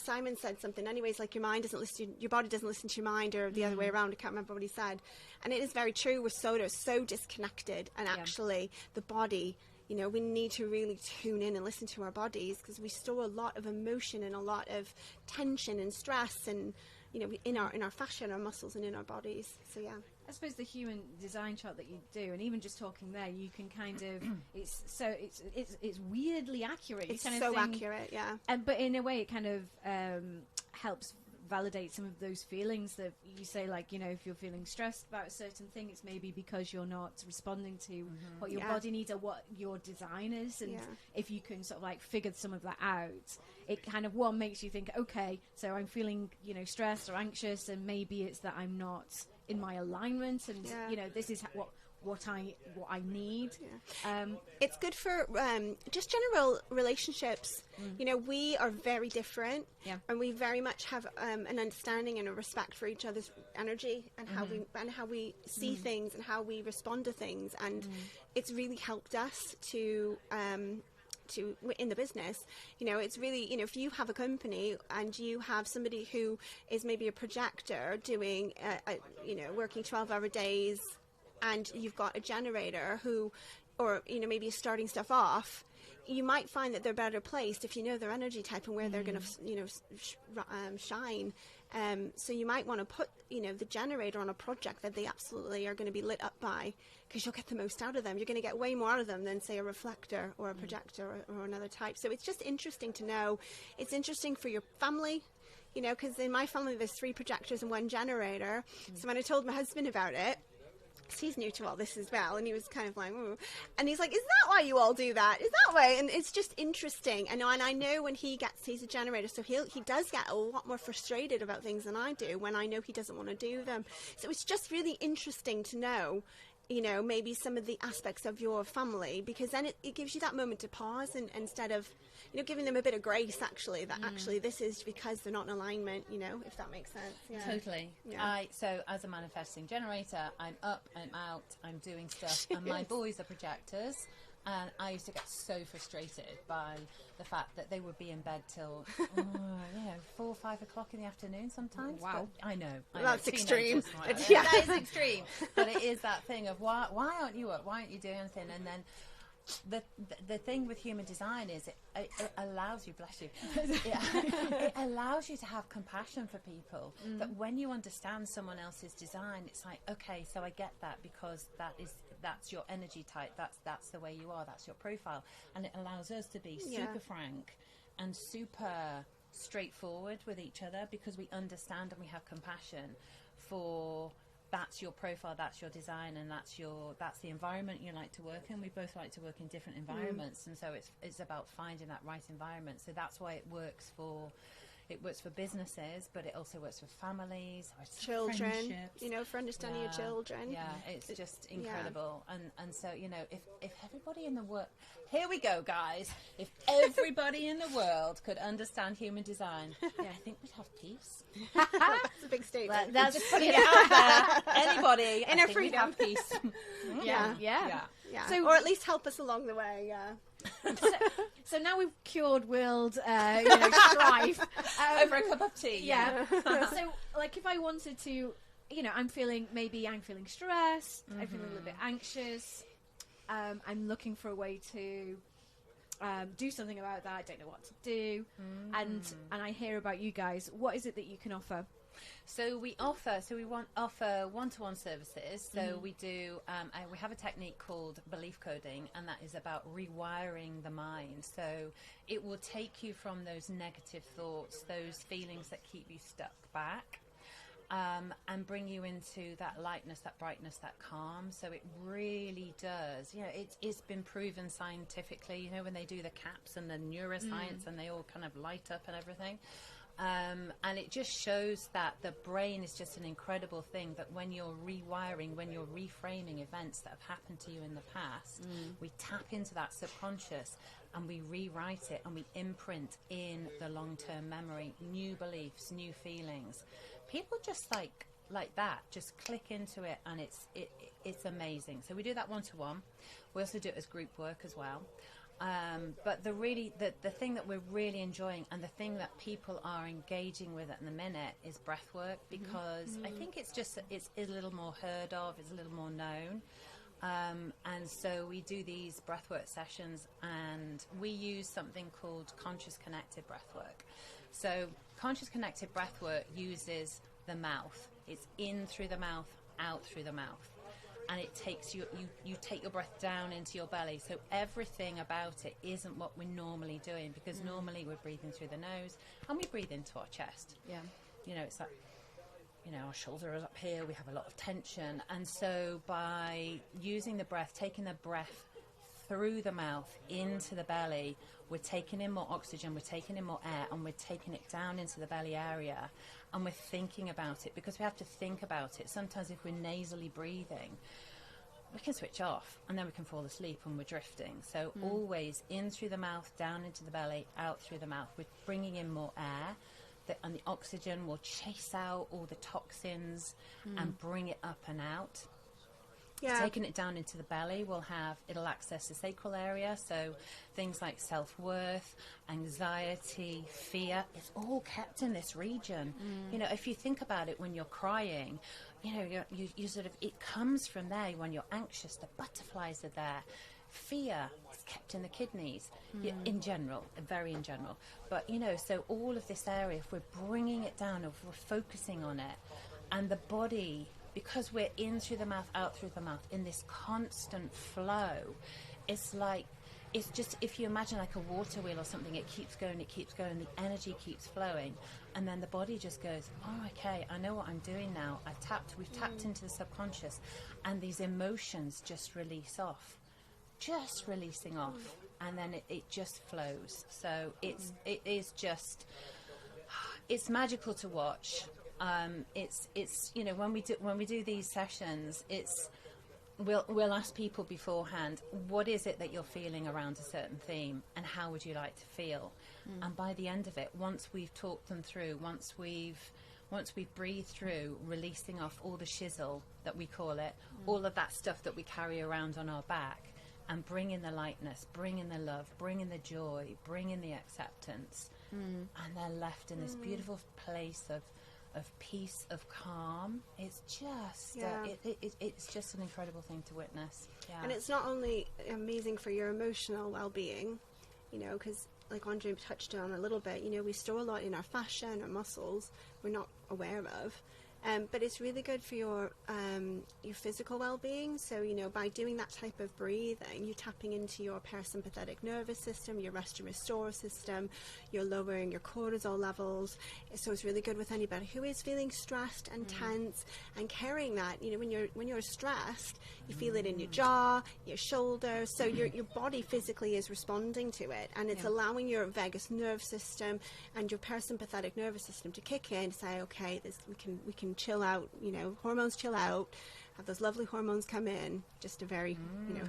Simon said something anyways, like your mind doesn't listen, your body doesn't listen to your mind, or the other way around. I can't remember what he said, and it is very true. We're so disconnected, and actually the body you know, we need to really tune in and listen to our bodies, because we store a lot of emotion and a lot of tension and stress, and you know, in our fascia, in our muscles, and in our bodies. So yeah. I suppose the human design chart that you do, and even just talking there, you can kind of it's weirdly accurate. It's kind of so thing, accurate, yeah. But in a way, it kind of helps validate some of those feelings that you say, like, you know, if you're feeling stressed about a certain thing, it's maybe because you're not responding to what your body needs or what your design is. And if you can sort of like figure some of that out, it kind of makes you think, okay, so I'm feeling, you know, stressed or anxious, and maybe it's that I'm not in my alignment, and you know, this is what I need. It's good for just general relationships. You know, we are very different, and we very much have an understanding and a respect for each other's energy and how we see things and how we respond to things, and it's really helped us to in the business. You know, it's really, you know, if you have a company and you have somebody who is maybe a projector doing you know, working 12-hour days, and you've got a generator who, or you know, maybe starting stuff off, you might find that they're better placed if you know their energy type and where they're going to, you know, shine. So you might want to put, you know, the generator on a project that they absolutely are going to be lit up by, because you'll get the most out of them. You're going to get way more out of them than, say, a reflector or a projector or another type. So it's just interesting to know. It's interesting for your family, you know, because in my family there's 3 projectors and 1 generator. So when I told my husband about it, he's new to all this as well, and he was kind of like, ooh. And he's like, is that why you all do that? Is that way? And it's just interesting. And I know when he's a generator, so he does get a lot more frustrated about things than I do when I know he doesn't want to do them. So it's just really interesting to know, you know, maybe some of the aspects of your family, because then it gives you that moment to pause, and instead of, you know, giving them a bit of grace, actually, that actually this is because they're not in alignment, you know, if that makes sense. Yeah. Totally. Yeah. So as a manifesting generator, I'm up, I'm out, I'm doing stuff, and my boys are projectors. And I used to get so frustrated by the fact that they would be in bed till, 4 or 5 o'clock in the afternoon sometimes. Wow. But I know. That's extreme. That is extreme. But it is that thing of, why aren't you up? Why aren't you doing anything? And then the thing with human design is it allows you, bless you, it allows you to have compassion for people. That when you understand someone else's design, it's like, okay, so I get that, because that's your energy type, that's the way you are, that's your profile, and it allows us to be super frank and super straightforward with each other, because we understand and we have compassion for that's your profile, that's your design, and that's the environment you like to work in. We both like to work in different environments, and so it's about finding that right environment. So that's why it works for businesses, but it also works for families, children, friendships. you know, for understanding your children. Yeah, it's just incredible. And so, you know, if everybody in the world, here we go, guys, if everybody in the world could understand human design, I think we'd have peace. That's a big statement. That's just putting it out there. Anybody, inner I think freedom. we'd have peace. Yeah. So, or at least help us along the way. Yeah. So now we've cured world, you know, strife over a cup of tea. Yeah. So, like, if I wanted to, you know, I'm feeling stressed. I'm feeling a little bit anxious. I'm looking for a way to do something about that. I don't know what to do. And I hear about you guys. What is it that you can offer? So we offer one-to-one services. So we do, we have a technique called belief coding, and that is about rewiring the mind. So it will take you from those negative thoughts, those feelings that keep you stuck back, and bring you into that lightness, that brightness, that calm. So it really does. You know, it's been proven scientifically, you know, when they do the CAPS and the neuroscience and they all kind of light up and everything. And it just shows that the brain is just an incredible thing, that when you're rewiring, when you're reframing events that have happened to you in the past, we tap into that subconscious and we rewrite it, and we imprint in the long-term memory new beliefs, new feelings. People just like that just click into it, and it's amazing. So we do that one-to-one. We also do it as group work as well. But the thing that we're really enjoying, and the thing that people are engaging with at the minute, is breath work, because I think it's a little more heard of, it's a little more known. And so we do these breathwork sessions, and we use something called conscious connected breathwork. So conscious connected breathwork uses the mouth. It's in through the mouth, out through the mouth. And it takes you take your breath down into your belly. So everything about it isn't what we're normally doing, because normally we're breathing through the nose and we breathe into our chest. Yeah. You know, it's like, you know, our shoulder is up here, we have a lot of tension. And so by using the breath, taking the breath through the mouth into the belly, we're taking in more oxygen, we're taking in more air, and we're taking it down into the belly area, and we're thinking about it, because we have to think about it. Sometimes if we're nasally breathing, we can switch off and then we can fall asleep and we're drifting. So always in through the mouth, down into the belly, out through the mouth. We're bringing in more air, and the oxygen will chase out all the toxins and bring it up and out. Yeah. Taking it down into the belly it'll access the sacral area, so things like self-worth, anxiety, fear, it's all kept in this region. You know, if you think about it, when you're crying, you know, you sort of, it comes from there. When you're anxious, the butterflies are there. Fear is kept in the kidneys, in general, very in general. But, you know, so all of this area, if we're bringing it down, if we're focusing on it, and the body, because we're in through the mouth, out through the mouth, in this constant flow, it's like, it's just, if you imagine like a water wheel or something, it keeps going, the energy keeps flowing, and then the body just goes, oh, okay, I know what I'm doing now. We've tapped into the subconscious, and these emotions just release off, just releasing off, and then it just flows. So it is just, it's magical to watch. It's you know, when we do these sessions, we'll ask people beforehand, what is it that you're feeling around a certain theme, and how would you like to feel? And by the end of it, once we've talked them through, once we've breathed through, releasing off all the shizzle that we call it, all of that stuff that we carry around on our back, and bring in the lightness, bring in the love, bring in the joy, bring in the acceptance, and they're left in this beautiful place of peace, of calm. It's just it's just an incredible thing to witness. Yeah. And it's not only amazing for your emotional well-being, you know, because like Andre touched on a little bit, you know, we store a lot in our fascia and our muscles we're not aware of. But it's really good for your physical well-being. So, you know, by doing that type of breathing, you're tapping into your parasympathetic nervous system, your rest and restore system, you're lowering your cortisol levels. So it's really good with anybody who is feeling stressed and tense and carrying that. You know, when you're stressed, you feel it in your jaw, your shoulders. So your body physically is responding to it, and it's allowing your vagus nerve system and your parasympathetic nervous system to kick in, say, okay, we can chill out, you know, hormones chill out, have those lovely hormones come in, just a very, you know,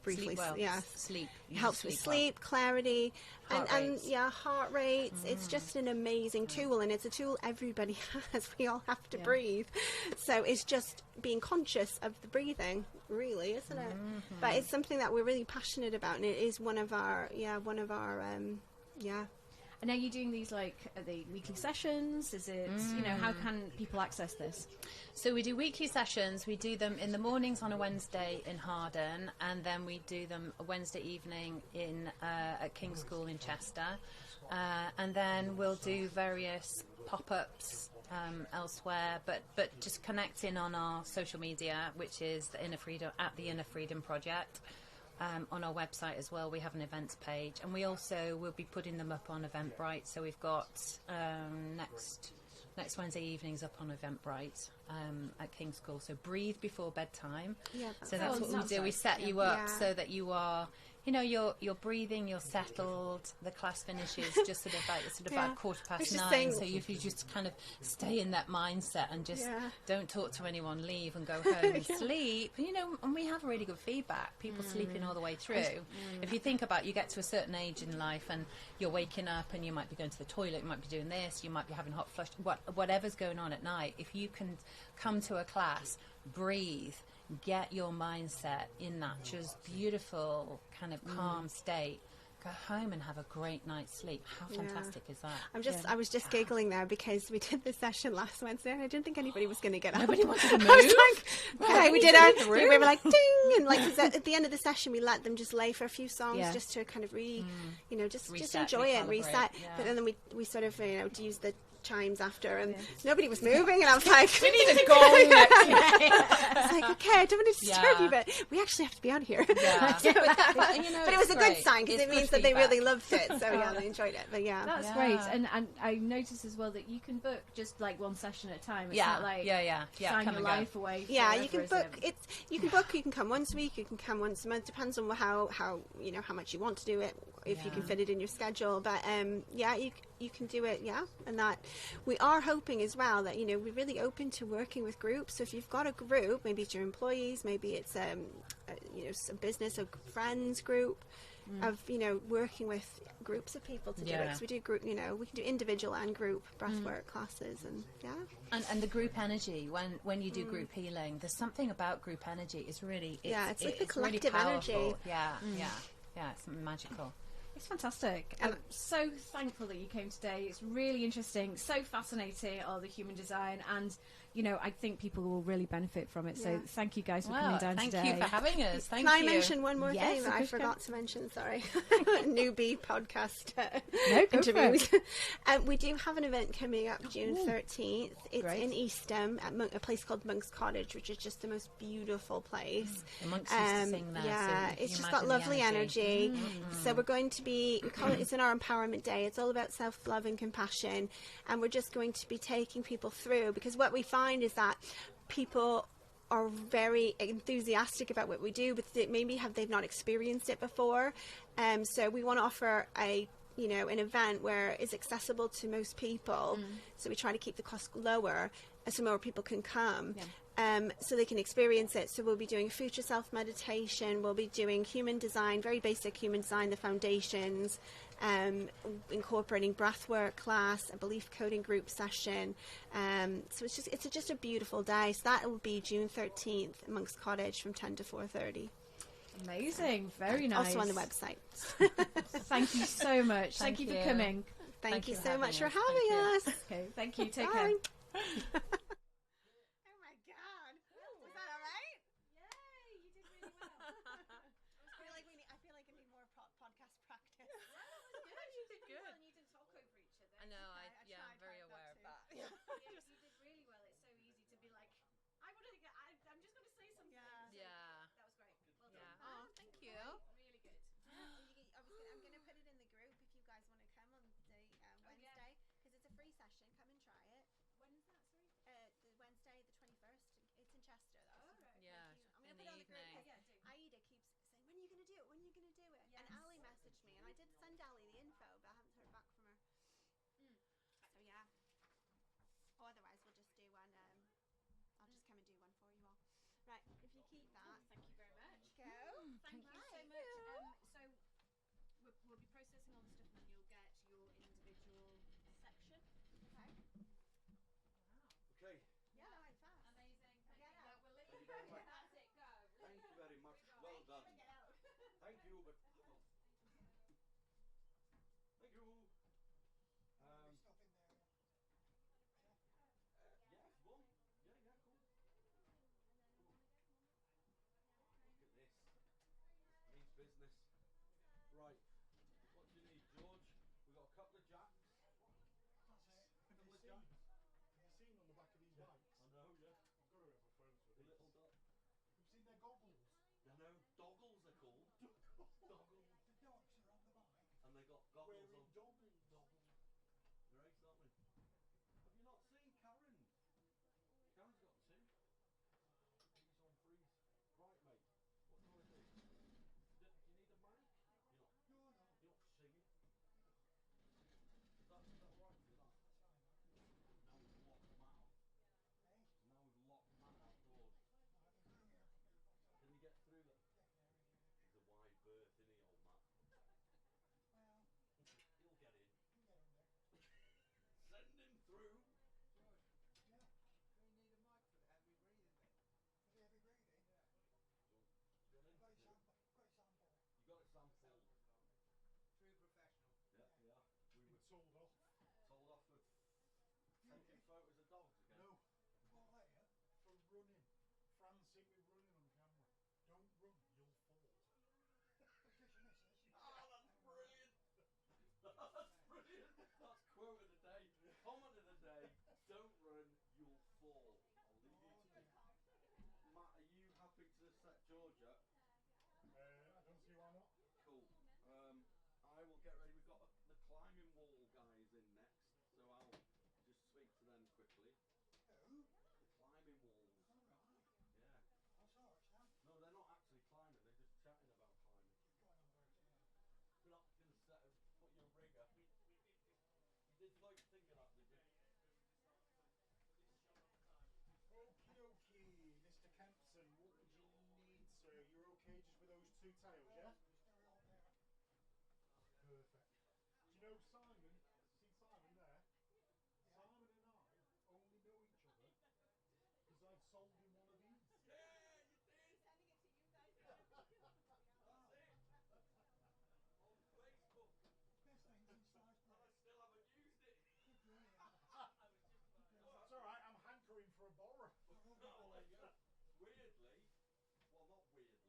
briefly, sleep well. Sleep. It helps with sleep, clarity, and heart rates. It's just an amazing tool, and it's a tool everybody has. We all have to breathe. So it's just being conscious of the breathing, really, isn't it? But it's something that we're really passionate about, and it is one of our. And are you doing these, like, are they weekly sessions? Is it, you know, how can people access this? So we do weekly sessions. We do them in the mornings on a Wednesday in Harden, and then we do them a Wednesday evening at King's School in Chester. And then we'll do various pop-ups elsewhere, but just connecting on our social media, which is the Inner Freedom Project. On our website as well, we have an events page, and we also will be putting them up on Eventbrite. So we've got next Wednesday evenings up on Eventbrite at King's School. So breathe before bedtime. Yeah, that's what we do. We set you up so that you are, you know, you're breathing, you're settled. The class finishes just sort of about 9:15. So if you just kind of stay in that mindset and just don't talk to anyone, leave and go home and sleep. You know, and we have really good feedback. People sleeping all the way through. If you think about, you get to a certain age in life and you're waking up and you might be going to the toilet, you might be doing this, you might be having hot flush, whatever's going on at night. If you can come to a class, breathe, get your mindset in that just beautiful kind of calm state, go home and have a great night's sleep. How fantastic is that? I was just giggling there because we did this session last Wednesday and I didn't think anybody was going to get up. Nobody wanted to move. I was like, okay, we did we were like ding, and like 'cause at the end of the session we let them just lay for a few songs just to kind of just Reset, enjoy it, recalibrate, reset. yeah. But then we sort of used the chimes after, and nobody was moving, and I was like, we need a gong next year. I was like, okay, I don't want to disturb you, but we actually have to be out here. Yeah. But it was a good great. sign because It's it means good that they really feedback. loved it. So yeah, they enjoyed it. But yeah, That's great. And I noticed as well that you can book just like one session at a time. It's not like sign come your and life go. away. yeah, you forever, can is book it? you can book. You can come once a week. You can come once a month. Depends on how how much you want to do it. If you can fit it in your schedule. But you can do it. Yeah, and that we are hoping as well that we're really open to working with groups. So if you've got a group, maybe it's your employees, maybe it's a business or friends group of working with groups of people to do it. Because we do group, we can do individual and group breathwork classes, and and the group energy when you do group healing, there's something about group energy. It's really it's like the really collective energy. powerful. Yeah, it's magical. It's fantastic. I'm so thankful that you came today. It's really interesting, so fascinating, all the human design, and I think people will really benefit from it. So thank you guys for coming down today. Thank you for having us. Thank Can you. I mention one more Yes, thing that of I course, forgot to mention? Sorry, newbie podcast No, go for interviews. We do have an event coming up June 13th. It's in Eastham at a place called Monk's Cottage, which is just the most beautiful place. The monks used to sing there. Yeah, so it's you just got imagine the lovely energy. So we're going to be, it's in our Empowerment Day. It's all about self-love and compassion. And we're just going to be taking people through, because what we find is that people are very enthusiastic about what we do, but they've not experienced it before. So we want to offer an event where it's accessible to most people. So we try to keep the cost lower so more people can come. So they can experience it. So we'll be doing future self meditation. We'll be doing human design, very basic human design, the foundations, incorporating breathwork class, a belief coding group session. So it's just a beautiful day. So that will be June 13th at Monk's Cottage from 10 to 4:30. Amazing, very nice. Also on the website. Thank you so much. Thank you for coming. Thank you so much for having us. Okay, thank you. Take Bye. care. Oh my God, was that all right? Yay, you did really well. I feel like I need more podcast practice. You did good. And you didn't talk over each other. I know. I I'm tried very not aware of to. that. You did really well. It's so easy to be like, I'm just going to say something. Yeah. That was great. Well done. Yeah. Oh, thank you. Really good. I'm going to put it in the group if you guys want to come on Wednesday, because it's a free session. Come and try it. When is that, sorry? The Wednesday, the 21st. It's in Chester, though. Oh, right. Yeah, I'm in going to the put it on the group evening. because Aida keeps saying, when are you going to do it? When are you going to do it? Yes. And Ali messaged me, and I did send Ali the info, but I haven't heard back from her. So yeah. Or otherwise, we'll just do one. I'll just come and do one for you all. Right. If you keep that. Thank you very much. Go. Thank you so much. So we'll be processing all the stuff, and then you'll get your individual section. Okay. Okay. Yeah, that went fast. Amazing. Thank you. Yeah. We'll leave Thank you very much. That's it. Go. Thank you very much. Well done. Thank you, but thank you. Yeah, if you want. Yeah, cool. Look at this. Means business. Right. What do you need, George? We got a couple of jacks. Have you seen on the back of these bikes? I know, yeah. I've got to have a photo of The these. little dot. Have you seen their goggles? I know. Doggles are called. Doggles. The dogs are on the bike. And they got goggles Wearing on. doggles. They're ace, aren't they? Have you not seen Karen? Karen's got two. He's on freeze. Right, mate. What do you want to do? Do you need a mic? You're not singing. Is that alright for you, that? Now we've locked them out. Now we've locked them out outdoors. Can you get through that? He's a wide berth, isn't he, old Matt? He'll get in. photos of dogs again? No. Fire for running. Fran seen me running on camera. Don't run, you'll fall. Because you miss us. Oh, that's brilliant! That's brilliant! That's quote of the day. Comment of the day. Don't run, you'll fall. I'll leave you to it. Matt, are you happy to set Georgia? I don't see why not. Cool. I will get ready. We've got the climbing wall guys in next, so I'll just speak to them quickly. Who? The climbing walls. Alright. Yeah. What's ours, Sam? No, they're not actually climbing. They're just chatting about climbing. Keep going on about it. We're not going to set put your rig up. You did like think of that, did you? Okie dokie, Mr. Kempson, what would you need, sir? You're okay just with those two tails, yeah? Perfect. Do you know Simon? See Simon there? Yeah. Simon and I only know each other because I've sold him one of these. Yeah, you did! Sending it to you guys. That's it! On Facebook. Best things in sliced And I still haven't used it. I was just about It's alright, I'm hankering for a borrow. Oh, there you go. Weirdly, well, not weirdly,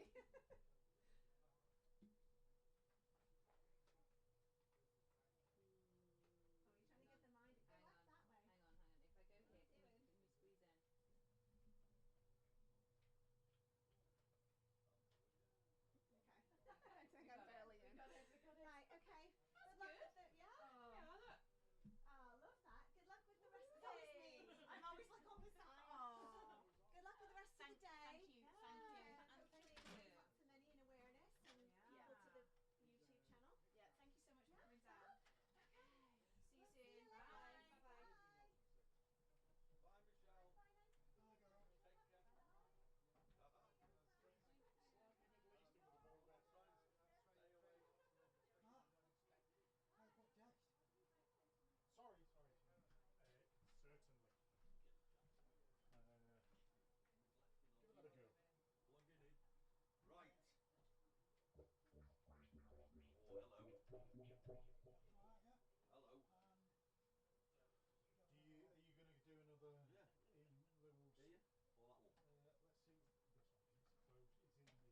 Oh, you're trying to get the mind. Go left that way. Hang on. If I go here, can you squeeze in? Okay. I think I'm barely in. We got it. Right, okay. That's Good luck good. with the, yeah? Oh. Yeah, look. Oh, love that. Good luck with the rest of the day. I'm always like on the side. Oh. Good luck with the rest of the day. Thank you. Thank you. And And hopefully thank you. lots of money and awareness and people to the YouTube channel. Yeah, thank you so much for coming so, down. Okay. See you We'll see soon. you Bye. later. Bye. Bye. Bye, Michelle. Bye, nice to meet you. Take care. Take care. Bye. Bye-bye. Slide the Middle Eastern with a ball of their friends. Stay away. I got text. Sorry. Certainly. Give that a go. Plug it in. Right. Oh, hello. Hello. Are you going to do another? Yeah. In Lewis? Here? Or that one?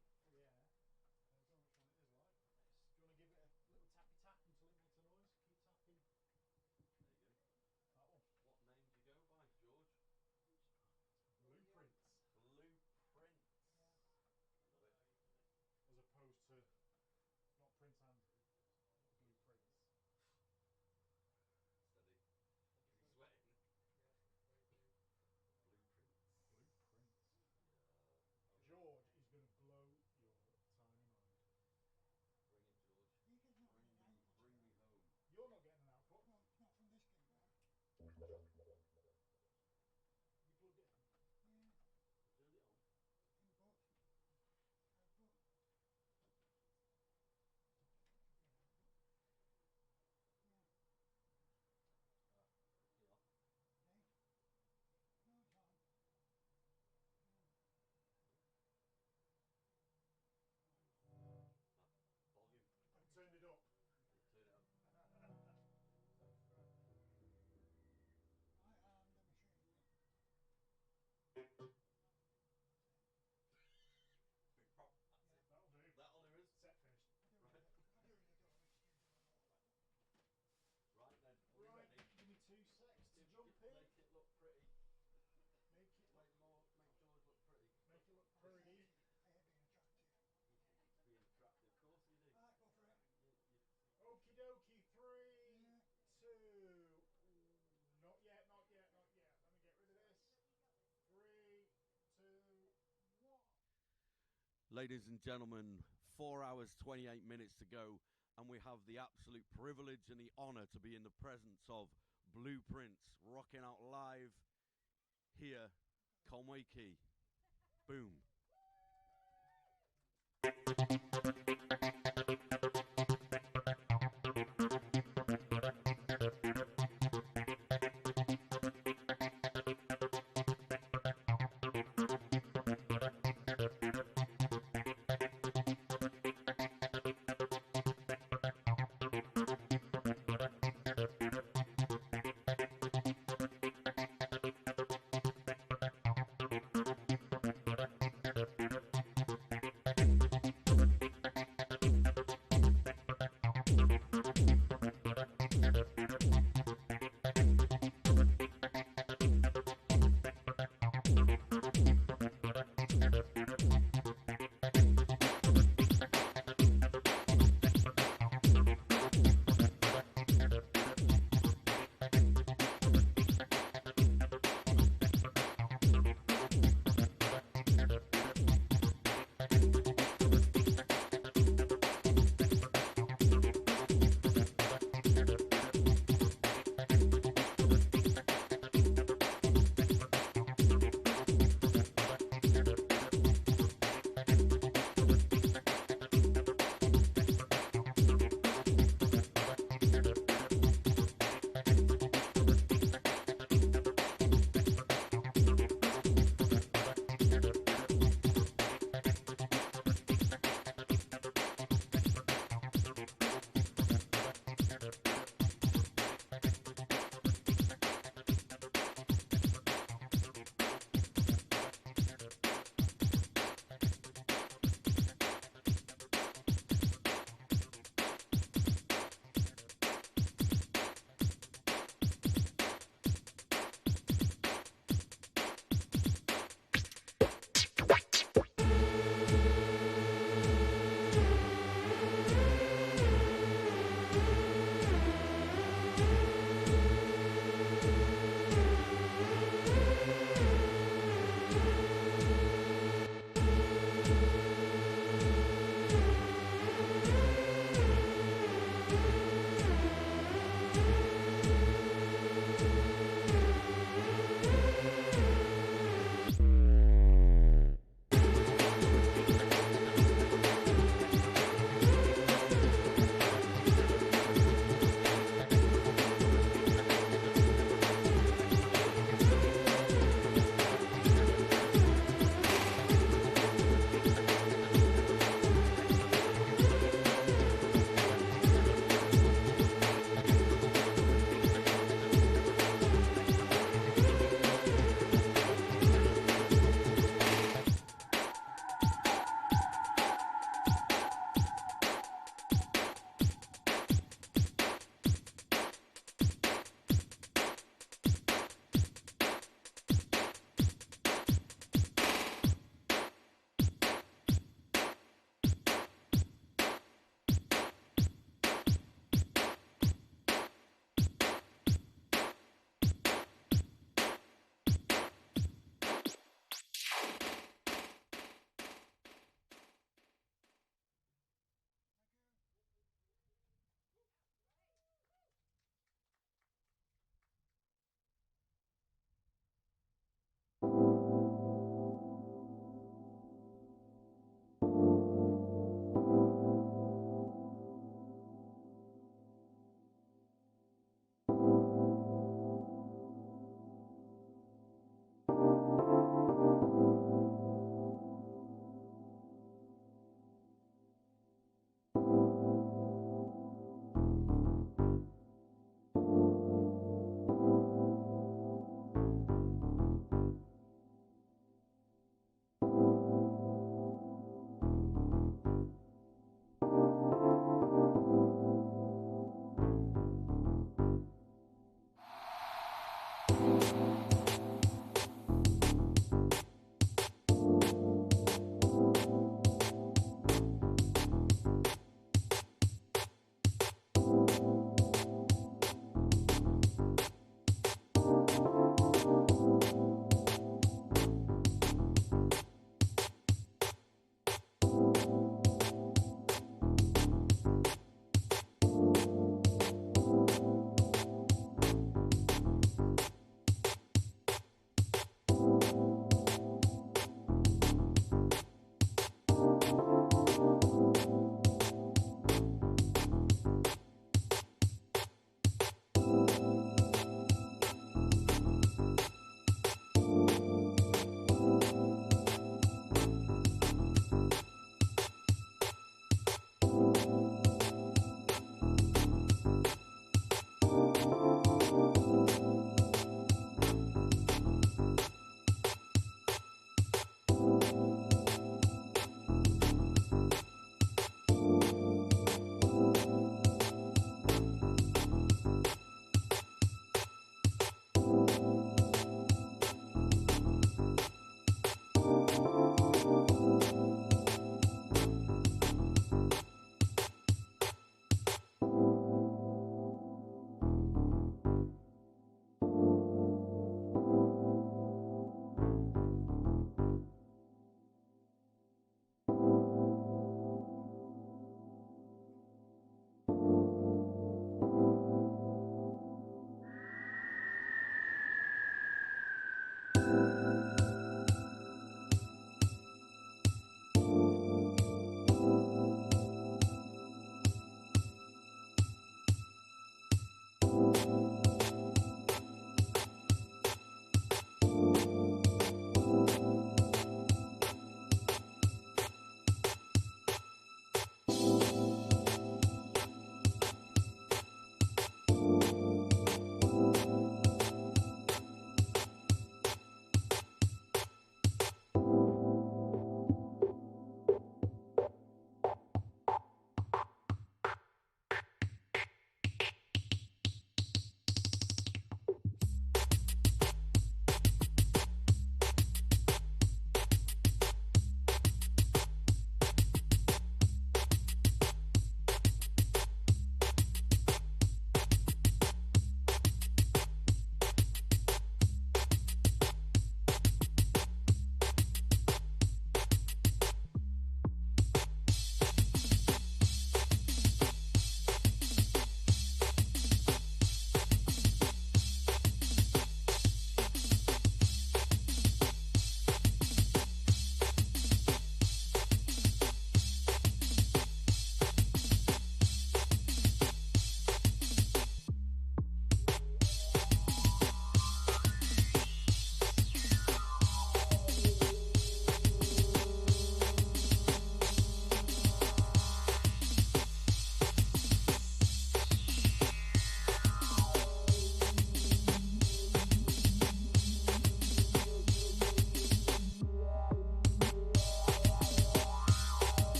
Let's see this one because it's closed. It's in the free air. I don't know which one it is like. Do you want to give it a little tappy tap until it makes a noise? Keep tapping. There you go. That one. What name do you go by, George? Blueprints. Blueprints. Yeah. I love it. As opposed to not Prince Andrew, blueprints. Steady. Is he sweating? Blueprints. Blueprints. Yeah. George is going to blow your tiny mind. Bring it, George. You can not get an output. Bring me home. You're not getting an output. No, not from this keyboard. You plugged it in? Yeah. Turn it on. Input. Output. Yeah. Key off. Hey. No, it's on. Volume. I've turned it up. Turn it up. I am the machine. Big pop. That's it. That'll do. That'll do us. Set finished. Right. Right then. Are we Right. ready? Give me 2 secs to jump in. Make it look pretty. Make George look pretty. Make it look pretty. I am being attractive. Being attractive, of course you do. Alright, go for it. Okie dokie, 3, 2. Ooh, not yet. Let me get rid of this. 3, 2, 1. Ladies and gentlemen, 4 hours, 28 minutes to go, and we have the absolute privilege and the honour to be in the presence of Blueprints, rocking out live here, Conwy Quay. Boom.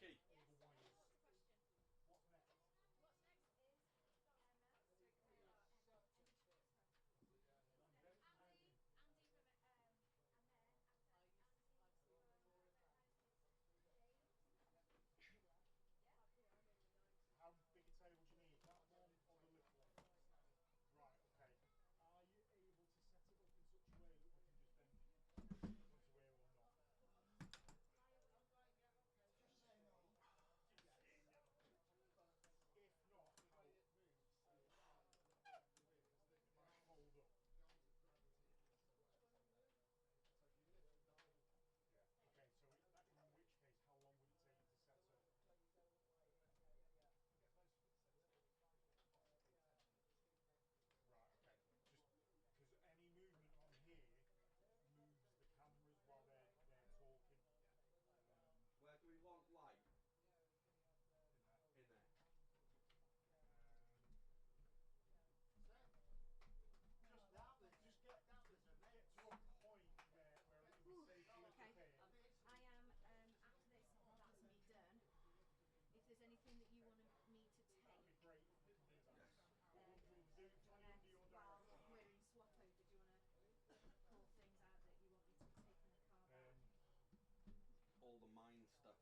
Becky. Yes. What's the question? What's next? What's next is Emma. Sorry, Andy from and then after Andy from James. Yeah. How big a table do you need? That one or the little one? Right, okay. Are you able to set it up in such a way that we can just then into here or not? If not, how it moves, it might hold up. Yeah. Okay, so in which case, how long would it take you to set up? Right, okay. Just because any movement on here moves the cameras while they're talking. Where do we want light? In there. Just get to a point where it would be safe to lift Okay. up here. I am, after that's me done. If there's anything that you want me to take, That'd be great if we can do that. Yes. We'll do it under your while direction. we're in swap over, do you want to pull things out that you want me to take in the car back? All the mind stuff.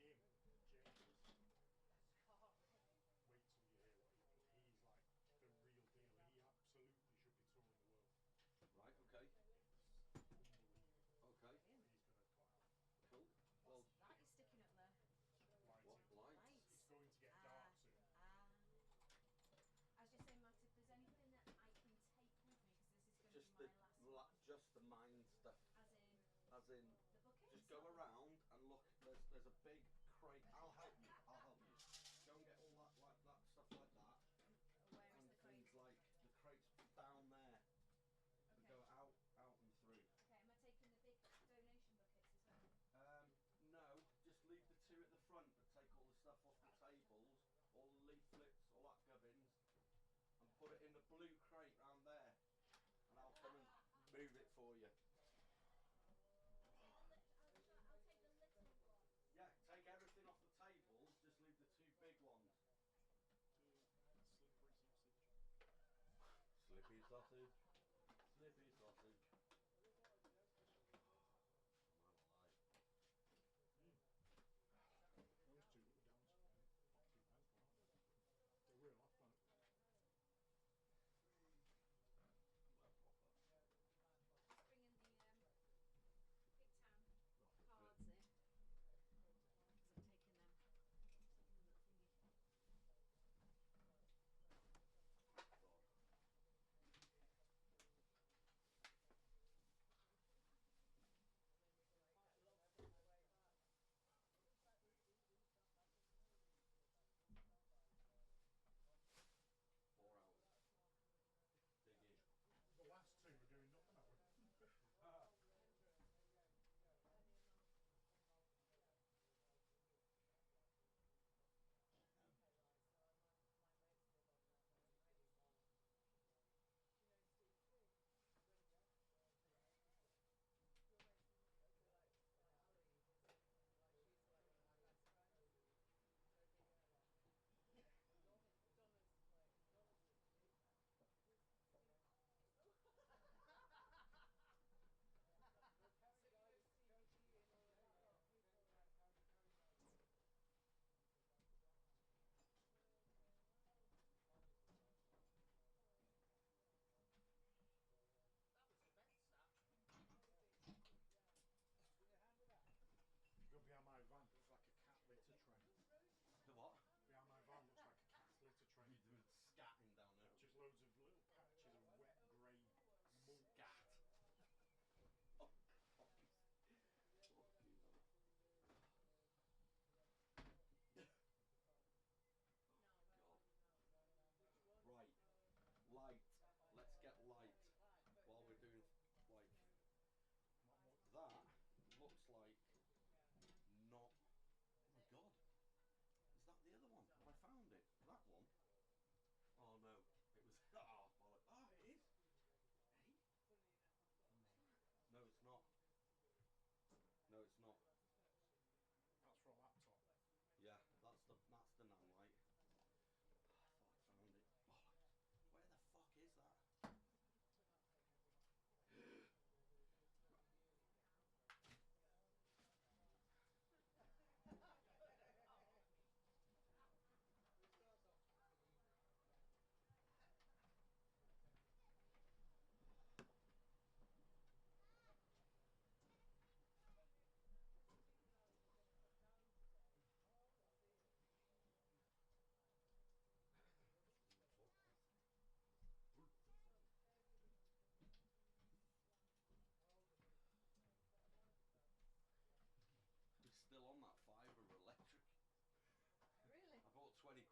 James. Wait till you hear what he's like, the real deal. He absolutely should be touring the world. Right, okay. Unbelievable. Okay. He's going to put out. Cool. Well, That is sticking up there. What lights? It's going to get dark soon. I was just saying, Matt, if there's anything that I can take with me, because this is going Just to be my last one. just the mind stuff. As in the buckets? Just go around and look. There's a big crate. I'll help you. Go and get all that stuff like that. Where is the crate? Things like the crates down there. To go out and through. Okay, am I taking the big donation buckets as well? No, just leave the two at the front, but take all the stuff off the tables, all the leaflets, all that gubbins, and put it in the blue crate round there, and I'll come and move it for you. I'll take the little one. Yeah, take everything off the tables, just leave the two big ones. Slippery sausage. Slippy sausage. Slippy sausage. Man alive. Those two little gals, fucking mental, aren't they? They're real off, aren't they?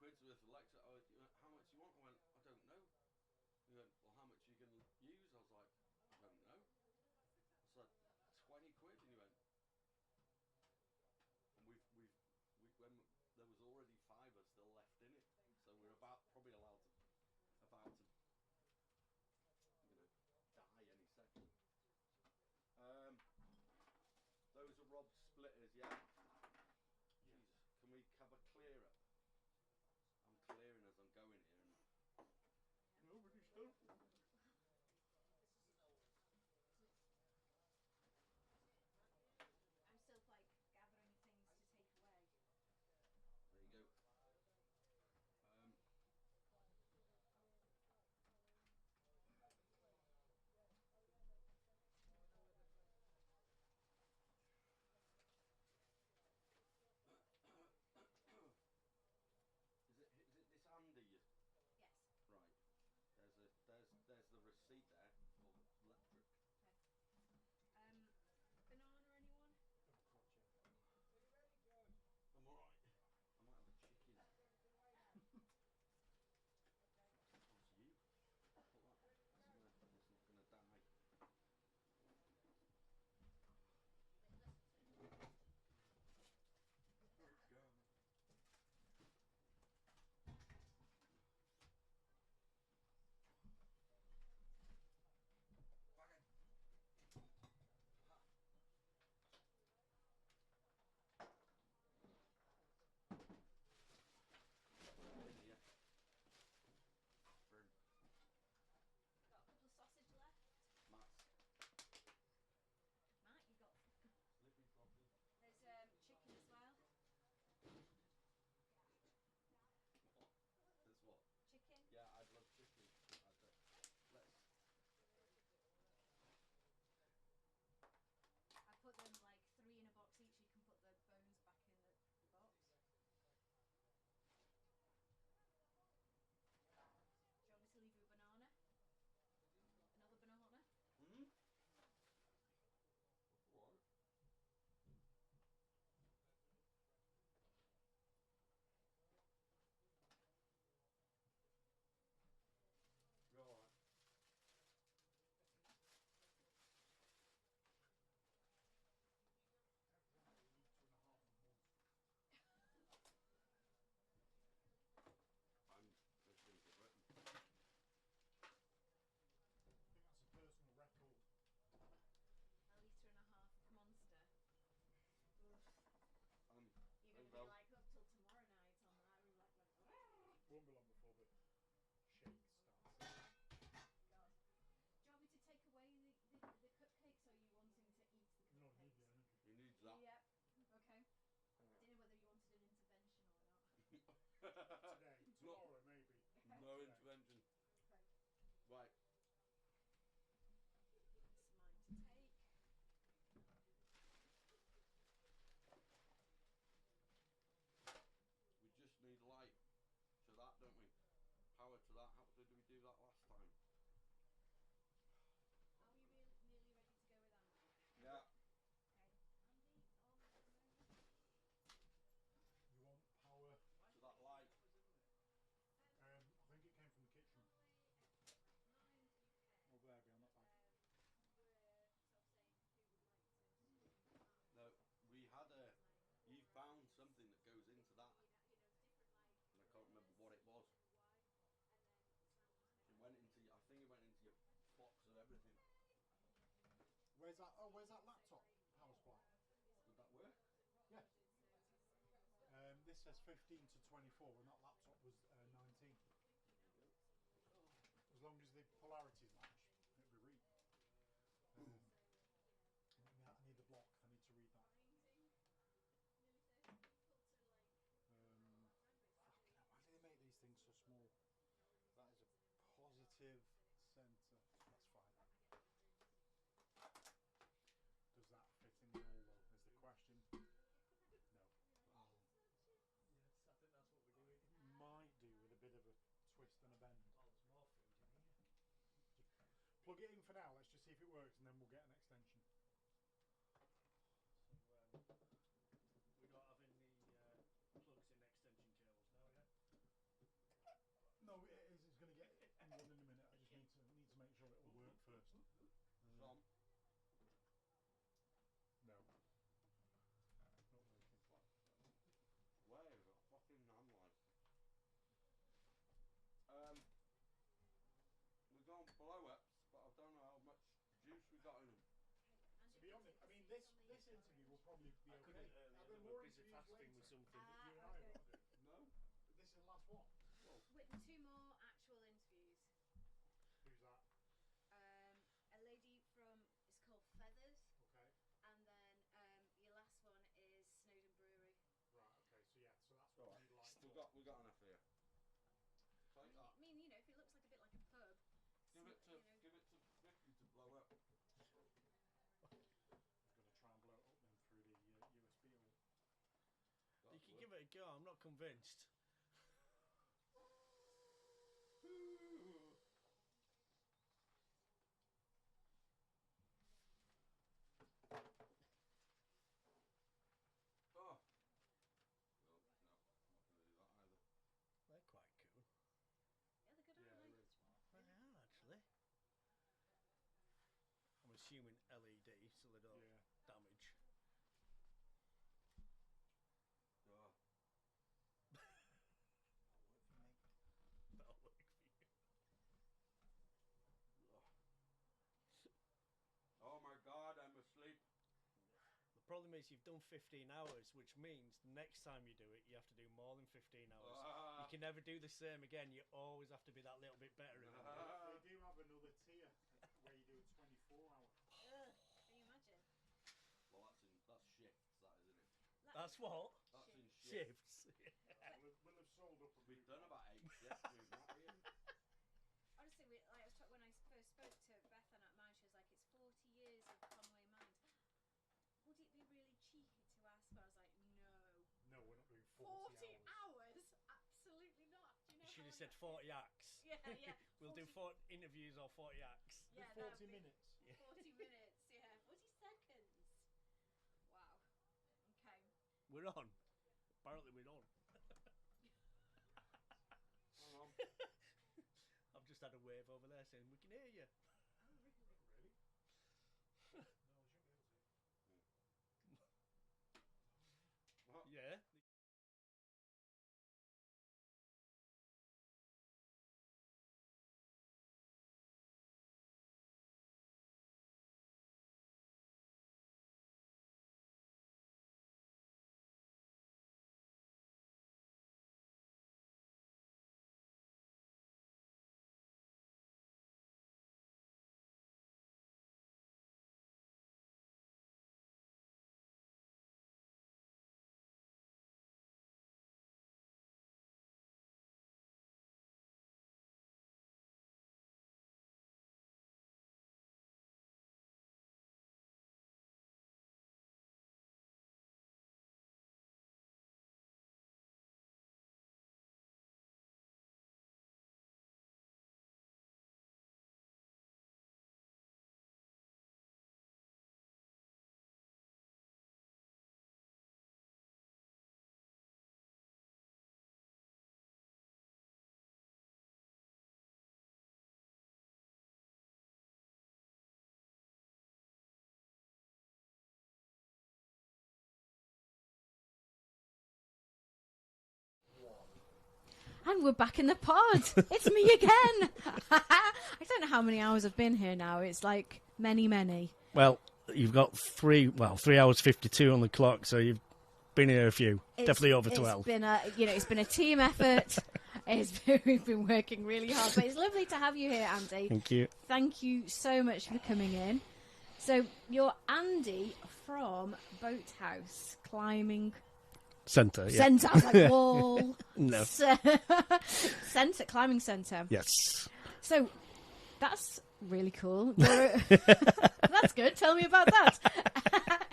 quid's worth of lecture. He went, how much you want? I went, I don't know. He went, well, how much are you going to use? I was like, I don't know. I said, 20 quid. And he went, and when there was already fiver still left in it, so we're probably allowed to, die any second. Those are Rob's splitters, yeah? Jesus, can we have a clear up? I'm clearing as I'm going here. And nobody's done. I'm still like gathering things to take away. There you go. Is it this Andy? Yes. Right. There's the receipt there for electric. Okay. Banana, anyone? I'm alright. I might have a chicken. What's you? Put that somewhere it's not going to die. Oh, God. Got a couple of sausage left. Matt's. Matt, you got. Slippy floppy. There's chicken as well. What? There's what? Chicken. Yeah, I'd love chicken. Let's. I put them like 3 in a box each. You can put the bones back in the box. Do you want me to leave you a banana? Another banana? Hmm? That's alright. You're alright. I'm listening to Britain. I think that's a personal record. A litre and a half of Monster. You're going to be like up till tomorrow night on that. We're like, won't be long before the shake starts. God. Do you want me to take away the cupcakes, or are you wanting to eat the cupcakes? No, he needs the energy. He needs that. Yep. Okay. Didn't know whether you wanted an intervention or not. Today, tomorrow maybe. No intervention. Okay. Right. It's mine to take. We just need light to that, don't we? Power to that. How did we do that last time? Are we nearly ready to go with Andy? Yeah. Okay. Andy, on the moment. You want power? To that light. I think it came from the kitchen. Over there, behind that bag. No, we had you found something that goes into that. And I can't remember what it was. It went into, I think it went into your box of everything. Where's that? Oh, where's that laptop power supply? Would that work? Yeah. This says 15 to 24, and that laptop was 19. As long as the polarities match, it'll be read. I need the block. I need to read that. Fucking hell, why do they make these things so small? That is a positive centre. That's fine. Does that fit in the hole though? Is the question. No. Oh. Yes, I think that's what we're doing. Might do with a bit of a twist and a bend. Oh, there's more food in here. Just plug it in for now. Let's just see if it works, and then we'll get an extension. So we're not having the plugs in extension cables now, yeah? this interview will probably be I okay. couldn't Are earlier, there they more were busy interviews fasting later with something. that you and I have got to do? No? This is the last one. Well, With 2 more actual interviews. Who's that? A lady from, it's called Feathers, Okay. and then your last one is Snowdon Brewery. Right. Okay. So yeah. So that's what you'd like. We got enough here. Take that. I mean, you know, if it looks like a bit like a pub. Give it to Vicky to blow up. He's got to try and blow it up then through the USB hole. you can give it a go. I'm not convinced. Oh. Well, no, I'm not going to do that either. They're quite cool. Yeah, they're good, Yeah, aren't they're they? really smart. They are, actually. I'm assuming LED, so they don't damage. Oh. That'll work for you. Oh my God, I'm asleep. The problem is you've done 15 hours, which means next time you do it, you have to do more than 15 hours. You can never do the same again. You always have to be that little bit better. They do have another tier where you do a 24-hour. Can you imagine? Well, that's shifts, that isn't it? That's what? That's in Shifts. We'll have sold up. We've done about 8 shifts. We've not here. Honestly, I was when I first spoke to Beth on at Mind, she was like, "It's 40 years of Conwy Mind. Would it be really cheeky to ask?" But I was like, "No. No, we're not doing 40 hours. Absolutely not." Do you know? You should how have said long 40 acts. Yeah, yeah. We'll do 40 interviews or 40 acts. Yeah, 40 minutes. 40 minutes. Yeah, 40 seconds. Wow. Okay. We're on. Apparently we're on. I've just had a wave over there saying we can hear you. Really? No, they shouldn't be able to. What? Yeah. And we're back in the pod. It's me again. I don't know how many hours I've been here now. It's like many. Well, you've got 3 hours 52 on the clock, so you've been here a few. Definitely over 12. It's been a team effort. We've been working really hard, but it's lovely to have you here, Andy. Thank you. Thank you so much for coming in. So you're Andy from Boathouse Climbing Centre, yeah. Centre, I was like wall. No. Centre, climbing centre. Yes. So that's really cool. That's good. Tell me about that.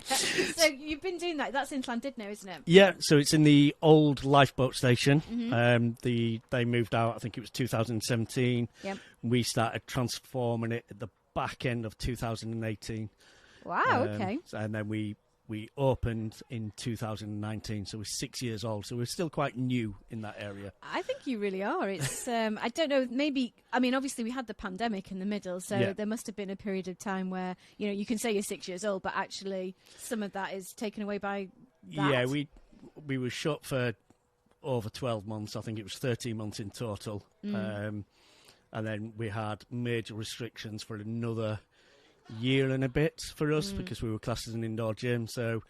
So you've been doing that. That's in Llandudno, isn't it? Yeah, so it's in the old lifeboat station. Mm-hmm. They moved out, I think it was 2017. Yep. We started transforming it at the back end of 2018. Wow, okay. And then we opened in 2019, so we're 6 years old. So we're still quite new in that area. I think you really are. It's I don't know, maybe, I mean, obviously we had the pandemic in the middle, so there must have been a period of time where, you can say you're 6 years old, but actually some of that is taken away by that. Yeah, we were shut for over 12 months. I think it was 13 months in total. And then we had major restrictions for another year and a bit for us because we were classed as an indoor gym. So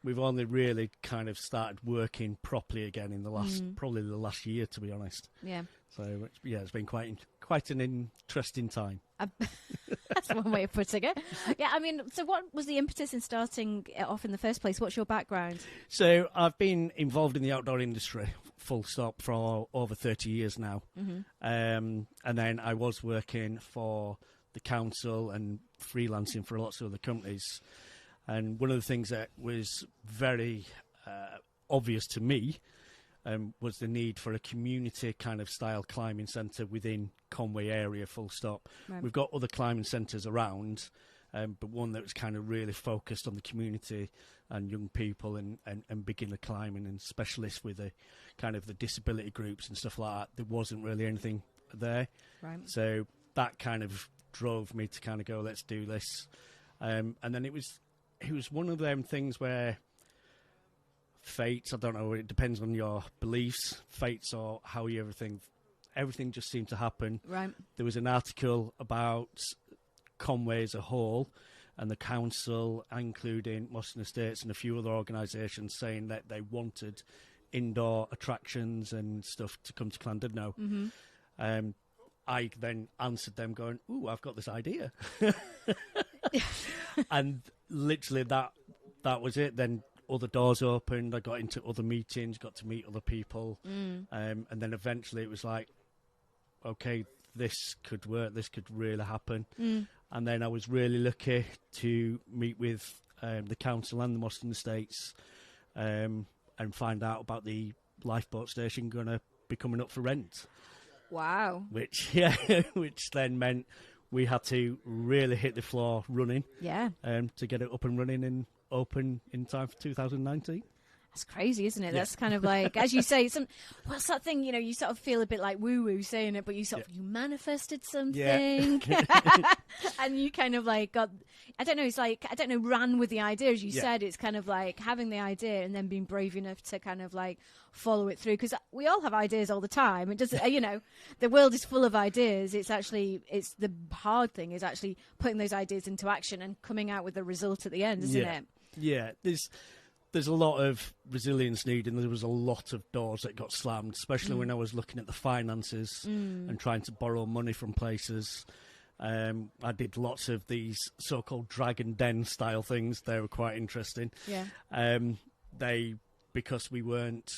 we've only really kind of started working properly again in the last, probably the last year, to be honest. Yeah. So yeah, it's been quite an interesting time. That's one way of putting it. Yeah, I mean, so what was the impetus in starting it off in the first place? What's your background? So I've been involved in the outdoor industry, full stop, for over 30 years now. And then I was working for the council and freelancing for lots of other companies. And one of the things that was very obvious to me was the need for a community kind of style climbing centre within Conwy area, full stop. Right. We've got other climbing centres around, but one that was kind of really focused on the community and young people and beginner climbing and specialists with the kind of the disability groups and stuff like that. There wasn't really anything there. Right. So that kind of drove me to kind of go, let's do this. And then it was one of them things where fates, I don't know, it depends on your beliefs, fates or how you everything just seemed to happen. Right. There was an article about Conwy as a whole and the council, including Moston Estates and a few other organisations, saying that they wanted indoor attractions and stuff to come to Llandudno. I then answered them going, ooh, I've got this idea. And literally that was it. Then other doors opened. I got into other meetings, got to meet other people. And then eventually it was like, okay, this could work. This could really happen. And then I was really lucky to meet with the council and the Moston Estates and find out about the lifeboat station going to be coming up for rent. Wow. Which then meant we had to really hit the floor running. Yeah. To get it up and running and open in time for 2019. That's crazy, isn't it? Yeah. That's kind of like, as you say, what's that thing, you sort of feel a bit like woo-woo saying it, but you you manifested something. Yeah. And you kind of like ran with the idea, as you said. It's kind of like having the idea and then being brave enough to kind of like follow it through. Because we all have ideas all the time. It doesn't, the world is full of ideas. It's the hard thing is actually putting those ideas into action and coming out with the result at the end, isn't it? Yeah, there's a lot of resilience needed, and there was a lot of doors that got slammed, especially when I was looking at the finances and trying to borrow money from places. I did lots of these so-called dragon den style things. They were quite interesting. Yeah. Because we weren't,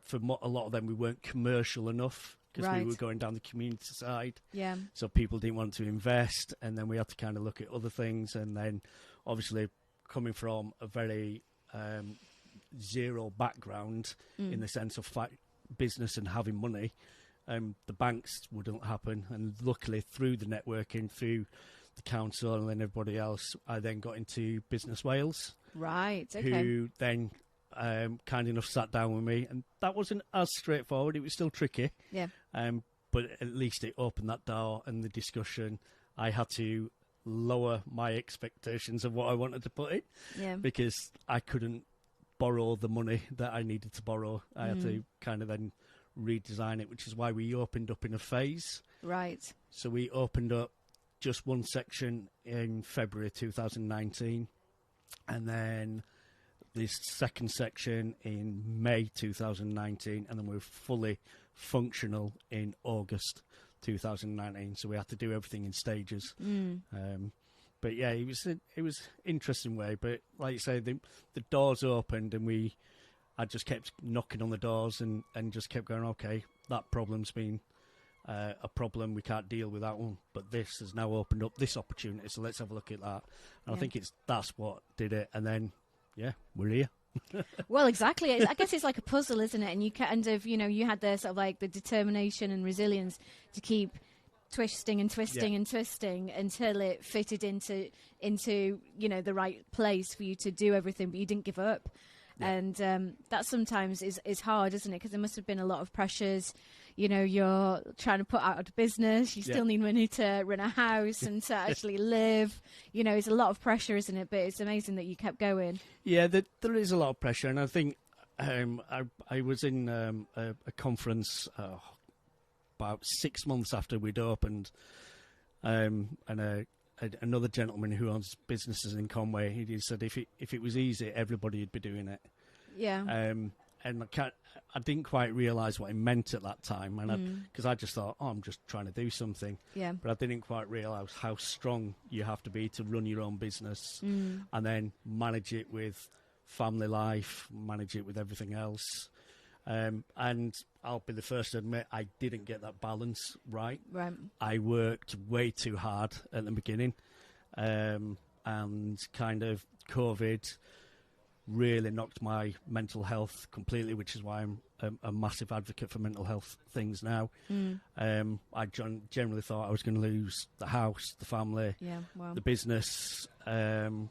for a lot of them, we weren't commercial enough because we were going down the community side. Yeah. So people didn't want to invest, and then we had to kind of look at other things. And then, obviously, coming from a very zero background in the sense of business and having money, the banks wouldn't happen. And luckily, through the networking, through the council and then everybody else, I then got into Business Wales. Right, okay. Who then kind enough sat down with me, and that wasn't as straightforward. It was still tricky. Yeah. But at least it opened that door and the discussion. I had to lower my expectations of what I wanted to put in because I couldn't borrow the money that I needed to borrow. I had to kind of then redesign it, which is why we opened up in a phase. Right. So we opened up just one section in February 2019, and then this second section in May 2019, and then we're fully functional in August 2019. So we had to do everything in stages. But yeah, it was interesting way. But like you say, the doors opened, and I just kept knocking on the doors and just kept going, okay, that problem's been a problem, we can't deal with that one, but this has now opened up this opportunity, so let's have a look at that. And I think that's what did it. And then we're here. Well, exactly. I guess it's like a puzzle, isn't it? And you kind of, you had the sort of like the determination and resilience to keep twisting and twisting and twisting until it fitted into the right place for you to do everything, but you didn't give up. And that sometimes is hard, isn't it? Because there must have been a lot of pressures. You're trying to put out a business. You still need money to run a house and to actually live. It's a lot of pressure, isn't it? But it's amazing that you kept going. Yeah, there is a lot of pressure. And I think I was in a conference about 6 months after we'd opened, and a another gentleman who owns businesses in Conwy. He said if it was easy, everybody would be doing it. Yeah. And I didn't quite realise what it meant at that time, and because I just thought, I'm just trying to do something. Yeah. But I didn't quite realise how strong you have to be to run your own business, and then manage it with family life, manage it with everything else. And I'll be the first to admit I didn't get that balance right. Right. I worked way too hard at the beginning, and kind of COVID really knocked my mental health completely, which is why I'm a massive advocate for mental health things now. I generally thought I was going to lose the house, the family, the business, along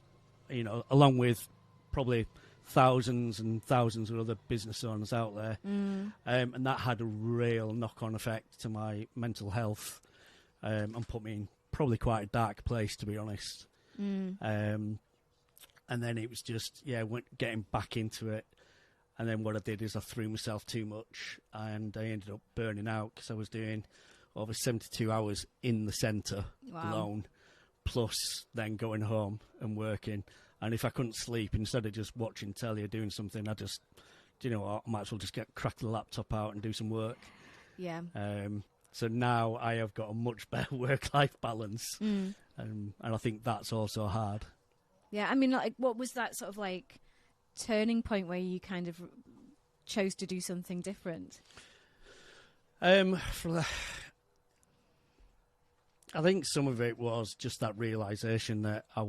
with probably thousands and thousands of other business owners out there. And that had a real knock-on effect to my mental health, and put me in probably quite a dark place, to be honest. And then it was just, getting back into it. And then what I did is I threw myself too much, and I ended up burning out because I was doing over 72 hours in the centre alone, plus then going home and working. And if I couldn't sleep, instead of just watching telly or doing something, I just, I might as well just crack the laptop out and do some work. Yeah. So now I have got a much better work-life balance, and I think that's also hard. Yeah, I mean, like, what was that sort of like turning point where you kind of chose to do something different? I think some of it was just that realisation that I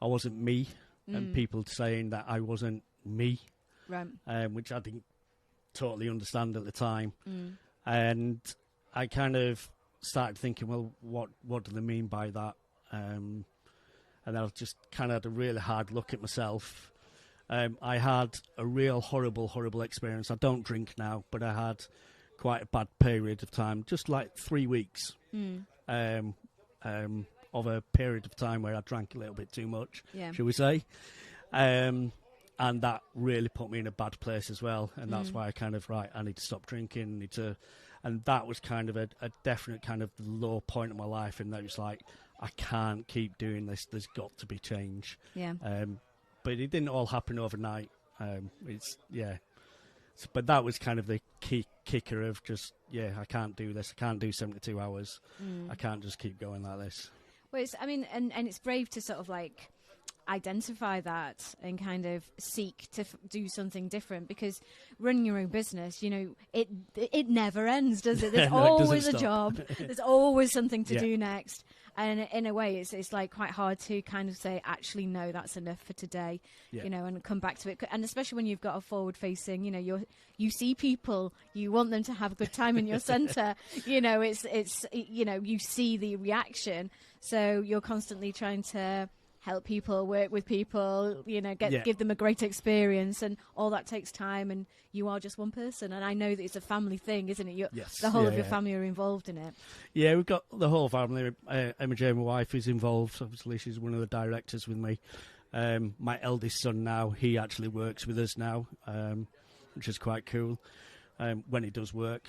wasn't me, and people saying that I wasn't me, right? Which I didn't totally understand at the time, and I kind of started thinking, well, what do they mean by that? And I just kind of had a really hard look at myself. I had a real horrible experience. I don't drink now, but I had quite a bad period of time, just like 3 weeks of a period of time where I drank a little bit too much, shall we say. And that really put me in a bad place as well. And that's why I kind of, I need to stop drinking, and that was kind of a definite kind of low point in my life, and that was like, I can't keep doing this. There's got to be change. Yeah. But it didn't all happen overnight. But that was kind of the key kicker of just, I can't do this. I can't do 72 hours. I can't just keep going like this. Well, and it's brave to sort of like identify that and kind of seek to do something different, because running your own business, it never ends, does it? There's always a job. There's always something to do next. And in a way, it's like quite hard to kind of say, actually, no, that's enough for today, and come back to it. And especially when you've got a forward-facing, you see people, you want them to have a good time in your centre. It's you see the reaction, so you're constantly trying to help people, work with people, give them a great experience, and all that takes time, and you are just one person. And I know that it's a family thing, isn't it? The whole of your family are involved in it. Yeah, we've got the whole family. Emma Jane, my wife, is involved. Obviously, she's one of the directors with me. My eldest son now, he actually works with us now, which is quite cool, when he does work.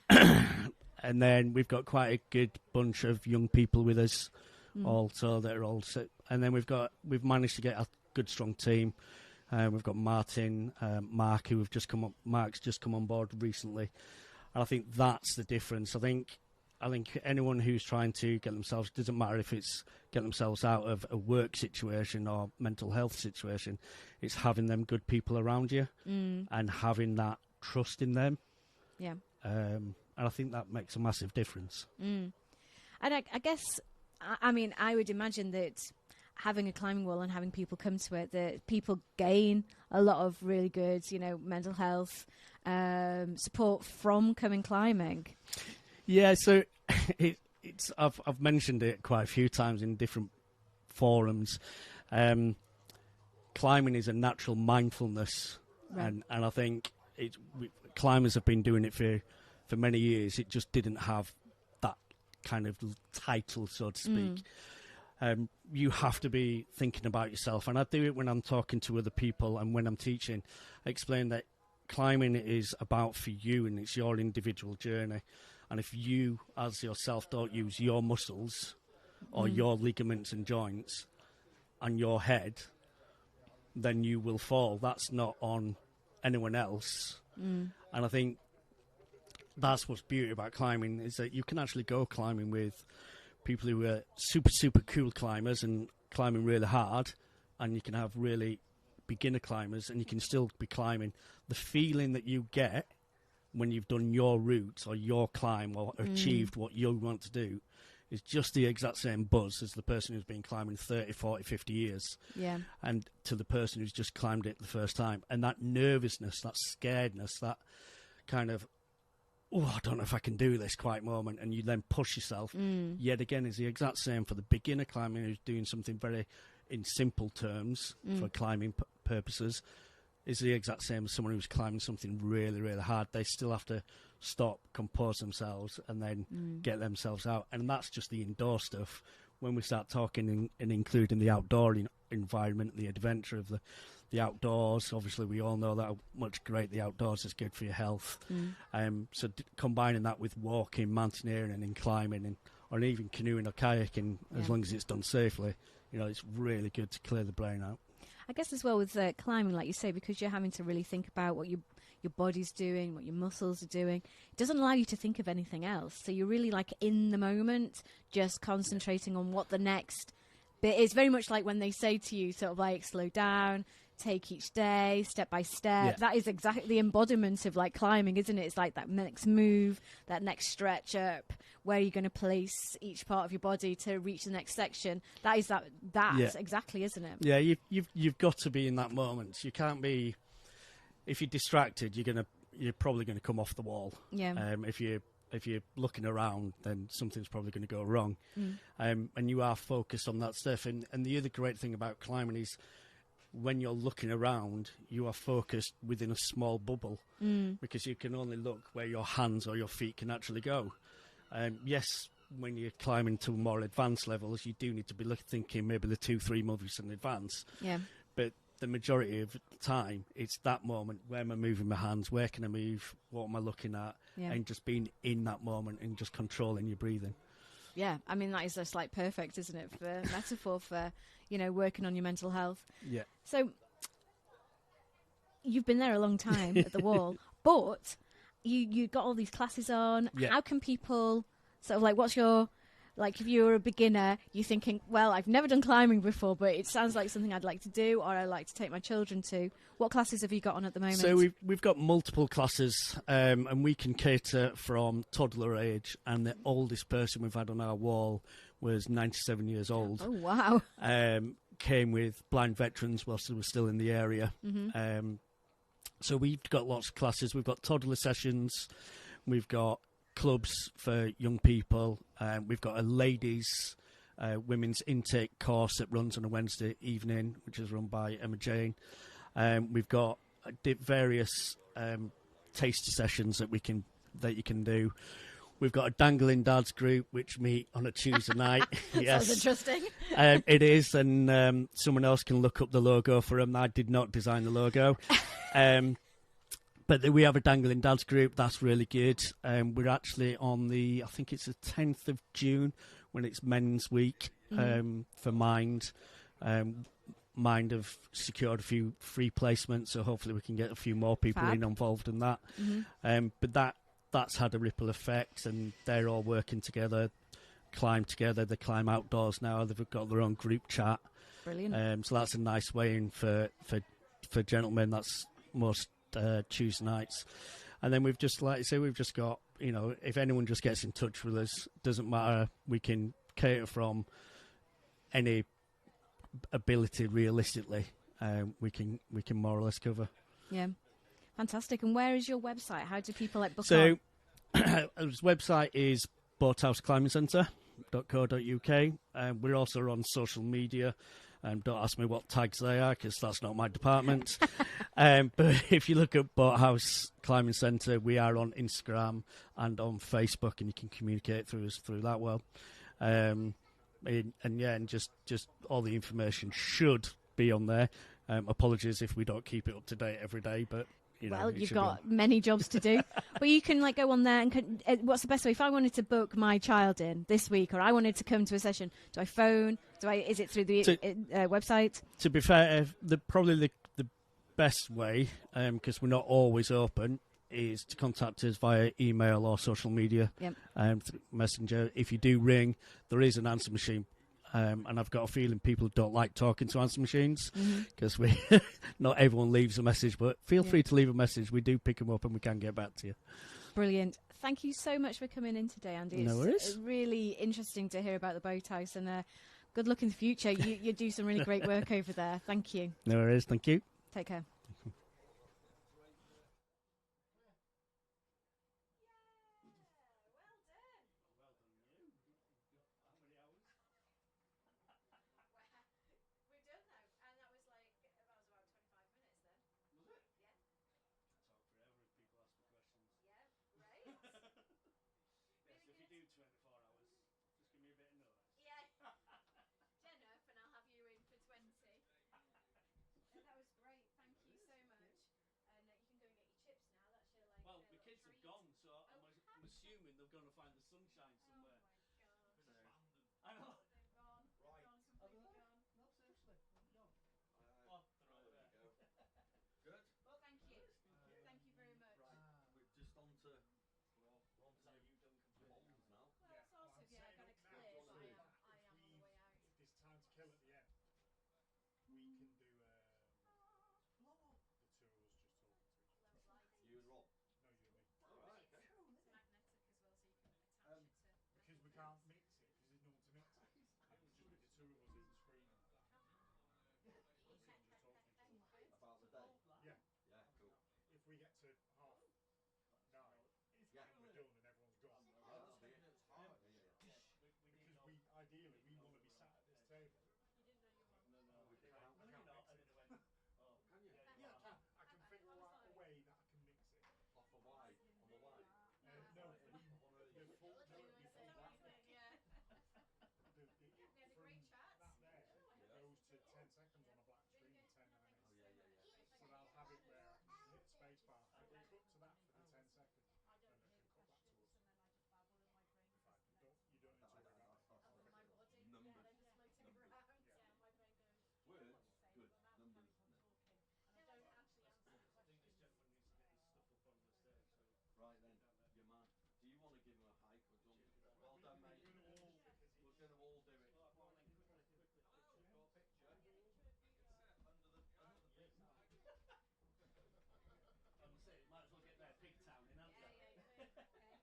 And then we've got quite a good bunch of young people with us, also that are all sit. And then we've managed to get a good strong team. We've got Martin, Mark, who have just come up. Mark's just come on board recently, and I think that's the difference. I think anyone who's trying to get themselves, doesn't matter if it's get themselves out of a work situation or mental health situation, it's having them good people around you and having that trust in them. Yeah. And I think that makes a massive difference. And I guess, I mean, I would imagine that having a climbing wall and having people come to it, that people gain a lot of really good, mental health support from coming climbing. Yeah, so it's I've mentioned it quite a few times in different forums. Climbing is a natural mindfulness, and I think climbers have been doing it for many years. It just didn't have that kind of title, so to speak. You have to be thinking about yourself, and I do it when I'm talking to other people and when I'm teaching. I explain that climbing is about for you, and it's your individual journey. And if you, as yourself, don't use your muscles, or your ligaments and joints and your head, then you will fall. That's not on anyone else. And I think that's what's beauty about climbing, is that you can actually go climbing with people who are super, super cool climbers and climbing really hard, and you can have really beginner climbers, and you can still be climbing. The feeling that you get when you've done your route or your climb or achieved what you want to do is just the exact same buzz as the person who's been climbing 30, 40, 50 years. Yeah. And to the person who's just climbed it the first time. And that nervousness, that scaredness, that kind of, oh, I don't know if I can do this quite moment, and you then push yourself, yet again, is the exact same for the beginner climber who's doing something very, in simple terms, for climbing purposes, is the exact same as someone who's climbing something really, really hard. They still have to stop, compose themselves, and then get themselves out. And that's just the indoor stuff. When we start talking and including the outdoor environment, the adventure of the outdoors, obviously we all know that how much great the outdoors is good for your health. So combining that with walking, mountaineering, and in climbing, or even canoeing or kayaking, as long as it's done safely, it's really good to clear the brain out. I guess as well with climbing, like you say, because you're having to really think about what your body's doing, what your muscles are doing, it doesn't allow you to think of anything else. So you're really like in the moment, just concentrating on what the next bit is. Very much like when they say to you, sort of like, slow down, take each day, step by step. Yeah. That is exactly the embodiment of like climbing, isn't it? It's like that next move, that next stretch up, where you're going to place each part of your body to reach the next section. That is that exactly, isn't it? Yeah, you've got to be in that moment. You can't be. If you're distracted, you're probably gonna come off the wall. Yeah. If you're looking around, then something's probably going to go wrong. And you are focused on that stuff. And the other great thing about climbing is when you're looking around, you are focused within a small bubble because you can only look where your hands or your feet can actually go. Yes, when you're climbing to more advanced levels, you do need to be thinking maybe the 2-3 moves in advance. Yeah. But the majority of the time, it's that moment. Where am I moving my hands? Where can I move? What am I looking at? Yeah. And just being in that moment and just controlling your breathing. Yeah, I mean, that is just like perfect, isn't it? For metaphor for, working on your mental health. Yeah. So you've been there a long time at the wall, but you got all these classes on. Yeah. How can people sort of like, what's your, like, if you're a beginner, you're thinking, well, I've never done climbing before, but it sounds like something I'd like to do, or I'd like to take my children to. What classes have you got on at the moment? So we've got multiple classes, and we can cater from toddler age, and the oldest person we've had on our wall was 97 years old. Oh, wow. Came with blind veterans whilst they were still in the area. So we've got lots of classes. We've got toddler sessions. We've got clubs for young people. We've got a ladies' women's intake course that runs on a Wednesday evening, which is run by Emma Jane. We've got various taster sessions that you can do. We've got a Dangling Dads group which meet on a Tuesday night. Yes, sounds interesting. It is, and someone else can look up the logo for them. I did not design the logo. But we have a Dangling Dads group. That's really good. We're actually on I think it's the 10th of June when it's Men's Week for Mind. Mind have secured a few free placements, so hopefully we can get a few more people involved in that. But that's had a ripple effect, and they're all working together, climb together. They climb outdoors now. They've got their own group chat. Brilliant. So that's a nice way in for gentlemen. That's most Tuesday nights. And then we've just, like I say, we've just got, if anyone just gets in touch with us, doesn't matter. We can cater from any ability realistically. We can more or less cover. Yeah. Fantastic. And where is your website? How do people book on? His website is boathouseclimbingcentre.co.uk. We're also on social media. Don't ask me what tags they are, because that's not my department. But if you look at Boathouse Climbing Centre, we are on Instagram and on Facebook, and you can communicate through us through that well. And just all the information should be on there. Apologies if we don't keep it up to date every day, but Well, it you've should be got on. many jobs to do, but you can like go on there and what's the best way? If I wanted to book my child in this week, or I wanted to come to a session, do I phone? Is it through the website? To be fair, probably the best way, because we're not always open, is to contact us via email or social media, Yep. Messenger. If you do ring, there is an answer machine. And I've got a feeling people don't like talking to answer machines because not everyone leaves a message, but feel free to leave a message. We do pick them up and we can get back to you. Brilliant. Thank you so much for coming in today, Andy. No worries. It's really interesting to hear about the boathouse, and good luck in the future. You do some really great work over there. Thank you. No worries. Thank you. Take care. We're done now, and that was about 25 minutes then. Was it? Yeah. I talk forever if people ask me questions. Yeah, great. Yes, if you do 24 hours, just give me a bit of notice. Yeah. Jennifer, and I'll have you in for 20. That was great. Thank you so much. And you can go and get your chips now. That's your Well, my little kids treat. have gone, so I'm assuming they've gone to find the sunshine somewhere. Oh my god. Been abandoned. I know. They've gone. Right. They've gone completely gone. No, seriously. Where have they gone? Oh, they're over there. There we go. Good. Well, thank you. Thank you very much. Right, we're just on to we're on to So the you done completely ponds now. Well, sort of, yeah. I got a clip. I am on the way out. If there's time to kill at the end, we can do the two of us just talking to each other. You and Rob. No, you and me. All right, okay. It's magnetic as well, so you can attach it to. Because we can't mix it, because there's no one to mix it. It would just be the two of us in screaming like that. So we can just talk to each other. About the day. Yeah. Yeah, cool. If we get to 8:30, Yeah. we're done and everyone's gone. Yeah, that'll be it. Because we ideally we want to be sat at this table. You didn't know you were on. No. We can. I can't not. mix And it. then I went, oh, Can you? Yeah, I can. I can figure out a way that I can mix it. Off a wide, on the wide. No, the full, no, Literally the what full you back. think, yeah. We had a great chat. That there goes to 10 seconds on a black screen, 10, 9, 8. Oh, yeah. So I'll have it where I can hit the space bar, I can cut to that for the 10 seconds, I don't and I hear can the cut back to questions, us. and then I just babble and my brain Fine. just You don't need to worry about it. I'm on my body, Numbers. and then just floating around. Yeah, my brain goes. Words, What to say, good. but I'm out Numbers, carry on no. talking, and I don't actually answer the I think this questions. gentleman needs to get his stuff up on the stage. So Right then, your man. Do you want to give him a hike or do you want me? Well done, mate. We're going to all do it. go on then, quickly. Draw a picture. Under the big. Honestly, might as well get their big town in, haven't you? Yeah, okay. Thank you. Take care.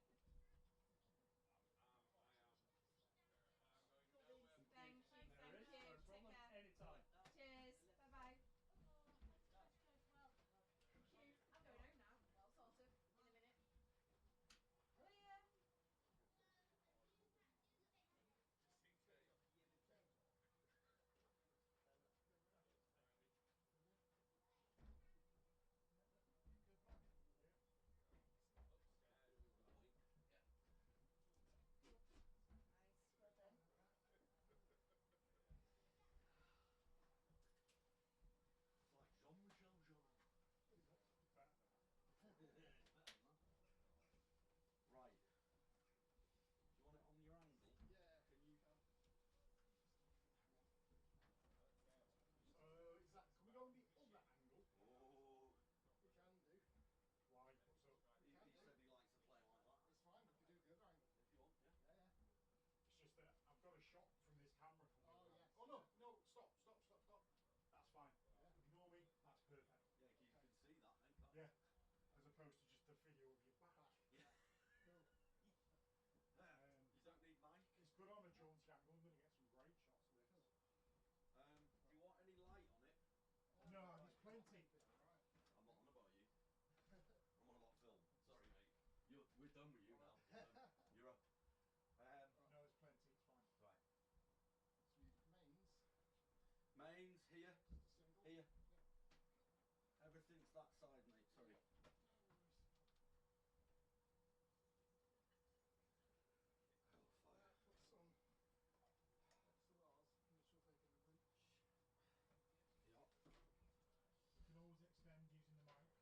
Anytime. Cheers. Bye bye. Well, thank you. I'm going home now. Well, sort of. In a minute. Clear. Nice. Well done. It's like Jean-Michel Jarre. It's better than that. It's better than that. Right. Do you want it on your angle? Yeah. Can you? Exactly. Can we go on the other angle? Oh. We can do. Why? What's up? He said he likes to play like that. It's fine. We can do the other angle. If you want, yeah. Yeah. It's just that I've got a shot from this camera coming. Oh, yes. Oh no! Stop! That's fine. Yeah. Ignore me. That's perfect. Yeah, you can see that then, can't you? Yeah. As opposed to just the video of your back. Yeah. Cool. You don't need mic. It's good on a jaunty angle. I'm going to get some great shots of this. Do you want any light on it? No, there's plenty. Right. I'm not on about you. I'm on about film. Sorry, mate. We're done with you now. You're up. No, there's plenty. It's fine. Right. Mains. Mains here. Just a single. Here. Yeah. Everything's that side, mate. Sorry. Hellfire. Put some XLRs, make sure they can reach. Yeah. You can always extend using the mics.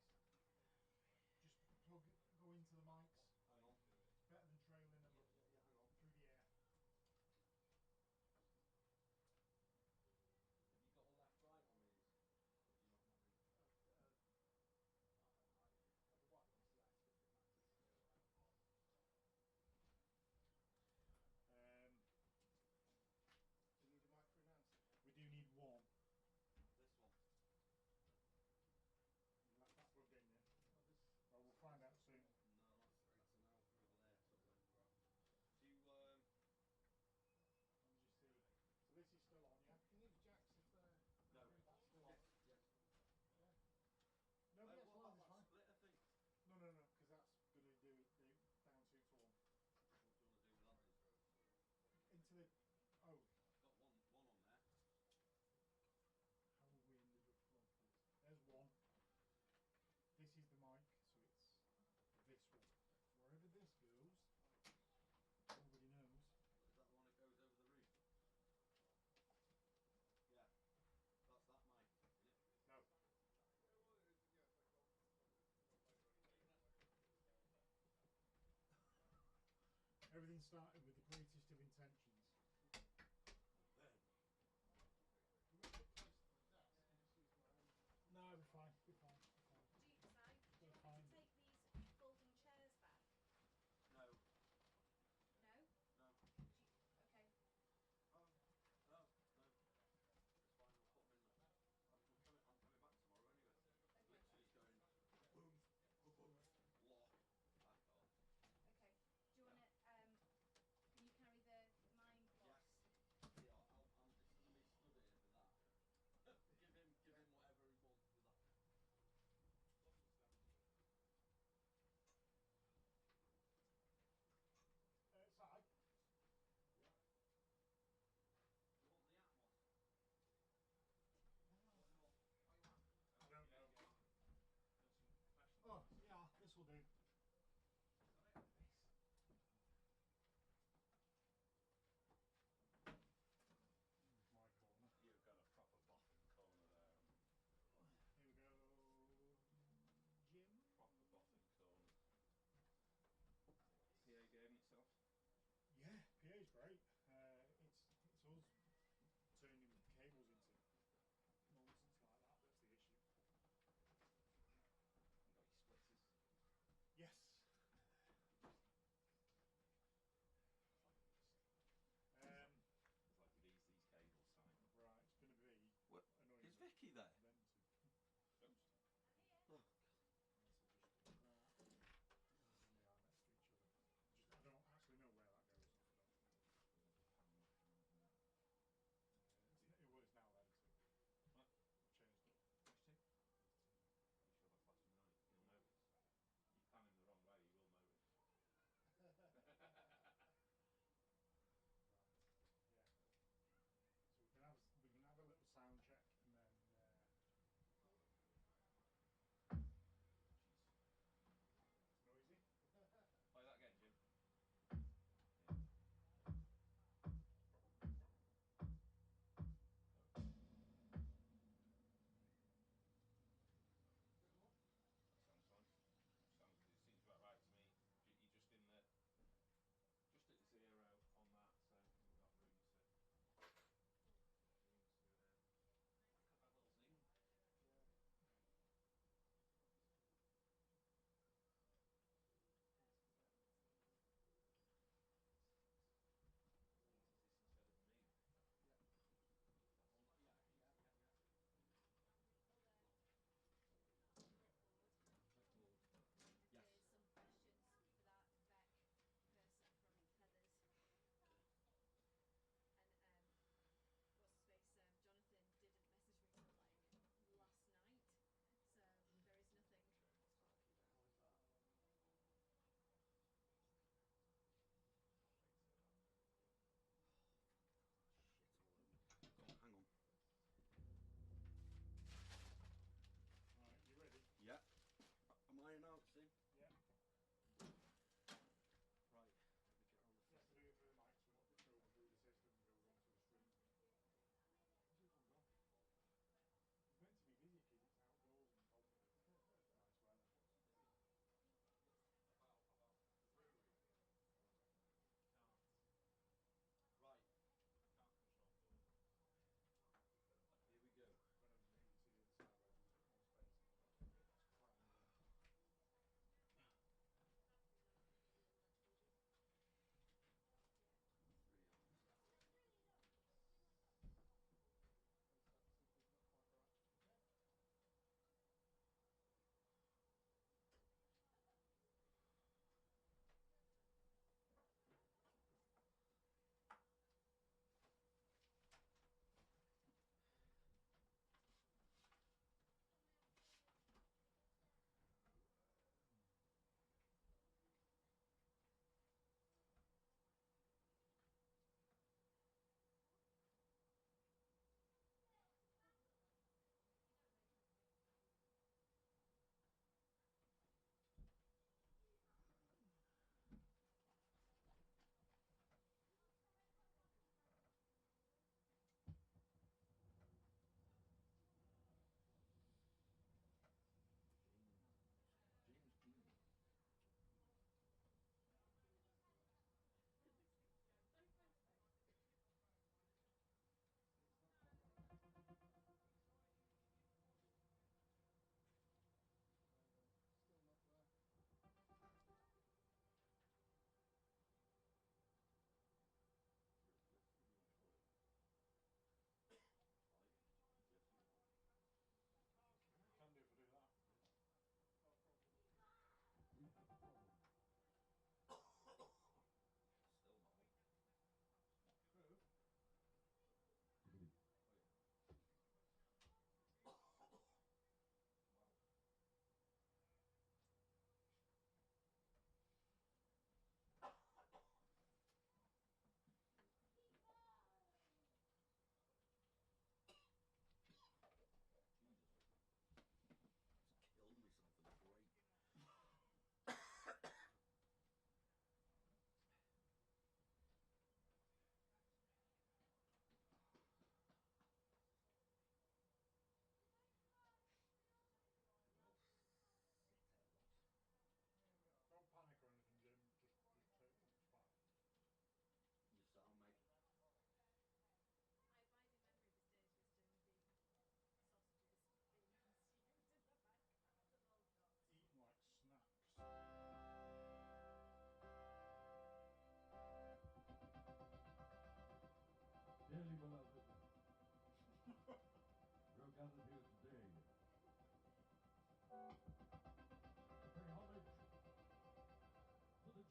everything started with the greatest of intentions. Then. No, we're fine. We're fine. We're fine. Do you, Si, do you We're want me fine. to take these folding chairs back? No. No? No. Do you, okay. Oh. No. No. It's fine. We'll put them in there. I'm coming back tomorrow anyway. Okay. Literally just going boom, boom, lock, back off. Okay. Do you want to, can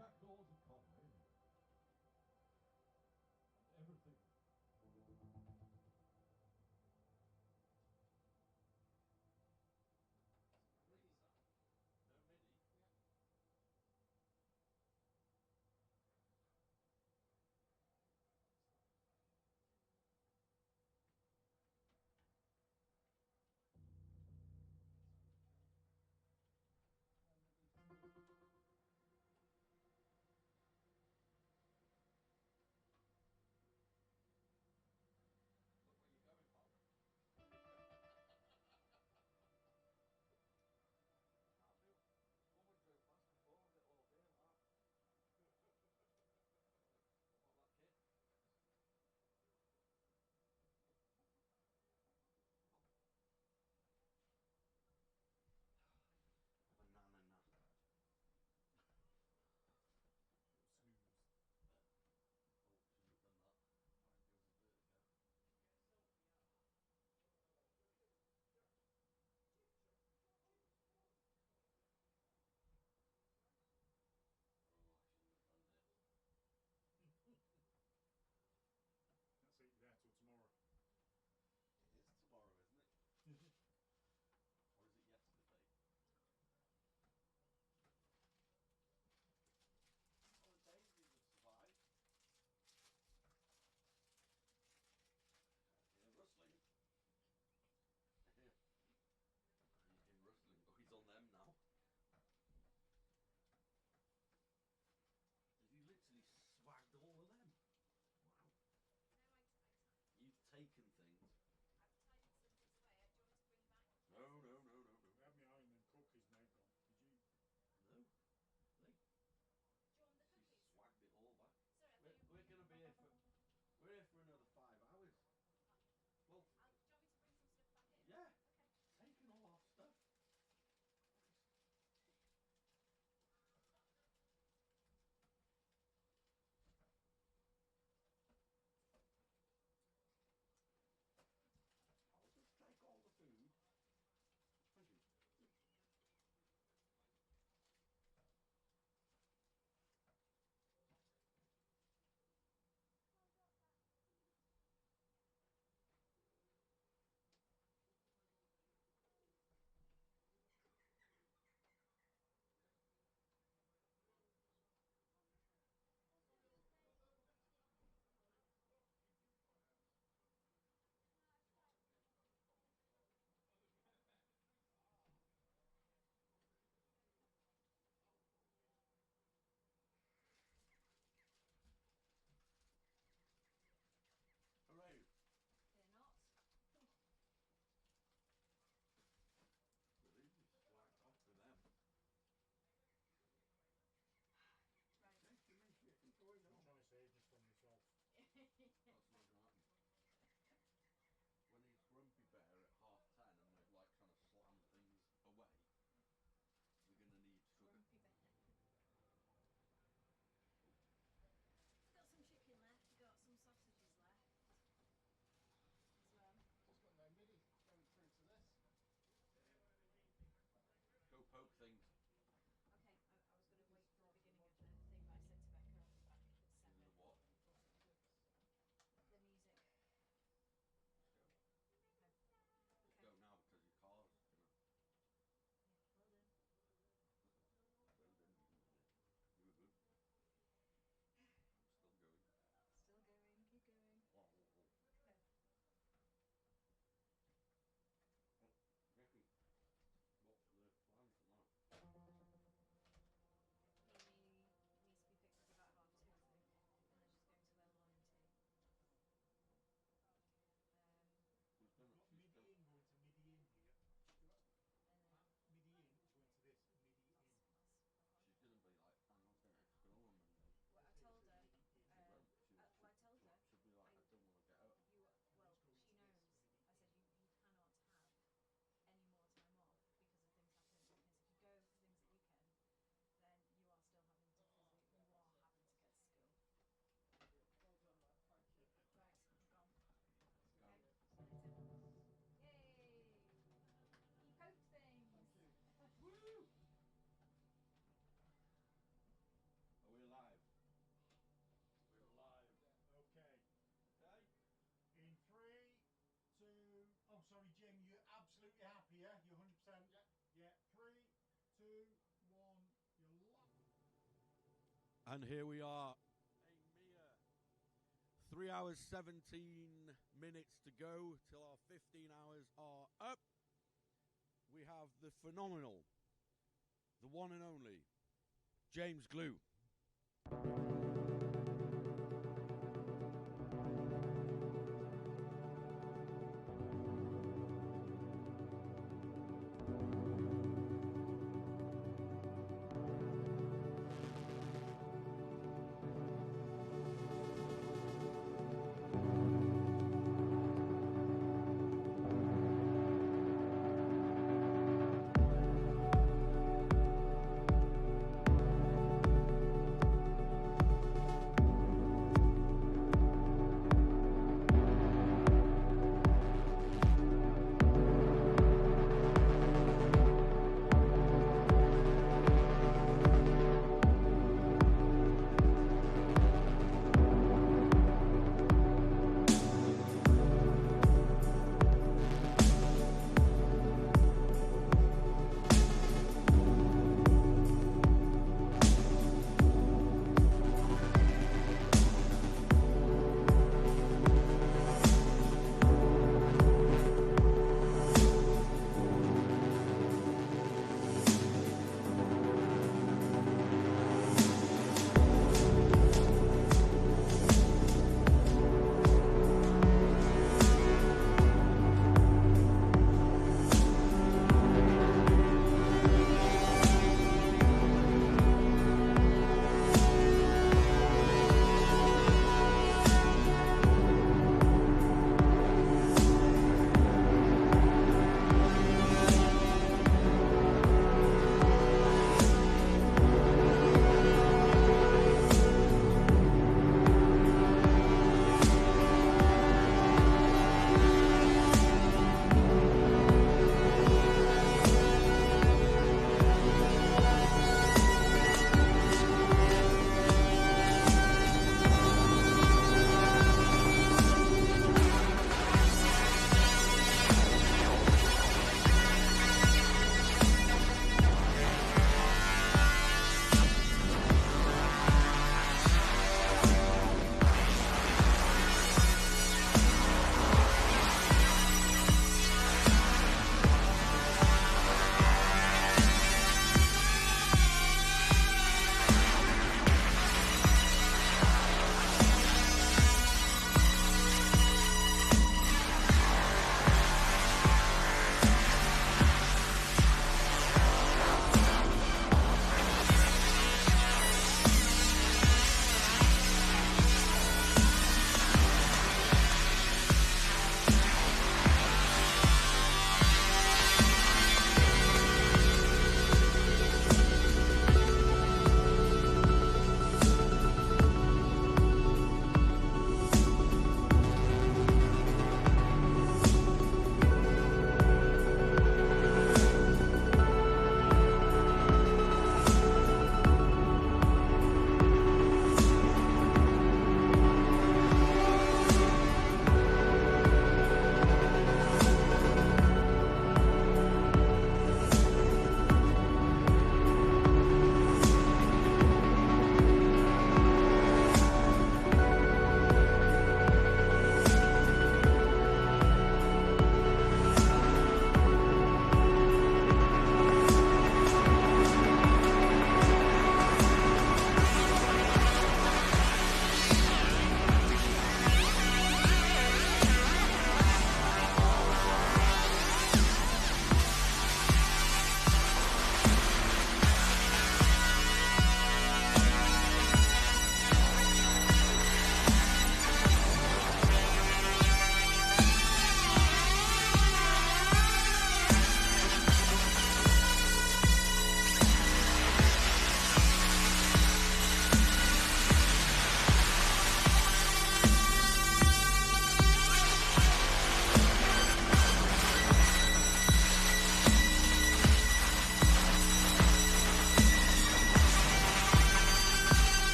jackdaws of Conwy. And everything. MIDI sound. No MIDI. Yeah. absolutely happy, yeah? You're 100%? Yeah. 3, 2, 1, you're locked. And here we are. A mere 3 hours 17 minutes to go till our 15 hours are up. We have the phenomenal, the one and only, James Glue.